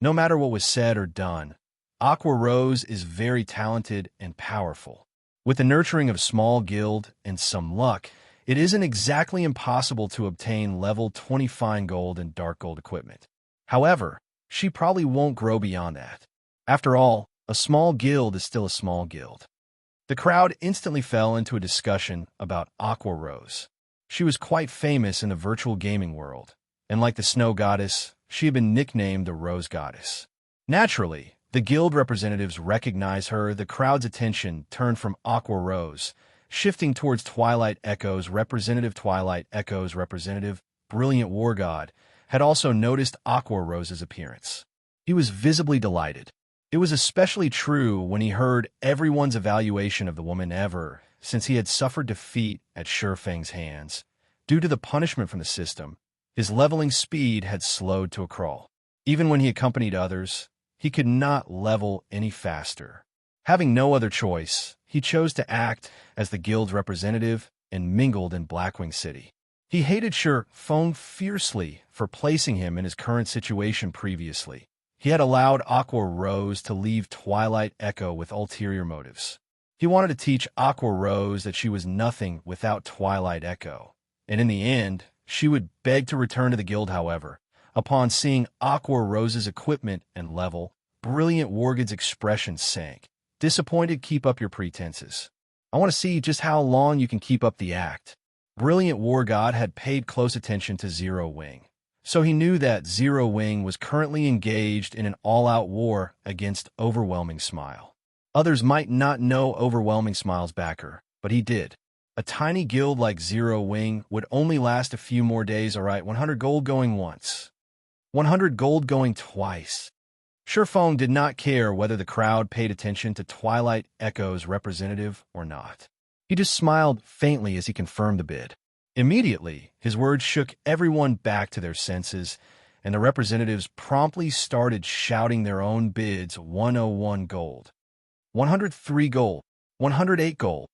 No matter what was said or done, Aqua Rose is very talented and powerful. With the nurturing of a small guild and some luck, it isn't exactly impossible to obtain level 20 fine gold and dark gold equipment. However, she probably won't grow beyond that. After all, a small guild is still a small guild. The crowd instantly fell into a discussion about Aqua Rose. She was quite famous in the virtual gaming world, and like the snow goddess, she had been nicknamed the Rose Goddess. Naturally, the guild representatives recognized her. The crowd's attention turned from Aqua Rose, shifting towards Twilight Echo's representative. Twilight Echo's representative, Brilliant War God, had also noticed Aqua Rose's appearance. He was visibly delighted. It was especially true when he heard everyone's evaluation of the woman ever since he had suffered defeat at Shurfang's hands. Due to the punishment from the system, his leveling speed had slowed to a crawl. Even when he accompanied others, he could not level any faster. Having no other choice, he chose to act as the guild's representative and mingled in Blackwing City. He hated Shurfang fiercely for placing him in his current situation previously. He had allowed Aqua Rose to leave Twilight Echo with ulterior motives. He wanted to teach Aqua Rose that she was nothing without Twilight Echo, and in the end, she would beg to return to the guild. However, upon seeing Aqua Rose's equipment and level, Brilliant Wargod's expression sank. Disappointed? Keep up your pretenses. I want to see just how long you can keep up the act. Brilliant War God had paid close attention to Zero Wing, so he knew that Zero Wing was currently engaged in an all-out war against Overwhelming Smile. Others might not know Overwhelming Smile's backer, but he did. A tiny guild like Zero Wing would only last a few more days. Alright, 100 gold going once. 100 gold going twice. Shurfang did not care whether the crowd paid attention to Twilight Echo's representative or not. He just smiled faintly as he confirmed the bid. Immediately, his words shook everyone back to their senses, and the representatives promptly started shouting their own bids. 101 gold. 103 gold. 108 gold.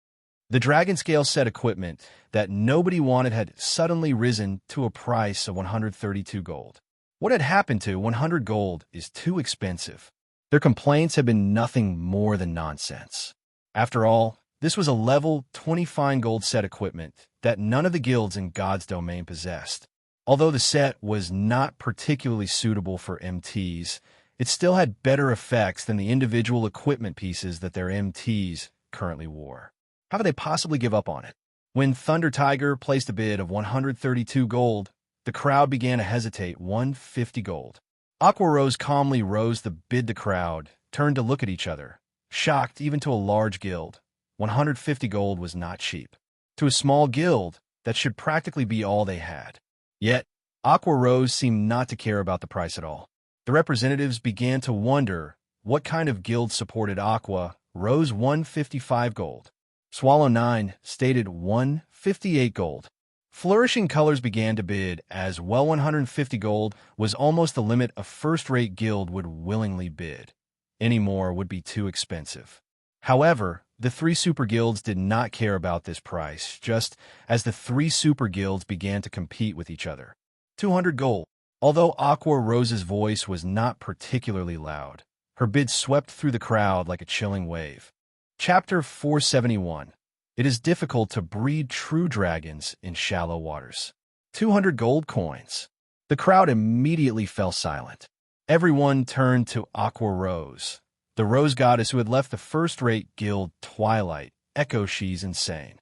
The Dragon Scale set equipment that nobody wanted had suddenly risen to a price of 132 gold. What had happened to 100 gold is too expensive. Their complaints had been nothing more than nonsense. After all, this was a level 20 fine gold set equipment that none of the guilds in God's domain possessed. Although the set was not particularly suitable for MTs, it still had better effects than the individual equipment pieces that their MTs currently wore. How could they possibly give up on it? When Thunder Tiger placed a bid of 132 gold, the crowd began to hesitate. 150 gold. Aqua Rose calmly rose the bid. The crowd turned to look at each other, shocked even to a large guild. 150 gold was not cheap. To a small guild, that should practically be all they had. Yet, Aqua Rose seemed not to care about the price at all. The representatives began to wonder what kind of guild supported Aqua Rose. 155 gold. Swallow 9 stated 158 gold. Flourishing Colors began to bid as well. 150 gold was almost the limit a first-rate guild would willingly bid. Any more would be too expensive. However, the three super guilds did not care about this price, just as the three super guilds began to compete with each other. 200 gold. Although Aqua Rose's voice was not particularly loud, her bid swept through the crowd like a chilling wave. Chapter 471. It is difficult to breed true dragons in shallow waters. 200 gold coins. The crowd immediately fell silent. Everyone turned to Aqua Rose, the rose goddess who had left the first-rate guild Twilight. Echo, she's insane.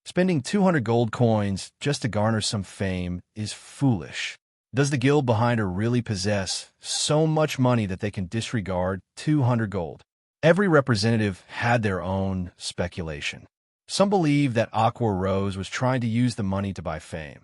Spending 200 gold coins just to garner some fame is foolish. Does the guild behind her really possess so much money that they can disregard 200 gold? Every representative had their own speculation. Some believed that Aqua Rose was trying to use the money to buy fame,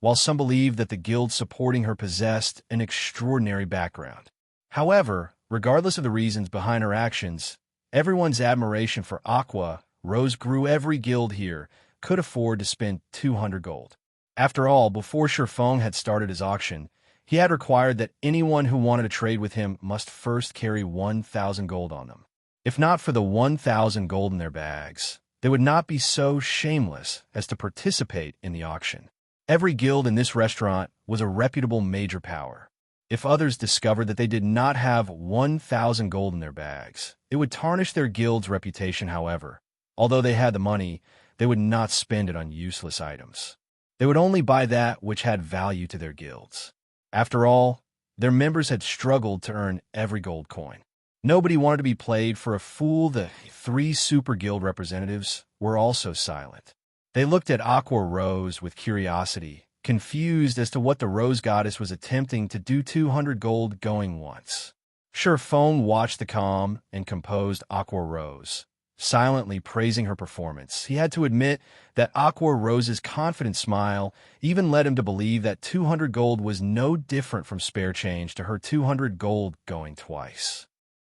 while some believed that the guild supporting her possessed an extraordinary background. However, regardless of the reasons behind her actions, everyone's admiration for Aqua Rose grew. Every guild here could afford to spend 200 gold. After all, before Shifeng had started his auction, he had required that anyone who wanted to trade with him must first carry 1,000 gold on them. If not for the 1,000 gold in their bags, they would not be so shameless as to participate in the auction. Every guild in this restaurant was a reputable major power. If others discovered that they did not have 1,000 gold in their bags, it would tarnish their guild's reputation. However, although they had the money, they would not spend it on useless items. They would only buy that which had value to their guilds. After all, their members had struggled to earn every gold coin. Nobody wanted to be played for a fool. The 3 super guild representatives were also silent. They looked at Aqua Rose with curiosity, confused as to what the rose goddess was attempting to do. 200 gold going once. Shifeng watched the calm and composed Aqua Rose, silently praising her performance. He had to admit that Aqua Rose's confident smile even led him to believe that 200 gold was no different from spare change to her. 200 gold going twice.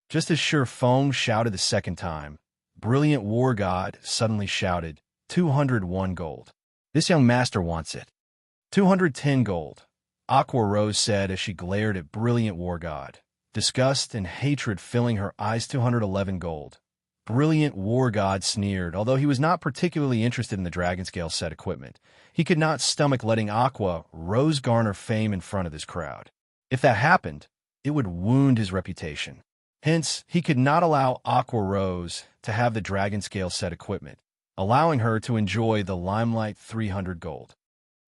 Just as Shifeng shouted the second time, Brilliant War God suddenly shouted, 201 gold. This young master wants it. 210 gold, Aqua Rose said as she glared at Brilliant War God, disgust and hatred filling her eyes. 211 gold. Brilliant War God sneered. Although he was not particularly interested in the Dragonscale set equipment, he could not stomach letting Aqua Rose garner fame in front of this crowd. If that happened, it would wound his reputation. Hence, he could not allow Aqua Rose to have the Dragonscale set equipment, allowing her to enjoy the limelight. 300 gold.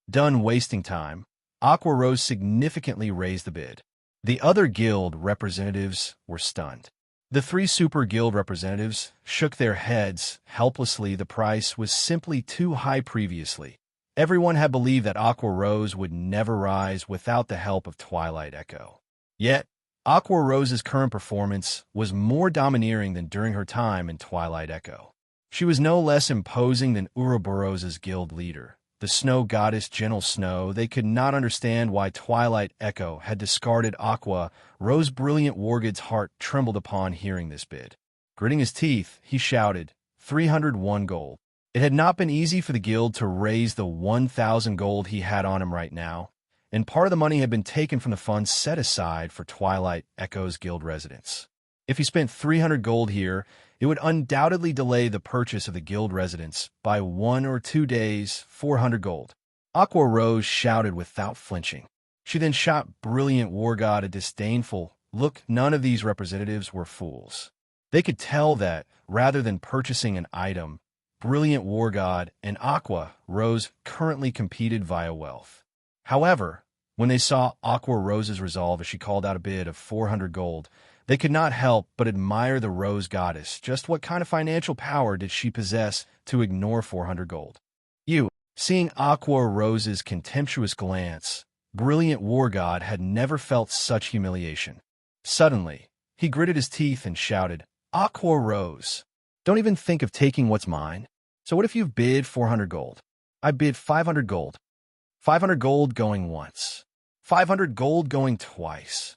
Done wasting time, Aqua Rose significantly raised the bid. The other guild representatives were stunned. The 3 super guild representatives shook their heads helplessly. The price was simply too high. Previously, everyone had believed that Aqua Rose would never rise without the help of Twilight Echo. Yet, Aqua Rose's current performance was more domineering than during her time in Twilight Echo. She was no less imposing than Ouroboros's guild leader, the snow goddess Gentle Snow. They could not understand why Twilight Echo had discarded Aqua Rose. Brilliant Wargod's heart trembled upon hearing this bid. Gritting his teeth, he shouted, 301 gold. It had not been easy for the guild to raise the 1,000 gold he had on him right now, and part of the money had been taken from the funds set aside for Twilight Echo's guild residents. If he spent 300 gold here, it would undoubtedly delay the purchase of the guild residents by 1 or 2 days. 400 gold. Aqua Rose shouted without flinching. She then shot Brilliant War God a disdainful look. None of these representatives were fools. They could tell that, rather than purchasing an item, Brilliant War God and Aqua Rose currently competed via wealth. However, when they saw Aqua Rose's resolve as she called out a bid of 400 gold, they could not help but admire the rose goddess. Just what kind of financial power did she possess to ignore 400 gold? Seeing Aqua Rose's contemptuous glance, Brilliant War God had never felt such humiliation. Suddenly, he gritted his teeth and shouted, Aqua Rose, don't even think of taking what's mine. So what if you've bid 400 gold? I bid 500 gold. 500 gold going once. 500 gold going twice.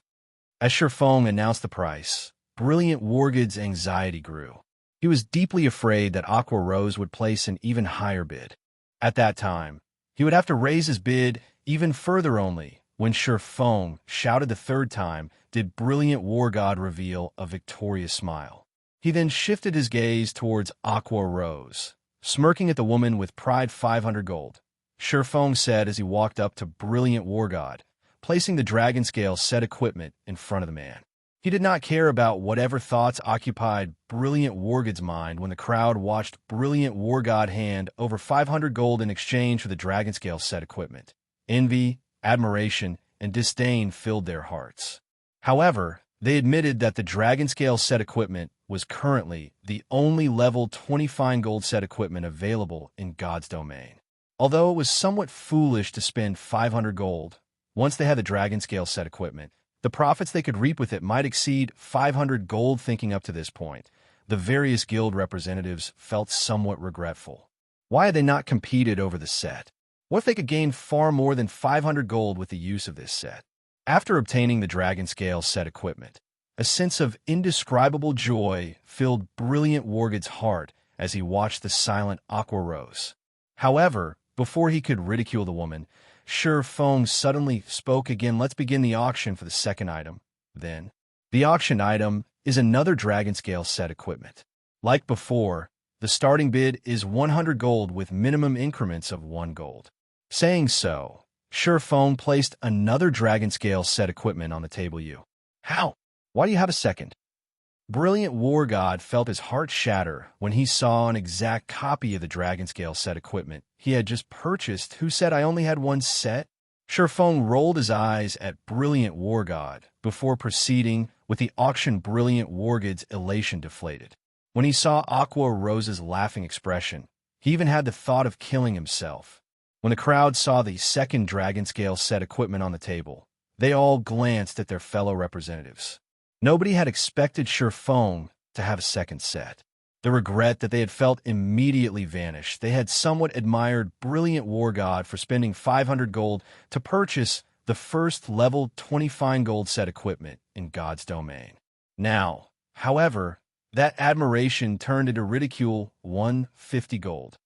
As Shifeng announced the price, Brilliant Wargod's anxiety grew. He was deeply afraid that Aqua Rose would place an even higher bid. At that time, he would have to raise his bid even further. Only when Shifeng shouted the third time did Brilliant War God reveal a victorious smile. He then shifted his gaze towards Aqua Rose, smirking at the woman with pride. 500 gold, Shifeng said as he walked up to Brilliant War God, placing the Dragonscale set equipment in front of the man. He did not care about whatever thoughts occupied Brilliant Wargod's mind when the crowd watched Brilliant War God hand over 500 gold in exchange for the Dragonscale set equipment. Envy, admiration, and disdain filled their hearts. However, they admitted that the Dragonscale set equipment was currently the only level 20 fine gold set equipment available in God's domain. Although it was somewhat foolish to spend 500 gold, once they had the Dragonscale set equipment, the profits they could reap with it might exceed 500 gold. Thinking up to this point, the various guild representatives felt somewhat regretful. Why had they not competed over the set? What if they could gain far more than 500 gold with the use of this set? After obtaining the Dragonscale set equipment, a sense of indescribable joy filled Brilliant Wargood's heart as he watched the silent Aqua Rose. However, before he could ridicule the woman, Sure Fong suddenly spoke again. Let's begin the auction for the second item, then. The auction item is another Dragonscale set equipment. Like before, the starting bid is 100 gold with minimum increments of 1 gold. Saying so, Sure Fong placed another Dragonscale set equipment on the table. How? Why do you have a second? Brilliant Wargod felt his heart shatter when he saw an exact copy of the Dragonscale set equipment he had just purchased. Who said I only had one set? Sure Fong rolled his eyes at Brilliant Wargod before proceeding with the auction. Brilliant Wargood's elation deflated. When he saw Aqua Rose's laughing expression, he even had the thought of killing himself. When the crowd saw the second Dragonscale set equipment on the table, they all glanced at their fellow representatives. Nobody had expected Sure Fong to have a second set. The regret that they had felt immediately vanished. They had somewhat admired Brilliant Wargod for spending 500 gold to purchase the first level 20 fine gold set equipment in God's domain. Now, however, that admiration turned into ridicule. 150 gold.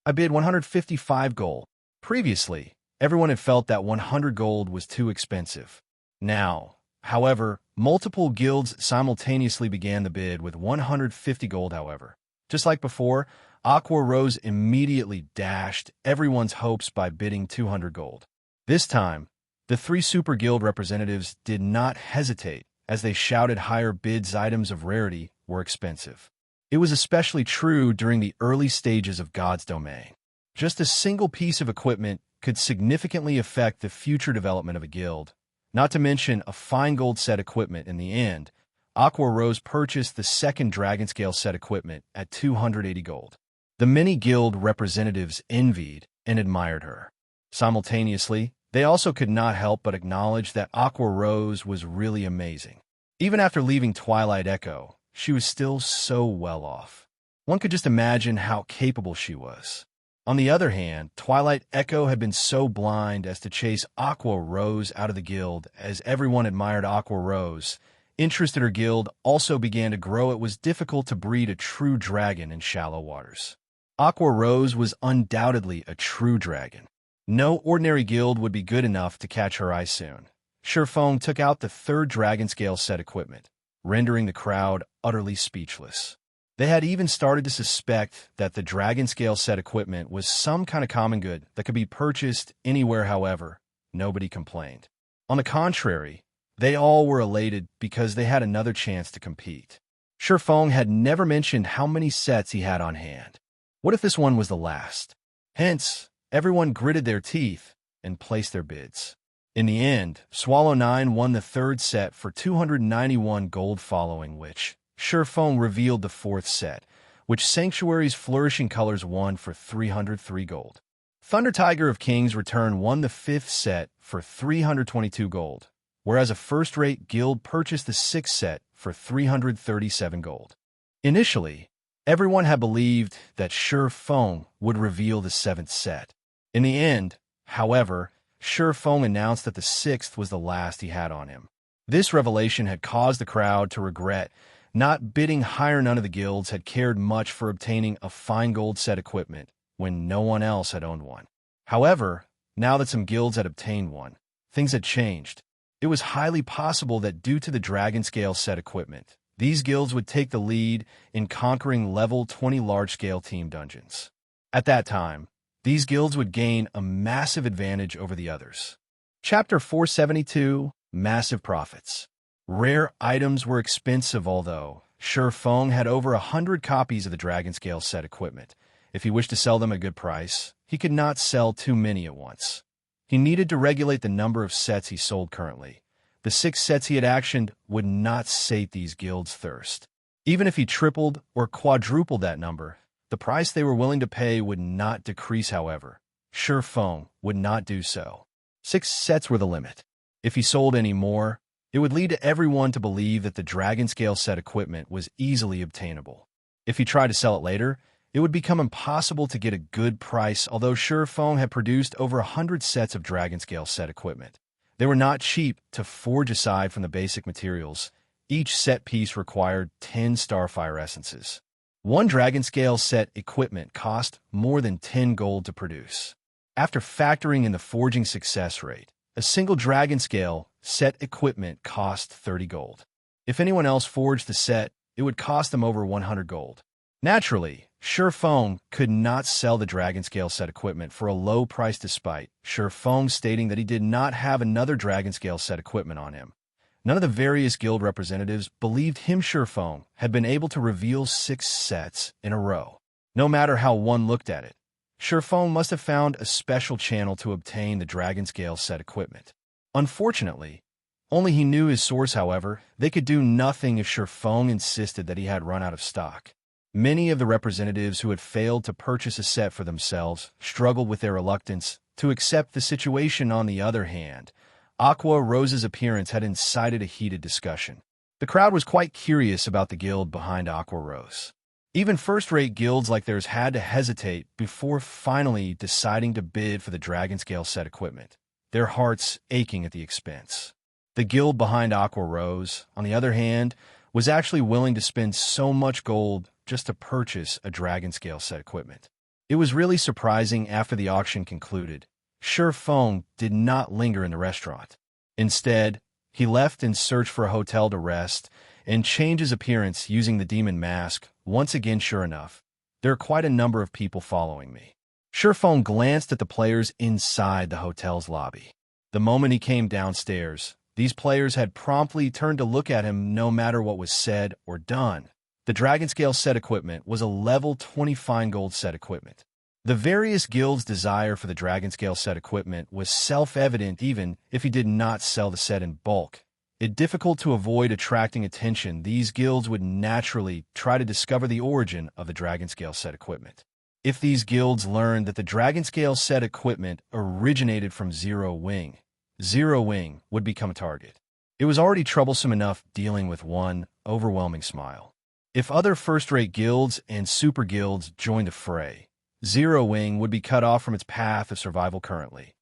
I bid 155 gold. Previously, everyone had felt that 100 gold was too expensive. Now, however, multiple guilds simultaneously began the bid with 150 gold. However, just like before, Aqua Rose immediately dashed everyone's hopes by bidding 200 gold. This time, the 3 super guild representatives did not hesitate as they shouted higher bids. Items of rarity were expensive. It was especially true during the early stages of God's domain. Just a single piece of equipment could significantly affect the future development of a guild. Not to mention a fine gold set equipment. In the end, Aqua Rose purchased the second Dragonscale set equipment at 280 gold. The many guild representatives envied and admired her. Simultaneously, they also could not help but acknowledge that Aqua Rose was really amazing. Even after leaving Twilight Echo, she was still so well off. One could just imagine how capable she was. On the other hand, Twilight Echo had been so blind as to chase Aqua Rose out of the guild. As everyone admired Aqua Rose, interest in her guild also began to grow. It was difficult to breed a true dragon in shallow waters. Aqua Rose was undoubtedly a true dragon. No ordinary guild would be good enough to catch her eye soon. Sure Fong took out the third Dragonscale set equipment, rendering the crowd utterly speechless. They had even started to suspect that the Dragonscale set equipment was some kind of common good that could be purchased anywhere. However, nobody complained. On the contrary, they all were elated because they had another chance to compete. Sure Fong had never mentioned how many sets he had on hand. What if this one was the last? Hence, everyone gritted their teeth and placed their bids. In the end, Swallow 9 won the third set for 291 gold, following which Sure Fong revealed the fourth set, which Sanctuary's Flourishing Colors won for 303 gold. Thunder Tiger of King's Return won the fifth set for 322 gold, whereas a first-rate guild purchased the sixth set for 337 gold. Initially, everyone had believed that Sure Fong would reveal the seventh set. In the end, however, Sure Fong announced that the sixth was the last he had on him. This revelation had caused the crowd to regret not bidding higher. None of the guilds had cared much for obtaining a fine gold set equipment when no one else had owned one. However, now that some guilds had obtained one, things had changed. It was highly possible that due to the Dragonscale set equipment, these guilds would take the lead in conquering level 20 large-scale team dungeons. At that time, these guilds would gain a massive advantage over the others. Chapter 472, Massive Profits. Rare items were expensive, although Sure Fong had over 100 copies of the Dragonscale set equipment. If he wished to sell them at a good price, he could not sell too many at once. He needed to regulate the number of sets he sold currently. The 6 sets he had actioned would not sate these guilds' thirst. Even if he tripled or quadrupled that number, the price they were willing to pay would not decrease, however. Feng would not do so. 6 sets were the limit. If he sold any more, it would lead to everyone to believe that the Dragonscale set equipment was easily obtainable. If he tried to sell it later, it would become impossible to get a good price, although Feng had produced over 100 sets of Dragonscale set equipment. They were not cheap to forge aside from the basic materials. Each set piece required 10 Starfire essences. One Dragonscale set equipment cost more than 10 gold to produce. After factoring in the forging success rate, a single Dragonscale set equipment cost 30 gold. If anyone else forged the set, it would cost them over 100 gold. Naturally, Feng could not sell the Dragonscale set equipment for a low price, despite Feng stating that he did not have another Dragonscale set equipment on him. None of the various guild representatives believed Feng had been able to reveal 6 sets in a row. No matter how one looked at it, Feng must have found a special channel to obtain the Dragonscale set equipment. Unfortunately, only he knew his source. However, they could do nothing if Feng insisted that he had run out of stock. Many of the representatives who had failed to purchase a set for themselves struggled with their reluctance to accept the situation. On the other hand, Aqua Rose's appearance had incited a heated discussion. The crowd was quite curious about the guild behind Aqua Rose. Even first-rate guilds like theirs had to hesitate before finally deciding to bid for the Dragonscale set equipment, their hearts aching at the expense. The guild behind Aqua Rose, on the other hand, was actually willing to spend so much gold just to purchase a Dragonscale set equipment. It was really surprising. After the auction concluded, Feng did not linger in the restaurant. Instead, he left and searched for a hotel to rest and change his appearance using the demon mask. Once again, sure enough, there are quite a number of people following me. Feng glanced at the players inside the hotel's lobby. The moment he came downstairs, these players had promptly turned to look at him no matter what was said or done. The Dragonscale set equipment was a level 20 fine gold set equipment. The various guilds' desire for the Dragonscale set equipment was self-evident even if he did not sell the set in bulk. It's difficult to avoid attracting attention. These guilds would naturally try to discover the origin of the Dragonscale set equipment. If these guilds learned that the Dragonscale set equipment originated from Zero Wing would become a target. It was already troublesome enough dealing with one overwhelming smile. If other first-rate guilds and super guilds joined the fray, Zero Wing would be cut off from its path of survival currently.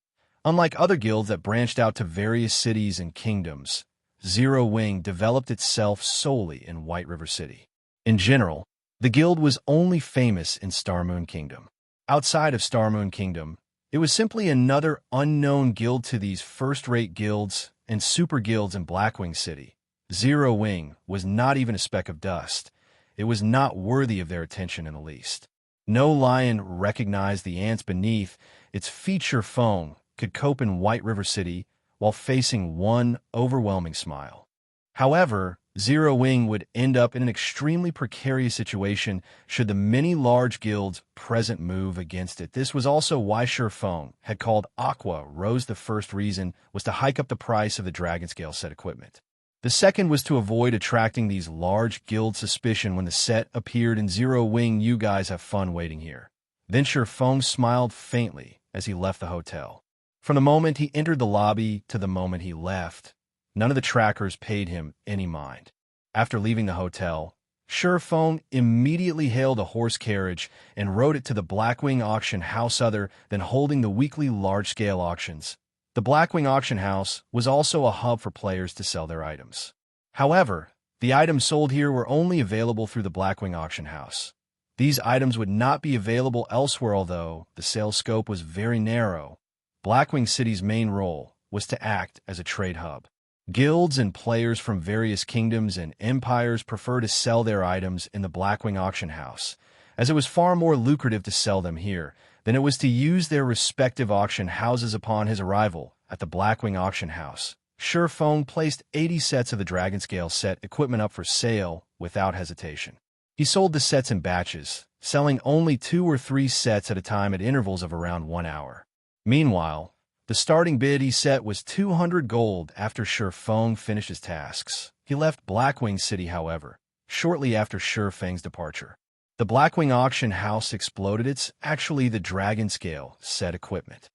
Unlike other guilds that branched out to various cities and kingdoms, Zero Wing developed itself solely in White River City. In general, the guild was only famous in Starmoon Kingdom. Outside of Starmoon Kingdom, it was simply another unknown guild to these first-rate guilds and super guilds in Blackwing City. Zero Wing was not even a speck of dust. It was not worthy of their attention in the least. No lion recognized the ants beneath its feet. Feng could cope in White River City while facing one overwhelming smile. However, Zero Wing would end up in an extremely precarious situation should the many large guilds present move against it. This was also why Feng had called Aqua Rose. The first reason was to hike up the price of the Dragonscale set equipment. The second was to avoid attracting these large guild suspicion when the set appeared in Zero Wing. You guys have fun waiting here. Then Feng smiled faintly as he left the hotel. From the moment he entered the lobby to the moment he left, none of the trackers paid him any mind. After leaving the hotel, Feng immediately hailed a horse carriage and rode it to the Blackwing auction house. Other than holding the weekly large-scale auctions, the Blackwing auction house was also a hub for players to sell their items. However, the items sold here were only available through the Blackwing auction house. These items would not be available elsewhere, although the sales scope was very narrow. Blackwing City's main role was to act as a trade hub. Guilds and players from various kingdoms and empires prefer to sell their items in the Blackwing auction house, as it was far more lucrative to sell them here than it was to use their respective auction houses. Upon his arrival at the Blackwing auction house, Feng placed 80 sets of the Dragonscale set equipment up for sale without hesitation. He sold the sets in batches, selling only 2 or 3 sets at a time at intervals of around 1 hour. Meanwhile, The starting bid he set was 200 gold after Shi Feng finished his tasks. He left Blackwing City, however, shortly after Shi Feng's departure. The Blackwing auction house exploded. It's actually the Dragonscale set equipment.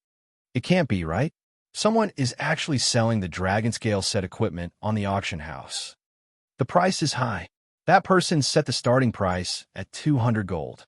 It can't be, right? Someone is actually selling the Dragonscale set equipment on the auction house. The price is high. That person set the starting price at 200 gold.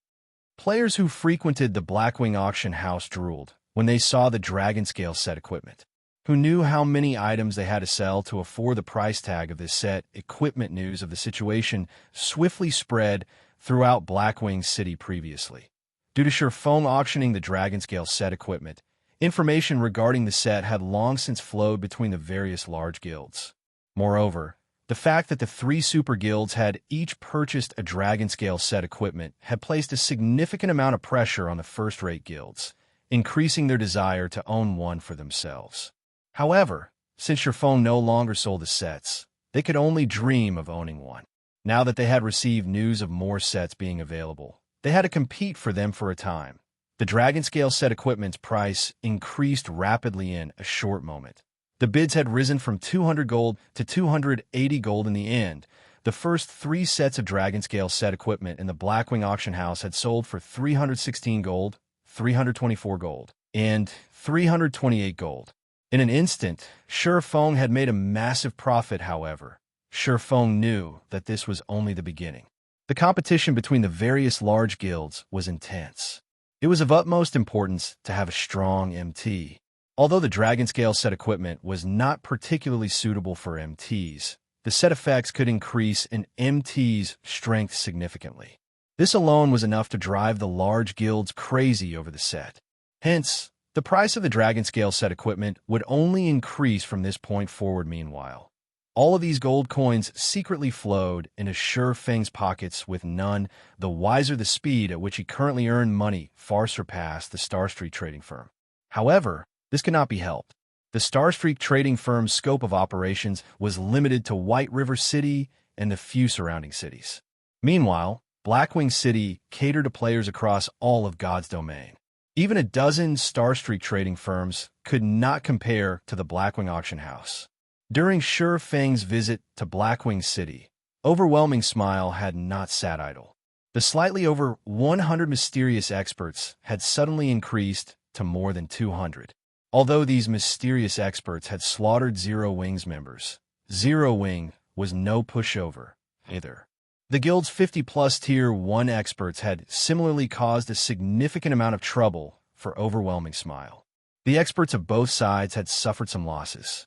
Players who frequented the Blackwing auction house drooled when they saw the Dragonscale set equipment. Who knew how many items they had to sell to afford the price tag of this set? Equipment news of the situation swiftly spread throughout Blackwing City previously. Due to Shi Feng auctioning the Dragonscale set equipment, information regarding the set had long since flowed between the various large guilds. Moreover, the fact that the 3 super guilds had each purchased a Dragonscale set equipment had placed a significant amount of pressure on the first-rate guilds, increasing their desire to own one for themselves. However, since Shi Feng no longer sold the sets, they could only dream of owning one. Now that they had received news of more sets being available, they had to compete for them for a time. The Dragonscale set equipment's price increased rapidly in a short moment. The bids had risen from 200 gold to 280 gold in the end. The first 3 sets of Dragonscale set equipment in the Blackwing auction house had sold for 316 gold, 324 gold, and 328 gold. In an instant, Shi Feng had made a massive profit. However, Shi Feng knew that this was only the beginning. The competition between the various large guilds was intense. It was of utmost importance to have a strong MT. Although the Dragonscale set equipment was not particularly suitable for MTs, the set effects could increase an MT's strength significantly. This alone was enough to drive the large guilds crazy over the set. Hence, the price of the Dragonscale set equipment would only increase from this point forward. Meanwhile, all of these gold coins secretly flowed into Shi Feng's pockets, with none the wiser. The speed at which he currently earned money far surpassed the Star Street trading firm. However, this could not be helped. The Star Street trading firm's scope of operations was limited to White River City and the few surrounding cities. Meanwhile, Blackwing City catered to players across all of God's domain. Even a dozen Star Street trading firms could not compare to the Blackwing auction house. During Shi Feng's visit to Blackwing City, Overwhelming Smile had not sat idle. The slightly over 100 mysterious experts had suddenly increased to more than 200. Although these mysterious experts had slaughtered Zero Wing's members, Zero Wing was no pushover either. The guild's 50-plus Tier 1 experts had similarly caused a significant amount of trouble for Overwhelming Smile. The experts of both sides had suffered some losses.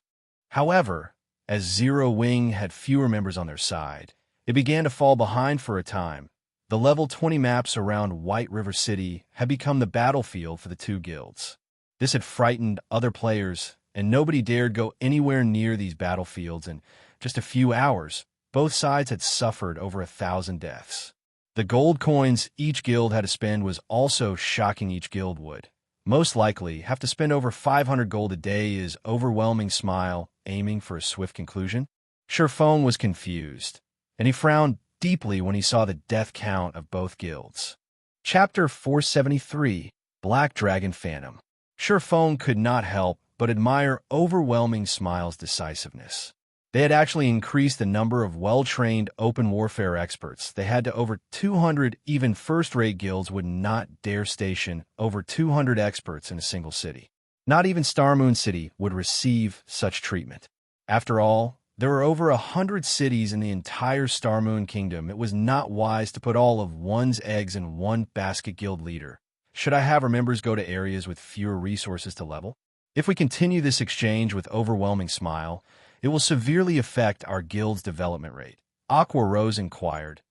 However, as Zero Wing had fewer members on their side, it began to fall behind for a time. The level 20 maps around White River City had become the battlefield for the 2 guilds. This had frightened other players, and nobody dared go anywhere near these battlefields. In just a few hours, both sides had suffered over 1,000 deaths. The gold coins each guild had to spend was also shocking. Each guild would, most likely, have to spend over 500 gold a day. Is Overwhelming Smile aiming for a swift conclusion? Shi Feng was confused, and he frowned deeply when he saw the death count of both guilds. Chapter 473, Black Dragon Phantom. Shi Feng could not help but admire Overwhelming Smile's decisiveness. They had actually increased the number of well-trained open warfare experts. They had to over 200. Even first-rate guilds would not dare station over 200 experts in a single city. Not even Starmoon City would receive such treatment. After all, there were over 100 cities in the entire Starmoon Kingdom. It was not wise to put all of one's eggs in one basket. Guild leader, should I have our members go to areas with fewer resources to level? If we continue this exchange with Overwhelming Smile, it will severely affect our guild's development rate. Aqua Rose inquired.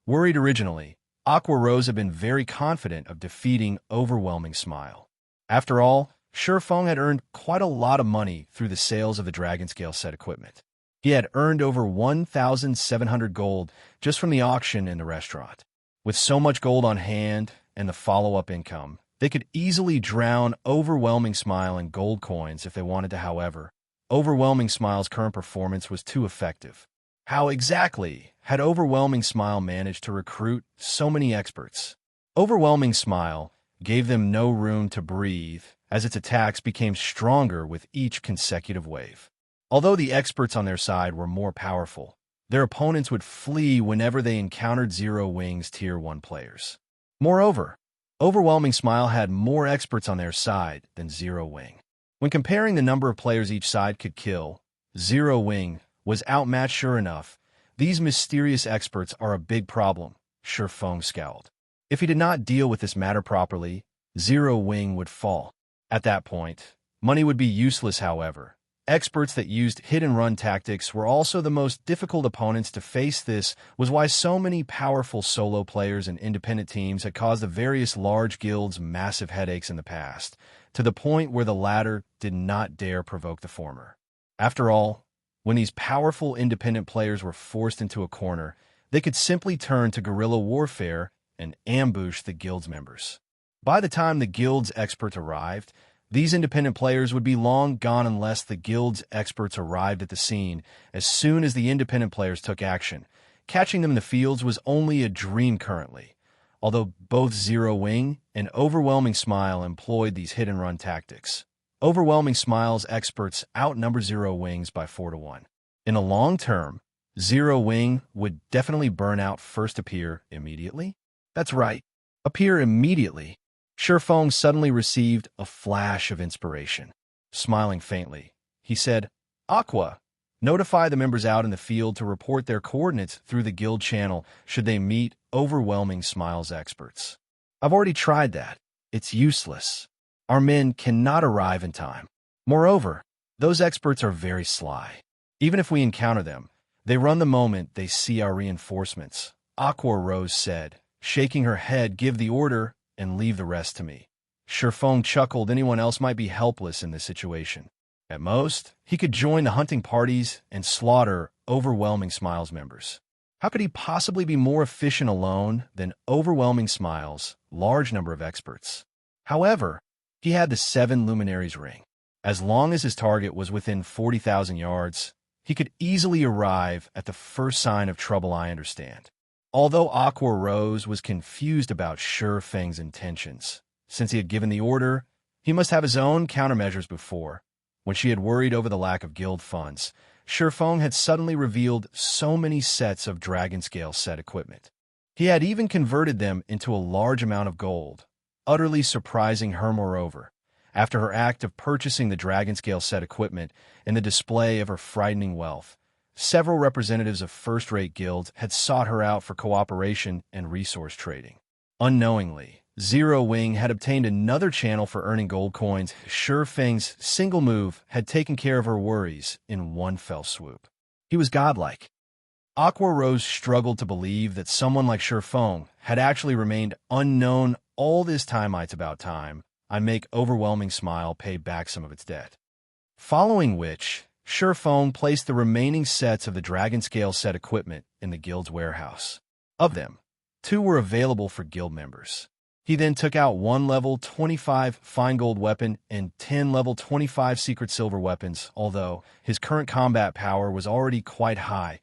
Worried originally, Aqua Rose had been very confident of defeating Overwhelming Smile. After all, Shi Feng had earned quite a lot of money through the sales of the Dragonscale set equipment. He had earned over 1,700 gold just from the auction and the restaurant. With so much gold on hand and the follow-up income, they could easily drown Overwhelming Smile in gold coins if they wanted to. However, Overwhelming Smile's current performance was too effective. How exactly had Overwhelming Smile managed to recruit so many experts? Overwhelming Smile gave them no room to breathe as its attacks became stronger with each consecutive wave. Although the experts on their side were more powerful, their opponents would flee whenever they encountered Zero Wing's Tier 1 players. Moreover, Overwhelming Smile had more experts on their side than Zero Wing. When comparing the number of players each side could kill, Zero Wing was outmatched. Sure enough, these mysterious experts are a big problem, Feng scowled. If he did not deal with this matter properly, Zero Wing would fall. At that point, money would be useless. However, experts that used hit-and-run tactics were also the most difficult opponents to face. This was why so many powerful solo players and independent teams had caused the various large guilds massive headaches in the past, to the point where the latter did not dare provoke the former. After all, when these powerful independent players were forced into a corner, they could simply turn to guerrilla warfare and ambush the guild's members. By the time the guild's experts arrived, these independent players would be long gone unless the guild's experts arrived at the scene as soon as the independent players took action. Catching them in the fields was only a dream currently, although both Zero Wing and Overwhelming Smile employed these hit-and-run tactics. Overwhelming Smile's experts outnumber Zero Wing's by 4-1. In the long term, Zero Wing would definitely burn out. First appear immediately? That's right, appear immediately. Feng suddenly received a flash of inspiration. Smiling faintly, he said, Aqua, notify the members out in the field to report their coordinates through the guild channel should they meet Overwhelming Smile's experts. I've already tried that. It's useless. Our men cannot arrive in time. Moreover, those experts are very sly. Even if we encounter them, they run the moment they see our reinforcements. Aqua Rose said, shaking her head. Give the order and leave the rest to me. Feng chuckled. Anyone else might be helpless in this situation. At most, he could join the hunting parties and slaughter Overwhelming Smile's members. How could he possibly be more efficient alone than Overwhelming Smile's large number of experts? However, he had the 7 Luminaries ring. As long as his target was within 40,000 yards, he could easily arrive at the first sign of trouble. I understand. Although Aqua Rose was confused about Feng's intentions, since he had given the order, he must have his own countermeasures before. When she had worried over the lack of guild funds, Feng had suddenly revealed so many sets of Dragonscale set equipment. He had even converted them into a large amount of gold, utterly surprising her. Moreover, after her act of purchasing the Dragonscale set equipment and the display of her frightening wealth, several representatives of first-rate guilds had sought her out for cooperation and resource trading. Unknowingly, Zero Wing had obtained another channel for earning gold coins. Feng's single move had taken care of her worries in one fell swoop. He was godlike. Aqua Rose struggled to believe that someone like Feng had actually remained unknown all this time. It's about time I make Overwhelming Smile pay back some of its debt. Following which, Feng placed the remaining sets of the Dragonscale set equipment in the guild's warehouse. Of them, 2 were available for guild members. He then took out 1 level 25 fine gold weapon and 10 level 25 secret silver weapons, although his current combat power was already quite high.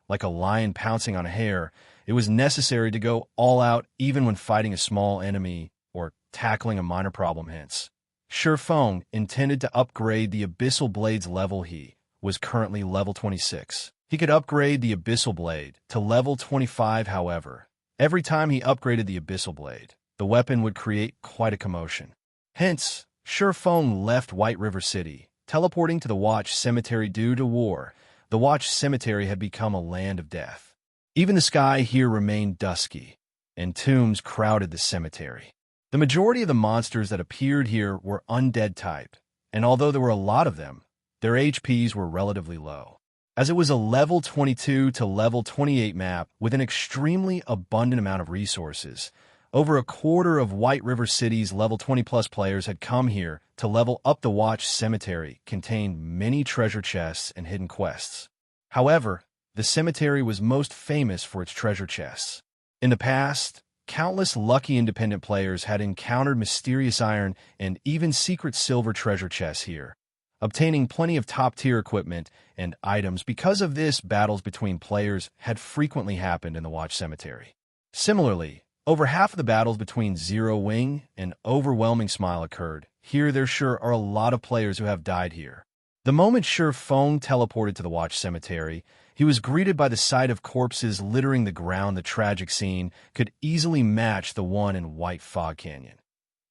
Like a lion pouncing on a hare, it was necessary to go all out even when fighting a small enemy or tackling a minor problem. Hence, Feng intended to upgrade the Abyssal Blade's level. He was currently level 26. He could upgrade the Abyssal Blade to level 25. However, every time he upgraded the Abyssal Blade, the weapon would create quite a commotion. Hence, Feng left White River City, teleporting to the Watch Cemetery. Due to war, the Watch Cemetery had become a land of death. Even the sky here remained dusky, and tombs crowded the cemetery. The majority of the monsters that appeared here were undead type, and although there were a lot of them, their HPs were relatively low. As it was a level 22 to level 28 map with an extremely abundant amount of resources, over a quarter of White River City's level 20+ players had come here to level up. The Watch Cemetery contained many treasure chests and hidden quests. However, the cemetery was most famous for its treasure chests. In the past, countless lucky independent players had encountered mysterious iron and even secret silver treasure chests here, obtaining plenty of top-tier equipment and items. Because of this, battles between players had frequently happened in the Watch Cemetery. Similarly, over half of the battles between Zero Wing and Overwhelming Smile occurred Here there sure are a lot of players who have died here. The moment Feng teleported to the Watch Cemetery, he was greeted by the sight of corpses littering the ground. The tragic scene could easily match the one in White Fog Canyon.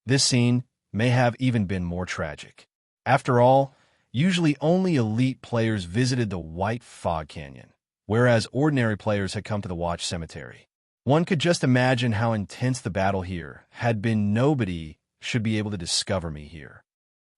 This scene may have even been more tragic. After all, usually only elite players visited the White Fog Canyon, whereas ordinary players had come to the Watch Cemetery. One could just imagine how intense the battle here had been. Nobody should be able to discover me here.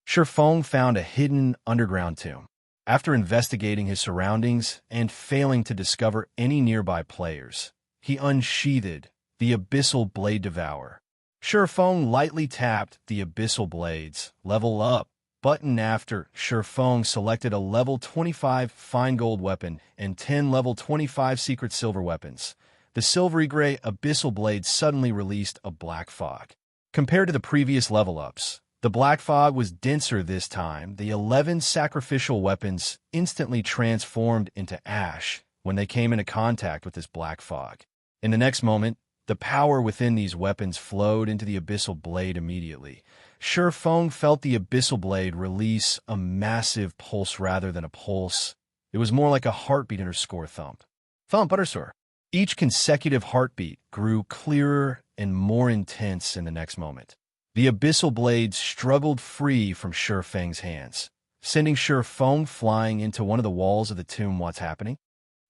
Feng found a hidden underground tomb. After investigating his surroundings and failing to discover any nearby players, he unsheathed the Abyssal Blade Devourer. Feng lightly tapped the Abyssal Blade's Level Up button. After Feng selected a level 25 fine gold weapon and 10 level 25 secret silver weapons, the silvery gray Abyssal Blade suddenly released a black fog. Compared to the previous level-ups, the black fog was denser this time. The 11 sacrificial weapons instantly transformed into ash when they came into contact with this black fog. In the next moment, the power within these weapons flowed into the Abyssal Blade immediately. Feng felt the Abyssal Blade release a massive pulse rather than a pulse. It was more like a heartbeat underscore thump. Thump underscore. Each consecutive heartbeat grew clearer and more intense in the next moment. The Abyssal Blade struggled free from Feng's hands, sending Feng flying into one of the walls of the tomb. What's happening?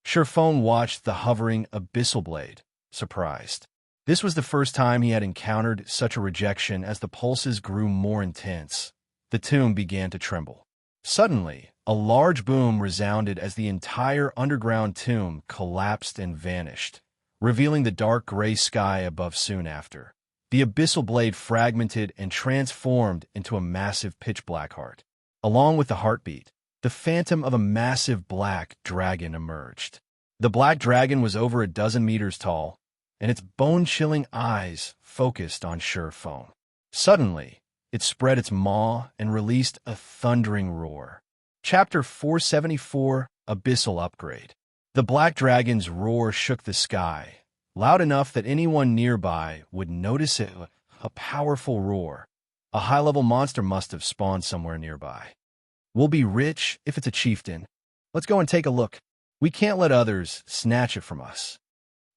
Feng watched the hovering Abyssal Blade, surprised. This was the first time he had encountered such a rejection. As the pulses grew more intense, the tomb began to tremble. Suddenly, a large boom resounded as the entire underground tomb collapsed and vanished, revealing the dark gray sky above. Soon after, the Abyssal Blade fragmented and transformed into a massive pitch-black heart. Along with the heartbeat, the phantom of a massive black dragon emerged. The black dragon was over a dozen meters tall, and its bone-chilling eyes focused on Feng. Suddenly, it spread its maw and released a thundering roar. Chapter 474, Abyssal Upgrade. The black dragon's roar shook the sky, loud enough that anyone nearby would notice it. A powerful roar. A high-level monster must have spawned somewhere nearby. We'll be rich if it's a chieftain. Let's go and take a look. We can't let others snatch it from us.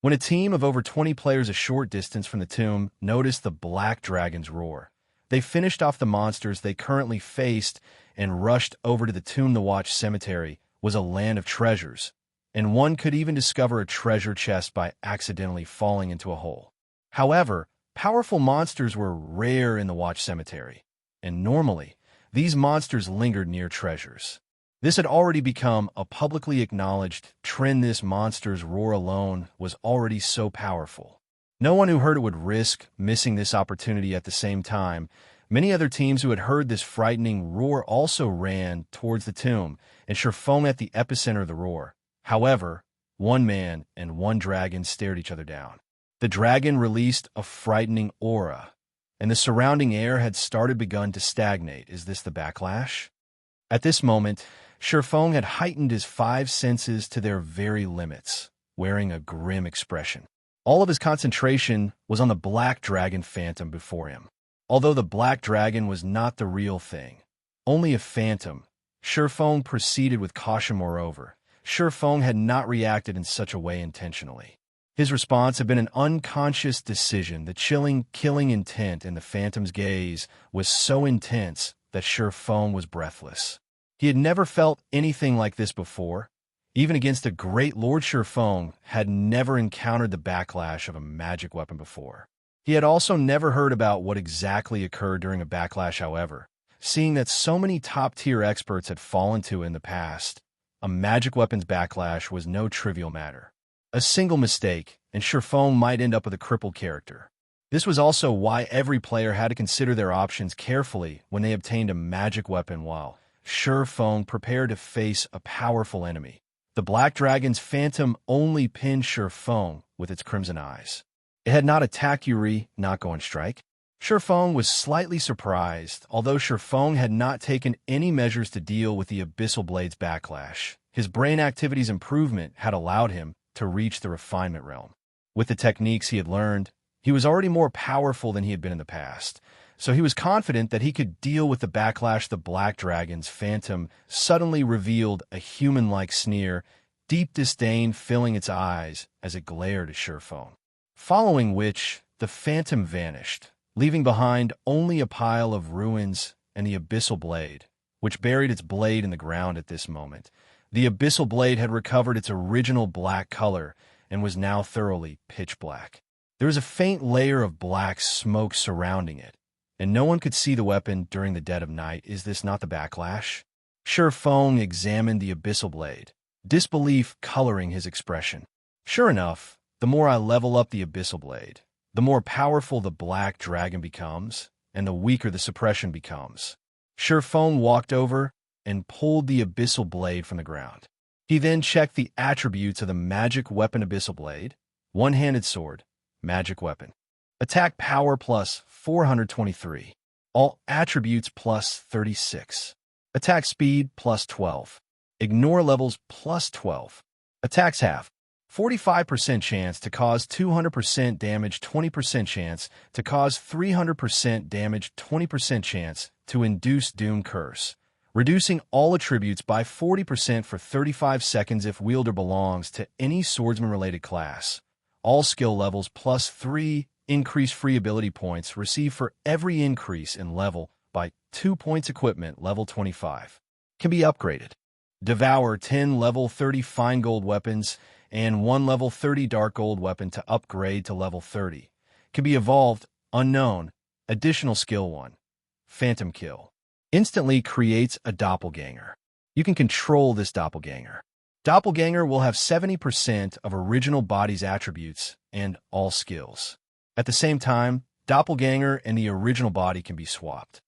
When a team of over 20 players a short distance from the tomb noticed the black dragon's roar, they finished off the monsters they currently faced and rushed over to the tomb. The Watch Cemetery was a land of treasures, and one could even discover a treasure chest by accidentally falling into a hole. However, powerful monsters were rare in the Watch Cemetery, and normally, these monsters lingered near treasures. This had already become a publicly acknowledged trend. This monster's roar alone was already so powerful. No one who heard it would risk missing this opportunity. At the same time, many other teams who had heard this frightening roar also ran towards the tomb, and Feng at the epicenter of the roar. However, one man and one dragon stared each other down. The dragon released a frightening aura, and the surrounding air had begun to stagnate. Is this the backlash? At this moment, Feng had heightened his 5 senses to their very limits, wearing a grim expression. All of his concentration was on the black dragon phantom before him. Although the black dragon was not the real thing, only a phantom, Feng proceeded with caution. Moreover, Feng had not reacted in such a way intentionally. His response had been an unconscious decision. The chilling, killing intent in the phantom's gaze was so intense that Feng was breathless. He had never felt anything like this before. Even against a great Lord, Feng had never encountered the backlash of a magic weapon before. He had also never heard about what exactly occurred during a backlash. However, seeing that so many top-tier experts had fallen to it in the past, a magic weapon's backlash was no trivial matter. A single mistake, and Feng might end up with a crippled character. This was also why every player had to consider their options carefully when they obtained a magic weapon, while Feng prepared to face a powerful enemy. The black dragon's phantom only pinned Feng with its crimson eyes. It had not attacked Yuri, not go on strike. Feng was slightly surprised. Although Feng had not taken any measures to deal with the Abyssal Blade's backlash, his brain activity's improvement had allowed him to reach the refinement realm. With the techniques he had learned, he was already more powerful than he had been in the past. so he was confident that he could deal with the backlash. The Black Dragon's phantom suddenly revealed a human-like sneer, deep disdain filling its eyes as it glared at Surephone. Following which, the phantom vanished, leaving behind only a pile of ruins and the Abyssal blade, which buried its blade in the ground at this moment. The Abyssal blade had recovered its original black color and was now thoroughly pitch black. There was a faint layer of black smoke surrounding it, and no one could see the weapon during the dead of night. Is this not the backlash? Surephone examined the Abyssal blade, disbelief coloring his expression. Sure enough, the more I level up the Abyssal blade, the more powerful the Black Dragon becomes, and the weaker the suppression becomes. Surephone walked over and pulled the Abyssal blade from the ground. He then checked the attributes of the magic weapon Abyssal blade: one-handed sword, magic weapon. Attack power plus 423. All attributes plus 36. Attack speed plus 12. Ignore levels plus 12. Attacks half. 45% chance to cause 200% damage, 20% chance to cause 300% damage, 20% chance to induce Doom Curse. Reducing all attributes by 40% for 35 seconds if wielder belongs to any swordsman-related class. All skill levels plus 3. Increase free ability points received for every increase in level by 2 points. Equipment level 25. Can be upgraded. Devour 10 level 30 fine gold weapons and 1 level 30 dark gold weapon to upgrade to level 30. Can be evolved. Unknown. Additional skill 1. Phantom Kill. Instantly creates a doppelganger. You can control this doppelganger. Doppelganger will have 70% of original body's attributes and all skills. At the same time, doppelganger and the original body can be swapped.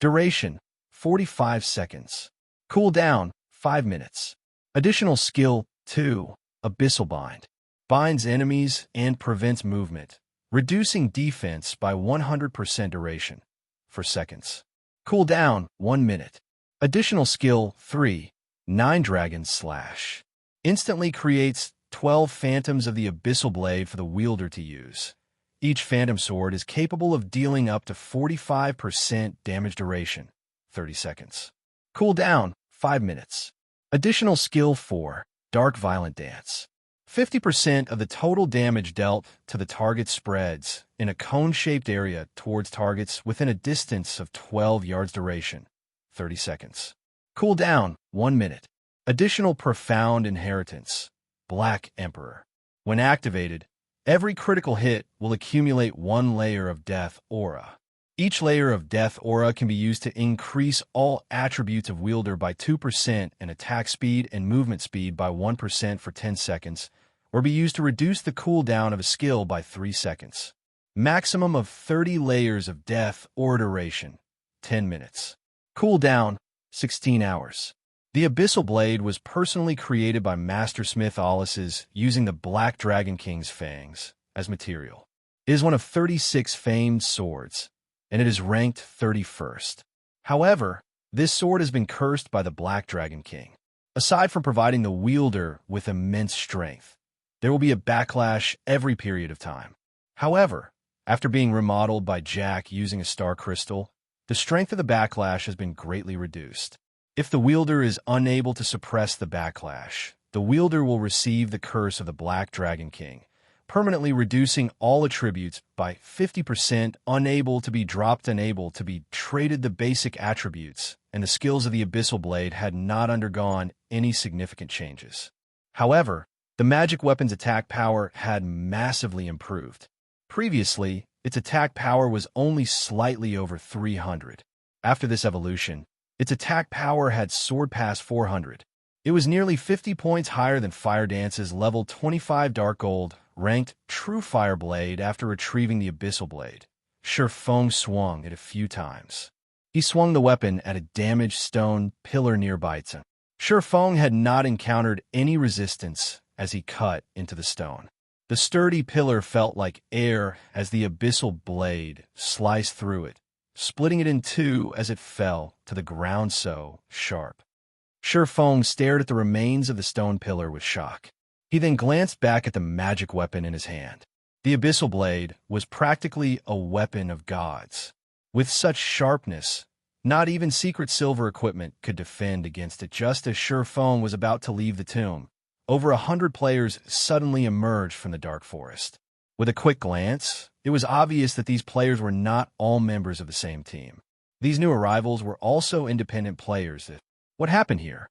Duration: 45 seconds. Cooldown: 5 minutes. Additional skill 2. Abyssal Bind. Binds enemies and prevents movement, reducing defense by 100% duration for seconds. Cooldown: 1 minute. Additional skill 3. Nine Dragon Slash. Instantly creates 12 phantoms of the Abyssal blade for the wielder to use. Each phantom sword is capable of dealing up to 45% damage duration, 30 seconds. Cooldown: 5 minutes. Additional skill 4. Dark Violent Dance. 50% of the total damage dealt to the target spreads in a cone-shaped area towards targets within a distance of 12 yards. Duration: 30 seconds. Cooldown: 1 minute. Additional Profound Inheritance. Black Emperor. When activated, every critical hit will accumulate 1 layer of Death Aura. Each layer of Death Aura can be used to increase all attributes of wielder by 2% and attack speed and movement speed by 1% for 10 seconds, or be used to reduce the cooldown of a skill by 3 seconds. Maximum of 30 layers of Death Aura. Duration: 10 minutes. Cooldown: 16 hours. The Abyssal Blade was personally created by Mastersmith Alice's using the Black Dragon King's fangs as material. It is one of 36 famed swords, and it is ranked 31st. However, this sword has been cursed by the Black Dragon King. Aside from providing the wielder with immense strength, there will be a backlash every period of time. However, after being remodeled by Jack using a star crystal, the strength of the backlash has been greatly reduced. If the wielder is unable to suppress the backlash, the wielder will receive the curse of the Black Dragon King, permanently reducing all attributes by 50%, unable to be dropped, unable to be traded. The basic attributes and the skills of the Abyssal Blade had not undergone any significant changes. However, the magic weapon's attack power had massively improved. Previously, its attack power was only slightly over 300. After this evolution, its attack power had soared past 400. It was nearly 50 points higher than Fire Dance's level 25 Dark Gold ranked Truefire blade. After retrieving the Abyssal Blade, Surephone swung it a few times. He swung the weapon at a damaged stone pillar nearby. Surephone had not encountered any resistance as he cut into the stone. The sturdy pillar felt like air as the Abyssal Blade sliced through it, splitting it in two as it fell to the ground so sharp. Surephone stared at the remains of the stone pillar with shock. He then glanced back at the magic weapon in his hand. The Abyssal Blade was practically a weapon of gods. With such sharpness, not even secret silver equipment could defend against it. Just as Feng was about to leave the tomb, over 100 players suddenly emerged from the dark forest. With a quick glance, it was obvious that these players were not all members of the same team. These new arrivals were also independent players. What happened here?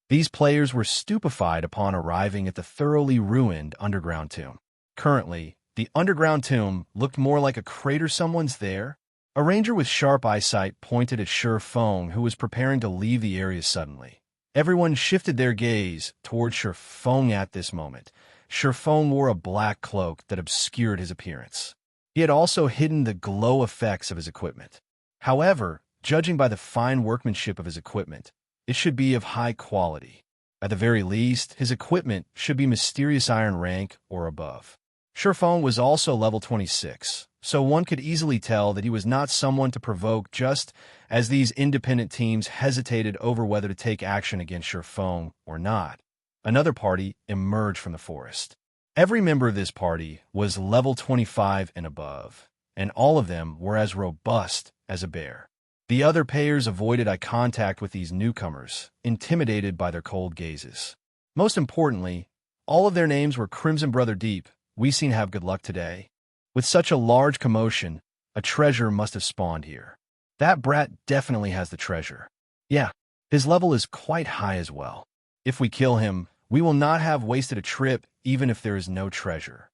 These players were stupefied upon arriving at the thoroughly ruined underground tomb. Currently, the underground tomb looked more like a crater. Someone's there. A ranger with sharp eyesight pointed at Feng, who was preparing to leave the area suddenly. Everyone shifted their gaze toward Feng at this moment. Feng wore a black cloak that obscured his appearance. He had also hidden the glow effects of his equipment. However, judging by the fine workmanship of his equipment, it should be of high quality. At the very least, his equipment should be mysterious iron rank or above. Feng was also level 26, so one could easily tell that he was not someone to provoke. Just as these independent teams hesitated over whether to take action against Feng or not, another party emerged from the forest. Every member of this party was level 25 and above, and all of them were as robust as a bear. The other players avoided eye contact with these newcomers, intimidated by their cold gazes. Most importantly, all of their names were Crimson Brother Deep. We seen have good luck today. With such a large commotion, a treasure must have spawned here. That brat definitely has the treasure. Yeah, his level is quite high as well. If we kill him, we will not have wasted a trip, even if there is no treasure.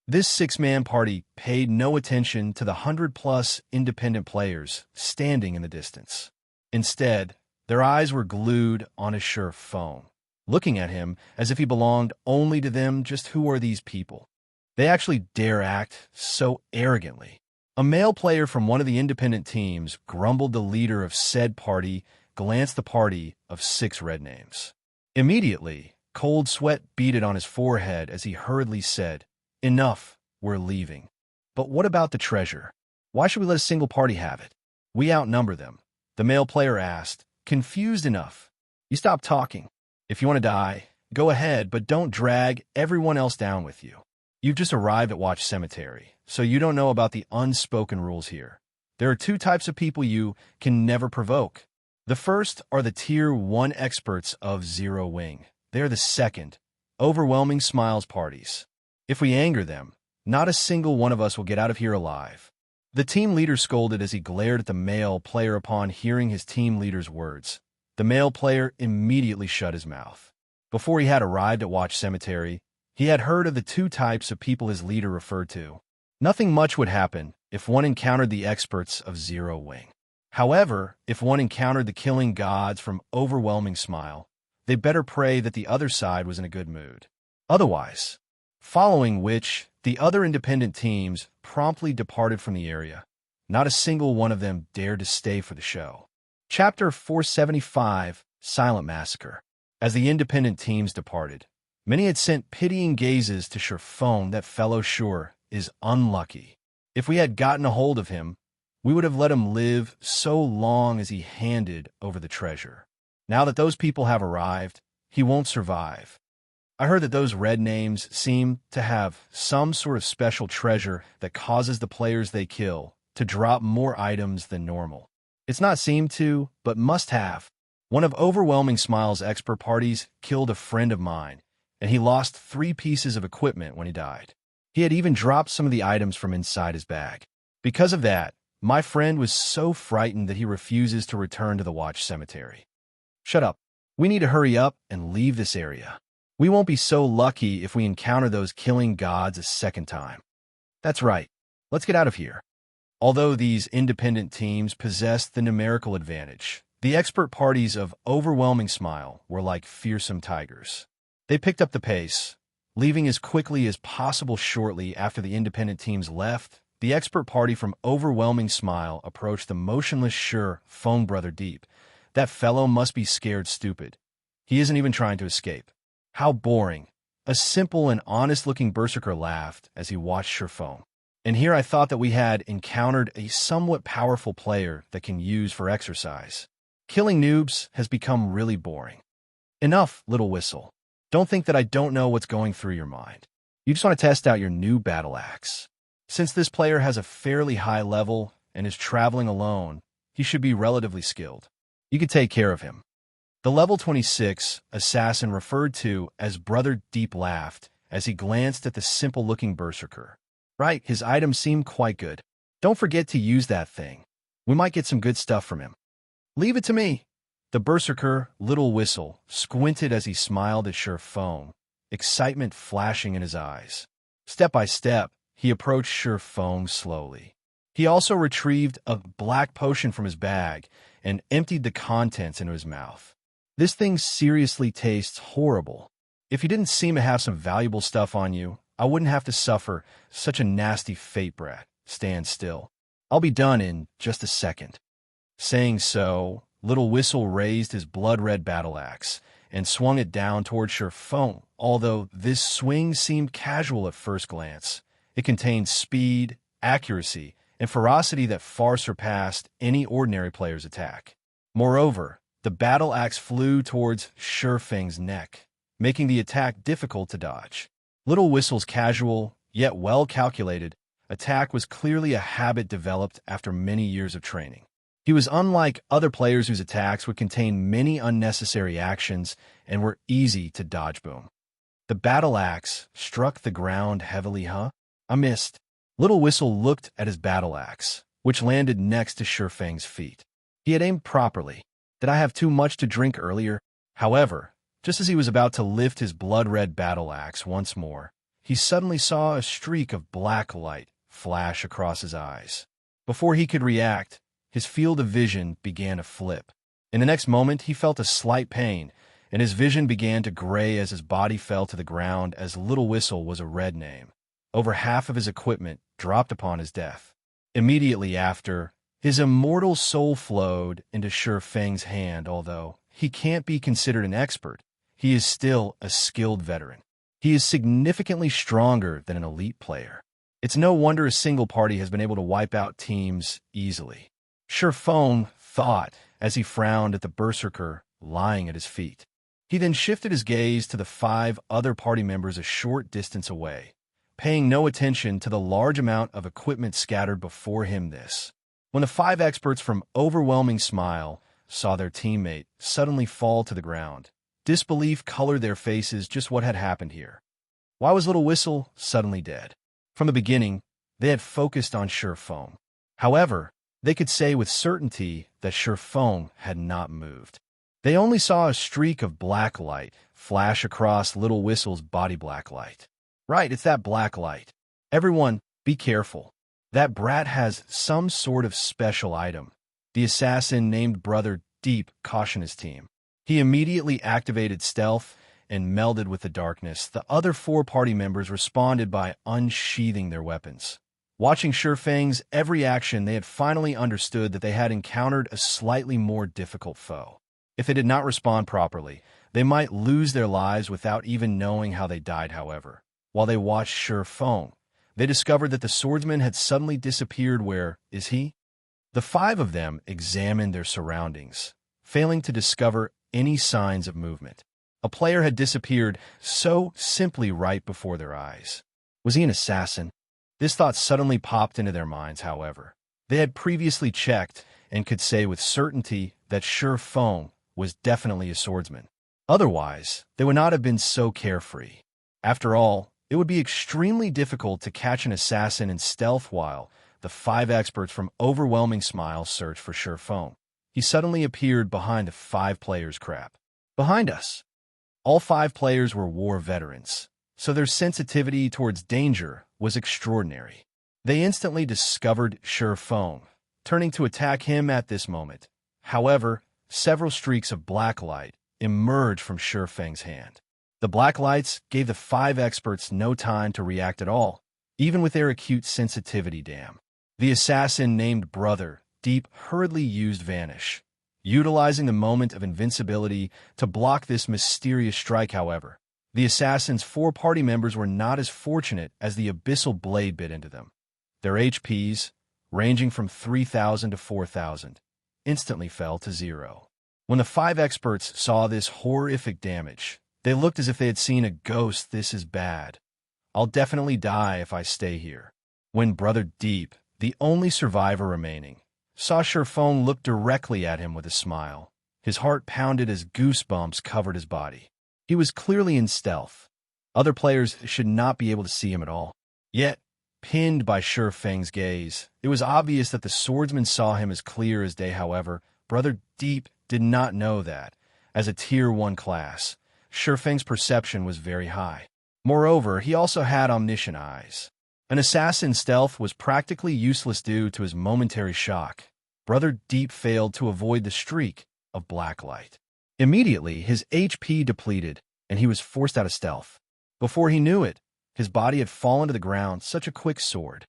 This six-man party paid no attention to the 100-plus independent players standing in the distance. Instead, their eyes were glued on Feng, looking at him as if he belonged only to them. Just who are these people? They actually dare act so arrogantly. A male player from one of the independent teams grumbled. The leader of said party glanced the party of 6 red names. Immediately, cold sweat beaded on his forehead as he hurriedly said, "Enough, we're leaving." But what about the treasure? Why should we let a single party have it? We outnumber them, the male player asked, confused enough. You stop talking. If you want to die, go ahead, but don't drag everyone else down with you. You've just arrived at Watch Cemetery, so you don't know about the unspoken rules here. There are 2 types of people you can never provoke. The first are the Tier 1 experts of Zero Wing. They are the second, Overwhelming Smiles parties. If we anger them, not a single one of us will get out of here alive. The team leader scolded as he glared at the male player. Upon hearing his team leader's words, the male player immediately shut his mouth. Before he had arrived at Watch Cemetery, he had heard of the 2 types of people his leader referred to. Nothing much would happen if one encountered the experts of Zero Wing. However, if one encountered the killing gods from Overwhelming Smile, they better pray that the other side was in a good mood. Otherwise, following which, the other independent teams promptly departed from the area. Not a single one of them dared to stay for the show. Chapter 475, Silent Massacre. As the independent teams departed, many had sent pitying gazes to Feng. That fellow sure is unlucky. If we had gotten a hold of him, we would have let him live so long as he handed over the treasure. Now that those people have arrived, he won't survive. I heard that those red names seem to have some sort of special treasure that causes the players they kill to drop more items than normal. It's not seem to, but must have. One of Overwhelming Smile's expert parties killed a friend of mine, and he lost 3 pieces of equipment when he died. He had even dropped some of the items from inside his bag. Because of that, my friend was so frightened that he refuses to return to the Watch Cemetery. Shut up. We need to hurry up and leave this area. We won't be so lucky if we encounter those killing gods a second time. That's right. Let's get out of here. Although these independent teams possessed the numerical advantage, the expert parties of Overwhelming Smile were like fearsome tigers. They picked up the pace, leaving as quickly as possible. Shortly after the independent teams left, the expert party from Overwhelming Smile approached the motionless Feng Brother Deep. That fellow must be scared stupid. He isn't even trying to escape. How boring. A simple and honest-looking berserker laughed as he watched Feng. And here I thought that we had encountered a somewhat powerful player that can use for exercise. Killing noobs has become really boring. Enough, little whistle. Don't think that I don't know what's going through your mind. You just want to test out your new battle axe. Since this player has a fairly high level and is traveling alone, he should be relatively skilled. You could take care of him. The level 26 assassin referred to as Brother Deep laughed as he glanced at the simple-looking berserker. Right, his items seem quite good. Don't forget to use that thing. We might get some good stuff from him. Leave it to me. The berserker, Little Whistle, squinted as he smiled at Feng, excitement flashing in his eyes. Step by step, he approached Feng slowly. He also retrieved a black potion from his bag and emptied the contents into his mouth. This thing seriously tastes horrible. If you didn't seem to have some valuable stuff on you, I wouldn't have to suffer such a nasty fate, brat. Stand still. I'll be done in just a second. Saying so, Little Whistle raised his blood-red battle axe and swung it down toward Feng. Although this swing seemed casual at first glance, it contained speed, accuracy, and ferocity that far surpassed any ordinary player's attack. Moreover, the battle axe flew towards Feng's neck, making the attack difficult to dodge. Little Whistle's casual, yet well-calculated, attack was clearly a habit developed after many years of training. He was unlike other players whose attacks would contain many unnecessary actions and were easy to dodge. Boom. The battle axe struck the ground heavily. I missed. Little Whistle looked at his battle axe, which landed next to Feng's feet. He had aimed properly. Did I have too much to drink earlier? However, just as he was about to lift his blood-red battle axe once more, he suddenly saw a streak of black light flash across his eyes. Before he could react, his field of vision began to flip. In the next moment, he felt a slight pain, and his vision began to gray as his body fell to the ground as Little Whistle was a red name. Over half of his equipment dropped upon his death. Immediately after, his immortal soul flowed into Feng's hand. Although he can't be considered an expert, he is still a skilled veteran. He is significantly stronger than an elite player. It's no wonder a single party has been able to wipe out teams easily. Feng thought as he frowned at the berserker lying at his feet. He then shifted his gaze to the 5 other party members a short distance away, paying no attention to the large amount of equipment scattered before him. When the 5 experts from Overwhelming Smile saw their teammate suddenly fall to the ground, disbelief colored their faces. Just what had happened here? Why was Little Whistle suddenly dead? From the beginning, they had focused on Feng. However, they could say with certainty that Feng had not moved. They only saw a streak of black light flash across Little Whistle's body. Black light. Right, it's that black light. Everyone, be careful. That brat has some sort of special item. The assassin named Brother Deep cautioned his team. He immediately activated stealth and melded with the darkness. The other 4 party members responded by unsheathing their weapons. Watching Feng's every action, they had finally understood that they had encountered a slightly more difficult foe. If they did not respond properly, they might lose their lives without even knowing how they died. However, while they watched Feng, they discovered that the swordsman had suddenly disappeared. Where is he? The 5 of them examined their surroundings, failing to discover any signs of movement. A player had disappeared so simply right before their eyes. Was he an assassin? This thought suddenly popped into their minds. However, they had previously checked and could say with certainty that Feng was definitely a swordsman. Otherwise, they would not have been so carefree. After all, it would be extremely difficult to catch an assassin in stealth while the 5 experts from Overwhelming Smile searched for Feng. He suddenly appeared behind the 5 players' crap. Behind us. All 5 players were war veterans, so their sensitivity towards danger was extraordinary. They instantly discovered Feng, turning to attack him at this moment. However, several streaks of black light emerged from Feng's hand. The black lights gave the 5 experts no time to react at all, even with their acute sensitivity. Damn. The assassin named Brother Deep hurriedly used Vanish, utilizing the moment of invincibility to block this mysterious strike. However, the assassin's 4 party members were not as fortunate as the Abyssal blade bit into them. Their HPs, ranging from 3,000 to 4,000, instantly fell to 0. When the 5 experts saw this horrific damage, they looked as if they had seen a ghost. This is bad. I'll definitely die if I stay here. When Brother Deep the only survivor remaining, saw Shurfong look directly at him with a smile. His heart pounded as goosebumps covered his body. He was clearly in stealth. Other players should not be able to see him at all. Yet, pinned by Shurfeng's gaze, it was obvious that the swordsman saw him as clear as day. However, Brother Deep did not know that. As a Tier 1 class, Shurfeng's perception was very high. Moreover, he also had omniscient eyes. An assassin's stealth was practically useless due to his momentary shock. Brother Deep failed to avoid the streak of black light. Immediately, his HP depleted, and he was forced out of stealth. Before he knew it, his body had fallen to the ground, such a quick sword.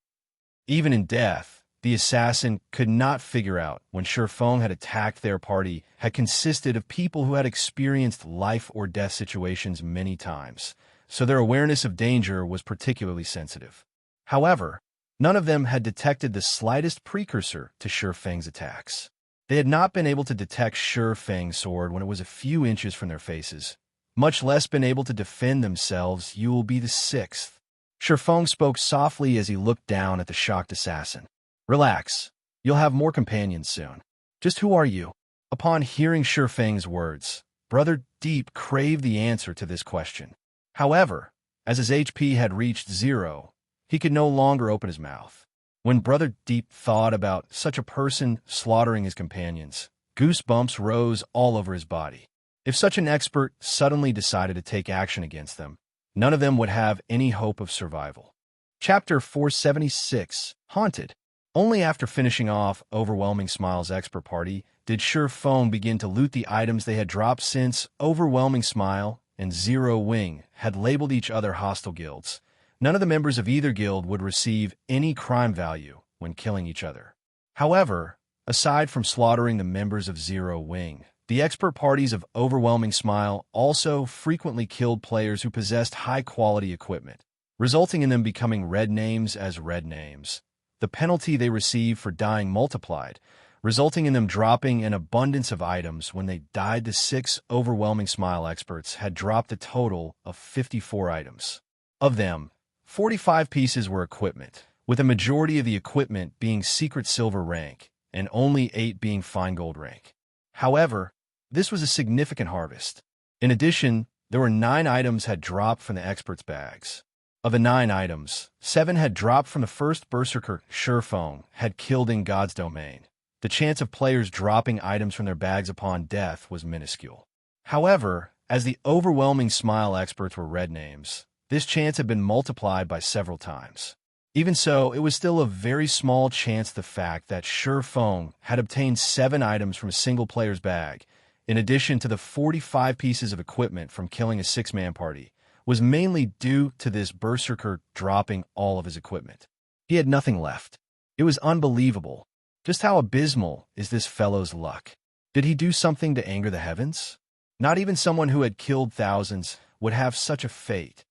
Even in death, the assassin could not figure out when Shurfong had attacked their party had consisted of people who had experienced life or death situations many times, so their awareness of danger was particularly sensitive. However, none of them had detected the slightest precursor to Shurfeng's attacks. They had not been able to detect Shurfeng's sword when it was a few inches from their faces, much less been able to defend themselves. "You will be the sixth." Shurfong spoke softly as he looked down at the shocked assassin. "Relax. You'll have more companions soon. Just who are you?" Upon hearing Shurfeng's words, Brother Deep craved the answer to this question. However, as his HP had reached 0, he could no longer open his mouth. When Brother Deep thought about such a person slaughtering his companions, goosebumps rose all over his body. If such an expert suddenly decided to take action against them, none of them would have any hope of survival. Chapter 476, Haunted. Only after finishing off Overwhelming Smile's expert party did Shurfong begin to loot the items they had dropped, since Overwhelming Smile and Zero Wing had labeled each other hostile guilds. None of the members of either guild would receive any crime value when killing each other. However, aside from slaughtering the members of Zero Wing, the expert parties of Overwhelming Smile also frequently killed players who possessed high-quality equipment, resulting in them becoming red names as red names. The penalty they received for dying multiplied, resulting in them dropping an abundance of items. When they died, the 6 Overwhelming Smile experts had dropped a total of 54 items. Of them, 45 pieces were equipment, with a majority of the equipment being Secret Silver rank, and only 8 being Fine Gold rank. However, this was a significant harvest. In addition, there were 9 items had dropped from the experts' bags. Of the 9 items, 7 had dropped from the first Berserker Shurfong had killed in God's domain. The chance of players dropping items from their bags upon death was minuscule. However, as the Overwhelming Smile experts were red names, this chance had been multiplied by several times. Even so, it was still a very small chance. The fact that Shurfong had obtained 7 items from a single player's bag, in addition to the 45 pieces of equipment from killing a 6-man party, was mainly due to this Berserker dropping all of his equipment. He had nothing left. It was unbelievable. Just how abysmal is this fellow's luck? Did he do something to anger the heavens? Not even someone who had killed thousands would have such a fate.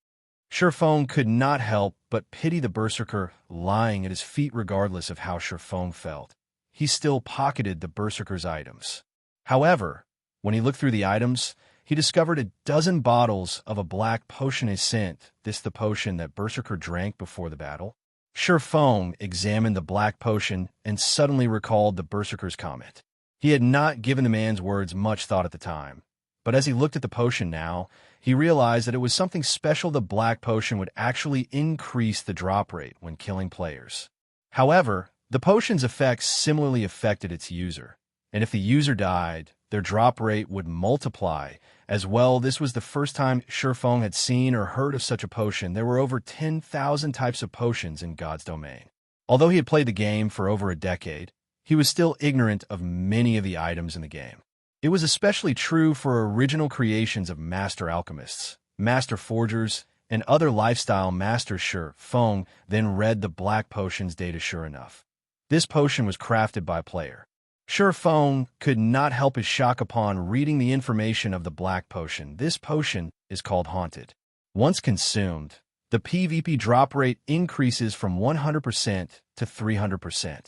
Shurfong could not help but pity the Berserker lying at his feet. Regardless of how Shurfong felt, he still pocketed the Berserker's items. However, when he looked through the items, he discovered a dozen bottles of a black potion. Ascent, this the potion that Berserker drank before the battle. Shurfong examined the black potion and suddenly recalled the Berserker's comment. He had not given the man's words much thought at the time, but as he looked at the potion now, he realized that it was something special. The black potion would actually increase the drop rate when killing players. However, the potion's effects similarly affected its user, and if the user died, their drop rate would multiply as well. This was the first time Shurfong had seen or heard of such a potion. There were over 10,000 types of potions in God's domain. Although he had played the game for over a decade, he was still ignorant of many of the items in the game. It was especially true for original creations of master alchemists, master forgers, and other lifestyle masters. Shurfong then read the black potion's data. Sure enough, this potion was crafted by a player. Shurfong could not help his shock upon reading the information of the black potion. This potion is called Haunted. Once consumed, the PvP drop rate increases from 100% to 300%.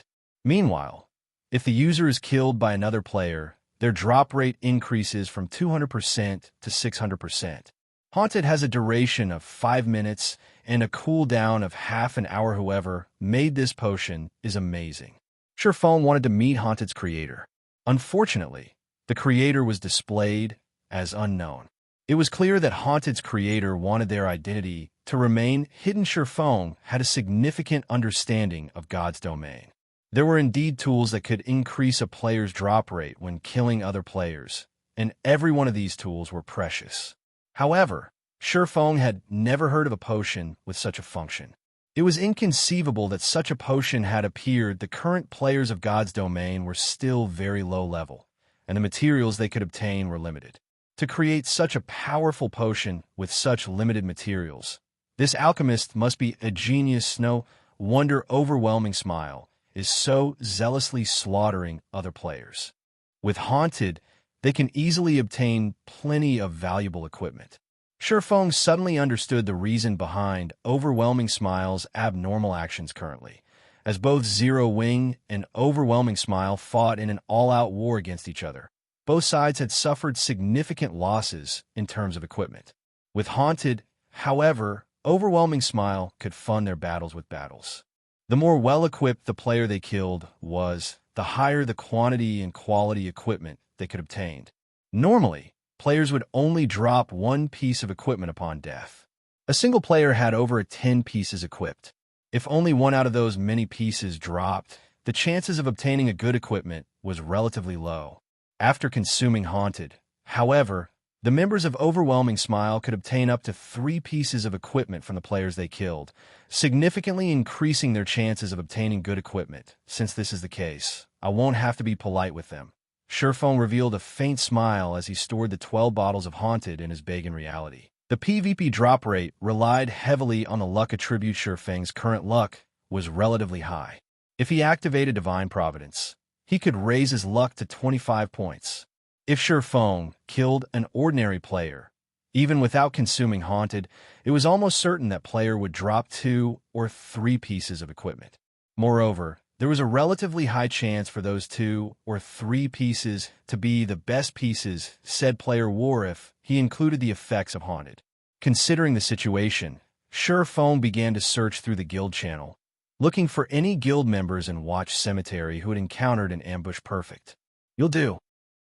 Meanwhile, if the user is killed by another player, their drop rate increases from 200% to 600%. Haunted has a duration of 5 minutes and a cooldown of half an hour. Whoever made this potion is amazing. Surephone wanted to meet Haunted's creator. Unfortunately, the creator was displayed as unknown. It was clear that Haunted's creator wanted their identity to remain hidden. Surephone had a significant understanding of God's domain. There were indeed tools that could increase a player's drop rate when killing other players, and every one of these tools were precious. However, Surephone had never heard of a potion with such a function. It was inconceivable that such a potion had appeared. The current players of God's domain were still very low level, and the materials they could obtain were limited. To create such a powerful potion with such limited materials, this alchemist must be a genius. No wonder Overwhelming Smile is so zealously slaughtering other players. With Haunted, they can easily obtain plenty of valuable equipment. Surephone suddenly understood the reason behind Overwhelming Smile's abnormal actions currently, as both Zero Wing and Overwhelming Smile fought in an all-out war against each other. Both sides had suffered significant losses in terms of equipment. With Haunted, however, Overwhelming Smile could fund their battles with battles. The more well-equipped the player they killed was, the higher the quantity and quality equipment they could obtain. Normally, players would only drop one piece of equipment upon death. A single player had over 10 pieces equipped. If only one out of those many pieces dropped, the chances of obtaining a good equipment was relatively low. After consuming Haunted, however, the members of Overwhelming Smile could obtain up to 3 pieces of equipment from the players they killed, significantly increasing their chances of obtaining good equipment. Since this is the case, I won't have to be polite with them. Surephone revealed a faint smile as he stored the 12 bottles of Haunted in his bag. In reality, the PvP drop rate relied heavily on the luck attribute. Surephone's current luck was relatively high. If he activated Divine Providence, he could raise his luck to 25 points. If Surephone killed an ordinary player, even without consuming Haunted, it was almost certain that player would drop 2 or 3 pieces of equipment. Moreover, there was a relatively high chance for those 2 or 3 pieces to be the best pieces said player wore if he included the effects of Haunted. Considering the situation, Surephone began to search through the guild channel, looking for any guild members in Watch Cemetery who had encountered an ambush. Perfect. You'll do.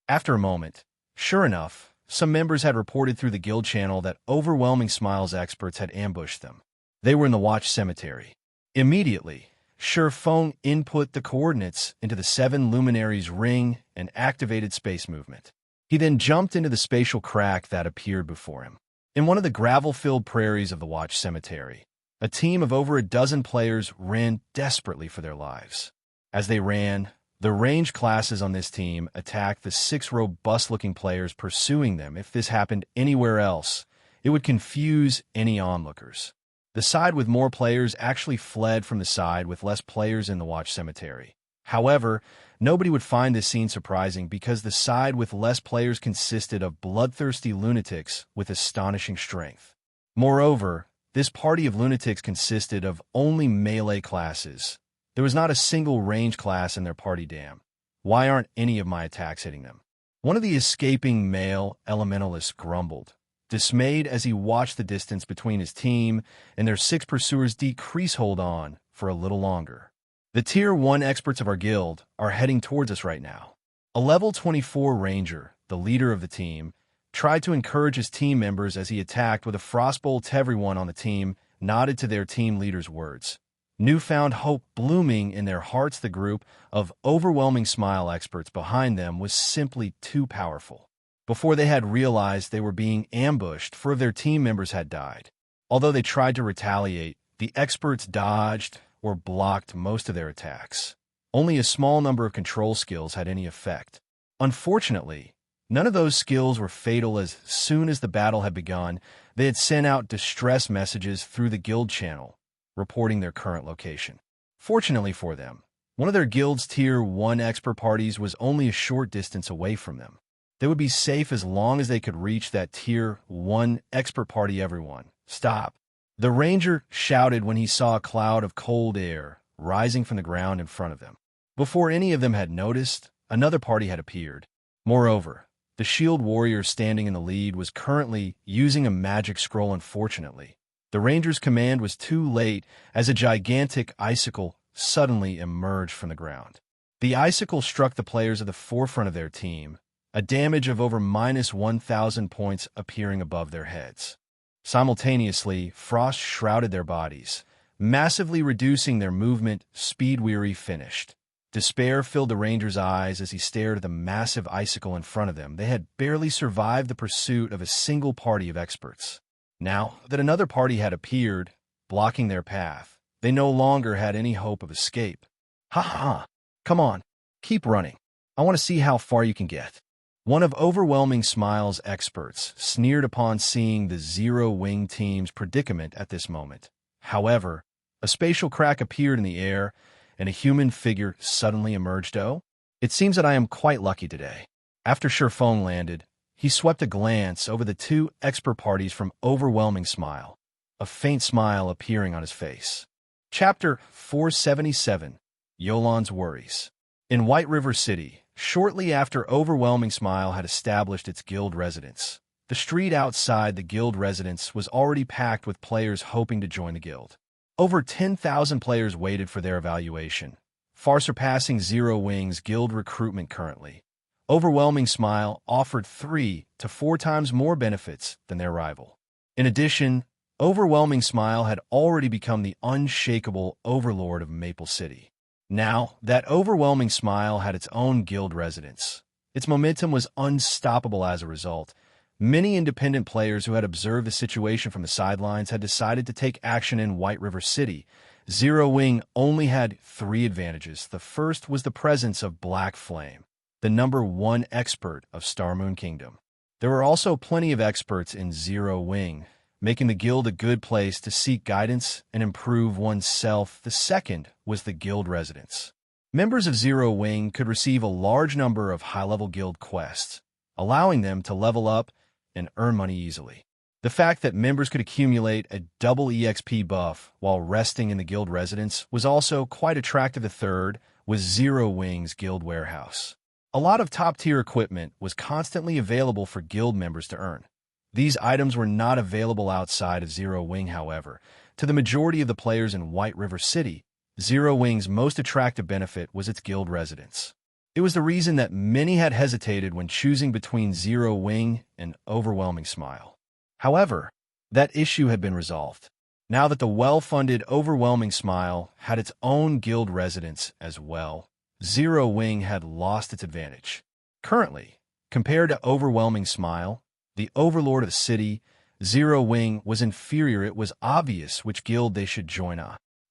After a moment, sure enough, some members had reported through the guild channel that Overwhelming Smile's experts had ambushed them. They were in the Watch Cemetery. Immediately, Surephone input the coordinates into the 7 Luminaries ring and activated space movement. He then jumped into the spatial crack that appeared before him. In one of the gravel-filled prairies of the Watch Cemetery, a team of over a dozen players ran desperately for their lives. As they ran, the ranged classes on this team attacked the 6 robust-looking players pursuing them. If this happened anywhere else, it would confuse any onlookers. The side with more players actually fled from the side with less players in the Watch Cemetery. However, nobody would find this scene surprising because the side with less players consisted of bloodthirsty lunatics with astonishing strength. Moreover, this party of lunatics consisted of only melee classes. There was not a single range class in their party. Damn. Why aren't any of my attacks hitting them? One of the escaping male elementalists grumbled, dismayed as he watched the distance between his team and their 6 pursuers decrease. Hold on for a little longer. The Tier 1 experts of our guild are heading towards us right now. A level 24 ranger, the leader of the team, tried to encourage his team members as he attacked with a frostbolt. Everyone on the team nodded to their team leader's words. Newfound hope blooming in their hearts. The group of Overwhelming Smile experts behind them was simply too powerful. Before they had realized they were being ambushed, 4 of their team members had died. Although they tried to retaliate, the experts dodged or blocked most of their attacks. Only a small number of control skills had any effect. Unfortunately, none of those skills were fatal. As soon as the battle had begun, they had sent out distress messages through the guild channel, reporting their current location. Fortunately for them, one of their guild's Tier 1 expert parties was only a short distance away from them. They would be safe as long as they could reach that Tier 1 expert party. Everyone, stop! The ranger shouted when he saw a cloud of cold air rising from the ground in front of them. Before any of them had noticed, another party had appeared. Moreover, The shield warrior standing in the lead was currently using a magic scroll. Unfortunately, the ranger's command was too late as a gigantic icicle suddenly emerged from the ground. The icicle struck the players of the forefront of their team, a damage of over -1,000 points appearing above their heads. Simultaneously, frost shrouded their bodies, massively reducing their movement speed. Weary finished. Despair filled the ranger's eyes as he stared at the massive icicle in front of them. They had barely survived the pursuit of a single party of experts. Now that another party had appeared, blocking their path, they no longer had any hope of escape. Ha ha! Come on, keep running. I want to see how far you can get. One of Overwhelming Smile's experts sneered upon seeing the Zero-Wing team's predicament at this moment. However, a spatial crack appeared in the air, and a human figure suddenly emerged. Oh, it seems that I am quite lucky today. After Sherfong landed, he swept a glance over the two expert parties from Overwhelming Smile, a faint smile appearing on his face. Chapter 477, Youlan's Worries. In White River City, shortly after Overwhelming Smile had established its guild residence, the street outside the guild residence was already packed with players hoping to join the guild. Over 10,000 players waited for their evaluation, far surpassing Zero-Wing's guild recruitment currently. Overwhelming Smile offered 3 to 4 times more benefits than their rival. In addition, Overwhelming Smile had already become the unshakable overlord of Maple City. Now that Overwhelming Smile had its own guild residence, its momentum was unstoppable. As a result, many independent players who had observed the situation from the sidelines had decided to take action in White River City. Zero-Wing only had 3 advantages. The first was the presence of Black Flame, the #1 expert of Starmoon Kingdom. There were also plenty of experts in Zero-Wing, making the guild a good place to seek guidance and improve oneself. The second was the guild residence. Members of Zero-Wing could receive a large number of high-level guild quests, allowing them to level up and earn money easily. The fact that members could accumulate a double EXP buff while resting in the guild residence was also quite attractive. The third was Zero-Wing's guild warehouse. A lot of top-tier equipment was constantly available for guild members to earn. These items were not available outside of Zero-Wing, however. To the majority of the players in White River City, Zero-Wing's most attractive benefit was its guild residence. It was the reason that many had hesitated when choosing between Zero-Wing and Overwhelming Smile. However, that issue had been resolved. Now that the well-funded Overwhelming Smile had its own guild residence as well, Zero-Wing had lost its advantage. Currently, compared to Overwhelming Smile, the overlord of the city, Zero-Wing was inferior. It was obvious which guild they should join.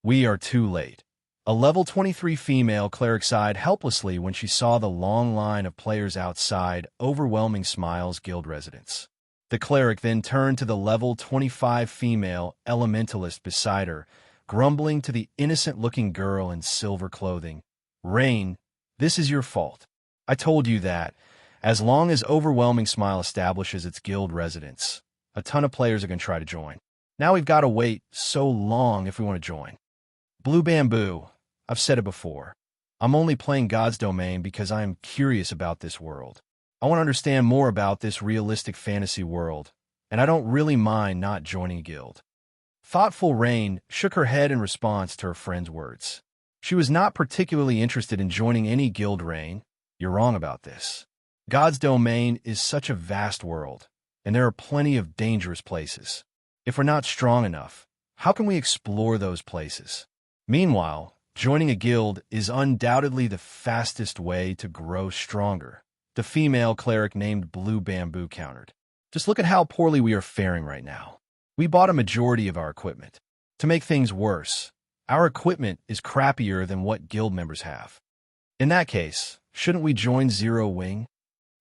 We are too late. A level 23 female cleric sighed helplessly when she saw the long line of players outside Overwhelming Smile's guild residence. The cleric then turned to the level 25 female elementalist beside her, grumbling to the innocent-looking girl in silver clothing. "Rain, this is your fault. I told you that. As long as Overwhelming Smile establishes its guild residence, a ton of players are going to try to join. Now we've got to wait so long if we want to join." Blue Bamboo, I've said it before. I'm only playing God's Domain because I am curious about this world. I want to understand more about this realistic fantasy world, and I don't really mind not joining a guild. Thoughtful Rain shook her head in response to her friend's words. She was not particularly interested in joining any guild. Rain, you're wrong about this. God's Domain is such a vast world, and there are plenty of dangerous places. If we're not strong enough, how can we explore those places? Meanwhile, joining a guild is undoubtedly the fastest way to grow stronger, the female cleric named Blue Bamboo countered. Just look at how poorly we are faring right now. We bought a majority of our equipment. To make things worse, our equipment is crappier than what guild members have. In that case, shouldn't we join Zero-Wing?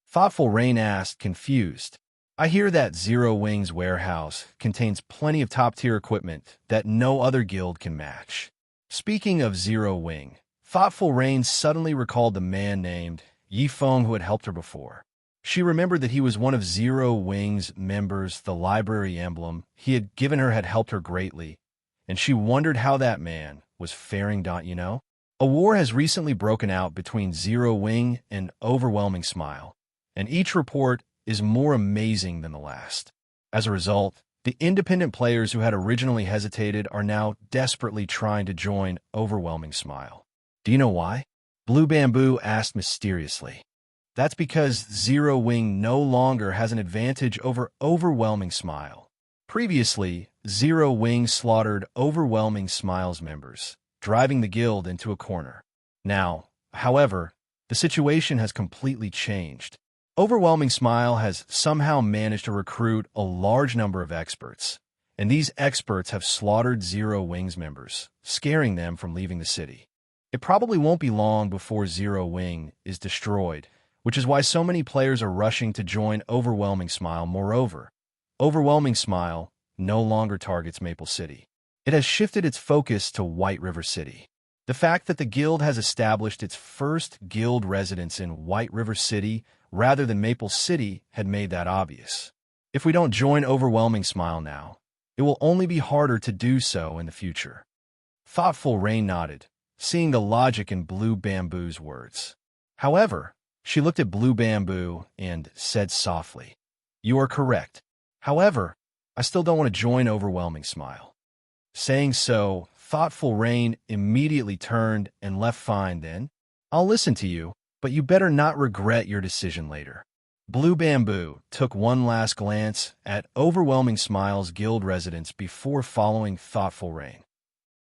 Thoughtful Rain asked, confused. I hear that Zero-Wing's warehouse contains plenty of top-tier equipment that no other guild can match. Speaking of Zero-Wing, Thoughtful Rain suddenly recalled the man named Yifeng who had helped her before. She remembered that he was one of Zero-Wing's members. The library emblem he had given her had helped her greatly, and she wondered how that man was faring. A war has recently broken out between Zero-Wing and Overwhelming Smile, and each report is more amazing than the last. As a result, the independent players who had originally hesitated are now desperately trying to join Overwhelming Smile. Do you know why? Blue Bamboo asked mysteriously. That's because Zero Wing no longer has an advantage over Overwhelming Smile. Previously, Zero Wing slaughtered Overwhelming Smile's members, driving the guild into a corner. Now, however, the situation has completely changed. Overwhelming Smile has somehow managed to recruit a large number of experts, and these experts have slaughtered Zero Wing's members, scaring them from leaving the city. It probably won't be long before Zero Wing is destroyed, which is why so many players are rushing to join Overwhelming Smile. Moreover, Overwhelming Smile no longer targets Maple City. It has shifted its focus to White River City. The fact that the guild has established its first guild residence in White River City rather than Maple City had made that obvious. If we don't join Overwhelming Smile now, it will only be harder to do so in the future. Thoughtful Rain nodded, seeing the logic in Blue Bamboo's words. However, she looked at Blue Bamboo and said softly, "You are correct. However, I still don't want to join Overwhelming Smile." Saying so, Thoughtful Rain immediately turned and left. "Fine then. I'll listen to you, but you better not regret your decision later." Blue Bamboo took one last glance at Overwhelming Smile's guild residence before following Thoughtful Rain.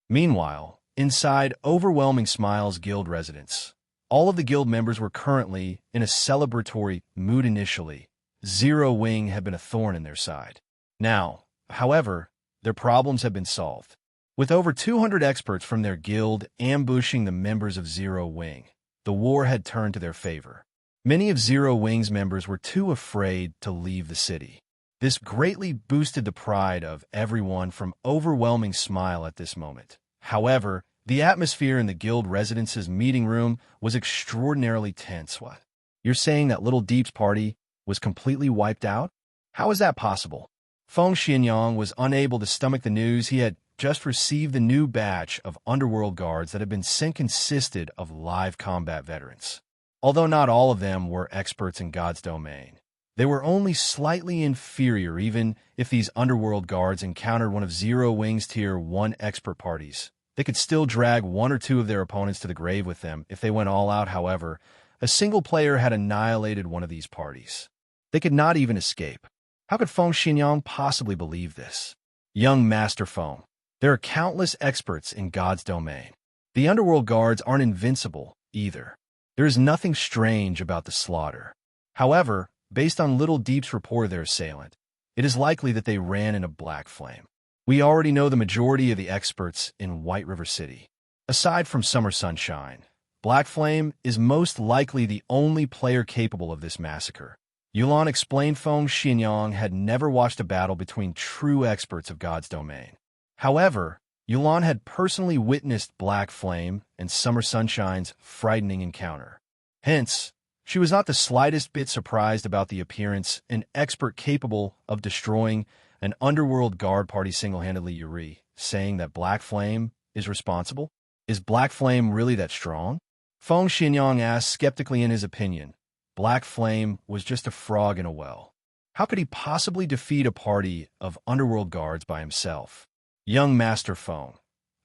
Meanwhile, inside Overwhelming Smile's guild residence, all of the guild members were currently in a celebratory mood. Initially, Zero Wing had been a thorn in their side. Now, however, their problems have been solved. With over 200 experts from their guild ambushing the members of Zero Wing, the war had turned to their favor. Many of Zero Wing's members were too afraid to leave the city. This greatly boosted the pride of everyone from Overwhelming Smile at this moment. However, the atmosphere in the guild residence's meeting room was extraordinarily tense. What? You're saying that Little Deep's party was completely wiped out? How is that possible? Feng Xianyang was unable to stomach the news. He had just received the new batch of Underworld guards that had been sent consisted of live combat veterans. Although not all of them were experts in God's domain, they were only slightly inferior. Even if these Underworld guards encountered one of Zero Wing's Tier 1 expert parties, they could still drag one or two of their opponents to the grave with them if they went all out. However, a single player had annihilated one of these parties. They could not even escape. How could Feng Xianyang possibly believe this? Young Master Feng, there are countless experts in God's domain. The Underworld guards aren't invincible either. There is nothing strange about the slaughter. However, based on Little Deep's report of their assailant, it is likely that they ran in a black flame. We already know the majority of the experts in White River City. Aside from Summer Sunshine, Black Flame is most likely the only player capable of this massacre. Youlan explained Feng Xianyang had never watched a battle between true experts of God's domain. However, Youlan had personally witnessed Black Flame and Summer Sunshine's frightening encounter. Hence, she was not the slightest bit surprised about the appearance an expert capable of destroying an Underworld guard party single-handedly. Yuri, saying that Black Flame is responsible? Is Black Flame really that strong? Feng Xianyang asked skeptically. In his opinion, Black Flame was just a frog in a well. How could he possibly defeat a party of Underworld guards by himself? Young Master Feng,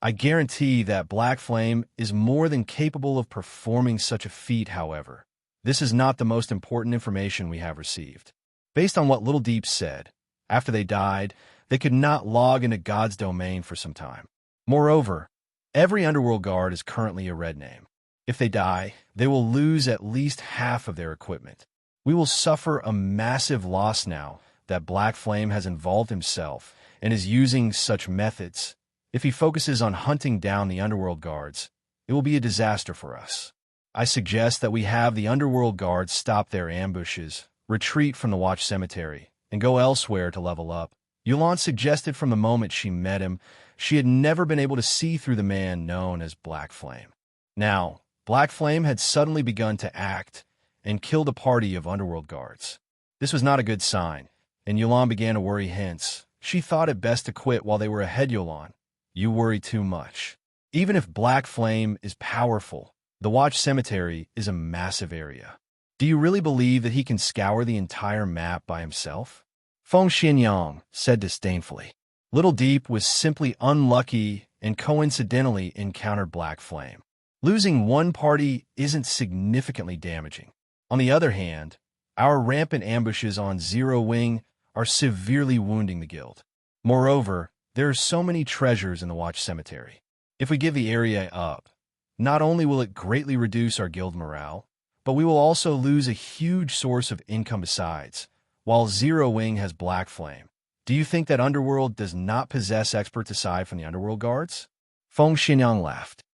I guarantee that Black Flame is more than capable of performing such a feat. However, this is not the most important information we have received. Based on what Little Deep said, after they died, they could not log into God's domain for some time. Moreover, every Underworld guard is currently a red name. If they die, they will lose at least half of their equipment. We will suffer a massive loss now that Black Flame has involved himself and is using such methods. If he focuses on hunting down the Underworld guards, it will be a disaster for us. I suggest that we have the Underworld guards stop their ambushes, retreat from the Watch Cemetery, and go elsewhere to level up. Youlan suggested. From the moment she met him, she had never been able to see through the man known as Black Flame. Now, Black Flame had suddenly begun to act and killed a party of Underworld guards. This was not a good sign, and Youlan began to worry. Hence, she thought it best to quit while they were ahead. Youlan, you worry too much. Even if Black Flame is powerful, the Watch Cemetery is a massive area. Do you really believe that he can scour the entire map by himself? Feng Xinyang said disdainfully. Little Deep was simply unlucky and coincidentally encountered Black Flame. Losing one party isn't significantly damaging. On the other hand, our rampant ambushes on Zero Wing are severely wounding the guild. Moreover, there are so many treasures in the Watch Cemetery. If we give the area up, not only will it greatly reduce our guild morale, but we will also lose a huge source of income besides. While Zero Wing has Black Flame, do you think that Underworld does not possess experts aside from the Underworld guards? Feng Xinyang laughed.